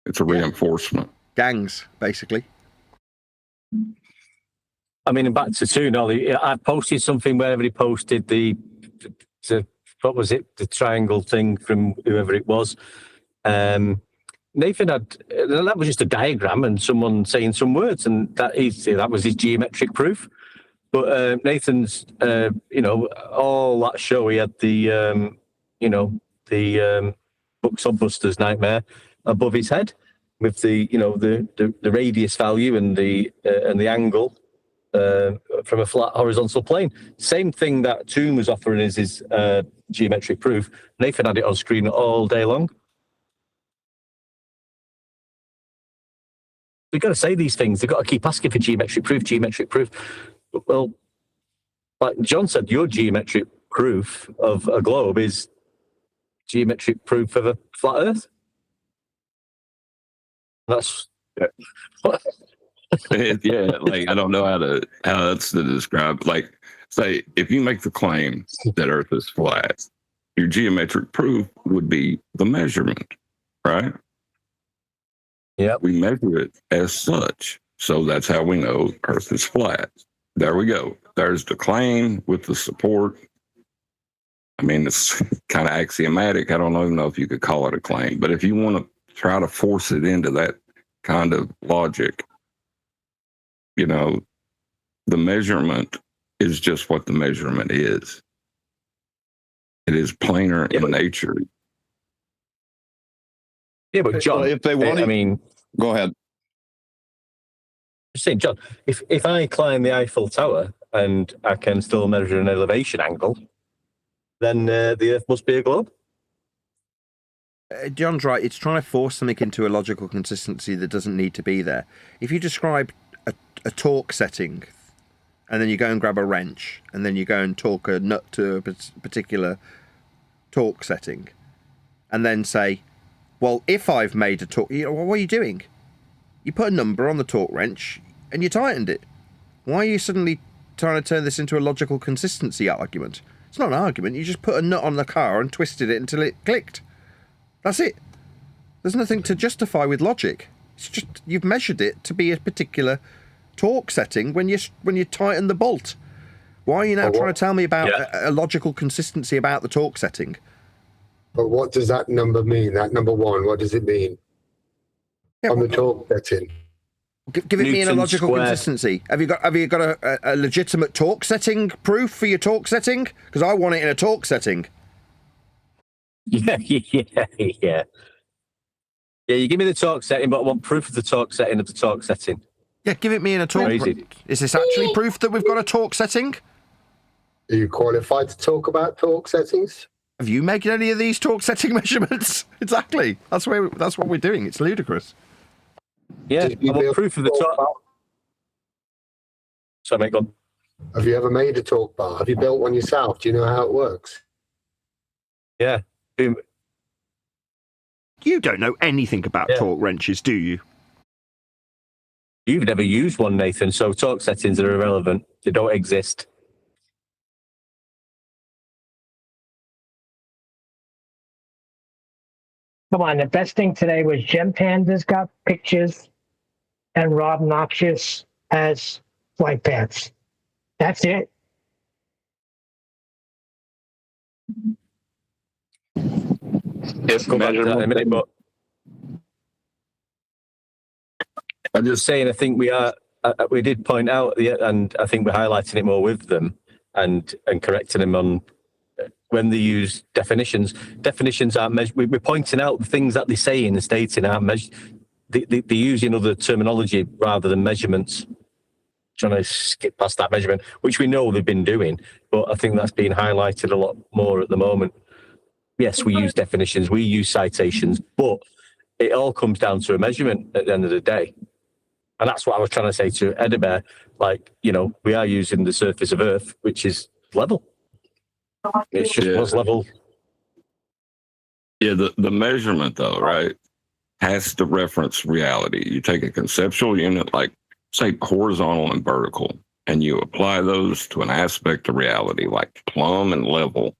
It's a reinforcement. Gangs, basically. I mean, back to Toon, Ollie, I posted something wherever he posted what was it? The triangle thing from whoever it was. Nathan that was just a diagram and someone saying some words, and that was his geometric proof. But Nathan's, all that show, he had the Bucks of Busters nightmare above his head with the radius value and the angle from a flat horizontal plane. Same thing that Toon was offering as his geometric proof. Nathan had it on screen all day long. we've got to say these things. They've got to keep asking for geometric proof, geometric proof. Well, like John said, your geometric proof of a globe is geometric proof of a flat Earth. That's yeah, like I don't know how else to describe. Like, say if you make the claim that Earth is flat, your geometric proof would be the measurement, right? Yeah, we measure it as such, so that's how we know Earth is flat. There we go. There's the claim with the support. I mean, it's kind of axiomatic. I don't even know if you could call it a claim, but if you want to try to force it into that kind of logic, you know, the measurement is just what the measurement is. It is planar in nature. Yeah, but John, if they want, I mean, go ahead. Just saying, John, if I climb the Eiffel Tower and I can still measure an elevation angle, then the Earth must be a globe. John's right. It's trying to force something into a logical consistency that doesn't need to be there. If you describe a torque setting, and then you go and grab a wrench, and then you go and torque a nut to a particular torque setting, and then say, well, if I've made a torque, what are you doing? You put a number on the torque wrench and you tightened it. Why are you suddenly trying to turn this into a logical consistency argument? It's not an argument. You just put a nut on the car and twisted it until it clicked. That's it. There's nothing to justify with logic. It's just you've measured it to be a particular torque setting when you tighten the bolt. Why are you now trying to tell me about a logical consistency about the torque setting? But what does that number mean? That number one, what does it mean? On the torque setting. Give it me in a logical consistency. Have you got a legitimate torque setting proof for your torque setting? Because I want it in a torque setting. Yeah. Yeah, you give me the torque setting, but I want proof of the torque setting of the torque setting. Yeah, give it me in a torque. Is this actually proof that we've got a torque setting? Are you qualified to talk about torque settings? Have you made any of these torque setting measurements? Exactly. That's what we're doing. It's ludicrous. Yeah, I want proof of the torque. Sorry, mate, go on. Have you ever made a torque bar? Have you built one yourself? Do you know how it works? Yeah. You don't know anything about torque wrenches, do you? You've never used one, Nathan, so torque settings are irrelevant. They don't exist. Come on, the best thing today was Gem Panda's got pictures and Rob Noxious has flight paths. That's it. Yes, go back to that in a minute, but I'm just saying, I think we did point out, and I think we're highlighting it more with them and correcting them on when they use definitions. Definitions aren't measured. We're pointing out the things that they say in the stating aren't measured. They're using other terminology rather than measurements. Trying to skip past that measurement, which we know they've been doing, but I think that's being highlighted a lot more at the moment. Yes, we use definitions, we use citations, but it all comes down to a measurement at the end of the day. And that's what I was trying to say to Edinburgh. Like, we are using the surface of Earth, which is level. It's just was level. Yeah, the measurement, though, right, has to reference reality. You take a conceptual unit like, say, horizontal and vertical, and you apply those to an aspect of reality like plumb and level.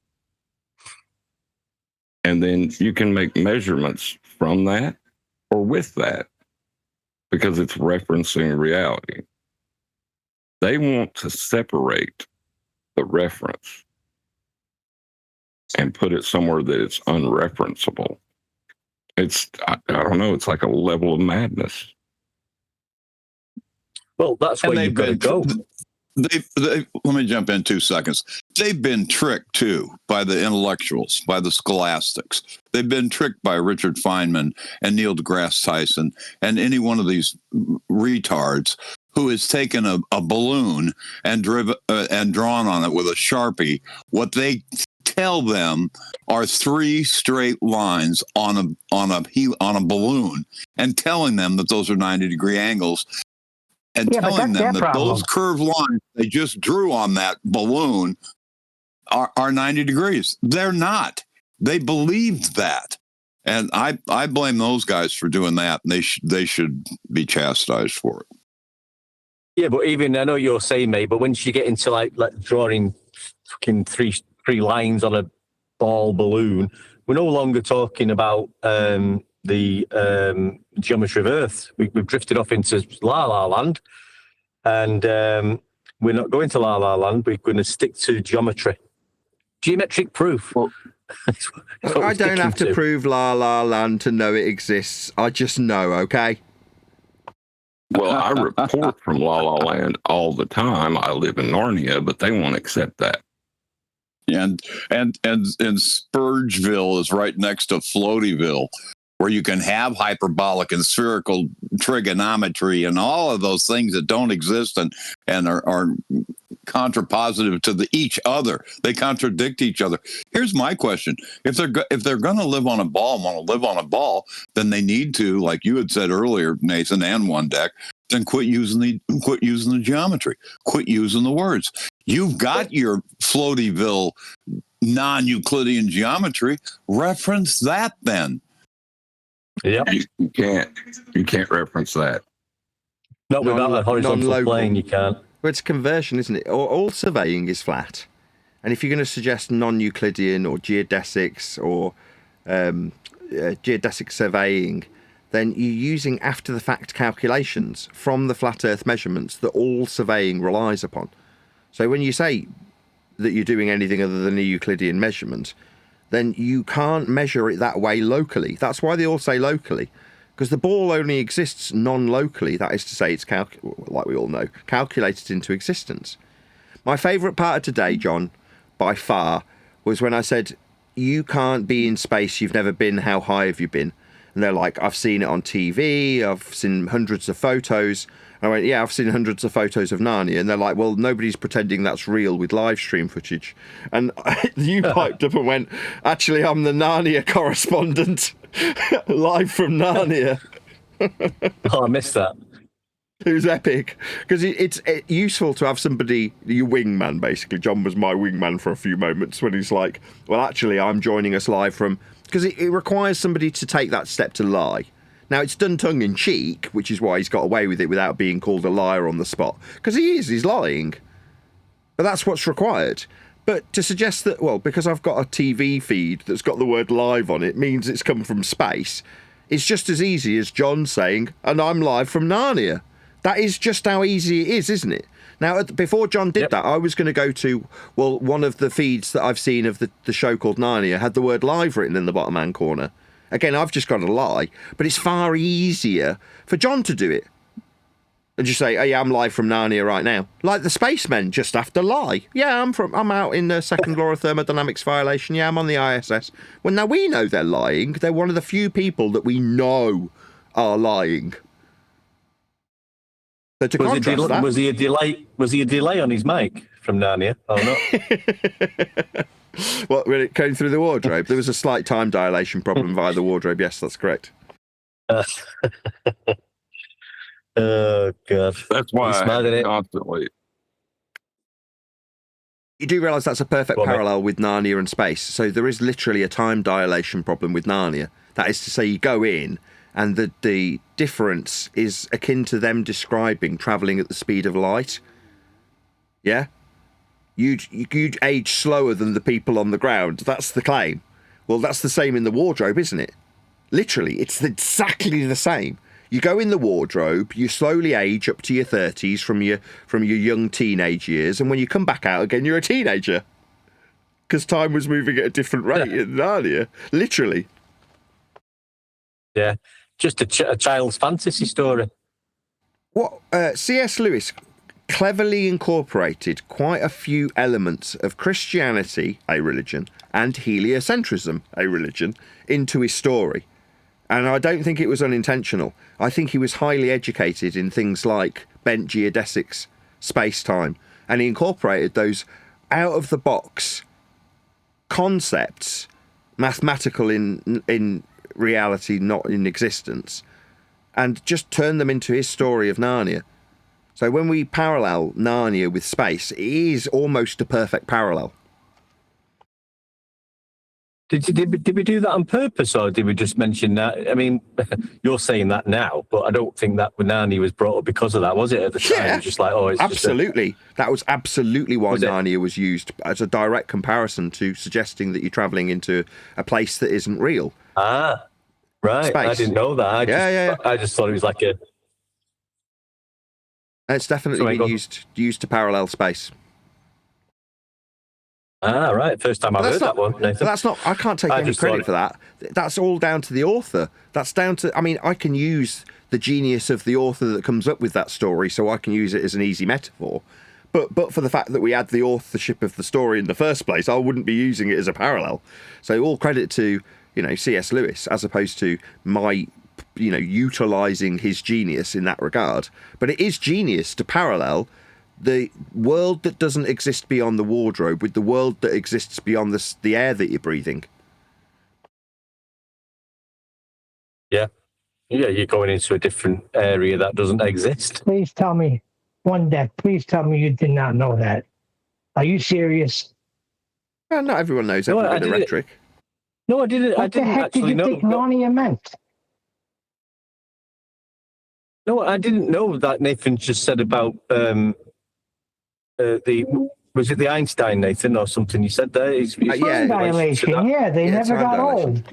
And then you can make measurements from that or with that because it's referencing reality. They want to separate the reference and put it somewhere that it's unreferenceable. I don't know, it's like a level of madness. Well, that's where you've got to go. Let me jump in 2 seconds. They've been tricked, too, by the intellectuals, by the scholastics. They've been tricked by Richard Feynman and Neil deGrasse Tyson and any one of these retards who has taken a balloon and drawn on it with a Sharpie what they tell them are 3 straight lines on a balloon, and telling them that those are 90-degree angles, and telling them that those curved lines they just drew on that balloon are 90 degrees. They're not. They believed that. And I blame those guys for doing that, and they should be chastised for it. Yeah, but even, I know you're saying, mate, but once you get into like drawing fucking three lines on a ball balloon, we're no longer talking about the geometry of Earth. We've drifted off into La La Land, and we're not going to La La Land. We're going to stick to geometry. Geometric proof. I don't have to prove La La Land to know it exists. I just know, okay? Well, I report from La La Land all the time. I live in Narnia, but they won't accept that. And Spurgeville is right next to Floatyville, where you can have hyperbolic and spherical trigonometry and all of those things that don't exist and are contrapositive to each other. They contradict each other. Here's my question: if they're going to live on a ball and want to live on a ball, then they need to, like you had said earlier, Nathan, and One Deck, then quit using the geometry, quit using the words. You've got your Floatyville non-Euclidean geometry. Reference that then. Yeah, you can't reference that. Not without a horizontal plane, you can't. Well, it's conversion, isn't it? All surveying is flat. And if you're going to suggest non-Euclidean or geodesics or geodesic surveying, then you're using after-the-fact calculations from the flat Earth measurements that all surveying relies upon. So when you say that you're doing anything other than a Euclidean measurement, then you can't measure it that way locally. That's why they all say locally. Because the ball only exists non-locally, that is to say, it's, like we all know, calculated into existence. My favourite part of today, John, by far, was when I said, you can't be in space you've never been, how high have you been? And they're like, I've seen it on TV, I've seen hundreds of photos. And I went, yeah, I've seen hundreds of photos of Narnia. And they're like, well, nobody's pretending that's real with live stream footage. And you piped up and went, actually, I'm the Narnia correspondent. Live from Narnia. Oh, I missed that. It was epic because it's useful to have somebody, your wingman, basically. John was my wingman for a few moments when he's like, well, actually, I'm joining us live from, because it requires somebody to take that step to lie. Now, it's done tongue in cheek, which is why he's got away with it without being called a liar on the spot, because he's lying. But that's what's required. But to suggest that, well, because I've got a TV feed that's got the word live on it, means it's come from space, it's just as easy as John saying, and I'm live from Narnia. That is just how easy it is, isn't it? Now, before John did that, I was going to go to, well, one of the feeds that I've seen of the show called Narnia had the word live written in the bottom hand corner. Again, I've just got to lie, but it's far easier for John to do it. And just say, oh yeah, I'm live from Narnia right now. Like the spacemen just have to lie. Yeah, I'm out in the second law of thermodynamics violation. Yeah, I'm on the ISS. Well, now we know they're lying. They're one of the few people that we know are lying. So to contrast that, was he a delay on his mic from Narnia? Oh no. What, when it came through the wardrobe? There was a slight time dilation problem via the wardrobe. Yes, that's correct. Oh God, that's why I constantly. You do realise that's a perfect parallel with Narnia and space. So there is literally a time dilation problem with Narnia. That is to say, you go in, and the difference is akin to them describing travelling at the speed of light. Yeah, you'd age slower than the people on the ground. That's the claim. Well, that's the same in the wardrobe, isn't it? Literally, it's exactly the same. You go in the wardrobe, you slowly age up to your 30s from your young teenage years, and when you come back out again, you're a teenager. Because time was moving at a different rate in Narnia. Literally. Yeah, just a child's fantasy story. What C.S. Lewis cleverly incorporated quite a few elements of Christianity, a religion, and heliocentrism, a religion, into his story. And I don't think it was unintentional. I think he was highly educated in things like bent geodesics, space-time, and he incorporated those out-of-the-box concepts, mathematical in reality, not in existence, and just turn them into his story of Narnia. So when we parallel Narnia with space, it is almost a perfect parallel. Did we do that on purpose, or did we just mention that? I mean, you're saying that now, but I don't think that Narnia was brought up because of that, was it? At the time, it was just like, it's absolutely. That was absolutely why Narnia was used as a direct comparison to suggesting that you're travelling into a place that isn't real. Ah, right. Space. I didn't know that. I just thought it was like a. It's definitely been used to parallel space. Ah, right. First time I've heard that one, Nathan. That's not. I can't take any credit for that. That's all down to the author. That's down to. I mean, I can use the genius of the author that comes up with that story, so I can use it as an easy metaphor. But for the fact that we had the authorship of the story in the first place, I wouldn't be using it as a parallel. So all credit to C.S. Lewis, as opposed to my utilising his genius in that regard. But it is genius to parallel the world that doesn't exist beyond the wardrobe with the world that exists beyond the air that you're breathing. Yeah, you're going into a different area that doesn't exist. Please tell me, please tell me you did not know that. Are you serious? Well, not everyone knows every bit of rhetoric. No, I didn't. What the heck did you think Narnia meant? No, I didn't know that Nathan just said about was it the Einstein, Nathan, or something you said there? Time dilation. Yeah, they never got old.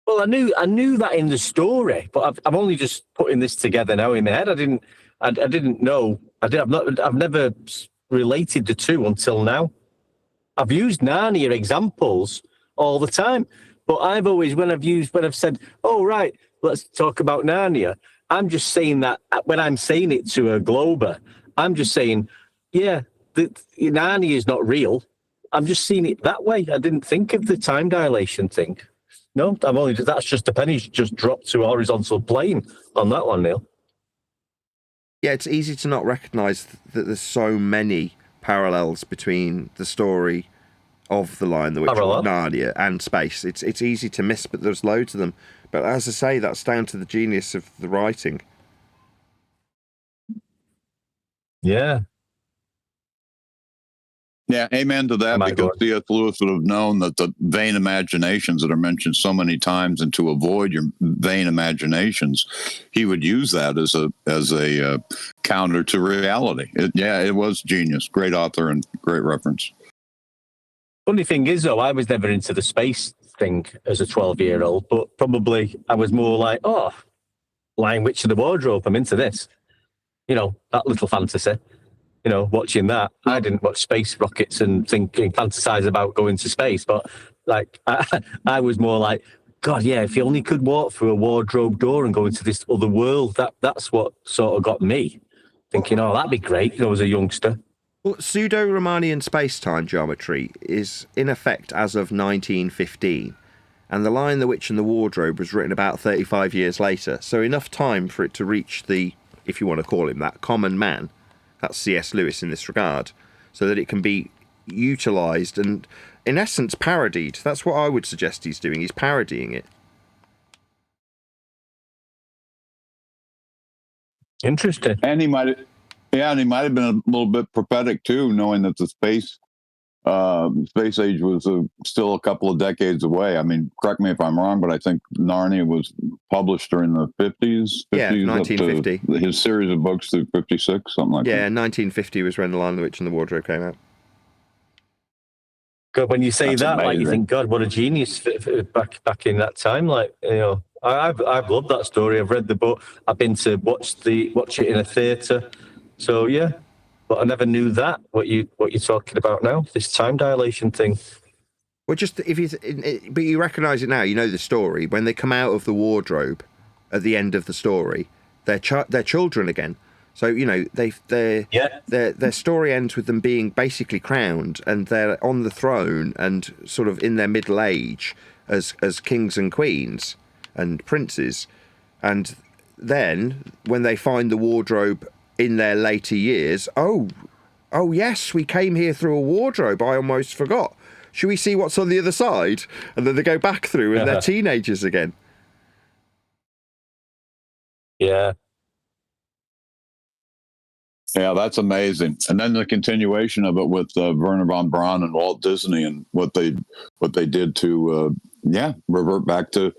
Well, I knew that in the story, but I'm only just putting this together now in my head. I didn't know. I've never related the two until now. I've used Narnia examples all the time, but I've always when I've said, oh right, let's talk about Narnia, I'm just saying that when I'm saying it to a Glober, I'm just saying, yeah, Narnia is not real. I'm just seeing it that way. I didn't think of the time dilation thing. No, that's just a penny's just dropped to a horizontal plane on that one, Neil. Yeah, it's easy to not recognise that there's so many parallels between the story of The Lion, the Witch, and Narnia and space. It's easy to miss, but there's loads of them. But as I say, that's down to the genius of the writing. Yeah. Yeah, amen to that, because C.S. Lewis would have known that the vain imaginations that are mentioned so many times, and to avoid your vain imaginations, he would use that as a counter to reality. It was genius. Great author and great reference. Funny thing is, though, I was never into the space thing as a 12-year-old, but probably I was more like, Lion, Witch of the Wardrobe, I'm into this. That little fantasy. Watching that, I didn't watch space rockets and fantasize about going to space, but like I was more like, God, yeah, if you only could walk through a wardrobe door and go into this other world, that's what sort of got me thinking, that'd be great, as a youngster. Well, pseudo-Riemannian space-time geometry is in effect as of 1915, and The Lion, the Witch and the Wardrobe was written about 35 years later, so enough time for it to reach the, if you want to call him that, common man. That's C.S. Lewis in this regard, so that it can be utilised and, in essence, parodied. That's what I would suggest he's doing. He's parodying it. Interesting. And he might have been a little bit prophetic too, knowing that the space age was still a couple of decades away. I mean, correct me if I'm wrong, but I think Narnia was published during the 50s. Yeah, 1950. His series of books through 56, something like that. Yeah, 1950 was when The Lion, the Witch and the Wardrobe came out. God, when you say That's that, amazing. like, you think, God, what a genius back in that time. Like, I've loved that story. I've read the book. I've been to watch it in a theatre. So yeah. But I never knew that, what you're talking about now, this time dilation thing. Well, but you recognise it now. You know the story. When they come out of the wardrobe at the end of the story, they're children again. So their story ends with them being basically crowned, and they're on the throne and sort of in their middle age as kings and queens and princes. And then when they find the wardrobe in their later years, oh yes, we came here through a wardrobe. I almost forgot. Should we see what's on the other side? And then they go back through and they're teenagers again. Yeah. Yeah, that's amazing. And then the continuation of it with Werner von Braun and Walt Disney and what they did to revert back to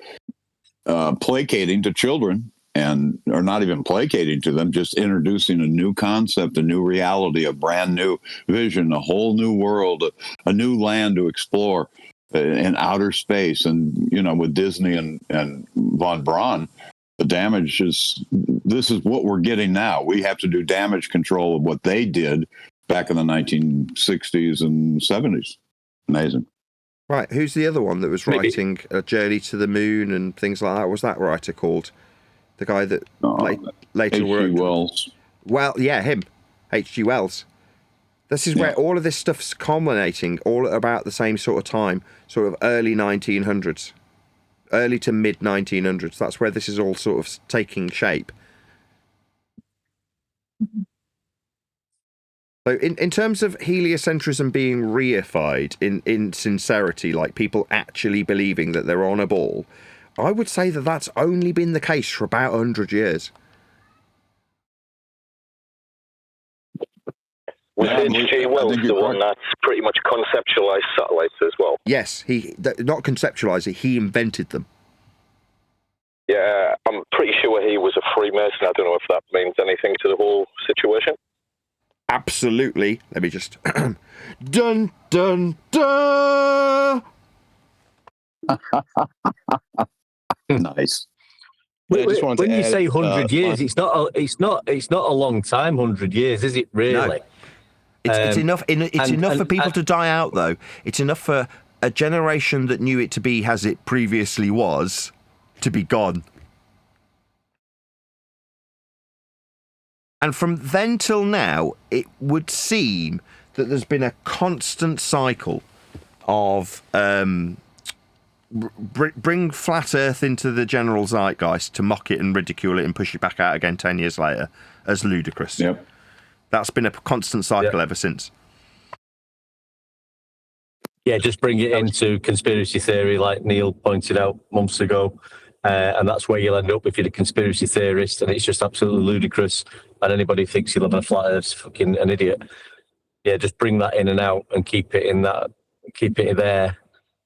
placating to children, and or not even placating to them, just introducing a new concept, a new reality, a brand new vision, a whole new world, a new land to explore in outer space. And with Disney and von Braun, the damage this is what we're getting now. We have to do damage control of what they did back in the 1960s and 70s. Amazing. Right, who's the other one that was writing A Journey to the Moon and things like that? What was that writer called? The guy that later worked... H.G. Wells. Well, yeah, him. H.G. Wells. This is where all of this stuff's culminating, all about the same sort of time, sort of early 1900s. Early to mid 1900s. That's where this is all sort of taking shape. So in terms of heliocentrism being reified in sincerity, like people actually believing that they're on a ball, I would say that that's only been the case for about 100 years. Was H.G. Wells the one that's pretty much conceptualized satellites as well? Yes, he not conceptualized it, he invented them. Yeah, I'm pretty sure he was a Freemason. I don't know if that means anything to the whole situation. Absolutely. Let me just... dun, dun, dun! Nice. When you say 100 years, it's not a long time. 100 years, is it really? No. It's enough. It's enough for people to die out, though. It's enough for a generation that knew it to be as it previously was to be gone. And from then till now, it would seem that there's been a constant cycle of bring flat Earth into the general zeitgeist to mock it and ridicule it and push it back out again 10 years later as ludicrous. Yep. That's been a constant cycle ever since. Yeah, just bring it into conspiracy theory, like Neil pointed out months ago. And that's where you'll end up if you're a conspiracy theorist, and it's just absolutely ludicrous. And anybody thinks you live on a flat Earth's fucking an idiot. Yeah, just bring that in and out and keep it in that, keep it there.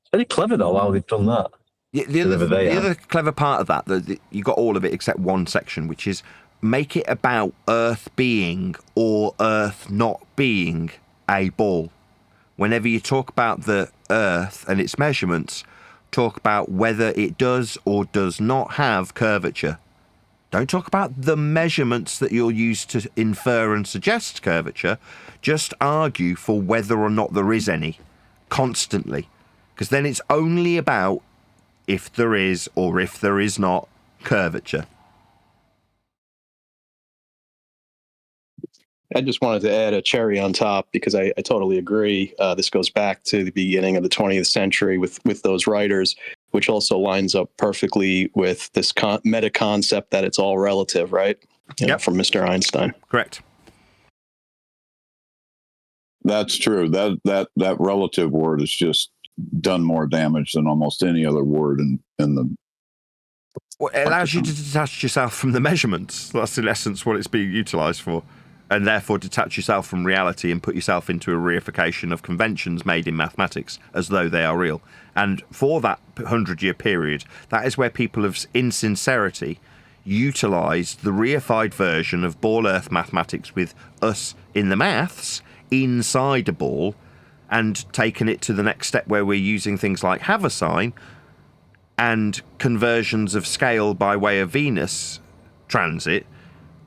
It's very clever though how they've done that. Yeah, the other clever part of that you got all of it except one section, which is make it about Earth being or Earth not being a ball. Whenever you talk about the Earth and its measurements, talk about whether it does or does not have curvature. Don't talk about the measurements that you'll use to infer and suggest curvature. Just argue for whether or not there is any, constantly. Because then it's only about if there is or if there is not curvature. I just wanted to add a cherry on top because I totally agree. This goes back to the beginning of the 20th century with those writers, which also lines up perfectly with this meta concept that it's all relative, right? You know, from Mr. Einstein. Correct. That's true. That relative word has just done more damage than almost any other word in the. Well, it allows you to detach yourself from the measurements. That's in essence what it's being utilised for. And therefore detach yourself from reality and put yourself into a reification of conventions made in mathematics as though they are real. And for that 100-year period, that is where people have, in sincerity, utilised the reified version of ball earth mathematics with us in the maths inside a ball and taken it to the next step where we're using things like Haversine and conversions of scale by way of Venus transit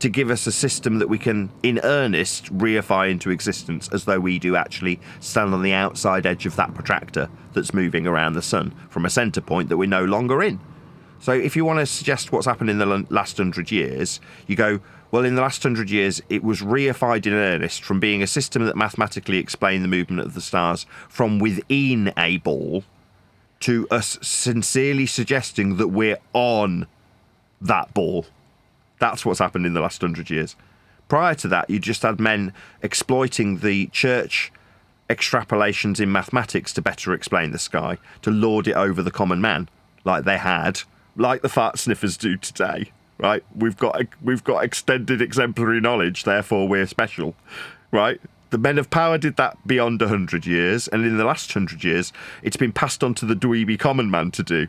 to give us a system that we can, in earnest, reify into existence as though we do actually stand on the outside edge of that protractor that's moving around the sun from a centre point that we're no longer in. So if you want to suggest what's happened in the last 100 years, you go, well, in the last 100 years, it was reified in earnest from being a system that mathematically explained the movement of the stars from within a ball to us sincerely suggesting that we're on that ball. That's what's happened in the last 100 years. Prior to that, you just had men exploiting the church extrapolations in mathematics to better explain the sky, to lord it over the common man, like they had, like the fart sniffers do today, right? We've got extended exemplary knowledge, therefore we're special, right? The men of power did that beyond 100 years, and in the last 100 years, it's been passed on to the dweeby common man to do.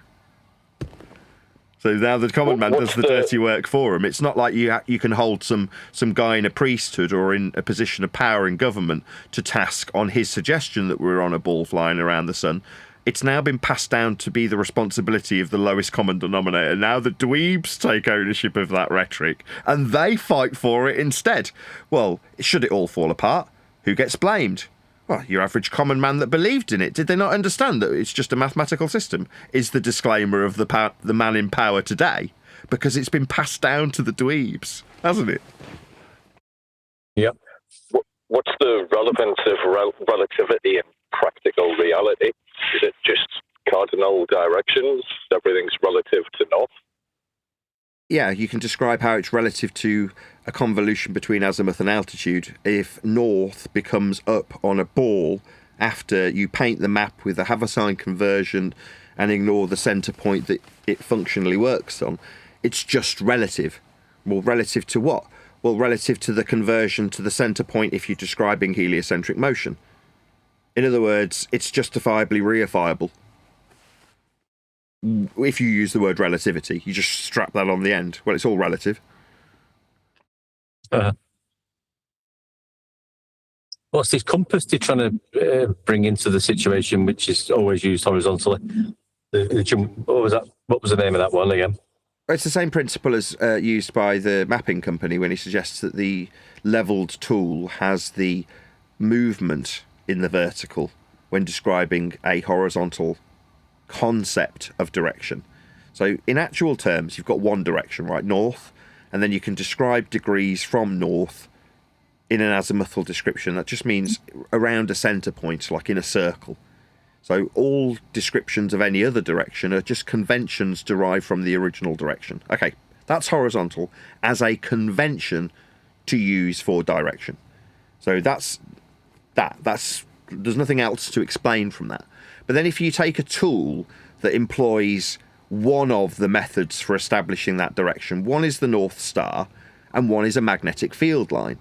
So now the common man does the dirty work for him. It's not like you can hold some guy in a priesthood or in a position of power in government to task on his suggestion that we're on a ball flying around the sun. It's now been passed down to be the responsibility of the lowest common denominator. Now the dweebs take ownership of that rhetoric, and they fight for it instead. Well, should it all fall apart, who gets blamed? Well, your average common man that believed in it. Did they not understand that it's just a mathematical system? Is the disclaimer of the man in power today, because it's been passed down to the dweebs, hasn't it? Yep. What's the relevance of relativity in practical reality? Is it just cardinal directions? Everything's relative to north? Yeah, you can describe how it's relative to a convolution between azimuth and altitude. If north becomes up on a ball after you paint the map with a Haversine conversion and ignore the centre point that it functionally works on, it's just relative. Well, relative to what? Well, relative to the conversion to the centre point if you're describing heliocentric motion. In other words, it's justifiably reifiable. If you use the word relativity, you just strap that on the end. Well, it's all relative. What's this compass they're trying to bring into the situation, which is always used horizontally? What was that? What was the name of that one again? It's the same principle as used by the mapping company when he suggests that the levelled tool has the movement in the vertical when describing a horizontal concept of direction. So in actual terms, you've got one direction, right, north, and then you can describe degrees from north in an azimuthal description. That just means around a centre point, like in a circle. So all descriptions of any other direction are just conventions derived from the original direction. Okay, that's horizontal as a convention to use for direction. So that's there's nothing else to explain from that. But then if you take a tool that employs one of the methods for establishing that direction, one is the North Star and one is a magnetic field line.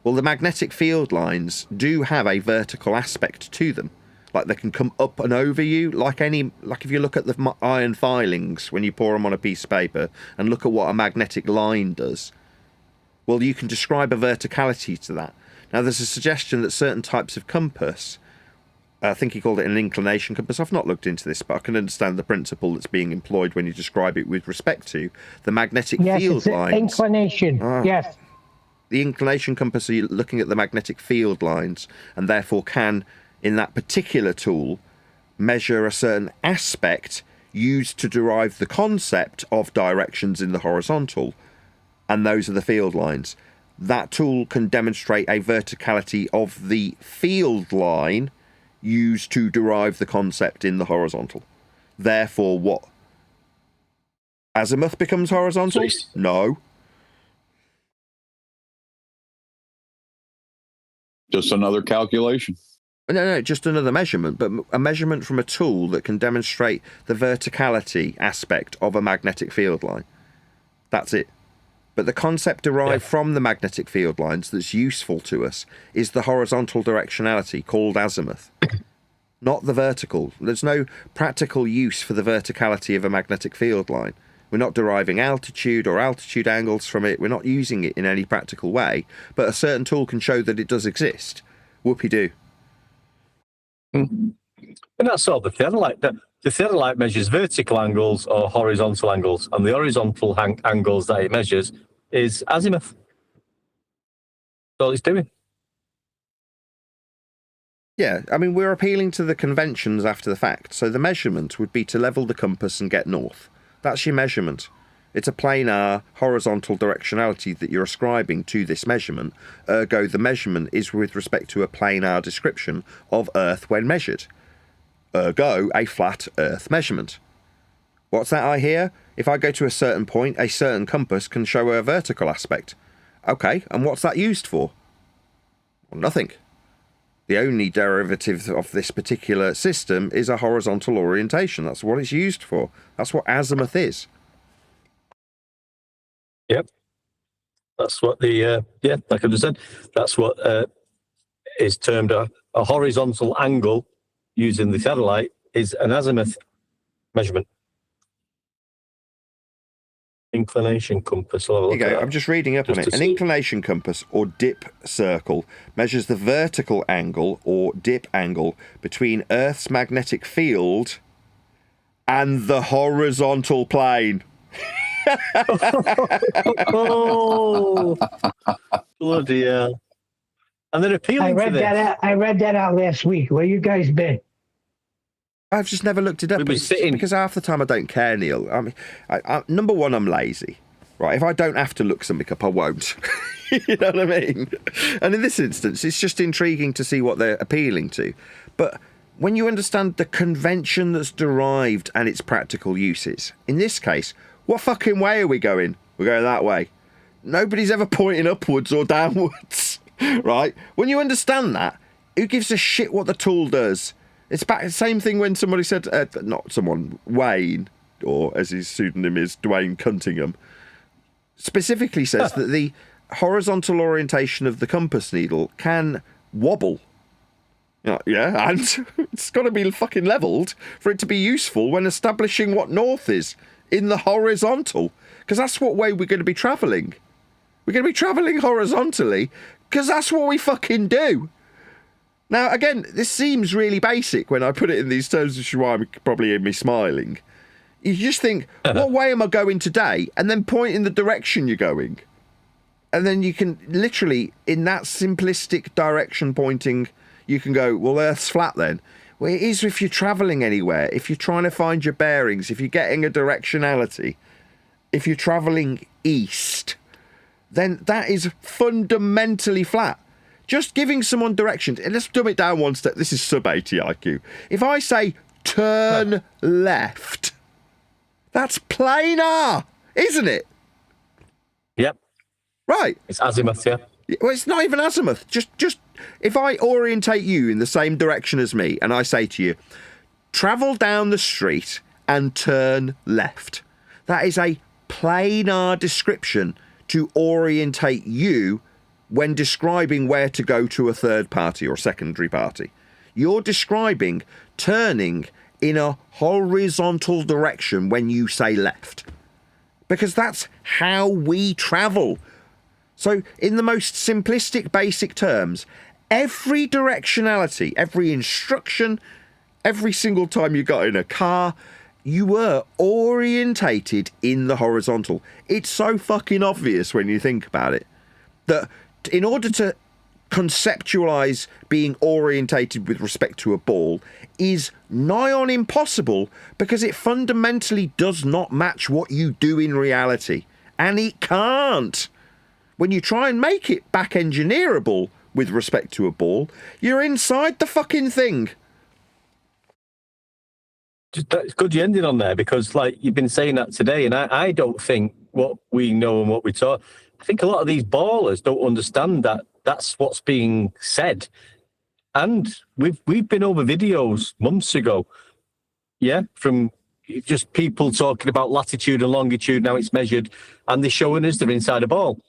Well, the magnetic field lines do have a vertical aspect to them. Like they can come up and over you, like if you look at the iron filings when you pour them on a piece of paper and look at what a magnetic line does. Well, you can describe a verticality to that. Now, there's a suggestion that certain types of compass, I think he called it an inclination compass. I've not looked into this, but I can understand the principle that's being employed when you describe it with respect to the magnetic field lines. Inclination, yes. The inclination compass, are looking at the magnetic field lines, and therefore can, in that particular tool, measure a certain aspect used to derive the concept of directions in the horizontal, and those are the field lines. That tool can demonstrate a verticality of the field line used to derive the concept in the horizontal. Therefore, what? Azimuth becomes horizontal? No. Just another calculation. No, just another measurement, but a measurement from a tool that can demonstrate the verticality aspect of a magnetic field line. That's it. But the concept derived from the magnetic field lines that's useful to us is the horizontal directionality called azimuth, not the vertical. There's no practical use for the verticality of a magnetic field line. We're not deriving altitude or altitude angles from it. We're not using it in any practical way, but a certain tool can show that it does exist. Whoopie-doo. And that's sort of the theodolite. The theodolite measures vertical angles or horizontal angles, and the horizontal angles that it measures is azimuth. That's all it's doing. Yeah, I mean, we're appealing to the conventions after the fact. So the measurement would be to level the compass and get north. That's your measurement. It's a planar horizontal directionality that you're ascribing to this measurement. Ergo, the measurement is with respect to a planar description of Earth when measured. Ergo, a flat Earth measurement. What's that I hear? If I go to a certain point, a certain compass can show a vertical aspect. Okay, and what's that used for? Well, nothing. The only derivative of this particular system is a horizontal orientation. That's what it's used for. That's what azimuth is. Yep. That's what the, like I just said, that's what is termed a horizontal angle using the satellite is an azimuth measurement. Inclination compass. Here you go. I'm just reading up on it. An inclination compass or dip circle measures the vertical angle or dip angle between Earth's magnetic field and the horizontal plane. Oh, bloody hell. And they're appealing for this. I read that out last week. Where you guys been? I've just never looked it up. Because half the time I don't care, Neil. I mean, number one, I'm lazy. Right? If I don't have to look something up, I won't. You know what I mean? And in this instance, it's just intriguing to see what they're appealing to. But when you understand the convention that's derived and its practical uses, in this case, what fucking way are we going? We're going that way. Nobody's ever pointing upwards or downwards, right? When you understand that, who gives a shit what the tool does? It's back the same thing when somebody said, not someone, Wayne, or as his pseudonym is, Dwayne Cunningham, specifically says that the horizontal orientation of the compass needle can wobble. Yeah, and it's got to be fucking levelled for it to be useful when establishing what north is in the horizontal, because that's what way we're going to be travelling. We're going to be travelling horizontally because that's what we fucking do. Now, again, this seems really basic when I put it in these terms, which is why I'm probably hear me smiling. You just think, what way am I going today? And then point in the direction you're going. And then you can literally, in that simplistic direction pointing, you can go, well, Earth's flat then. Well, it is if you're travelling anywhere, if you're trying to find your bearings, if you're getting a directionality, if you're travelling east, then that is fundamentally flat. Just giving someone directions, and let's dumb it down one step. This is sub 80 IQ. If I say turn left, that's planar, isn't it? Yep. Right. It's azimuth, yeah. Well, it's not even azimuth. Just if I orientate you in the same direction as me, and I say to you, travel down the street and turn left. That is a planar description to orientate you when describing where to go to a third party or secondary party. You're describing turning in a horizontal direction when you say left. Because that's how we travel. So in the most simplistic, basic terms, every directionality, every instruction, every single time you got in a car, you were orientated in the horizontal. It's so fucking obvious when you think about it, that in order to conceptualize being orientated with respect to a ball is nigh on impossible, because it fundamentally does not match what you do in reality. And it can't. When you try and make it back engineerable with respect to a ball, you're inside the fucking thing. It's good you ended on there, because like you've been saying that today, and I don't think what we know and what we taught, I think a lot of these ballers don't understand that that's what's being said. And we've been over videos months ago, yeah, from just people talking about latitude and longitude, now it's measured, and they're showing us they're inside a ball.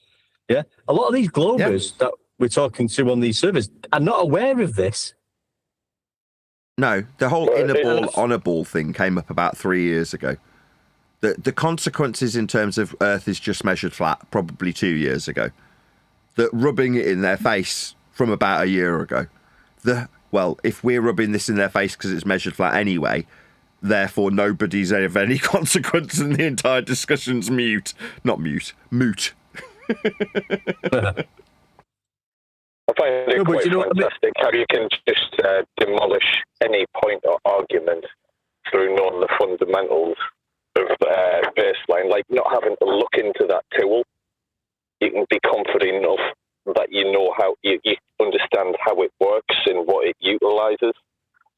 Yeah, a lot of these globers that we're talking to on these servers are not aware of this. No, the whole inner ball, on a ball thing came up about 3 years ago. The consequences in terms of Earth is just measured flat, probably 2 years ago. That rubbing it in their face from about a year ago. Well, if we're rubbing this in their face because it's measured flat anyway, therefore nobody's of any consequence and the entire discussion's moot. Moot. I find it quite fantastic how you can just demolish any point or argument through knowing the fundamentals of baseline, like not having to look into that tool. You can be confident enough that you know how you understand how it works and what it utilizes.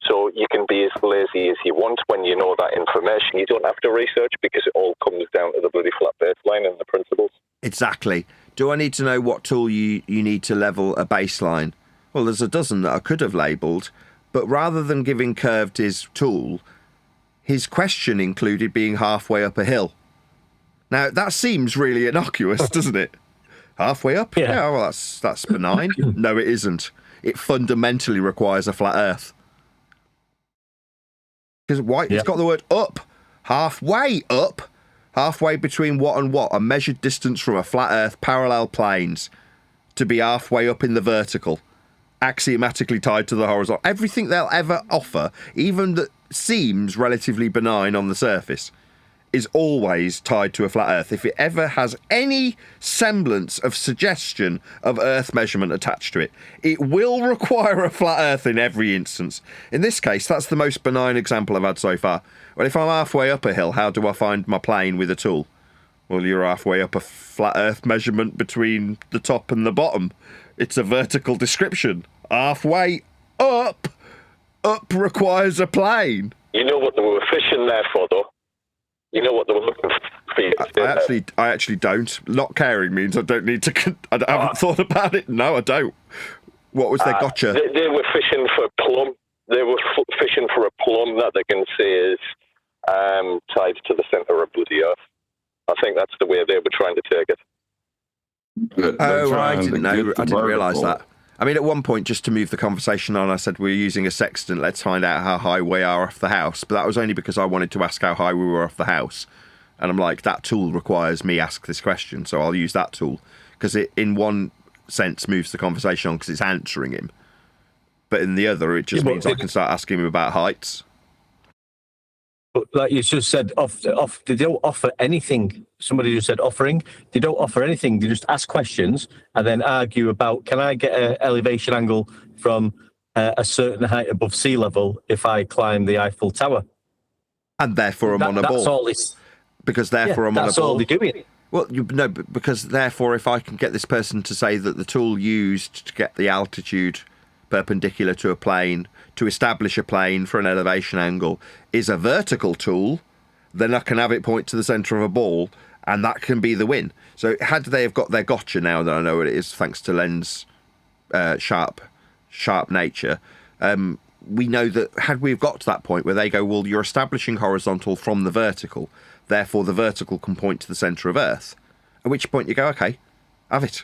So you can be as lazy as you want when you know that information. You don't have to research because it all comes down to the bloody flat baseline and the principles. Exactly. Do I need to know what tool you need to level a baseline Well, there's a dozen that I could have labelled, but rather than giving curved his tool, his question included being halfway up a hill. Now, that seems really innocuous, doesn't it? Halfway up? Yeah, well, that's benign. No, it isn't. It fundamentally requires a flat earth. Because it's got the word up. Halfway up. Halfway between what and what? A measured distance from a flat earth, parallel planes, to be halfway up in the vertical, axiomatically tied to the horizontal. Everything they'll ever offer, even that seems relatively benign on the surface, is always tied to a flat earth. If it ever has any semblance of suggestion of earth measurement attached to it, it will require a flat earth in every instance. In this case, that's the most benign example I've had so far. Well, if I'm halfway up a hill, how do I find my plane with a tool? Well, you're halfway up a flat earth measurement between the top and the bottom. It's a vertical description. Halfway up. Up requires a plane. You know what they were fishing there for, though? You know what they were looking for you to do I actually don't. Not caring means I don't need to... I haven't thought about it. No, I don't. What was their gotcha? They were fishing for plum. They were fishing for a plum that they can say is tied to the centre of the earth. I think that's the way they were trying to take it. I didn't realise that. I mean, at one point, just to move the conversation on, I said we're using a sextant. Let's find out how high we are off the house. But that was only because I wanted to ask how high we were off the house. And I'm like, that tool requires me ask this question, so I'll use that tool. Because it, in one sense, moves the conversation on because it's answering him. But in the other, it just means I can start asking him about heights. But like you just said, they don't offer anything. Somebody just said offering. They don't offer anything. They just ask questions and then argue about, can I get an elevation angle from a certain height above sea level if I climb the Eiffel Tower? And therefore I'm on a ball. That's all it's... Because therefore I'm on a ball. That's all they're doing. Well, no, because therefore if I can get this person to say that the tool used to get the altitude perpendicular to a plane, to establish a plane for an elevation angle, is a vertical tool, then I can have it point to the centre of a ball, and that can be the win. So had they have got their gotcha now that I know what it is, thanks to Len's sharp nature, we know that had we have got to that point where they go, well, you're establishing horizontal from the vertical, therefore the vertical can point to the centre of Earth, at which point you go, okay, have it.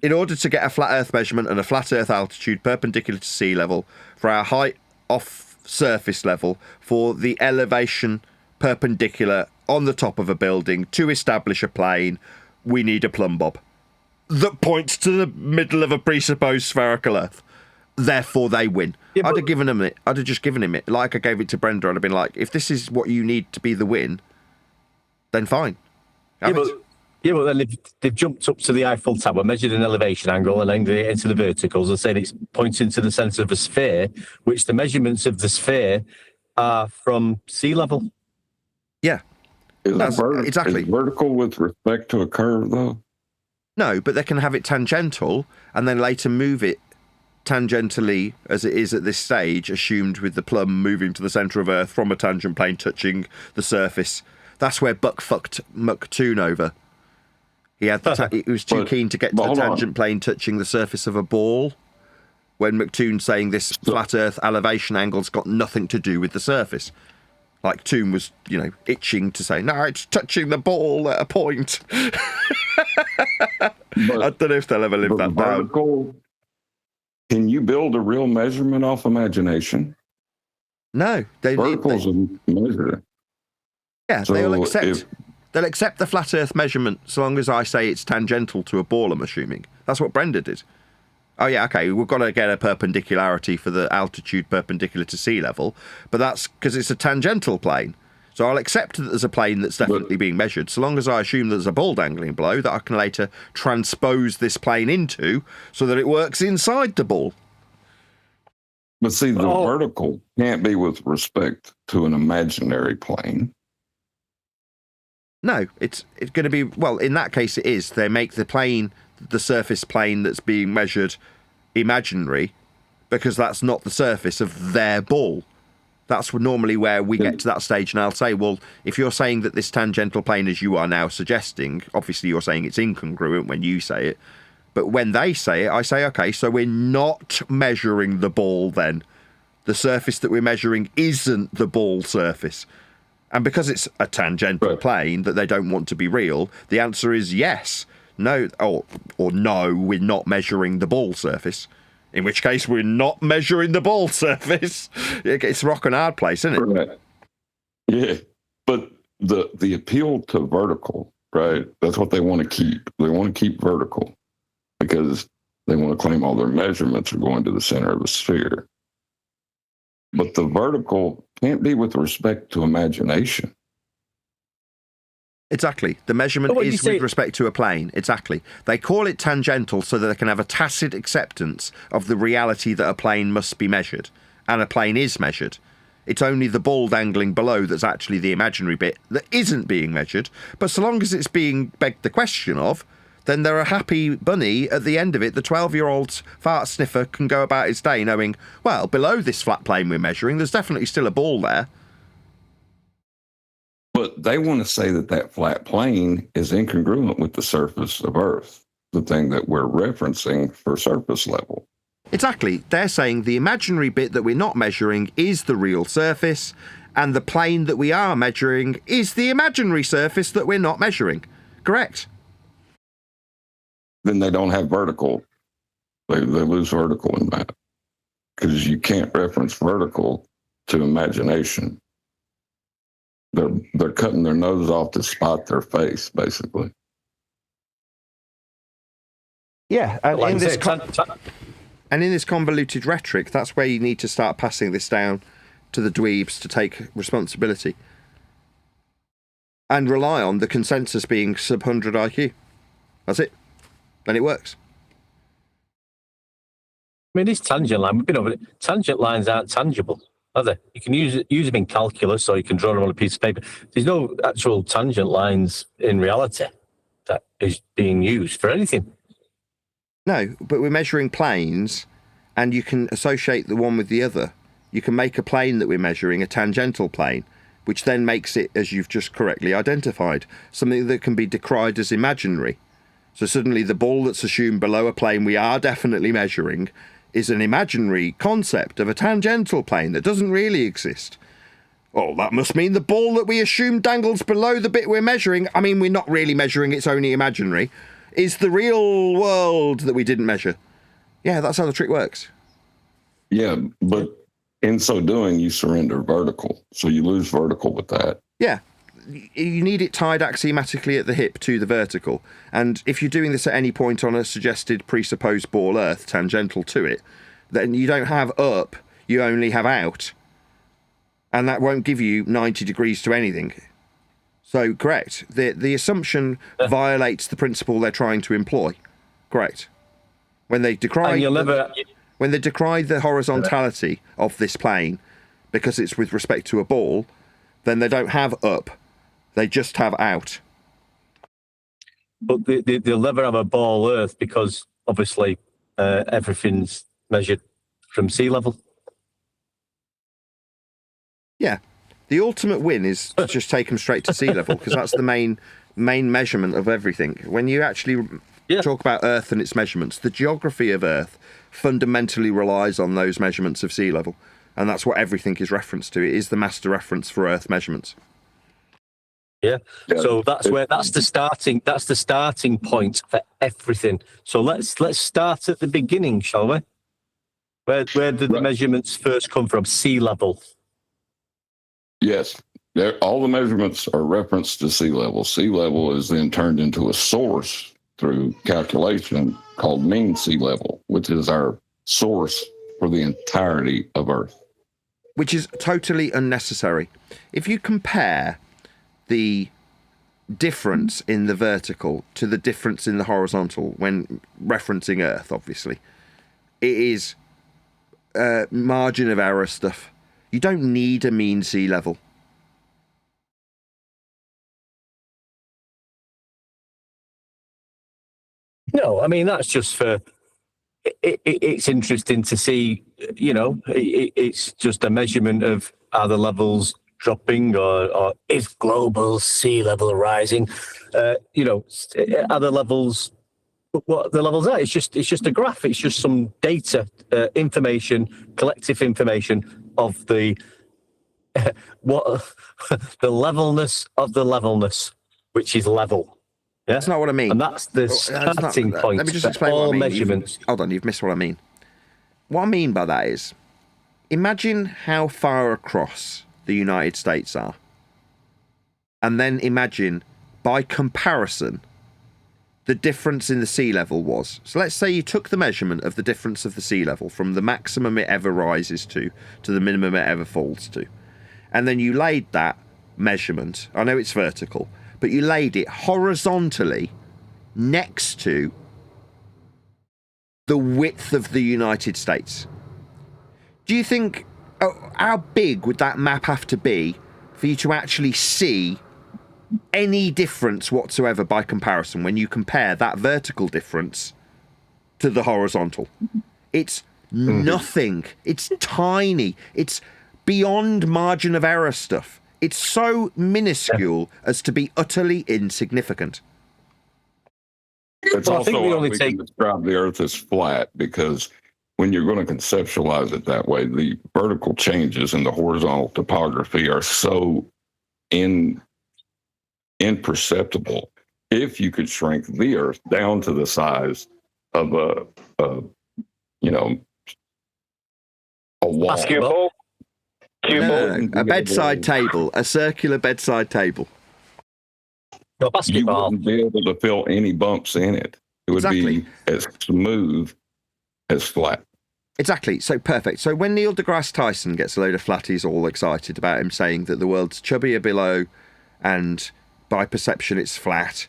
In order to get a flat Earth measurement and a flat Earth altitude perpendicular to sea level for our height off surface level for the elevation perpendicular on the top of a building to establish a plane, we need a plumb bob that points to the middle of a presupposed spherical Earth. Therefore, they win. I'd have given him it. I'd have just given him it. Like I gave it to Brenda, I'd have been like, if this is what you need to be the win, then fine. Yeah, but then they've jumped up to the Eiffel Tower, measured an elevation angle, and then they get into the verticals and said it's pointing to the centre of a sphere, which the measurements of the sphere are from sea level. Yeah. Exactly. Is vertical with respect to a curve, though? No, but they can have it tangential and then later move it tangentially as it is at this stage, assumed with the plumb moving to the centre of Earth from a tangent plane touching the surface. That's where Buck fucked McToon over. He had he was too keen to get to the tangent plane touching the surface of a ball, when McToon's saying this flat Earth elevation angle's got nothing to do with the surface. Like Toon was, itching to say, no, it's touching the ball at a point. I don't know if they'll ever live that down. Can you build a real measurement off imagination? No. Verticals measure it. Yeah, so they'll accept the flat Earth measurement so long as I say it's tangential to a ball, I'm assuming. That's what Brenda did. Oh, yeah, okay, we've got to get a perpendicularity for the altitude perpendicular to sea level, but that's because it's a tangential plane. So I'll accept that there's a plane that's definitely being measured, so long as I assume there's a ball dangling below that I can later transpose this plane into so that it works inside the ball. But see, the vertical can't be with respect to an imaginary plane. No, it's going to be, well, in that case it is. They make the plane, the surface plane that's being measured, imaginary, because that's not the surface of their ball. That's normally where we get to that stage, and I'll say, well, if you're saying that this tangential plane, as you are now suggesting, obviously you're saying it's incongruent when you say it, But when they say it, I say, okay, so we're not measuring the ball then. The surface that we're measuring isn't the ball surface. And because it's a tangential plane that they don't want to be real, the answer is yes. No, or no, we're not measuring the ball surface. In which case, we're not measuring the ball surface. It's a rock and hard place, isn't it? Right. Yeah, but the appeal to vertical, right? That's what they want to keep. They want to keep vertical because they want to claim all their measurements are going to the center of the sphere. But the vertical can't be with respect to imagination. Exactly. The measurement is with respect to a plane. Exactly. They call it tangential so that they can have a tacit acceptance of the reality that a plane must be measured. And a plane is measured. It's only the ball dangling below that's actually the imaginary bit that isn't being measured. But so long as it's being begged the question of, then they're a happy bunny at the end of it. The 12-year-old fart sniffer can go about his day knowing, well, below this flat plane we're measuring, there's definitely still a ball there. But they want to say that that flat plane is incongruent with the surface of Earth, the thing that we're referencing for surface level. Exactly. They're saying the imaginary bit that we're not measuring is the real surface, and the plane that we are measuring is the imaginary surface that we're not measuring. Correct. Then they don't have vertical. They lose vertical in that. Because you can't reference vertical to imagination. They're cutting their nose off to spot their face, basically. Yeah, and in this convoluted rhetoric, that's where you need to start passing this down to the dweebs to take responsibility. And rely on the consensus being sub 100 IQ. That's it. Then it works. I mean, this tangent line, we've been over it. Tangent lines aren't tangible, are they? You can use them in calculus or you can draw them on a piece of paper. There's no actual tangent lines in reality that is being used for anything. No, but we're measuring planes and you can associate the one with the other. You can make a plane that we're measuring a tangential plane, which then makes it, as you've just correctly identified, something that can be decried as imaginary. So suddenly the ball that's assumed below a plane we are definitely measuring is an imaginary concept of a tangential plane that doesn't really exist. Oh, that must mean the ball that we assume dangles below the bit we're measuring, I mean, we're not really measuring, it's only imaginary, is the real world that we didn't measure. Yeah, that's how the trick works. Yeah, but in so doing, you surrender vertical. So you lose vertical with that. Yeah. You need it tied axiomatically at the hip to the vertical. And if you're doing this at any point on a suggested presupposed ball Earth tangential to it, then you don't have up, you only have out. And that won't give you 90 degrees to anything. So, correct. The assumption violates the principle they're trying to employ. Correct. When they decry the horizontality of this plane, because it's with respect to a ball, then they don't have up. They just have out. But they'll never have a ball Earth because obviously everything's measured from sea level. Yeah. The ultimate win is to just take them straight to sea level because that's the main measurement of everything. When you actually talk about Earth and its measurements, the geography of Earth fundamentally relies on those measurements of sea level. And that's what everything is referenced to. It is the master reference for Earth measurements. Yeah. So that's the starting point for everything. So let's start at the beginning, shall we? Where did the measurements first come from? Sea level. Yes. All the measurements are referenced to sea level. Sea level is then turned into a source through calculation called mean sea level, which is our source for the entirety of Earth. Which is totally unnecessary. If you compare the difference in the vertical to the difference in the horizontal when referencing Earth, obviously, it is margin of error stuff. You don't need a mean sea level. No, I mean, that's just for... It's interesting to see, it's just a measurement of are the levels dropping or is global sea level rising? Are the levels what the levels are. It's just a graph. It's just some data, information, collective information of the what the levelness of the levelness, which is level. Yeah? That's not what I mean. And that's the starting point. Let me just for explain all what I mean. measurements. Hold on, you've missed what I mean. What I mean by that is, imagine how far across the United States are. And then imagine, by comparison, the difference in the sea level was. So let's say you took the measurement of the difference of the sea level from the maximum it ever rises to the minimum it ever falls to. And then you laid that measurement, I know it's vertical, but you laid it horizontally next to the width of the United States. Do you think, how big would that map have to be for you to actually see any difference whatsoever by comparison when you compare that vertical difference to the horizontal? It's nothing. It's tiny. It's beyond margin of error stuff. It's so minuscule as to be utterly insignificant. It's also why we can describe the Earth as flat, because when you're going to conceptualize it that way, the vertical changes in the horizontal topography are so imperceptible. If you could shrink the Earth down to the size of a wall. Basketball? No, a bedside table, a circular bedside table. No, basketball. You wouldn't be able to fill any bumps in it. It would be as smooth as flat. Exactly. So perfect. So when Neil deGrasse Tyson gets a load of flatties all excited about him saying that the world's chubbier below and by perception it's flat,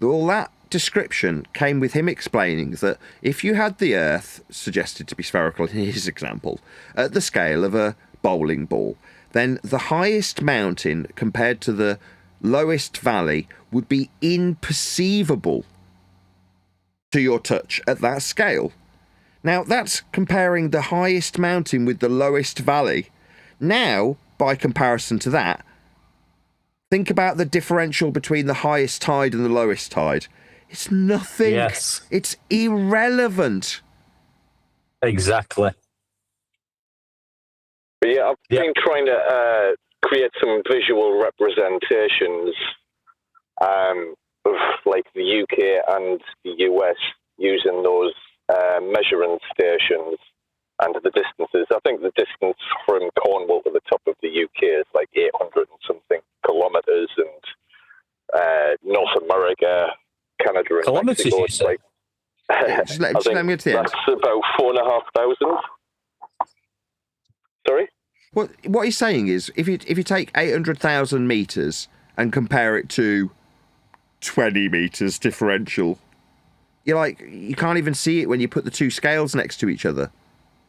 all that description came with him explaining that if you had the Earth, suggested to be spherical in his example, at the scale of a bowling ball, then the highest mountain compared to the lowest valley would be imperceivable to your touch at that scale. Now, that's comparing the highest mountain with the lowest valley. Now, by comparison to that, think about the differential between the highest tide and the lowest tide. It's nothing. Yes. It's irrelevant. Exactly. But yeah, I've been trying to create some visual representations of like the UK and the US using those measuring stations and the distances. I think the distance from Cornwall to the top of the UK is like 800 and something kilometres, and North America, Canada, and kilometres, Mexico, it's like just let me get to the end. That's about 4,500. Sorry? What he's saying is, if you take 800,000 metres and compare it to 20 metres differential, you can't even see it when you put the two scales next to each other.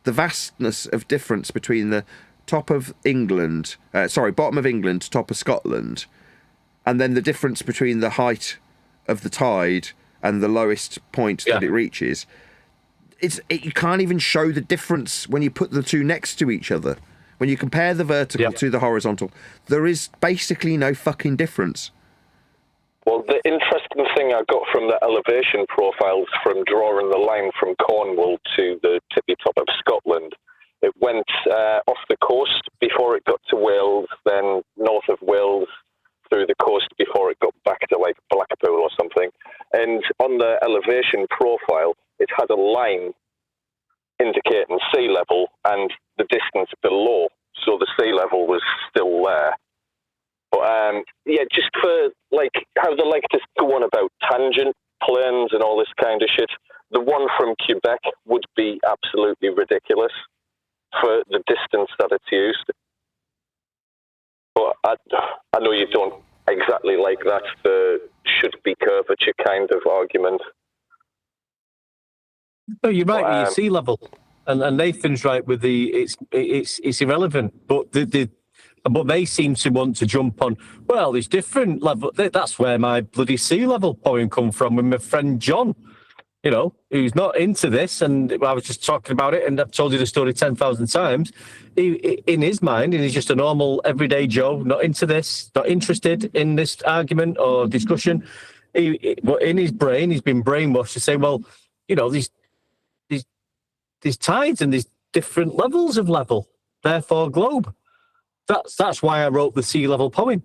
The vastness of difference between the top of England, bottom of England to top of Scotland, and then the difference between the height of the tide and the lowest point that it reaches. You can't even show the difference when you put the two next to each other. When you compare the vertical to the horizontal, there is basically no fucking difference. Well, the interesting thing I got from the elevation profiles from drawing the line from Cornwall to the tippy top of Scotland, it went off the coast before it got to Wales, then north of Wales through the coast before it got back to like Blackpool or something. And on the elevation profile, it had a line indicating sea level and the distance below, so the sea level was still there. But just for like how they like to go on about tangent planes and all this kind of shit, the one from Quebec would be absolutely ridiculous for the distance that it's used. But I know you don't exactly like that, the should be curvature kind of argument. No, you're right with your sea level, and Nathan's right with it's irrelevant. But but they seem to want to jump on. Well, there's different level. That's where my bloody sea level poem come from with my friend John. Who's not into this, and I was just talking about it, and I've told you the story 10,000 times. In his mind, and he's just a normal everyday Joe, not into this, not interested in this argument or discussion. But in his brain, he's been brainwashed to say, well, you know, these tides and these different levels of level, therefore globe. That's why I wrote the sea level poem.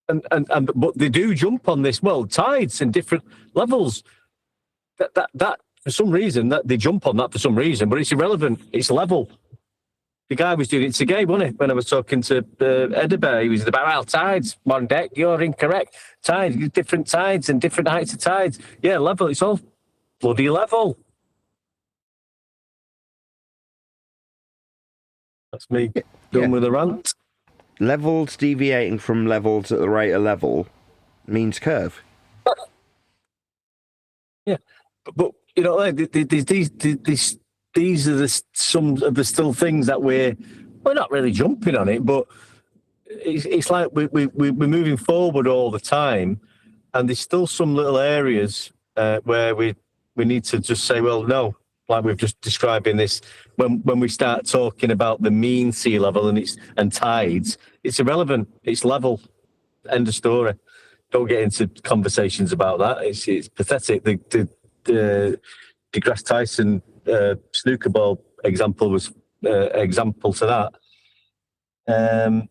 But they do jump on this. Well, tides and different levels. That for some reason that they jump on that for some reason, but it's irrelevant. It's level. The guy was doing it to Gay, wasn't it? When I was talking to Edinburgh, he was about, well, tides, on deck, you're incorrect. Tides, different tides and different heights of tides. Yeah, level, it's all bloody level. That's me done with a rant. Levels deviating from levels at the rate of level means curve. Yeah, but you know, these are some of the still things that we're not really jumping on it, but it's like we're moving forward all the time, and there's still some little areas where we need to just say, well, no, like we've just described in this, when we start talking about the mean sea level and tides, it's irrelevant. It's level. End of story. Don't get into conversations about that. It's pathetic. The deGrasse Tyson snooker ball example was example to that.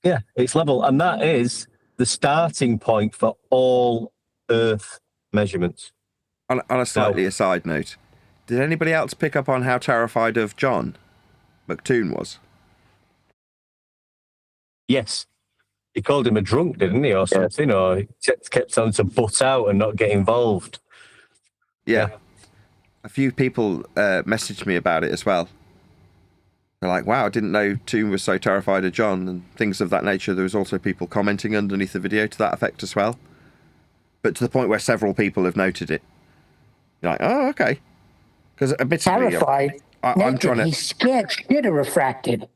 Yeah, it's level, and that is the starting point for all Earth measurements. On a slightly aside note, did anybody else pick up on how terrified of John McToon was? Yes. He called him a drunk, didn't he, or something? Or he kept telling him to butt out and not get involved. Yeah. A few people messaged me about it as well. They're like, wow, I didn't know Toon was so terrified of John, and things of that nature. There was also people commenting underneath the video to that effect as well. But to the point where several people have noted it. You're like, oh, okay. Because admittedly, terrified. I'm trying to... He's scared shitter-affracted.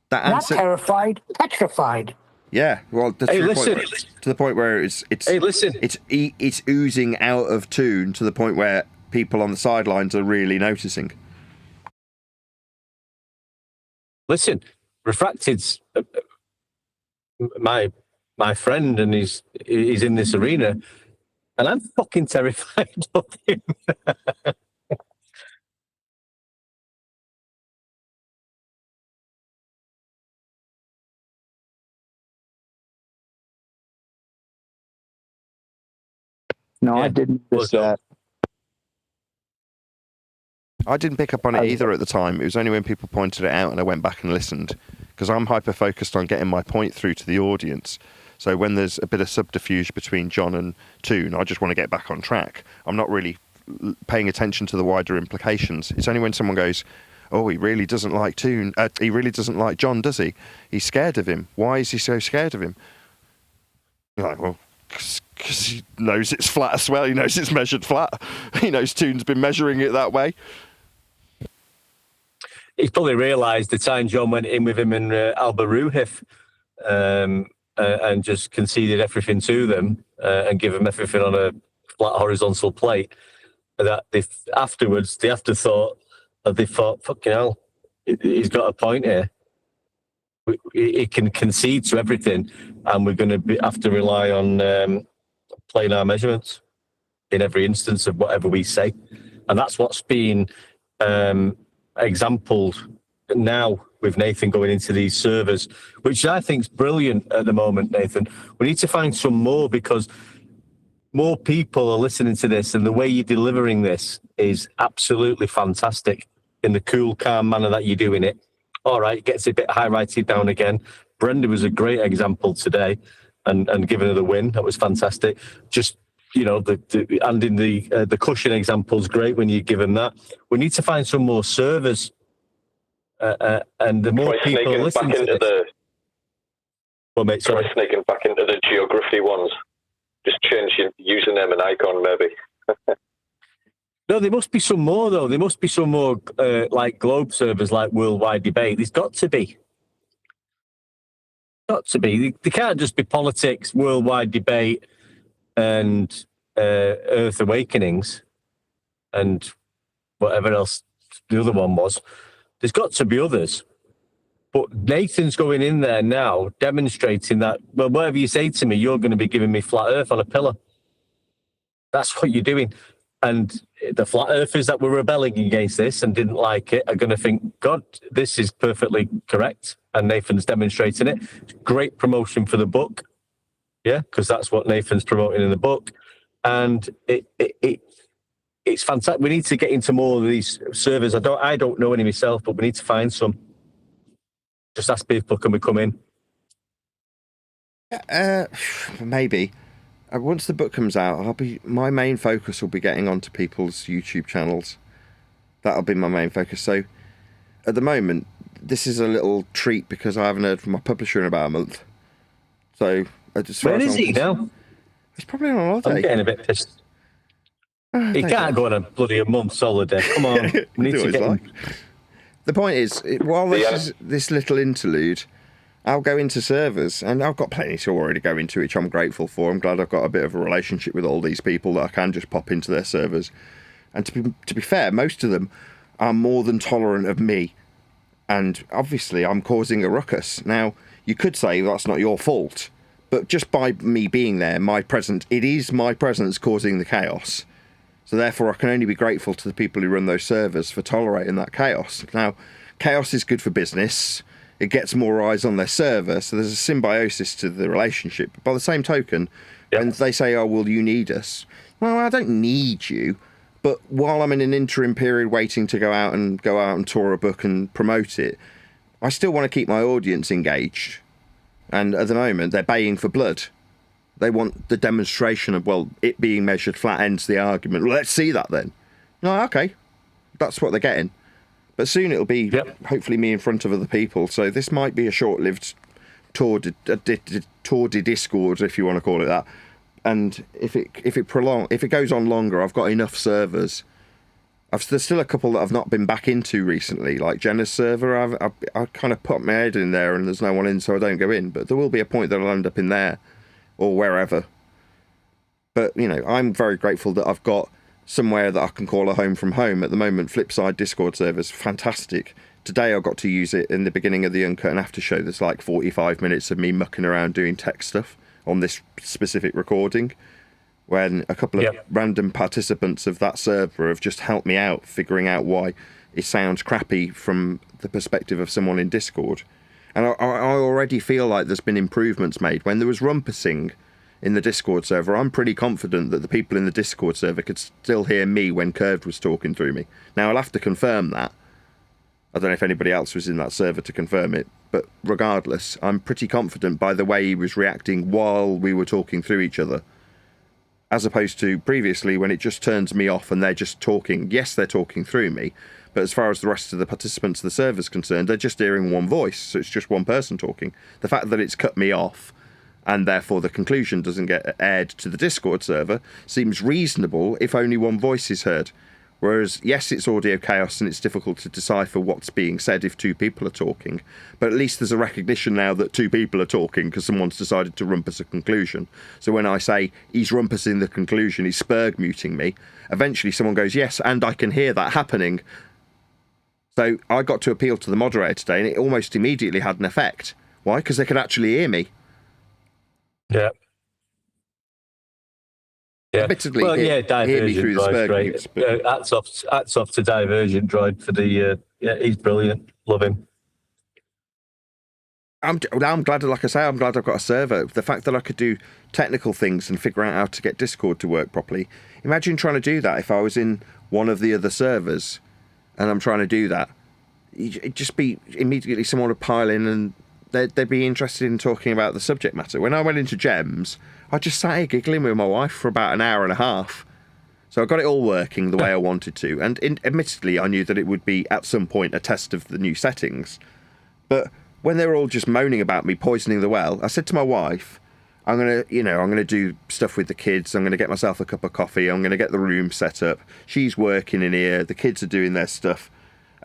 That Not answer... terrified, petrified. Yeah, well, to the point where it's oozing out of Toon to the point where people on the sidelines are really noticing. Listen, Refracted's my friend, and he's in this arena, and I'm fucking terrified of him. No, I didn't miss that. I didn't pick up on it either at the time. It was only when people pointed it out and I went back and listened, because I'm hyper-focused on getting my point through to the audience. So when there's a bit of subterfuge between John and Toon, I just want to get back on track. I'm not really paying attention to the wider implications. It's only when someone goes, oh, he really doesn't like Toon. He really doesn't like John, does he? He's scared of him. Why is he so scared of him? You're like, well, because he knows it's flat as well. He knows it's measured flat. He knows Toon's been measuring it that way. He's probably realised the time John went in with him in Alba Ruhif and just conceded everything to them and give them everything on a flat horizontal plate. That afterwards, the afterthought, they thought, fucking hell, he's got a point here. It can concede to everything, and we're going to have to rely on playing our measurements in every instance of whatever we say. And that's what's been exampled now with Nathan going into these servers, which I think is brilliant at the moment, Nathan. We need to find some more, because more people are listening to this, and the way you're delivering this is absolutely fantastic in the cool, calm manner that you're doing it. All right, it gets a bit highlighted down again. Brenda was a great example today, and giving her the win. That was fantastic. Just, you know, and in the cushion example is great when you give them that. We need to find some more servers, and the more people listen to this. Well, mate, sorry. Sneaking back into the geography ones. Just change your username and icon, maybe. No, there must be some more, though. There must be some more, like globe servers, like Worldwide Debate. There's got to be. Got to be. They can't just be politics, Worldwide Debate, and Earth Awakenings, and whatever else the other one was. There's got to be others. But Nathan's going in there now, demonstrating that, well, whatever you say to me, you're going to be giving me flat Earth on a pillar. That's what you're doing. And the flat earthers that were rebelling against this and didn't like it are going to think, God, this is perfectly correct. And Nathan's demonstrating it. Great promotion for the book. Yeah, because that's what Nathan's promoting in the book. And it's fantastic. We need to get into more of these servers. I don't know any myself, but we need to find some. Just ask people, can we come in? Maybe. Once the book comes out, my main focus will be getting onto people's YouTube channels. That'll be my main focus. So, at the moment, this is a little treat because I haven't heard from my publisher in about a month. So, where is he now? He's probably on holiday. I'm getting a bit pissed. He can't go on a bloody month's holiday. Come on, we need to get him. The point is, while this little interlude, I'll go into servers, and I've got plenty to already go into, which I'm grateful for. I'm glad I've got a bit of a relationship with all these people that I can just pop into their servers. And to be fair, most of them are more than tolerant of me. And obviously, I'm causing a ruckus. Now, you could say that's not your fault, but just by me being there, it is my presence causing the chaos. So therefore, I can only be grateful to the people who run those servers for tolerating that chaos. Now, chaos is good for business. It gets more eyes on their server, so there's a symbiosis to the relationship. But by the same token, when they say, oh, well, you need us. Well, I don't need you. But while I'm in an interim period waiting to go out and tour a book and promote it, I still want to keep my audience engaged. And at the moment, they're baying for blood. They want the demonstration of, well, it being measured flat ends the argument. Well, let's see that then. No, okay. That's what they're getting. But soon it'll be, hopefully, me in front of other people. So this might be a short-lived tour de Discord, if you want to call it that. And if it goes on longer, I've got enough servers. There's still a couple that I've not been back into recently, like Jenna's server. I kind of put my head in there, and there's no one in, so I don't go in. But there will be a point that I'll end up in there or wherever. But I'm very grateful that I've got somewhere that I can call a home from home. At the moment, Flipside Discord server's fantastic. Today I got to use it in the beginning of the Uncut and After show. There's like 45 minutes of me mucking around doing tech stuff on this specific recording, when a couple of random participants of that server have just helped me out figuring out why it sounds crappy from the perspective of someone in Discord. And I already feel like there's been improvements made. When there was rumpusing in the Discord server, I'm pretty confident that the people in the Discord server could still hear me when Curved was talking through me. Now, I'll have to confirm that. I don't know if anybody else was in that server to confirm it, but regardless, I'm pretty confident by the way he was reacting while we were talking through each other, as opposed to previously when it just turns me off and they're just talking. Yes, they're talking through me, but as far as the rest of the participants of the server is concerned, they're just hearing one voice, so it's just one person talking. The fact that it's cut me off, and therefore the conclusion doesn't get aired to the Discord server, seems reasonable if only one voice is heard. Whereas, yes, it's audio chaos and it's difficult to decipher what's being said if two people are talking, but at least there's a recognition now that two people are talking because someone's decided to rumpus a conclusion. So when I say he's rumpusing the conclusion, he's spurg muting me, eventually someone goes, yes, and I can hear that happening. So I got to appeal to the moderator today, and it almost immediately had an effect. Why? Because they could actually hear me. Yeah. Yeah. Admittedly, Divergent Droid's great. Mutes, but... hats off to Divergent Droid for the. He's brilliant. Love him. I'm glad, like I say, I'm glad I've got a server. The fact that I could do technical things and figure out how to get Discord to work properly. Imagine trying to do that if I was in one of the other servers and I'm trying to do that. It'd just be immediately someone would pile in and they'd be interested in talking about the subject matter. When I went into Gems, I just sat here giggling with my wife for about an hour and a half. So I got it all working the way I wanted to. And admittedly, I knew that it would be, at some point, a test of the new settings. But when they were all just moaning about me poisoning the well, I said to my wife, I'm going to do stuff with the kids. I'm going to get myself a cup of coffee. I'm going to get the room set up. She's working in here. The kids are doing their stuff.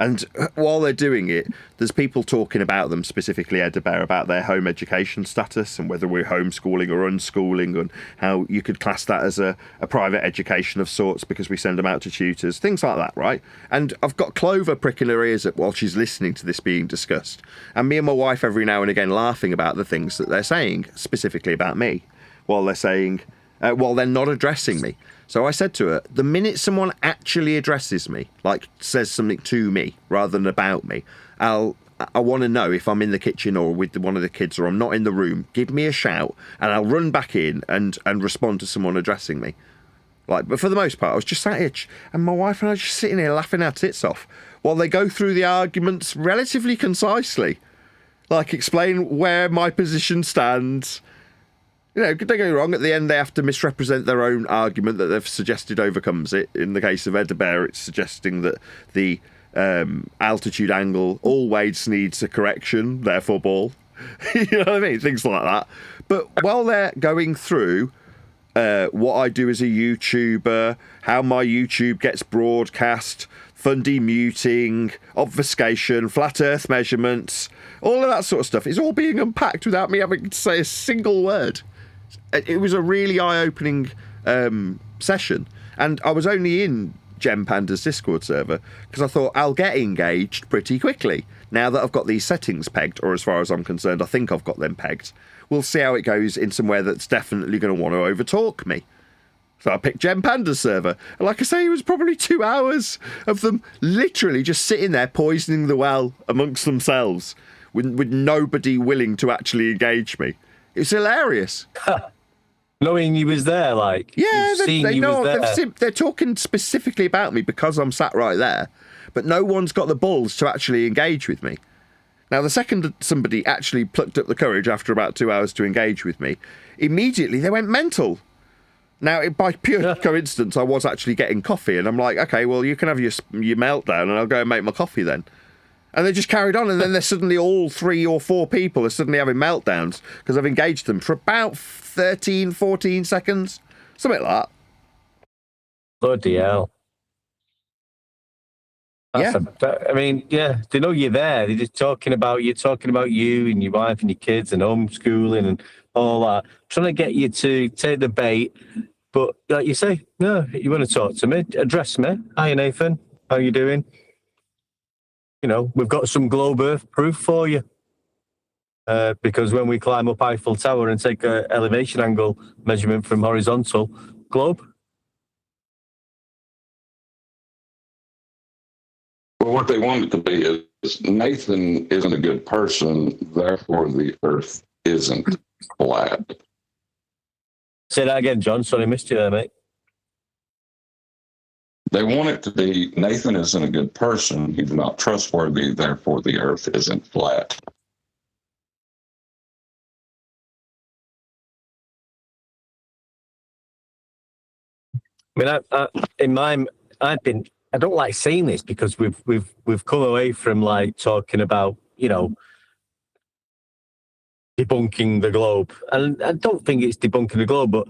And while they're doing it, there's people talking about them, specifically Edinburgh, about their home education status and whether we're homeschooling or unschooling and how you could class that as a private education of sorts because we send them out to tutors, things like that, right? And I've got Clover pricking her ears up while she's listening to this being discussed. And me and my wife every now and again laughing about the things that they're saying, specifically about me, while they're saying while they're not addressing me. So I said to her, the minute someone actually addresses me, like says something to me rather than about me, I want to know if I'm in the kitchen or with one of the kids or I'm not in the room. Give me a shout and I'll run back in and respond to someone addressing me. But for the most part, I was just sat here and my wife and I were just sitting here laughing our tits off while they go through the arguments relatively concisely. Explain where my position stands. Don't get me wrong, at the end they have to misrepresent their own argument that they've suggested overcomes it. In the case of Edinburgh, it's suggesting that the altitude angle always needs a correction, therefore ball. You know what I mean? Things like that. But while they're going through what I do as a YouTuber, how my YouTube gets broadcast, Fundy muting, obfuscation, flat earth measurements, all of that sort of stuff is all being unpacked without me having to say a single word. It was a really eye-opening session, and I was only in Gem Panda's Discord server because I thought I'll get engaged pretty quickly now that I've got these settings pegged, or as far as I'm concerned, I think I've got them pegged. We'll see how it goes in somewhere that's definitely going to want to overtalk me. So I picked Gem Panda's server, and like I say, it was probably 2 hours of them literally just sitting there poisoning the well amongst themselves with nobody willing to actually engage me. It's hilarious. Knowing you was there, they're talking specifically about me because I'm sat right there, but no one's got the balls to actually engage with me. Now, the second somebody actually plucked up the courage after about 2 hours to engage with me, immediately they went mental. Now, by pure coincidence, I was actually getting coffee, and I'm like, okay, well, you can have your meltdown, and I'll go and make my coffee then. And they just carried on, and then they're suddenly all 3 or 4 people are suddenly having meltdowns because I've engaged them for about 13, 14 seconds. Something like that. Bloody hell. They know you're there. They're just talking about you and your wife and your kids and homeschooling and all that. Trying to get you to take the bait. But like you say, no, you want to talk to me, address me. Hi, Nathan. How you doing? We've got some globe earth proof for you. Because when we climb up Eiffel Tower and take an elevation angle measurement from horizontal globe. Well, what they want it to be is Nathan isn't a good person, therefore the earth isn't flat. Say that again, John. Sorry, I missed you there, mate. They want it to be Nathan isn't a good person, he's not trustworthy, therefore the earth isn't flat. I don't like saying this because we've come away from talking about debunking the globe, and I don't think it's debunking the globe, but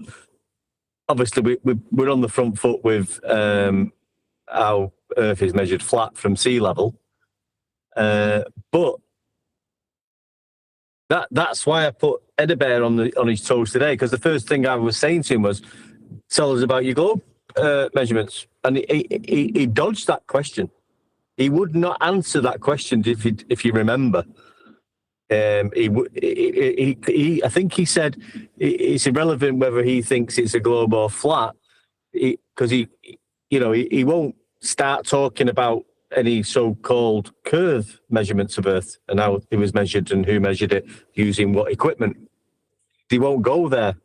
obviously we're on the front foot with how Earth is measured flat from sea level, but that's why I put Edinburgh on his toes today, because the first thing I was saying to him was, tell us about your globe measurements, and he dodged that question. He would not answer that question if you remember. I think he said it's irrelevant whether he thinks it's a globe or flat, because he won't start talking about any so-called curve measurements of Earth and how it was measured and who measured it using what equipment. They won't go there,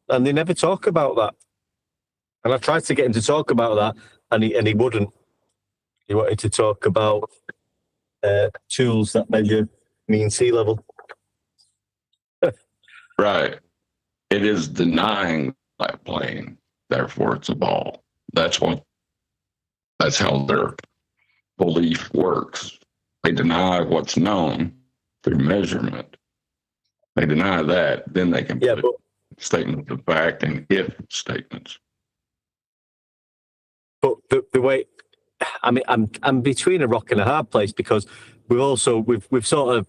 and they never talk about that. And I tried to get him to talk about that, and he wouldn't. He wanted to talk about tools that measure mean sea level. Right. It is denying that plane, therefore it's a ball. That's how their belief works. They deny what's known through measurement. They deny that, then they can put statements of fact and if statements. But the way, I'm between a rock and a hard place, because we've sort of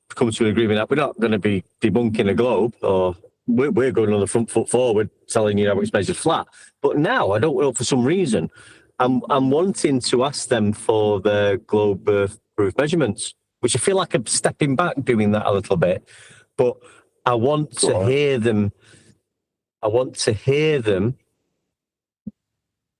come to an agreement that we're not going to be debunking a globe, or we're going on the front foot forward, telling you how it's measured flat. But now I don't know, for some reason, I'm wanting to ask them for their globe earth proof measurements, which I feel like I'm stepping back doing that a little bit. But I want to hear them I want to hear them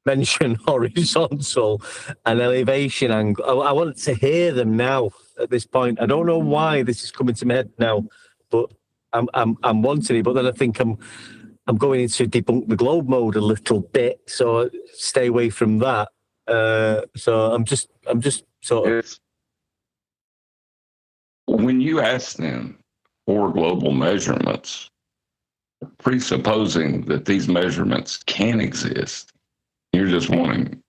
mention horizontal and elevation angle. I want to hear them now at this point. I don't know why this is coming to my head now, but I'm wanting it. But then I think I'm going into debunk the globe mode a little bit, so stay away from that. So I'm just sort of. When you ask them for global measurements, presupposing that these measurements can exist, you're just wanting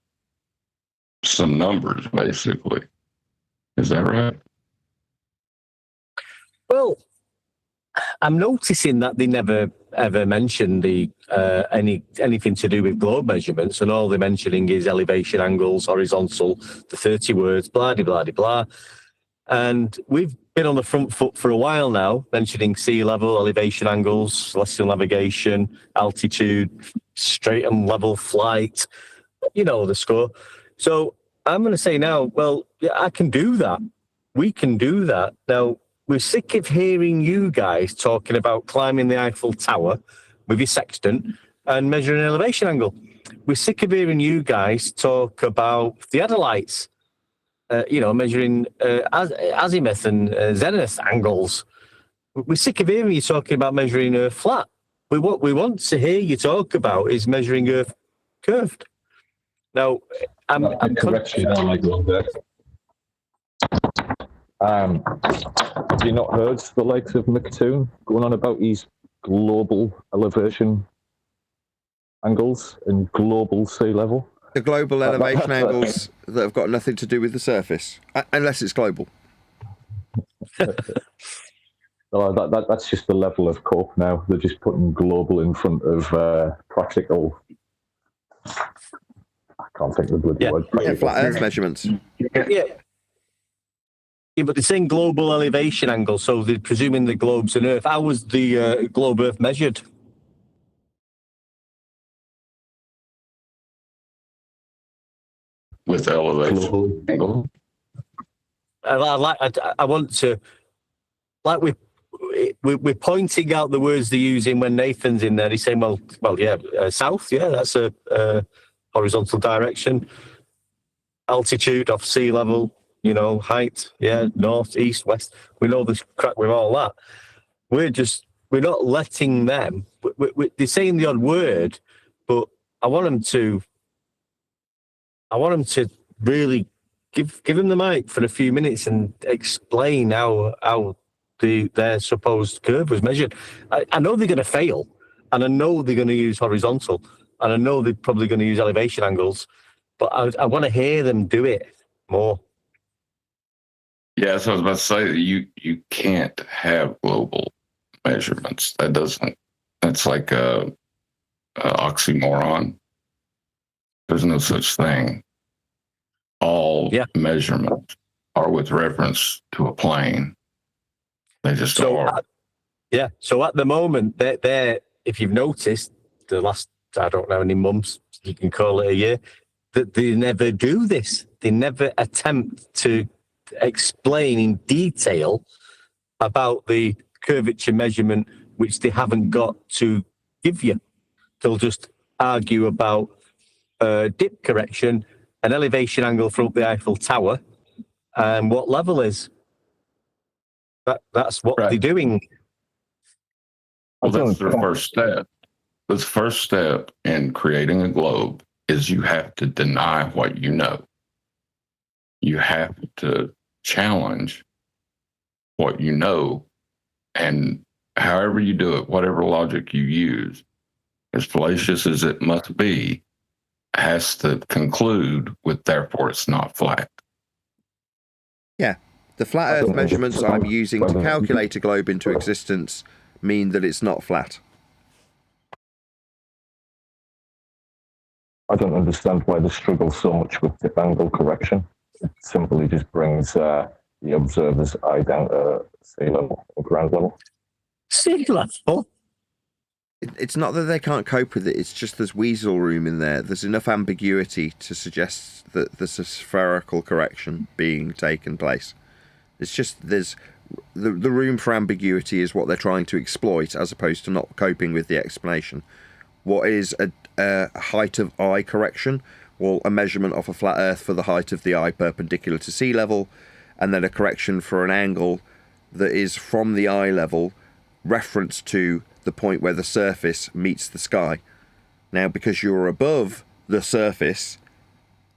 some numbers, basically. Is that right? Well, I'm noticing that they never ever mention the anything to do with globe measurements, and all they're mentioning is elevation angles, horizontal, the 30 words, blah de blah de blah. And we've been on the front foot for a while now, mentioning sea level, elevation angles, celestial navigation, altitude, straight and level flight. You know the score. So I'm going to say now, well, yeah, I can do that. We can do that. Now, we're sick of hearing you guys talking about climbing the Eiffel Tower with your sextant and measuring an elevation angle. We're sick of hearing you guys talk about the Adelites, measuring azimuth and zenith angles. We're sick of hearing you talking about measuring Earth flat. What we want to hear you talk about is measuring Earth curved. Now, I'm correct you now, I go there. Have you not heard the likes of McToon going on about his global elevation angles and global sea level? The global elevation angles that have got nothing to do with the surface, unless it's global. Well, that's just the level of cope now. They're just putting global in front of practical. I can't think of the bloody word. Yeah, flat Earth measurements. Yeah, but they're saying global elevation angle, so they're presuming the globe's an Earth. How was the globe Earth measured? With elevation angle. I want to, like we're pointing out the words they're using when Nathan's in there. He's saying, well, yeah, south, yeah, that's a horizontal direction. Altitude off sea level, height, yeah, north, east, west. We know this crack with all that. We're not letting them. They're saying the odd word, but I want them to really give them the mic for a few minutes and explain how their supposed curve was measured. I know they're going to fail, and I know they're going to use horizontal, and I know they're probably going to use elevation angles, but I want to hear them do it more. Yeah, so I was about to say that you can't have global measurements. That's like a oxymoron. There's no such thing. All measurements are with reference to a plane. They just are. So at the moment, they're, if you've noticed, the last, I don't know how many months, you can call it a year, that they never do this. They never attempt to explain in detail about the curvature measurement, which they haven't got to give you. They'll just argue about dip correction, an elevation angle from up the Eiffel Tower, and what level is. That's what they're doing. Well, that's the first step. The first step in creating a globe is you have to deny what you know. You have to challenge what you know, and however you do it, whatever logic you use, as fallacious as it must be, has to conclude with therefore it's not flat. Yeah. The flat Earth measurements I'm using to calculate a globe into existence mean that it's not flat. I don't understand why they struggle so much with dip angle correction. It simply just brings the observer's eye down to sea level or ground level. Sea level? It's not that they can't cope with it, it's just there's weasel room in there. There's enough ambiguity to suggest that there's a spherical correction being taken place. It's just there's The room for ambiguity is what they're trying to exploit, as opposed to not coping with the explanation. What is a height of eye correction? Well, a measurement of a flat Earth for the height of the eye perpendicular to sea level, and then a correction for an angle that is from the eye level reference to the point where the surface meets the sky. Now, because you're above the surface,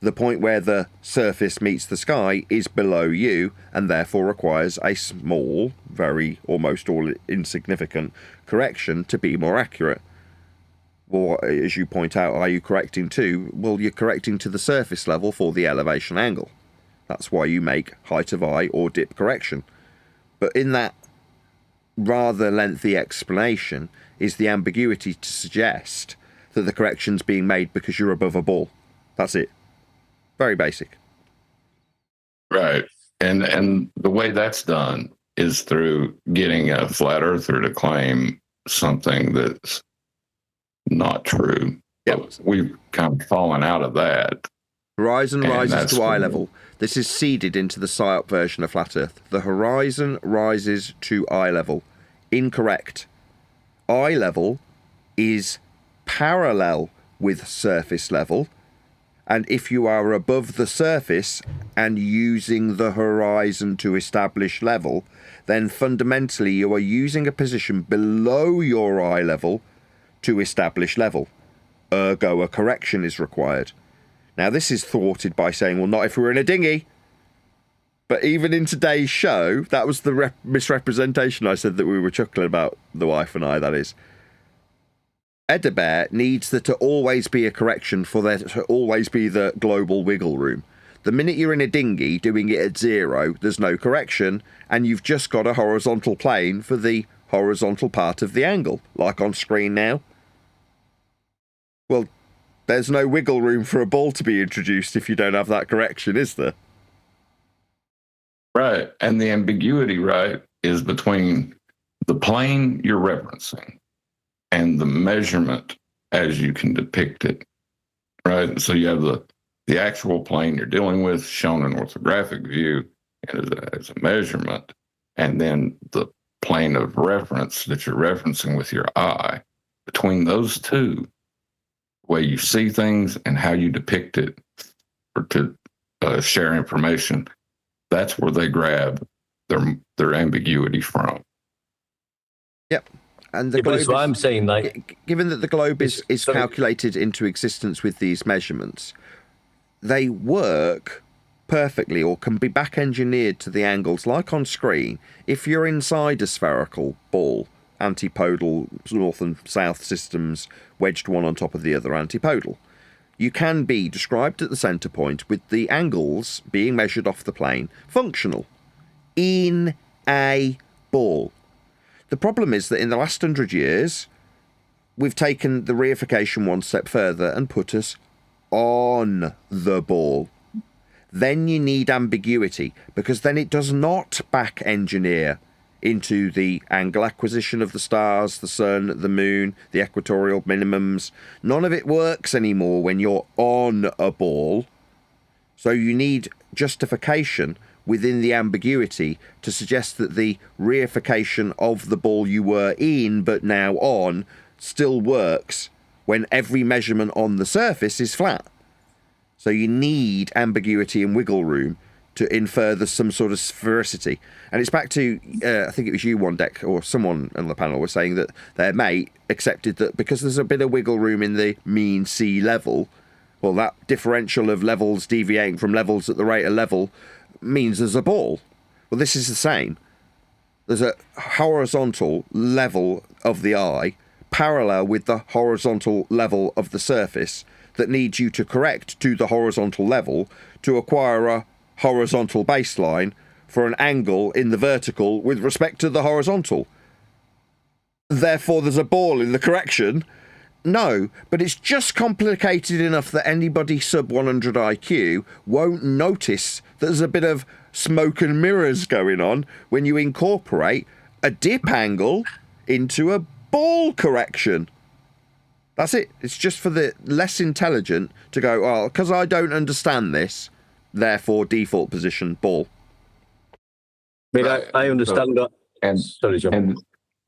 the point where the surface meets the sky is below you, and therefore requires a small, very almost all insignificant correction to be more accurate. Well, as you point out, are you correcting to? Well, you're correcting to the surface level for the elevation angle. That's why you make height of eye or dip correction. But in that rather lengthy explanation is the ambiguity to suggest that the correction's being made because you're above a ball. That's it. Very basic. Right. And the way that's done is through getting a flat earther to claim something that's not true. Yep. We've kind of fallen out of that. Horizon rises to eye level. This is seeded into the PSYOP version of Flat Earth. The horizon rises to eye level. Incorrect. Eye level is parallel with surface level, and if you are above the surface and using the horizon to establish level, then fundamentally you are using a position below your eye level to establish level. Ergo, a correction is required. Now, this is thwarted by saying, well, not if we're in a dinghy. But even in today's show, that was the misrepresentation I said that we were chuckling about, the wife and I, that is. Edebear needs there to always be a correction for there to always be the global wiggle room. The minute you're in a dinghy doing it at 0, there's no correction, and you've just got a horizontal plane for the horizontal part of the angle, like on screen now. Well, there's no wiggle room for a ball to be introduced if you don't have that correction, is there? Right. And the ambiguity, right, is between the plane you're referencing and the measurement as you can depict it. Right. So you have the actual plane you're dealing with shown in orthographic view as a measurement, and then the plane of reference that you're referencing with your eye. Between those two, the way you see things and how you depict it or to share information, that's where they grab their ambiguity from. Yep. And the but globe it's what I'm saying, like, given that the globe is calculated into existence with these measurements, they work perfectly or can be back engineered to the angles like on screen. If you're inside a spherical ball, antipodal north and south systems wedged one on top of the other antipodal, you can be described at the center point with the angles being measured off the plane functional in a ball. The problem is that in the last 100 years, we've taken the reification one step further and put us on the ball. Then you need ambiguity, because then it does not back engineer into the angle acquisition of the stars, the sun, the moon, the equatorial minimums. None of it works anymore when you're on a ball. So you need justification within the ambiguity to suggest that the reification of the ball you were in but now on still works when every measurement on the surface is flat. So you need ambiguity and wiggle room to infer there's some sort of sphericity. And it's back to, I think it was you, one deck, or someone on the panel was saying that their mate accepted that because there's a bit of wiggle room in the mean sea level, well, that differential of levels deviating from levels at the rate of level means there's a ball. Well, this is the same. There's a horizontal level of the eye parallel with the horizontal level of the surface that needs you to correct to the horizontal level to acquire a horizontal baseline for an angle in the vertical with respect to the horizontal. Therefore, there's a ball in the correction. No, but it's just complicated enough that anybody sub 100 IQ won't notice that there's a bit of smoke and mirrors going on when you incorporate a dip angle into a ball correction. That's it. It's just for the less intelligent to go, oh, because I don't understand this, therefore default position ball. mean, Right. I understand that. And sorry, John. And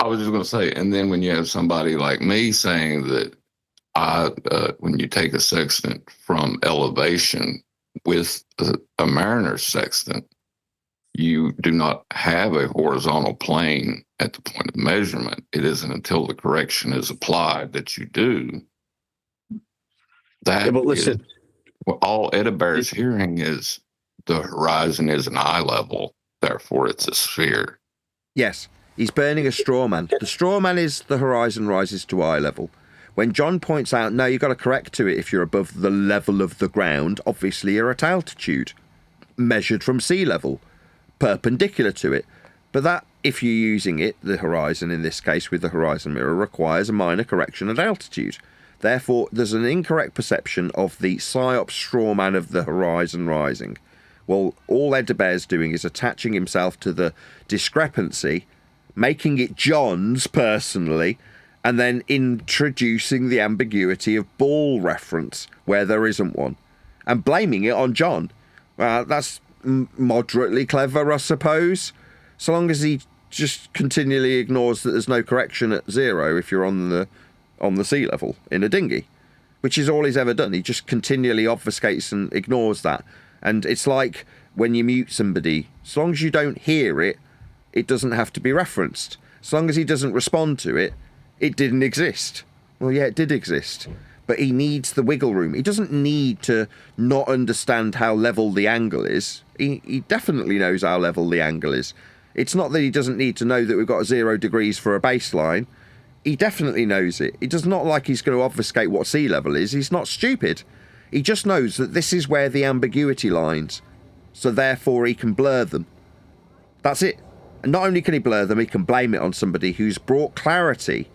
I was just going to say, and then when you have somebody like me saying that when you take a sextant from elevation with a mariner's sextant, you do not have a horizontal plane at the point of measurement. It isn't until the correction is applied that you do. That but listen, all Edinburgh is hearing is the horizon is an eye level, therefore it's a sphere. Yes, he's burning a straw man. The straw man is the horizon rises to eye level. When John points out, no, you've got to correct to it if you're above the level of the ground, obviously you're at altitude, measured from sea level, perpendicular to it. But that, if you're using it, the horizon in this case with the horizon mirror, requires a minor correction at altitude. Therefore, there's an incorrect perception of the psyop straw man of the horizon rising. Well, all Edeber's doing is attaching himself to the discrepancy, making it John's personally, and then introducing the ambiguity of ball reference where there isn't one, and blaming it on John. That's moderately clever, I suppose, so long as he just continually ignores that there's no correction at zero if you're on the sea level in a dinghy, which is all he's ever done. He just continually obfuscates and ignores that. And it's like when you mute somebody, as long as you don't hear it, it doesn't have to be referenced. As long as he doesn't respond to it, it didn't exist. Well, yeah, it did exist. But he needs the wiggle room. He doesn't need to not understand how level the angle is. He definitely knows how level the angle is. It's not that he doesn't need to know that we've got 0 degrees for a baseline. He definitely knows it. It does not like he's going to obfuscate what sea level is. He's not stupid. He just knows that this is where the ambiguity lines. So therefore he can blur them. That's it. And not only can he blur them, he can blame it on somebody who's brought clarity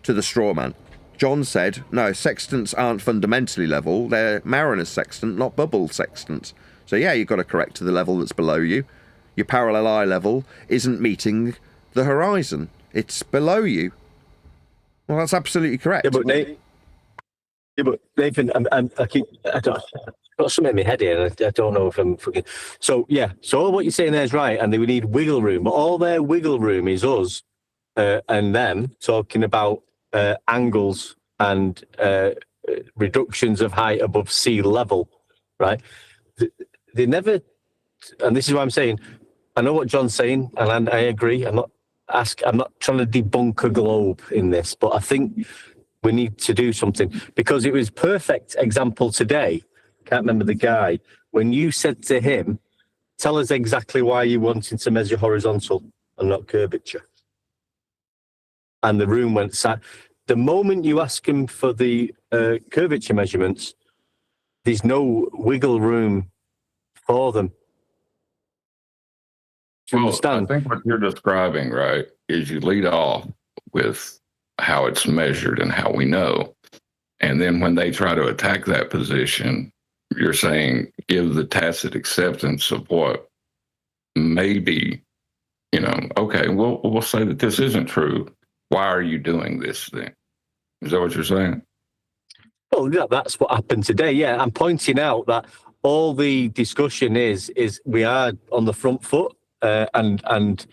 to the straw man. John said, no, sextants aren't fundamentally level. They're mariner's sextant, not bubble sextants. So yeah, you've got to correct to the level that's below you. Your parallel eye level isn't meeting the horizon. It's below you. Well, that's absolutely correct. Yeah, but Nathan, I've got something in my head here, and I don't know if I'm fucking. So yeah, so all what you're saying there is right, and they would need wiggle room, but all their wiggle room is us and them talking about angles and reductions of height above sea level, right? They never, and this is what I'm saying. I know what John's saying, and I agree. I'm not trying to debunk a globe in this, but I think we need to do something, because it was perfect example today. Can't remember the guy when you said to him, "Tell us exactly why you wanted to measure horizontal and not curvature." And the room went sad. The moment you ask him for the curvature measurements, there's no wiggle room for them. Do you understand? I think what you're describing, right, is you lead off with how it's measured and how we know. And then when they try to attack that position, you're saying give the tacit acceptance of what maybe, okay, we'll say that this isn't true. Why are you doing this then? Is that what you're saying? Well, yeah, that's what happened today. Yeah, I'm pointing out that all the discussion is we are on the front foot, and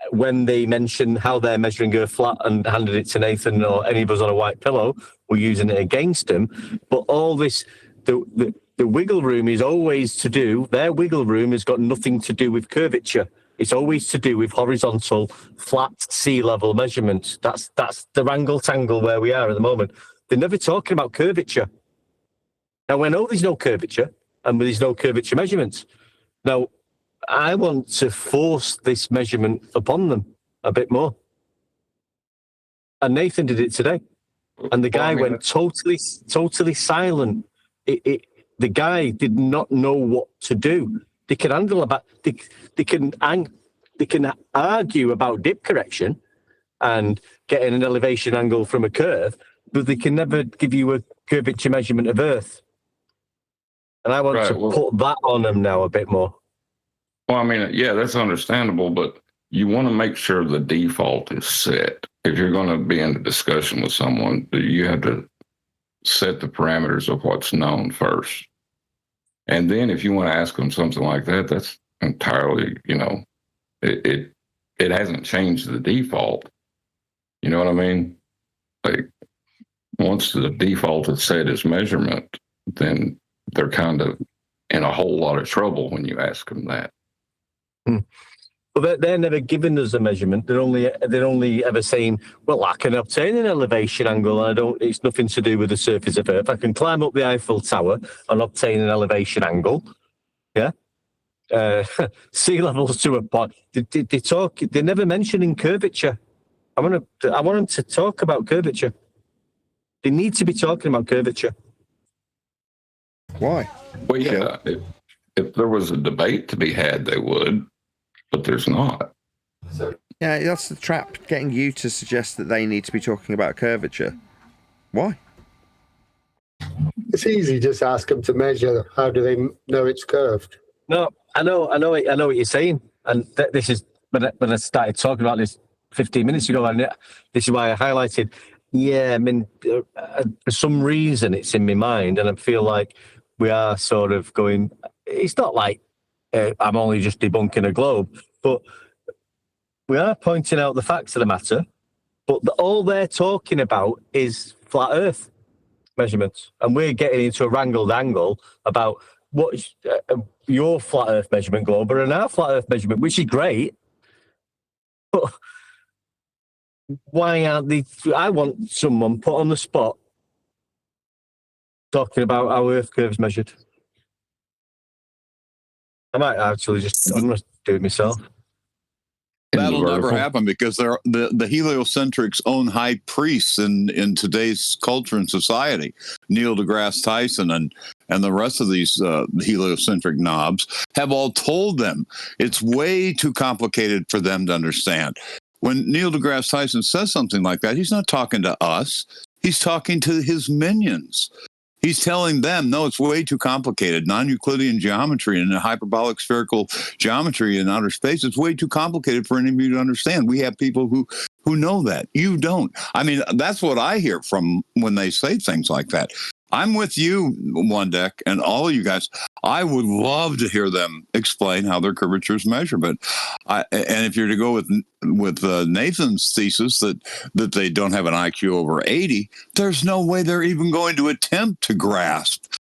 when they mention how they're measuring her flat and handed it to Nathan or any of us on a white pillow, we're using it against him. But all this, the wiggle room is always to do, their wiggle room has got nothing to do with curvature. It's always to do with horizontal, flat sea level measurements. That's the wrangle-tangle where we are at the moment. They're never talking about curvature. Now, we know there's no curvature, and there's no curvature measurements. Now, I want to force this measurement upon them a bit more. And Nathan did it today. And the guy went totally silent. The guy did not know what to do. They can handle about. They can argue about dip correction and getting an elevation angle from a curve, but they can never give you a curvature measurement of Earth. And I want to put that on them now a bit more. Well, I mean, yeah, that's understandable, but you want to make sure the default is set. If you're going to be in a discussion with someone, you have to set the parameters of what's known first. And then if you want to ask them something like that, that's entirely, It hasn't changed the default. You know what I mean? Like, once the default is set as measurement, then they're kind of in a whole lot of trouble when you ask them that. Well, they're never giving us a measurement. They're only ever saying, "Well, I can obtain an elevation angle. And it's nothing to do with the surface of Earth. I can climb up the Eiffel Tower and obtain an elevation angle." Yeah, sea levels to a point. They talk. They're never mentioning curvature. I want them to talk about curvature. They need to be talking about curvature. Why? Well, yeah. If there was a debate to be had, they would. But there's not. Yeah, that's the trap, getting you to suggest that they need to be talking about curvature. Why? It's easy, just ask them to measure. How do they know it's curved? No, I know what you're saying. And this is, when I started talking about this 15 minutes ago, and this is why I highlighted, I mean, for some reason it's in my mind, and I feel like we are sort of going, it's not like, I'm only just debunking a globe, but we are pointing out the facts of the matter, but all they're talking about is flat Earth measurements, and we're getting into a wrangled angle about what your flat Earth measurement, Glober, and our flat Earth measurement, which is great, but why aren't they? I want someone put on the spot talking about how Earth curves measured. I might actually I'm going to do it myself. That'll never happen because they're the heliocentric's own high priests in today's culture and society. Neil deGrasse Tyson and the rest of these heliocentric knobs have all told them it's way too complicated for them to understand. When Neil deGrasse Tyson says something like that, he's not talking to us. He's talking to his minions. He's telling them, no, it's way too complicated. Non-Euclidean geometry and hyperbolic spherical geometry in outer space, it's way too complicated for any of you to understand. We have people who know that. You don't. I mean, that's what I hear from when they say things like that. I'm with you, One Deck, and all of you guys. I would love to hear them explain how their curvature is measured. But and if you're to go with Nathan's thesis that they don't have an IQ over 80, there's no way they're even going to attempt to grasp,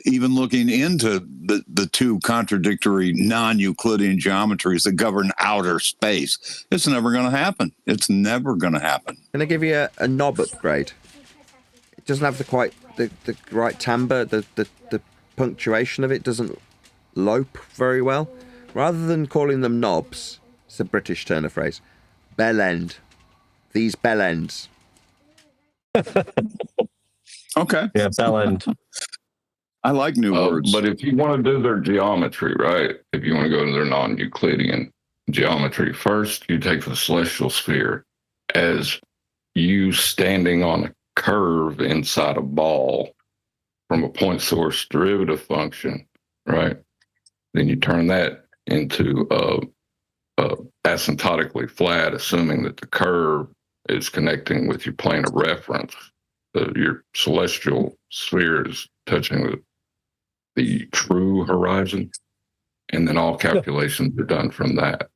even looking into the two contradictory non-Euclidean geometries that govern outer space. It's never going to happen. It's never going to happen. Can I give you a knob upgrade? It doesn't have the right timbre, the punctuation of it doesn't lope very well. Rather than calling them knobs, it's a British turn of phrase, bell end. These bell ends. Okay. Yeah, bell end. I like new words. But if you want to do their geometry, right, if you want to go to their non-Euclidean geometry, first you take the celestial sphere as you standing on a curve inside a ball from a point source derivative function, right? Then you turn that into asymptotically flat, assuming that the curve is connecting with your plane of reference. Your celestial sphere is touching the true horizon, and then all calculations are done from that.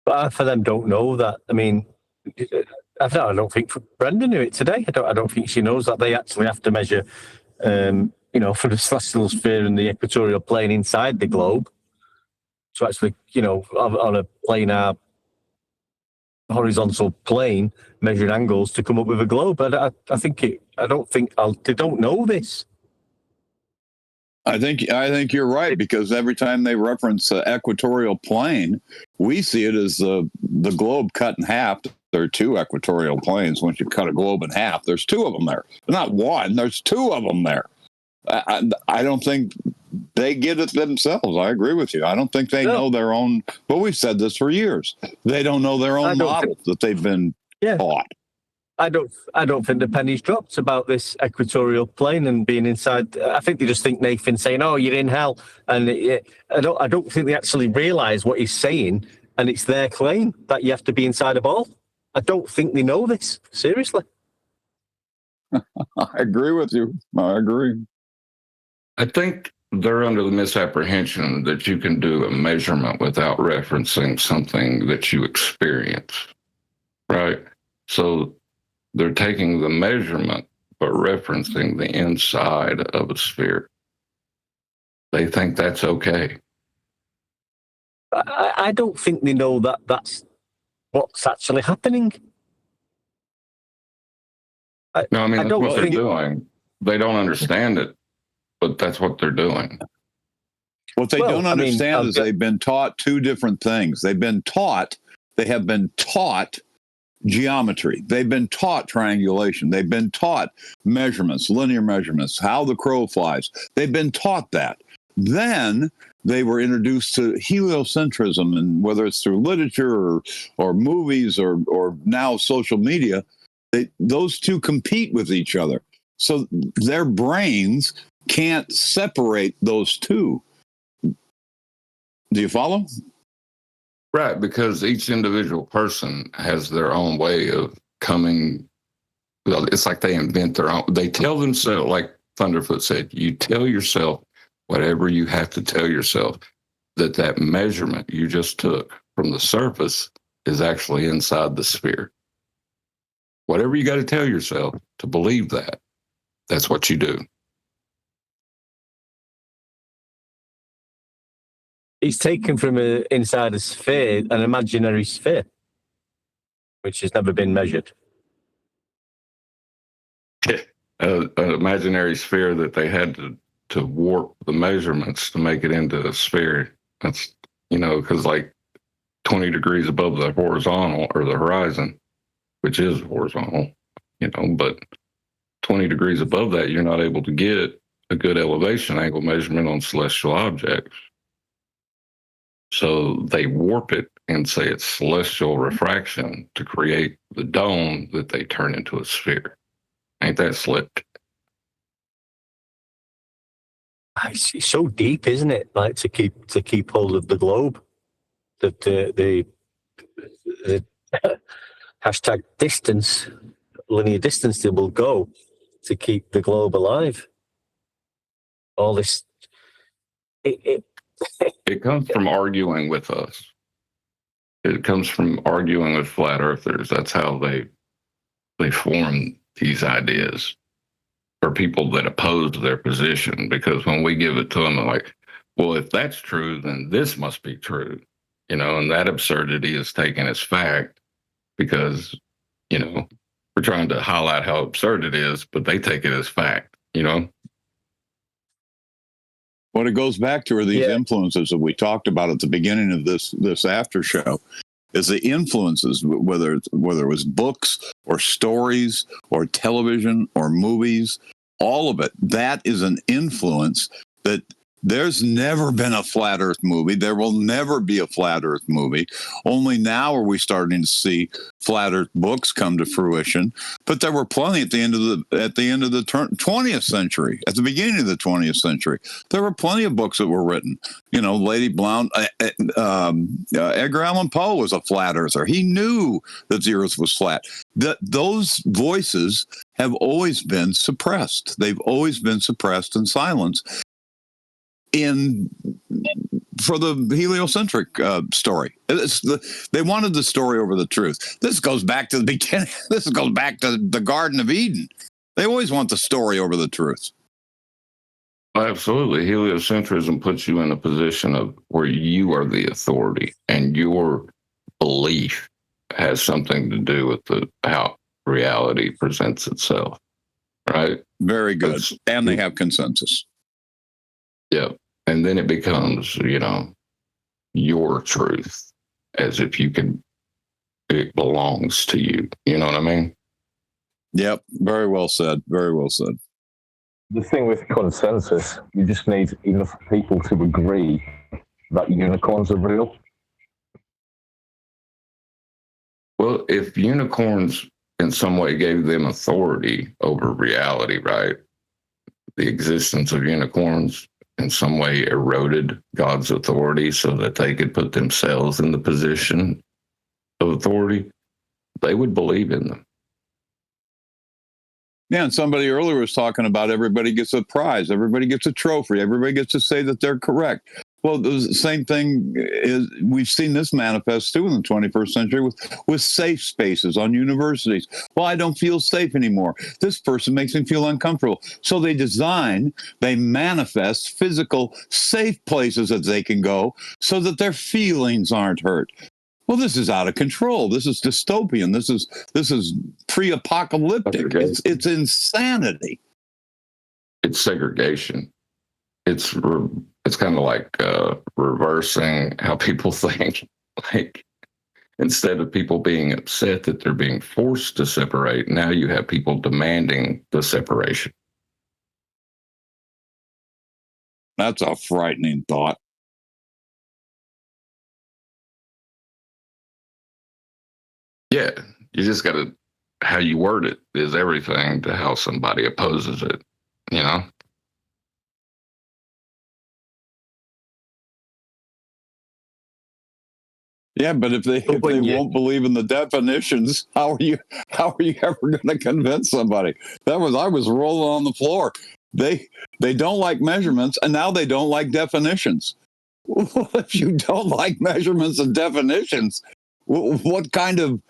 But half of them don't know that. I mean, I don't think Brenda knew it today. I don't think she knows that they actually have to measure, for the celestial sphere and the equatorial plane inside the globe to actually, on a planar horizontal plane, measuring angles to come up with a globe. But they don't know this. I think you're right, because every time they reference the equatorial plane, we see it as the globe cut in half. There are two equatorial planes. Once you cut a globe in half, there's two of them there. Not one, there's two of them there. I don't think they get it themselves. I agree with you. I don't think they know their own. But we've said this for years. They don't know their own models that they've been taught. I don't think the penny's dropped about this equatorial plane and being inside. I think they just think Nathan's saying, "Oh, you're in hell," and I don't think they actually realise what he's saying, and it's their claim that you have to be inside a ball. I don't think they know this seriously. I agree with you. I agree. I think they're under the misapprehension that you can do a measurement without referencing something that you experience, right? So they're taking the measurement but referencing the inside of a sphere. They think that's okay. I don't think they know that that's what's actually happening. That's what they're doing. They don't understand it, but that's what they're doing. What they don't understand is they've been taught two different things. They have been taught geometry. They've been taught triangulation. They've been taught measurements, linear measurements, how the crow flies. They've been taught that. Then they were introduced to heliocentrism, and whether it's through literature or movies or now social media, those two compete with each other. So their brains can't separate those two. Do you follow? Right, because each individual person has their own way of coming. Well, it's like they invent their own. They tell themselves, like Thunderfoot said, you tell yourself whatever you have to tell yourself, that measurement you just took from the surface is actually inside the sphere. Whatever you got to tell yourself to believe that, that's what you do. It's taken from inside a sphere, an imaginary sphere, which has never been measured. An imaginary sphere that they had to warp the measurements to make it into a sphere. That's, because like 20 degrees above the horizontal or the horizon, which is horizontal, but 20 degrees above that, you're not able to get a good elevation angle measurement on celestial objects. So they warp it and say it's celestial refraction to create the dome that they turn into a sphere. Ain't that slick? It's so deep, isn't it? Like to keep hold of the globe, that the hashtag distance, linear distance they will go to keep the globe alive. All this, it comes from arguing with us. It comes from arguing with flat earthers. That's how they form these ideas, or people that oppose their position. Because when we give it to them, they're like, well, if that's true, then this must be true. And that absurdity is taken as fact because, we're trying to highlight how absurd it is, but they take it as fact, What it goes back to are these influences that we talked about at the beginning of this after show, is the influences, whether it was books or stories or television or movies, all of it. That is an influence that there's never been a flat earth movie. There will never be a flat earth movie. Only now are we starting to see flat earth books come to fruition. But there were plenty at the end of the 20th century, at the beginning of the 20th century. There were plenty of books that were written. Lady Blount, Edgar Allan Poe was a flat earther. He knew that the earth was flat. Those voices have always been suppressed. They've always been suppressed and silenced for the heliocentric story. They wanted the story over the truth. This goes back to the beginning. This goes back to the Garden of Eden. They always want the story over the truth. Absolutely. Heliocentrism puts you in a position of where you are the authority, and your belief has something to do with how reality presents itself. Right? Very good. And they have consensus. Yeah. And then it becomes, your truth, as if it belongs to you. You know what I mean? Yep. Very well said. Very well said. The thing with consensus, you just need enough people to agree that unicorns are real. Well, if unicorns in some way gave them authority over reality, right? The existence of unicorns in some way eroded God's authority so that they could put themselves in the position of authority, they would believe in them. Yeah, and somebody earlier was talking about everybody gets a prize, everybody gets a trophy, everybody gets to say that they're correct. Well, the same thing is we've seen this manifest too in the 21st century with safe spaces on universities. Well, I don't feel safe anymore. This person makes me feel uncomfortable. So they manifest physical safe places that they can go so that their feelings aren't hurt. Well, this is out of control. This is dystopian. This is pre-apocalyptic. It's insanity. It's segregation. It's kind of like reversing how people think. Like, instead of people being upset that they're being forced to separate, now you have people demanding the separation. That's a frightening thought. Yeah, you just got to, how you word it is everything to how somebody opposes it, you know? Yeah, but if they won't believe in the definitions, how are you ever going to convince somebody? I was rolling on the floor. They don't like measurements, and now they don't like definitions. Well, if you don't like measurements and definitions, what kind of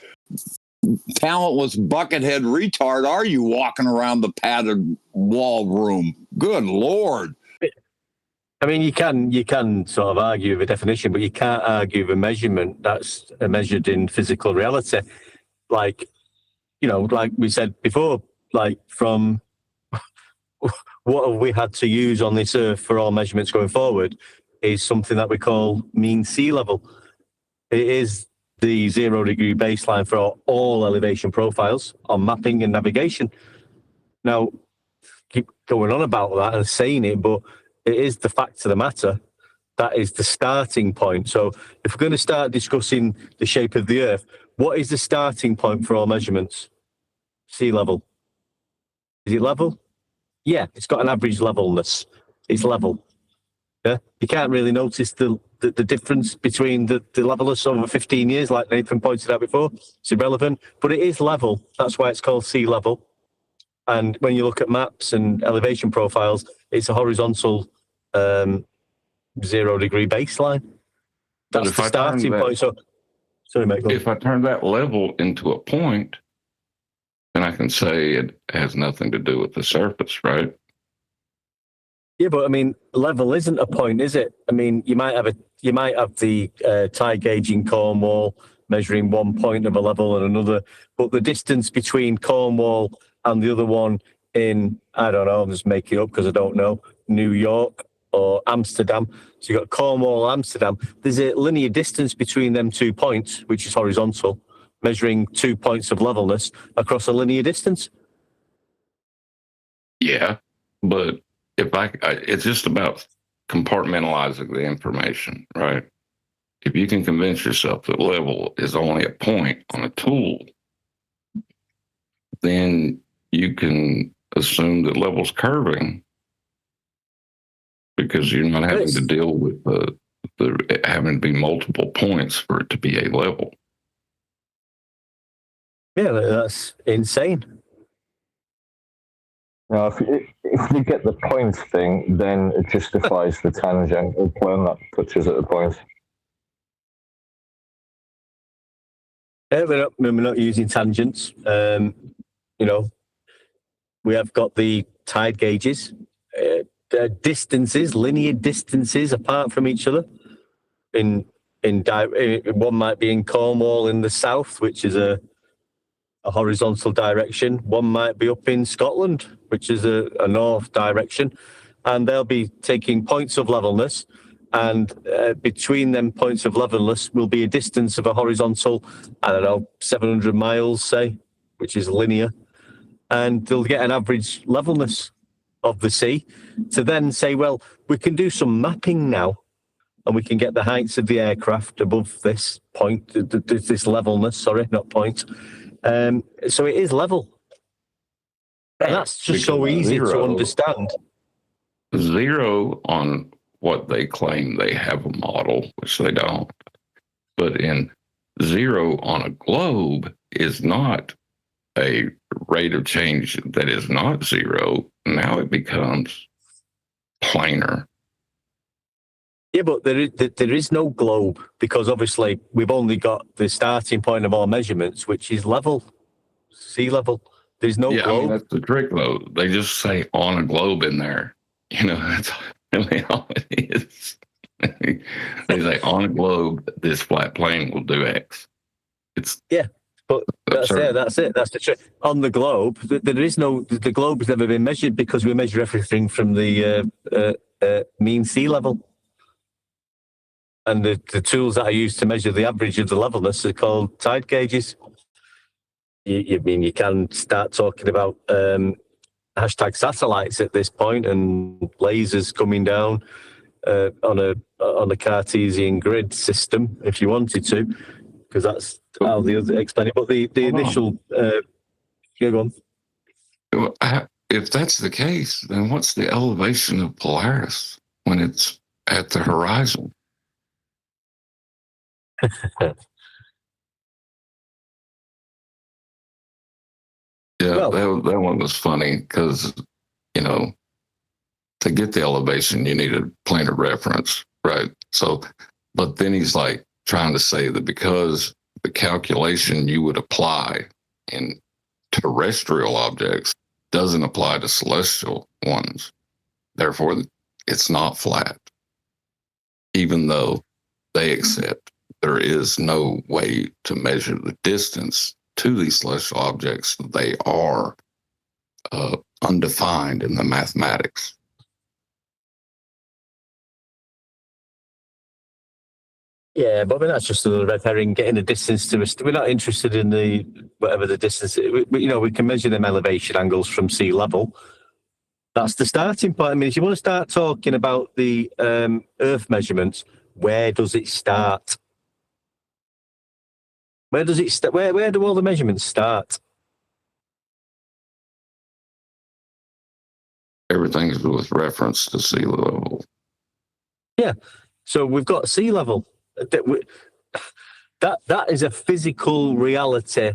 talentless buckethead retard are you walking around the padded wall room? Good Lord. I mean, you can sort of argue with a definition, but you can't argue with a measurement that's measured in physical reality. Like, like we said before, like from what have we had to use on this earth for all measurements going forward is something that we call mean sea level. It is the 0 degree baseline for all elevation profiles on mapping and navigation. Now, keep going on about that and saying it, but it is the fact of the matter. That is the starting point. So if we're going to start discussing the shape of the Earth, what is the starting point for all measurements? Sea level. Is it level? Yeah, it's got an average levelness. It's level. Yeah, you can't really notice the difference between the levelness over 15 years, like Nathan pointed out before. It's irrelevant, but it is level. That's why it's called sea level. And when you look at maps and elevation profiles, it's a horizontal 0 degree baseline. That's the starting point. So, sorry, mate. If I turn that level into a point, then I can say it has nothing to do with the surface, right? Yeah, but I mean, level isn't a point, is it? I mean, you might have the tide gauge in Cornwall measuring 1 point of a level and another, but the distance between Cornwall and the other one in, I don't know, I'm just making it up because I don't know, New York or Amsterdam. So you've got Cornwall, Amsterdam. There's a linear distance between them 2 points, which is horizontal, measuring 2 points of levelness across a linear distance. Yeah, but it's just about compartmentalizing the information, right? If you can convince yourself that level is only a point on a tool, then you can assume that level's curving because you're not having to deal with the having to be multiple points for it to be a level. Yeah, that's insane. Now, if you get the points thing, then it justifies the tangential plane that touches at the points. Yeah, we're not using tangents. We have got the tide gauges, distances, linear distances apart from each other. One might be in Cornwall in the south, which is a horizontal direction. One might be up in Scotland, which is a north direction, and they'll be taking points of levelness, and between them points of levelness will be a distance of a horizontal, 700 miles, say, which is linear, and they'll get an average levelness of the sea to then say, well, we can do some mapping now, and we can get the heights of the aircraft above this point, this levelness, sorry, not point. So it is level. And that's just so easy to understand. 0 on what they claim they have a model, which they don't. But in 0 on a globe is not a rate of change that is not zero, now it becomes planar. Yeah, but there is no globe, because obviously we've only got the starting point of all measurements, which is level, sea level. There's no globe. I mean, that's the trick, though. They just say on a globe in there. That's really all it is. They say on a globe, this flat plane will do X. But that's it. That's the trick. On the globe, there is no. The globe has never been measured, because we measure everything from the mean sea level. And the tools that I use to measure the average of the levelness are called tide gauges. You can start talking about hashtag satellites at this point, and lasers coming down on a Cartesian grid system if you wanted to, because that's how the other explain it. But the initial go on. If that's the case, then what's the elevation of Polaris when it's at the horizon? Yeah, that one was funny, because, to get the elevation, you need a plane of reference, right? So, but then he's like trying to say that because the calculation you would apply in terrestrial objects doesn't apply to celestial ones, therefore it's not flat, even though they accept there is no way to measure the distance to these celestial objects. They are undefined in the mathematics. Yeah, but I mean, that's just another red herring, getting a distance to us. We're not interested in whatever the distance is. We can measure them elevation angles from sea level. That's the starting point. I mean, if you want to start talking about the Earth measurements, where does it start? Where does it start? Where do all the measurements start? Everything's with reference to sea level. Yeah. So we've got sea level. That is a physical reality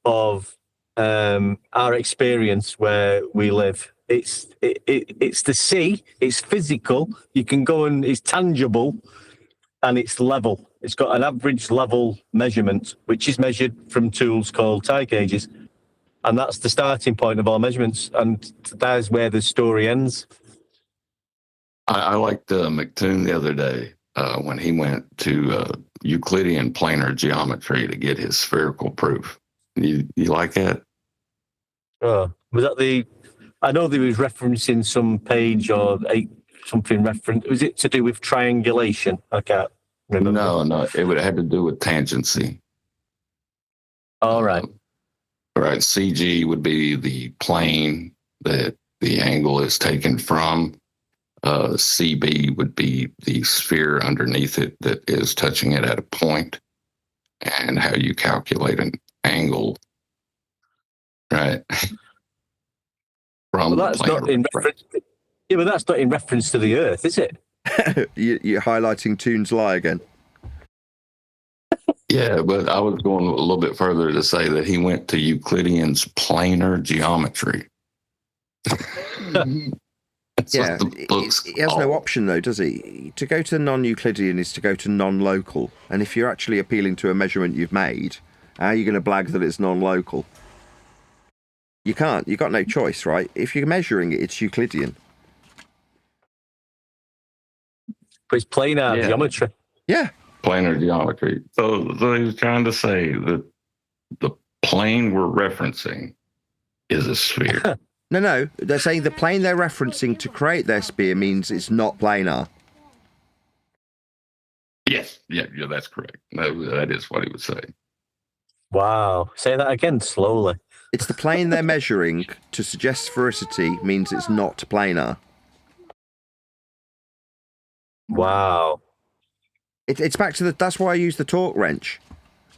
of our experience where we live. It's the sea. It's physical. You can go and it's tangible, and it's level. It's got an average level measurement, which is measured from tools called tide gauges, and that's the starting point of all measurements. And that is where the story ends. I liked McToon the other day when he went to Euclidean planar geometry to get his spherical proof. You like that? Was that I know there was referencing some page or something reference. Was it to do with triangulation? I can't remember. No, it would have to do with tangency. All right. Right. CG would be the plane that the angle is taken from. CB would be the sphere underneath it that is touching it at a point, and how you calculate an angle. Right. Well, that's not in reference. Yeah, but that's not in reference to the Earth, is it? You're highlighting Toon's lie again. Yeah, but I was going a little bit further to say that he went to Euclidean's planar geometry. Yeah, he has no option though, does he? To go to non-Euclidean is to go to non-local, and if you're actually appealing to a measurement you've made, how are you going to blag that it's non-local? You can't. You've got no choice, right? If you're measuring it, it's Euclidean. But it's planar geometry. Yeah. Planar geometry. So he's trying to say that the plane we're referencing is a sphere. No. They're saying the plane they're referencing to create their sphere means it's not planar. Yes. Yeah, that's correct. That is what he would say. Wow. Say that again slowly. It's the plane they're measuring to suggest sphericity means it's not planar. Wow. It's back to that's why I use the torque wrench.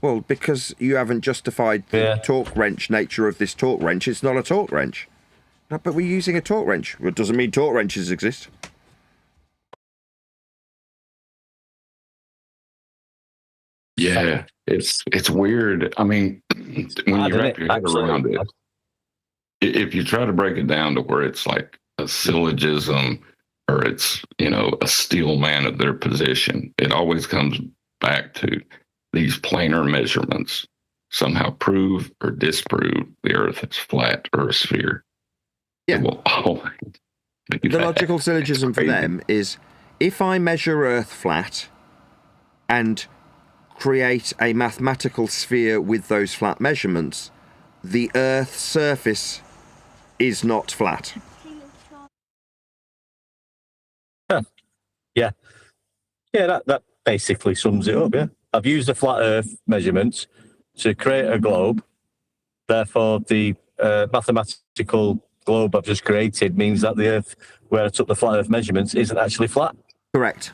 Well, because you haven't justified the torque wrench nature of this torque wrench, it's not a torque wrench. No, but we're using a torque wrench. Well, it doesn't mean torque wrenches exist. Yeah, it's weird. I mean, when you wrap your head around it, if you try to break it down to where it's like a syllogism or it's, a steel man of their position, it always comes back to these planar measurements somehow prove or disprove the Earth is flat or a sphere. Yeah. It will always be The that. logical syllogism for them is, if I measure Earth flat and create a mathematical sphere with those flat measurements, the Earth's surface is not flat. Yeah. Yeah, that basically sums it up, yeah. I've used the flat Earth measurements to create a globe. Therefore, the mathematical globe I've just created means that the Earth, where I took the flat Earth measurements, isn't actually flat. Correct.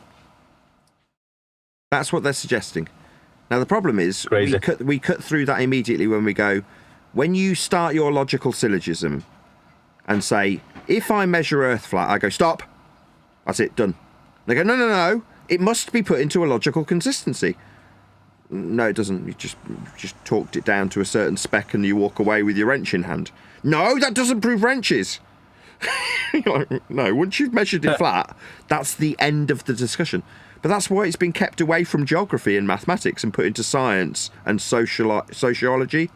That's what they're suggesting. Now, the problem is we cut through that immediately when we go, when you start your logical syllogism and say, if I measure Earth flat, I go, stop. That's it, done. They go, no. It must be put into a logical consistency. No, it doesn't. You just talked it down to a certain spec and you walk away with your wrench in hand. No, that doesn't prove wrenches. No, once you've measured it flat, that's the end of the discussion. But that's why it's been kept away from geography and mathematics and put into science and sociology.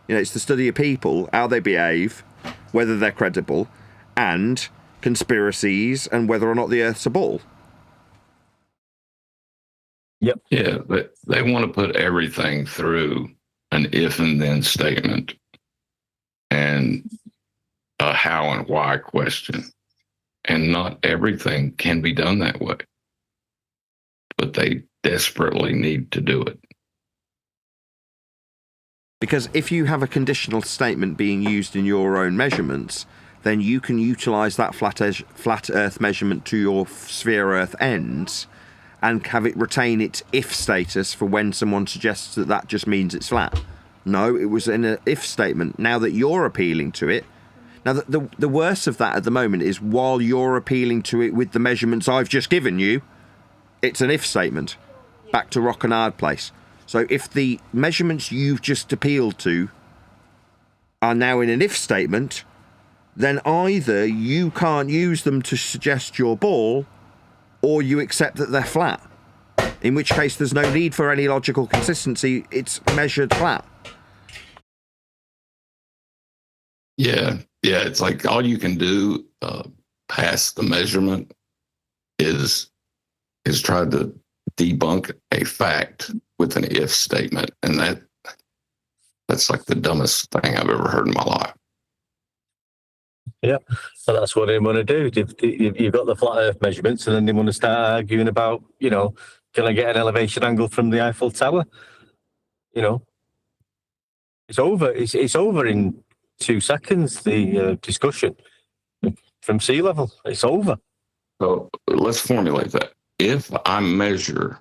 It's the study of people, how they behave, whether they're credible, and conspiracies and whether or not the Earth's a ball. Yep. Yeah, but they want to put everything through an if and then statement and a how and why question. And not everything can be done that way. But they desperately need to do it. Because if you have a conditional statement being used in your own measurements, then you can utilize that flat Earth measurement to your sphere Earth ends and have it retain its if status for when someone suggests that just means it's flat. No, it was in an if statement. Now that you're appealing to it, now the worst of that at the moment is while you're appealing to it with the measurements I've just given you, it's an if statement. Back to rock and hard place. So if the measurements you've just appealed to are now in an if statement, then either you can't use them to suggest your ball, or you accept that they're flat. In which case there's no need for any logical consistency. It's measured flat. Yeah, it's like all you can do past the measurement is try to debunk a fact with an if statement, and that's like the dumbest thing I've ever heard in my life. Yeah, so that's what they want to do. You've got the flat Earth measurements, and then they want to start arguing about, can I get an elevation angle from the Eiffel Tower? It's over. It's over in 2 seconds. The discussion from sea level, it's over. So let's formulate that. If I measure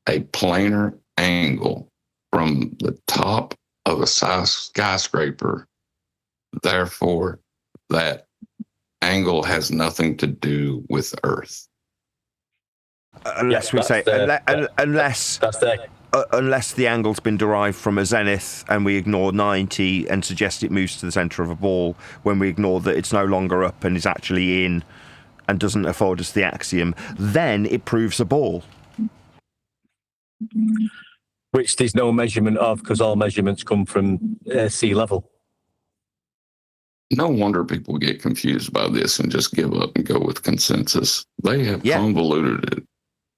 a planar angle from the top of a skyscraper, therefore that angle has nothing to do with Earth. Unless unless the angle's been derived from a zenith and we ignore 90 and suggest it moves to the centre of a ball, when we ignore that it's no longer up and is actually in and doesn't afford us the axiom, then it proves a ball. Which there's no measurement of, because all measurements come from sea level. No wonder people get confused by this and just give up and go with consensus. They have convoluted it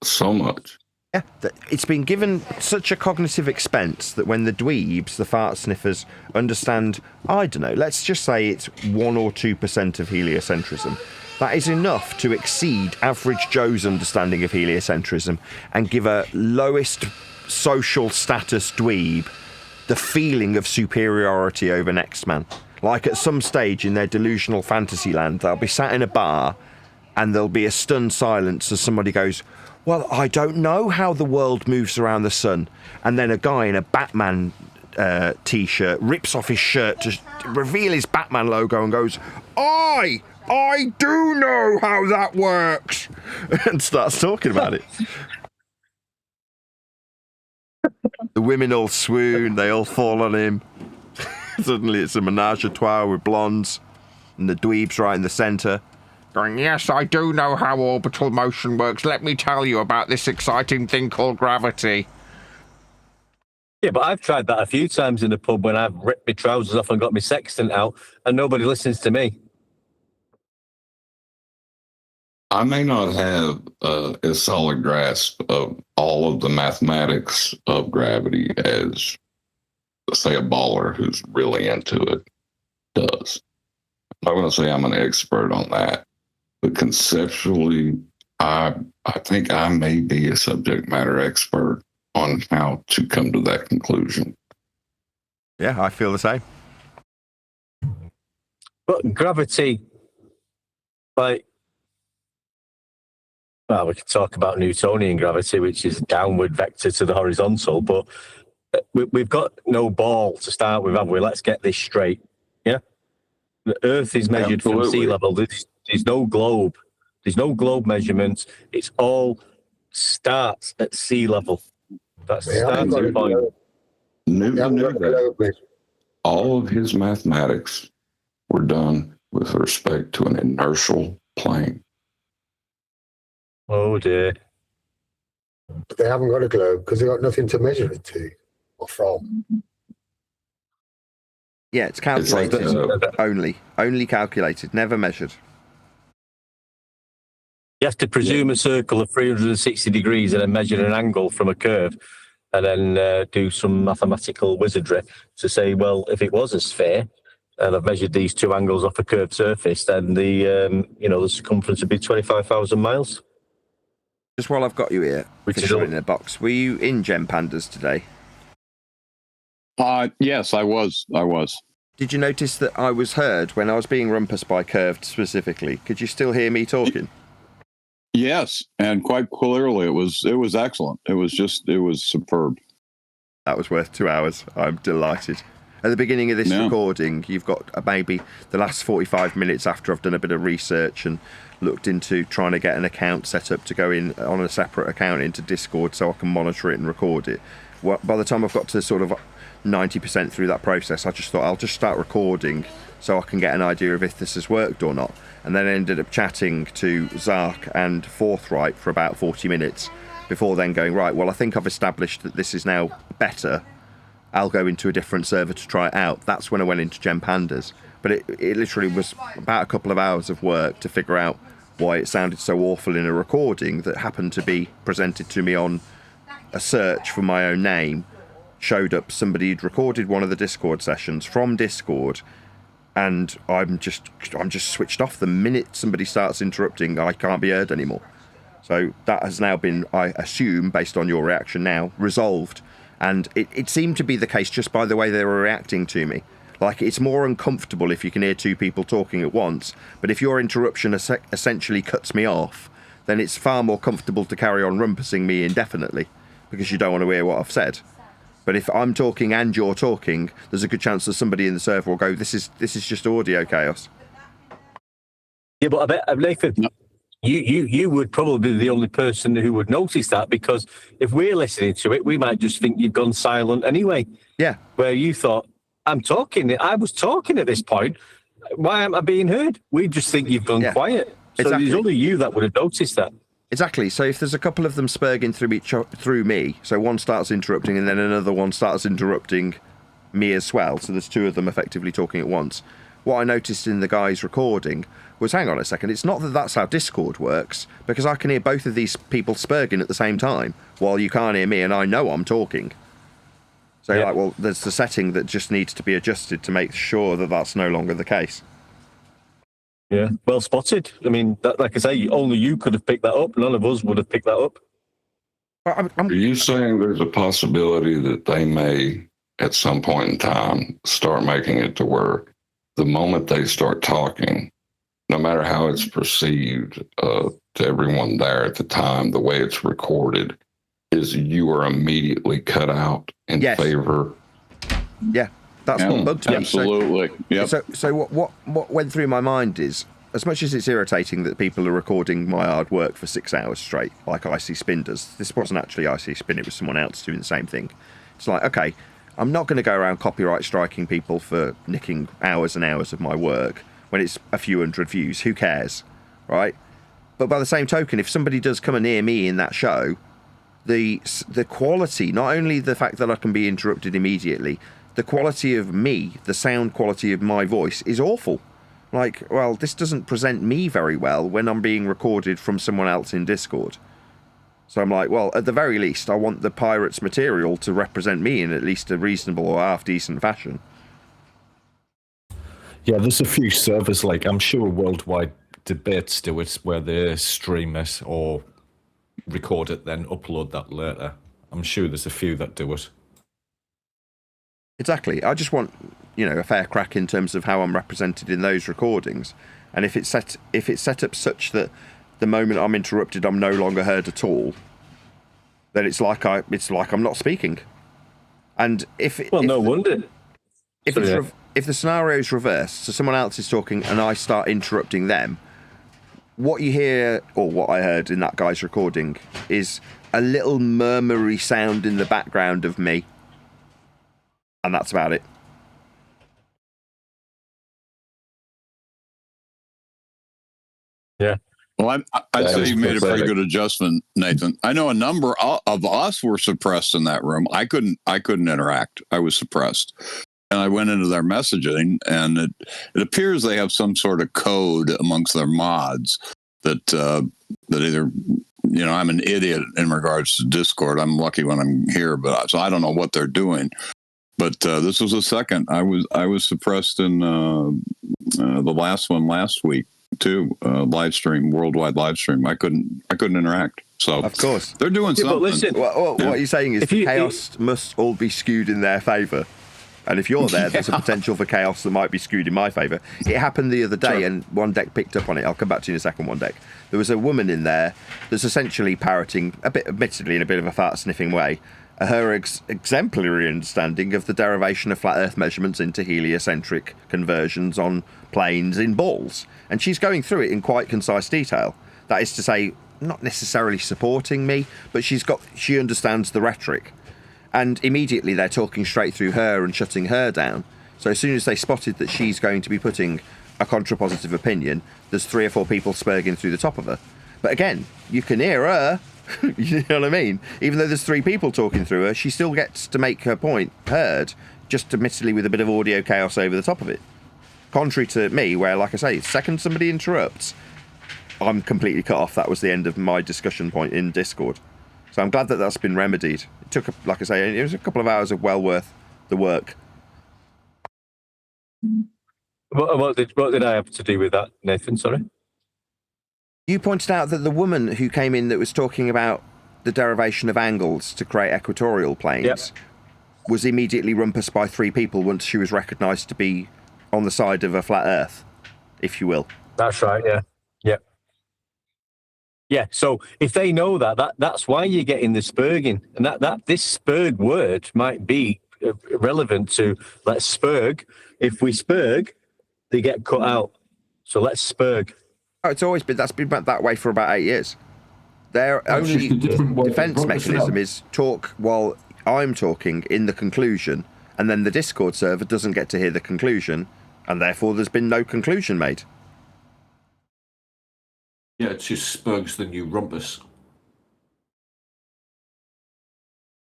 so much. Yeah, it's been given such a cognitive expense that when the dweebs, the fart sniffers, understand, I don't know, let's just say it's 1 or 2% of heliocentrism, that is enough to exceed average Joe's understanding of heliocentrism and give a lowest social status dweeb the feeling of superiority over next man. Like at some stage in their delusional fantasy land, they'll be sat in a bar and there'll be a stunned silence as somebody goes, well, I don't know how the world moves around the sun. And then a guy in a Batman t-shirt rips off his shirt to reveal his Batman logo and goes, I do know how that works, and starts talking about it. The women all swoon, they all fall on him. Suddenly it's a menage a trois with blondes. And the dweeb's right in the centre, going, yes, I do know how orbital motion works. Let me tell you about this exciting thing called gravity. Yeah, but I've tried that a few times in the pub when I've ripped my trousers off and got my sextant out, and nobody listens to me. I may not have a solid grasp of all of the mathematics of gravity as, say, a baller who's really into it does. I'm not going to say I'm an expert on that, but conceptually, I think I may be a subject matter expert on how to come to that conclusion. Yeah, I feel the same. But gravity, like, well, we could talk about Newtonian gravity, which is downward vector to the horizontal, but we've got no ball to start with, have we? Let's get this straight. Yeah? The Earth is measured from sea level. There's no globe. There's no globe measurements. It's all starts at sea level. That's the starting point. Newton knew that. All of his mathematics were done with respect to an inertial plane. Oh dear. But they haven't got a globe because they've got nothing to measure it to or from. Yeah, it's calculated only calculated, never measured. You have to presume a circle of 360 degrees and then measure an angle from a curve and then do some mathematical wizardry to say, well, if it was a sphere and I've measured these two angles off a curved surface, then the circumference would be 25,000 miles. Just while I've got you here, which is in a box, were you in Gem Pandas today? Yes, I was. Did you notice that I was heard when I was being rumpus by Curved specifically? Could you still hear me talking? Yes, and quite clearly. It was excellent. It was superb. That was worth 2 hours. I'm delighted. At the beginning of this recording, you've got maybe the last 45 minutes after I've done a bit of research and looked into trying to get an account set up to go in on a separate account into Discord so I can monitor it and record it. Well, by the time I've got to sort of 90% through that process, I just thought I'll just start recording so I can get an idea of if this has worked or not. And then I ended up chatting to Zark and Forthright for about 40 minutes before then going, right, well, I think I've established that this is now better. I'll go into a different server to try it out. That's when I went into Gem Pandas. But it literally was about a couple of hours of work to figure out why it sounded so awful in a recording that happened to be presented to me on a search for my own name. Showed up somebody who'd recorded one of the Discord sessions from Discord, and I'm just switched off the minute somebody starts interrupting. I can't be heard anymore. So that has now been, I assume, based on your reaction now, resolved. And it seemed to be the case just by the way they were reacting to me. Like, it's more uncomfortable if you can hear two people talking at once, but if your interruption essentially cuts me off, then it's far more comfortable to carry on rumpusing me indefinitely, because you don't want to hear what I've said. But if I'm talking and you're talking, there's a good chance that somebody in the server will go, this is just audio chaos. Yeah, but I bet, Nathan, you would probably be the only person who would notice that, because if we're listening to it, we might just think you've gone silent anyway. Yeah. Where you thought, I was talking at this point. Why am I being heard? We just think you've gone quiet. So exactly. There's only you that would have noticed that. Exactly. So if there's a couple of them spurging through me, so one starts interrupting and then another one starts interrupting me as well, so there's two of them effectively talking at once. What I noticed in the guy's recording was, hang on a second, it's not that that's how Discord works, because I can hear both of these people spurging at the same time, while you can't hear me and I know I'm talking. So you're like, well, there's the setting that just needs to be adjusted to make sure that that's no longer the case. Yeah, well spotted. I mean, like I say, only you could have picked that up. None of us would have picked that up. Are you saying there's a possibility that they may, at some point in time, start making it to where the moment they start talking, no matter how it's perceived to everyone there at the time, the way it's recorded, is you are immediately cut out in favor? Yeah. That's what bugged me. Absolutely. So what went through my mind is, as much as it's irritating that people are recording my hard work for 6 hours straight, like Icy Spin does, this wasn't actually Icy Spin, it was someone else doing the same thing. It's like, okay, I'm not going to go around copyright striking people for nicking hours and hours of my work. when it's a few hundred views. Who cares, right? But by the same token, if somebody does come near me in that show, the quality, not only the fact that I can be interrupted immediately, the quality of me, the sound quality of my voice is awful. Like, well, this doesn't present me very well when I'm being recorded from someone else in Discord. So I'm like, well, at the very least, I want the pirate's material to represent me in at least a reasonable or half-decent fashion. Yeah, there's a few servers, like, I'm sure Worldwide Debates do it, where they stream it or record it, then upload that later. I'm sure there's a few that do it. Exactly. I just want, a fair crack in terms of how I'm represented in those recordings. And if it's set up such that the moment I'm interrupted, I'm no longer heard at all, then it's like I'm not speaking. And no wonder. If the scenario is reversed, so someone else is talking and I start interrupting them, what you hear, or what I heard in that guy's recording, is a little murmury sound in the background of me, and that's about it. Yeah. Well, I'd say you made a pretty good adjustment, Nathan. I know a number of us were suppressed in that room. I couldn't interact. I was suppressed. And I went into their messaging, and it appears they have some sort of code amongst their mods that either, I'm an idiot in regards to Discord. I'm lucky when I'm here, so I don't know what they're doing. But this was the second. I was suppressed in the last one last week too. Live stream, worldwide live stream. I couldn't interact. So of course they're doing something. But listen, what you're saying is chaos must all be skewed in their favour. And if you're there, there's a potential for chaos that might be skewed in my favour. It happened the other day, and One Deck picked up on it. I'll come back to you in a second, One Deck. There was a woman in there that's essentially parroting, a bit, admittedly in a bit of a fart-sniffing way, her exemplary understanding of the derivation of flat Earth measurements into heliocentric conversions on planes in balls. And she's going through it in quite concise detail. That is to say, not necessarily supporting me, but she understands the rhetoric. And immediately they're talking straight through her and shutting her down. So as soon as they spotted that she's going to be putting a contrapositive opinion, there's 3 or 4 people spurging through the top of her. But again, you can hear her, you know what I mean? Even though there's 3 people talking through her, she still gets to make her point heard, just admittedly with a bit of audio chaos over the top of it. Contrary to me, where, like I say, the second somebody interrupts, I'm completely cut off. That was the end of my discussion point in Discord. So I'm glad that that's been remedied. It took, like I say, it was a couple of hours of well worth the work. What did I have to do with that, Nathan? Sorry? You pointed out that the woman who came in that was talking about the derivation of angles to create equatorial planes was immediately rumpused by 3 people once she was recognised to be on the side of a flat Earth, if you will. That's right, yeah. Yeah. Yeah, so if they know that's why you're getting the spurging. And this spurg word might be relevant to let's spurg. If we spurg, they get cut out. So let's spurg. Oh, that's been that way for about 8 years. Their only defense mechanism is talk while I'm talking in the conclusion, and then the Discord server doesn't get to hear the conclusion, and therefore there's been no conclusion made. Yeah, it's just Spurg's the new rumpus.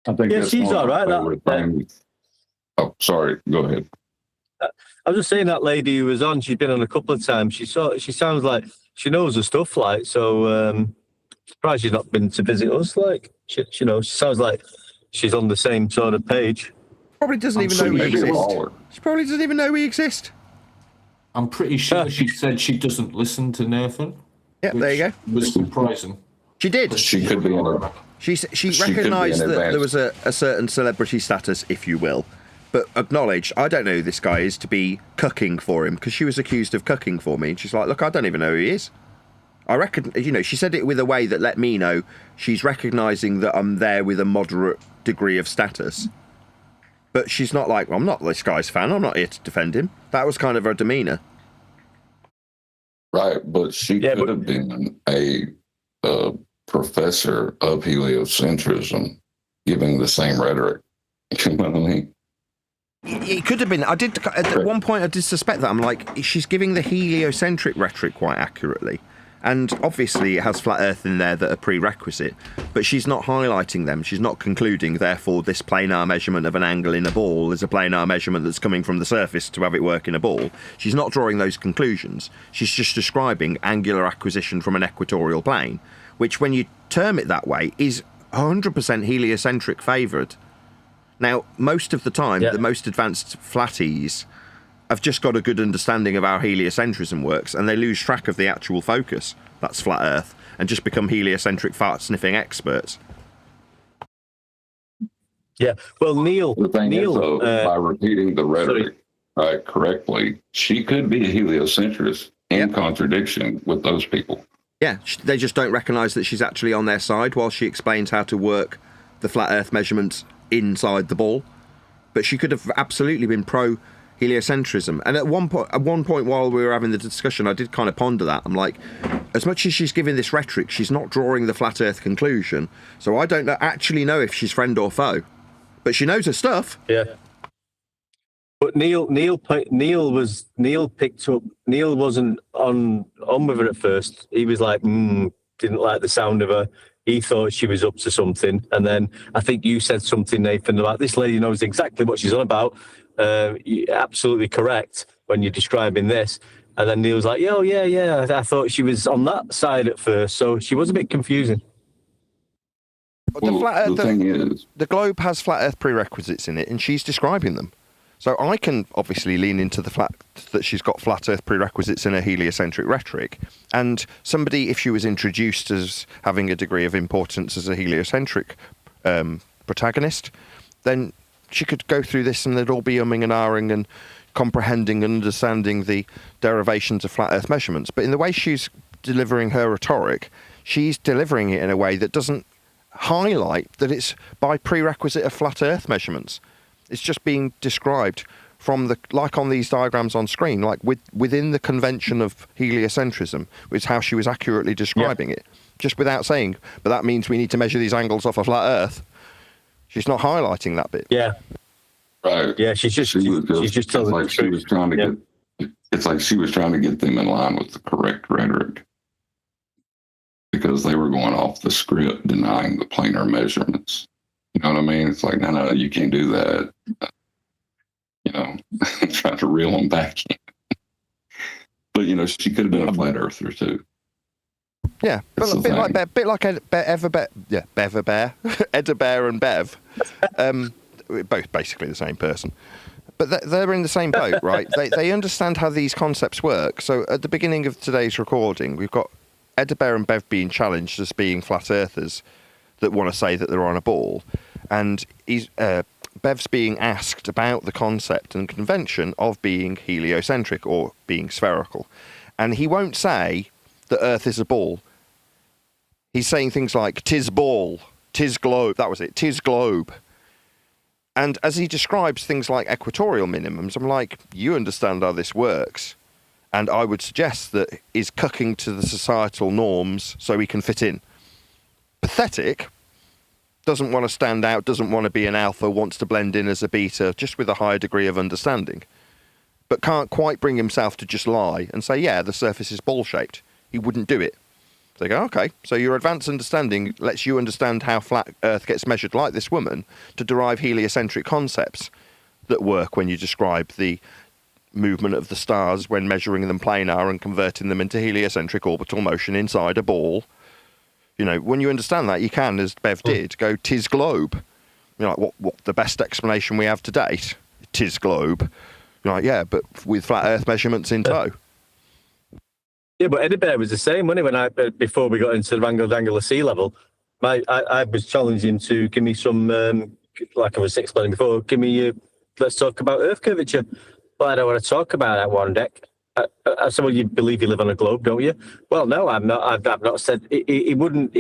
I think yeah, she's all right. Oh, sorry. Go ahead. I was just saying that lady who was on, she's been on a couple of times. She sounds like she knows her stuff, like, so surprised she's not been to visit us. Like, she sounds like she's on the same sort of page. Probably doesn't even know we exist. She probably doesn't even know we exist. I'm pretty sure she said she doesn't listen to Nathan. Yeah, there you go. Was surprising. She did. She could be in a... She recognised that there was a certain celebrity status, if you will, but acknowledged, I don't know who this guy is, to be cucking for him, because she was accused of cucking for me. And she's like, look, I don't even know who he is. I reckon, she said it with a way that let me know she's recognising that I'm there with a moderate degree of status. But she's not like, well, I'm not this guy's fan, I'm not here to defend him. That was kind of her demeanour. Right, but she could have been a professor of heliocentrism giving the same rhetoric. You know what I mean? It could have been. I did at one point. I did suspect that. I'm like, she's giving the heliocentric rhetoric quite accurately, and obviously it has flat Earth in there that are prerequisite, but she's not highlighting them. She's not concluding. Therefore, this planar measurement of an angle in a ball is a planar measurement that's coming from the surface to have it work in a ball. She's not drawing those conclusions. She's just describing angular acquisition from an equatorial plane, which, when you term it that way, is 100% heliocentric favoured. Now, most of the time, the most advanced flatties have just got a good understanding of how heliocentrism works, and they lose track of the actual focus, that's flat Earth, and just become heliocentric fart-sniffing experts. Yeah, well, Neil... The thing is, though, by repeating the rhetoric correctly, she could be a heliocentrist in contradiction with those people. Yeah, they just don't recognise that she's actually on their side while she explains how to work the flat Earth measurements inside the ball. But she could have absolutely been pro-heliocentrism. And at one point while we were having the discussion, I did kind of ponder that. I'm like, as much as she's giving this rhetoric, she's not drawing the flat Earth conclusion. So I don't actually know if she's friend or foe. But she knows her stuff. Yeah. But Neil wasn't on with her at first. He was like, didn't like the sound of her. He thought she was up to something. And then I think you said something, Nathan, about this lady knows exactly what she's on about. You're absolutely correct when you're describing this. And then Neil was like, yeah. I thought she was on that side at first. So she was a bit confusing. Well, the thing is, the globe has flat Earth prerequisites in it, and she's describing them. So I can obviously lean into the fact that she's got flat Earth prerequisites in her heliocentric rhetoric. And somebody, if she was introduced as having a degree of importance as a heliocentric protagonist, then she could go through this and they'd all be umming and ahhing and comprehending and understanding the derivations of flat Earth measurements. But in the way she's delivering her rhetoric, she's delivering it in a way that doesn't highlight that it's by prerequisite of flat Earth measurements. It's just being described from like on these diagrams on screen, like within the convention of heliocentrism, which is how she was accurately describing it, just without saying, but that means we need to measure these angles off a flat Earth. She's not highlighting that bit. Yeah. Right. Yeah, she's just telling like she was trying to get. It's like she was trying to get them in line with the correct rhetoric, because they were going off the script, denying the planar measurements. You know what I mean? It's like, no, you can't do that. Trying to reel them back in. But, she could have been a flat earther, too. Yeah, but a bit like Eda Bear and Bev. Both basically the same person. But they're in the same boat, right? They understand how these concepts work. So at the beginning of today's recording, we've got Eda Bear and Bev being challenged as being flat earthers that want to say that they're on a ball, and Bev's being asked about the concept and convention of being heliocentric or being spherical, and he won't say that Earth is a ball. He's saying things like "'tis ball, 'tis globe." That was it, "'tis globe." And as he describes things like equatorial minimums, I'm like, you understand how this works, and I would suggest that he's cucking to the societal norms so he can fit in. Pathetic, doesn't want to stand out, doesn't want to be an alpha, wants to blend in as a beta, just with a higher degree of understanding, but can't quite bring himself to just lie and say, yeah, the surface is ball-shaped. He wouldn't do it. So they go, okay, so your advanced understanding lets you understand how flat Earth gets measured like this woman to derive heliocentric concepts that work when you describe the movement of the stars when measuring them planar and converting them into heliocentric orbital motion inside a ball. When you understand that, you can, as Bev did, go, "'tis globe." You're like, what the best explanation we have to date? "'Tis globe." You're like, yeah, but with flat Earth measurements in tow. Yeah, but Eddie Bear was the same, wasn't he? Before we got into the Wrangle Dangle of sea level, I was challenging to give me some, like I was explaining before, let's talk about Earth curvature. Well, I don't want to talk about that one, Deck. I said, well, you believe you live on a globe, don't you? Well, no, I'm not. I've not said he wouldn't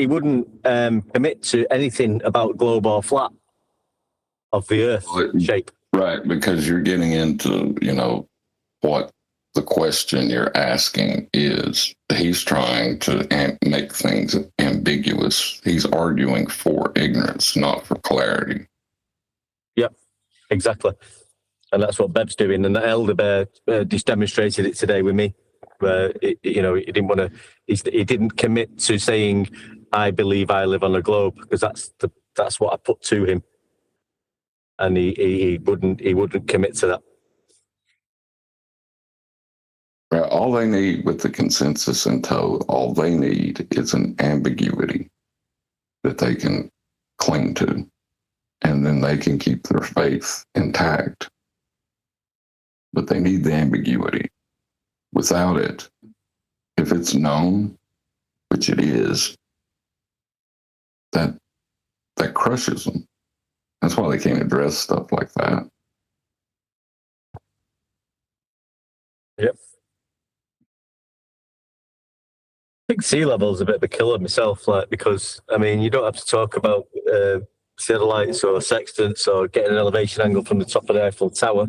commit to anything about globe or flat of the Earth shape. Right, because you're getting into what the question you're asking is. He's trying to make things ambiguous. He's arguing for ignorance, not for clarity. Yep, exactly. And that's what Beb's doing. And that elder bear just demonstrated it today with me. Where he didn't want to. He didn't commit to saying, "I believe I live on a globe," because that's what I put to him, and he wouldn't commit to that. All they need with the consensus in tow, all they need is an ambiguity that they can cling to, and then they can keep their faith intact. But they need the ambiguity. Without it, if it's known, which it is, that crushes them. That's why they can't address stuff like that. Yep. I think sea level is a bit of a killer myself, because I mean you don't have to talk about satellites or sextants or getting an elevation angle from the top of the Eiffel Tower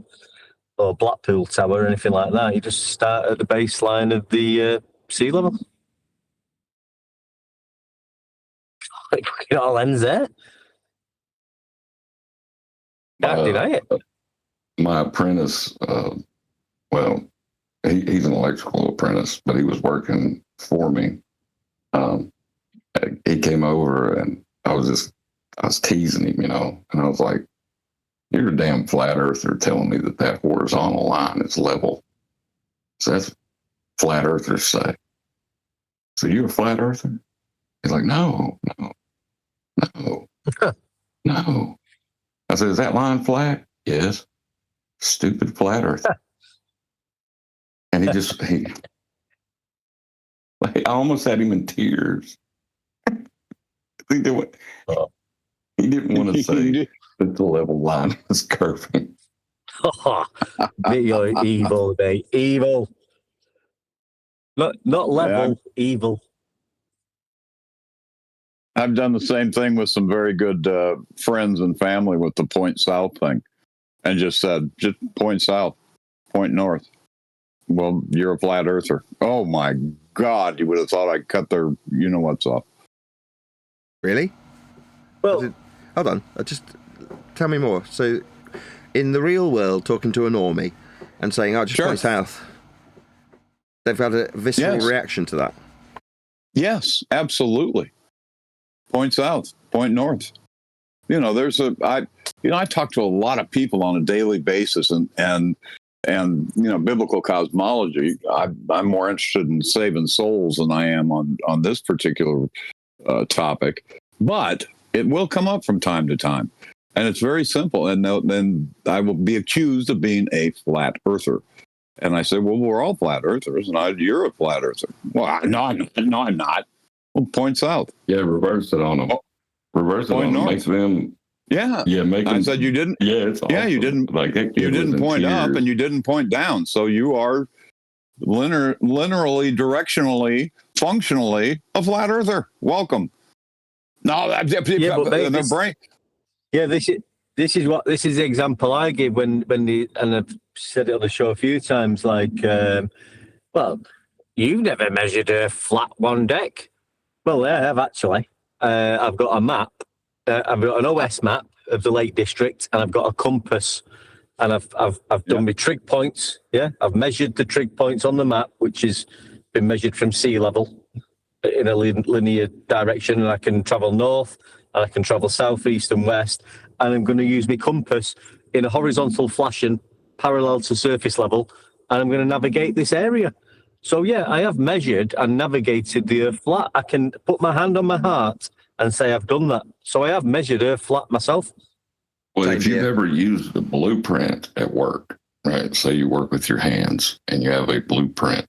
or Blackpool Tower or anything like that. You just start at the baseline of the sea level. Like it all ends there. Can't deny it. My apprentice, well, he's an electrical apprentice, but he was working for me. He came over and I was teasing him, and I was like, "You're a damn flat earther telling me that horizontal line is level." So that's flat earthers say. So you're a flat earther? He's like, no. No. I said, "Is that line flat?" "Yes." "Stupid flat earther." And I almost had him in tears. He didn't want to say that the level line was curving. You're evil, mate. Evil. Not level, evil. I've done the same thing with some very good friends and family with the point south thing, and just said, just point south, point north. Well, you're a flat earther. Oh my God, you would have thought I cut their what's off. Really? Well, hold on. Just tell me more. So, in the real world, talking to a normie and saying, "Oh, just point south," they've had a visceral reaction to that. Yes, absolutely. Point south, point north. I talk to a lot of people on a daily basis, and biblical cosmology. I'm more interested in saving souls than I am on this particular topic, but it will come up from time to time, and it's very simple. And then I will be accused of being a flat earther, and I say, "Well, we're all flat earthers, and you're a flat earther." "Well, no, I'm not." "Well, point south." Yeah, reverse it on them. Reverse it on them. Make them. Yeah. Make them. I said you didn't. Yeah, it's awesome. Yeah, you didn't. Like that kid you didn't point up and you didn't point down, so you are linearly, directionally, functionally a flat earther. Welcome. No, the brain. Yeah, this is the example I give when and I've said it on the show a few times. Like, well, you've never measured a flat one deck. Well, I have actually. I've got a map. I've got an OS map of the Lake District, and I've got a compass, and I've done my trig points. Yeah, I've measured the trig points on the map, which has been measured from sea level in a linear direction, and I can travel north, and I can travel south, east, and west, and I'm going to use my compass in a horizontal flashing parallel to surface level, and I'm going to navigate this area. So yeah, I have measured and navigated the Earth flat. I can put my hand on my heart and say I've done that. So I have measured Earth flat myself. Well, if you've ever used a blueprint at work, right? Say you work with your hands and you have a blueprint.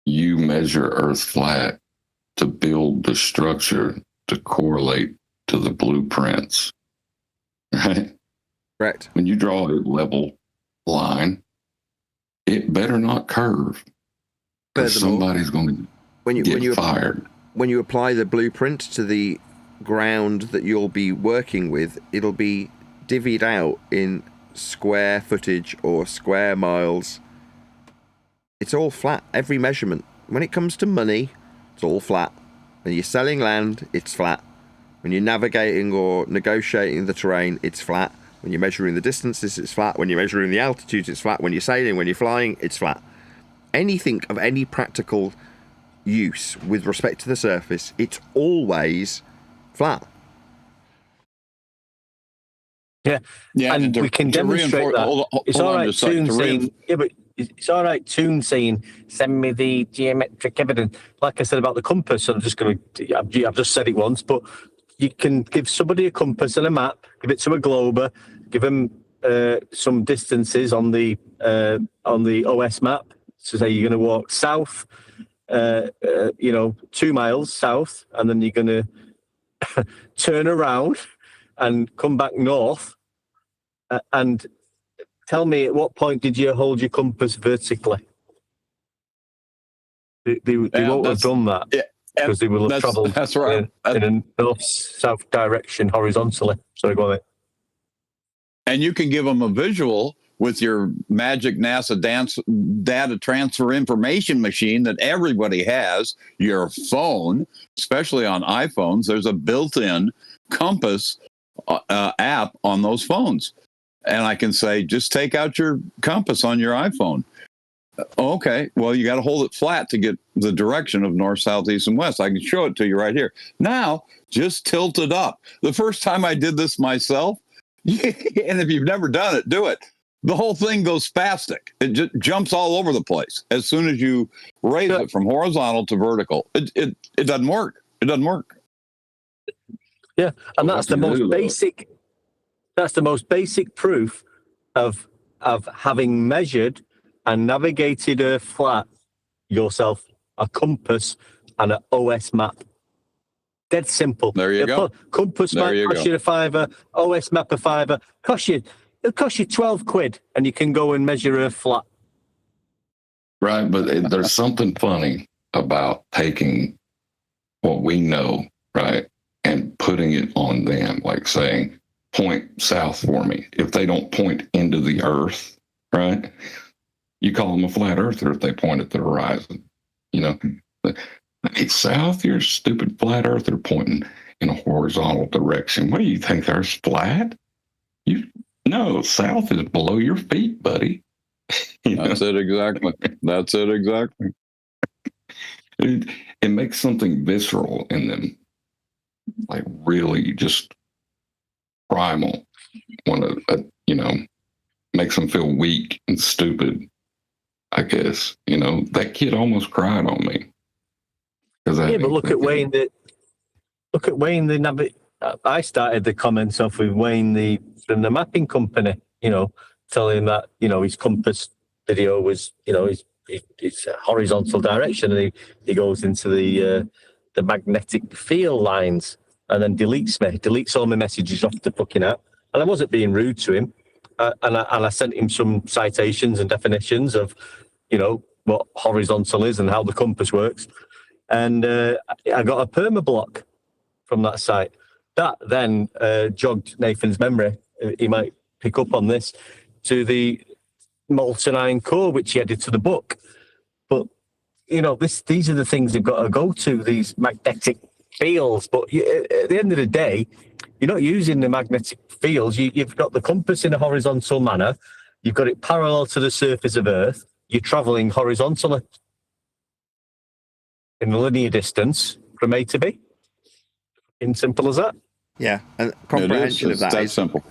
You measure Earth flat to build the structure to correlate to the blueprints, right? Correct. When you draw a level line, it better not curve. Because somebody's going to get fired. When you apply the blueprint to the ground that you'll be working with, it'll be divvied out in square footage or square miles. It's all flat, every measurement. When it comes to money, it's all flat. When you're selling land, it's flat. When you're navigating or negotiating the terrain, it's flat. When you're measuring the distances, it's flat. When you're measuring the altitudes, it's flat. When you're sailing, when you're flying, it's flat. Anything of any practical use with respect to the surface, it's always flat. Yeah, and we can demonstrate that. It's all right, Toon saying, but it's all right, Toon saying, send me the geometric evidence. Like I said about the compass, I'm just going to, I've just said it once, but you can give somebody a compass and a map, give it to a glober, give them some distances on the OS map. So say you're going to walk south, 2 miles south, and then you're going to turn around and come back north, and tell me at what point did you hold your compass vertically? They won't have done that because they will have travelled in a north-south direction horizontally. Sorry, go ahead. And you can give them a visual with your magic NASA data transfer information machine that everybody has, your phone, especially on iPhones. There's a built-in compass app on those phones. And I can say, just take out your compass on your iPhone. Okay, well, you got to hold it flat to get the direction of north, south, east, and west. I can show it to you right here. Now, just tilt it up. The first time I did this myself, and if you've never done it, do it. The whole thing goes spastic. It just jumps all over the place as soon as you raise it from horizontal to vertical. It doesn't work. It doesn't work. Yeah, and that's the most basic. That's the most basic proof of having measured and navigated Earth flat yourself, a compass and an OS map. Dead simple. There you go. Compass might cost you $5, OS map $5. It'll cost you 12 quid, and you can go and measure Earth flat. Right, but there's something funny about taking what we know, right, and putting it on them, like saying, point south for me. If they don't point into the earth, right, you call them a flat earther if they point at the horizon. Hey, south, you're a stupid flat earther pointing in a horizontal direction. What do you think, there's flat? No, south is below your feet, buddy. That's it exactly. That's it exactly. It makes something visceral in them, like really just primal. Want to, makes them feel weak and stupid. I guess that kid almost cried on me. But look at Wayne. I started the comments off with Wayne from the mapping company. Telling him that his compass video was it's a horizontal direction, and he goes into the magnetic field lines, and then deletes all my messages off the fucking app. And I wasn't being rude to him, and I sent him some citations and definitions of what horizontal is and how the compass works. And I got a perma block from that site. That then jogged Nathan's memory. He might pick up on this, to the Molten Iron Core, which he added to the book. But these are the things you've got to go to, these magnetic fields. But at the end of the day, you're not using the magnetic fields. You've got the compass in a horizontal manner. You've got it parallel to the surface of Earth. You're traveling horizontally in a linear distance from A to B. In simple as that. Yeah, and comprehension of that is simple.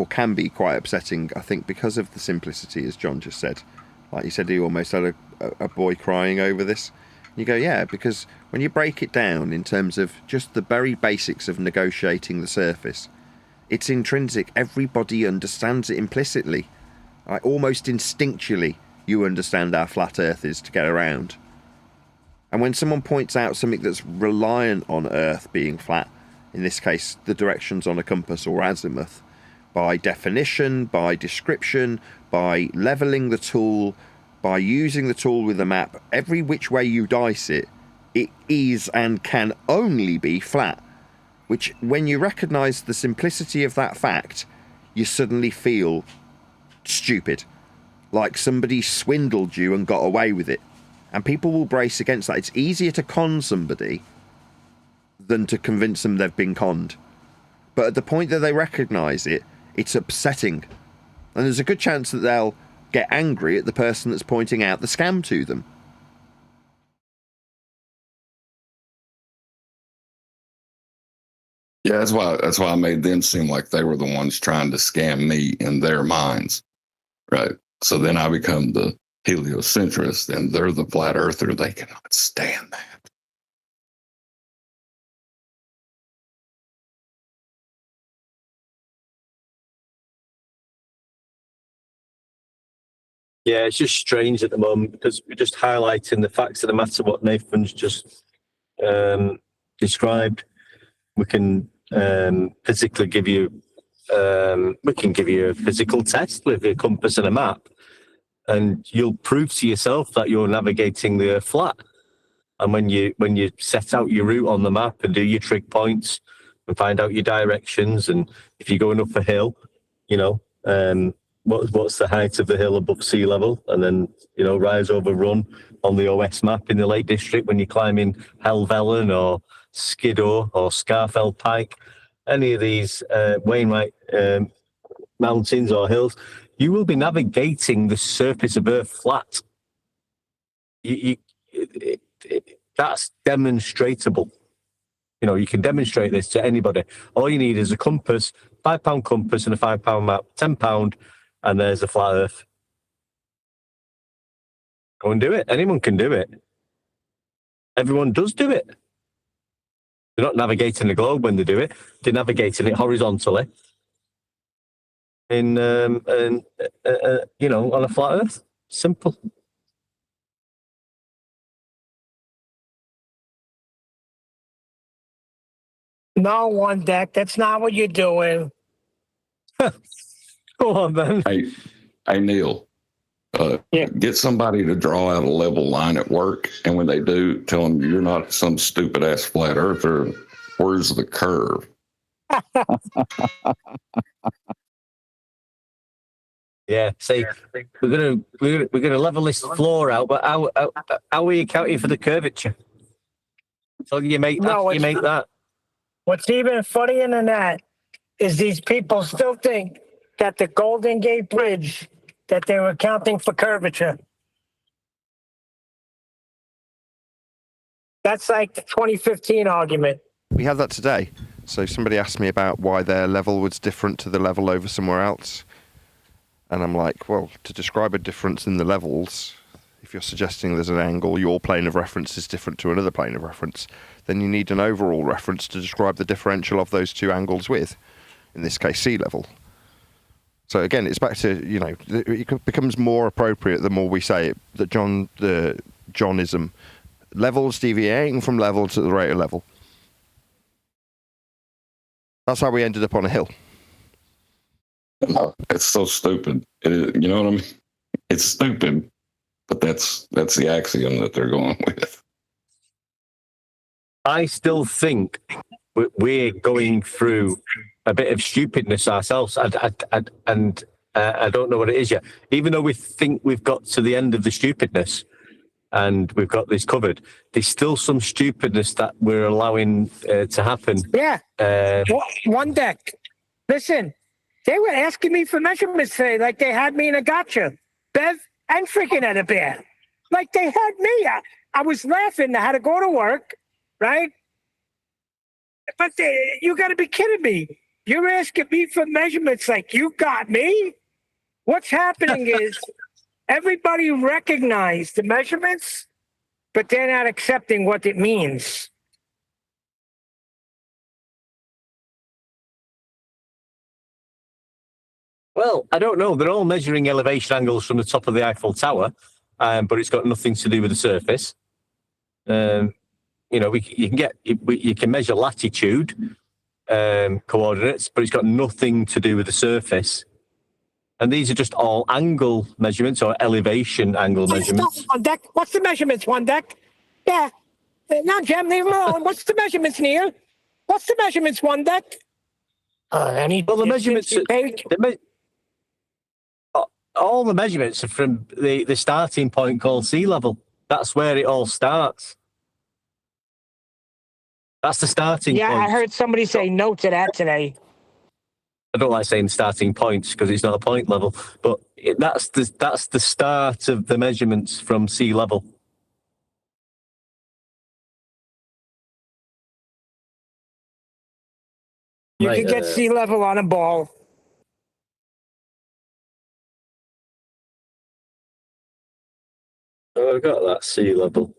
Can be quite upsetting, I think, because of the simplicity, as John just said. Like you said, he almost had a boy crying over this. You go, yeah, because when you break it down in terms of just the very basics of negotiating the surface, it's intrinsic. Everybody understands it implicitly. Like, almost instinctually, you understand how flat Earth is to get around. And when someone points out something that's reliant on Earth being flat, in this case, the directions on a compass or azimuth, by definition, by description, by leveling the tool, by using the tool with the map, every which way you dice it, it is and can only be flat. Which, when you recognise the simplicity of that fact, you suddenly feel stupid. Like somebody swindled you and got away with it. And people will brace against that. It's easier to con somebody than to convince them they've been conned. But at the point that they recognise it, It's upsetting. And there's a good chance that they'll get angry at the person that's pointing out the scam to them. Yeah, that's why I made them seem like they were the ones trying to scam me in their minds. Right. So then I become the heliocentrist and they're the flat earther. They cannot stand that. Yeah, it's just strange at the moment because we're just highlighting the facts of the matter, what Nathan's just described. We can physically give you, we can give you a physical test with a compass and a map, and you'll prove to yourself that you're navigating the Earth flat. And when you set out your route on the map and do your trig points and find out your directions, and if you're going up a hill, you know, what's the height of the hill above sea level, and then, you know, rise over run on the OS map in the Lake District when you're climbing Helvellyn or Skiddaw or Scarfell Pike, any of these Wainwright mountains or hills, you will be navigating the surface of Earth flat. That's demonstratable. You know, you can demonstrate this to anybody. All you need is a compass, £5 compass and a £5 map, £10, and there's a flat Earth. Go and do it. Anyone can do it. Everyone does do it. They're not navigating the globe when they do it. They're navigating it horizontally in, you know, on a flat Earth. Simple. No, one deck. That's not what you're doing. Go on, then. Hey Neil, get somebody to draw out a level line at work, and when they do, tell them you're not some stupid ass flat earther. Where's the curve? Yeah, see, we're gonna level this floor out, but how are you accounting for the curvature? So you make that. What's even funnier than that is these people still think that the Golden Gate Bridge, that they were accounting for curvature. That's like the 2015 argument. We had that today. So somebody asked me about why their level was different to the level over somewhere else. And I'm like, well, to describe a difference in the levels, if you're suggesting there's an angle, your plane of reference is different to another plane of reference, then you need an overall reference to describe the differential of those two angles with, in this case, sea level. So again, it's back to, you know, it becomes more appropriate the more we say it, that the Johnism, levels deviating from level to the rate of level. That's how we ended up on a hill. It's so stupid. You know what I mean? It's stupid, but that's the axiom that they're going with. I still think we're going through a bit of stupidness ourselves, and I don't know what it is yet. Even though we think we've got to the end of the stupidness and we've got this covered, there's still some stupidness that we're allowing to happen. Yeah. One deck. Listen, they were asking me for measurements today, like they had me in a gotcha. Bev and freaking Ed Bear. Like they had me. I was laughing. I had to go to work, right? But you got to be kidding me. You're asking me for measurements like you got me? What's happening is everybody recognized the measurements, but they're not accepting what it means. Well, I don't know. They're all measuring elevation angles from the top of the Eiffel Tower, but it's got nothing to do with the surface. You know, you can measure latitude coordinates, but it's got nothing to do with the surface. And these are just all angle measurements or elevation angle measurements. One deck. What's the measurements, one deck? Yeah. Now, Jem, leave them alone. What's the measurements, Neil? What's the measurements, one deck? The measurements. All the measurements are from the starting point called sea level. That's where it all starts. That's the starting point. Yeah, I heard somebody say no to that today. I don't like saying starting points because it's not a point level, but that's the start of the measurements from sea level. You can get sea level on a ball. Oh, I got that sea level.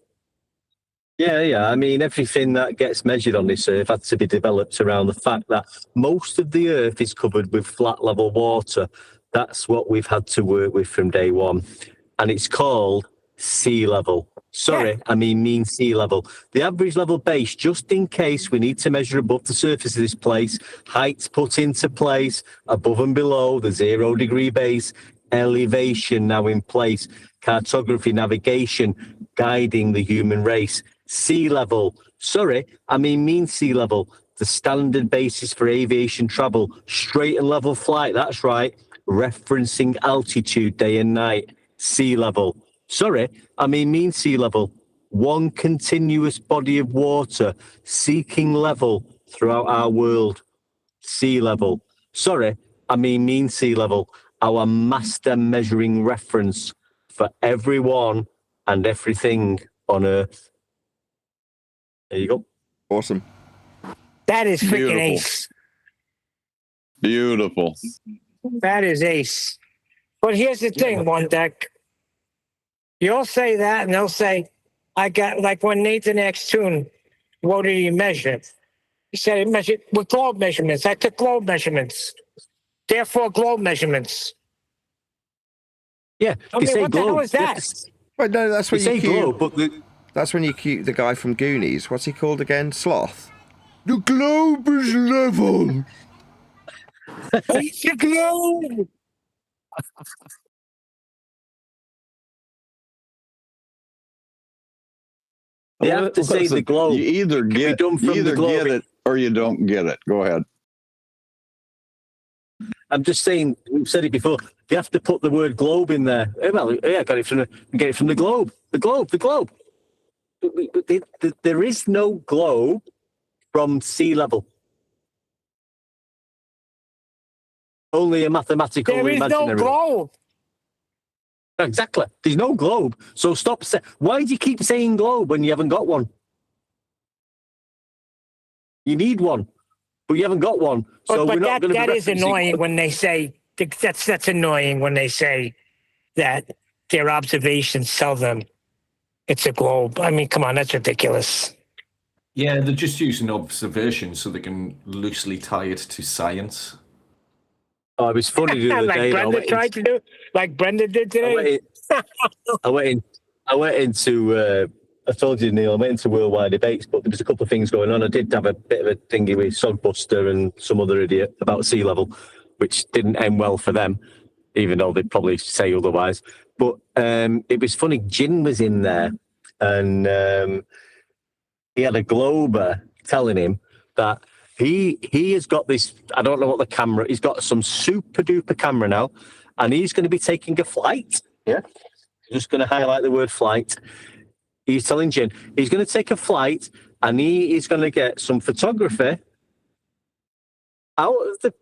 Yeah. I mean, everything that gets measured on this Earth had to be developed around the fact that most of the Earth is covered with flat level water. That's what we've had to work with from day one. And it's called sea level. Sorry, I mean sea level. The average level base, just in case we need to measure above the surface of this place, heights put into place, above and below the 0 degree base, elevation now in place, cartography, navigation, guiding the human race. Sea level. Sorry, I mean sea level. The standard basis for aviation travel. Straight and level flight, that's right. Referencing altitude day and night. Sea level. Sorry, I mean sea level. One continuous body of water seeking level throughout our world. Sea level. Sorry, I mean sea level. Our master measuring reference for everyone and everything on Earth. There you go. Awesome. That is freaking Beautiful. ace. Beautiful. That is ace. But here's the thing, One Deck. You'll say that, and they'll say, I got, like when Nathan asked Toon, what did he measure? He said he measured with globe measurements. I took globe measurements. Therefore, globe measurements. Yeah, I mean, what the hell is that? Well, no, that's when you globe, but that's when you cue the guy from Goonies. What's he called again? Sloth. The globe is level. It's a globe. You have to say the globe. You either get it or you don't get it. Go ahead. I'm just saying, we've said it before. You have to put the word globe in there. Well, yeah, I got it from the globe. The globe. There is no globe from sea level. Only a mathematical There is imaginary. no globe. Exactly. There's no globe. So stop. Why do you keep saying globe when you haven't got one? You need one, but you haven't got one. So but we're not going to. That is annoying when they say that's annoying when they say that their observations tell them it's a globe. I mean, come on, that's ridiculous. Yeah, they're just using observation so they can loosely tie it to science. Oh, it was funny the other day. Brenda tried to do, like Brenda did today. I went into. I told you, Neil, I went into worldwide debates, but there was a couple of things going on. I did have a bit of a thingy with Sogbuster and some other idiot about sea level, which didn't end well for them, even though they'd probably say otherwise. But it was funny. Jin was in there, and he had a glober telling him that he has got this. I don't know what the camera. He's got some super duper camera now, and he's going to be taking a flight. Yeah, just going to highlight the word flight. He's telling Jin he's going to take a flight and he is going to get some photography out of the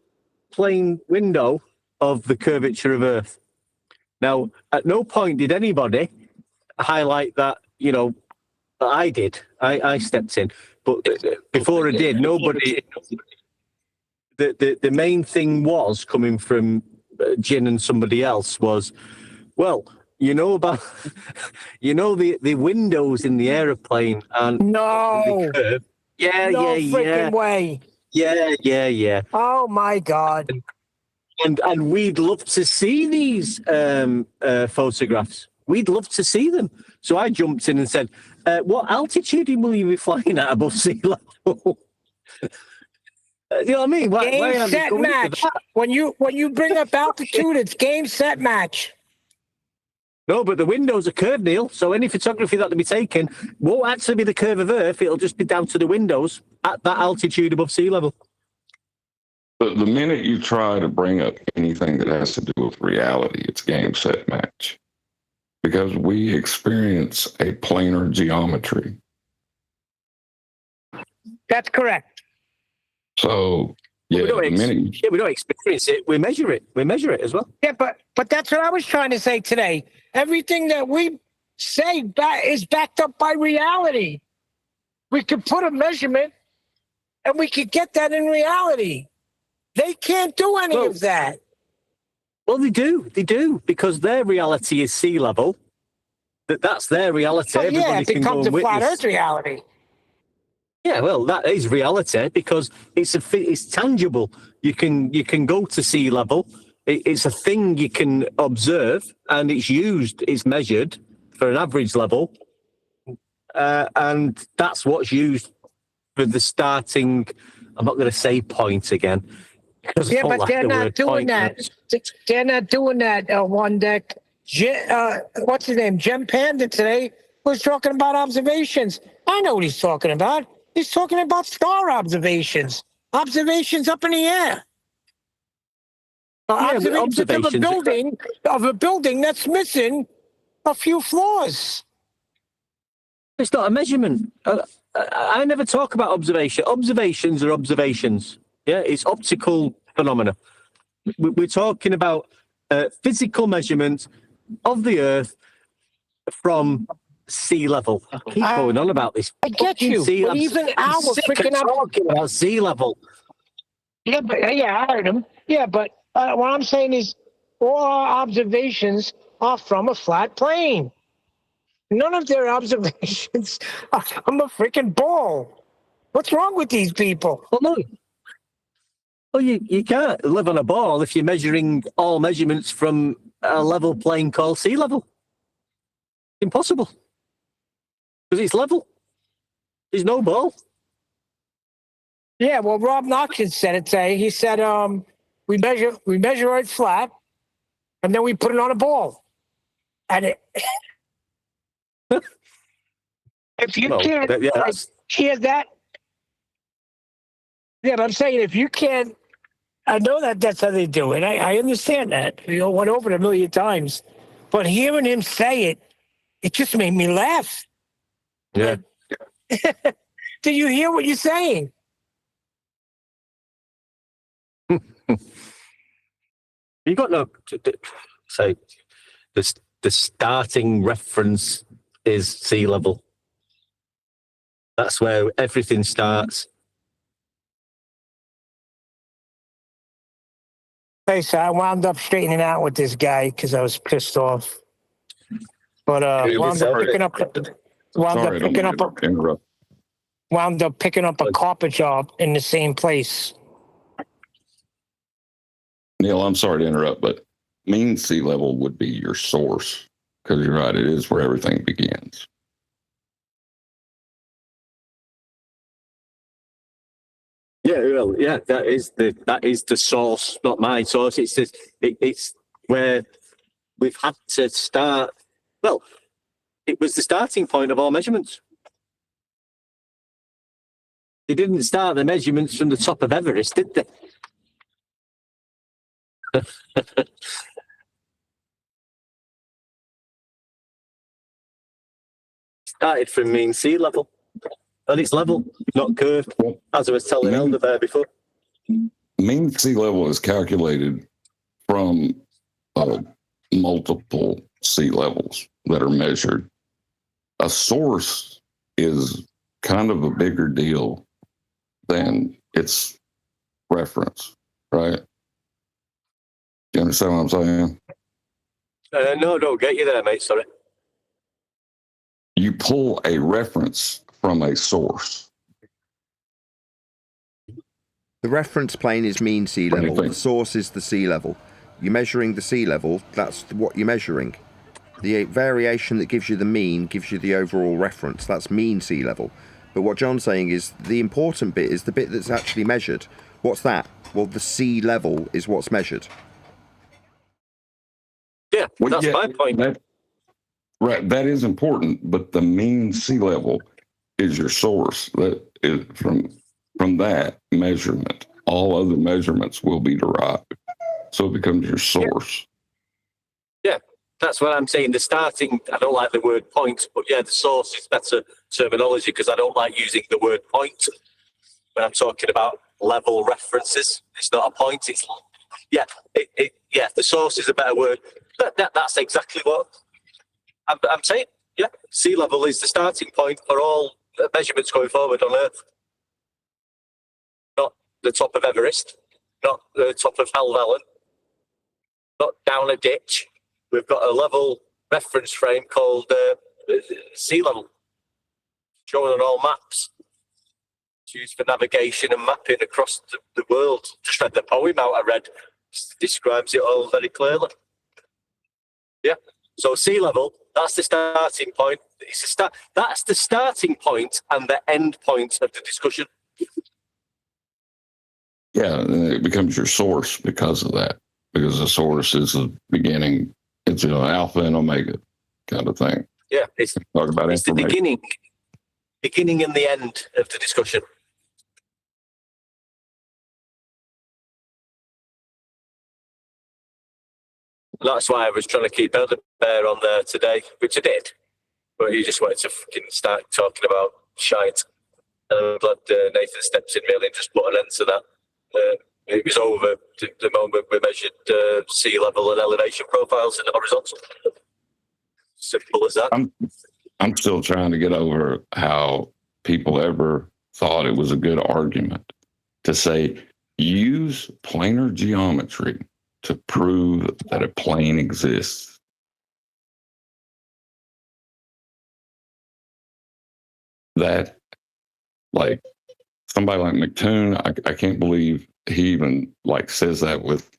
plane window of the curvature of Earth. Now, at no point did anybody highlight that, I did. I stepped in. But before I did, nobody... The main thing was, coming from Jin and somebody else, was, well... about the windows in the aeroplane and no curve. Yeah, no freaking way. Yeah. Oh my God. And we'd love to see these photographs. We'd love to see them. So I jumped in and said, what altitude will you be flying at above sea level? You know what I mean? Game, set, match. When you bring up altitude, it's game, set, match. No, but the windows are curved, Neil. So any photography that will be taken won't actually be the curve of Earth. It'll just be down to the windows at that altitude above sea level. But the minute you try to bring up anything that has to do with reality, it's game, set, match. Because we experience a planar geometry. That's correct. So Yeah, we don't many. we don't experience it. We measure it. We measure it as well. Yeah, but that's what I was trying to say today. Everything that we say is backed up by reality. We could put a measurement, and we could get that in reality. They can't do any of that. Well, they do. They do, because their reality is sea level. That's their reality. Well, yeah, Everybody it can go becomes and a flat witness. Earth reality. Yeah, well, that is reality because it's tangible. You can go to sea level. It's a thing you can observe, and it's measured for an average level, and that's what's used for the starting. I'm not going to say point again. Yeah, but they're not doing that. They're not doing that. One deck. What's his name? Gem Panda today was talking about observations. I know what he's talking about. He's talking about star observations. Observations up in the air. Observations of a building that's missing a few floors. It's not a measurement. I never talk about observation. Observations are observations. Yeah, it's optical phenomena. We're talking about physical measurement of the Earth from sea level. I keep going on about this. I get you. But even our freaking talking about sea level. Yeah, but I heard him. Yeah, but what I'm saying is all our observations are from a flat plane. None of their observations are from a freaking ball. What's wrong with these people? Well, no. Well, you can't live on a ball if you're measuring all measurements from a level plane called sea level. Impossible. Because it's level. There's no ball. Yeah, well, Rob Knox said it today. He said, we measure it flat, and then we put it on a ball. And if you can't, hear that. Yeah, but I'm saying if you can't, I know that's how they do it. I understand that. We all went over it a million times. But hearing him say it, it just made me laugh. Yeah. Do you hear what you're saying? You got no. So the starting reference is sea level. That's where everything starts. Hey, so I wound up straightening out with this guy because I was pissed off. But wound up picking up a carpet job in the same place. Neil, I'm sorry to interrupt, but mean sea level would be your source, because you're right, it is where everything begins. Yeah, well, yeah, that is the source, not my source. It's where we've had to start. Well, it was the starting point of all measurements. They didn't start the measurements from the top of Everest, did they? Started from mean sea level. And it's level, not curved, as I was telling Elder there before. Mean sea level is calculated from multiple sea levels that are measured. A source is kind of a bigger deal than its reference, right? You understand what I'm saying? No, don't get you there, mate. Sorry. You pull a reference from a source. The reference plane is mean sea level. The source is the sea level. You're measuring the sea level. That's what you're measuring. The variation that gives you the mean gives you the overall reference. That's mean sea level. But what John's saying is the important bit is the bit that's actually measured. What's that? Well, the sea level is what's measured. Yeah, that's my point. Right, that is important, but the mean sea level is your source. That is from that measurement. All other measurements will be derived. So it becomes your source. Yeah, that's what I'm saying. The starting, I don't like the word point, but yeah, the source is better terminology because I don't like using the word point when I'm talking about level references. It's not a point. It's the source is a better word. That's exactly what I'm saying. Yeah, sea level is the starting point for all measurements going forward on Earth. Not the top of Everest, not the top of Helvellyn, not down a ditch. We've got a level reference frame called sea level, shown on all maps. It's used for navigation and mapping across the world. Just read the poem out I read. Describes it all very clearly. Yeah. So sea level, that's the starting point. That's the starting point and the end point of the discussion. Yeah, and it becomes your source because of that. Because the source is the beginning. It's alpha and omega kind of thing. Yeah, it's the beginning and the end of the discussion. That's why I was trying to keep Elder Bear on there today, which I did. But he just wanted to fucking start talking about shite. And I'm glad Nathan steps in really and just put an end to that. It was over the moment we measured sea level and elevation profiles in the horizontal. Simple as that. I'm still trying to get over how people ever thought it was a good argument to say, use planar geometry to prove that a plane exists. That, like, somebody like McToon, I can't believe he even says that with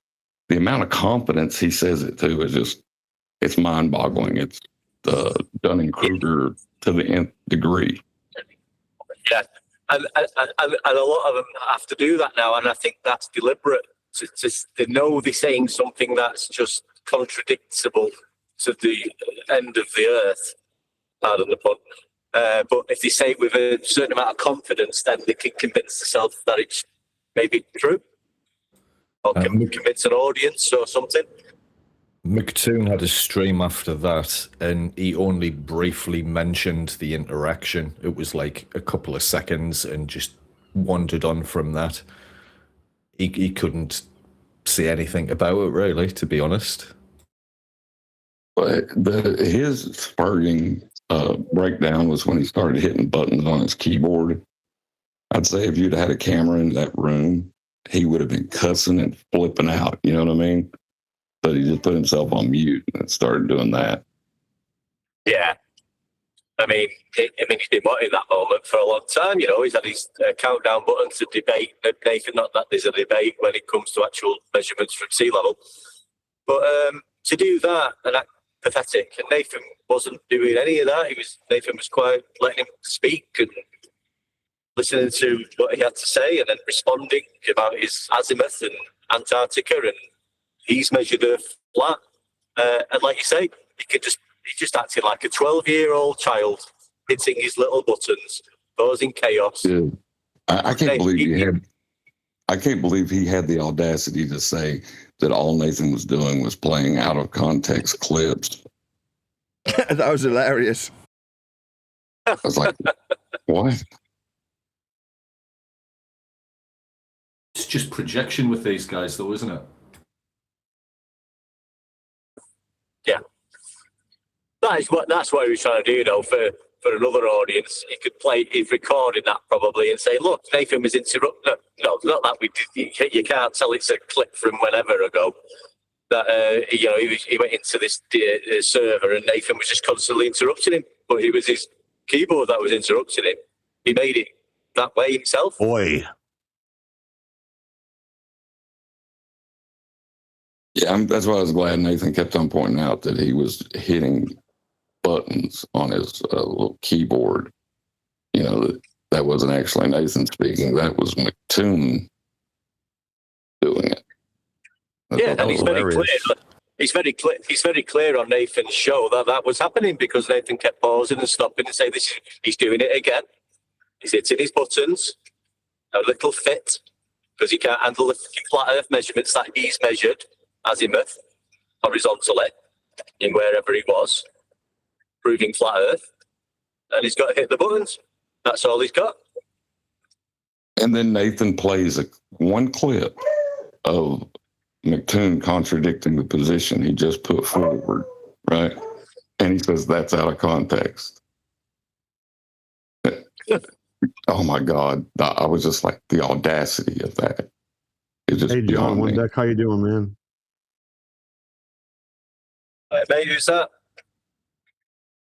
the amount of confidence he says it to is just, it's mind-boggling. It's Dunning-Kruger to the nth degree. Yeah, and a lot of them have to do that now, and I think that's deliberate. To know they're saying something that's just contradictable to the end of the earth, pardon the pun. But if they say it with a certain amount of confidence, then they can convince themselves that it's maybe true, or convince an audience or something. McToon had a stream after that, and he only briefly mentioned the interaction. It was like a couple of seconds and just wandered on from that. He couldn't say anything about it, really, to be honest. But his spurting breakdown was when he started hitting buttons on his keyboard. I'd say if you'd had a camera in that room, he would have been cussing and flipping out. You know what I mean? But he just put himself on mute and started doing that. Yeah. I mean, he's been wanting that moment for a long time. He's had his countdown button to debate Nathan. Not that there's a debate when it comes to actual measurements from sea level, but to do that and act pathetic. And Nathan wasn't doing any of that. Nathan was quite letting him speak and listening to what he had to say, and then responding about his azimuth and Antarctica, and he's measured Earth flat. And like you say, he just acted like a 12-year-old child, hitting his little buttons, causing chaos. Yeah. I can't believe I can't believe he had the audacity to say that all Nathan was doing was playing out of context clips. That was hilarious. I was like, what? It's just projection with these guys, though, isn't it? Yeah. That's what he was trying to do, for another audience. He's recording that probably and say, look, Nathan was interrupted. No, not that we did. You can't tell it's a clip from whenever ago. That he went into this server and Nathan was just constantly interrupting him, but it was his keyboard that was interrupting him. He made it that way himself. Boy. Yeah, that's why I was glad Nathan kept on pointing out that he was hitting buttons on his little keyboard. That wasn't actually Nathan speaking. That was McToon doing it. Yeah, and he's very clear. He's very clear on Nathan's show that was happening because Nathan kept pausing and stopping and saying, he's doing it again. He's hitting his buttons, a little fit, because he can't handle the flat Earth measurements that he's measured azimuth, horizontally, in wherever he was, proving flat Earth, and he's got to hit the buttons. That's all he's got. And then Nathan plays one clip of McToon contradicting the position he just put forward, right? And he says that's out of context. Oh my God. I was just like, the audacity of that. It's just hey, John, one deck, how you doing, man? Hey, mate, who's that?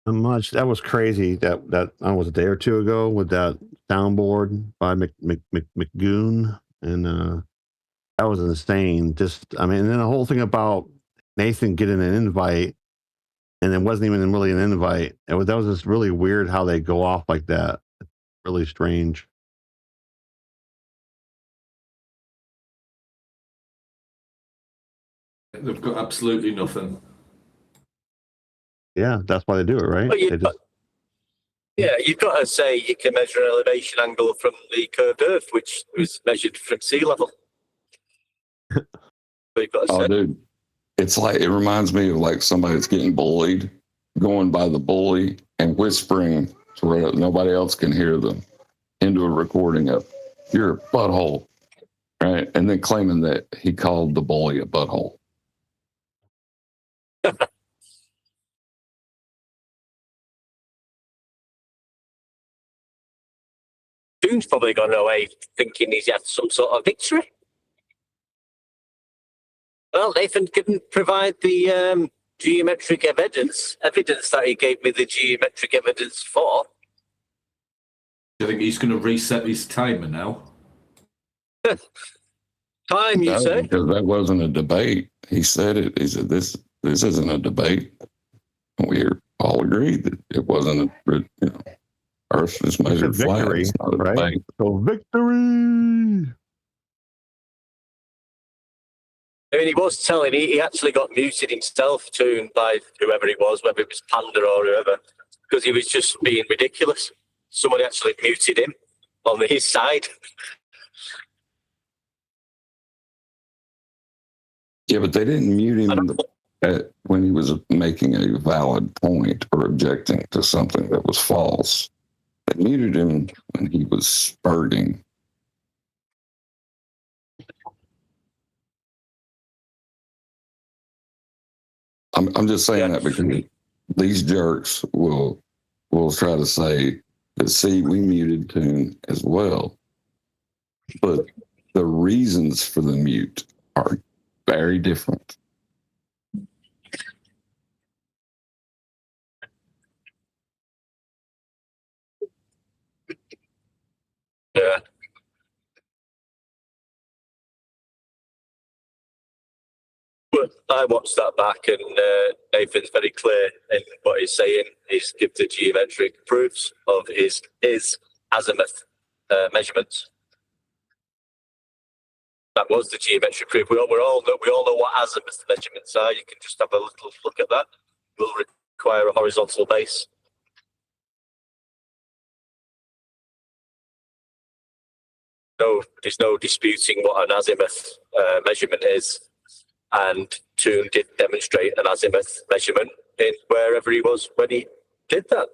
Not much. That was crazy. That was a day or two ago with that soundboard by McGoon, and that was insane. Just, I mean, and then the whole thing about Nathan getting an invite, and it wasn't even really an invite. That was just really weird how they go off like that. Really strange. They've got absolutely nothing. Yeah, that's why they do it, right? Yeah, you've got to say you can measure an elevation angle from the curved Earth, which was measured from sea level. But you've got to say. Dude, it's like, it reminds me of like somebody that's getting bullied, going by the bully and whispering to where nobody else can hear them into a recording of, "You're a butthole," right? And then claiming that he called the bully a butthole. Toon's probably gone away thinking he's had some sort of victory. Well, Nathan couldn't provide the geometric evidence that he gave me the geometric evidence for. Do you think he's going to reset his timer now? Time, you say? Because that wasn't a debate. He said it. He said, this isn't a debate. We all agreed that it wasn't Earth is measured flat. It's not a right? debate. So victory. I mean, he was telling, he actually got muted himself, Toon, by whoever it was, whether it was Panda or whoever, because he was just being ridiculous. Somebody actually muted him on his side. Yeah, but they didn't mute him when he was making a valid point or objecting to something that was false. They muted him when he was spurting. I'm just saying that because these jerks will try to say that, see, we muted Toon as well. But the reasons for the mute are very different. Yeah. But I watched that back, and Nathan's very clear in what he's saying. He's give the geometric proofs of his azimuth measurements. That was the geometric proof. We all know what azimuth measurements are. You can just have a little look at that. It will require a horizontal base. No, there's no disputing what an azimuth measurement is. And Toon did demonstrate an azimuth measurement in wherever he was when he did that.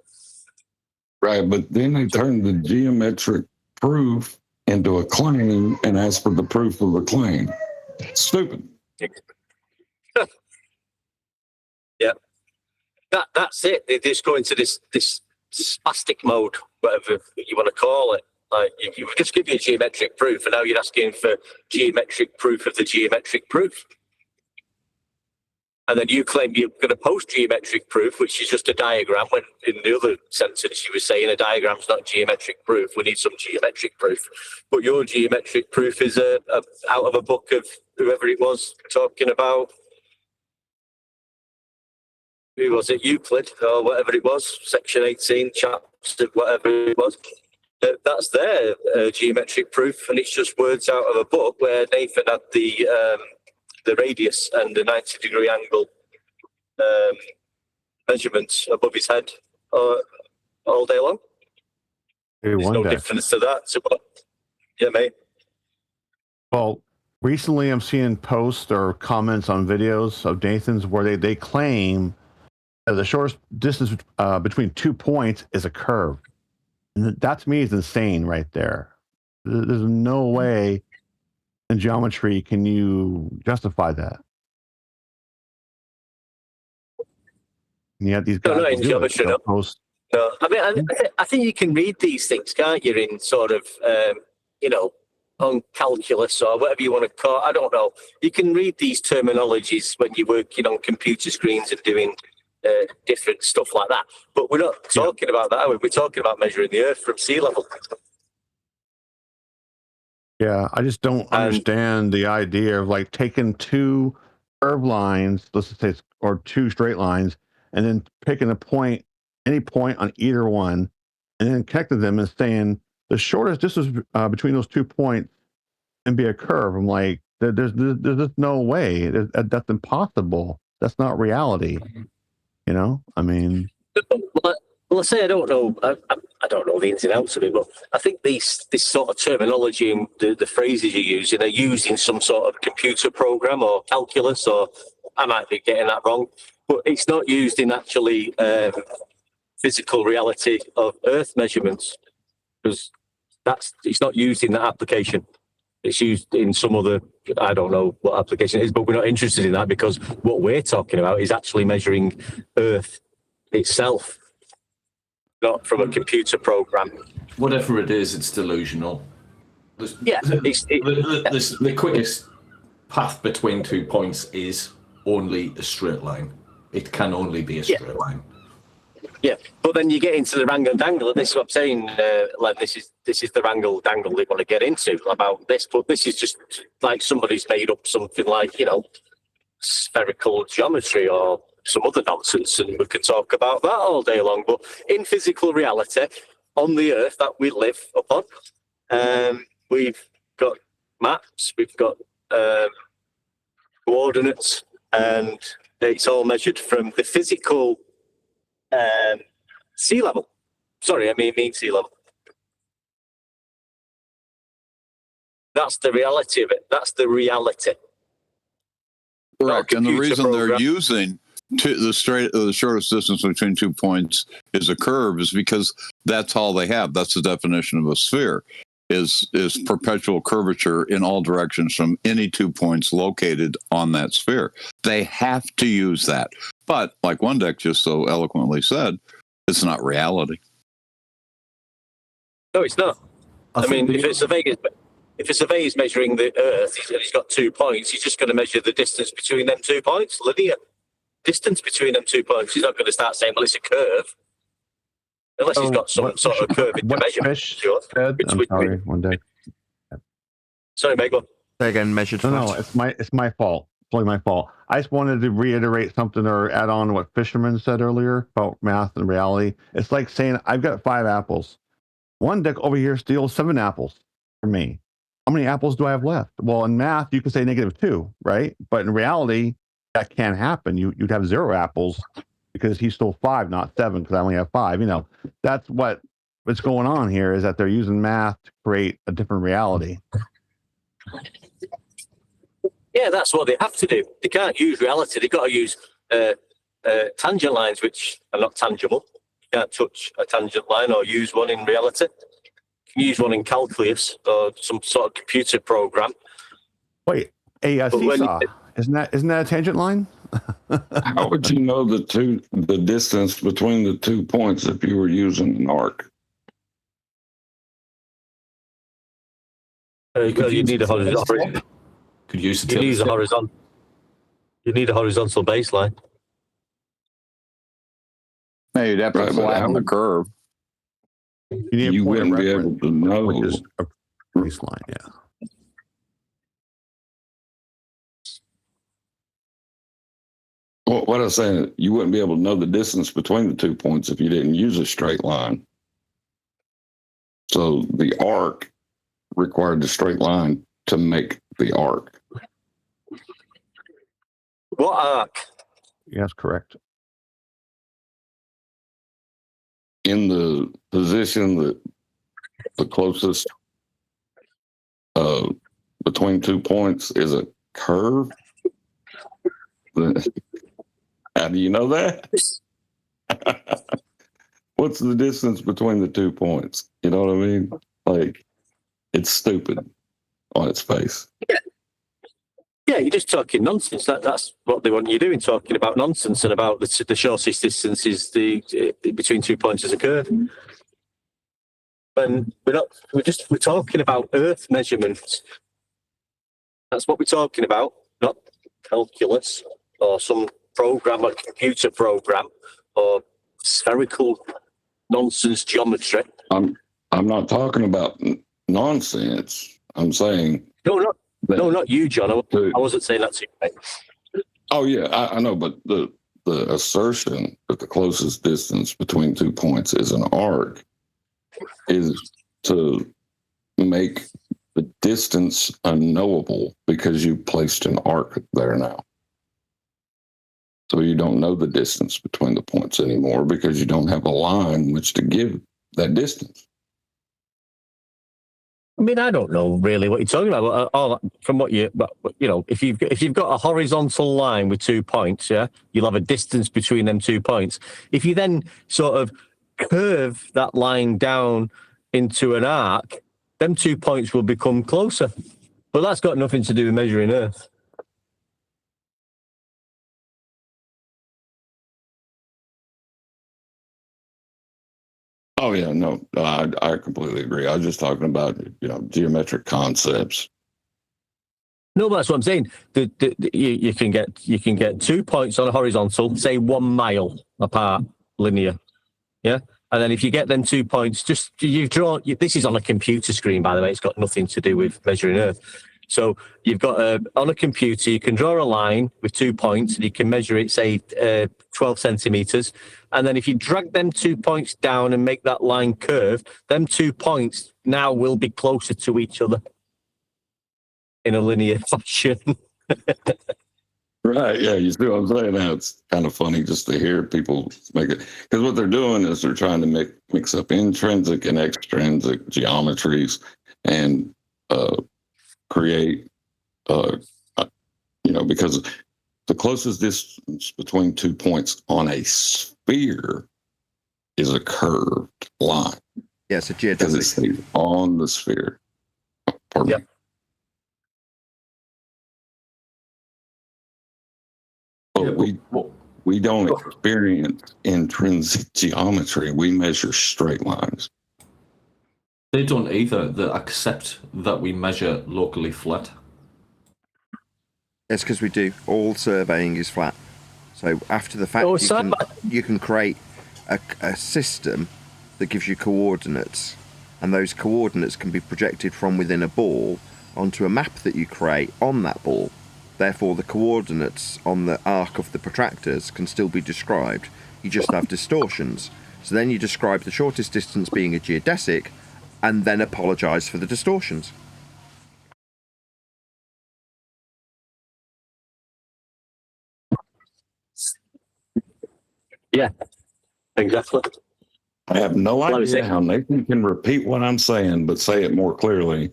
Right, but then they turned the geometric proof into a claim and asked for the proof of the claim. Stupid. Yeah, that's it. They just go into this spastic mode, whatever you want to call it. Like you just give you a geometric proof, and now you're asking for geometric proof of the geometric proof. And then you claim you're going to post geometric proof, which is just a diagram, when in the other sentence you were saying a diagram's not geometric proof. We need some geometric proof. But your geometric proof is out of a book of whoever it was talking about. Who was it? Euclid or whatever it was, section 18, chapter, whatever it was. That's their geometric proof, and it's just words out of a book where Nathan had the radius and the 90-degree angle measurements above his head all day long. There's no difference to that. So, yeah, mate. Well, recently I'm seeing posts or comments on videos of Nathan's where they claim that the shortest distance between 2 points is a curve. And that to me is insane right there. There's no way in geometry can you justify that. And yet these guys not will in do geometry, it. no. Post. No, I mean, I think you can read these things, can't you? In sort of, on calculus or whatever you want to call it. I don't know. You can read these terminologies when you're working on computer screens and doing different stuff like that. But we're not talking about that, are we? We're talking about measuring the Earth from sea level. Yeah, I just don't understand the idea of like taking two curved lines, let's just say, or two straight lines, and then picking a point, any point on either one, and then connecting them and saying the shortest distance between those 2 points and be a curve. I'm like, there's just no way. That's impossible. That's not reality. You know, I mean. Well, I say I don't know. I don't know the ins and outs of it, but I think this sort of terminology and the phrases you're using are used in some sort of computer program or calculus, or I might be getting that wrong, but it's not used in actually physical reality of Earth measurements, because it's not used in that application. It's used in some other, I don't know what application it is, but we're not interested in that because what we're talking about is actually measuring Earth itself, not from a computer program. Whatever it is, it's delusional. The quickest path between 2 points is only a straight line. It can only be a straight line. Yeah, but then you get into the wrangle and dangle, and this is what I'm saying. Like this is the wrangle dangle they want to get into about this, but this is just like somebody's made up something like spherical geometry or some other nonsense, and we can talk about that all day long. But in physical reality, on the Earth that we live upon, we've got maps, we've got coordinates, and it's all measured from the physical sea level. Sorry, I mean sea level. That's the reality of it. That's the reality. Correct. And the reason they're using the shortest distance between 2 points is a curve is because that's all they have. That's the definition of a sphere, is perpetual curvature in all directions from any 2 points located on that sphere. They have to use that. But like one deck just so eloquently said, it's not reality. No, it's not. I mean, if a surveyor's measuring the Earth and he's got 2 points, he's just going to measure the distance between them 2 points, linear distance between them 2 points. He's not going to start saying, well, it's a curve, unless he's got some sort of curve to measure. I'm sorry, one day. Sorry, mate, go on. Say again, measured. No, it's my fault. Totally my fault. I just wanted to reiterate something or add on to what Fisherman said earlier about math and reality. It's like saying I've got 5 apples. One deck over here steals 7 apples from me. How many apples do I have left? Well, in math, you could say -2, right? But in reality, that can't happen. You'd have 0 apples because he stole 5, not 7, because I only have 5. That's what's going on here is that they're using math to create a different reality. Yeah, that's what they have to do. They can't use reality. They've got to use tangent lines, which are not tangible. You can't touch a tangent line or use one in reality. You can use one in calculus or some sort of computer program. Wait, a seesaw. Isn't that a tangent line? How would you know the distance between the 2 points if you were using an arc? You need a horizontal. Could use You need a horizontal. You need a horizontal baseline. Hey, you'd have to flatten the curve. You wouldn't be able to know. Which is a baseline, yeah. Well, what I was saying, you wouldn't be able to know the distance between the 2 points if you didn't use a straight line. So the arc required the straight line to make the arc. What arc? Yes, correct. In the position that the closest between 2 points is a curve. How do you know that? What's the distance between the 2 points? You know what I mean? Like, It's stupid on its face. Yeah, you're just talking nonsense. That's what they want you doing, talking about nonsense and about the shortest distance is between 2 points as a curve. And we're talking about Earth measurements. That's what we're talking about, not calculus or some program or computer program or spherical nonsense geometry. I'm not talking about nonsense. I'm saying no, not you, John. I wasn't saying that to you. Oh yeah, I know, but the assertion that the closest distance between 2 points is an arc is to make the distance unknowable because you placed an arc there now. So you don't know the distance between the points anymore because you don't have a line which to give that distance. I mean, I don't know really what you're talking about. All from what you know, if you've got a horizontal line with 2 points, yeah, you'll have a distance between them 2 points. If you then sort of curve that line down into an arc, them 2 points will become closer. But that's got nothing to do with measuring Earth. Oh yeah, no, I completely agree. I was just talking about geometric concepts. No, but that's what I'm saying. You can get 2 points on a horizontal, say 1 mile apart, linear, yeah. And then if you get them 2 points, you've drawn. This is on a computer screen, by the way. It's got nothing to do with measuring Earth. So you've got on a computer, you can draw a line with 2 points, and you can measure it, say 12 centimeters. And then if you drag them 2 points down and make that line curved, them 2 points now will be closer to each other in a linear fashion. Right, yeah, you see what I'm saying? Now it's kind of funny just to hear people make it, because what they're doing is they're trying to mix up intrinsic and extrinsic geometries and create, because the closest distance between 2 points on a sphere is a curved line. Yeah, it's a geodesic. Because it's on the sphere. Pardon me. But we don't experience intrinsic geometry. We measure straight lines. They don't either. They accept that we measure locally flat. It's because we do. All surveying is flat. So after the fact, you can create a system that gives you coordinates, and those coordinates can be projected from within a ball onto a map that you create on that ball. Therefore, the coordinates on the arc of the protractors can still be described. You just have distortions. So then you describe the shortest distance being a geodesic, and then apologise for the distortions. Yeah, exactly. I have no idea how Nathan can repeat what I'm saying, but say it more clearly.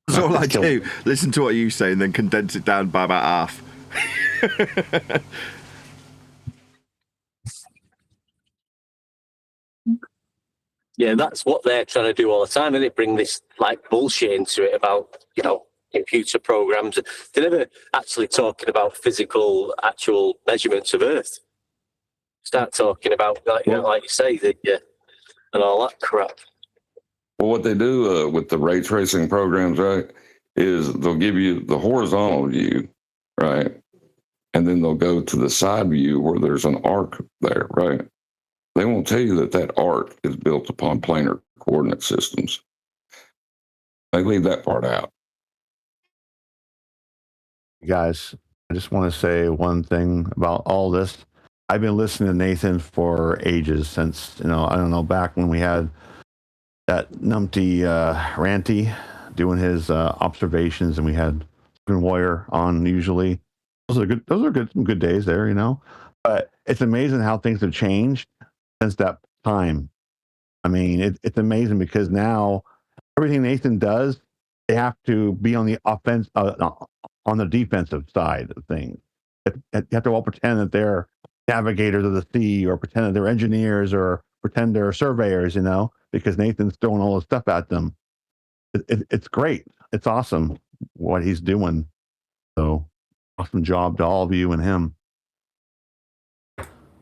That's all I do. Listen to what you say and then condense it down by about half. Yeah, that's what they're trying to do all the time, and they bring this like bullshit into it about computer programs. They're never actually talking about physical, actual measurements of Earth. Start talking about like you say, and all that crap. Well, what they do with the ray tracing programs, right, is they'll give you the horizontal view, right, and then they'll go to the side view where there's an arc there, right. They won't tell you that arc is built upon planar coordinate systems. They leave that part out. Guys, I just want to say one thing about all this. I've been listening to Nathan for ages, since, I don't know, back when we had that numpty Ranty doing his observations, and we had Stephen Warrior on usually. Those are good days there, But it's amazing how things have changed since that time. I mean, it's amazing because now everything Nathan does, they have to be on the offense, on the defensive side of things. You have to all pretend that they're navigators of the sea, or pretend that they're engineers, or pretend they're surveyors, because Nathan's throwing all this stuff at them. it's great. It's awesome what he's doing. So awesome job to all of you and him.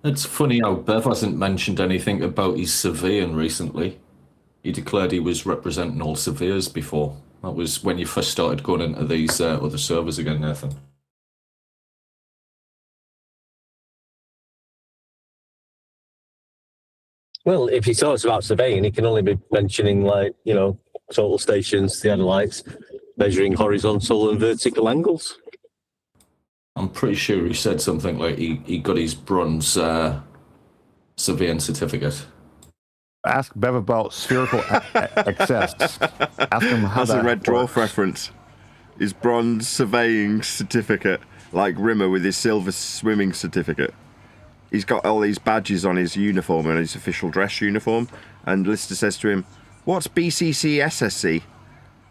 It's funny how Bev hasn't mentioned anything about his surveying recently. He declared he was representing all surveyors before. That was when you first started going into these other servers again, Nathan. Well, if he talks about surveying, he can only be mentioning, like, you know, total stations, the lights, measuring horizontal and vertical angles. I'm pretty sure he said something like he got his bronze surveying certificate. Ask Bev about spherical excess. Ask him how That's a Red Dwarf works. reference. His bronze surveying certificate, like Rimmer with his silver swimming certificate. He's got all these badges on his uniform and his official dress uniform. And Lister says to him, "What's BCC SSC?"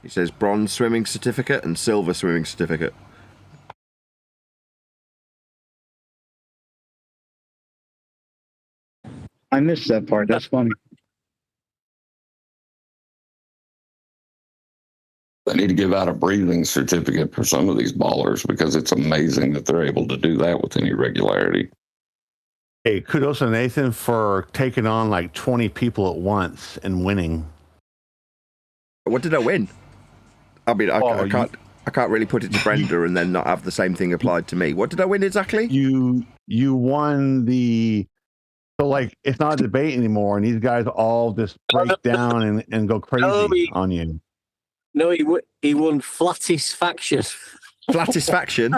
He says, "Bronze swimming certificate and silver swimming certificate." I missed that part. That's funny. They need to give out a breathing certificate for some of these ballers because it's amazing that they're able to do that with any regularity. Hey, kudos to Nathan for taking on like 20 people at once and winning. What did I win? I mean, I can't really put it to Brenda and then not have the same thing applied to me. What did I win exactly? You won the... So, like, it's not a debate anymore, and these guys all just break down and go crazy on you. No, he won flattest faction. Flattest faction?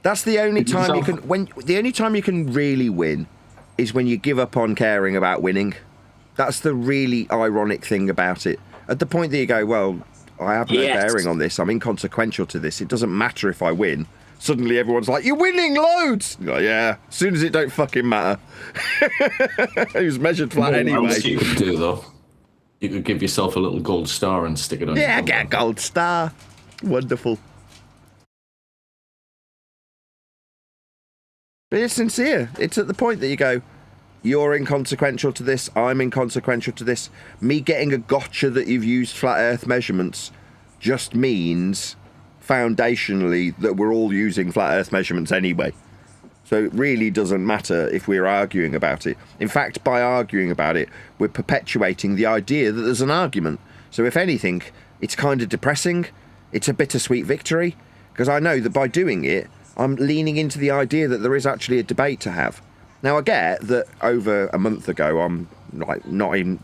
That's the only time you can... The only time you can really win is when you give up on caring about winning. That's the really ironic thing about it. At the point that you go, well, I have no bearing on this, I'm inconsequential to this, it doesn't matter if I win. Suddenly everyone's like, "You're winning loads!" You're like, yeah, as soon as it don't fucking matter. It was measured flat anyway. What you could do, though, you could give yourself a little gold star and stick it on your get a gold star. Wonderful. But it's sincere. It's at the point that you go, you're inconsequential to this, I'm inconsequential to this. Me getting a gotcha that you've used flat earth measurements just means... foundationally that we're all using flat earth measurements anyway. So it really doesn't matter if we're arguing about it. In fact, by arguing about it, we're perpetuating the idea that there's an argument. So if anything, it's kind of depressing. It's a bittersweet victory, because I know that by doing it, I'm leaning into the idea that there is actually a debate to have. Now I get that over a month ago, I'm like not in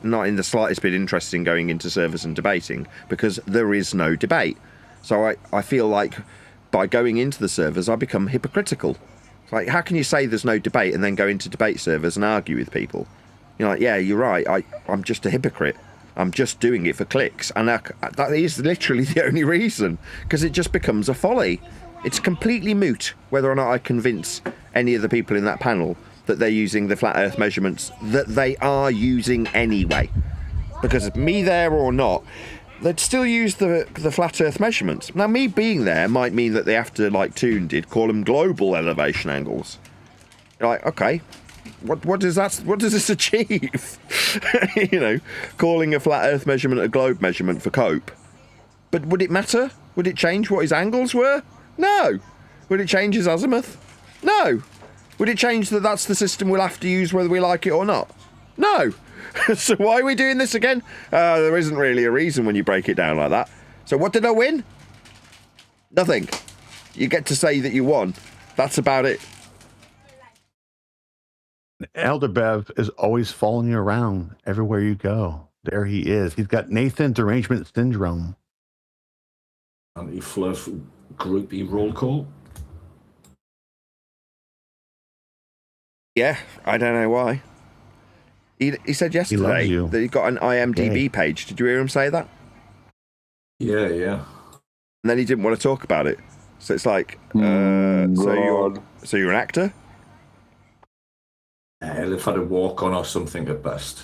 the slightest bit interested in going into servers and debating, because there is no debate. So I feel like by going into the servers, I become hypocritical. It's like, how can you say there's no debate and then go into debate servers and argue with people? You're like, yeah, you're right. I'm just a hypocrite. I'm just doing it for clicks. And that is literally the only reason, because it just becomes a folly. It's completely moot whether or not I convince any of the people in that panel that they're using the flat earth measurements that they are using anyway. Because me there or not, they'd still use the flat earth measurements. Now, me being there might mean that they have to, like Toon did, call them global elevation angles. You're like, okay, what does this achieve? You know, calling a flat earth measurement a globe measurement for cope. But would it matter? Would it change what his angles were? No. Would it change his azimuth? No. Would it change that that's the system we'll have to use whether we like it or not? No. So why are we doing this again? There isn't really a reason when you break it down like that. So what did I win? Nothing. You get to say that you won. That's about it. Elder Bev is always following you around everywhere you go. There he is. He's got Nathan derangement syndrome. Anti-fluff groupie roll call. Yeah, I don't know why. He said yesterday that he got an IMDb page. Did you hear him say that? Yeah. And then he didn't want to talk about it. So it's like, so you're an actor? He'll have had a walk on or something at best.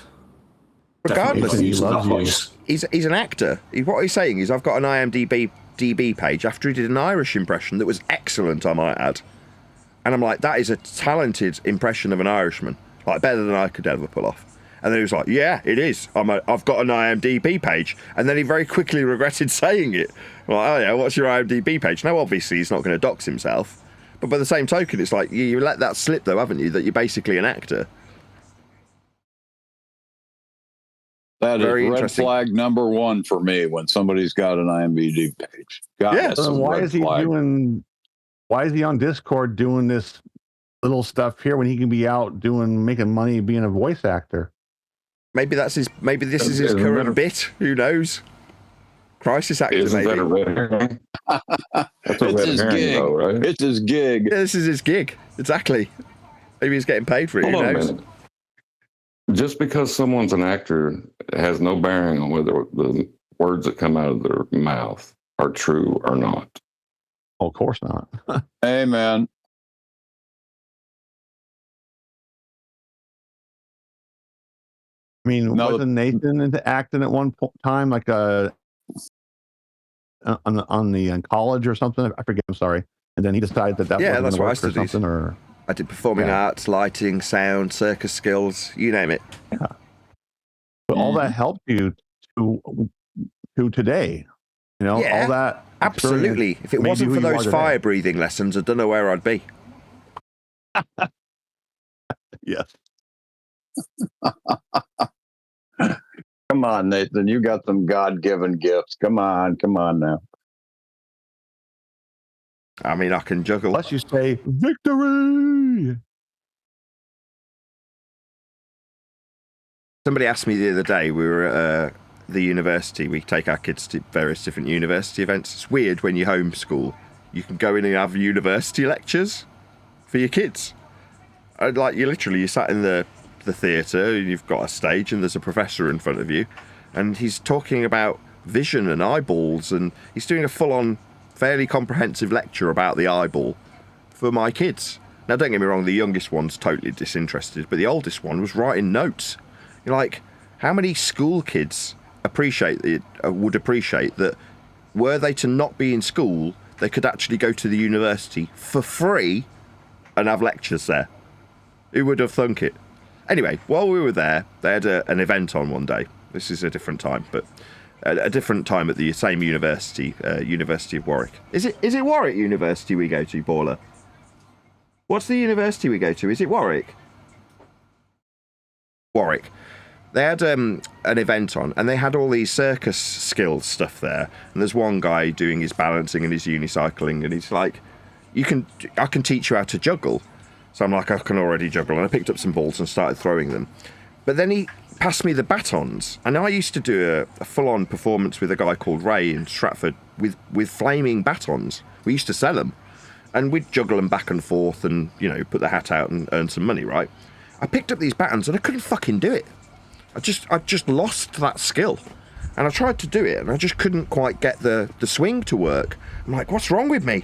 Regardless, he's an actor. What he's saying is, I've got an IMDb page after he did an Irish impression that was excellent, I might add. And I'm like, that is a talented impression of an Irishman. Like, better than I could ever pull off. And then he was like, yeah, it is. I've got an IMDb page. And then he very quickly regretted saying it. I'm like, oh yeah, what's your IMDb page? Now, obviously, he's not going to dox himself. But by the same token, it's like, you let that slip, though, haven't you? That you're basically an actor. That is red flag number one for me when somebody's got an IMDb page. God, Yeah. that's a Why red is he flag. Why is he on Discord doing this little stuff here when he can be out making money being a voice actor? Maybe this is his current bit. Who knows? Crisis actor, Isn't maybe. that a red herring? That's a It's red his herring, gig. though, right? It's his gig. Yeah, this is his gig. Exactly. Maybe he's getting paid for it. Hold on Who a knows? minute. Just because someone's an actor has no bearing on whether the words that come out of their mouth are true or not. Oh, of course not. Hey, man. I mean, wasn't Nathan into acting at one time, like on college or something? I forget. I'm sorry. And then he decided that Yeah, wasn't that's going what to I work or studied. something. Or I did performing arts, lighting, sound, circus skills, you name it. Yeah. But all that helped you to today. You know, Yeah, all that. Absolutely. If it wasn't for those fire breathing lessons, I don't know where I'd be. Yes. Come on, Nathan. You got some God-given gifts. Come on now. I mean, I can juggle. Plus, you say victory. Somebody asked me the other day, we were at the university, we take our kids to various different university events. It's weird when you homeschool, you can go in and have university lectures for your kids. Like, you sat in the theatre, and you've got a stage, and there's a professor in front of you, and he's talking about vision and eyeballs, and he's doing a full-on, fairly comprehensive lecture about the eyeball for my kids. Now, don't get me wrong, the youngest one's totally disinterested, but the oldest one was writing notes. You're like, how many school kids would appreciate that were they to not be in school, they could actually go to the university for free and have lectures there? Who would have thunk it? Anyway, while we were there, they had an event on one day. This is a different time, but a different time at the same university, University of Warwick. Is it Warwick University we go to, Baller? What's the university we go to? Is it Warwick? Warwick. They had an event on, and they had all these circus skills stuff there. And there's one guy doing his balancing and his unicycling, and he's like, I can teach you how to juggle. So I'm like, I can already juggle. And I picked up some balls and started throwing them. But then he passed me the batons. And I used to do a full-on performance with a guy called Ray in Stratford with flaming batons. We used to sell them. And we'd juggle them back and forth and, put the hat out and earn some money, right? I picked up these batons and I couldn't fucking do it. I just lost that skill. And I tried to do it and I just couldn't quite get the swing to work. I'm like, what's wrong with me?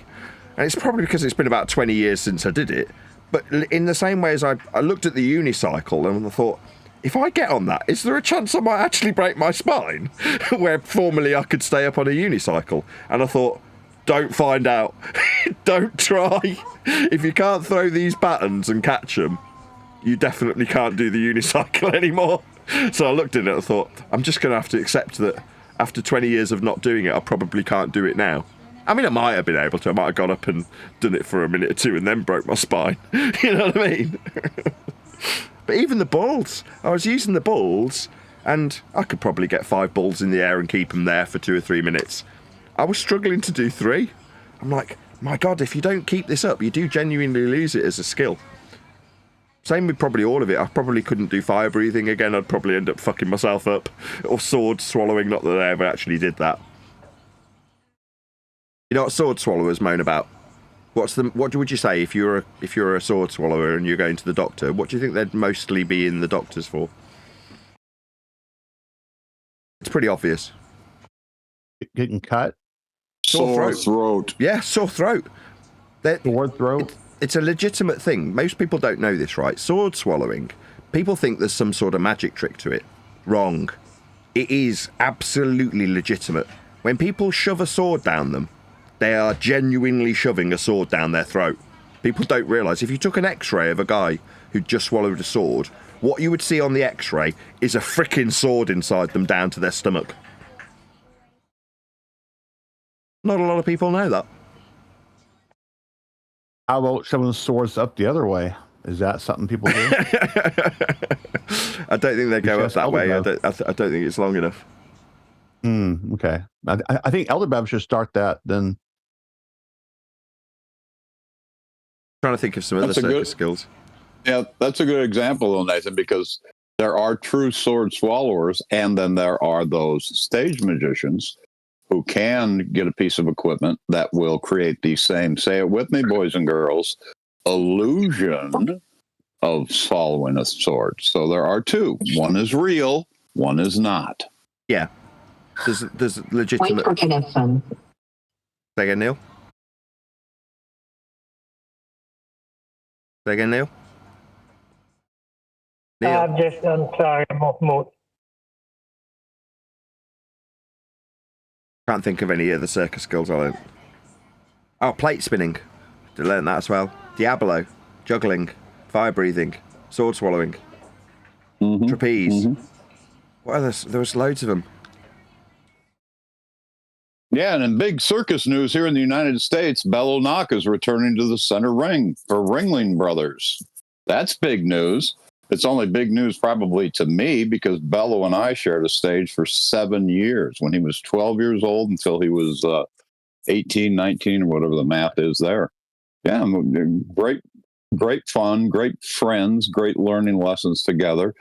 And it's probably because it's been about 20 years since I did it. But in the same way as I looked at the unicycle and I thought, if I get on that, is there a chance I might actually break my spine? Where formerly I could stay up on a unicycle. And I thought, don't find out. Don't try. If you can't throw these batons and catch them, you definitely can't do the unicycle anymore. So I looked at it and thought, I'm just going to have to accept that after 20 years of not doing it, I probably can't do it now. I mean, I might have been able to. I might have gone up and done it for a minute or two and then broke my spine. You know what I mean? But even the balls, I was using the balls and I could probably get 5 balls in the air and keep them there for 2 or 3 minutes. I was struggling to do 3. I'm like, my God, if you don't keep this up, you do genuinely lose it as a skill. Same with probably all of it. I probably couldn't do fire breathing again. I'd probably end up fucking myself up. Or sword swallowing, not that I ever actually did that. You know what sword swallowers moan about? What would you say if you're a sword swallower and you're going to the doctor? What do you think they'd mostly be in the doctors for? It's pretty obvious. Getting cut? Sore throat. Yeah, sore throat. Sore throat? It's a legitimate thing. Most people don't know this, right? Sword swallowing. People think there's some sort of magic trick to it. Wrong. It is absolutely legitimate. When people shove a sword down them, they are genuinely shoving a sword down their throat. People don't realise. If you took an X-ray of a guy who just swallowed a sword, what you would see on the X-ray is a freaking sword inside them down to their stomach. Not a lot of people know that. How about shoving swords up the other way? Is that something people do? I don't think they go up that way. I don't think it's long enough. Okay. I think Elderbab should start that then. Trying to think of some other circus skills. Yeah, that's a good example, though, Nathan, because there are true sword swallowers, and then there are those stage magicians who can get a piece of equipment that will create the same, say it with me, boys and girls, illusion of swallowing a sword. So there are two. One is real, one is not. Yeah. There's legitimate... Wait for connection. Say again, Neil? Say again, Neil? I'm sorry, I'm off mode. Can't think of any other circus skills I learned. Oh, plate spinning. To learn that as well. Diabolo. Juggling. Fire breathing. Sword swallowing. Trapeze. What others? There was loads of them. Yeah, and in big circus news here in the United States, Bello Knock is returning to the center ring for Ringling Brothers. That's big news. It's only big news probably to me because Bello and I shared a stage for 7 years, when he was 12 years old until he was 18, 19, or whatever the math is there. Yeah, great fun, great friends, great learning lessons together.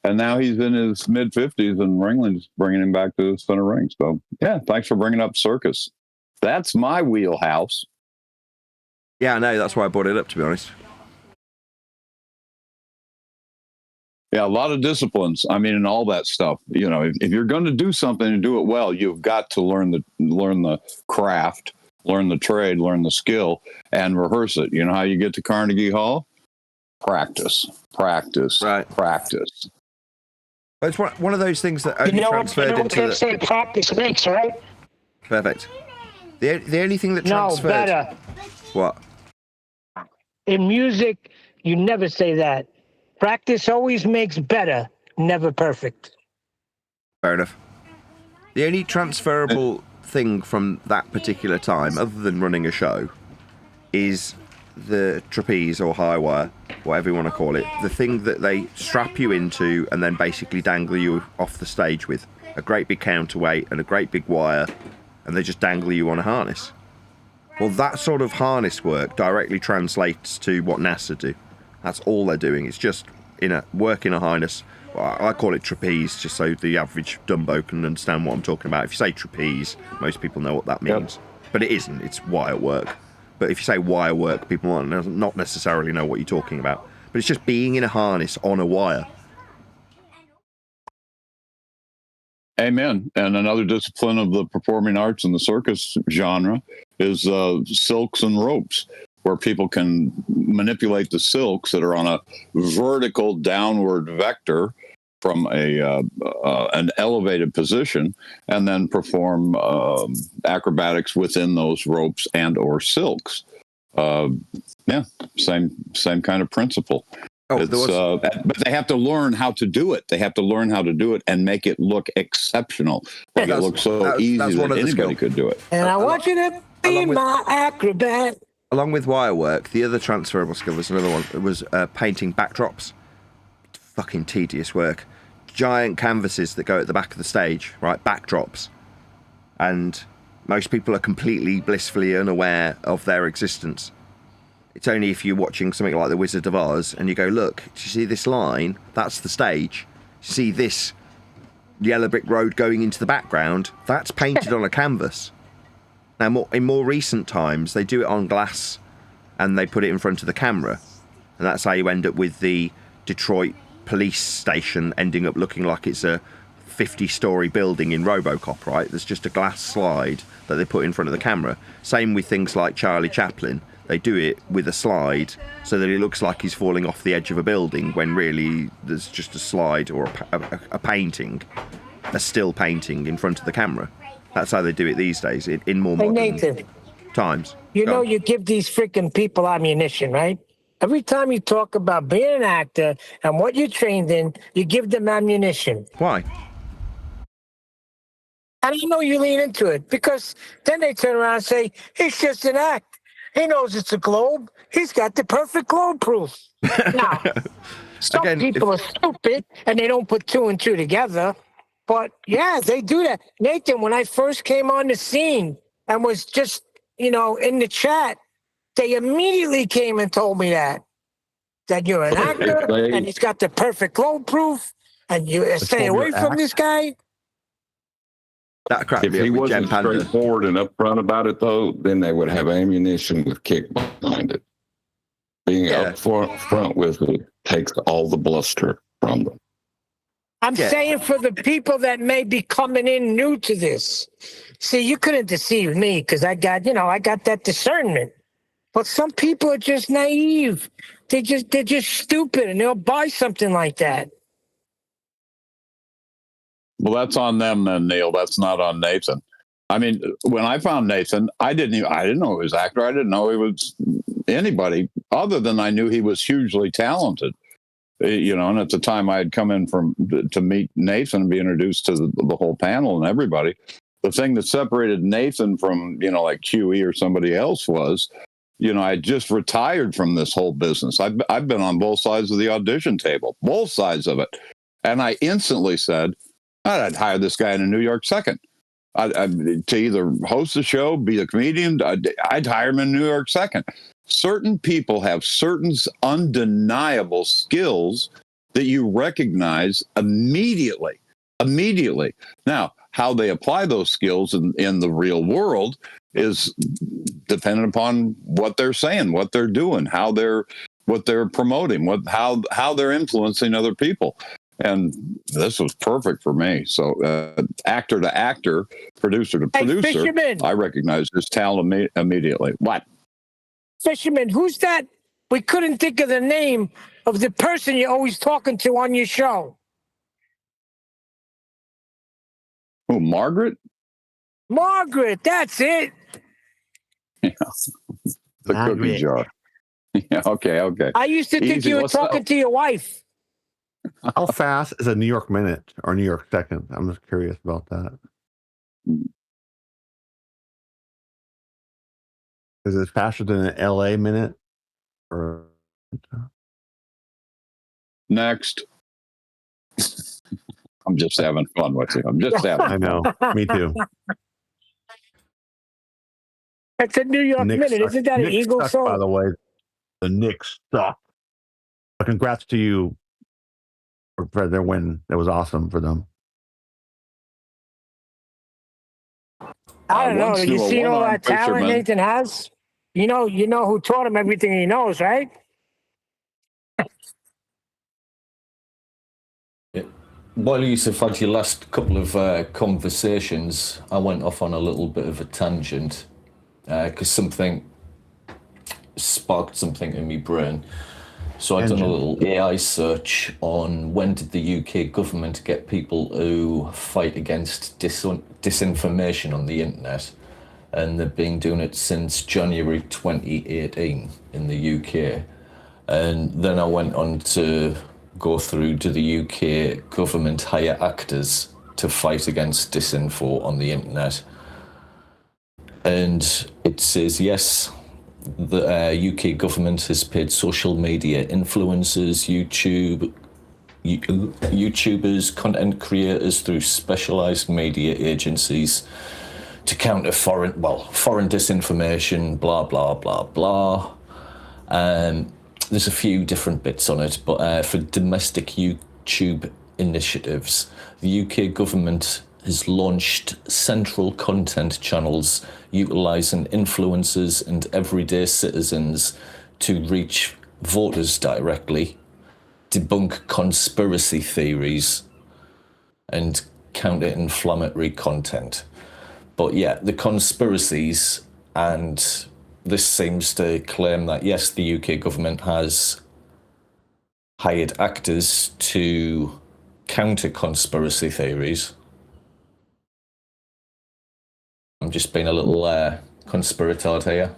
And now he's in his mid-50s, and Ringling's bringing him back to the center ring. So, yeah, thanks for bringing up circus. That's my wheelhouse. Yeah, I know. That's why I brought it up, to be honest. Yeah, a lot of disciplines. I mean, and all that stuff. You know, if you're going to do something and do it well, you've got to learn the craft, learn the trade, learn the skill, and rehearse it. You know how you get to Carnegie Hall? Practice, practice, practice. But it's one of those things that only transferred into the... Say practice makes, right? Perfect. The only thing that transferred... No, better. What? In music, you never say that. Practice always makes better, never perfect. Fair enough. The only transferable thing from that particular time, other than running a show, is the trapeze or high wire, whatever you want to call it. The thing that they strap you into and then basically dangle you off the stage with. A great big counterweight and a great big wire, and they just dangle you on a harness. Well, that sort of harness work directly translates to what NASA do. That's all they're doing. It's just work in a harness. Well, I call it trapeze, just so the average Dumbo can understand what I'm talking about. If you say trapeze, most people know what that means. But it isn't. It's wire work. But if you say wire work, people might not necessarily know what you're talking about. But it's just being in a harness on a wire. Amen. And another discipline of the performing arts and the circus genre is silks and ropes, where people can manipulate the silks that are on a vertical downward vector from an elevated position, and then perform acrobatics within those ropes and or silks. Yeah, same kind of principle. But they have to learn how to do it. They have to learn how to do it and make it look exceptional. Make it look so easy that anybody could do it. And I want you to be my acrobat. Along with wire work, the other transferable skill, there's another one, it was painting backdrops. Fucking tedious work. Giant canvases that go at the back of the stage, right? Backdrops. And most people are completely blissfully unaware of their existence. It's only if you're watching something like The Wizard of Oz and you go, look, do you see this line? That's the stage. See this yellow brick road going into the background? That's painted on a canvas. Now, in more recent times, they do it on glass and they put it in front of the camera. And that's how you end up with the Detroit police station ending up looking like it's a 50-story building in RoboCop, right? There's just a glass slide that they put in front of the camera. Same with things like Charlie Chaplin. They do it with a slide so that it looks like he's falling off the edge of a building when really there's just a slide or a painting, a still painting in front of the camera. That's how they do it these days in more modern Nathan, times. You know, you give these freaking people ammunition, right? Every time you talk about being an actor and what you're trained in, you give them ammunition. Why? And I know you lean into it because then they turn around and say, it's just an act. He knows it's a globe. He's got the perfect globe proof. Now, some people are stupid and they don't put two and two together. But yeah, they do that. Nathan, when I first came on the scene and was just, in the chat, they immediately came and told me that you're an actor and he's got the perfect globe proof and you stay away from this guy. If he wasn't straightforward and upfront about it, though, then they would have ammunition with kick behind it. Being upfront with it takes all the bluster from them. I'm saying for the people that may be coming in new to this. See, you couldn't deceive me because I got that discernment. But some people are just naive. They're just stupid and they'll buy something like that. Well, that's on them then, Neil. That's not on Nathan. I mean, when I found Nathan, I didn't know he was an actor. I didn't know he was anybody other than I knew he was hugely talented. And at the time I had come in to meet Nathan and be introduced to the whole panel and everybody. The thing that separated Nathan from, like QE or somebody else was, I just retired from this whole business. I've been on both sides of the audition table, both sides of it. And I instantly said, I'd hire this guy in a New York second. To either host the show, be a comedian, I'd hire him in New York second. Certain people have certain undeniable skills that you recognize immediately. Now, how they apply those skills in the real world is dependent upon what they're saying, what they're doing, what they're promoting, how they're influencing other people. And this was perfect for me. So actor to actor, producer to producer, Fisherman. I recognize his talent immediately. What? Fisherman, who's that? We couldn't think of the name of the person you're always talking to on your show. Who, Margaret? Margaret, that's it. Yeah. The cookie jar. Yeah, okay. I used to think you were talking to your wife. How fast is a New York minute or New York second? I'm just curious about that. Is it faster than an LA minute? Or next? I'm just having fun with you. I know. Me too. It's a New York minute. Isn't that an Eagle song? By the way, the Knicks suck. But congrats to you for their win. That was awesome for them. I don't know. You seen all that talent Nathan has? You know who taught him everything he knows, right? While you've had your last couple of conversations, I went off on a little bit of a tangent because something sparked something in my brain. So I've done a little AI search on when did the UK government get people who fight against disinformation on the internet. And they've been doing it since January 2018 in the UK. And then I went on to go through, do the UK government hire actors to fight against disinfo on the internet? And it says yes. The UK government has paid social media influencers, YouTubers, content creators through specialised media agencies to counter foreign disinformation, blah, blah, blah, blah. There's a few different bits on it, but for domestic YouTube initiatives, the UK government has launched central content channels utilising influencers and everyday citizens to reach voters directly, debunk conspiracy theories, and counter-inflammatory content. But yeah, the conspiracies, and this seems to claim that, yes, the UK government has hired actors to counter conspiracy theories. I'm just being a little conspiratard here.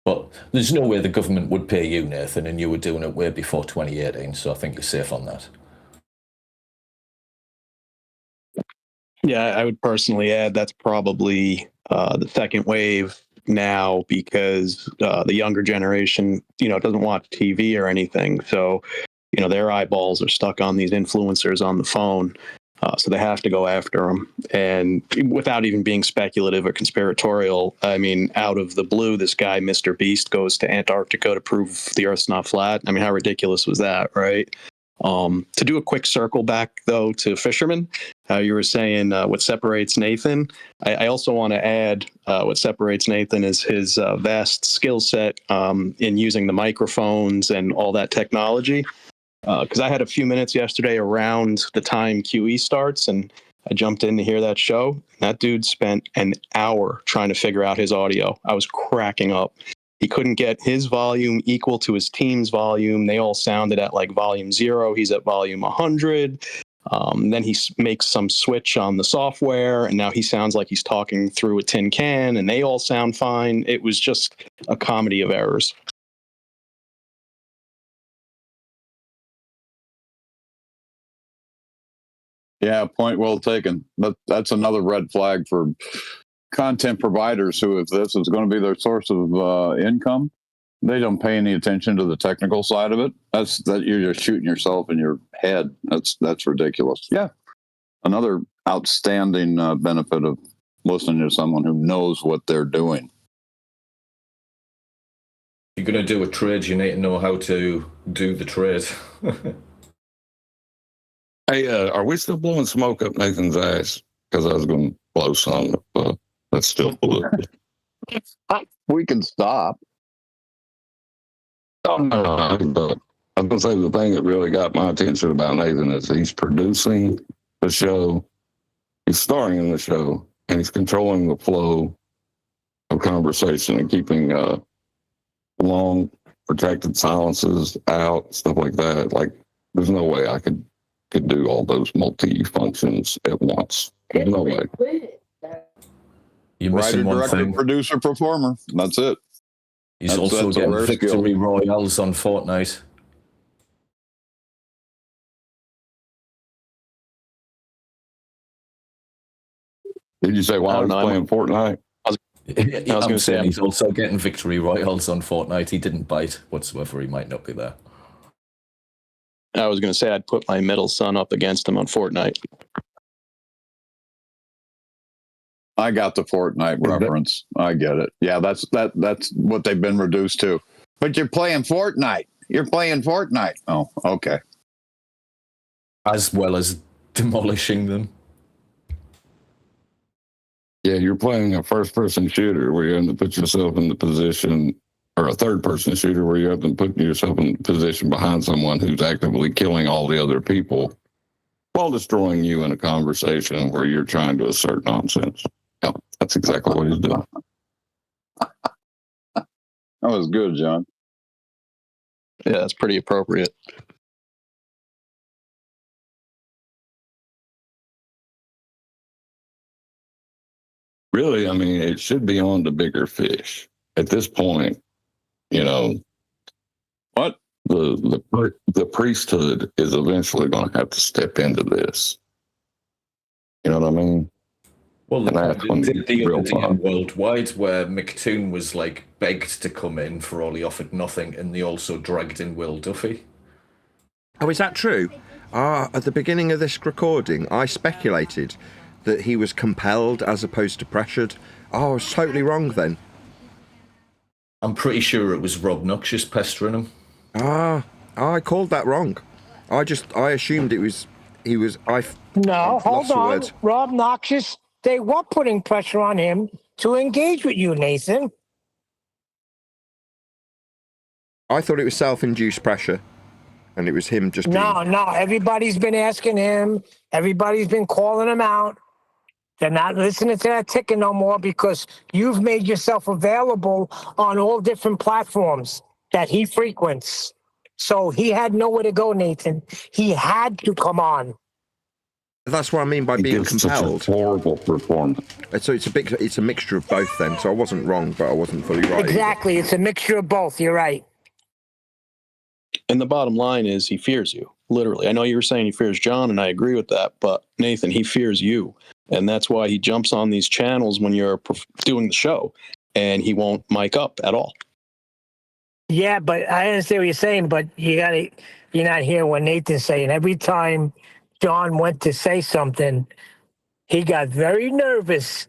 But there's no way the government would pay you, Nathan, and you were doing it way before 2018, so I think you're safe on that. Yeah, I would personally add that's probably the second wave now, because the younger generation, doesn't watch TV or anything. So, their eyeballs are stuck on these influencers on the phone. So they have to go after them. And without even being speculative or conspiratorial, I mean, out of the blue, this guy, Mr. Beast, goes to Antarctica to prove the Earth's not flat. I mean, how ridiculous was that, right? To do a quick circle back, though, to Fisherman, you were saying what separates Nathan. I also want to add what separates Nathan is his vast skill set in using the microphones and all that technology. Because I had a few minutes yesterday around the time QE starts, and I jumped in to hear that show. That dude spent an hour trying to figure out his audio. I was cracking up. He couldn't get his volume equal to his team's volume. They all sounded at like volume 0. He's at volume 100. Then he makes some switch on the software, and now he sounds like he's talking through a tin can, and they all sound fine. It was just a comedy of errors. Yeah, point well taken. That's another red flag for content providers who, if this is going to be their source of income, they don't pay any attention to the technical side of it. That you're just shooting yourself in your head. That's ridiculous. Yeah, another outstanding benefit of listening to someone who knows what they're doing. If you're going to do a trade, you need to know how to do the trade. Hey, are we still blowing smoke up Nathan's ass? Because I was going to blow some, but that's still political. We can stop. Oh, no, but I was going to say the thing that really got my attention about Nathan is he's producing the show, he's starring in the show, and he's controlling the flow of conversation and keeping long, protected silences out, stuff like that. Like, there's no way I could do all those multi-functions at once. There's no way. You're missing Writer, one director, thing. producer, performer. That's it. He's also getting victory royales on Fortnite. Did you say while he's playing Fortnite? I was going to say he's also getting victory royales on Fortnite. He didn't bite whatsoever. He might not be there. I was going to say I'd put my middle son up against him on Fortnite. I got the Fortnite reference. I get it. Yeah, that's what they've been reduced to. But you're playing Fortnite. You're playing Fortnite. Oh, okay. As well as demolishing them. Yeah, you're playing a first-person shooter where you have to put yourself in the position, or a third-person shooter where you have to put yourself in the position behind someone who's actively killing all the other people while destroying you in a conversation where you're trying to assert nonsense. Yeah, that's exactly what he's doing. That was good, John. Yeah, that's pretty appropriate. Really, I mean, it should be on the bigger fish. At this point, what? The priesthood is eventually going to have to step into this. You know what I mean? Well, the other day worldwide where McToon was like begged to come in for all he offered nothing, and they also dragged in Will Duffy. Oh, is that true? At the beginning of this recording, I speculated that he was compelled as opposed to pressured. Oh, I was totally wrong then. I'm pretty sure it was Rob Noxious pestering him. I called that wrong. I assumed he was. No, hold on. Rob Noxious, they were putting pressure on him to engage with you, Nathan. I thought it was self-induced pressure, and it was him just being... No, everybody's been asking him. Everybody's been calling him out. They're not listening to that ticket no more because you've made yourself available on all different platforms that he frequents. So he had nowhere to go, Nathan. He had to come on. That's what I mean by He being gives such a compelled. horrible performance. So it's a mixture of both then. So I wasn't wrong, but I wasn't fully right. Exactly. It's a mixture of both. You're right. And the bottom line is he fears you, literally. I know you were saying he fears John, and I agree with that, but Nathan, he fears you. And that's why he jumps on these channels when you're doing the show, and he won't mic up at all. Yeah, but I understand what you're saying, but you're not hearing what Nathan's saying. Every time John went to say something, he got very nervous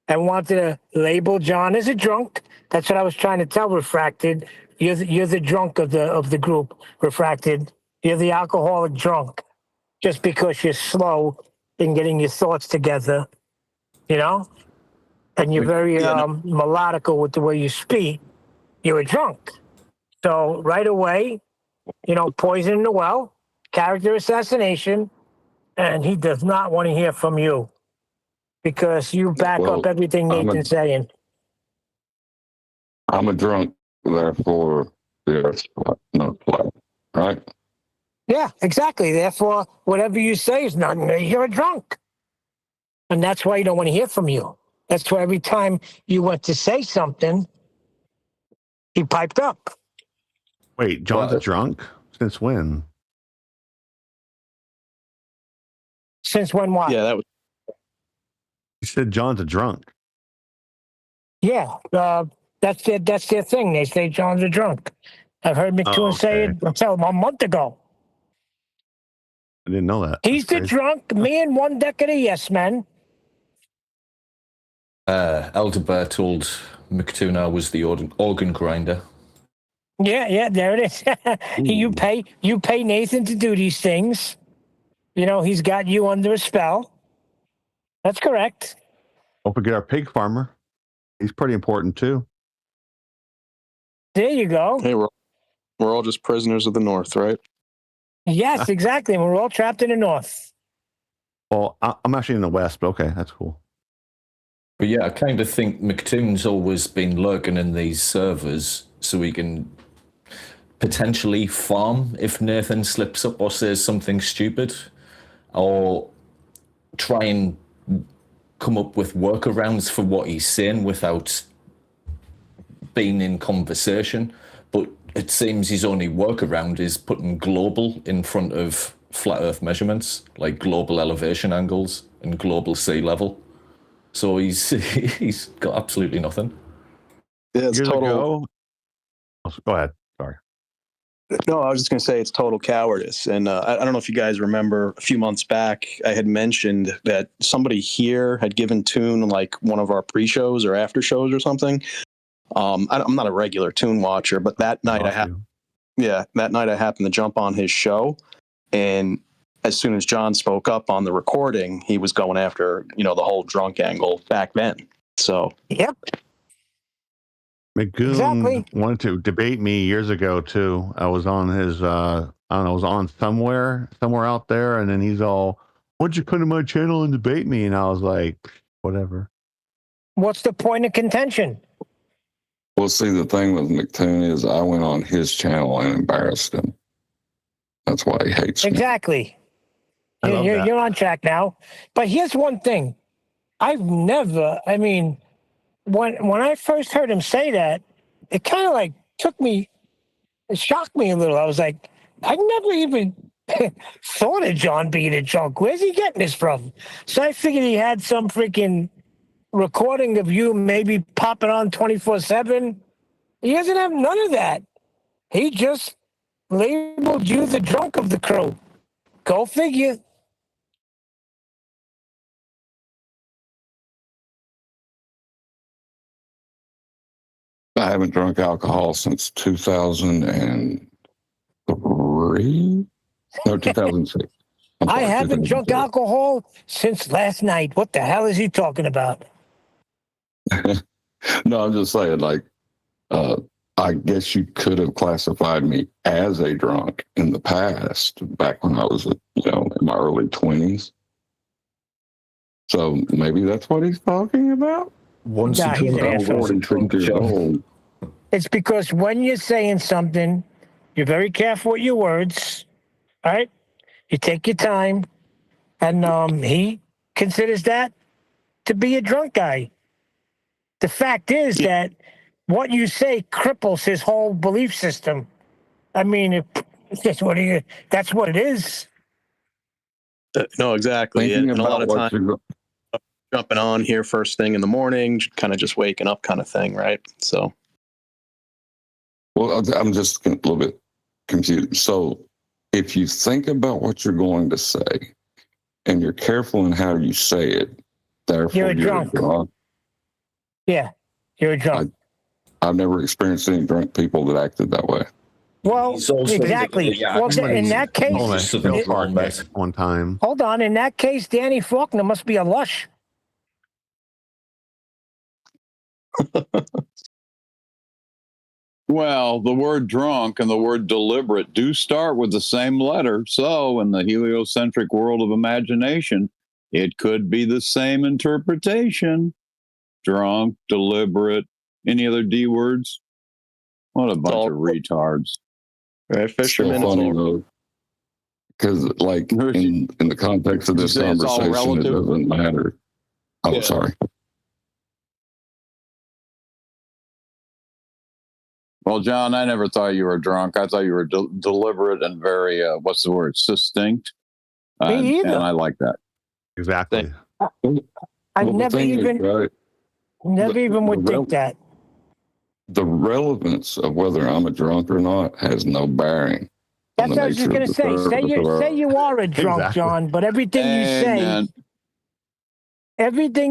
and wanted to label John as a drunk. That's what I was trying to tell Refracted. You're the drunk of the group, Refracted. You're the alcoholic drunk, just because you're slow in getting your thoughts together, you know? And you're very melodical with the way you speak. You're a drunk. So right away, poison in the well, character assassination, and he does not want to hear from you because you back up everything Nathan's saying. I'm a drunk, therefore the earth's not flat, right? Yeah, exactly. Therefore, whatever you say is nothing. You're a drunk. And that's why you don't want to hear from you. That's why every time you went to say something, he piped up. Wait, John's a drunk? Since when? Since when what? Yeah, that was. You said John's a drunk. Yeah, that's their thing. They say John's a drunk. I've heard McToon say it until a month ago. I didn't know that. He's the drunk. Me and one decade of yes men. Elder told McToon I was the organ grinder. Yeah, there it is. you pay Nathan to do these things. He's got you under a spell. That's correct. Don't forget our pig farmer. He's pretty important too. There you go. Hey, we're all just prisoners of the North, right? Yes, exactly. We're all trapped in the North. Well, I'm actually in the West, but okay, that's cool. But yeah, I kind of think McToon's always been lurking in these servers so he can potentially farm if Nathan slips up or says something stupid, or try and come up with workarounds for what he's saying without being in conversation. But it seems his only workaround is putting global in front of flat earth measurements, like global elevation angles and global sea level. So he's got absolutely nothing. Yeah, it's total. Go ahead. Sorry. No, I was just going to say it's total cowardice. And I don't know if you guys remember a few months back, I had mentioned that somebody here had given Toon like one of our pre-shows or after shows or something. I'm not a regular Toon watcher, but that night I happened to jump on his show. And as soon as John spoke up on the recording, he was going after, the whole drunk angle back then. So, yep. McGoon wanted to debate me years ago too. I was on his, I was on somewhere out there, and then he's all, "Why don't you come to my channel and debate me?" And I was like, whatever. What's the point of contention? Well, see, the thing with McToon is I went on his channel and embarrassed him. That's why he hates me. Exactly. You're on track now. But here's one thing. when I first heard him say that, it kind of like it shocked me a little. I was like, I never even thought of John being a drunk. Where's he getting this from? So I figured he had some freaking recording of you maybe popping on 24/7. He doesn't have none of that. He just labeled you the drunk of the crew. Go figure. I haven't drunk alcohol since 2003? No, 2006. I haven't drunk alcohol since last night. What the hell is he talking about? No, I'm just saying, I guess you could have classified me as a drunk in the past, back when I was, in my early 20s. So maybe that's what he's talking about? It's because when you're saying something, you're very careful with your words, all right? You take your time, And he considers that to be a drunk guy. The fact is that what you say cripples his whole belief system. I mean, that's what it is. No, exactly. Thinking And a lot about of what times you're jumping on here first thing in the morning, kind of just waking up kind of thing, right? So, well, I'm just a little bit confused. So, if you think about what you're going to say, and you're careful in how you say it, therefore You're a drunk. Yeah, you're a drunk. I've never experienced any drunk people that acted that way. Well, exactly. Well, in that case, one time. Hold on. In that case, Danny Faulkner must be a lush. Well, the word drunk and the word deliberate do start with the same letter. So, in the heliocentric world of imagination, it could be the same interpretation. Drunk, deliberate, any other D words? What a bunch of retards. Right, fisherman. It's so funny, though, because, like, in the context of this conversation, it doesn't matter. I'm sorry. Well, John, I never thought you were drunk. I thought you were deliberate and very, what's the word, succinct. Me either. And I like that. Exactly. I never even would think that. The relevance of whether I'm a drunk or not has no bearing. That's what I was just going to say. Say you are a drunk, John, but everything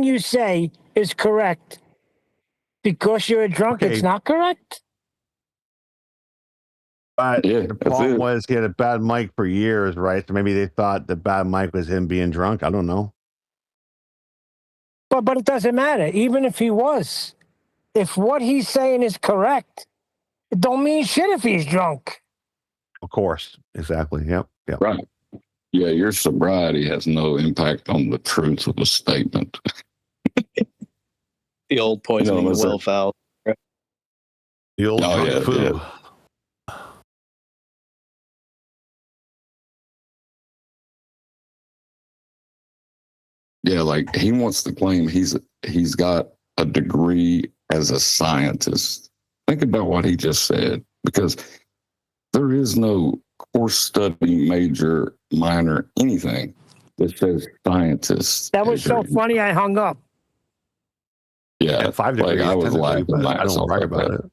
you say is correct. Because you're a drunk, it's not correct? But the problem was he had a bad mic for years, right? So maybe they thought the bad mic was him being drunk. I don't know. But it doesn't matter. Even if he was. If what he's saying is correct, it don't mean shit if he's drunk. Of course. Exactly. Yep. Right. Yeah, your sobriety has no impact on the truth of the statement. The old poisoning the well foul. The old foo. Yeah, like he wants to claim he's got a degree as a scientist. Think about what he just said, because there is no course study, major, minor, anything that says scientist. That was so funny, I hung up. Yeah, 5 degrees. I was laughing but my I ass don't off brag about about it. it.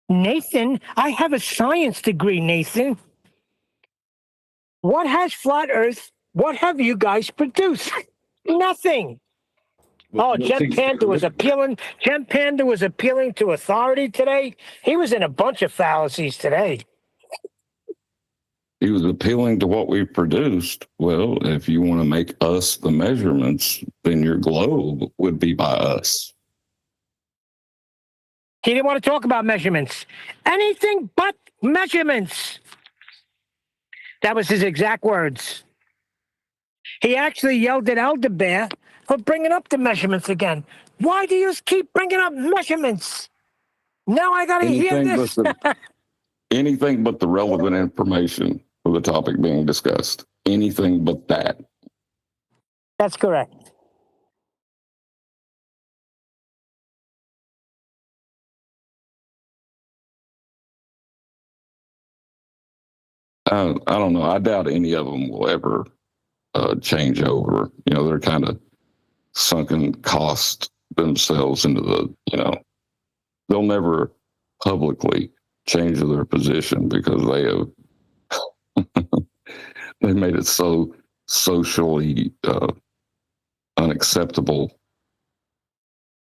Nathan, I have a science degree, Nathan. What has flat Earth? What have you guys produced? Nothing. Jem Panda was appealing. Jem Panda was appealing to authority today. He was in a bunch of fallacies today. He was appealing to what we produced. Well, if you want to make us the measurements, then your globe would be by us. He didn't want to talk about measurements. Anything but measurements. That was his exact words. He actually yelled at Elder Bear for bringing up the measurements again. Why do you keep bringing up measurements? Now I got to hear this. Anything but the relevant information for the topic being discussed. Anything but that. That's correct. I don't know. I doubt any of them will ever change over. You know, they're kind of sunken cost themselves into the, they'll never publicly change their position because they have they made it so socially unacceptable,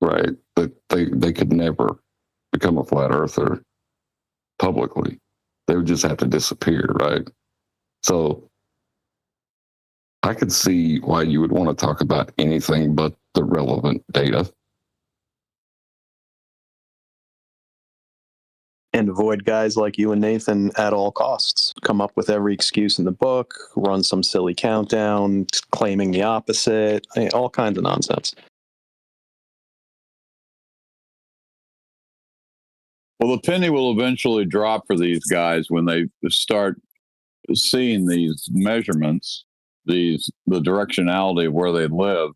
right? That they could never become a flat earther publicly. They would just have to disappear, right? So I could see why you would want to talk about anything but the relevant data. And avoid guys like you and Nathan at all costs. Come up with every excuse in the book, run some silly countdown, claiming the opposite, all kinds of nonsense. Well, the penny will eventually drop for these guys when they start seeing these measurements, the directionality of where they live,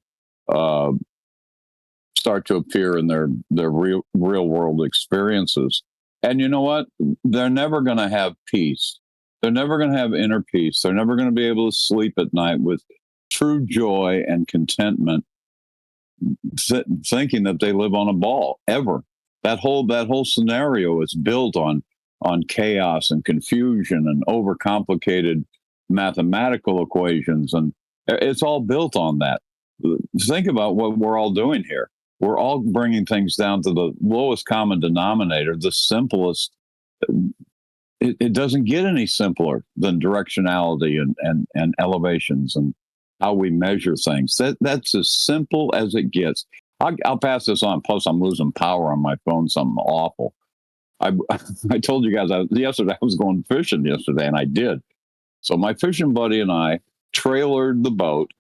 start to appear in their real world experiences. And you know what? They're never going to have peace. They're never going to have inner peace. They're never going to be able to sleep at night with true joy and contentment, thinking that they live on a ball ever. That whole scenario is built on chaos and confusion and overcomplicated mathematical equations, and it's all built on that. Think about what we're all doing here. We're all bringing things down to the lowest common denominator, the simplest. It doesn't get any simpler than directionality and elevations and how we measure things. That's as simple as it gets. I'll pass this on. Plus, I'm losing power on my phone. Something awful. I told you guys yesterday I was going fishing yesterday, and I did. So my fishing buddy and I trailered the boat,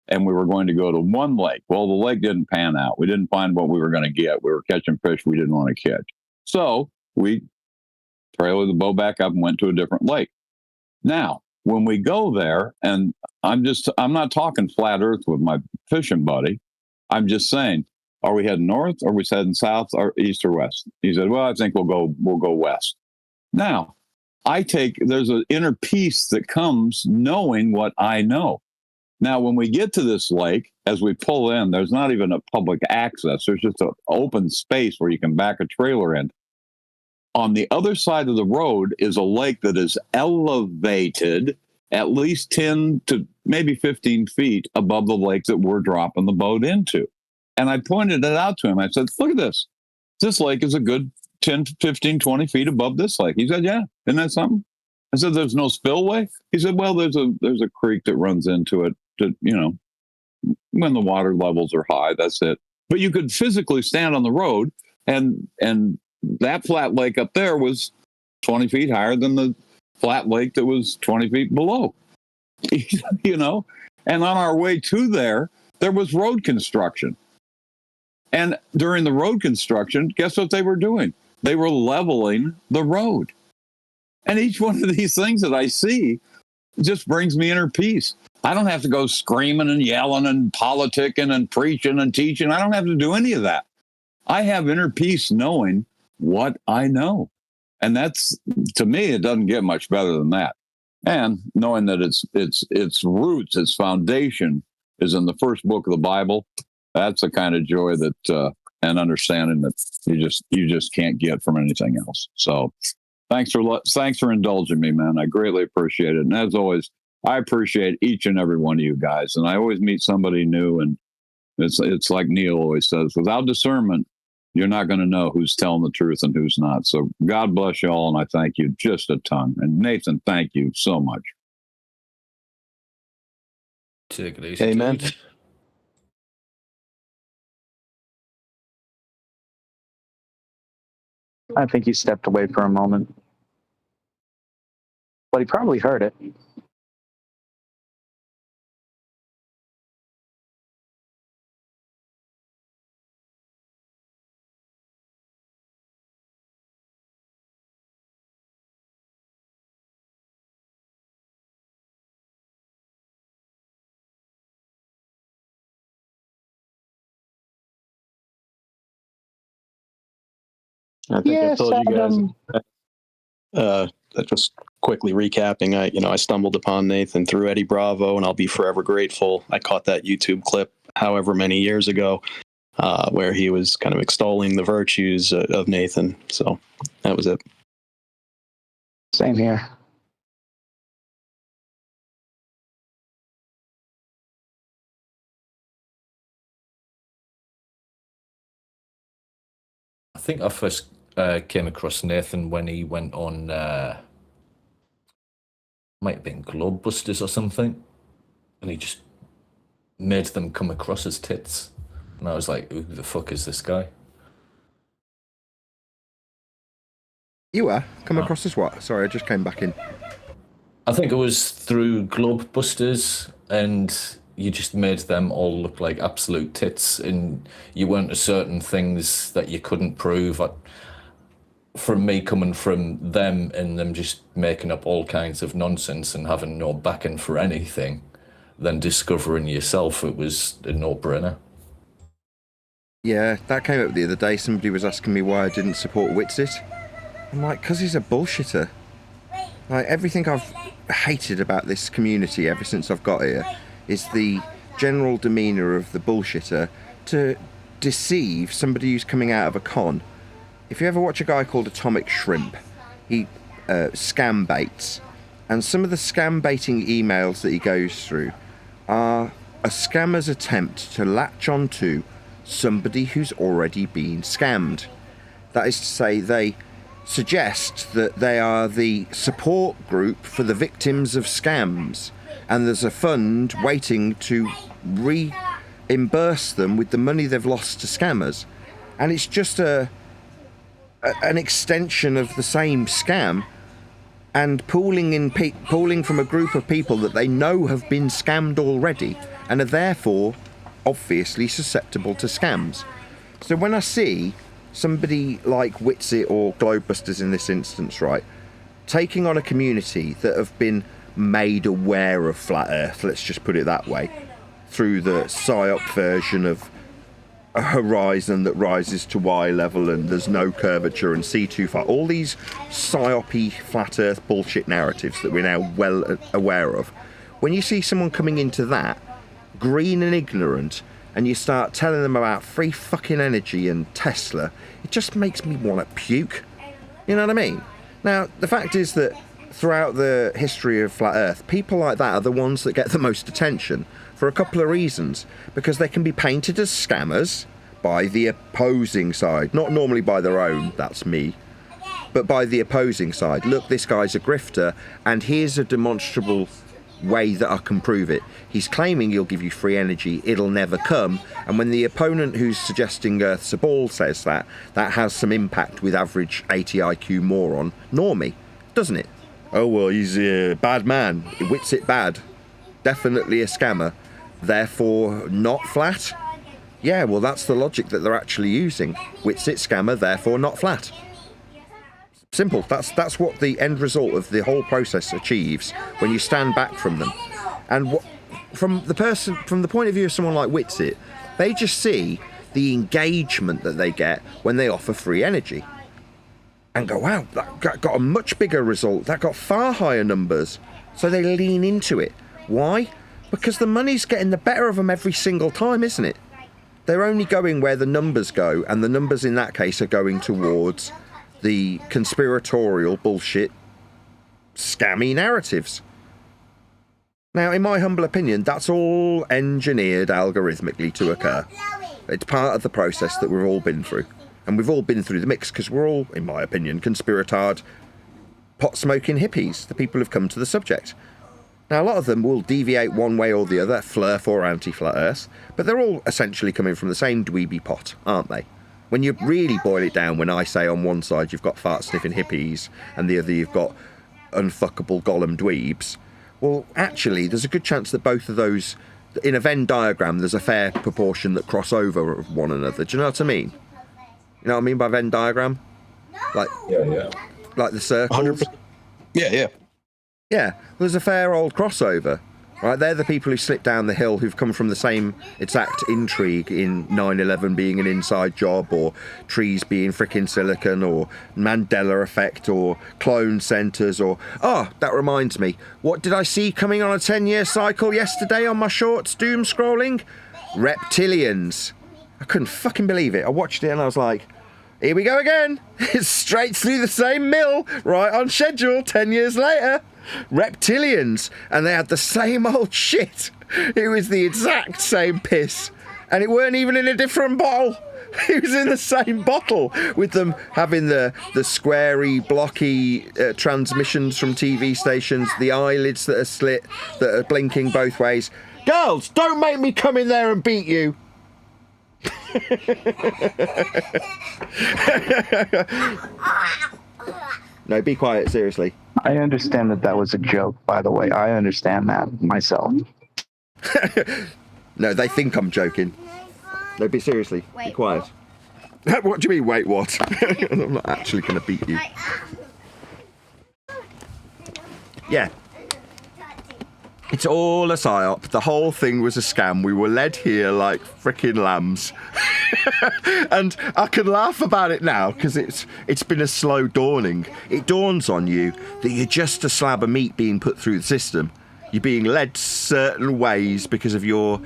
and we were going to go to one lake. Well, the lake didn't pan out. We didn't find what we were going to get. We were catching fish we didn't want to catch. So we trailered the boat back up and went to a different lake. Now, when we go there, and I'm not talking flat earth with my fishing buddy. I'm just saying, are we heading north? Or are we heading south or east or west? He said, well, I think we'll go west. Now, there's an inner peace that comes knowing what I know. Now, when we get to this lake, as we pull in, there's not even a public access. There's just an open space where you can back a trailer in. On the other side of the road is a lake that is elevated at least 10 to maybe 15 feet above the lake that we're dropping the boat into. And I pointed it out to him. I said, look at this. This lake is a good 10, 15, 20 feet above this lake. He said, yeah, isn't that something? I said, there's no spillway? He said, well, there's a creek that runs into it, when the water levels are high, that's it. But you could physically stand on the road, and that flat lake up there was 20 feet higher than the flat lake that was 20 feet below. And on our way to there was road construction. And during the road construction, guess what they were doing? They were leveling the road. And each one of these things that I see just brings me inner peace. I don't have to go screaming and yelling and politicking and preaching and teaching. I don't have to do any of that. I have inner peace knowing what I know. And that's, to me, it doesn't get much better than that. And knowing that its roots, its foundation is in the first book of the Bible, that's the kind of joy that and understanding that you just can't get from anything else. So thanks for indulging me, man. I greatly appreciate it. And as always, I appreciate each and every one of you guys. And I always meet somebody new, and it's like Neil always says, without discernment, you're not going to know who's telling the truth and who's not. So God bless you all, and I thank you just a ton. And Nathan, thank you so much. Take it easy. Amen. Dude. I think he stepped away for a moment, but he probably heard it. I think I told you guys. Just quickly recapping, I stumbled upon Nathan through Eddie Bravo, and I'll be forever grateful. I caught that YouTube clip however many years ago, where he was kind of extolling the virtues of Nathan. So that was it. Same here. I think I first came across Nathan when he went on, might have been Globebusters or something, and he just made them come across as tits. And I was like, who the fuck is this guy? You were? Come across as what? Sorry, I just came back in. I think it was through Globebusters, and you just made them all look like absolute tits, and you weren't certain things that you couldn't prove. from me coming from them and them just making up all kinds of nonsense and having no backing for anything, then discovering yourself, it was a no-brainer. Yeah, that came up the other day. Somebody was asking me why I didn't support Witsit. I'm like, because he's a bullshitter. Like, everything I've hated about this community ever since I've got here is the general demeanour of the bullshitter to deceive somebody who's coming out of a con. If you ever watch a guy called Atomic Shrimp, he scam baits. And some of the scam baiting emails that he goes through are a scammer's attempt to latch onto somebody who's already been scammed. That is to say, they suggest that they are the support group for the victims of scams, and there's a fund waiting to reimburse them with the money they've lost to scammers. And it's just an extension of the same scam, and pooling from a group of people that they know have been scammed already and are therefore obviously susceptible to scams. So when I see somebody like Witsit or Globebusters in this instance, right, taking on a community that have been made aware of Flat Earth, let's just put it that way, through the PSYOP version of a horizon that rises to Y level and there's no curvature and C25, all these PSYOP-y Flat Earth bullshit narratives that we're now well aware of. When you see someone coming into that, green and ignorant, and you start telling them about free fucking energy and Tesla, it just makes me want to puke. You know what I mean? Now, the fact is that throughout the history of Flat Earth, people like that are the ones that get the most attention for a couple of reasons. Because they can be painted as scammers by the opposing side, not normally by their own, that's me, but by the opposing side. Look, this guy's a grifter, and here's a demonstrable way that I can prove it. He's claiming he'll give you free energy, it'll never come, and when the opponent who's suggesting Earth's a ball says that, that has some impact with average 80 IQ moron normie, doesn't it? Oh well, he's a bad man, Witsit bad, definitely a scammer, therefore not flat? Yeah, well that's the logic that they're actually using. Witsit scammer, therefore not flat. Simple. That's what the end result of the whole process achieves when you stand back from them. And from the point of view of someone like Witsit, they just see the engagement that they get when they offer free energy, and go, wow, that got a much bigger result. That got far higher numbers. So they lean into it. Why? Because the money's getting the better of them every single time, isn't it? They're only going where the numbers go, and the numbers in that case are going towards the conspiratorial bullshit scammy narratives. Now, in my humble opinion, that's all engineered algorithmically to occur. It's part of the process that we've all been through. And we've all been through the mix because we're all, in my opinion, conspiratard, pot-smoking hippies, the people who've come to the subject. Now, a lot of them will deviate one way or the other, flurf or anti-flat earth, but they're all essentially coming from the same dweeby pot, aren't they? When you really boil it down, when I say on one side you've got fart-sniffing hippies and the other you've got unfuckable Gollum dweebs, well, actually, there's a good chance that both of those, in a Venn diagram, there's a fair proportion that cross over of one another. Do you know what I mean? You know what I mean by Venn diagram? Like, yeah. Like the circles? 100%. Yeah. Yeah, there's a fair old crossover. Right, they're the people who slip down the hill who've come from the same exact intrigue in 9/11 being an inside job, or trees being frickin' silicon, or Mandela effect, or clone centres, or... Oh, that reminds me. What did I see coming on a 10-year cycle yesterday on my shorts doom scrolling? Reptilians. I couldn't fucking believe it. I watched it and I was like, here we go again. It's straight through the same mill, right on schedule, 10 years later. Reptilians, and they had the same old shit. It was the exact same piss, and it weren't even in a different bottle. It was in the same bottle, with them having the squarey, blocky transmissions from TV stations, the eyelids that are slit, that are blinking both ways. Girls, don't make me come in there and beat you. No, be quiet, seriously. I understand that was a joke, by the way. I understand that myself. No, they think I'm joking. No, be seriously. Be quiet. What do you mean, wait, what? I'm not actually going to beat you. Yeah. It's all a psyop. The whole thing was a scam. We were led here like frickin' lambs. And I can laugh about it now because it's been a slow dawning. It dawns on you that you're just a slab of meat being put through the system. You're being led certain ways because of your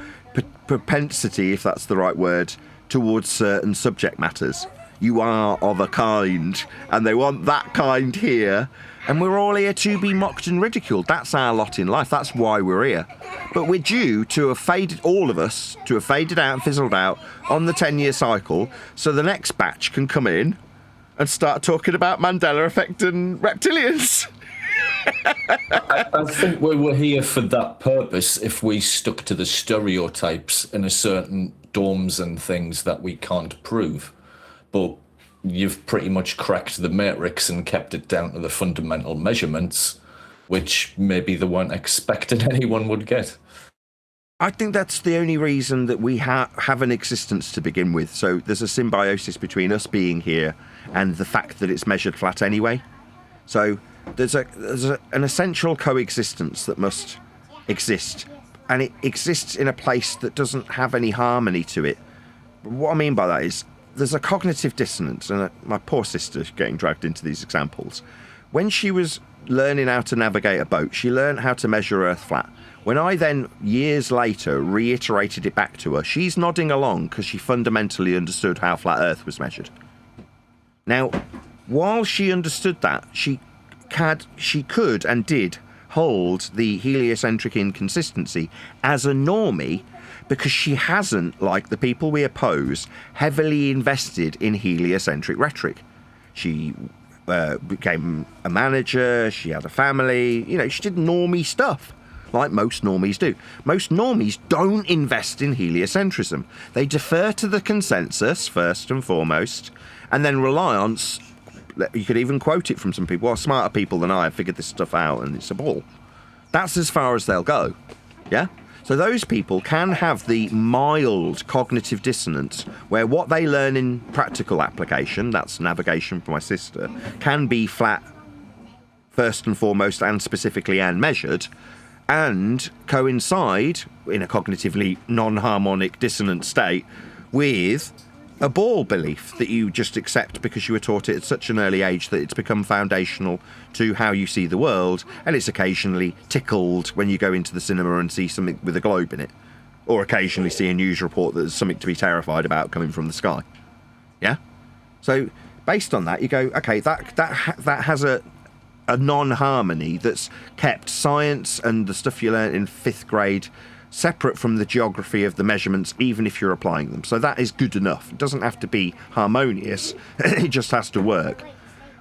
propensity, if that's the right word, towards certain subject matters. You are of a kind, and they want that kind here, and we're all here to be mocked and ridiculed. That's our lot in life. That's why we're here. But we're due to have faded, all of us, to have faded out and fizzled out on the 10-year cycle, so the next batch can come in and start talking about Mandela effect and reptilians. I think we were here for that purpose if we stuck to the stereotypes in a certain dorms and things that we can't prove. But you've pretty much cracked the matrix and kept it down to the fundamental measurements, which maybe they weren't expecting anyone would get. I think that's the only reason that we have an existence to begin with. So there's a symbiosis between us being here and the fact that it's measured flat anyway. So there's an essential coexistence that must exist, and it exists in a place that doesn't have any harmony to it. What I mean by that is there's a cognitive dissonance, and my poor sister getting dragged into these examples. When she was learning how to navigate a boat, she learned how to measure Earth flat. When I then, years later, reiterated it back to her, she's nodding along because she fundamentally understood how flat Earth was measured. Now, while she understood that, she could and did hold the heliocentric inconsistency as a normie because she hasn't, like the people we oppose, heavily invested in heliocentric rhetoric. She became a manager, she had a family, she did normie stuff, like most normies do. Most normies don't invest in heliocentrism. They defer to the consensus, first and foremost, and then rely on, you could even quote it from some people, smarter people than I have figured this stuff out, and it's a ball. That's as far as they'll go, yeah? So those people can have the mild cognitive dissonance where what they learn in practical application, that's navigation for my sister, can be flat, first and foremost, and specifically and measured, and coincide in a cognitively non-harmonic dissonant state with a ball belief that you just accept because you were taught it at such an early age that it's become foundational to how you see the world, and it's occasionally tickled when you go into the cinema and see something with a globe in it, or occasionally see a news report that there's something to be terrified about coming from the sky. Yeah? So based on that, you go, okay, that has a non-harmony that's kept science and the stuff you learn in 5th grade separate from the geography of the measurements, even if you're applying them. So that is good enough. It doesn't have to be harmonious. It just has to work.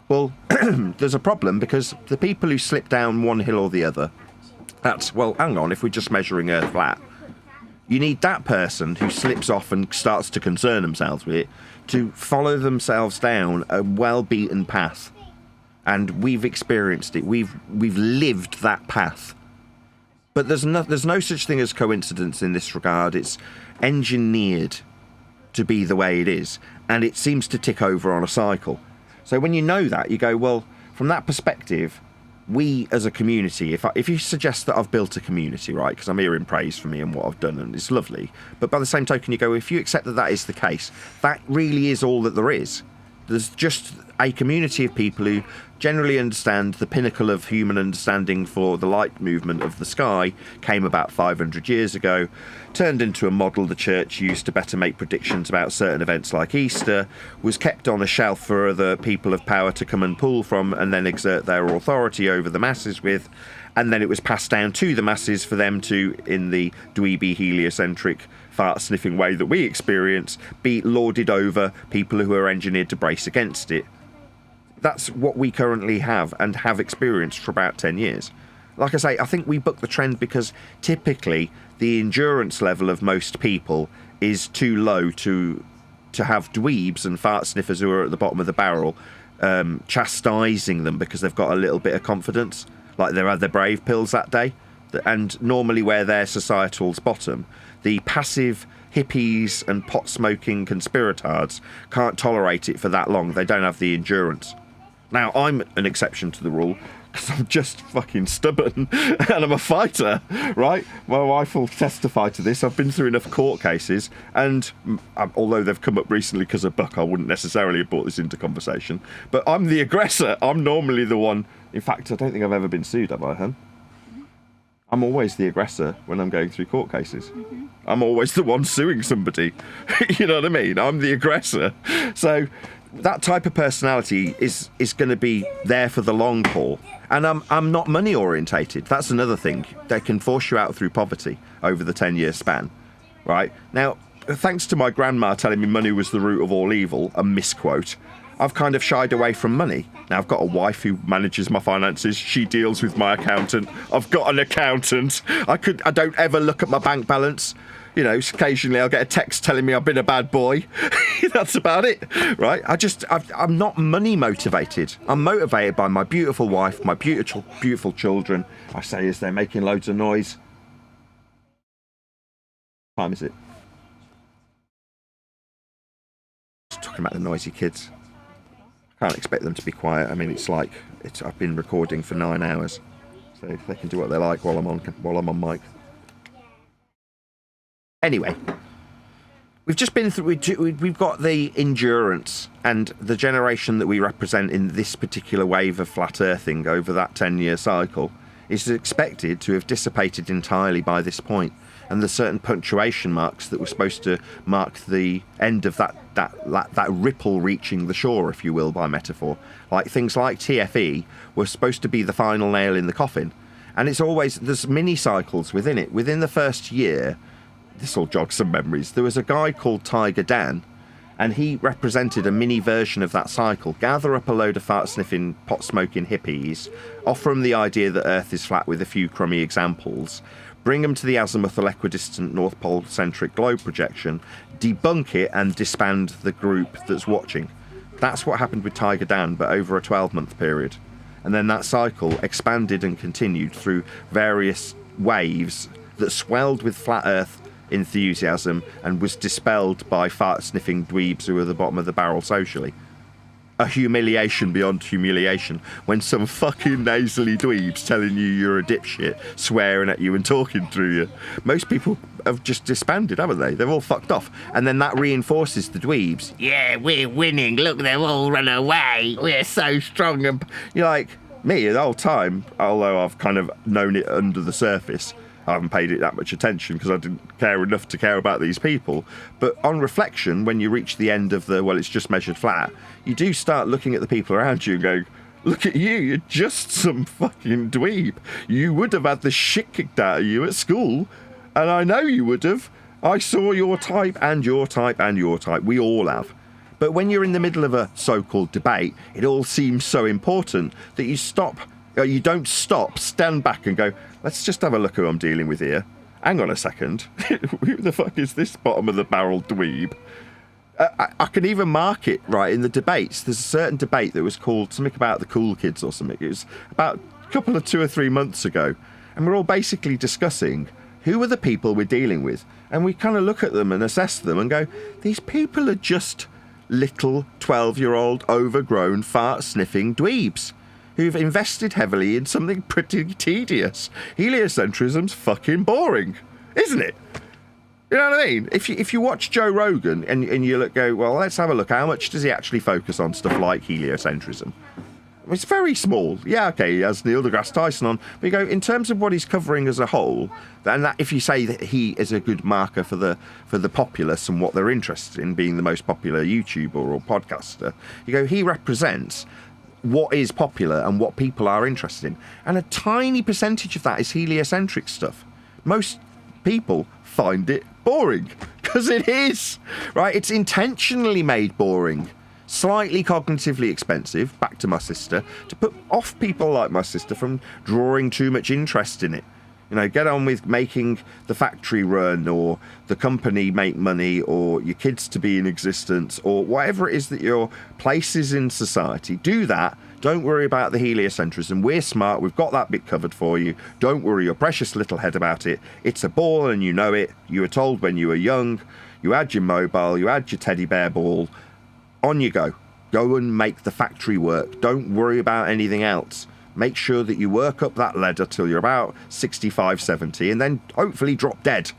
Well, there's a problem because the people who slip down one hill or the other, that's, well, hang on, if we're just measuring Earth flat, you need that person who slips off and starts to concern themselves with it to follow themselves down a well-beaten path. And we've experienced it. We've lived that path. But there's no such thing as coincidence in this regard. It's engineered to be the way it is, and it seems to tick over on a cycle. So when you know that, you go, well, from that perspective, we as a community, if you suggest that I've built a community, right, because I'm hearing praise for me and what I've done, and it's lovely, but by the same token, you go, if you accept that that is the case, that really is all that there is. There's just a community of people who generally understand the pinnacle of human understanding for the light movement of the sky came about 500 years ago, turned into a model the church used to better make predictions about certain events like Easter, was kept on a shelf for other people of power to come and pull from and then exert their authority over the masses with, and then it was passed down to the masses for them to, in the dweeby heliocentric fart-sniffing way that we experience, be lorded over people who are engineered to brace against it. That's what we currently have and have experienced for about 10 years. Like I say, I think we buck the trend because typically the endurance level of most people is too low to have dweebs and fart sniffers who are at the bottom of the barrel chastising them because they've got a little bit of confidence, like they've had their brave pills that day. And normally where they're societal's bottom, the passive hippies and pot-smoking conspiratards can't tolerate it for that long. They don't have the endurance. Now, I'm an exception to the rule, because I'm just fucking stubborn, and I'm a fighter, right? My wife will testify to this. I've been through enough court cases, and although they've come up recently because of Buck, I wouldn't necessarily have brought this into conversation. But I'm the aggressor. I'm normally the one. In fact, I don't think I've ever been sued, have I, hun? I'm always the aggressor when I'm going through court cases. I'm always the one suing somebody. You know what I mean? I'm the aggressor. So that type of personality is going to be there for the long haul. And I'm not money orientated. That's another thing. They can force you out through poverty over the 10-year span, right? Now, thanks to my grandma telling me money was the root of all evil, a misquote, I've kind of shied away from money. Now, I've got a wife who manages my finances. She deals with my accountant. I've got an accountant. I don't ever look at my bank balance. You know, occasionally I'll get a text telling me I've been a bad boy. That's about it, right? I'm not money motivated. I'm motivated by my beautiful wife, my beautiful children. I say as they're making loads of noise. What time is it? Just talking about the noisy kids. Can't expect them to be quiet. I mean, I've been recording for 9 hours, so they can do what they like while I'm on mic. Anyway, we've just been through. We've got the endurance, and the generation that we represent in this particular wave of flat earthing over that 10-year cycle is expected to have dissipated entirely by this point. And there's certain punctuation marks that were supposed to mark the end of that ripple reaching the shore, if you will, by metaphor. Like things like TFE were supposed to be the final nail in the coffin. And there's mini cycles within it. Within the first year, this will jog some memories, there was a guy called Tiger Dan, and he represented a mini version of that cycle. Gather up a load of fart-sniffing, pot-smoking hippies, offer them the idea that Earth is flat with a few crummy examples, bring them to the azimuthal equidistant North Pole-centric globe projection, debunk it, and disband the group that's watching. That's what happened with Tiger Dan, but over a 12-month period. And then that cycle expanded and continued through various waves that swelled with flat Earth enthusiasm and was dispelled by fart-sniffing dweebs who were the bottom of the barrel socially. A humiliation beyond humiliation when some fucking nasally dweebs telling you you're a dipshit, swearing at you and talking through you. Most people have just disbanded, haven't they? They're all fucked off. And then that reinforces the dweebs. Yeah, we're winning. Look, they've all run away. We're so strong. And you're like, me, the whole time, although I've kind of known it under the surface, I haven't paid it that much attention because I didn't care enough to care about these people. But on reflection, when you reach the end of it's just measured flat, you do start looking at the people around you and going, look at you, you're just some fucking dweeb. You would have had the shit kicked out of you at school, and I know you would have. I saw your type and your type and your type. We all have. But when you're in the middle of a so-called debate, it all seems so important that you don't stop, stand back and go, let's just have a look who I'm dealing with here. Hang on a second. Who the fuck is this bottom of the barrel dweeb? I can even mark it, right, in the debates. There's a certain debate that was called something about the cool kids or something. It was about a couple of 2 or 3 months ago. And we're all basically discussing who are the people we're dealing with. And we kind of look at them and assess them and go, these people are just little 12-year-old overgrown fart-sniffing dweebs who've invested heavily in something pretty tedious. Heliocentrism's fucking boring, isn't it? You know what I mean? If you watch Joe Rogan and you go, well, let's have a look. How much does he actually focus on stuff like heliocentrism? It's very small. Yeah, okay, he has Neil deGrasse Tyson on. But you go, in terms of what he's covering as a whole, and that if you say that he is a good marker for the populace and what they're interested in, being the most popular YouTuber or podcaster, you go, he represents what is popular and what people are interested in. And a tiny percentage of that is heliocentric stuff. Most people find it boring, because it is, right? It's intentionally made boring, slightly cognitively expensive, back to my sister, to put off people like my sister from drawing too much interest in it. You know, get on with making the factory run, or the company make money, or your kids to be in existence, or whatever it is that your place is in society. Do that. Don't worry about the heliocentrism. We're smart. We've got that bit covered for you. Don't worry your precious little head about it. It's a ball and you know it. You were told when you were young. You had your mobile. You had your teddy bear ball. On you go. Go and make the factory work. Don't worry about anything else. Make sure that you work up that ladder till you're about 65, 70, and then hopefully drop dead.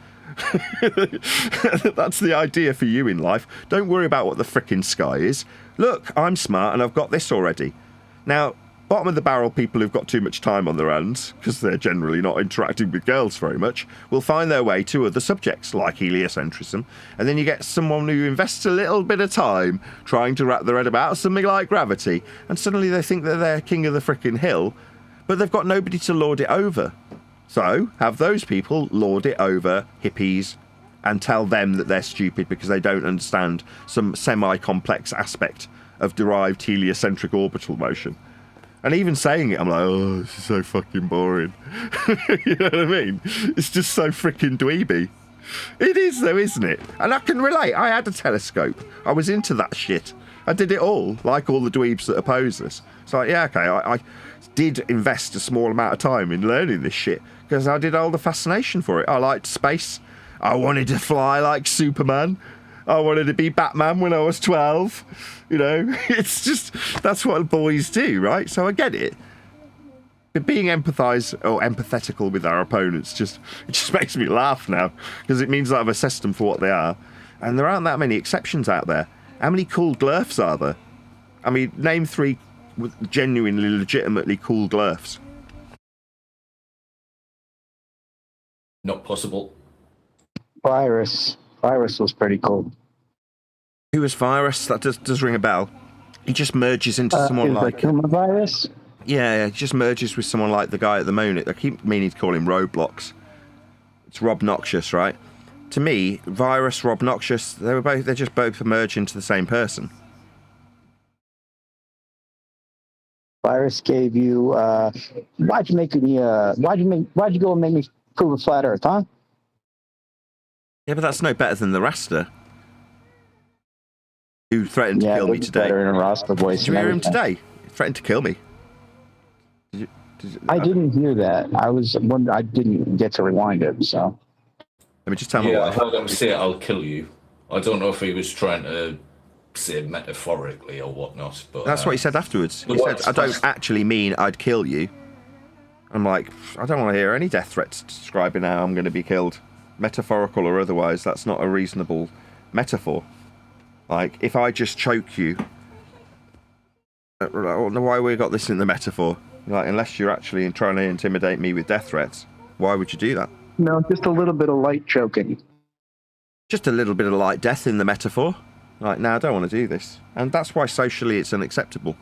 That's the idea for you in life. Don't worry about what the frickin' sky is. Look, I'm smart and I've got this already. Now, bottom of the barrel people who've got too much time on their hands, because they're generally not interacting with girls very much, will find their way to other subjects, like heliocentrism, and then you get someone who invests a little bit of time trying to wrap their head about something like gravity, and suddenly they think that they're king of the frickin' hill, but they've got nobody to lord it over. So, have those people lord it over hippies, and tell them that they're stupid because they don't understand some semi-complex aspect of derived heliocentric orbital motion. And even saying it, I'm like, oh, this is so fucking boring. You know what I mean? It's just so freaking dweeby. It is though, isn't it? And I can relate. I had a telescope. I was into that shit. I did it all, like all the dweebs that oppose us. So like, yeah, okay, I did invest a small amount of time in learning this shit because I did all the fascination for it. I liked space. I wanted to fly like Superman. I wanted to be Batman when I was 12. You know, it's just, that's what boys do, right? So I get it. But being empathetical with our opponents, it just makes me laugh now, because it means that I've assessed them for what they are. And there aren't that many exceptions out there. How many cool glurfs are there? I mean, name 3 genuinely, legitimately cool glurfs. Not possible. Virus was pretty cool. Who was Virus? That does ring a bell. He just merges into someone like Virus. Yeah, he just merges with someone like the guy at the moon. I keep meaning to call him Roblox. It's Rob Noxious, right? To me, Virus, Rob Noxious, they just both merge into the same person. Virus gave you. Why'd you go and make me prove a flat Earth, huh? Yeah, but that's no better than the Raster, who threatened to kill me today. Better in a Rasta voice. Did you hear him today? He threatened to kill me. I didn't hear that. I didn't get to rewind it, so. Let me just tell my wife. I heard him say, "I'll kill you." I don't know if he was trying to say metaphorically or whatnot, but that's what he said afterwards. He said, "I don't actually mean I'd kill you." I'm like, I don't want to hear any death threats describing how I'm going to be killed, metaphorical or otherwise. That's not a reasonable metaphor. Like, if I just choke you, I don't know why we got this in the metaphor. Like, unless you're actually trying to intimidate me with death threats, why would you do that? No, just a little bit of light choking. Just a little bit of light death in the metaphor. Like, no, I don't want to do this. And that's why socially it's unacceptable.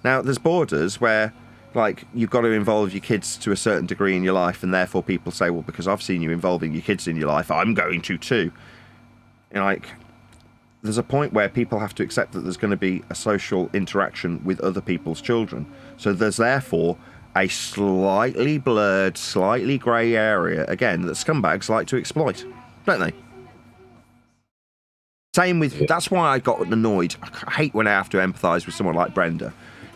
Now, there's borders where, like, you've got to involve your kids to a certain degree in your life, and therefore people say, well, because I've seen you involving your kids in your life, I'm going to too. You know, like, there's a point where people have to accept that there's going to be a social interaction with other people's children. So there's therefore a slightly blurred, slightly grey area, again, that scumbags like to exploit, don't they? Same with, that's why I got annoyed. I hate when I have to empathise with someone like Brenda.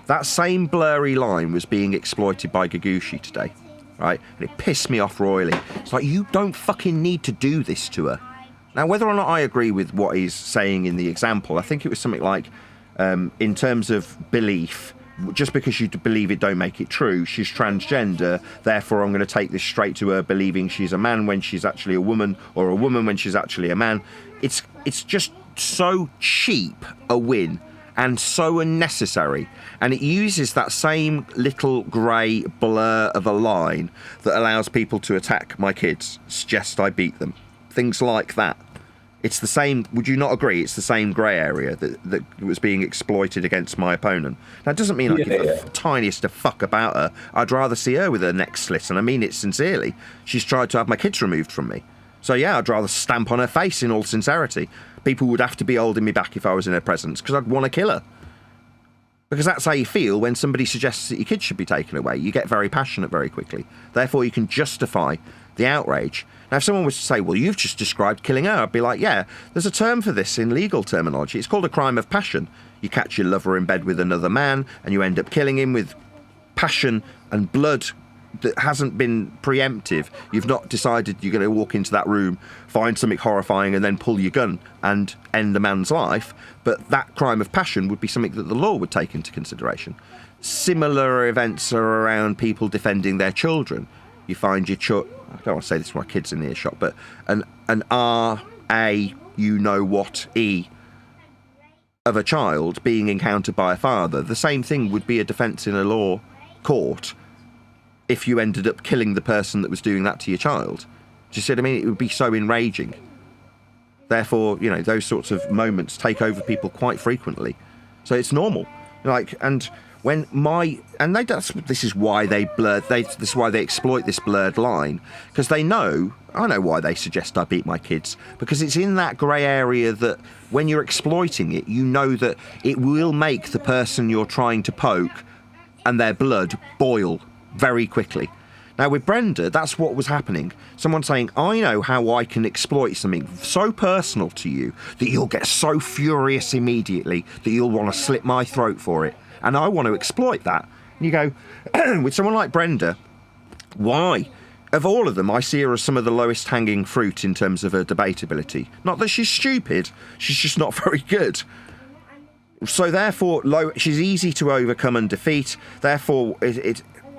That same blurry line was being exploited by Gagushi today, right? And it pissed me off royally. It's like, you don't fucking need to do this to her. Now, whether or not I agree with what he's saying in the example, I think it was something like, in terms of belief, just because you believe it don't make it true, she's transgender, therefore I'm going to take this straight to her believing she's a man when she's actually a woman, or a woman when she's actually a man. It's just so cheap a win, and so unnecessary. And it uses that same little grey blur of a line that allows people to attack my kids, suggest I beat them. Things like that. It's the same, would you not agree? It's the same grey area that was being exploited against my opponent. Now, it doesn't mean I give the tiniest of fuck about her. I'd rather see her with her neck slit, and I mean it sincerely. She's tried to have my kids removed from me. So yeah, I'd rather stamp on her face in all sincerity. People would have to be holding me back if I was in her presence, because I'd want to kill her. Because that's how you feel when somebody suggests that your kids should be taken away. You get very passionate very quickly. Therefore, you can justify the outrage. Now, if someone was to say, well, you've just described killing her, I'd be like, yeah, there's a term for this in legal terminology. It's called a crime of passion. You catch your lover in bed with another man, and you end up killing him with passion and blood that hasn't been preemptive. You've not decided you're going to walk into that room, find something horrifying, and then pull your gun and end the man's life. But that crime of passion would be something that the law would take into consideration. Similar events are around people defending their children. You find your I don't want to say this to my kids in earshot, but an R.A. you-know-what-E of a child being encountered by a father, the same thing would be a defence in a law court if you ended up killing the person that was doing that to your child. Do you see what I mean? It would be so enraging. Therefore, you know, those sorts of moments take over people quite frequently. So it's normal. Like, and when this is why they this is why they exploit this blurred line, because I know why they suggest I beat my kids, because it's in that grey area that when you're exploiting it, you know that it will make the person you're trying to poke and their blood boil very quickly. Now with Brenda, that's what was happening. Someone saying, I know how I can exploit something so personal to you that you'll get so furious immediately that you'll want to slit my throat for it. And I want to exploit that. And you go, with someone like Brenda, why? Of all of them, I see her as some of the lowest hanging fruit in terms of her debatability. Not that she's stupid, she's just not very good. So therefore, she's easy to overcome and defeat. Therefore,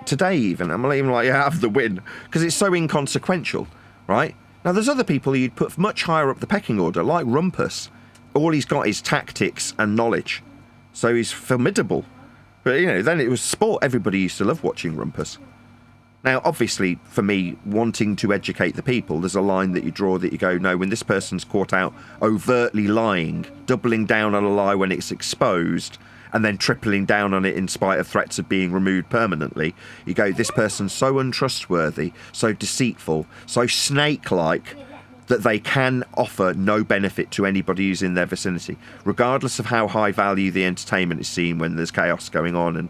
today even, I'm not even like, have the win, because it's so inconsequential, right? Now, there's other people you'd put much higher up the pecking order, like Rumpus. All he's got is tactics and knowledge. So he's formidable. But, you know, then it was sport. Everybody used to love watching Rumpus. Now, obviously, for me, wanting to educate the people, there's a line that you draw that you go, no, when this person's caught out overtly lying, doubling down on a lie when it's exposed, and then tripling down on it in spite of threats of being removed permanently, you go, this person's so untrustworthy, so deceitful, so snake-like, that they can offer no benefit to anybody who's in their vicinity, regardless of how high value the entertainment is seen when there's chaos going on, and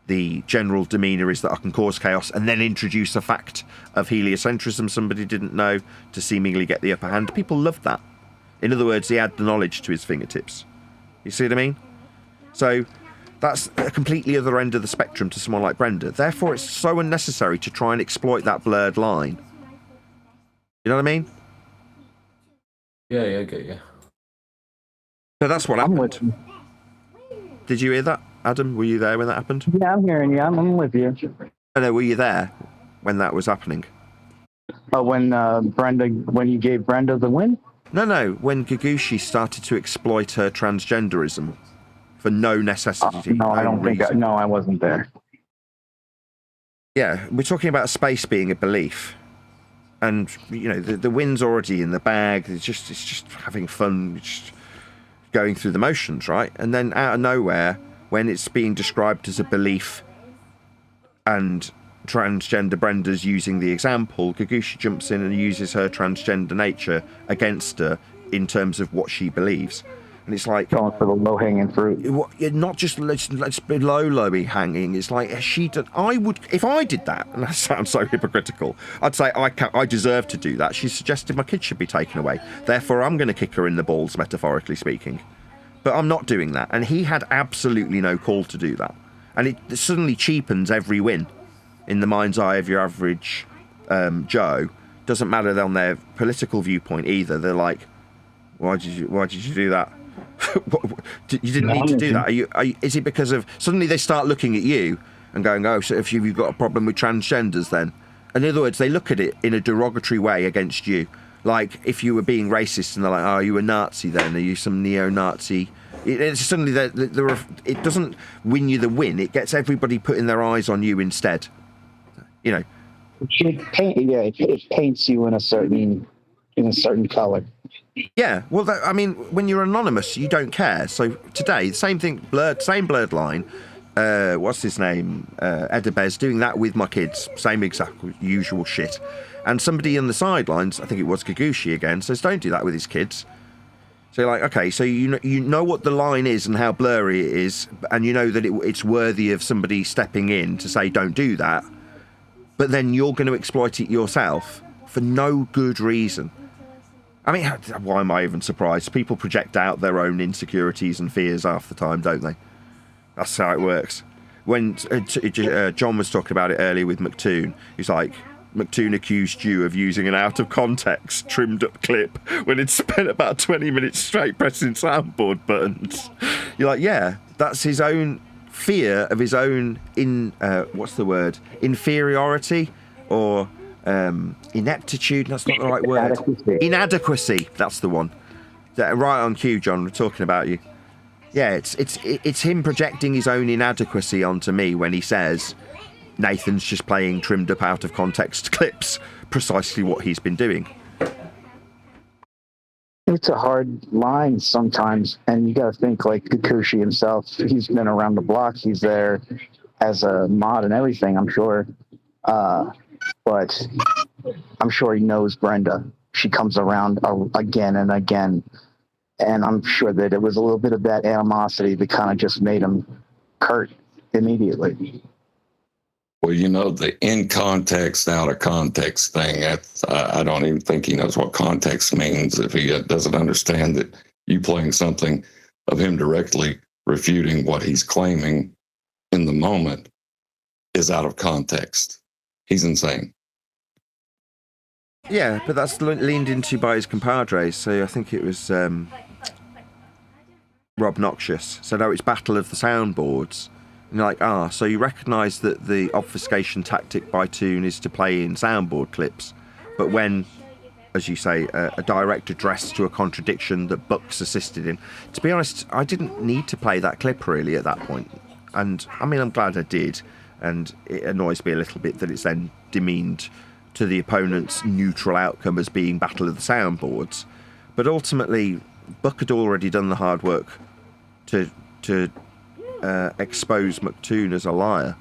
the general demeanour is that I can cause chaos and then introduce a fact of heliocentrism somebody didn't know to seemingly get the upper hand. People love that. In other words, he had the knowledge to his fingertips. You see what I mean? So that's a completely other end of the spectrum to someone like Brenda. Therefore, it's so unnecessary to try and exploit that blurred line. You know what I mean? Yeah, I get you. So that's what happened. Did you hear that, Adam? Were you there when that happened? Yeah, I'm hearing you. I'm with you. No, were you there when that was happening? Oh, when you gave Brenda the win? No, when Gagushi started to exploit her transgenderism for no necessity. No, I don't think. No, I wasn't there. Yeah, we're talking about space being a belief. And, you know, the win's already in the bag. It's just having fun, just going through the motions, right? And then out of nowhere, when it's being described as a belief and transgender Brenda's using the example, Gagushi jumps in and uses her transgender nature against her in terms of what she believes. And it's like going for the low-hanging fruit. Not just let's below low hanging. It's like if I did that, and that sounds so hypocritical, I'd say I deserve to do that. She suggested my kids should be taken away. Therefore, I'm going to kick her in the balls, metaphorically speaking. But I'm not doing that. And he had absolutely no call to do that. And it suddenly cheapens every win in the mind's eye of your average Joe. Doesn't matter on their political viewpoint either. They're like, why did you do that? You didn't need to do that. Is it because of suddenly they start looking at you and going, oh, so if you've got a problem with transgenders then? In other words, they look at it in a derogatory way against you. Like if you were being racist and they're like, oh, are you a Nazi then? Are you some neo-Nazi? It's suddenly it doesn't win you the win. It gets everybody putting their eyes on you instead. You know. It paints you in a certain color. Yeah, well, when you're anonymous, you don't care. So today, same thing, same blurred line. What's his name? Edebez doing that with my kids. Same exact usual shit. And somebody on the sidelines, I think it was Gagushi again, says don't do that with his kids. So you're like, okay, so you know what the line is and how blurry it is, and you know that it's worthy of somebody stepping in to say don't do that, but then you're going to exploit it yourself for no good reason. I mean, why am I even surprised? People project out their own insecurities and fears half the time, don't they? That's how it works. When John was talking about it earlier with McToon, he's like, McToon accused you of using an out-of-context, trimmed-up clip when he'd spent about 20 minutes straight pressing soundboard buttons. You're like, yeah, that's his own fear of his own inferiority or ineptitude. That's not the right word. Inadequacy. That's the one. Right on cue, John. We're talking about you. Yeah, it's him projecting his own inadequacy onto me when he says Nathan's just playing trimmed up out of context clips, precisely what he's been doing. It's a hard line sometimes, and you got to think like Kikuchi himself. He's been around the block. He's there as a mod and everything, I'm sure. But I'm sure he knows Brenda. She comes around again and again. And I'm sure that it was a little bit of that animosity that kind of just made him curt immediately. Well, the in context, out of context thing, I don't even think he knows what context means if he doesn't understand that you playing something of him directly refuting what he's claiming in the moment is out of context. He's insane. Yeah, but that's leaned into by his compadres. So I think it was Rob Noxious said, "Oh, it's Battle of the Soundboards." And you're like, so you recognise that the obfuscation tactic by Toon is to play in soundboard clips, but when, as you say, a direct address to a contradiction that Bucks assisted in. To be honest, I didn't need to play that clip really at that point, and I mean, I'm glad I did. And it annoys me a little bit that it's then demeaned to the opponent's neutral outcome as being Battle of the Soundboards. But ultimately, Buck had already done the hard work to expose McToon as a liar.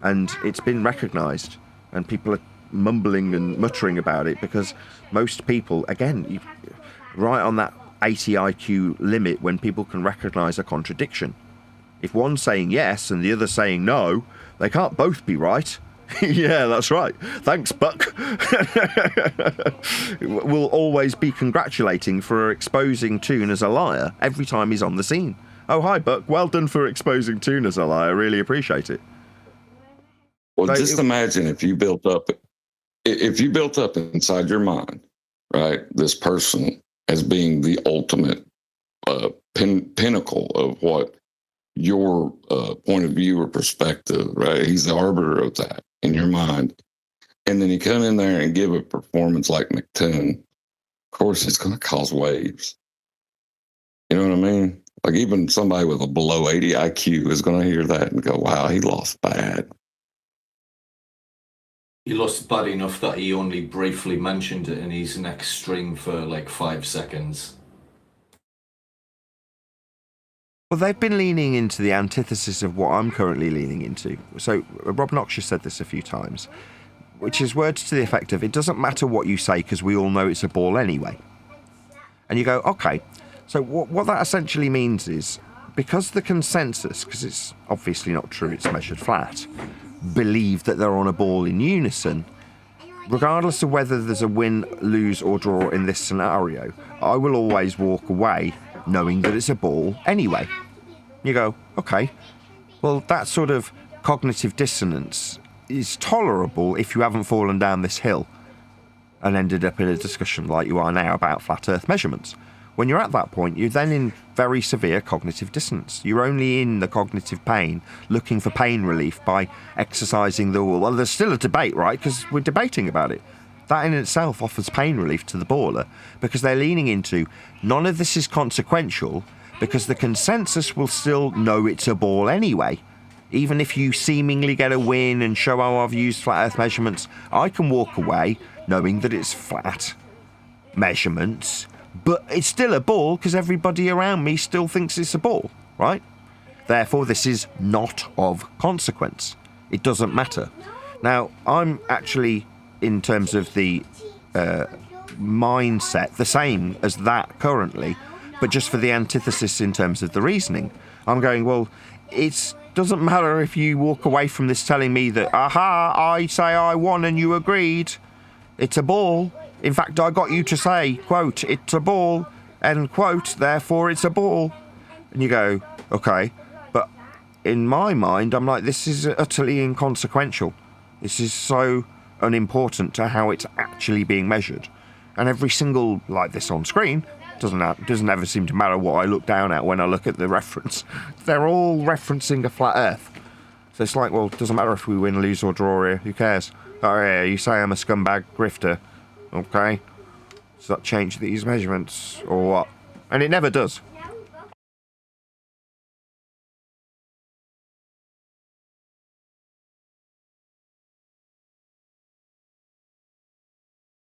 And it's been recognised. And people are mumbling and muttering about it because most people, again, right on that 80 IQ limit when people can recognise a contradiction. If one's saying yes and the other's saying no, they can't both be right. Yeah, that's right. Thanks, Buck. We'll always be congratulating for exposing Toon as a liar every time he's on the scene. Oh, hi, Buck. Well done for exposing Toon as a liar. Really appreciate it. Well, so just imagine if you built up inside your mind, right, this person as being the ultimate pinnacle of what your point of view or perspective, right? He's the arbiter of that in your mind. And then you come in there and give a performance like McToon. Of course, it's going to cause waves. You know what I mean? Like even somebody with a below 80 IQ is going to hear that and go, wow, he lost bad. He lost bad enough that he only briefly mentioned it in his next stream for like 5 seconds. Well, they've been leaning into the antithesis of what I'm currently leaning into. So Rob Noxious said this a few times, which is words to the effect of, it doesn't matter what you say because we all know it's a ball anyway. And you go, okay, so what that essentially means is, because the consensus, because it's obviously not true, it's measured flat, believe that they're on a ball in unison, regardless of whether there's a win, lose or draw in this scenario, I will always walk away knowing that it's a ball anyway. You go, okay, well, that sort of cognitive dissonance is tolerable if you haven't fallen down this hill and ended up in a discussion like you are now about flat earth measurements. When you're at that point, you're then in very severe cognitive dissonance. You're only in the cognitive pain, looking for pain relief by exercising the will. Well, there's still a debate, right? Because we're debating about it. That in itself offers pain relief to the baller because they're leaning into none of this is consequential because the consensus will still know it's a ball anyway. Even if you seemingly get a win and show how I've used flat earth measurements, I can walk away knowing that it's flat measurements, but it's still a ball because everybody around me still thinks it's a ball, right? Therefore, this is not of consequence. It doesn't matter. Now, I'm actually, in terms of the mindset, the same as that currently, but just for the antithesis in terms of the reasoning. I'm going, well, it doesn't matter if you walk away from this telling me that, aha, I say I won and you agreed. It's a ball. In fact, I got you to say, quote, it's a ball, end quote, therefore it's a ball. And you go, okay. But in my mind, I'm like, this is utterly inconsequential. This is so unimportant to how it's actually being measured. And every single, like this on screen, doesn't ever seem to matter what I look down at when I look at the reference. They're all referencing a flat earth. So it's like, well, it doesn't matter if we win, lose or draw here. Who cares? Oh yeah, you say I'm a scumbag grifter. Okay. Does that change these measurements or what? And it never does.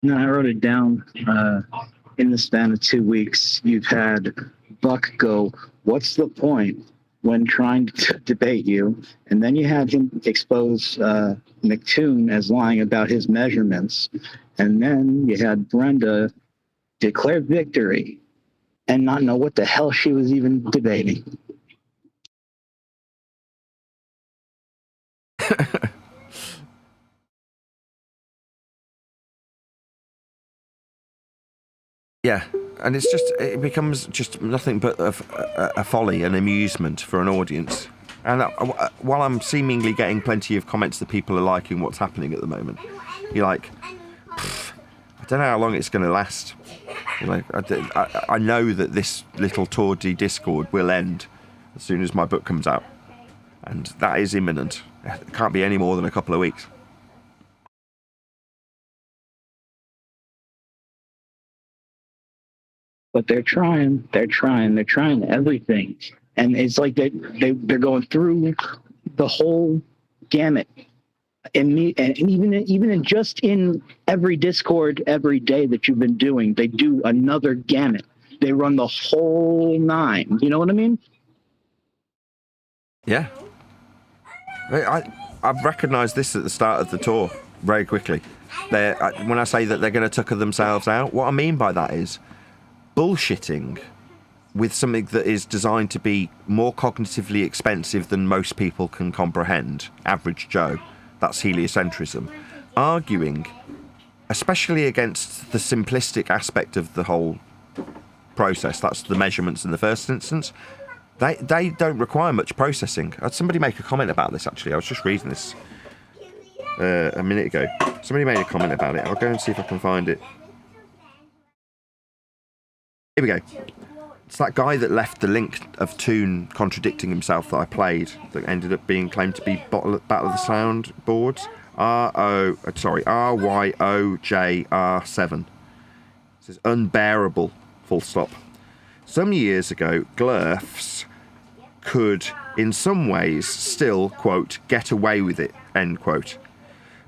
No, I wrote it down. In the span of 2 weeks, you've had Buck go, what's the point when trying to debate you? And then you had him expose McToon as lying about his measurements. And then you had Brenda declare victory and not know what the hell she was even debating. Yeah, and it becomes just nothing but a folly, an amusement for an audience. And while I'm seemingly getting plenty of comments that people are liking what's happening at the moment, you're like, I don't know how long it's going to last. You're like, I know that this little tawdry discord will end as soon as my book comes out. And that is imminent. It can't be any more than a couple of weeks. But they're trying everything. And it's like they're going through the whole gamut. And even just in every Discord every day that you've been doing, they do another gamut. They run the whole 9. You know what I mean? Yeah. I've recognised this at the start of the tour very quickly. When I say that they're going to tucker themselves out, what I mean by that is bullshitting with something that is designed to be more cognitively expensive than most people can comprehend, average Joe. That's heliocentrism. Arguing, especially against the simplistic aspect of the whole process, that's the measurements in the first instance, they don't require much processing. I had somebody make a comment about this, actually. I was just reading this a minute ago. Somebody made a comment about it. I'll go and see if I can find it. Here we go. It's that guy that left the link of Toon contradicting himself that I played that ended up being claimed to be Battle of the Sound boards. RYOJR7. It says unbearable, full stop. Some years ago, Glurfs could, in some ways, still, quote, get away with it, end quote.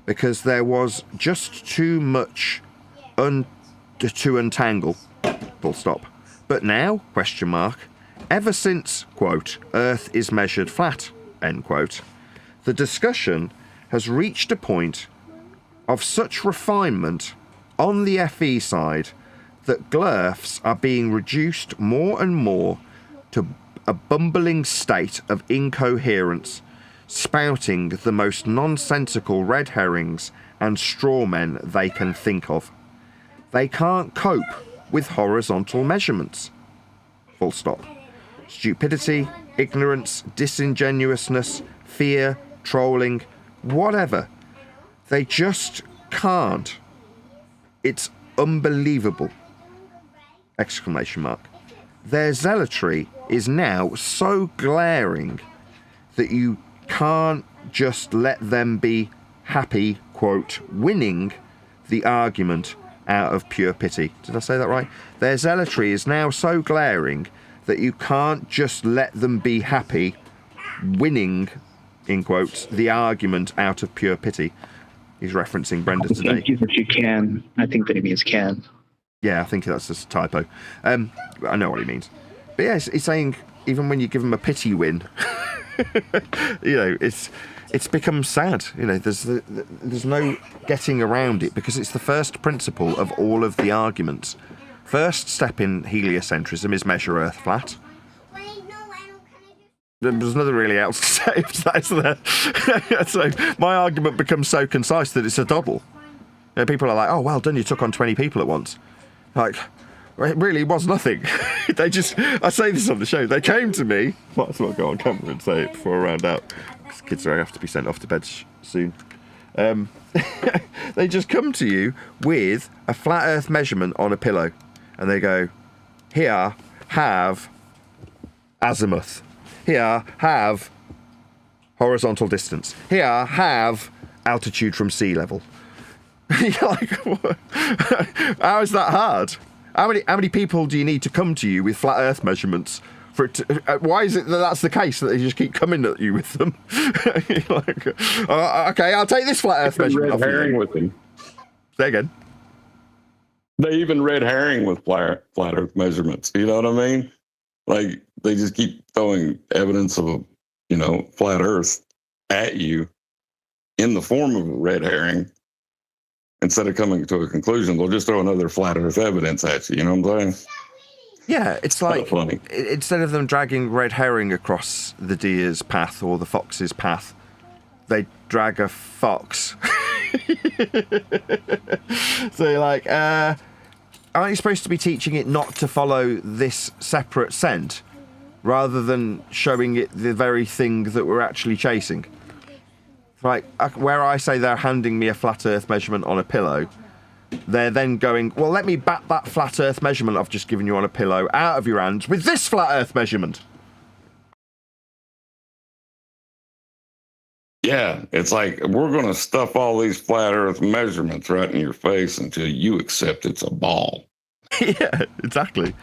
Because there was just too much to untangle, full stop. But now, question mark, ever since, quote, Earth is measured flat, end quote, the discussion has reached a point of such refinement on the FE side that Glurfs are being reduced more and more to a bumbling state of incoherence, spouting the most nonsensical red herrings and straw men they can think of. They can't cope with horizontal measurements. Full stop. Stupidity, ignorance, disingenuousness, fear, trolling, whatever. They just can't. It's unbelievable. Exclamation mark. Their zealotry is now so glaring that you can't just let them be happy, quote, winning the argument out of pure pity. Did I say that right? Their zealotry is now so glaring that you can't just let them be happy winning, in quotes, the argument out of pure pity. He's referencing Brenda today. I think that you can. I think that he means can. Yeah, I think that's just a typo. I know what he means. But yeah, he's saying even when you give them a pity win, you know, it's become sad. You know, there's no getting around it because it's the first principle of all of the arguments. First step in heliocentrism is measure Earth flat. There's nothing really else to say. So my argument becomes so concise that it's a doddle. People are like, oh, well done, you took on 20 people at once. Like, it really was nothing. I say this on the show, they came to me, might as well go on camera and say it before I round out, because kids are going to have to be sent off to bed soon. They just come to you with a flat Earth measurement on a pillow, and they go, here, have azimuth. Here, have horizontal distance. Here, have altitude from sea level. You're like, what? How is that hard? How many people do you need to come to you with flat Earth measurements for it to, why is it that that's the case, that they just keep coming at you with them? Like, okay, I'll take this flat Earth measurement off you. With them. Say again. They even red herring with flat Earth measurements. You know what I mean? Like, they just keep throwing evidence of a, flat Earth at you in the form of a red herring. Instead of coming to a conclusion, they'll just throw another flat Earth evidence at you. You know what I'm saying? Yeah, it's like, funny. Instead of them dragging red herring across the deer's path or the fox's path, they drag a fox. So you're like, aren't you supposed to be teaching it not to follow this separate scent, rather than showing it the very thing that we're actually chasing? Like, where I say they're handing me a flat Earth measurement on a pillow, they're then going, well, let me bat that flat Earth measurement I've just given you on a pillow out of your hands with this flat Earth measurement. Yeah, it's like, we're going to stuff all these flat Earth measurements right in your face until you accept it's a ball. Yeah, exactly.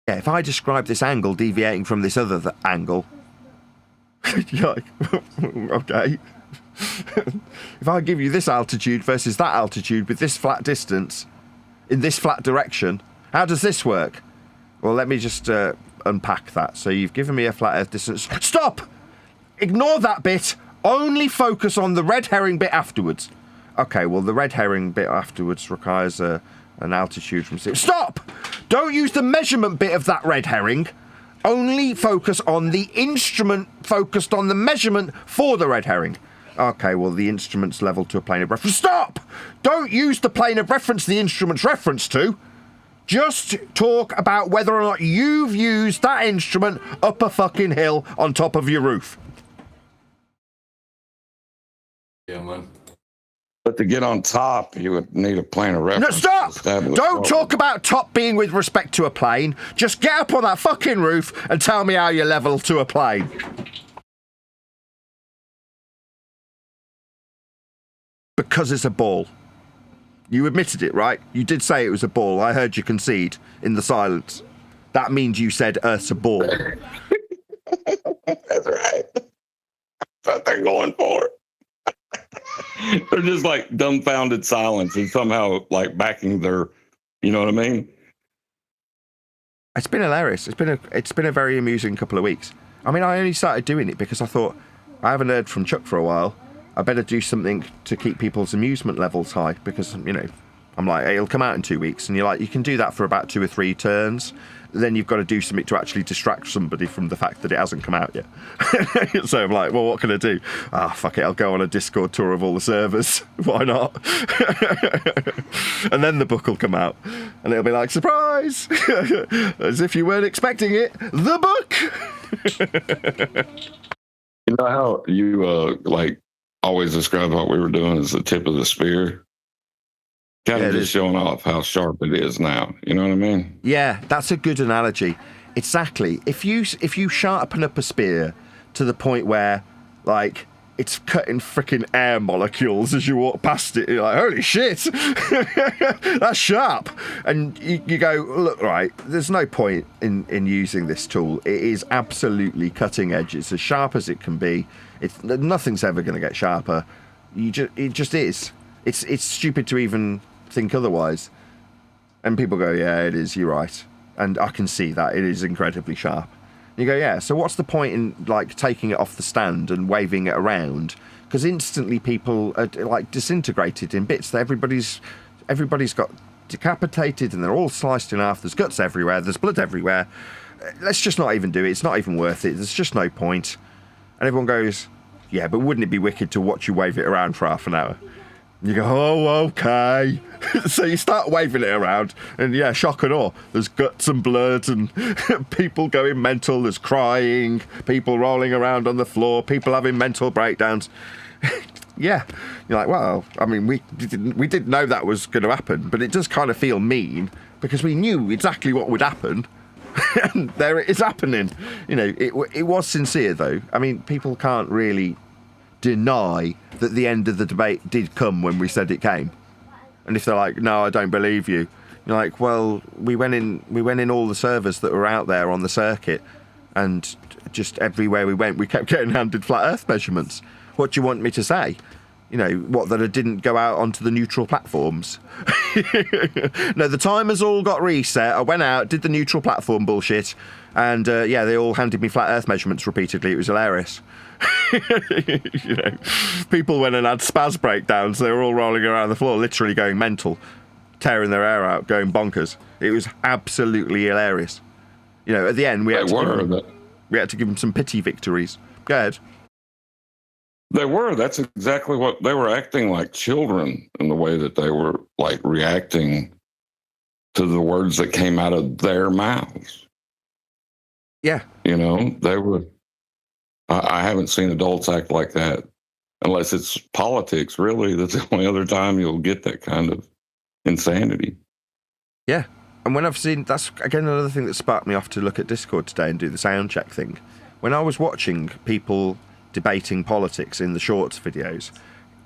Yeah, if I describe this angle deviating from this other angle, you're like, okay. If I give you this altitude versus that altitude with this flat distance, in this flat direction, how does this work? Well, let me just unpack that. So you've given me a flat Earth distance. Stop! Ignore that bit. Only focus on the red herring bit afterwards. Okay, well, the red herring bit afterwards requires an altitude from sea. Stop! Don't use the measurement bit of that red herring. Only focus on the instrument focused on the measurement for the red herring. Okay, well, the instrument's level to a plane of reference. Stop! Don't use the plane of reference the instrument's reference to. Just talk about whether or not you've used that instrument up a fucking hill on top of your roof. Yeah, man. But to get on top, you would need a plane of reference. No, stop! Don't talk about top being with respect to a plane. Just get up on that fucking roof and tell me how you're level to a plane. Because it's a ball. You admitted it, right? You did say it was a ball. I heard you concede in the silence. That means you said Earth's a ball. That's right. That's what they're going for. They're just like dumbfounded silence and somehow like backing their, you know what I mean? It's been hilarious. It's been a very amusing couple of weeks. I mean, I only started doing it because I thought, I haven't heard from Chuck for a while. I better do something to keep people's amusement levels high because, I'm like, hey, it'll come out in 2 weeks. And you're like, you can do that for about 2 or 3 turns. Then you've got to do something to actually distract somebody from the fact that it hasn't come out yet. So I'm like, well, what can I do? Fuck it, I'll go on a Discord tour of all the servers. Why not? And then the book will come out. And it'll be like, surprise! As if you weren't expecting it. The book! You know how you, always describe what we were doing as the tip of the spear? Kind of just showing off how sharp it is now. You know what I mean? Yeah, that's a good analogy. Exactly. If you sharpen up a spear to the point where, like, it's cutting freaking air molecules as you walk past it, you're like, holy shit, that's sharp. And you go, look, right, there's no point in using this tool. It is absolutely cutting edge. It's as sharp as it can be. Nothing's ever going to get sharper. It just is. It's stupid to even think otherwise. And people go, yeah, it is, you're right. And I can see that. It is incredibly sharp. You go, yeah, so what's the point in like taking it off the stand and waving it around? Because instantly people are like disintegrated in bits. Everybody's got decapitated and they're all sliced in half. There's guts everywhere. There's blood everywhere. Let's just not even do it. It's not even worth it. There's just no point. And everyone goes, yeah, but wouldn't it be wicked to watch you wave it around for half an hour? You go, oh, okay. So you start waving it around, and yeah, shock and awe. There's guts and blood, and people going mental. There's crying, people rolling around on the floor, people having mental breakdowns. Yeah, you're like, well, I mean, we didn't know that was going to happen, but it does kind of feel mean because we knew exactly what would happen, and there it is happening. You know, it was sincere though. I mean, people can't really deny that the end of the debate did come when we said it came. And if they're like, no, I don't believe you, you're like, well, we went in all the servers that were out there on the circuit, and just everywhere we went, we kept getting handed flat Earth measurements. What do you want me to say? You know, what, that I didn't go out onto the neutral platforms? No, the timers all got reset. I went out, did the neutral platform bullshit, and yeah, they all handed me flat Earth measurements repeatedly. It was hilarious. You know, people went and had spaz breakdowns. They were all rolling around the floor, literally going mental, tearing their hair out, going bonkers. It was absolutely hilarious. You know, at the end, we had to give them some pity victories. Go ahead. They were. That's exactly what they were, acting like children in the way that they were like reacting to the words that came out of their mouths. Yeah. You know, they were. I haven't seen adults act like that unless it's politics, really. That's the only other time you'll get that kind of insanity. Yeah. And when I've seen, that's again another thing that sparked me off to look at Discord today and do the sound check thing. When I was watching people debating politics in the shorts videos,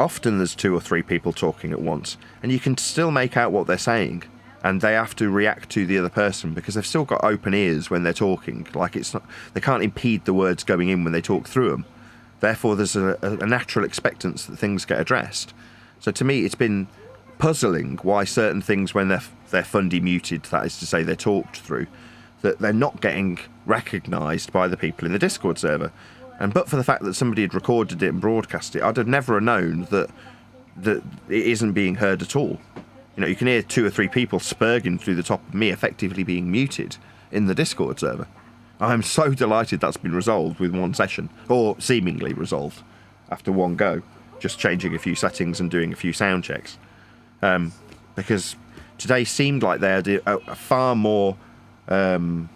often there's 2 or 3 people talking at once, and you can still make out what they're saying, and they have to react to the other person because they've still got open ears when they're talking. Like, it's not, they can't impede the words going in when they talk through them. Therefore, there's a natural expectance that things get addressed. So to me, it's been puzzling why certain things, when they're fundy muted, that is to say they're talked through, that they're not getting recognised by the people in the Discord server. And but for the fact that somebody had recorded it and broadcast it, I'd have never known that it isn't being heard at all. You know, you can hear 2 or 3 people spurging through the top of me effectively being muted in the Discord server. I'm so delighted that's been resolved with one session, or seemingly resolved after one go, just changing a few settings and doing a few sound checks. Because today seemed like they had a far more, I don't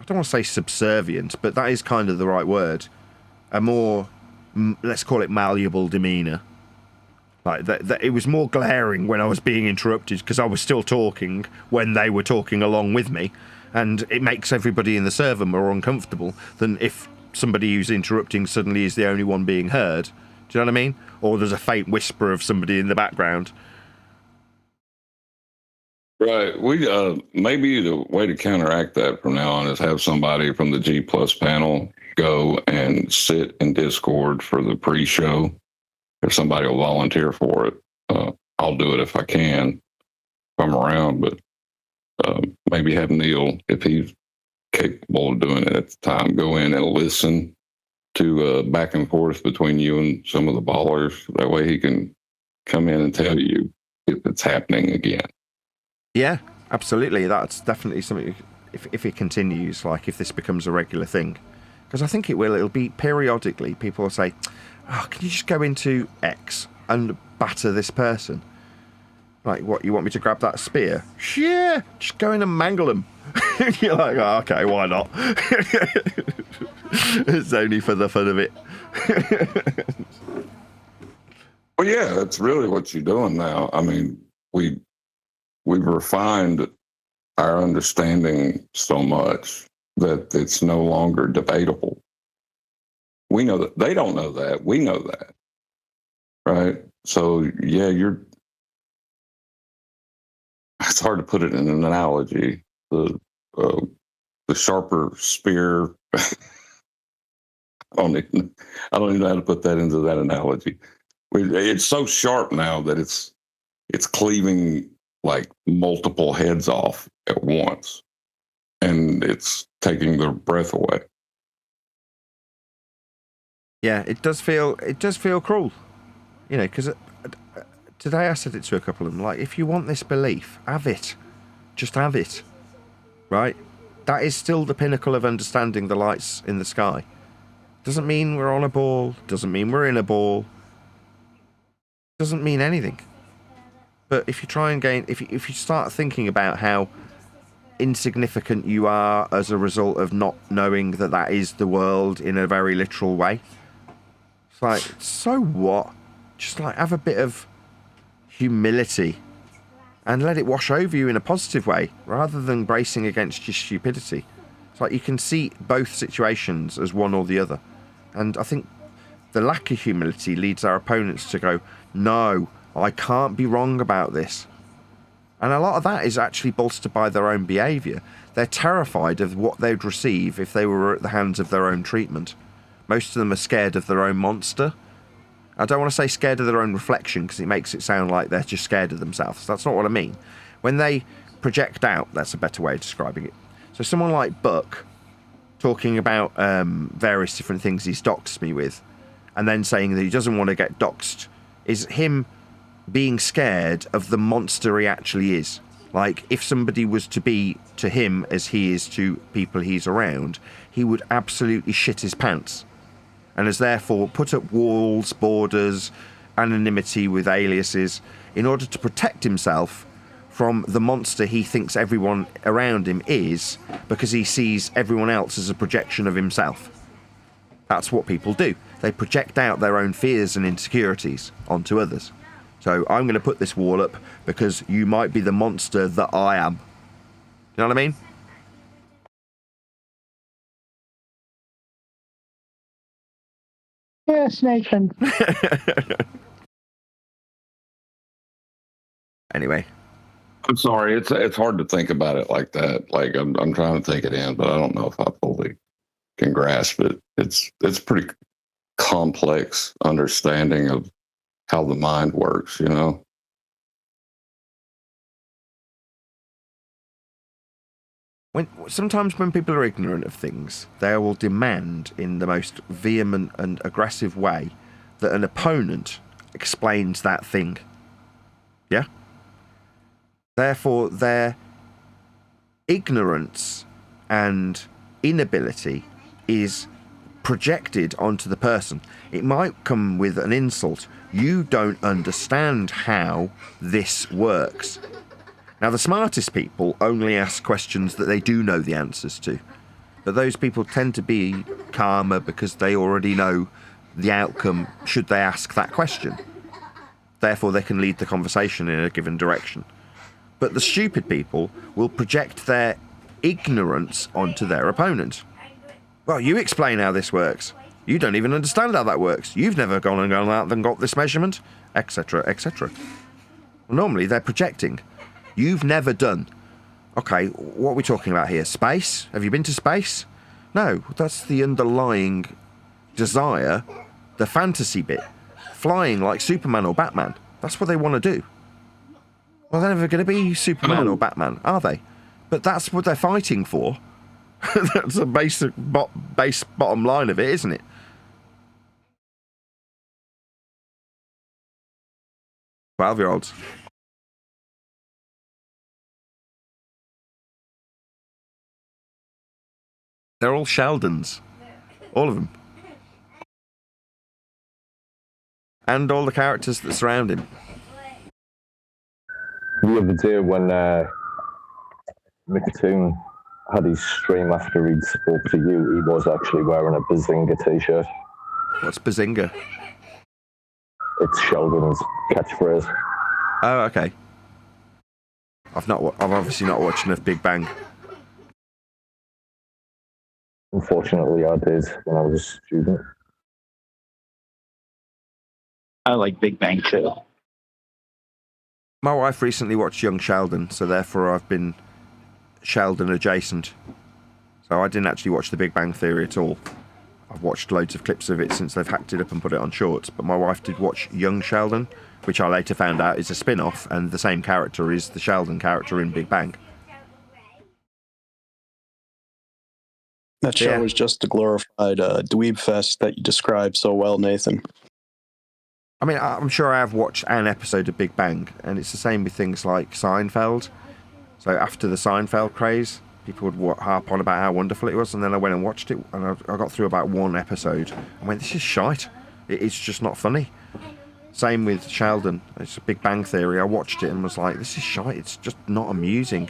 want to say subservient, but that is kind of the right word, a more, let's call it malleable demeanour. Like that it was more glaring when I was being interrupted because I was still talking when they were talking along with me, and it makes everybody in the server more uncomfortable than if somebody who's interrupting suddenly is the only one being heard. Do you know what I mean? Or there's a faint whisper of somebody in the background. Right. We maybe the way to counteract that from now on is have somebody from the G Plus panel go and sit in Discord for the pre-show. If somebody will volunteer for it, I'll do it if I can, if I'm around. But maybe have Neil, if he's capable of doing it at the time, go in and listen to back and forth between you and some of the ballers. That way he can come in and tell you if it's happening again. Yeah, absolutely. That's definitely something, if it continues, like if this becomes a regular thing. Because I think it will. It'll be periodically. People will say, oh, can you just go into X and batter this person? Like, what, you want me to grab that spear? Yeah, just go in and mangle them. You're like, oh, okay, why not? It's only for the fun of it. Well, yeah, that's really what you're doing now. I mean, we've refined our understanding so much that it's no longer debatable. We know that. They don't know that. We know that. Right? So, yeah, it's hard to put it in an analogy. The sharper spear. I don't even know how to put that into that analogy. It's so sharp now that it's cleaving like multiple heads off at once, and it's taking their breath away. Yeah, it does feel cruel, you know, because today I said it to a couple of them, like, if you want this belief, have it. Just have it, right? That is still the pinnacle of understanding the lights in the sky. Doesn't mean we're on a ball, doesn't mean we're in a ball, doesn't mean anything. But if you try and if you start thinking about how insignificant you are as a result of not knowing that that is the world in a very literal way, it's like, so what? Just like have a bit of humility and let it wash over you in a positive way rather than bracing against your stupidity. It's like you can see both situations as one or the other. And I think the lack of humility leads our opponents to go, no, I can't be wrong about this. And a lot of that is actually bolstered by their own behaviour. They're terrified of what they'd receive if they were at the hands of their own treatment. Most of them are scared of their own monster. I don't want to say scared of their own reflection because it makes it sound like they're just scared of themselves. That's not what I mean. When they project out, that's a better way of describing it. So someone like Buck talking about various different things he's doxed me with and then saying that he doesn't want to get doxed is him being scared of the monster he actually is. Like, if somebody was to be to him as he is to people he's around, he would absolutely shit his pants. And has therefore put up walls, borders, anonymity with aliases in order to protect himself from the monster he thinks everyone around him is, because he sees everyone else as a projection of himself. That's what people do. They project out their own fears and insecurities onto others. So I'm going to put this wall up because you might be the monster that I am. You know what I mean? Yes, Nathan. Anyway. I'm sorry. It's hard to think about it like that. Like I'm trying to take it in, but I don't know if I fully can grasp it. It's pretty complex understanding of how the mind works, you know? Sometimes when people are ignorant of things, they will demand in the most vehement and aggressive way that an opponent explains that thing. Yeah? Therefore, their ignorance and inability is projected onto the person. It might come with an insult. You don't understand how this works. Now, the smartest people only ask questions that they do know the answers to. But those people tend to be calmer because they already know the outcome should they ask that question. Therefore, they can lead the conversation in a given direction. But the stupid people will project their ignorance onto their opponent. Well, you explain how this works. You don't even understand how that works. You've never gone out and got this measurement, etc., etc. Well, normally, they're projecting. You've never done. Okay, what are we talking about here? Space? Have you been to space? No, that's the underlying desire, the fantasy bit. Flying like Superman or Batman. That's what they want to do. Well, they're never going to be Superman or Batman, are they? But that's what they're fighting for. That's the basic bottom line of it, isn't it? "12-year-olds. They're all Sheldons. All of them. And all the characters that surround him. The other day when McToon had his stream after he'd spoke to you, he was actually wearing a Bazinga t-shirt. What's Bazinga? It's Sheldon's catchphrase. Oh, okay. I've obviously not watched enough Big Bang. Unfortunately, I did when I was a student. I like Big Bang too. My wife recently watched Young Sheldon, so therefore I've been Sheldon adjacent. So I didn't actually watch The Big Bang Theory at all. I've watched loads of clips of it since they've hacked it up and put it on shorts, but my wife did watch Young Sheldon, which I later found out is a spin-off, and the same character is the Sheldon character in Big Bang. That show Yeah. was just the glorified dweeb fest that you described so well, Nathan. I mean, I'm sure I have watched an episode of Big Bang, and it's the same with things like Seinfeld. So after the Seinfeld craze, people would harp on about how wonderful it was, and then I went and watched it, and I got through about one episode. I went, this is shite. It's just not funny. Same with Sheldon. It's a Big Bang Theory. I watched it and was like, this is shite. It's just not amusing.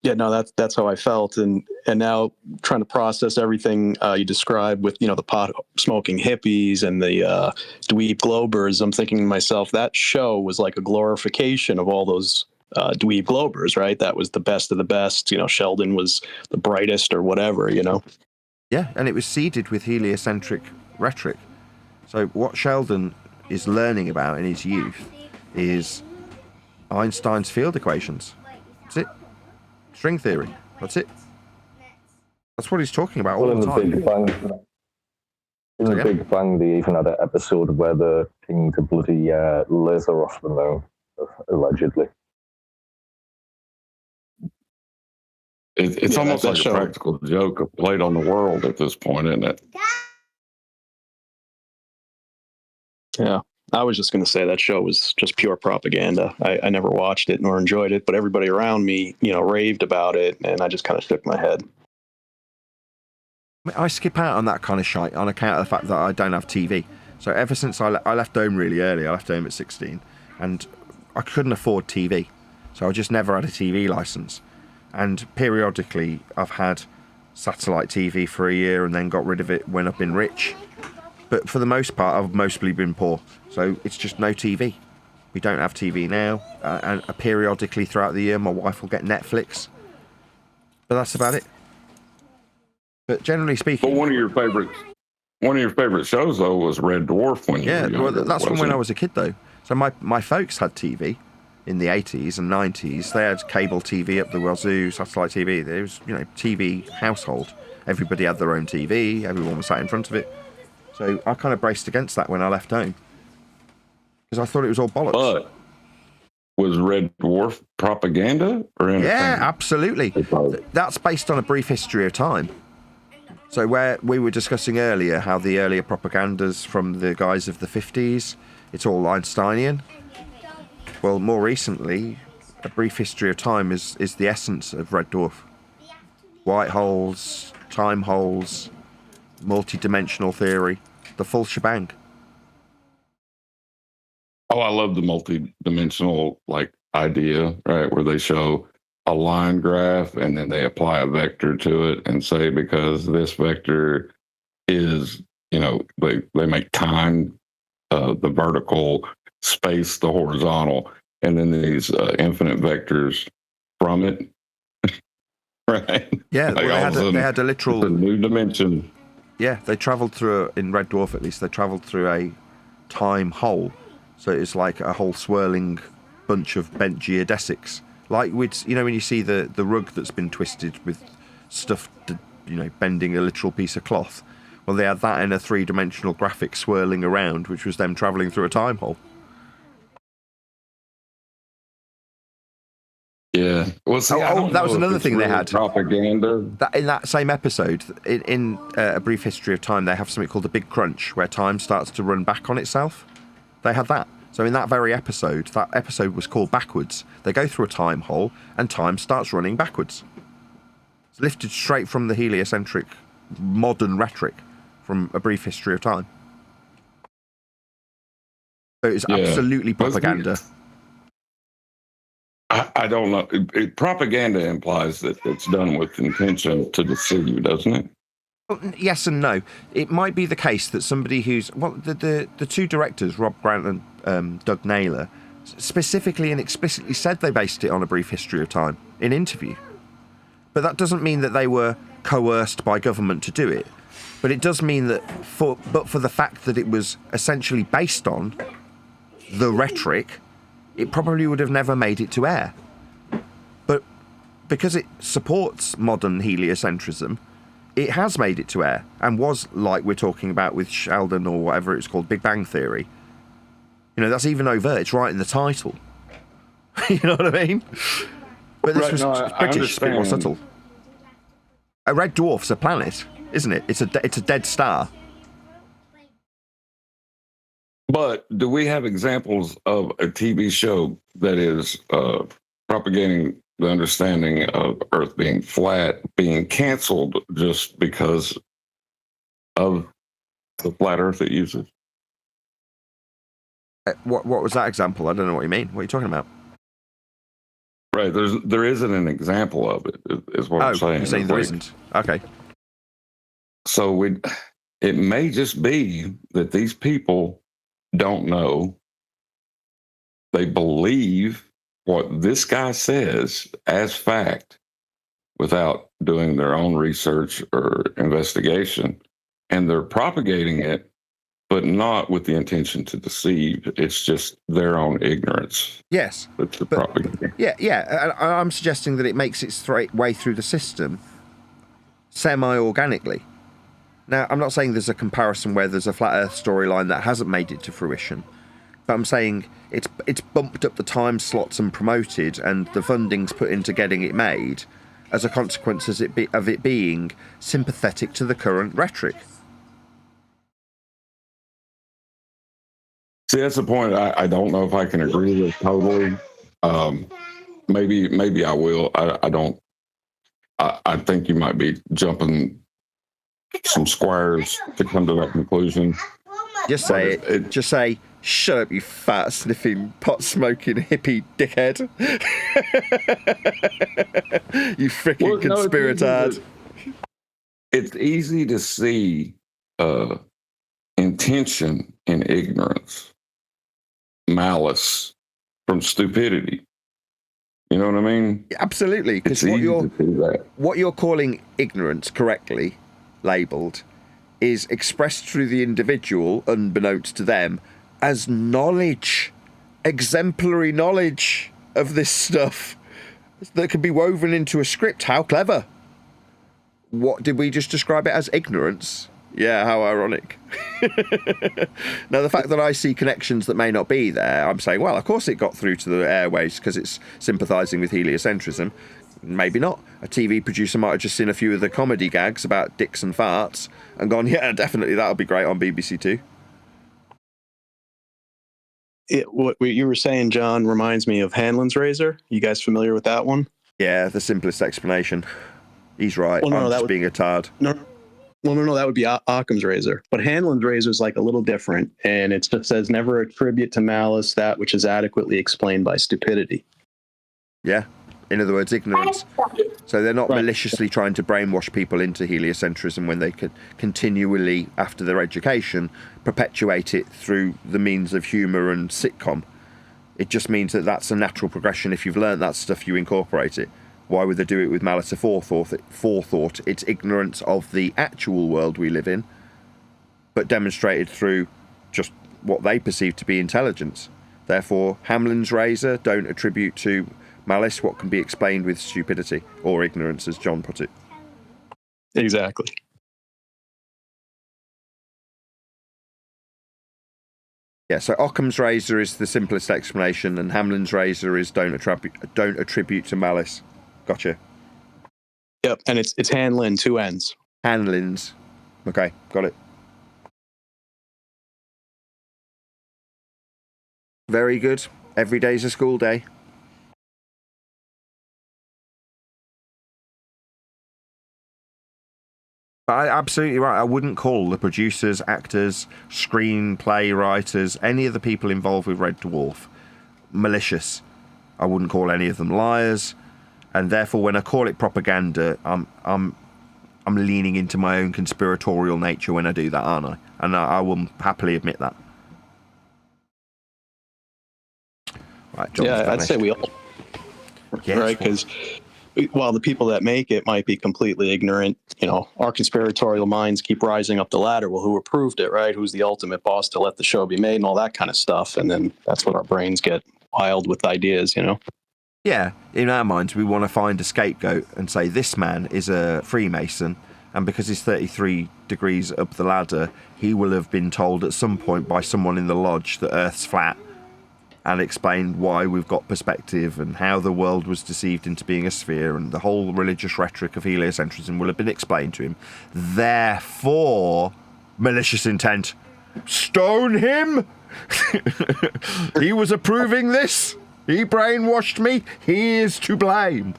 Yeah, no, that's how I felt, and now trying to process everything you described with the pot smoking hippies and the dweeb globers. I'm thinking to myself, that show was like a glorification of all those dweeb globers, right? That was the best of the best. Sheldon was the brightest or whatever. Yeah, and it was seeded with heliocentric rhetoric. So what Sheldon is learning about in his youth is Einstein's field equations. That's it. String theory. That's it. That's what he's talking about all the time. Big Bang, in the Big Bang, they even had an episode where they're pinged a bloody laser off the moon, allegedly. It's almost like a practical joke played on the world at this point, isn't it? Yeah. I was just going to say that show was just pure propaganda. I never watched it nor enjoyed it, but everybody around me, raved about it, and I just kind of shook my head. I skip out on that kind of shite on account of the fact that I don't have TV. So ever since I left home really early, I left home at 16, and I couldn't afford TV. So I just never had a TV license. And periodically, I've had satellite TV for a year and then got rid of it when I've been rich. But for the most part, I've mostly been poor. So it's just no TV. We don't have TV now. And periodically throughout the year, my wife will get Netflix. But that's about it. But generally speaking... But one of your favorite shows, though, was Red Dwarf when you were younger. Well, that's from when I was a kid, though. So my folks had TV in the 80s and 90s. They had cable TV up the wazoo, satellite TV. There was, TV household. Everybody had their own TV. Everyone was sat in front of it. So I kind of braced against that when I left home. Because I thought it was all bollocks. But was Red Dwarf propaganda or entertainment? Yeah, absolutely. That's based on a brief history of time. So where we were discussing earlier how the earlier propagandas from the guys of the 50s, it's all Einsteinian. Well, more recently, a brief history of time is the essence of Red Dwarf. White holes, time holes, multi-dimensional theory, the full shebang. Oh, I love the multi-dimensional idea, right, where they show a line graph and then they apply a vector to it and say because this vector is, they make time the vertical, space the horizontal, and then these infinite vectors from it. Right? Yeah, well, they had a literal... a new dimension. Yeah, they travelled through, in Red Dwarf at least, they travelled through a time hole. So it's like a whole swirling bunch of bent geodesics. Like with, when you see the rug that's been twisted with stuff, bending a literal piece of cloth. Well, they had that in a three-dimensional graphic swirling around, which was them travelling through a time hole. Yeah. Well, see, that was another thing they had. Propaganda. In that same episode, in A Brief History of Time, they have something called the Big Crunch, where time starts to run back on itself. They had that. So in that very episode, that episode was called Backwards. They go through a time hole, and time starts running backwards. It's lifted straight from the heliocentric modern rhetoric from A Brief History of Time. So it's absolutely propaganda. I don't know. Propaganda implies that it's done with intention to deceive, doesn't it? Well, yes and no. It might be the case that somebody who's... Well, the two directors, Rob Grant and Doug Naylor, specifically and explicitly said they based it on A Brief History of Time in interview. But that doesn't mean that they were coerced by government to do it. But it does mean that for the fact that it was essentially based on the rhetoric, it probably would have never made it to air. But because it supports modern heliocentrism, it has made it to air and was, like we're talking about with Sheldon or whatever it's called, Big Bang Theory. That's even overt. It's right in the title. You know what I mean? But this was British, a bit more subtle. A red dwarf's a planet, isn't it? It's a dead star. But do we have examples of a TV show that is propagating the understanding of Earth being flat, being canceled just because of the flat Earth it uses? What was that example? I don't know what you mean. What are you talking about? Right, there isn't an example of it, is what I'm saying. You're saying there isn't? Okay. So it may just be that these people don't know. They believe what this guy says as fact without doing their own research or investigation, and they're propagating it, but not with the intention to deceive. It's just their own ignorance. Yes. That's the propaganda. Yeah. I'm suggesting that it makes its way through the system semi-organically. Now, I'm not saying there's a comparison where there's a flat Earth storyline that hasn't made it to fruition, but I'm saying it's bumped up the time slots and promoted, and the funding's put into getting it made as a consequence of it being sympathetic to the current rhetoric. See, that's the point. I don't know if I can agree with totally. Maybe I will. I don't. I think you might be jumping some squares to come to that conclusion. Just say it. Just say, "Shut up, you fat sniffing, pot smoking hippie dickhead." You freaking conspiratard. It's easy to see intention in ignorance. Malice from stupidity. You know what I mean? Absolutely. Because what you're calling ignorance, correctly labelled, is expressed through the individual, unbeknownst to them, as knowledge, exemplary knowledge of this stuff that can be woven into a script. How clever. What did we just describe it as? Ignorance? Yeah, how ironic. Now, the fact that I see connections that may not be there, I'm saying, well, of course it got through to the airways because it's sympathising with heliocentrism. Maybe not. A TV producer might have just seen a few of the comedy gags about dicks and farts and gone, yeah, definitely, that'll be great on BBC Two. What you were saying, John, reminds me of Hanlon's razor. You guys familiar with that one? Yeah, the simplest explanation. He's right. Well, no, I'm just being a tard. No, that would be Occam's razor. But Hanlon's razor is like a little different, and it just says, never attribute to malice that which is adequately explained by stupidity. Yeah. In other words, ignorance. So they're not maliciously trying to brainwash people into heliocentrism when they could continually, after their education, perpetuate it through the means of humour and sitcom. It just means that that's a natural progression. If you've learned that stuff, you incorporate it. Why would they do it with malice aforethought? It's ignorance of the actual world we live in, but demonstrated through just what they perceive to be intelligence. Therefore, Hamlin's razor don't attribute to malice what can be explained with stupidity or ignorance, as John put it. Exactly. Yeah, so Occam's razor is the simplest explanation, and Hamlin's razor is don't attribute to malice. Gotcha. Yep, and it's Hanlon, 2 N's. Hanlon's. Okay, got it. Very good. Every day's a school day. Absolutely right. I wouldn't call the producers, actors, screenplay writers, any of the people involved with Red Dwarf malicious. I wouldn't call any of them liars, and therefore, when I call it propaganda, I'm leaning into my own conspiratorial nature when I do that, aren't I? And I will happily admit that. Right, John's I'd vanished. say we all. Yes, right, because while the people that make it might be completely ignorant, our conspiratorial minds keep rising up the ladder. Well, who approved it, right? Who's the ultimate boss to let the show be made and all that kind of stuff. And then that's when our brains get wild with ideas, Yeah, in our minds, we want to find a scapegoat and say this man is a Freemason, and because he's 33 degrees up the ladder, he will have been told at some point by someone in the lodge that Earth's flat, and explained why we've got perspective and how the world was deceived into being a sphere, and the whole religious rhetoric of heliocentrism will have been explained to him. Therefore, malicious intent. Stone him! He was approving this. He brainwashed me. He is to blame.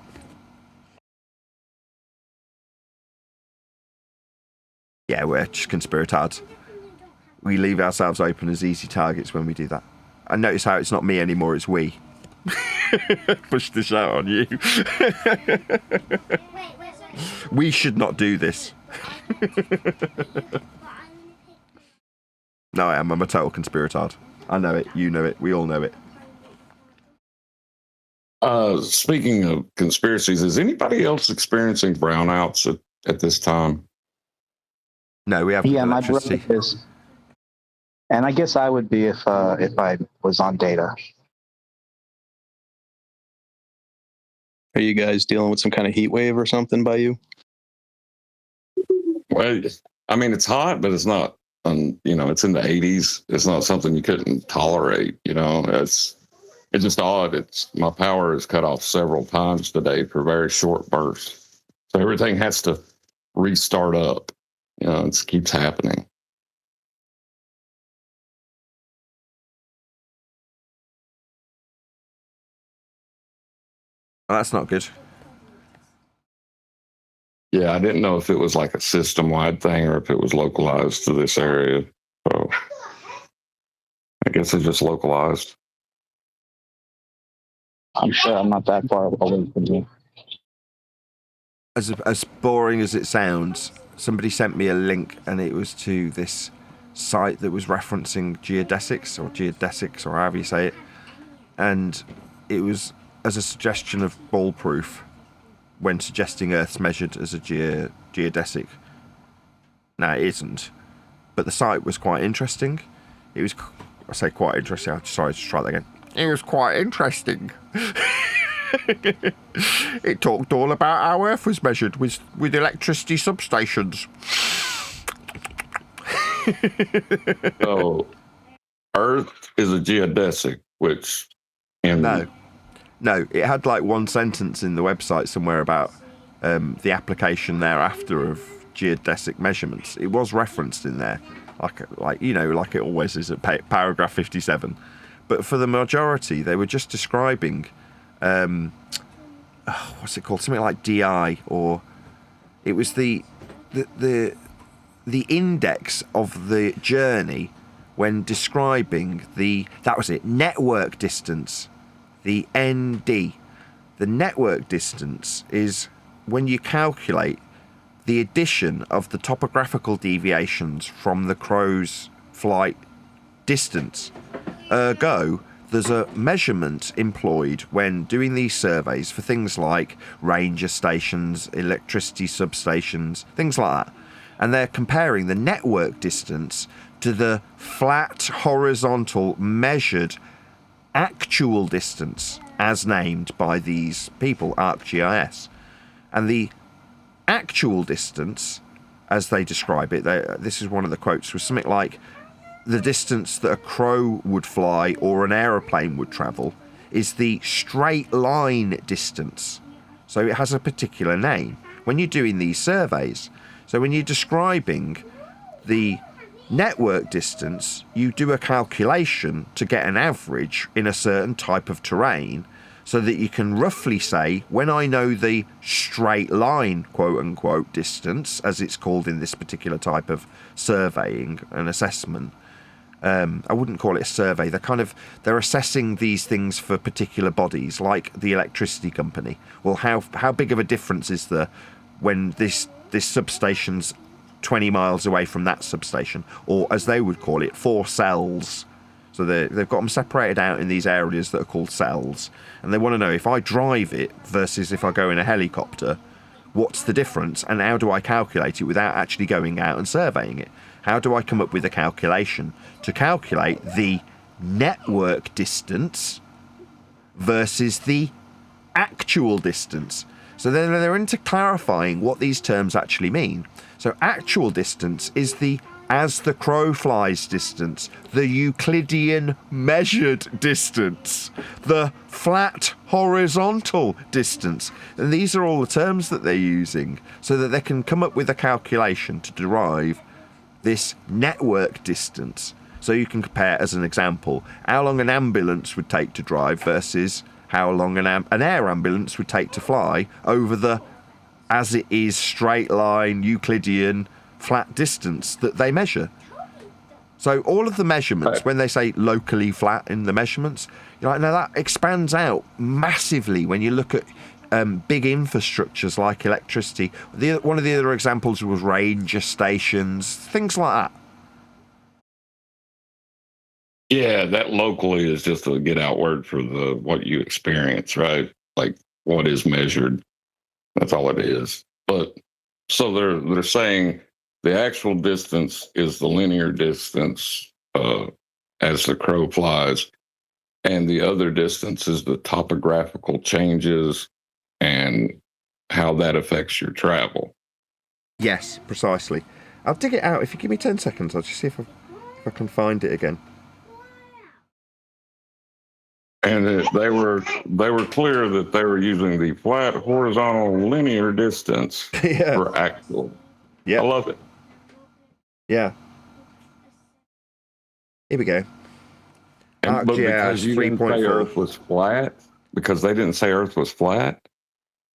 Yeah, we're just conspiratards. We leave ourselves open as easy targets when we do that. And notice how it's not me anymore, it's we. Push the shout on you. We should not do this. No, I am. I'm a total conspiratard. I know it. You know it. We all know it. Speaking of conspiracies, is anybody else experiencing brownouts at this time? No, we have electricity. My brother is. And I guess I would be if I was on data. Are you guys dealing with some kind of heat wave or something by you? Well, I mean, it's hot, but it's not. It's in the 80s. It's not something you couldn't tolerate. It's just odd. My power is cut off several times today for very short bursts. So everything has to restart up. It keeps happening. Well, that's not good. Yeah, I didn't know if it was like a system-wide thing or if it was localized to this area. So I guess it's just localized. I'm sure I'm not that far away from you. As boring as it sounds, somebody sent me a link, and it was to this site that was referencing geodesics, or however you say it, and it was as a suggestion of ball proof when suggesting Earth's measured as a geodesic. Now, it isn't, but the site was quite interesting. It was, I say quite interesting, sorry to try that again. It was quite interesting. It talked all about how Earth was measured with electricity substations. So, Earth is a geodesic, which... No, it had like one sentence in the website somewhere about the application thereafter of geodesic measurements. It was referenced in there, like it always is at paragraph 57. But for the majority, they were just describing, what's it called? Something like DI, or it was the index of the journey when describing network distance. The ND. The network distance is when you calculate the addition of the topographical deviations from the crow's flight distance. Ergo, there's a measurement employed when doing these surveys for things like ranger stations, electricity substations, things like that. And they're comparing the network distance to the flat, horizontal, measured actual distance as named by these people, ArcGIS. And the actual distance, as they describe it, this is one of the quotes, was something like, the distance that a crow would fly or an aeroplane would travel is the straight line distance. So it has a particular name when you're doing these surveys. So when you're describing the network distance, you do a calculation to get an average in a certain type of terrain so that you can roughly say, when I know the straight line, quote unquote, distance, as it's called in this particular type of surveying and assessment. I wouldn't call it a survey. They're assessing these things for particular bodies, like the electricity company. Well, how big of a difference is there when this substation's 20 miles away from that substation, or as they would call it, 4 cells. So they've got them separated out in these areas that are called cells, and they want to know, if I drive it versus if I go in a helicopter, what's the difference, and how do I calculate it without actually going out and surveying it? How do I come up with a calculation to calculate the network distance versus the actual distance? So they're into clarifying what these terms actually mean. So actual distance is the as the crow flies distance, the Euclidean measured distance, the flat horizontal distance. And these are all the terms that they're using so that they can come up with a calculation to derive this network distance. So you can compare, as an example, how long an ambulance would take to drive versus how long an air ambulance would take to fly over the as it is straight line Euclidean flat distance that they measure. So all of the measurements, when they say locally flat in the measurements, you're like, no, that expands out massively when you look at big infrastructures like electricity. One of the other examples was ranger stations, things like that. Yeah, that locally is just a get out word for what you experience, right? Like what is measured. That's all it is. But so they're saying the actual distance is the linear distance as the crow flies, and the other distance is the topographical changes and how that affects your travel. Yes, precisely. I'll dig it out. If you give me 10 seconds, I'll just see if I can find it again. And they were clear that they were using the flat horizontal linear distance for actual. Yeah, I love it. Yeah. Here we go. But because you didn't say Earth was flat, because they didn't say Earth was flat,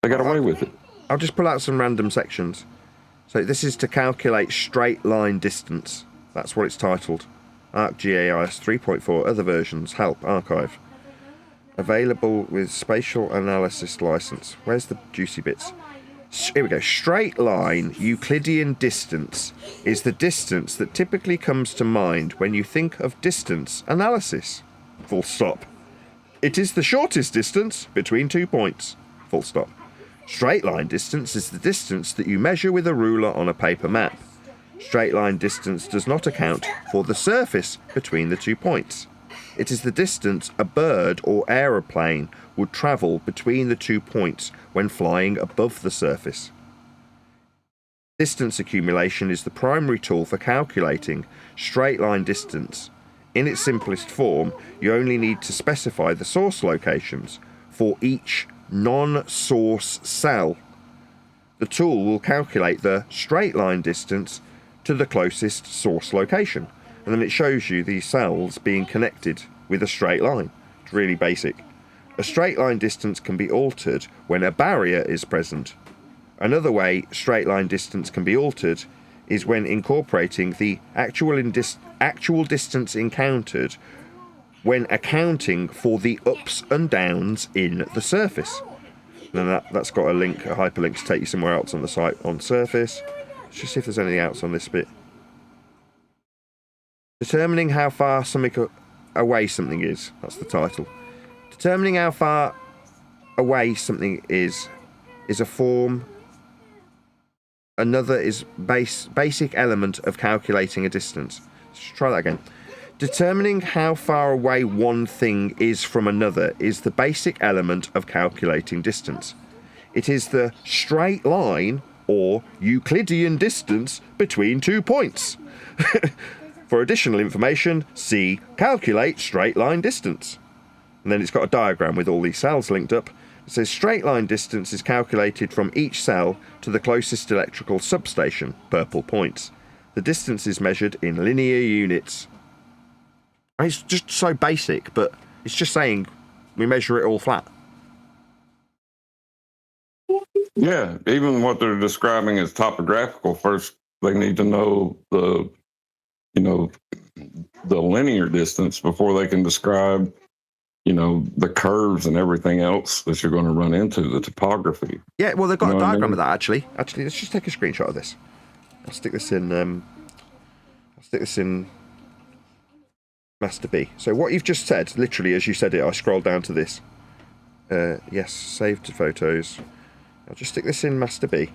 they got away with it. I'll just pull out some random sections. So this is to calculate straight line distance. That's what it's titled. ArcGIS 3.4, other versions, help, archive. Available with spatial analysis license. Where's the juicy bits? Here we go. Straight line Euclidean distance is the distance that typically comes to mind when you think of distance analysis. Full stop. It is the shortest distance between 2 points. Full stop. Straight line distance is the distance that you measure with a ruler on a paper map. Straight line distance does not account for the surface between the 2 points. It is the distance a bird or aeroplane would travel between the 2 points when flying above the surface. Distance accumulation is the primary tool for calculating straight line distance. In its simplest form, you only need to specify the source locations for each non-source cell. The tool will calculate the straight line distance to the closest source location, and then it shows you these cells being connected with a straight line. It's really basic. A straight line distance can be altered when a barrier is present. Another way straight line distance can be altered is when incorporating the actual distance encountered when accounting for the ups and downs in the surface. And then that's got a link, a hyperlink to take you somewhere else on the site on surface. Let's just see if there's anything else on this bit. Determining how far away something is. That's the title. Determining how far away something is a form. Another is basic element of calculating a distance. Let's try that again. Determining how far away one thing is from another is the basic element of calculating distance. It is the straight line or Euclidean distance between 2 points. For additional information, see calculate straight line distance. And then it's got a diagram with all these cells linked up. It says straight line distance is calculated from each cell to the closest electrical substation, purple points. The distance is measured in linear units. It's just so basic, but it's just saying we measure it all flat. Yeah, even what they're describing as topographical, first they need to know the linear distance before they can describe, the curves and everything else that you're going to run into, the topography. Yeah, well, they've got a diagram of that, actually. Actually, let's just take a screenshot of this. I'll stick this in Master B. So what you've just said, literally as you said it, I scrolled down to this. Yes, save to photos. I'll just stick this in Master B.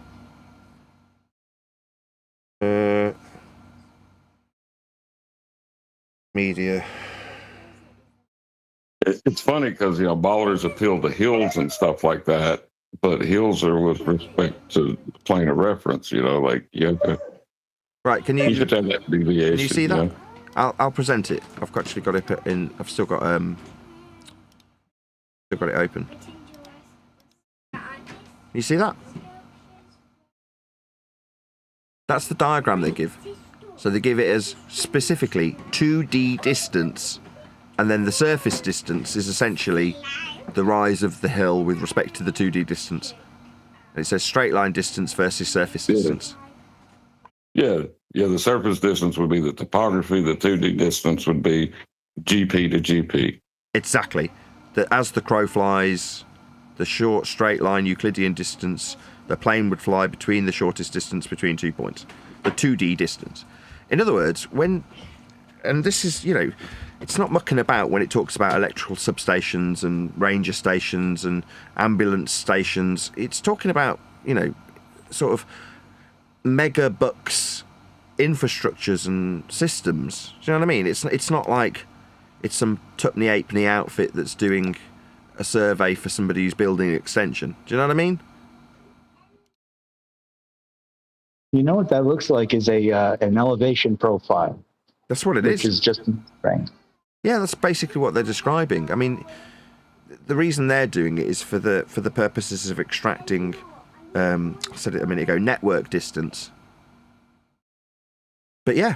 Media. It's funny because, ballers appeal to hills and stuff like that, but hills are with respect to plane of reference, like you have to Right, can You should have that deviation. Can you see that? Yeah. I'll present it. I've actually got it put in. I've still got it open. You see that? That's the diagram they give. So they give it as specifically 2D distance, and then the surface distance is essentially the rise of the hill with respect to the 2D distance. And it says straight line distance versus surface distance. Yeah, the surface distance would be the topography, the 2D distance would be GP to GP. Exactly. That as the crow flies, the short straight line Euclidean distance, the plane would fly between the shortest distance between 2 points. The 2D distance. In other words, and this is, it's not mucking about when it talks about electrical substations and ranger stations and ambulance stations. It's talking about, sort of megabucks infrastructures and systems. Do you know what I mean? It's not like it's some Tupney Halfpenny outfit that's doing a survey for somebody who's building an extension. Do you know what I mean? You know what that looks like is an elevation profile. That's what it is. Which is just right. Yeah, that's basically what they're describing. I mean, the reason they're doing it is for the purposes of extracting, I said it a minute ago, network distance. But yeah,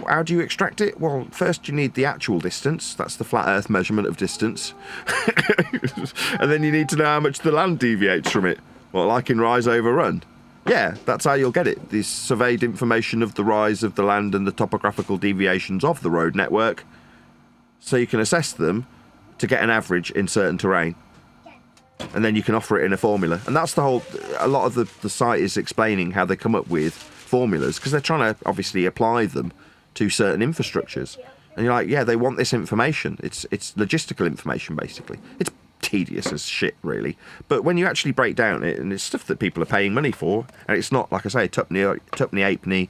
how do you extract it? Well, first you need the actual distance. That's the flat Earth measurement of distance. And then you need to know how much the land deviates from it. Well, like in rise over run. Yeah, that's how you'll get it. The surveyed information of the rise of the land and the topographical deviations of the road network, so you can assess them to get an average in certain terrain. And then you can offer it in a formula. And that's a lot of the site is explaining how they come up with formulas, because they're trying to obviously apply them to certain infrastructures. And you're like, yeah, they want this information. It's logistical information, basically. It's tedious as shit, really. But when you actually break down it, and it's stuff that people are paying money for, and it's not, like I say, a Tupney Halfpenny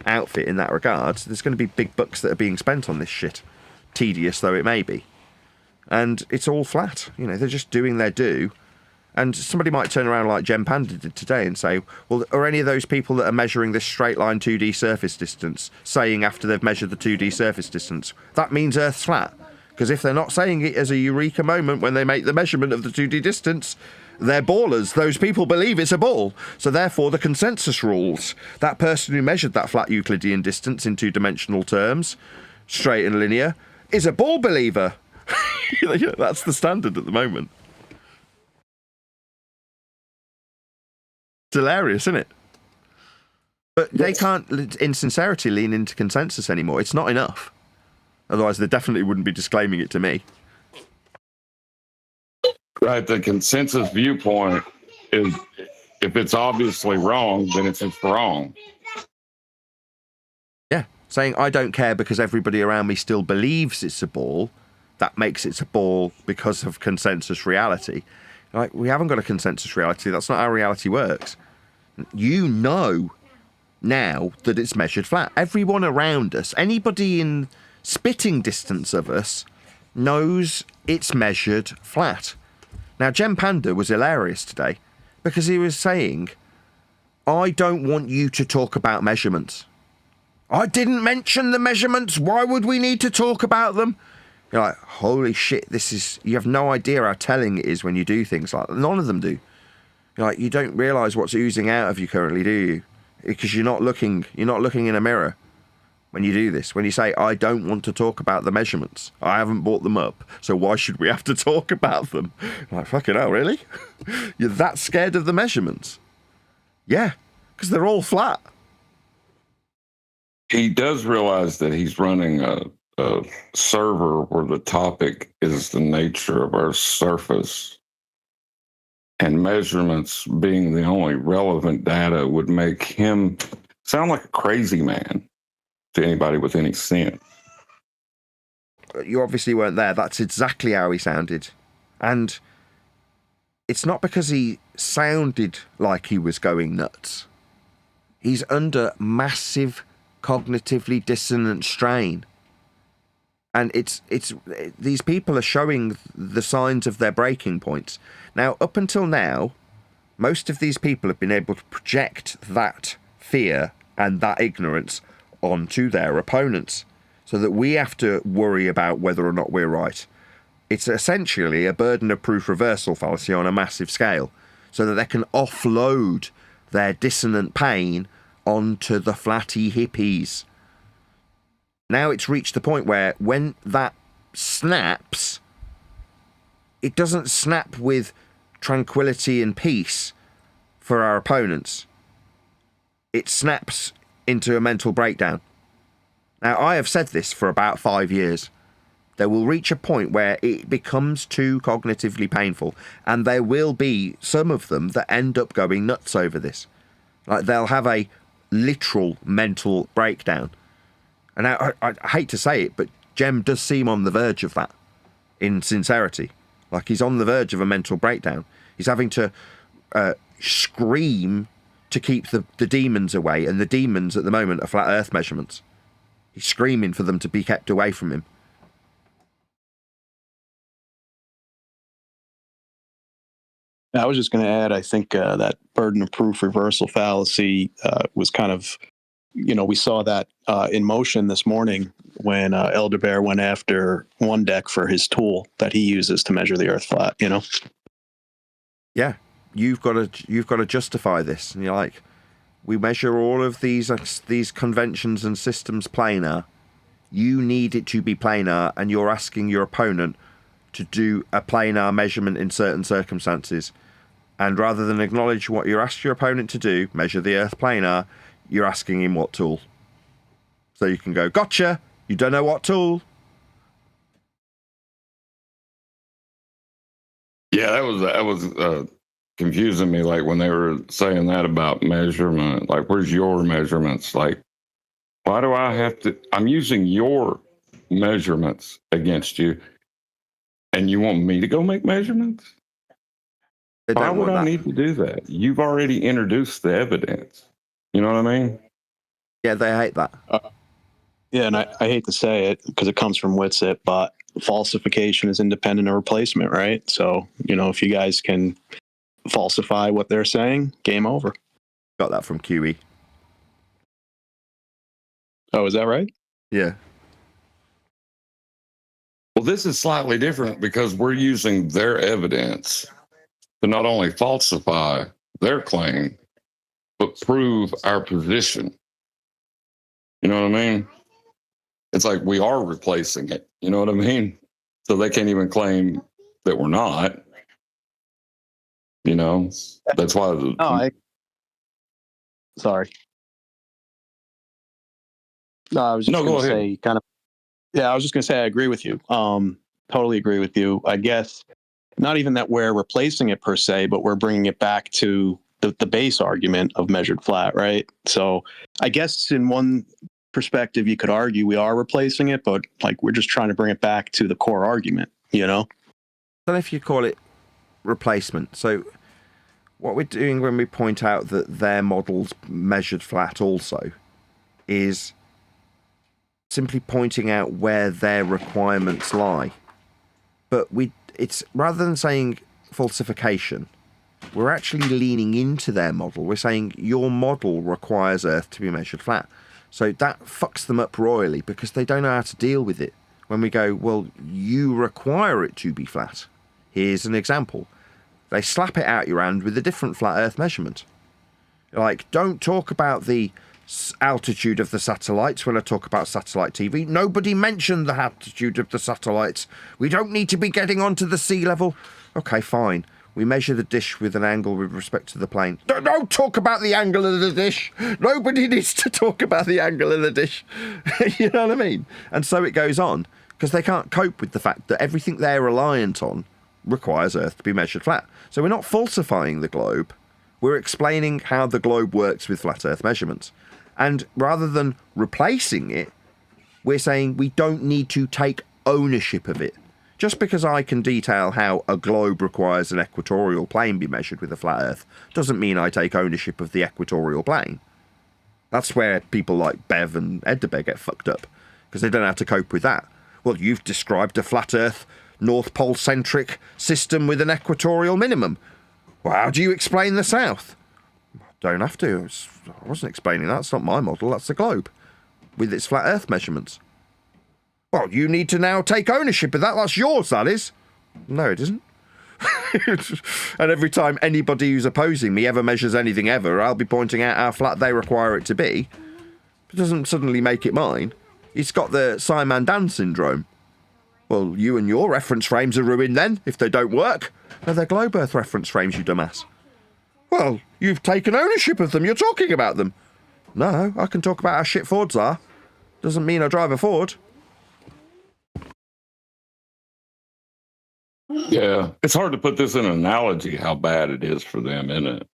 outfit in that regard, there's going to be big bucks that are being spent on this shit, tedious though it may be. And it's all flat. They're just doing their due. And somebody might turn around like Jem Panda did today and say, well, are any of those people that are measuring this straight line 2D surface distance saying after they've measured the 2D surface distance, that means Earth's flat? Because if they're not saying it as a eureka moment when they make the measurement of the 2D distance, they're ballers. Those people believe it's a ball. So therefore, the consensus rules. That person who measured that flat Euclidean distance in 2-dimensional terms, straight and linear, is a ball believer. That's the standard at the moment. It's hilarious, isn't it? But they can't, in sincerity, lean into consensus anymore. It's not enough. Otherwise, they definitely wouldn't be disclaiming it to me. Right. The consensus viewpoint is, if it's obviously wrong, then it's just wrong. Yeah. Saying, I don't care because everybody around me still believes it's a ball, that makes it a ball because of consensus reality. Like, we haven't got a consensus reality. That's not how reality works. You know now that it's measured flat. Everyone around us, anybody in spitting distance of us, knows it's measured flat. Now, Jem Panda was hilarious today because he was saying, I don't want you to talk about measurements. I didn't mention the measurements. Why would we need to talk about them? You're like, holy shit, you have no idea how telling it is when you do things like that. None of them do. You're like, you don't realise what's oozing out of you currently, do you? Because you're not looking in a mirror when you do this. When you say, I don't want to talk about the measurements. I haven't brought them up, so why should we have to talk about them? You're like, fucking hell, really? You're that scared of the measurements? Yeah, because they're all flat. He does realize that he's running a server where the topic is the nature of our surface, and measurements being the only relevant data would make him sound like a crazy man to anybody with any sense. You obviously weren't there. That's exactly how he sounded. And it's not because he sounded like he was going nuts. He's under massive cognitively dissonant strain. And it's these people are showing the signs of their breaking points. Now, up until now, most of these people have been able to project that fear and that ignorance onto their opponents, so that we have to worry about whether or not we're right. It's essentially a burden of proof reversal fallacy on a massive scale, so that they can offload their dissonant pain onto the flatty hippies. Now it's reached the point where when that snaps, it doesn't snap with tranquility and peace for our opponents. It snaps into a mental breakdown. Now, I have said this for about 5 years. There will reach a point where it becomes too cognitively painful, and there will be some of them that end up going nuts over this. Like, they'll have a literal mental breakdown. And I hate to say it, but Jem does seem on the verge of that, in sincerity. Like, he's on the verge of a mental breakdown. He's having to scream to keep the demons away, and the demons at the moment are flat earth measurements. He's screaming for them to be kept away from him. I was just going to add, I think that burden of proof reversal fallacy was kind of, we saw that in motion this morning when Elder Bear went after One Deck for his tool that he uses to measure the Earth flat. Yeah, you've got to justify this, and you're like, we measure all of these conventions and systems planar. You need it to be planar, and you're asking your opponent to do a planar measurement in certain circumstances. And rather than acknowledge what you asked your opponent to do, measure the Earth planar, you're asking him what tool. So you can go, gotcha, you don't know what tool. Yeah, that was confusing me. Like when they were saying that about measurement, like where's your measurements? Like, why do I have to? I'm using your measurements against you, and you want me to go make measurements? Why would I need to do that? You've already introduced the evidence. You know what I mean? Yeah, they hate that. Yeah, and I hate to say it because it comes from Witsit, but falsification is independent of replacement, right? So, if you guys can falsify what they're saying, game over. Got that from QE. Oh, is that right? Yeah. Well, this is slightly different because we're using their evidence to not only falsify their claim, but prove our position. You know what I mean? It's like we are replacing it. You know what I mean? So they can't even claim that we're not. That's why. Sorry. No, I was just going to say I was just going to say I agree with you. Totally agree with you. I guess not even that we're replacing it per se, but we're bringing it back to the base argument of measured flat, right? So I guess in one perspective, you could argue we are replacing it, but like we're just trying to bring it back to the core argument, I don't know if you call it replacement. So what we're doing when we point out that their model's measured flat also is simply pointing out where their requirements lie. But it's rather than saying falsification, we're actually leaning into their model. We're saying your model requires Earth to be measured flat. So that fucks them up royally because they don't know how to deal with it. When we go, well, you require it to be flat. Here's an example. They slap it out your hand with a different flat Earth measurement. Like, don't talk about the altitude of the satellites when I talk about satellite TV. Nobody mentioned the altitude of the satellites. We don't need to be getting onto the sea level. Okay, fine. We measure the dish with an angle with respect to the plane. Don't talk about the angle of the dish. Nobody needs to talk about the angle of the dish. You know what I mean? And so it goes on, because they can't cope with the fact that everything they're reliant on requires Earth to be measured flat. So we're not falsifying the globe. We're explaining how the globe works with flat Earth measurements. And rather than replacing it, we're saying we don't need to take ownership of it. Just because I can detail how a globe requires an equatorial plane be measured with a flat Earth doesn't mean I take ownership of the equatorial plane. That's where people like Bev and Edderbear get fucked up, because they don't know how to cope with that. Well, you've described a flat Earth, North Pole-centric system with an equatorial minimum. Well, how do you explain the South? Don't have to. I wasn't explaining that. It's not my model. That's the globe with its flat Earth measurements. Well, you need to now take ownership of that. That's yours, that is. No, it isn't. And every time anybody who's opposing me ever measures anything ever, I'll be pointing out how flat they require it to be. It doesn't suddenly make it mine. It's got the Simon-Dan syndrome. Well, you and your reference frames are ruined then, if they don't work. No, they're globe Earth reference frames, you dumbass. Well, you've taken ownership of them. You're talking about them. No, I can talk about how shit Fords are. Doesn't mean I drive a Ford. Yeah, it's hard to put this in an analogy how bad it is for them, isn't it?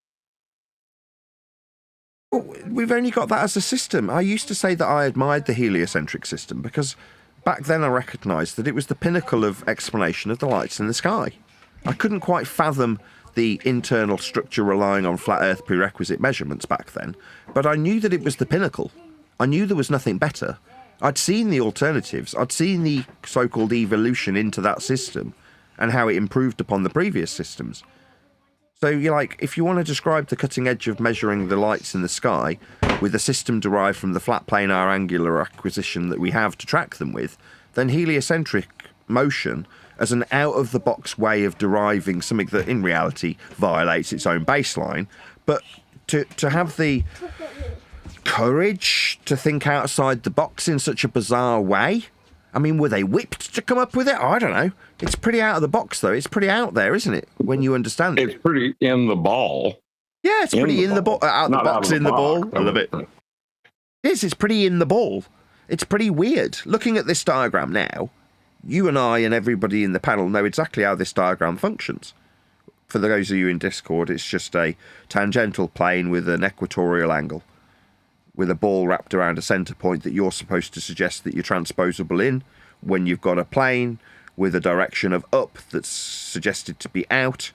Well, we've only got that as a system. I used to say that I admired the heliocentric system because back then I recognised that it was the pinnacle of explanation of the lights in the sky. I couldn't quite fathom the internal structure relying on flat Earth prerequisite measurements back then, but I knew that it was the pinnacle. I knew there was nothing better. I'd seen the alternatives. I'd seen the so-called evolution into that system and how it improved upon the previous systems. So you're like, if you want to describe the cutting edge of measuring the lights in the sky with a system derived from the flat planar angular acquisition that we have to track them with, then heliocentric motion as an out-of-the-box way of deriving something that in reality violates its own baseline, but to have the courage to think outside the box in such a bizarre way. I mean, were they whipped to come up with it? I don't know. It's pretty out of the box, though. It's pretty out there, isn't it? When you understand it. It's pretty in the ball. Yeah, it's pretty in the ball. Out the box, in the ball. I love it. Yes, it's pretty in the ball. It's pretty weird. Looking at this diagram now, you and I and everybody in the panel know exactly how this diagram functions. For those of you in Discord, it's just a tangential plane with an equatorial angle, with a ball wrapped around a centre point that you're supposed to suggest that you're transposable in when you've got a plane with a direction of up that's suggested to be out,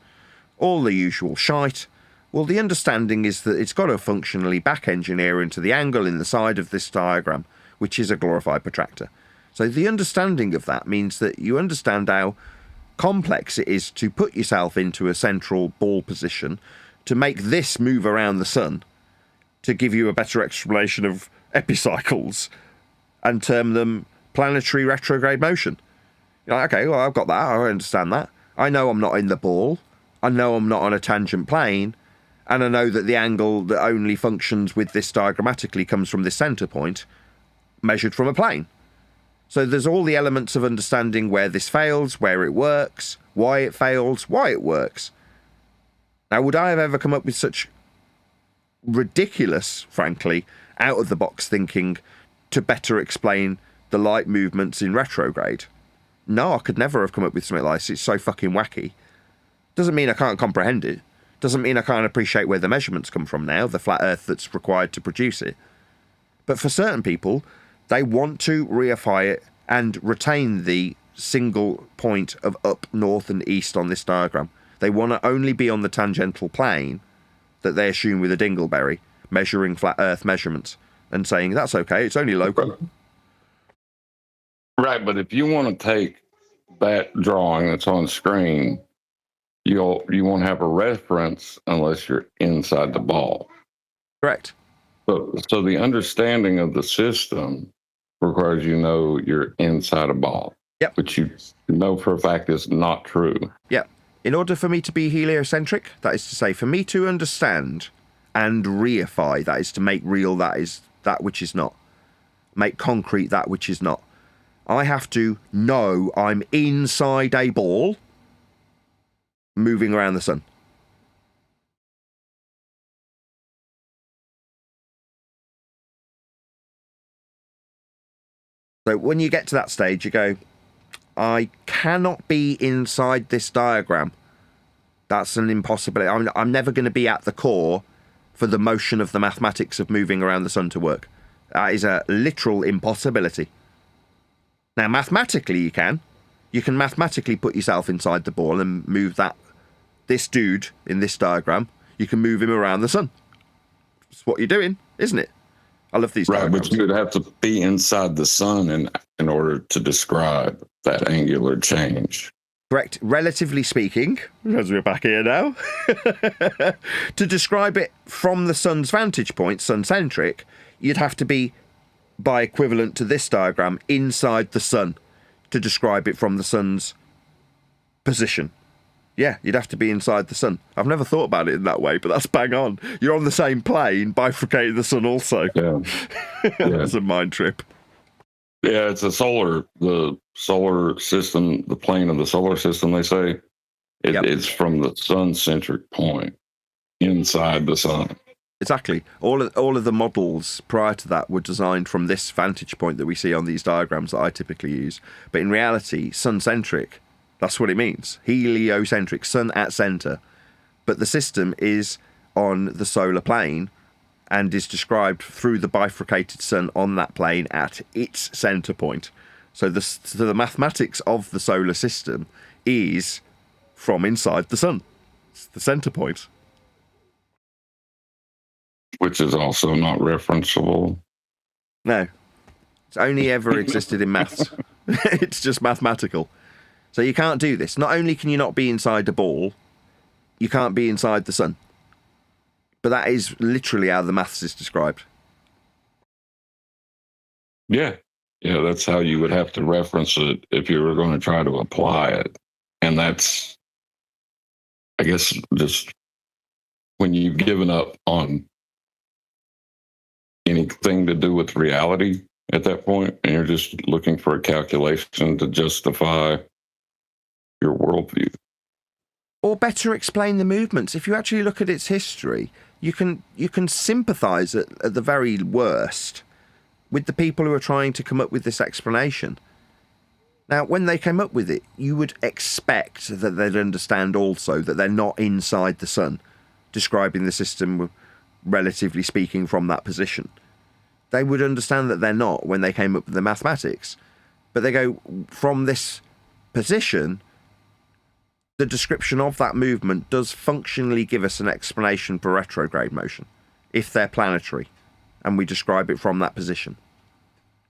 all the usual shite. Well, the understanding is that it's got to functionally back engineer into the angle in the side of this diagram, which is a glorified protractor. So the understanding of that means that you understand how complex it is to put yourself into a central ball position to make this move around the sun, to give you a better explanation of epicycles and term them planetary retrograde motion. You're like, okay, well, I've got that. I understand that. I know I'm not in the ball. I know I'm not on a tangent plane. And I know that the angle that only functions with this diagrammatically comes from this centre point, measured from a plane. So there's all the elements of understanding where this fails, where it works, why it fails, why it works. Now, would I have ever come up with such ridiculous, frankly, out-of-the-box thinking to better explain the light movements in retrograde? No, I could never have come up with something like this. It's so fucking wacky. Doesn't mean I can't comprehend it. Doesn't mean I can't appreciate where the measurements come from now, the flat Earth that's required to produce it. But for certain people, they want to reify it and retain the single point of up, north, and east on this diagram. They want to only be on the tangential plane that they assume with a dingleberry, measuring flat Earth measurements and saying, that's okay, it's only local. Right, but if you want to take that drawing that's on screen, you won't have a reference unless you're inside the ball. Correct. So the understanding of the system requires you're inside a ball. Yep. Which you know for a fact is not true. Yep. In order for me to be heliocentric, that is to say, for me to understand and reify, that is to make real that which is not, make concrete that which is not, I have to know I'm inside a ball moving around the sun. So when you get to that stage, you go, I cannot be inside this diagram. That's an impossibility. I'm never going to be at the core for the motion of the mathematics of moving around the sun to work. That is a literal impossibility. Now, mathematically, you can. You can mathematically put yourself inside the ball and move this dude in this diagram. You can move him around the sun. That's what you're doing, isn't it? I love these diagrams. Right, but you would have to be inside the sun in order to describe that angular change. Correct. Relatively speaking, as we're back here now, to describe it from the sun's vantage point, sun-centric, you'd have to be, by equivalent to this diagram, inside the sun to describe it from the sun's position. Yeah, you'd have to be inside the sun. I've never thought about it in that way, but that's bang on. You're on the same plane, bifurcating the sun also. Yeah. That's a mind trip. Yeah, it's the solar system, the plane of the solar system, they say. It's from the sun-centric point inside the sun. Exactly. All of the models prior to that were designed from this vantage point that we see on these diagrams that I typically use. But in reality, sun-centric, that's what it means. Heliocentric, sun at centre. But the system is on the solar plane and is described through the bifurcated sun on that plane at its centre point. So the mathematics of the solar system is from inside the sun. It's the centre point. Which is also not referenceable. No. It's only ever existed in maths. It's just mathematical. So you can't do this. Not only can you not be inside a ball, you can't be inside the sun. But that is literally how the maths is described. Yeah. Yeah, that's how you would have to reference it if you were going to try to apply it. And that's, I guess, just when you've given up on anything to do with reality at that point, and you're just looking for a calculation to justify your worldview. Or better explain the movements. If you actually look at its history, you can sympathise at the very worst with the people who are trying to come up with this explanation. Now, when they came up with it, you would expect that they'd understand also that they're not inside the sun, describing the system, relatively speaking, from that position. They would understand that they're not when they came up with the mathematics. But they go, from this position, the description of that movement does functionally give us an explanation for retrograde motion, if they're planetary, and we describe it from that position.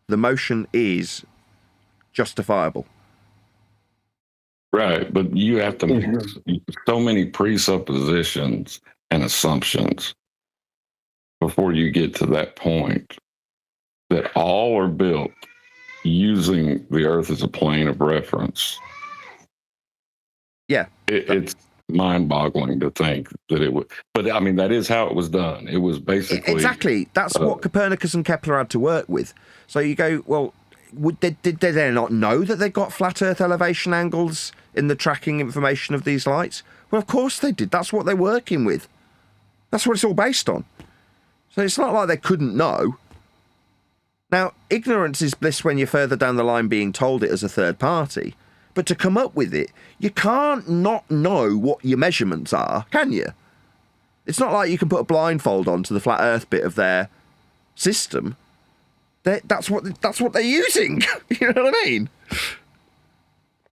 The motion is justifiable. Right, but you have to make so many presuppositions and assumptions before you get to that point that all are built using the Earth as a plane of reference. Yeah. It's mind-boggling to think that it would, but I mean, that is how it was done. It was basically... Exactly. That's what Copernicus and Kepler had to work with. So you go, well, did they not know that they got flat Earth elevation angles in the tracking information of these lights? Well, of course they did. That's what they're working with. That's what it's all based on. So it's not like they couldn't know. Now, ignorance is bliss when you're further down the line being told it as a third party. But to come up with it, you can't not know what your measurements are, can you? It's not like you can put a blindfold on to the flat Earth bit of their system. That's what they're using. You know what I mean?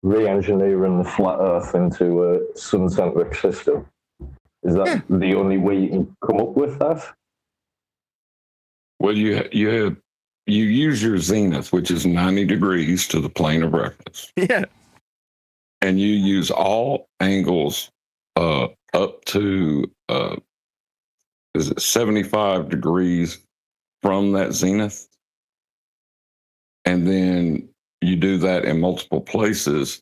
Re-engineering the flat Earth into a sun-centric system. Is that the only way you can come up with that? Well, you use your zenith, which is 90 degrees to the plane of reference. Yeah. And you use all angles up to, is it 75 degrees from that zenith? And then you do that in multiple places.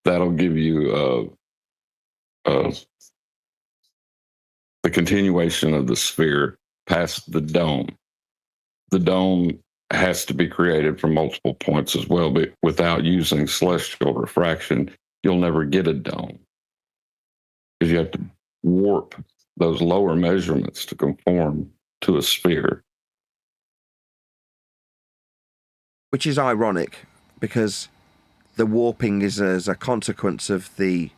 That'll give you the continuation of the sphere past the dome. The dome has to be created from multiple points as well, but without using celestial refraction, you'll never get a dome because you have to warp those lower measurements to conform to a sphere. Which is ironic because the warping is as a consequence of the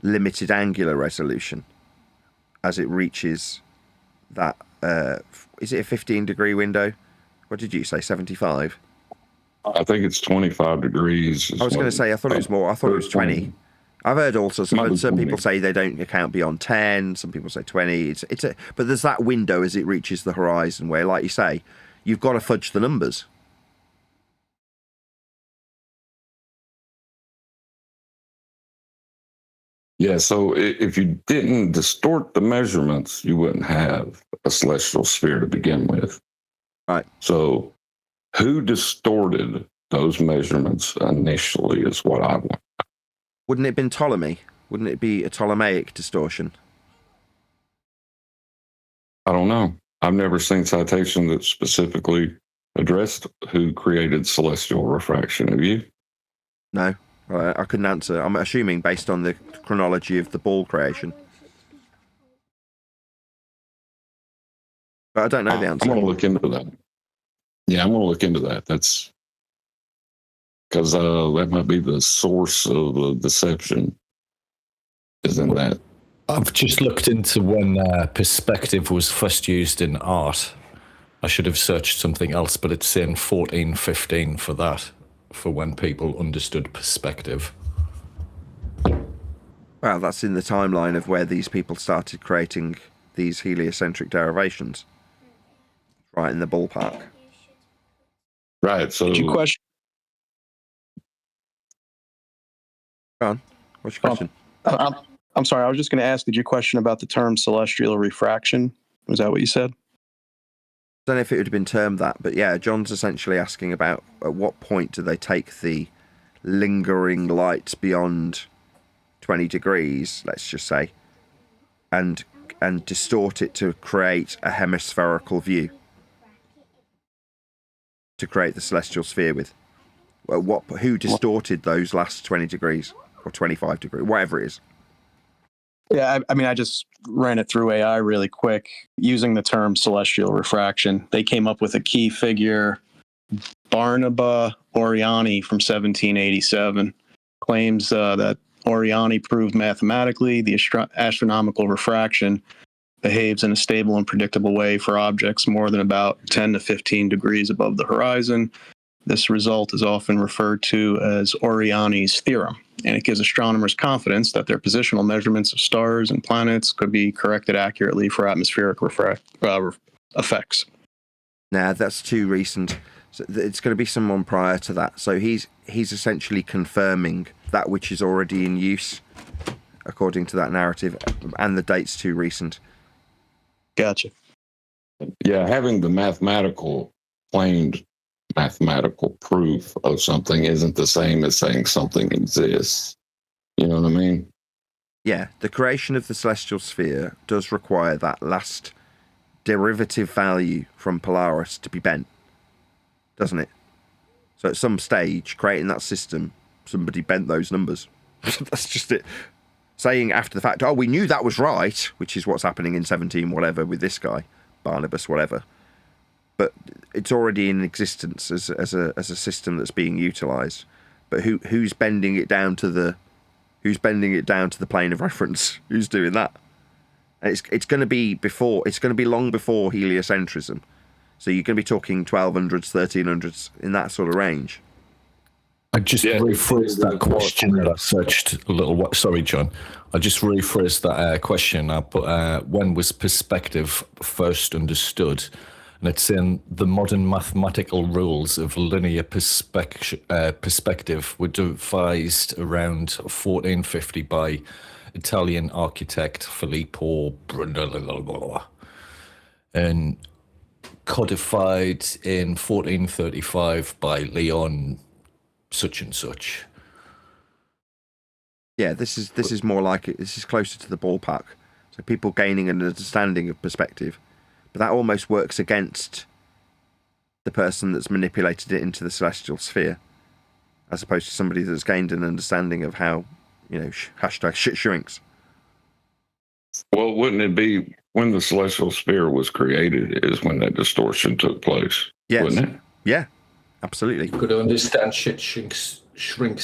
limited angular resolution as it reaches that, is it a 15-degree window? What did you say, 75? I think it's 25 degrees. I was going to say, I thought it was more. I thought it was 20. I've heard also some people say they don't account beyond 10. Some people say 20. But there's that window as it reaches the horizon where, like you say, you've got to fudge the numbers. Yeah, so if you didn't distort the measurements, you wouldn't have a celestial sphere to begin with. Right. So who distorted those measurements initially is what I want. Wouldn't it have been Ptolemy? Wouldn't it be a Ptolemaic distortion? I don't know. I've never seen citation that specifically addressed who created celestial refraction. Have you? No, I couldn't answer. I'm assuming based on the chronology of the ball creation. But I don't know the answer. I'm going to look into that. Yeah, I'm going to look into that. That's because that might be the source of the deception. Isn't that? I've just looked into when perspective was first used in art. I should have searched something else, but it's saying 1415 for that, for when people understood perspective. Well, that's in the timeline of where these people started creating these heliocentric derivations. Right in the ballpark. Right, so... Did you question? Go on. What's your question? I'm sorry, I was just going to ask, did you question about the term celestial refraction? Was that what you said? I don't know if it would have been termed that, but yeah, John's essentially asking about at what point do they take the lingering light beyond 20 degrees, let's just say, and distort it to create a hemispherical view, to create the celestial sphere with. Well, who distorted those last 20 degrees or 25 degrees, whatever it is? Yeah, I mean, I just ran it through AI really quick using the term celestial refraction. They came up with a key figure, Barnaba Oriani from 1787, claims that Oriani proved mathematically the astronomical refraction behaves in a stable and predictable way for objects more than about 10 to 15 degrees above the horizon. This result is often referred to as Oriani's theorem, and it gives astronomers confidence that their positional measurements of stars and planets could be corrected accurately for atmospheric effects. Nah, that's too recent. So it's going to be someone prior to that. So he's essentially confirming that which is already in use, according to that narrative, and the date's too recent. Gotcha. Yeah, having the claimed mathematical proof of something isn't the same as saying something exists. You know what I mean? Yeah, the creation of the celestial sphere does require that last derivative value from Polaris to be bent, doesn't it? So at some stage, creating that system, somebody bent those numbers. That's just it. Saying after the fact, oh, we knew that was right, which is what's happening in 17 whatever with this guy, Barnabas whatever. But it's already in existence as a system that's being utilised. But who's bending it down to the plane of reference? Who's doing that? And it's going to be long before heliocentrism. So you're going to be talking 1200s, 1300s in that sort of range. I just rephrased that question that I searched a little while. Sorry, John. I just rephrased that question. I put when was perspective first understood? And it's in the modern mathematical rules of linear perspective were devised around 1450 by Italian architect Filippo Brunelleschi and codified in 1435 by Leon such and such. Yeah, this is more like it. This is closer to the ballpark. So people gaining an understanding of perspective. But that almost works against the person that's manipulated it into the celestial sphere, as opposed to somebody that's gained an understanding of how, hashtag shit shrinks. Well, wouldn't it be when the celestial sphere was created is when that distortion took place? Yes. Wouldn't it? Yeah, absolutely. You could understand shit shrinks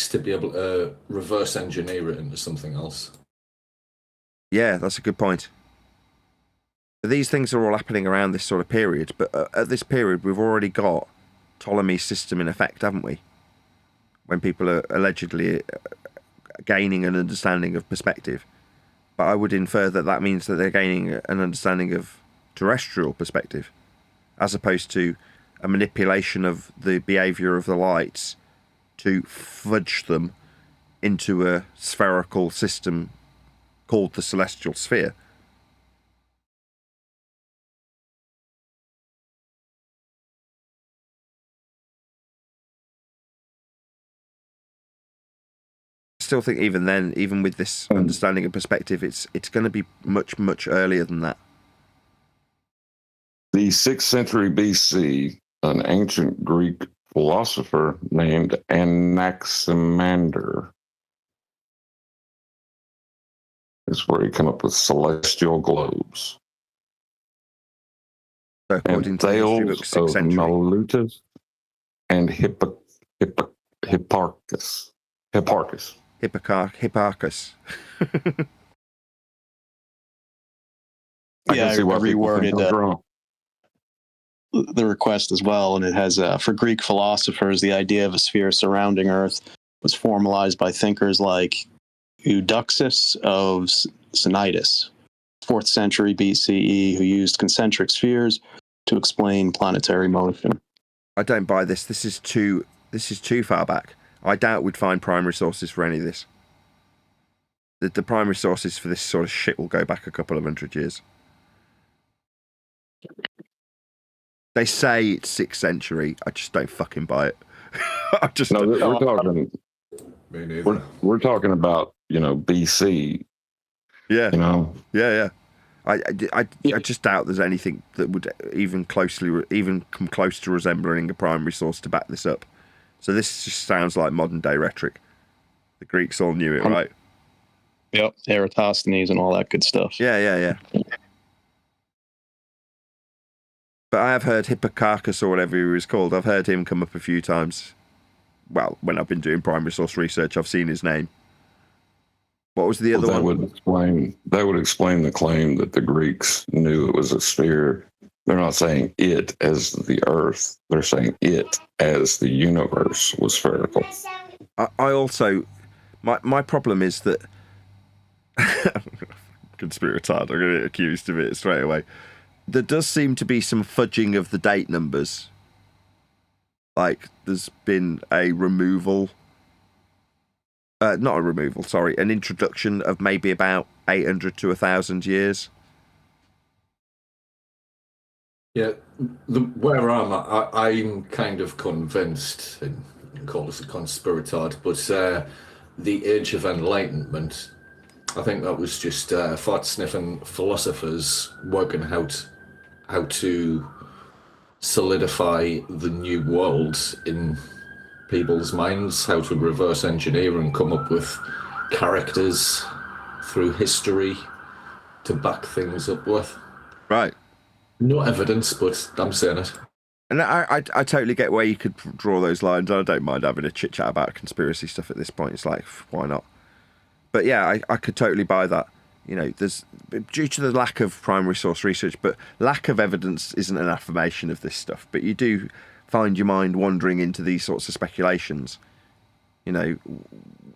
to be able to reverse engineer it into something else. Yeah, that's a good point. These things are all happening around this sort of period, but at this period we've already got Ptolemy's system in effect, haven't we? When people are allegedly gaining an understanding of perspective. But I would infer that means that they're gaining an understanding of terrestrial perspective, as opposed to a manipulation of the behaviour of the lights to fudge them into a spherical system called the celestial sphere. Still think even then, even with this understanding and perspective, it's going to be much, much earlier than that. The 6th century BC, an ancient Greek philosopher named Anaximander is where he came up with celestial globes. So according and to the history book, Thales 6th of century. Miletus and Hipparchus. Hipparchus. Yeah, I reworded the request as well, and it has for Greek philosophers, the idea of a sphere surrounding Earth was formalized by thinkers like Eudoxus of Cnidus, 4th century BCE, who used concentric spheres to explain planetary motion. I don't buy this. This is too far back. I doubt we'd find primary sources for any of this. The primary sources for this sort of shit will go back a couple of hundred years. They say it's 6th century. I just don't fucking buy it. I just no. We're talking. We're talking about BC. Yeah. Yeah. I just doubt there's anything that would even come close to resembling a primary source to back this up. So this just sounds like modern day rhetoric. The Greeks all knew it, right? Yep, Eratosthenes and all that good stuff. Yeah. But I have heard Hipparchus or whatever he was called. I've heard him come up a few times. Well, when I've been doing primary source research, I've seen his name. What was the other one? That would explain the claim that the Greeks knew it was a sphere. They're not saying it as the Earth. They're saying it as the universe was spherical. I also, my problem is that conspirator. I'm going to get accused of it straight away. There does seem to be some fudging of the date numbers. Like there's been a removal. Not a removal, sorry, an introduction of maybe about 800 to 1,000 years. Yeah, where I'm at, I'm kind of convinced, and call this a conspiratard, but the Age of Enlightenment, I think that was just fart-sniffing philosophers working out how to solidify the new world in people's minds, how to reverse engineer and come up with characters through history to back things up with. Right. No evidence, but I'm saying it. And I totally get where you could draw those lines. I don't mind having a chit chat about conspiracy stuff at this point. It's like, why not? But yeah, I could totally buy that. There's due to the lack of primary source research, but lack of evidence isn't an affirmation of this stuff. But you do find your mind wandering into these sorts of speculations.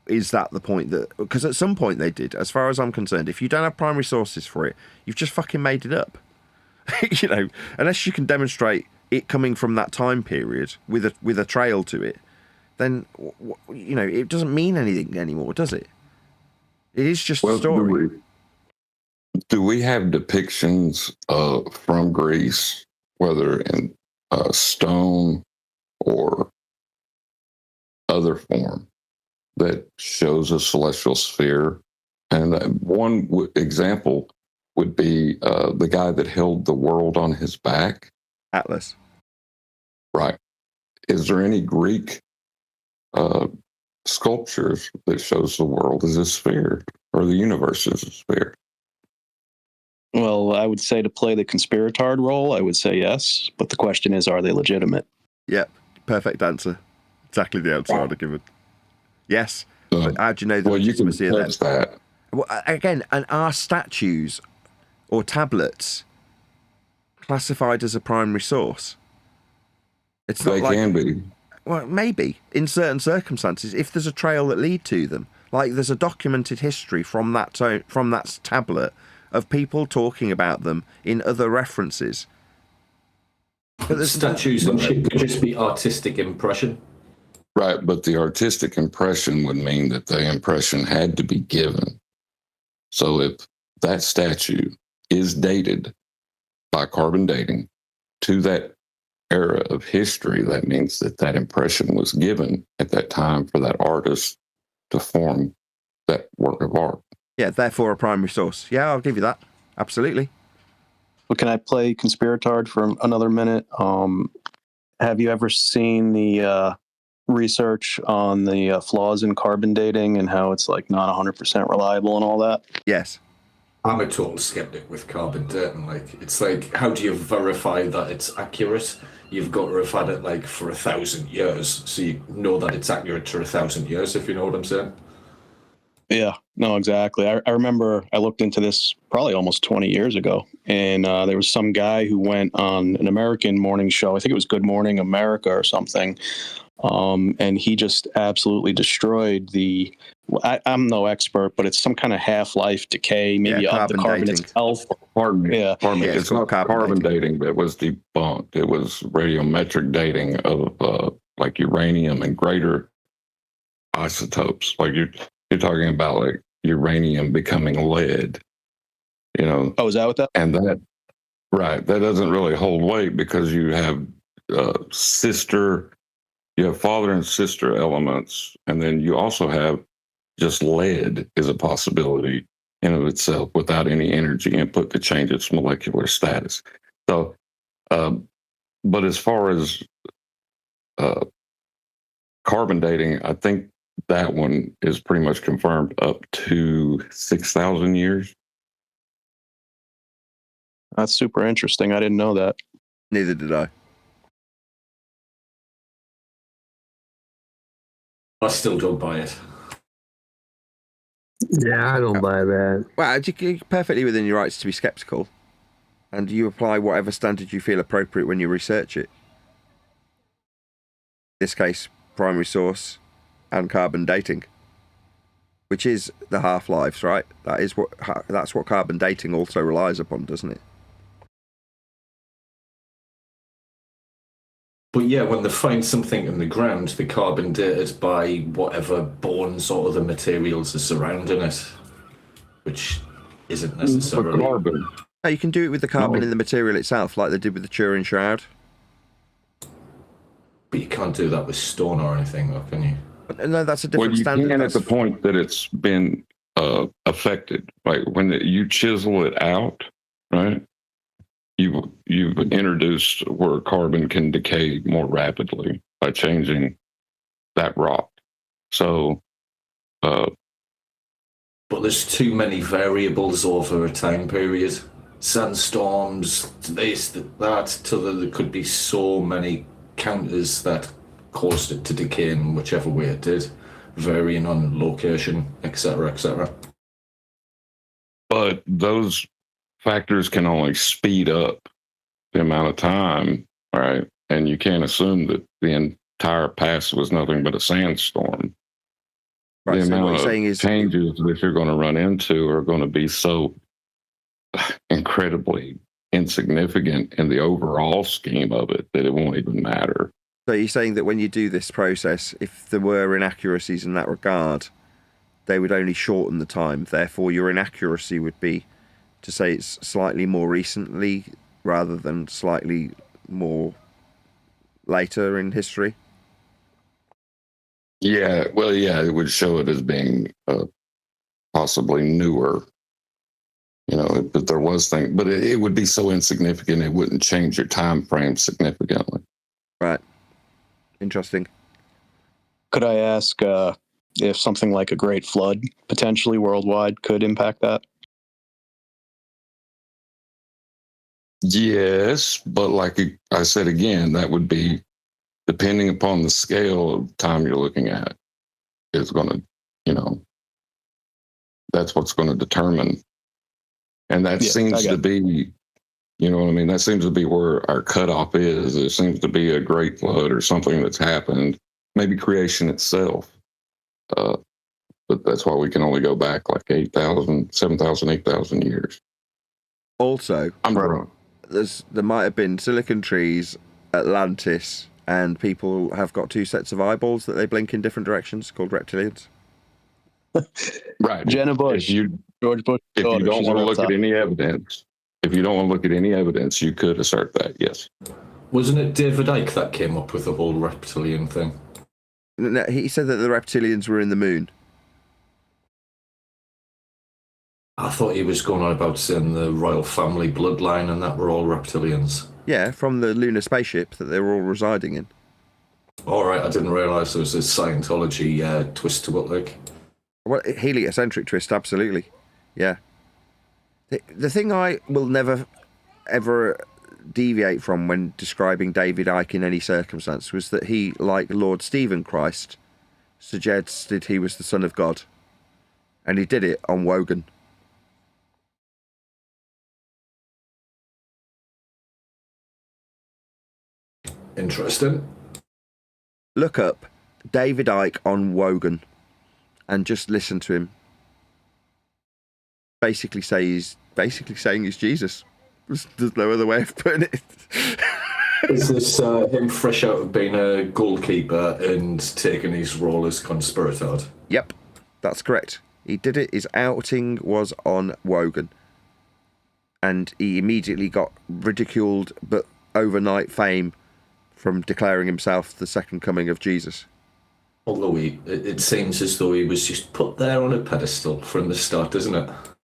Is that the point that... Because at some point they did, as far as I'm concerned, if you don't have primary sources for it, you've just fucking made it up. Unless you can demonstrate it coming from that time period with a trail to it, then, it doesn't mean anything anymore, does it? It is just a story. Do we have depictions from Greece, whether in stone or other form, that shows a celestial sphere? And one example would be the guy that held the world on his back. Atlas. Right. Is there any Greek sculptures that shows the world as a sphere or the universe as a sphere? Well, I would say to play the conspiratard role, I would say yes. But the question is, are they legitimate? Yep. Perfect answer. Exactly the answer I'd have given. Yes. But how do you know the legitimacy of that? Well, again, and are statues or tablets classified as a primary source? It's not they can be. Well, maybe in certain circumstances, if there's a trail that lead to them, like there's a documented history from that tablet of people talking about them in other references. But the statues could just be artistic impression. Right, but the artistic impression would mean that the impression had to be given. So if that statue is dated by carbon dating to that era of history, that means that that impression was given at that time for that artist to form that work of art. Yeah, therefore a primary source. Yeah, I'll give you that. Absolutely. Well, can I play conspiratard for another minute? Have you ever seen the research on the flaws in carbon dating and how it's like not 100% reliable and all that? Yes. I'm a total skeptic with carbon dating. Like, it's like, how do you verify that it's accurate? You've got to have had it like for 1,000 years, so you know that it's accurate for 1,000 years, if you know what I'm saying. Yeah, no, exactly. I remember I looked into this probably almost 20 years ago, and there was some guy who went on an American morning show. I think it was Good Morning America or something. And he just absolutely destroyed the, I'm no expert, but it's some kind of half-life decay, maybe of the carbon dating. itself. Pardon me. Yeah. Pardon me. It's not carbon dating that was debunked. It was radiometric dating of like uranium and greater isotopes. Like you're talking about like uranium becoming lead, you know. Oh, is that what that? And that, right, that doesn't really hold weight because you have you have father and sister elements, and then you also have just lead is a possibility in of itself without any energy input to change its molecular status. So, but as far as carbon dating, I think that one is pretty much confirmed up to 6,000 years. That's super interesting. I didn't know that. Neither did I. I still don't buy it. Yeah, I don't buy that. Well, you're perfectly within your rights to be skeptical, and you apply whatever standard you feel appropriate when you research it. In this case, primary source and carbon dating, which is the half-lives, right? That's what carbon dating also relies upon, doesn't it? But yeah, when they find something in the ground, they carbon date it by whatever bones or other materials are surrounding it, which isn't necessarily carbon. No, you can do it with the carbon in the material itself, like they did with the Turin shroud. But you can't do that with stone or anything, though, can you? No, that's a different standard. You can at the point that it's been affected. Like when you chisel it out, right? You've introduced where carbon can decay more rapidly by changing that rock. So, but there's too many variables over a time period. Sandstorms, this, that, there could be so many counters that caused it to decay in whichever way it did, varying on location, etc., etc. But those factors can only speed up the amount of time, right? And you can't assume that the entire past was nothing but a sandstorm. Right, the so amount what you're of saying is changes that you're going to run into are going to be so incredibly insignificant in the overall scheme of it that it won't even matter. So you're saying that when you do this process, if there were inaccuracies in that regard, they would only shorten the time. Therefore, your inaccuracy would be to say it's slightly more recently rather than slightly more later in history. Yeah, well, yeah, it would show it as being possibly newer. You know, but there was things, but it would be so insignificant it wouldn't change your time frame significantly. Right. Interesting. Could I ask if something like a great flood potentially worldwide could impact that? Yes, but like I said again, that would be depending upon the scale of time you're looking at. It's going to, you know, that's what's going to determine. And that seems to be, you know what I mean? That seems to be where our cutoff is. It seems to be a great flood or something that's happened, maybe creation itself. But that's why we can only go back like 8,000, 7,000, 8,000 years. Also, I'm wrong. There might have been silicon trees, Atlantis, and people have got two sets of eyeballs that they blink in different directions called reptilians. Right. Jenna Bush. George Bush's If you daughter, don't she's want to real look tough. at any evidence, you could assert that, yes. Wasn't it David Icke that came up with the whole reptilian thing? No, he said that the reptilians were in the moon. I thought he was going on about saying the royal family bloodline and that were all reptilians. Yeah, from the lunar spaceship that they were all residing in. All right, I didn't realise there was a Scientology twist to it, like. Well, heliocentric twist, absolutely. Yeah. The thing I will never, ever deviate from when describing David Icke in any circumstance was that he, like Lord Stephen Christ, suggested he was the Son of God. And he did it on Wogan. Interesting. Look up David Icke on Wogan and just listen to him. Basically saying he's Jesus. There's no other way of putting it. Is this him fresh out of being a goalkeeper and taking his role as conspirator? Yep, that's correct. He did it. His outing was on Wogan. And he immediately got ridiculed, but overnight fame from declaring himself the second coming of Jesus. Although it seems as though he was just put there on a pedestal from the start, doesn't it?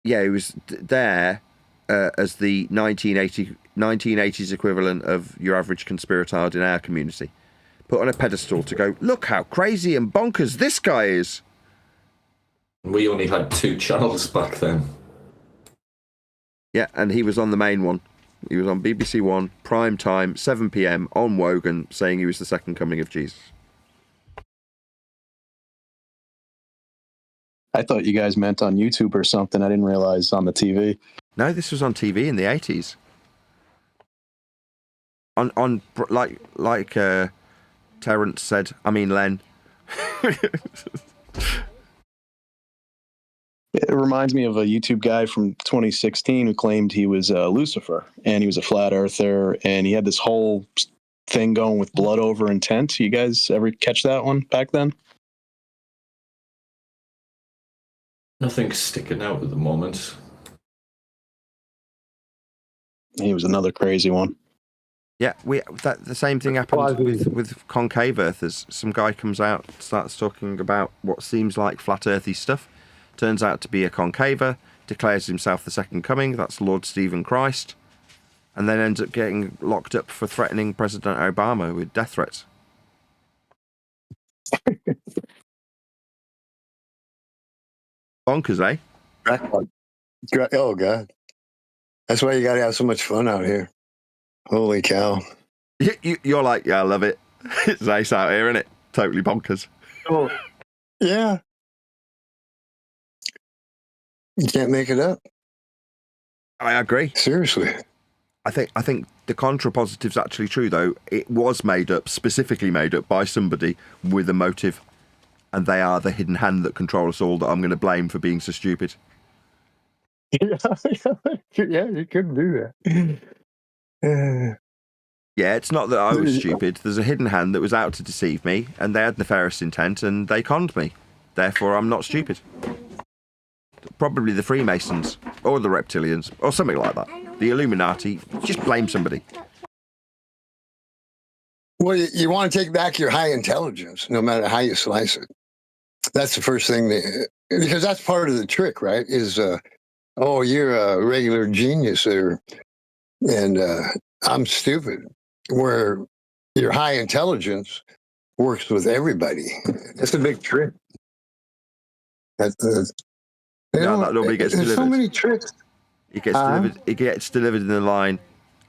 Yeah, he was there as the 1980s equivalent of your average conspiratard in our community. Put on a pedestal to go, look how crazy and bonkers this guy is. We only had 2 channels back then. Yeah, and he was on the main one. He was on BBC One, prime time, 7 p.m, on Wogan, saying he was the second coming of Jesus. I thought you guys meant on YouTube or something. I didn't realize on the TV. No, this was on TV in the 80s. On like Terence said, Len. It reminds me of a YouTube guy from 2016 who claimed he was Lucifer and he was a flat earther and he had this whole thing going with blood over intent. You guys ever catch that one back then? Nothing's sticking out at the moment. He was another crazy one. Yeah, the same thing happened with concave earthers. Some guy comes out, starts talking about what seems like flat earthy stuff. Turns out to be a concaver, declares himself the second coming, that's Lord Stephen Christ, and then ends up getting locked up for threatening President Obama with death threats. Bonkers, eh? Oh, God. That's why you got to have so much fun out here. Holy cow. You're like, yeah, I love it. It's nice out here, isn't it? Totally bonkers. Oh, yeah. You can't make it up. I agree. Seriously. I think the contrapositive's actually true, though. It was specifically made up by somebody with a motive, and they are the hidden hand that control us all that I'm going to blame for being so stupid. Yeah, you couldn't do that. Yeah, it's not that I was stupid. There's a hidden hand that was out to deceive me, and they had nefarious intent, and they conned me. Therefore, I'm not stupid. Probably the Freemasons, or the reptilians, or something like that. The Illuminati. Just blame somebody. Well, you want to take back your high intelligence, no matter how you slice it. That's the first thing, because that's part of the trick, right? Is, oh, you're a regular genius there, and I'm stupid. Where your high intelligence works with everybody. That's a big trick. That nobody gets delivered. There's so many tricks. It gets delivered in the line,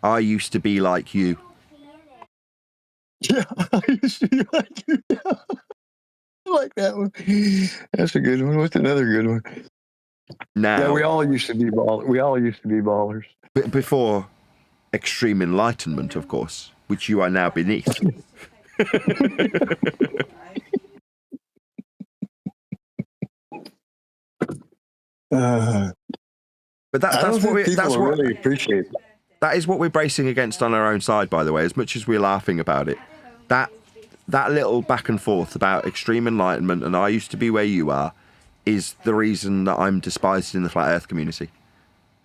I used to be like you. Yeah, I used to be like you. I like that one. That's a good one. What's another good one? Now, yeah, we all used to be ballers. Before extreme enlightenment, of course, which you are now beneath. But that's what really appreciate. That is what we're bracing against on our own side, by the way. As much as we're laughing about it, that little back and forth about extreme enlightenment and I used to be where you are is the reason that I'm despised in the flat Earth community.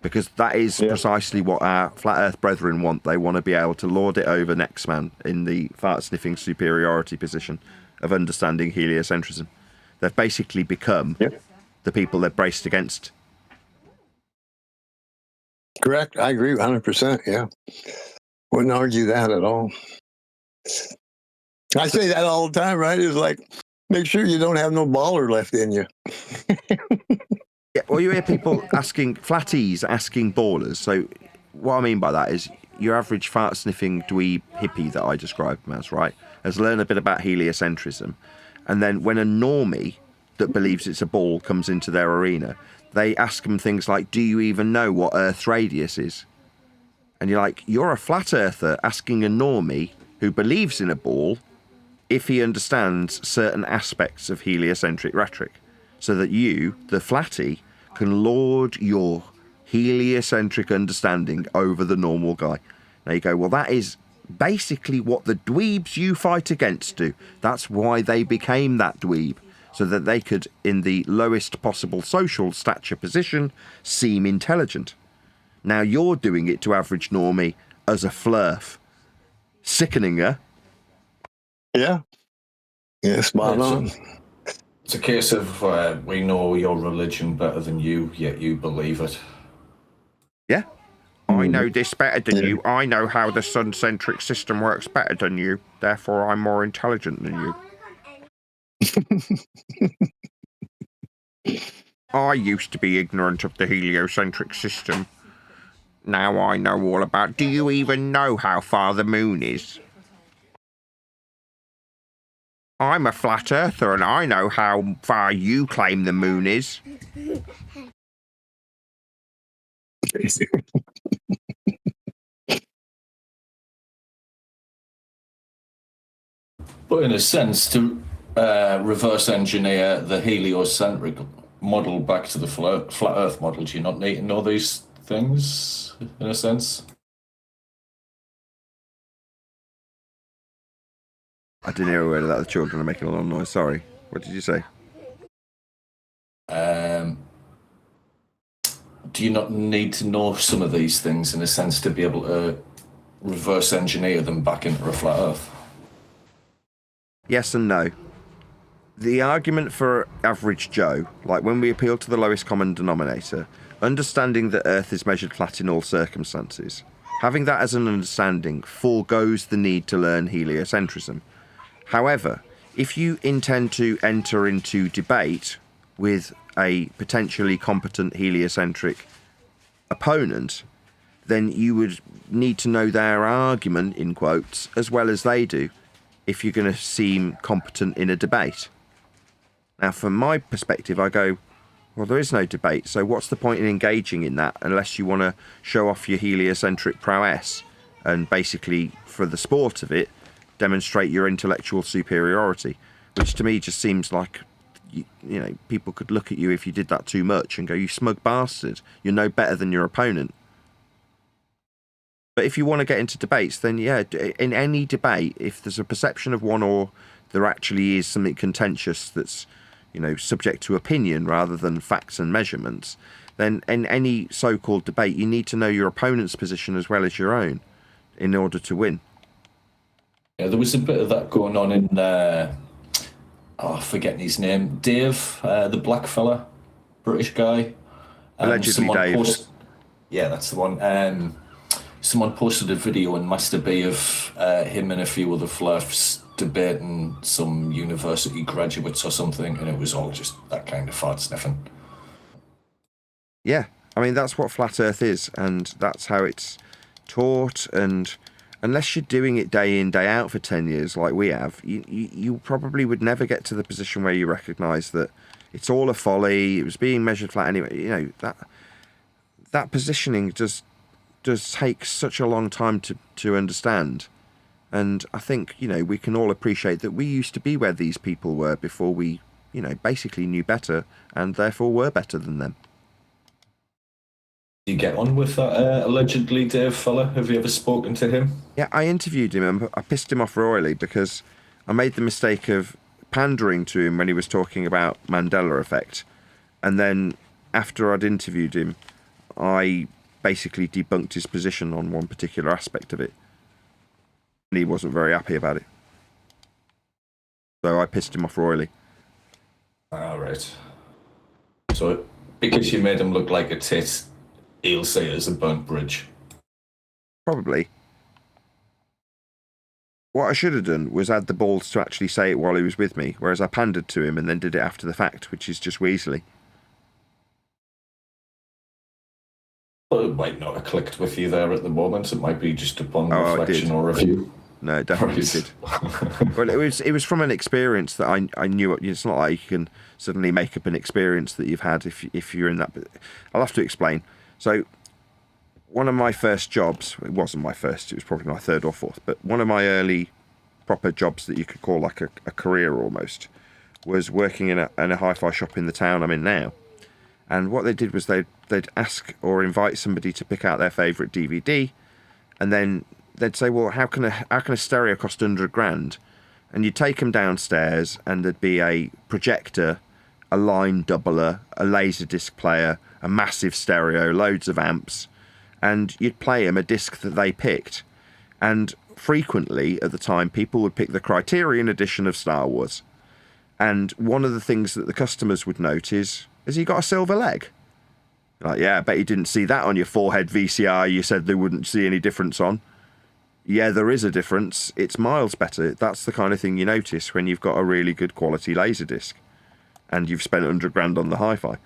Because that is precisely what our flat Earth brethren want. They want to be able to lord it over next man in the fart-sniffing superiority position of understanding heliocentrism. They've basically become the people they've braced against. Correct. I agree 100%. Yeah. Wouldn't argue that at all. I say that all the time, right? It's like, make sure you don't have no baller left in you. Yeah, well, you hear people asking, flatties asking ballers. So what I mean by that is your average fart-sniffing dweeb hippie that I described him as, right, has learned a bit about heliocentrism. And then when a normie that believes it's a ball comes into their arena, they ask them things like, do you even know what Earth's radius is? And you're like, you're a flat earther asking a normie who believes in a ball if he understands certain aspects of heliocentric rhetoric, so that you, the flatty, can lord your heliocentric understanding over the normal guy. Now you go, well, that is basically what the dweebs you fight against do. That's why they became that dweeb, so that they could, in the lowest possible social stature position, seem intelligent. Now you're doing it to average normie as a flurf. Sickening, huh? Yeah. Yeah, spot on. It's a case of we know your religion better than you, yet you believe it. Yeah. I know this better than you. I know how the sun-centric system works better than you. Therefore, I'm more intelligent than you. I used to be ignorant of the heliocentric system. Now I know all about... Do you even know how far the moon is? I'm a flat earther and I know how far you claim the moon is. But in a sense, to reverse engineer the heliocentric model back to the flat Earth model, do you not need to know these things, in a sense? I didn't hear a word of that. The children are making a lot of noise. Sorry. What did you say? Do you not need to know some of these things, in a sense, to be able to reverse engineer them back into a flat Earth? Yes and no. The argument for average Joe, like when we appeal to the lowest common denominator, understanding that Earth is measured flat in all circumstances, having that as an understanding foregoes the need to learn heliocentrism. However, if you intend to enter into debate with a potentially competent heliocentric opponent, then you would need to know their argument, in quotes, as well as they do, if you're going to seem competent in a debate. Now, from my perspective, I go, well, there is no debate, so what's the point in engaging in that unless you want to show off your heliocentric prowess and basically, for the sport of it, demonstrate your intellectual superiority, which to me just seems like, you know, people could look at you if you did that too much and go, you smug bastard, you're no better than your opponent. But if you want to get into debates, then yeah, in any debate, if there's a perception of one or there actually is something contentious that's, you know, subject to opinion rather than facts and measurements, then in any so-called debate, you need to know your opponent's position as well as your own in order to win. Yeah, there was a bit of that going on in, I'm forgetting his name, Dave, the black fella, British guy. Allegedly Dave. Yeah, that's the one. Someone posted a video on Master B of him and a few other flirts debating some university graduates or something, and it was all just that kind of fart sniffing. Yeah, I mean, that's what flat Earth is, and that's how it's taught, and unless you're doing it day in, day out for 10 years like we have, you probably would never get to the position where you recognise that it's all a folly, it was being measured flat anyway. You know, that positioning does take such a long time to understand. And I think, you know, we can all appreciate that we used to be where these people were before we, you know, basically knew better and therefore were better than them. Do you get on with that allegedly Dave fella? Have you ever spoken to him? Yeah, I interviewed him and I pissed him off royally because I made the mistake of pandering to him when he was talking about Mandela effect. And then after I'd interviewed him, I basically debunked his position on one particular aspect of it. And he wasn't very happy about it. So I pissed him off royally. All right. So because you made him look like a tit, he'll say it as a burnt bridge. Probably. What I should have done was add the balls to actually say it while he was with me, whereas I pandered to him and then did it after the fact, which is just weaselly. Well, it might not have clicked with you there at the moment. It might be just upon reflection or review. No, it definitely did. Well, it was from an experience that I knew. It's not like you can suddenly make up an experience that you've had if you're in that. I'll have to explain. So, one of my first jobs, it wasn't my first, it was probably my third or fourth, but one of my early proper jobs that you could call like a career almost, was working in a hi-fi shop in the town I'm in now. And what they did was they'd ask or invite somebody to pick out their favourite DVD, and then they'd say, well, how can a stereo cost £100? And you'd take them downstairs, and there'd be a projector, a line doubler, a laser disc player, a massive stereo, loads of amps, and you'd play them a disc that they picked. And frequently, at the time, people would pick the Criterion edition of Star Wars. And one of the things that the customers would note is he got a silver leg? Like, yeah, I bet you didn't see that on your forehead VCR you said they wouldn't see any difference on. Yeah, there is a difference. It's miles better. That's the kind of thing you notice when you've got a really good quality Laserdisc and you've spent £100 on the hi-fi.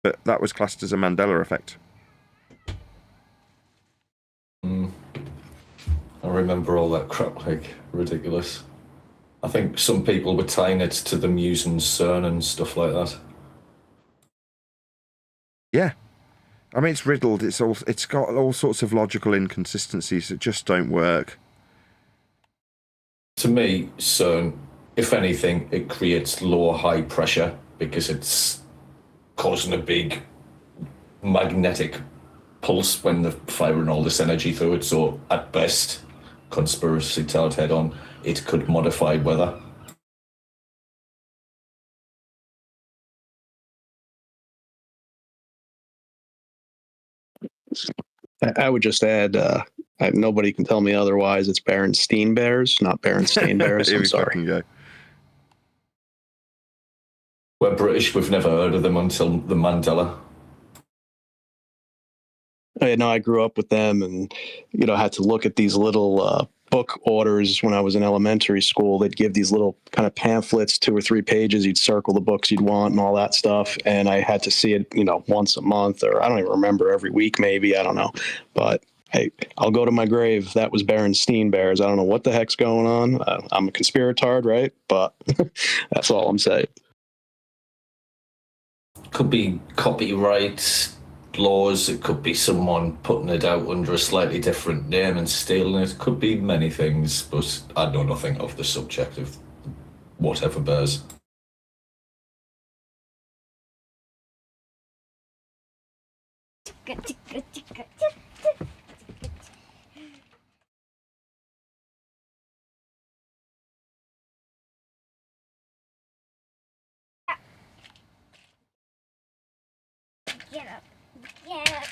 But that was classed as a Mandela effect. I remember all that crap, like, ridiculous. I think some people were tying it to the Muse and CERN and stuff like that. Yeah. I mean, it's riddled. It's got all sorts of logical inconsistencies that just don't work. To me, CERN, if anything, it creates lower high pressure because it's causing a big magnetic pulse when they're firing all this energy through it. So at best, conspiracy tied head on, it could modify weather. I would just add, nobody can tell me otherwise. It's Berenstein Bears, not Berenstain Bears. I'm sorry. Go. We're British. We've never heard of them until the Mandela. I grew up with them, and had to look at these little book orders when I was in elementary school. They'd give these little kind of pamphlets, 2 or 3 pages. You'd circle the books you'd want and all that stuff. And I had to see it, once a month, or I don't even remember, every week maybe. I don't know, but hey, I'll go to my grave. That was Berenstein Bears. I don't know what the heck's going on. I'm a conspiratard, right? But that's all I'm saying. Could be copyright laws. It could be someone putting it out under a slightly different name and stealing it. Could be many things, but I know nothing of the subject of whatever bears. Get up. Get up.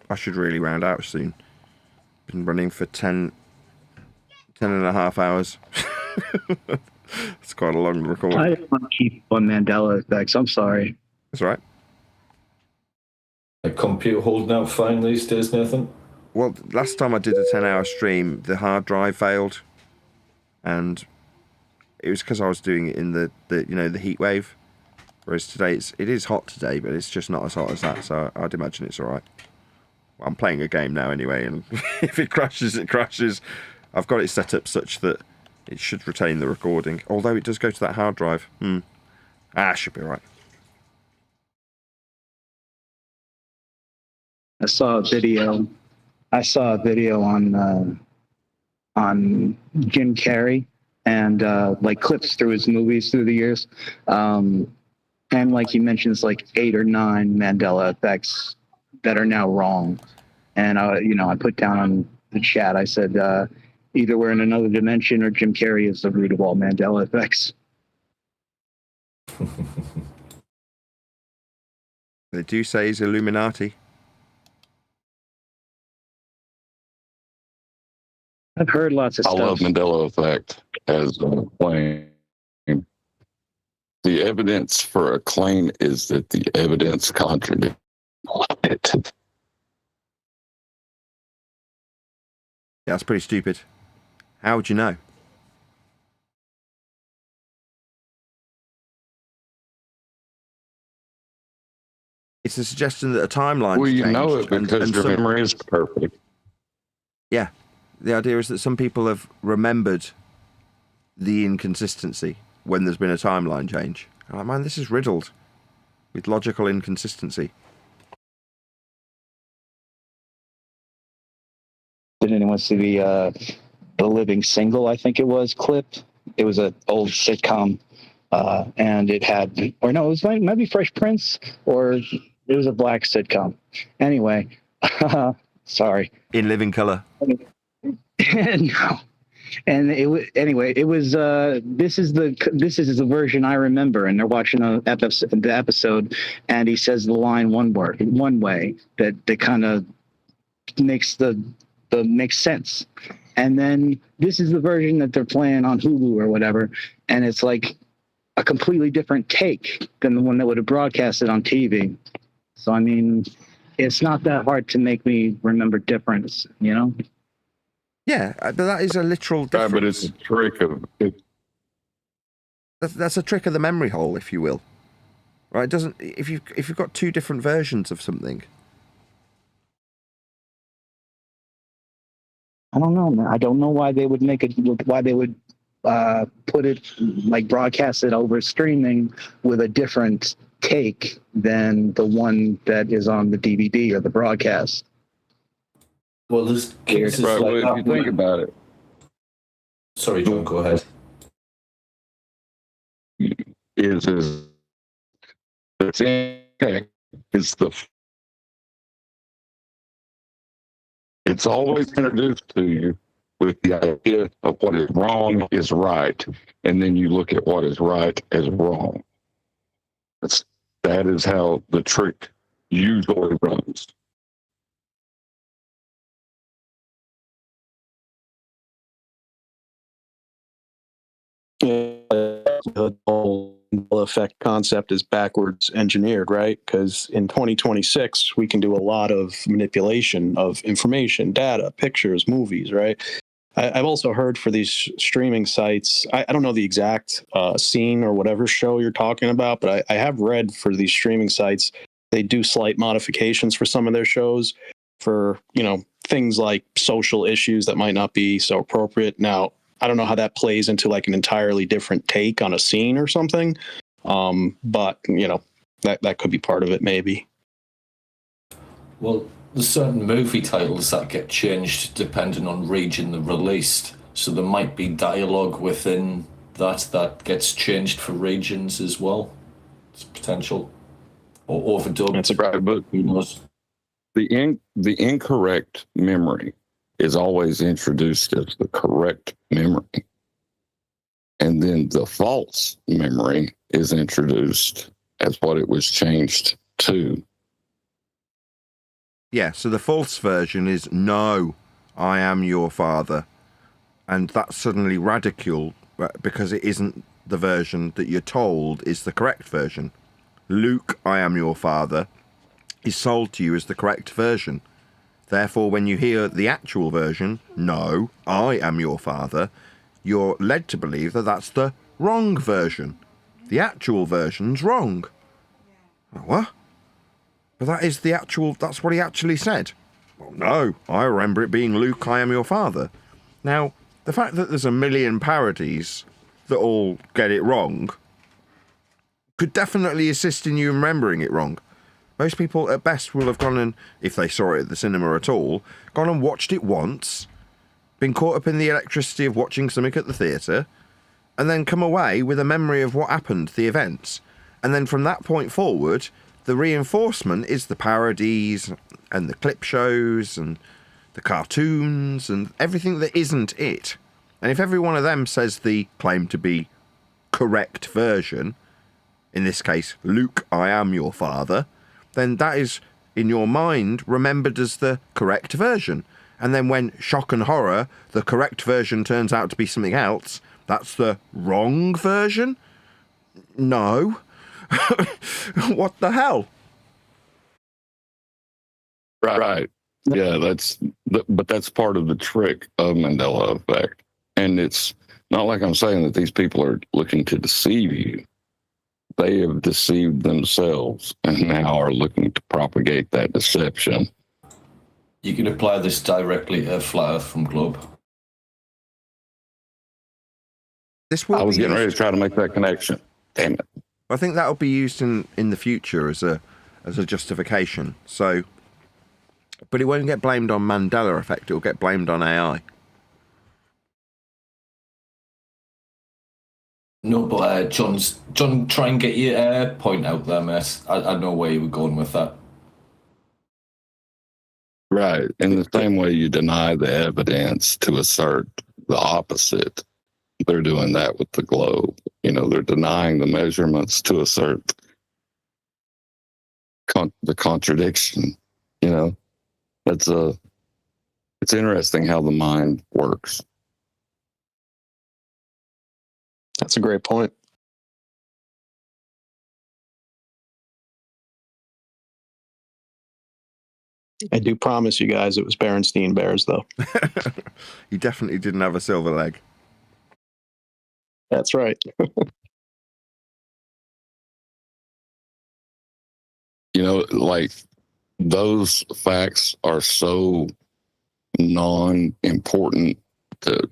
I should really round out soon. Been running for 10 and a half hours. It's quite a long record. I didn't want to keep on Mandela effects. I'm sorry. That's right. A computer holding out fine these days, Nathan? Well, last time I did a 10-hour stream, the hard drive failed. And it was because I was doing it in the heat wave. Whereas today, it is hot today, but it's just not as hot as that. So I'd imagine it's all right. Well, I'm playing a game now anyway, and if it crashes, it crashes. I've got it set up such that it should retain the recording, although it does go to that hard drive. Should be right. I saw a video on Jim Carrey and like clips through his movies through the years. And like he mentions like 8 or 9 Mandela effects that are now wrong. And I put down on the chat, I said, either we're in another dimension or Jim Carrey is the root of all Mandela effects. They do say he's Illuminati. I've heard lots of I stuff. love Mandela effect as a claim. The evidence for a claim is that the evidence contradicts it. Yeah, that's pretty stupid. How would you know? It's a suggestion that a timeline. Well, you know it because your memory is perfect. Yeah. The idea is that some people have remembered the inconsistency when there's been a timeline change. I'm like, man, this is riddled with logical inconsistency. Did anyone see the Living Single, I think it was, clip? It was an old sitcom, and it had, or no, it was maybe Fresh Prince, or it was a black sitcom. Anyway, sorry. In living color. No. And it was this is the version I remember, and they're watching the episode, and he says the line one way that kind of makes makes sense. And then this is the version that they're playing on Hulu or whatever, and it's like a completely different take than the one that would have broadcasted on TV. So I mean, it's not that hard to make me remember difference, you know? Yeah, but that is a literal difference. But it's a trick of it. That's a trick of the memory hole, if you will. Right? It doesn't. If you've got 2 different versions of something. I don't know, man. I don't know why they would make it. Why they would put it, like, broadcast it over streaming with a different take than the one that is on the DVD or the broadcast. Well, there's cases right, like well, that. if you think about it. Sorry, John, go ahead. Is the thing is it's always introduced to you with the idea of what is wrong is right, and then you look at what is right as wrong. That is how the trick usually runs. The whole effect concept is backwards engineered, right? Because in 2026, we can do a lot of manipulation of information, data, pictures, movies, right? I've also heard for these streaming sites, I don't know the exact scene or whatever show you're talking about, but I have read for these streaming sites, they do slight modifications for some of their shows for, things like social issues that might not be so appropriate. Now, I don't know how that plays into like an entirely different take on a scene or something. But that could be part of it, maybe. Well, there's certain movie titles that get changed depending on region they're released. So there might be dialogue within that gets changed for regions as well. It's potential. Or overdubbed. That's right, but who knows? The incorrect memory is always introduced as the correct memory. And then the false memory is introduced as what it was changed to. Yeah, so the false version is, no, I am your father. And that's suddenly radical because it isn't the version that you're told is the correct version. Luke, I am your father, is sold to you as the correct version. Therefore, when you hear the actual version, no, I am your father, you're led to believe that that's the wrong version. The actual version's wrong. What? But that is that's what he actually said. Well, no, I remember it being Luke, I am your father. Now, the fact that there's a million parodies that all get it wrong could definitely assist in you remembering it wrong. Most people at best will have gone and, if they saw it at the cinema at all, gone and watched it once, been caught up in the electricity of watching something at the theatre, and then come away with a memory of what happened, the events. And then from that point forward, the reinforcement is the parodies and the clip shows and the cartoons and everything that isn't it. And if every one of them says the claim to be correct version, in this case, Luke, I am your father, then that is, in your mind, remembered as the correct version. And then when shock and horror, the correct version turns out to be something else, that's the wrong version? No. What the hell? Right. Yeah, but that's part of the trick of Mandela effect. And it's not like I'm saying that these people are looking to deceive you. They have deceived themselves and now are looking to propagate that deception. You can apply this directly to Flat Earth from Globe. I was getting ready to try to make that connection. Damn it. I think that'll be used in the future as a justification. So, but it won't get blamed on Mandela effect. It'll get blamed on AI. No, but John, try and get your point out there, mate. I know where you were going with that. Right. In the same way you deny the evidence to assert the opposite, they're doing that with the globe. You know, they're denying the measurements to assert the contradiction. You know, it's interesting how the mind works. That's a great point. I do promise you guys it was Berenstein Bears, though. He definitely didn't have a silver leg. That's right. You know, like those facts are so non-important to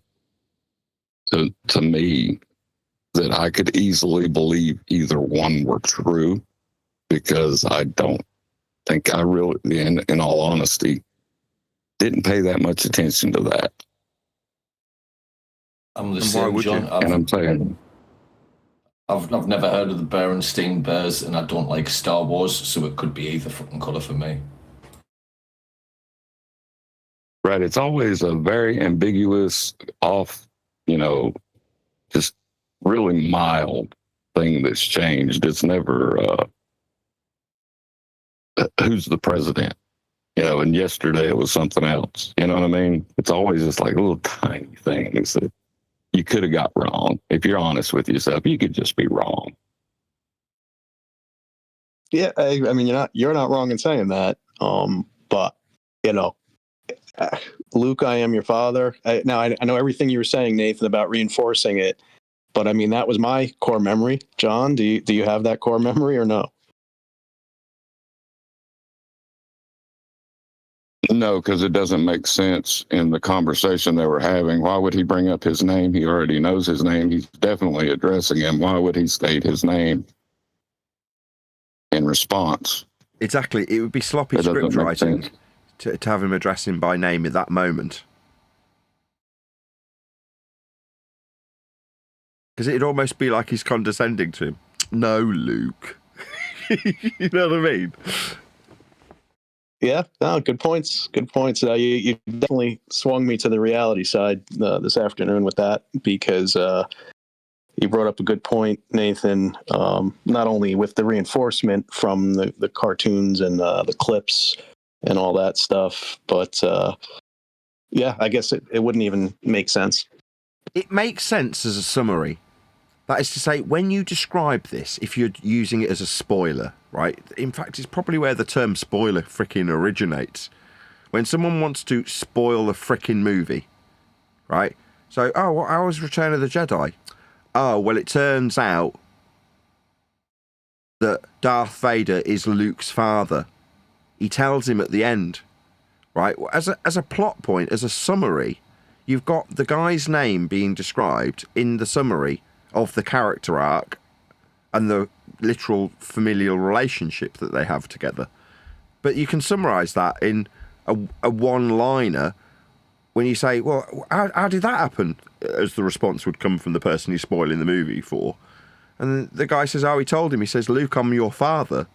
me that I could easily believe either one were true, because I don't think I really, in all honesty, didn't pay that much attention to that. I'm the same, John. And I'm saying, I've never heard of the Berenstein Bears, and I don't like Star Wars, so it could be either fucking colour for me. right, it's always a very ambiguous, off, you know, just really mild thing that's changed. It's never who's the president, you know, and yesterday it was something else. You know what I mean? It's always just like little tiny things that you could have got wrong. If you're honest with yourself, you could just be wrong. Yeah, I mean, you're not wrong in saying that. But you know, Luke, I am your father. I know everything you were saying, Nathan, about reinforcing it. But I mean, that was my core memory. John, do you have that core memory or no? No, because it doesn't make sense in the conversation they were having. Why would he bring up his name? He already knows his name. He's definitely addressing him. Why would he state his name in response? Exactly. It would be sloppy script writing to have him address him by name at that moment. Because it'd almost be like he's condescending to him. No, Luke. You know what I mean? Yeah, no, good points. Good points. You definitely swung me to the reality side this afternoon with that, because you brought up a good point, Nathan, not only with the reinforcement from the cartoons and the clips and all that stuff, but yeah, I guess it wouldn't even make sense. It makes sense as a summary. That is to say, when you describe this, if you're using it as a spoiler, right? In fact, it's probably where the term spoiler frickin' originates. When someone wants to spoil a frickin' movie, right? So, how was Return of the Jedi? Oh, well, it turns out that Darth Vader is Luke's father. He tells him at the end, right? As a plot point, as a summary, you've got the guy's name being described in the summary of the character arc and the literal familial relationship that they have together. But you can summarize that in a one-liner when you say, well, how did that happen? As the response would come from the person you're spoiling the movie for. And the guy says, oh, he told him. He says, Luke, I'm your father.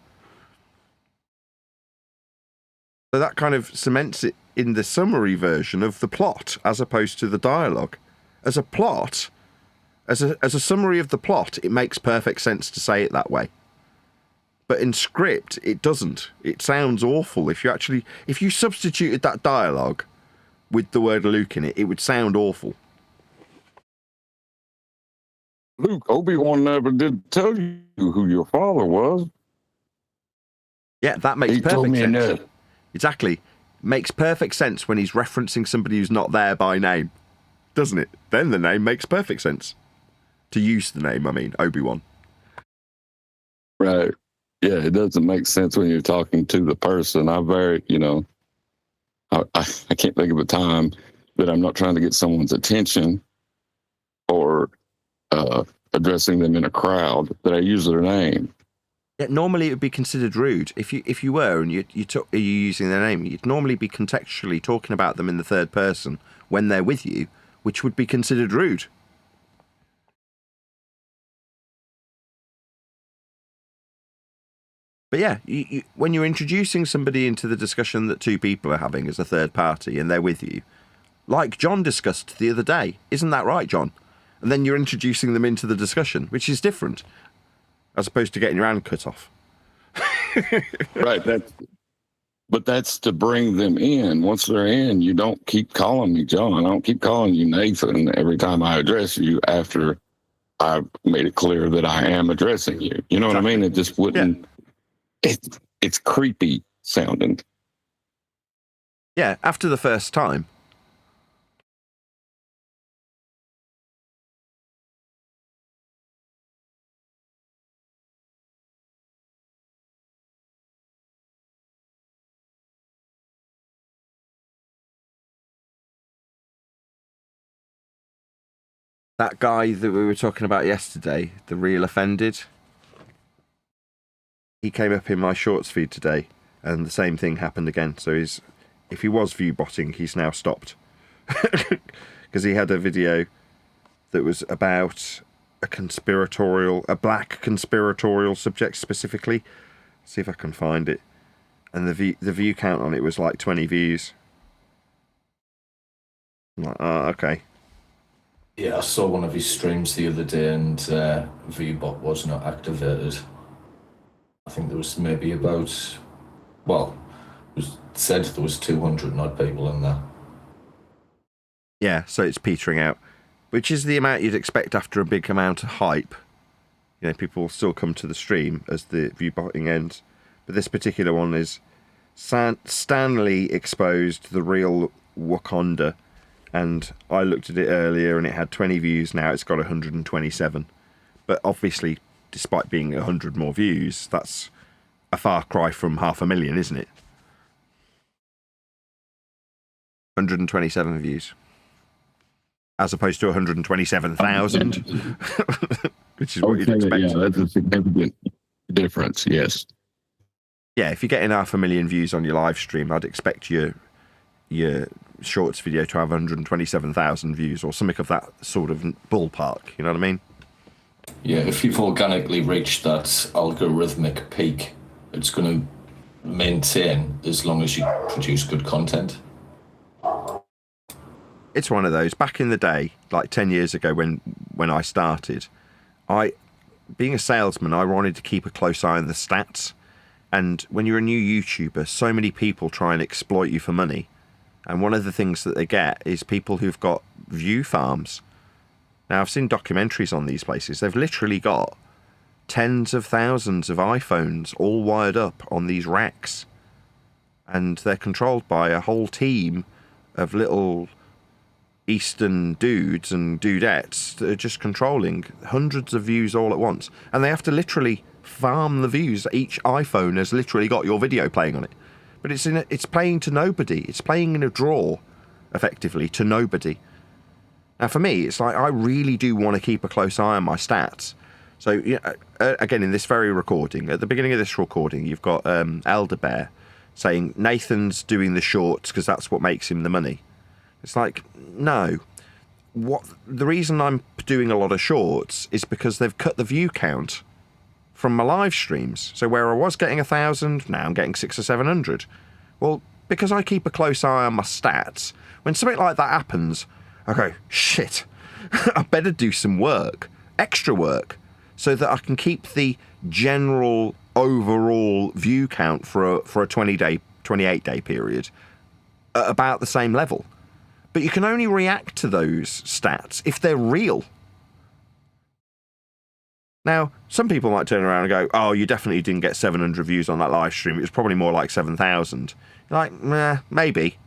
So that kind of cements it in the summary version of the plot as opposed to the dialogue. As a plot, as a summary of the plot, it makes perfect sense to say it that way. But in script, it doesn't. It sounds awful. If you substituted that dialogue with the word Luke in it, it would sound awful. Luke, Obi-Wan never did tell you who your father was. Yeah, that makes perfect told me sense. enough. Exactly. Makes perfect sense when he's referencing somebody who's not there by name. Doesn't it? Then the name makes perfect sense. To use the name, I mean, Obi-Wan. Right. Yeah, it doesn't make sense when you're talking to the person. I can't think of a time that I'm not trying to get someone's attention or addressing them in a crowd that I use their name. Yeah, normally it would be considered rude. If you were and you're using their name, you'd normally be contextually talking about them in the third person when they're with you, which would be considered rude. But yeah, when you're introducing somebody into the discussion that two people are having as a third party and they're with you, like John discussed the other day, isn't that right, John? And then you're introducing them into the discussion, which is different, as opposed to getting your hand cut off. Right. But that's to bring them in. Once they're in, you don't keep calling me John. I don't keep calling you Nathan every time I address you after I've made it clear that I am addressing you. You know what I mean? It just wouldn't... Yeah. It's creepy sounding. Yeah, after the first time. That guy that we were talking about yesterday, the real offended, he came up in my shorts feed today, and the same thing happened again. So if he was view botting, he's now stopped. Because he had a video that was about a black conspiratorial subject specifically. See if I can find it. And the view count on it was like 20 views. I'm like, oh, okay. Yeah, I saw one of his streams the other day and VBot was not activated. I think there was maybe about, it was said there was 200 odd people in there. Yeah, so it's petering out, which is the amount you'd expect after a big amount of hype. You know, people will still come to the stream as the view botting ends. But this particular one is Stanley exposed the real Wakanda. And I looked at it earlier and it had 20 views. Now it's got 127. But obviously, despite being 100 more views, that's a far cry from 500,000, isn't it? 127 views. As opposed to 127,000. Which is what you'd expect. Yeah, that's a significant difference, yes. Yeah, if you're getting 500,000 views on your live stream, I'd expect your shorts video to have 127,000 views or something of that sort of ballpark. You know what I mean? Yeah, if you've organically reached that algorithmic peak, it's going to maintain as long as you produce good content. It's one of those. Back in the day, like 10 years ago when I started, being a salesman, I wanted to keep a close eye on the stats. And when you're a new YouTuber, so many people try and exploit you for money. And one of the things that they get is people who've got view farms. Now, I've seen documentaries on these places. They've literally got tens of thousands of iPhones all wired up on these racks. And they're controlled by a whole team of little Eastern dudes and dudettes that are just controlling hundreds of views all at once. And they have to literally farm the views. Each iPhone has literally got your video playing on it. but it's playing to nobody. It's playing in a draw, effectively, to nobody. Now, for me, it's like I really do want to keep a close eye on my stats. So, again, in this very recording, at the beginning of this recording, you've got Elder Bear saying Nathan's doing the shorts because that's what makes him the money. It's like, no. The reason I'm doing a lot of shorts is because they've cut the view count from my live streams. So where I was getting 1,000, now I'm getting 600 or 700. Well, because I keep a close eye on my stats, when something like that happens, I go, shit, I better do some work, extra work, so that I can keep the general overall view count for a 20-day, 28-day period at about the same level. But you can only react to those stats if they're real. Now, some people might turn around and go, oh, you definitely didn't get 700 views on that live stream. It was probably more like 7,000. Like, maybe.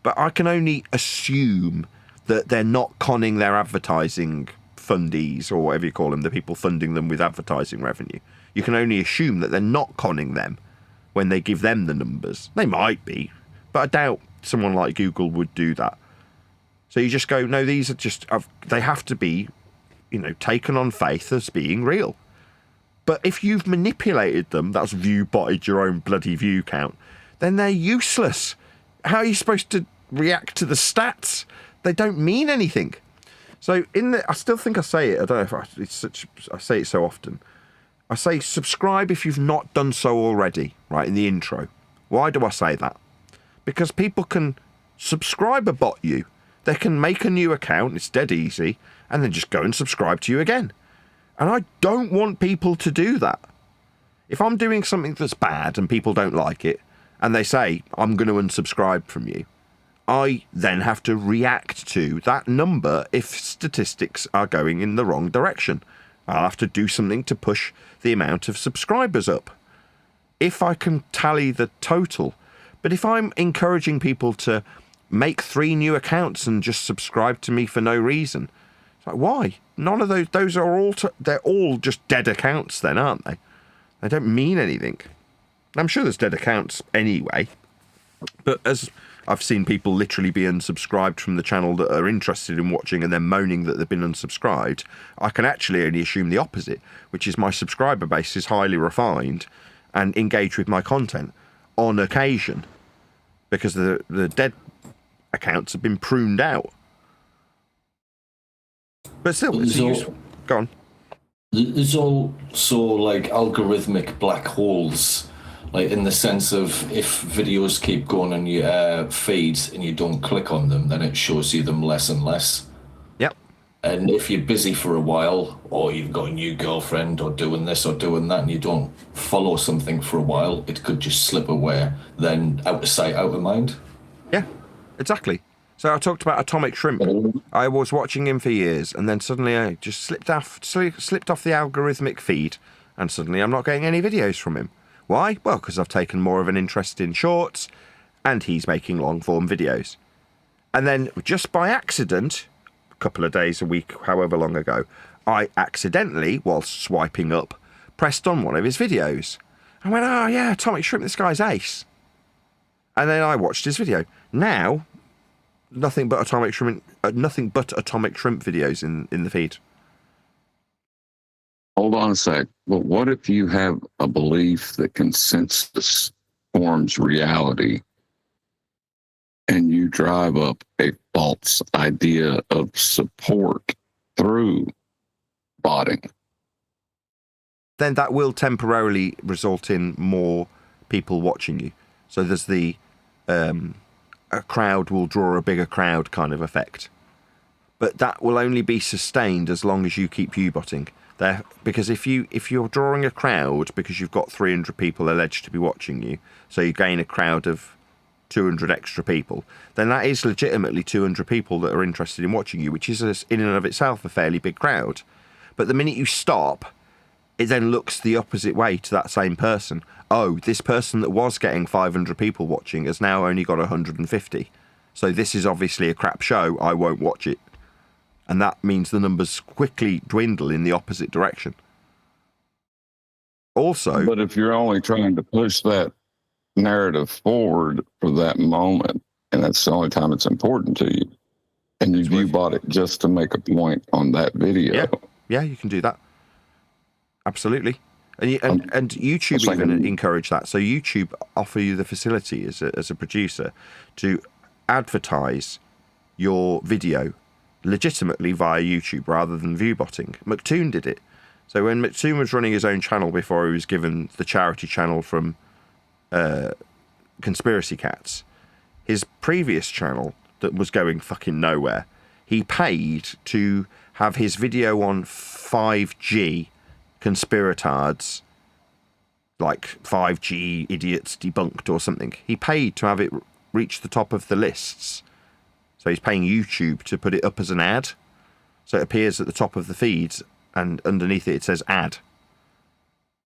But I can only assume that they're not conning their advertising fundies, or whatever you call them, the people funding them with advertising revenue. You can only assume that they're not conning them when they give them the numbers. They might be, but I doubt someone like Google would do that. So you just go, no, these are just, they have to be, taken on faith as being real. But if you've manipulated them, that's view-botted your own bloody view count, then they're useless. How are you supposed to react to the stats? They don't mean anything. So I still think I say it. I don't know if I say it so often. I say subscribe if you've not done so already, right, in the intro. Why do I say that? Because people can subscriber bot you. They can make a new account, it's dead easy, and then just go and subscribe to you again. And I don't want people to do that. If I'm doing something that's bad and people don't like it, and they say, I'm going to unsubscribe from you, I then have to react to that number if statistics are going in the wrong direction. I'll have to do something to push the amount of subscribers up, if I can tally the total. But if I'm encouraging people to make 3 new accounts and just subscribe to me for no reason, it's like, why? None of those are all, they're all just dead accounts then, aren't they? They don't mean anything. I'm sure there's dead accounts anyway, but as I've seen people literally be unsubscribed from the channel that are interested in watching and then moaning that they've been unsubscribed, I can actually only assume the opposite, which is my subscriber base is highly refined and engage with my content on occasion, because the dead accounts have been pruned out. But still, it's useful. Go on. There's also like algorithmic black holes, like in the sense of if videos keep going on your feeds and you don't click on them, then it shows you them less and less. Yep. And if you're busy for a while, or you've got a new girlfriend, or doing this or doing that, and you don't follow something for a while, it could just slip away. Then out of sight, out of mind. Yeah, exactly. So I talked about Atomic Shrimp. I was watching him for years, and then suddenly I just slipped off the algorithmic feed, and suddenly I'm not getting any videos from him. Why? Well, because I've taken more of an interest in shorts, and he's making long-form videos. And then, just by accident, a couple of days, a week, however long ago, I accidentally, whilst swiping up, pressed on one of his videos. I went, oh yeah, Atomic Shrimp, this guy's ace. And then I watched his video. Now, nothing but Atomic Shrimp videos in the feed. Hold on a sec. But what if you have a belief that consensus forms reality, and you drive up a false idea of support through botting? Then that will temporarily result in more people watching you. So there's the a crowd will draw a bigger crowd kind of effect. But that will only be sustained as long as you keep U-botting. Because if you're drawing a crowd because you've got 300 people alleged to be watching you, so you gain a crowd of 200 extra people, then that is legitimately 200 people that are interested in watching you, which is in and of itself a fairly big crowd. But the minute you stop, it then looks the opposite way to that same person. Oh, this person that was getting 500 people watching has now only got 150. So this is obviously a crap show. I won't watch it. And that means the numbers quickly dwindle in the opposite direction. Also, but if you're only trying to push that narrative forward for that moment, and that's the only time it's important to you. And you view bot it just to make a point on that video. Yeah, you can do that. Absolutely. And YouTube even encourage that. So YouTube offer you the facility as a producer to advertise your video legitimately via YouTube rather than viewbotting. McToon did it. So when McToon was running his own channel before he was given the charity channel from Conspiracy Cats, his previous channel that was going fucking nowhere, he paid to have his video on 5G conspiratards, like 5G idiots debunked or something. He paid to have it reach the top of the lists. So he's paying YouTube to put it up as an ad. So it appears at the top of the feeds, and underneath it says ad.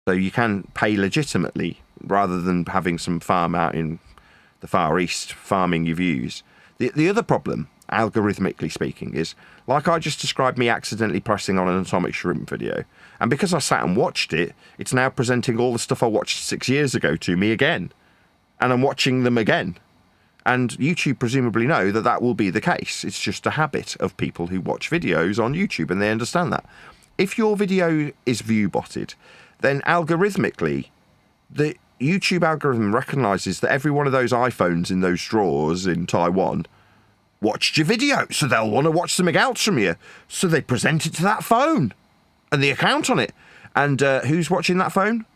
So you can pay legitimately rather than having some farm out in the Far East farming your views. The other problem, algorithmically speaking, is like I just described me accidentally pressing on an atomic shrimp video. And because I sat and watched it, it's now presenting all the stuff I watched 6 years ago to me again. And I'm watching them again. And YouTube presumably know that that will be the case. It's just a habit of people who watch videos on YouTube, and they understand that. If your video is view-botted, then algorithmically, the YouTube algorithm recognises that every one of those iPhones in those drawers in Taiwan watched your video, so they'll want to watch something else from you. So they present it to that phone and the account on it. And who's watching that phone?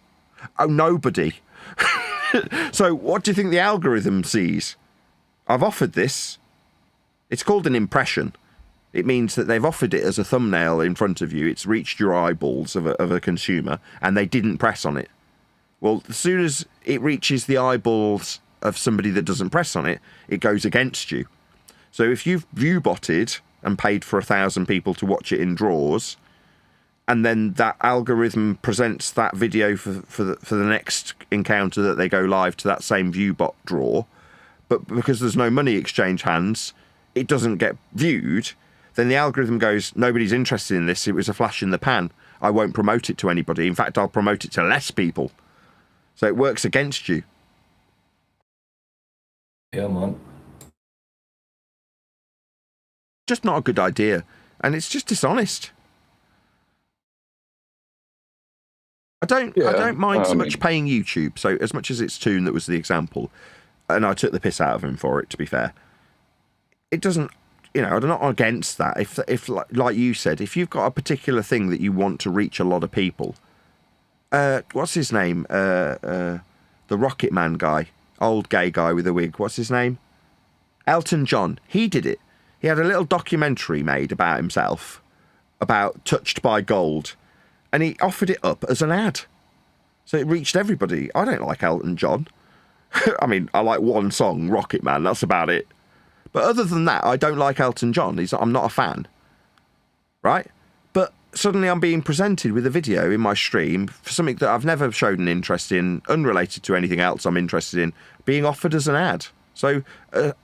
Oh, nobody. So what do you think the algorithm sees? I've offered this. It's called an impression. It means that they've offered it as a thumbnail in front of you. It's reached your eyeballs of a consumer, and they didn't press on it. Well, as soon as it reaches the eyeballs of somebody that doesn't press on it, it goes against you. So if you've view-botted and paid for 1,000 people to watch it in draws, and then that algorithm presents that video for the next encounter that they go live to that same view-bot draw, but because there's no money exchange hands, it doesn't get viewed, then the algorithm goes, nobody's interested in this, it was a flash in the pan, I won't promote it to anybody. In fact, I'll promote it to less people. So it works against you. Yeah, man. Just not a good idea, and it's just dishonest. I don't mind so much paying YouTube. So as much as it's Toon that was the example, and I took the piss out of him for it, to be fair, it doesn't, I'm not against that. If like you said, if you've got a particular thing that you want to reach a lot of people, what's his name? The Rocket Man guy, old gay guy with a wig. What's his name? Elton John. He did it. He had a little documentary made about himself, about Touched by Gold, and he offered it up as an ad. So it reached everybody. I don't like Elton John. I mean, I like one song, Rocket Man, that's about it. But other than that, I don't like Elton John. I'm not a fan. Right? But suddenly I'm being presented with a video in my stream for something that I've never showed an interest in, unrelated to anything else I'm interested in, being offered as an ad. So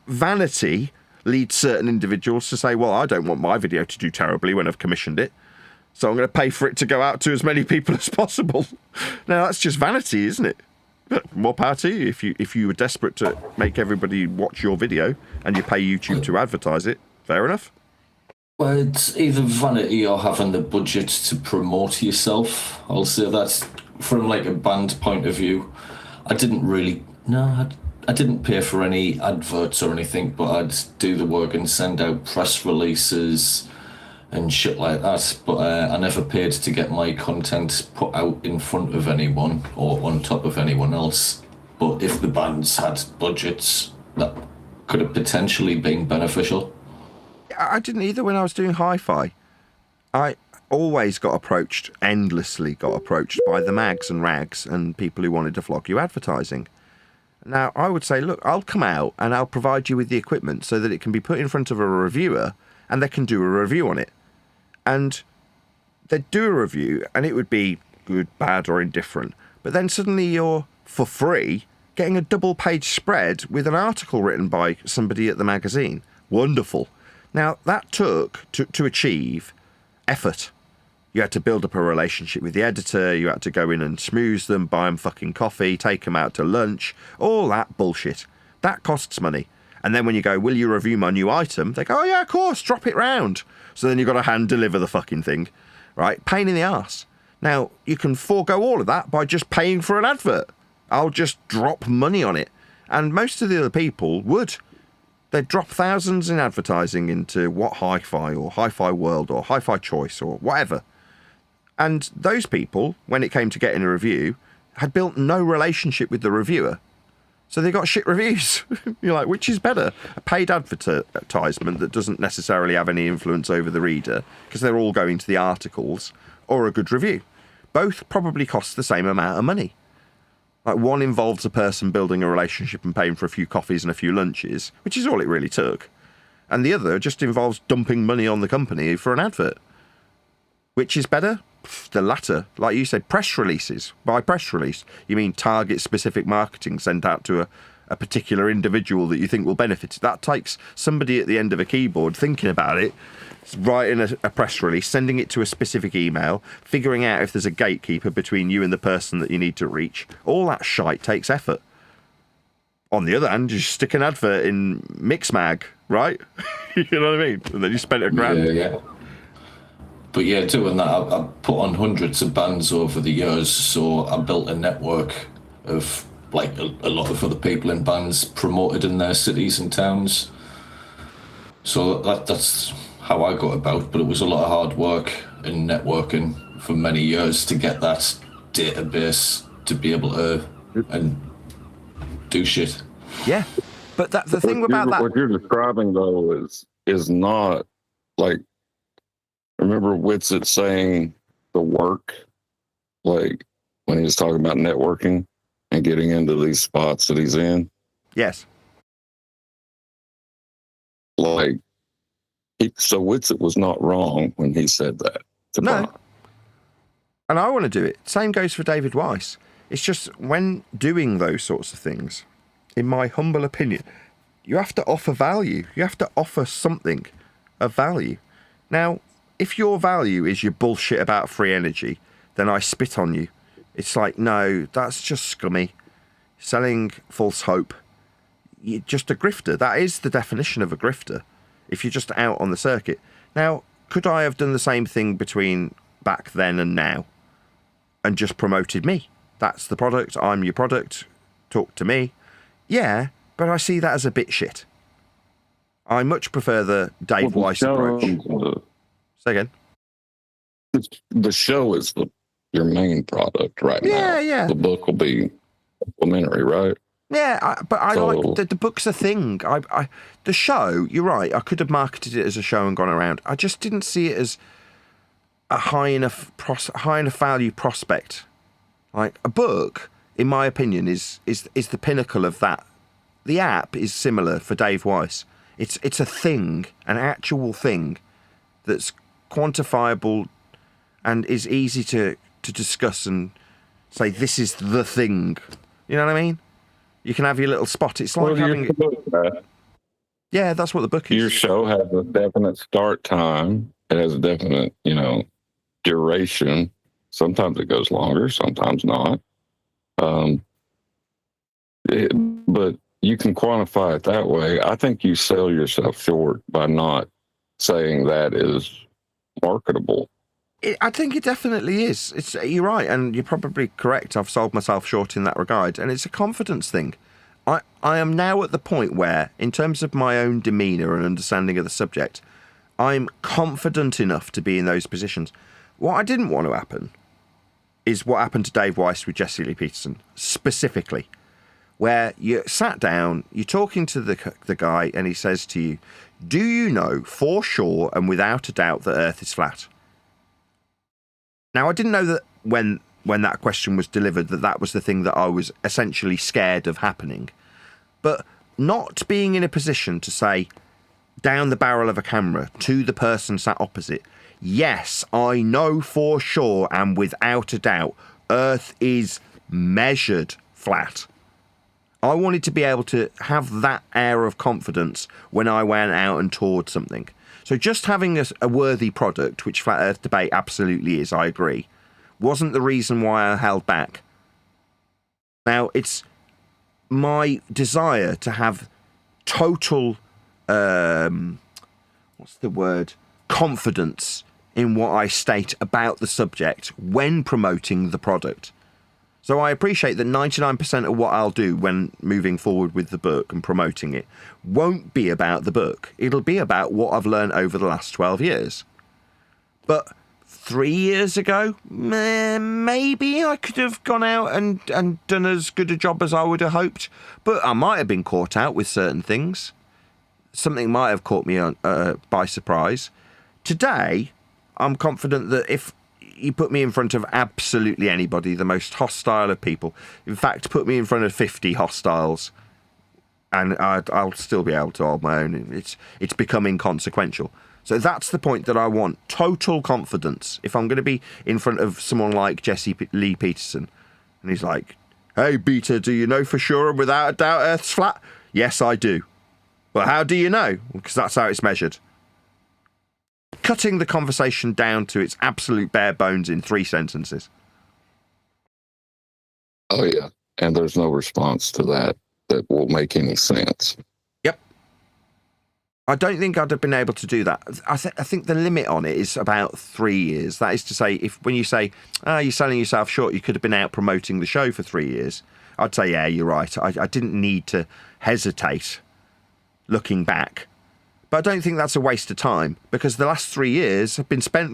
vanity leads certain individuals to say, well, I don't want my video to do terribly when I've commissioned it, so I'm going to pay for it to go out to as many people as possible. Now, that's just vanity, isn't it? But more power to you. If you were desperate to make everybody watch your video and you pay YouTube to advertise it, fair enough. Well, it's either vanity or having the budget to promote yourself. I'll say that from like a band point of view. I didn't pay for any adverts or anything, but I'd do the work and send out press releases and shit like that. But I never paid to get my content put out in front of anyone or on top of anyone else. But if the bands had budgets, that could have potentially been beneficial. I didn't either when I was doing hi-fi. I always endlessly got approached by the mags and rags and people who wanted to flog you advertising. Now, I would say, look, I'll come out and I'll provide you with the equipment so that it can be put in front of a reviewer and they can do a review on it. And they'd do a review and it would be good, bad, or indifferent. But then suddenly you're, for free, getting a double-page spread with an article written by somebody at the magazine. Wonderful. Now, that took, to achieve, effort. You had to build up a relationship with the editor. You had to go in and schmooze them, buy them fucking coffee, take them out to lunch, all that bullshit. That costs money. And then when you go, will you review my new item? They go, oh yeah, of course, drop it round. So then you've got to hand deliver the fucking thing, right? Pain in the arse. Now, you can forego all of that by just paying for an advert. I'll just drop money on it. And most of the other people would. They'd drop thousands in advertising into What Hi-Fi or Hi-Fi World or Hi-Fi Choice or whatever. And those people, when it came to getting a review, had built no relationship with the reviewer. So they got shit reviews. You're like, which is better? A paid advertisement that doesn't necessarily have any influence over the reader because they're all going to the articles, or a good review? Both probably cost the same amount of money. Like, one involves a person building a relationship and paying for a few coffees and a few lunches, which is all it really took. And the other just involves dumping money on the company for an advert. Which is better? The latter. Like you said, press releases. By press release, you mean target-specific marketing sent out to a particular individual that you think will benefit. That takes somebody at the end of a keyboard thinking about it, writing a press release, sending it to a specific email, figuring out if there's a gatekeeper between you and the person that you need to reach. All that shite takes effort. On the other hand, you stick an advert in Mixmag, right? You know what I mean? And then you spent $1,000. Yeah. But yeah, doing that, I put on hundreds of bands over the years, so I built a network of like a lot of other people in bands promoted in their cities and towns. So that's how I got about, but it was a lot of hard work and networking for many years to get that database to be able to and do shit. Yeah, but the thing about that, what you're describing though is not like. Remember Whitsitt saying the work, like when he was talking about networking and getting into these spots that he's in. Yes. Like, so Whitsitt was not wrong when he said that. No. And I want to do it. Same goes for David Weiss. It's just when doing those sorts of things, in my humble opinion, you have to offer value. You have to offer something of value. Now, if your value is your bullshit about free energy, then I spit on you. It's like, no, that's just scummy. Selling false hope. You're just a grifter. That is the definition of a grifter, if you're just out on the circuit. Now, could I have done the same thing between back then and now and just promoted me? That's the product. I'm your product. Talk to me. Yeah, but I see that as a bit shit. I much prefer the Dave Weiss approach. Say again. The show is your main product right now. Yeah. The book will be complimentary, right? Yeah, but I like the book's a thing. The show, you're right, I could have marketed it as a show and gone around. I just didn't see it as a high enough value prospect. Like, a book, in my opinion, is the pinnacle of that. The app is similar for Dave Weiss. It's a thing, an actual thing that's quantifiable and is easy to discuss and say, this is the thing. You know what I mean? You can have your little spot. It's like having... Yeah, that's what the book is. Your show has a definite start time. It has a definite, duration. Sometimes it goes longer, sometimes not. But you can quantify it that way. I think you sell yourself short by not saying that is marketable. I think it definitely is. You're right, and you're probably correct. I've sold myself short in that regard, and it's a confidence thing. I am now at the point where, in terms of my own demeanour and understanding of the subject, I'm confident enough to be in those positions. What I didn't want to happen is what happened to Dave Weiss with Jesse Lee Peterson, specifically, where you sat down, you're talking to the guy, and he says to you, do you know for sure and without a doubt that Earth is flat? Now, I didn't know that when that question was delivered that was the thing that I was essentially scared of happening. But not being in a position to say, down the barrel of a camera, to the person sat opposite, yes, I know for sure and without a doubt, Earth is measured flat. I wanted to be able to have that air of confidence when I went out and toured something. So just having a worthy product, which Flat Earth Debate absolutely is, I agree, wasn't the reason why I held back. Now, it's my desire to have total, confidence in what I state about the subject when promoting the product. So I appreciate that 99% of what I'll do when moving forward with the book and promoting it won't be about the book. It'll be about what I've learned over the last 12 years. But 3 years ago, maybe I could have gone out and done as good a job as I would have hoped. But I might have been caught out with certain things. Something might have caught me by surprise. Today, I'm confident that if you put me in front of absolutely anybody, the most hostile of people, in fact, put me in front of 50 hostiles, and I'll still be able to hold my own. It's become inconsequential. So that's the point that I want. Total confidence. If I'm going to be in front of someone like Jesse Lee Peterson, and he's like, "Hey, Beta, do you know for sure and without a doubt Earth's flat?" Yes, I do. But how do you know? Because that's how it's measured. Cutting the conversation down to its absolute bare bones in 3 sentences. Oh, yeah. And there's no response to that will make any sense. Yep. I don't think I'd have been able to do that. I think the limit on it is about 3 years. That is to say, when you say, you're selling yourself short, you could have been out promoting the show for 3 years. I'd say, yeah, you're right. I didn't need to hesitate looking back. But I don't think that's a waste of time, because the last 3 years have been spent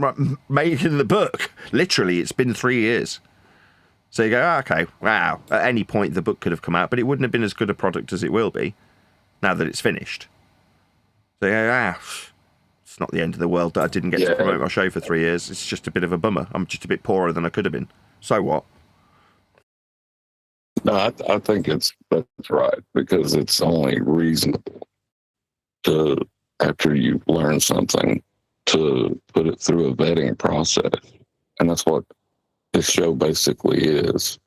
making the book. Literally, it's been 3 years. So you go, okay, wow. At any point, the book could have come out, but it wouldn't have been as good a product as it will be now that it's finished. So you go, it's not the end of the world that I didn't get to promote my show for 3 years. It's just a bit of a bummer. I'm just a bit poorer than I could have been. So what? No, I think that's right, because it's only reasonable to, after you learn something, to put it through a vetting process. And that's what this show basically is.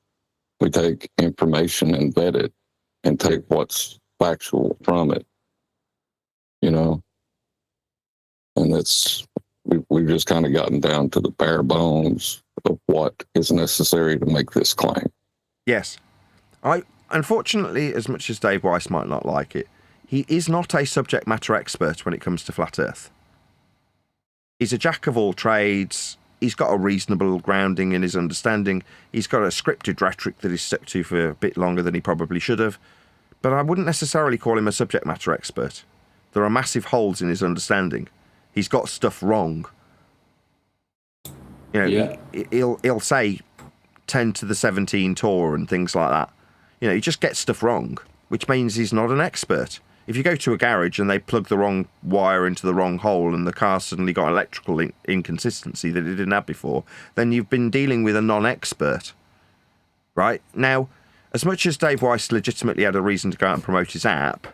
We take information and vet it and take what's factual from it, you know? And we've just kind of gotten down to the bare bones of what is necessary to make this claim. Yes. Unfortunately, as much as Dave Weiss might not like it, he is not a subject matter expert when it comes to Flat Earth. He's a jack of all trades. He's got a reasonable grounding in his understanding. He's got a scripted rhetoric that he's stuck to for a bit longer than he probably should have. But I wouldn't necessarily call him a subject matter expert. There are massive holes in his understanding. He's got stuff wrong. You know, he'll say 10 to the 17 Tor and things like that. You know, he just gets stuff wrong, which means he's not an expert. If you go to a garage and they plug the wrong wire into the wrong hole and the car suddenly got electrical inconsistency that it didn't have before, then you've been dealing with a non-expert. Right? Now, as much as Dave Weiss legitimately had a reason to go out and promote his app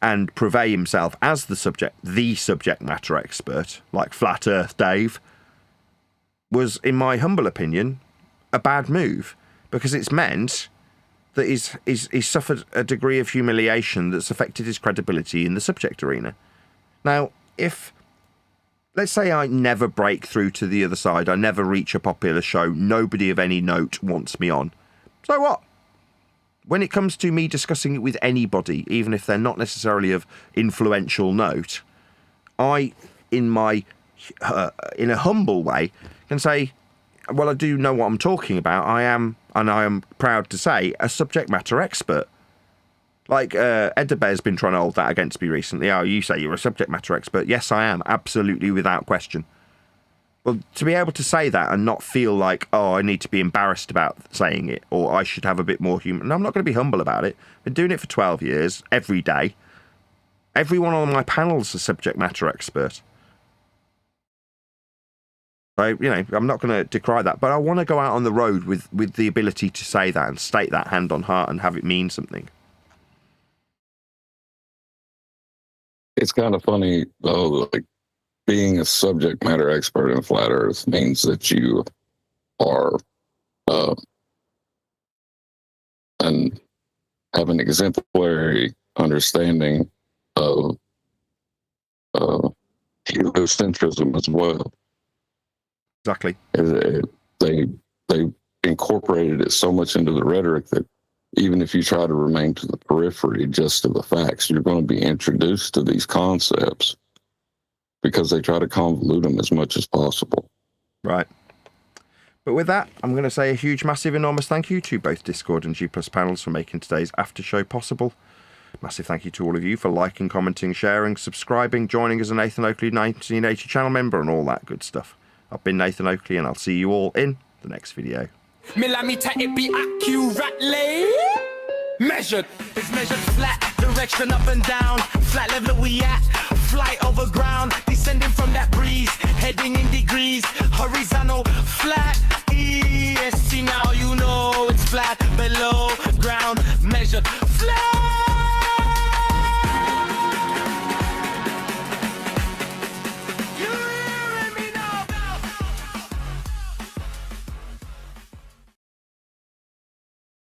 and purvey himself as the subject matter expert, like Flat Earth Dave, was, in my humble opinion, a bad move, because it's meant that he's suffered a degree of humiliation that's affected his credibility in the subject arena. Now, let's say I never break through to the other side, I never reach a popular show, nobody of any note wants me on. So what? When it comes to me discussing it with anybody, even if they're not necessarily of influential note, I, in a humble way, can say, well, I do know what I'm talking about. I am proud to say, a subject matter expert. Like, Ed the Bear's been trying to hold that against me recently. Oh, you say you're a subject matter expert. Yes, I am. Absolutely, without question. Well, to be able to say that and not feel like, oh, I need to be embarrassed about saying it, or I should have a bit more humour. No, I'm not going to be humble about it. I've been doing it for 12 years, every day. Everyone on my panel's a subject matter expert. So, you know, I'm not going to decry that, but I want to go out on the road with the ability to say that and state that hand on heart and have it mean something. It's kind of funny, though, like, being a subject matter expert in Flat Earth means that you are and have an exemplary understanding of Heliocentrism as well. Exactly. They incorporated it so much into the rhetoric that even if you try to remain to the periphery, just to the facts, you're going to be introduced to these concepts because they try to convolute them as much as possible. Right. But with that, I'm going to say a huge, massive, enormous thank you to both Discord and G+ panels for making today's after show possible. Massive thank you to all of you for liking, commenting, sharing, subscribing, joining as a Nathan Oakley 1980 channel member and all that good stuff. I've been Nathan Oakley and I'll see you all in the next video. Millimeter it be accurately measured. It's measured flat, direction up and down. Flat level we at, flight over ground. Descending from that breeze, heading in degrees. Horizontal, flat, EST. Now you know it's flat below ground. Measured flat.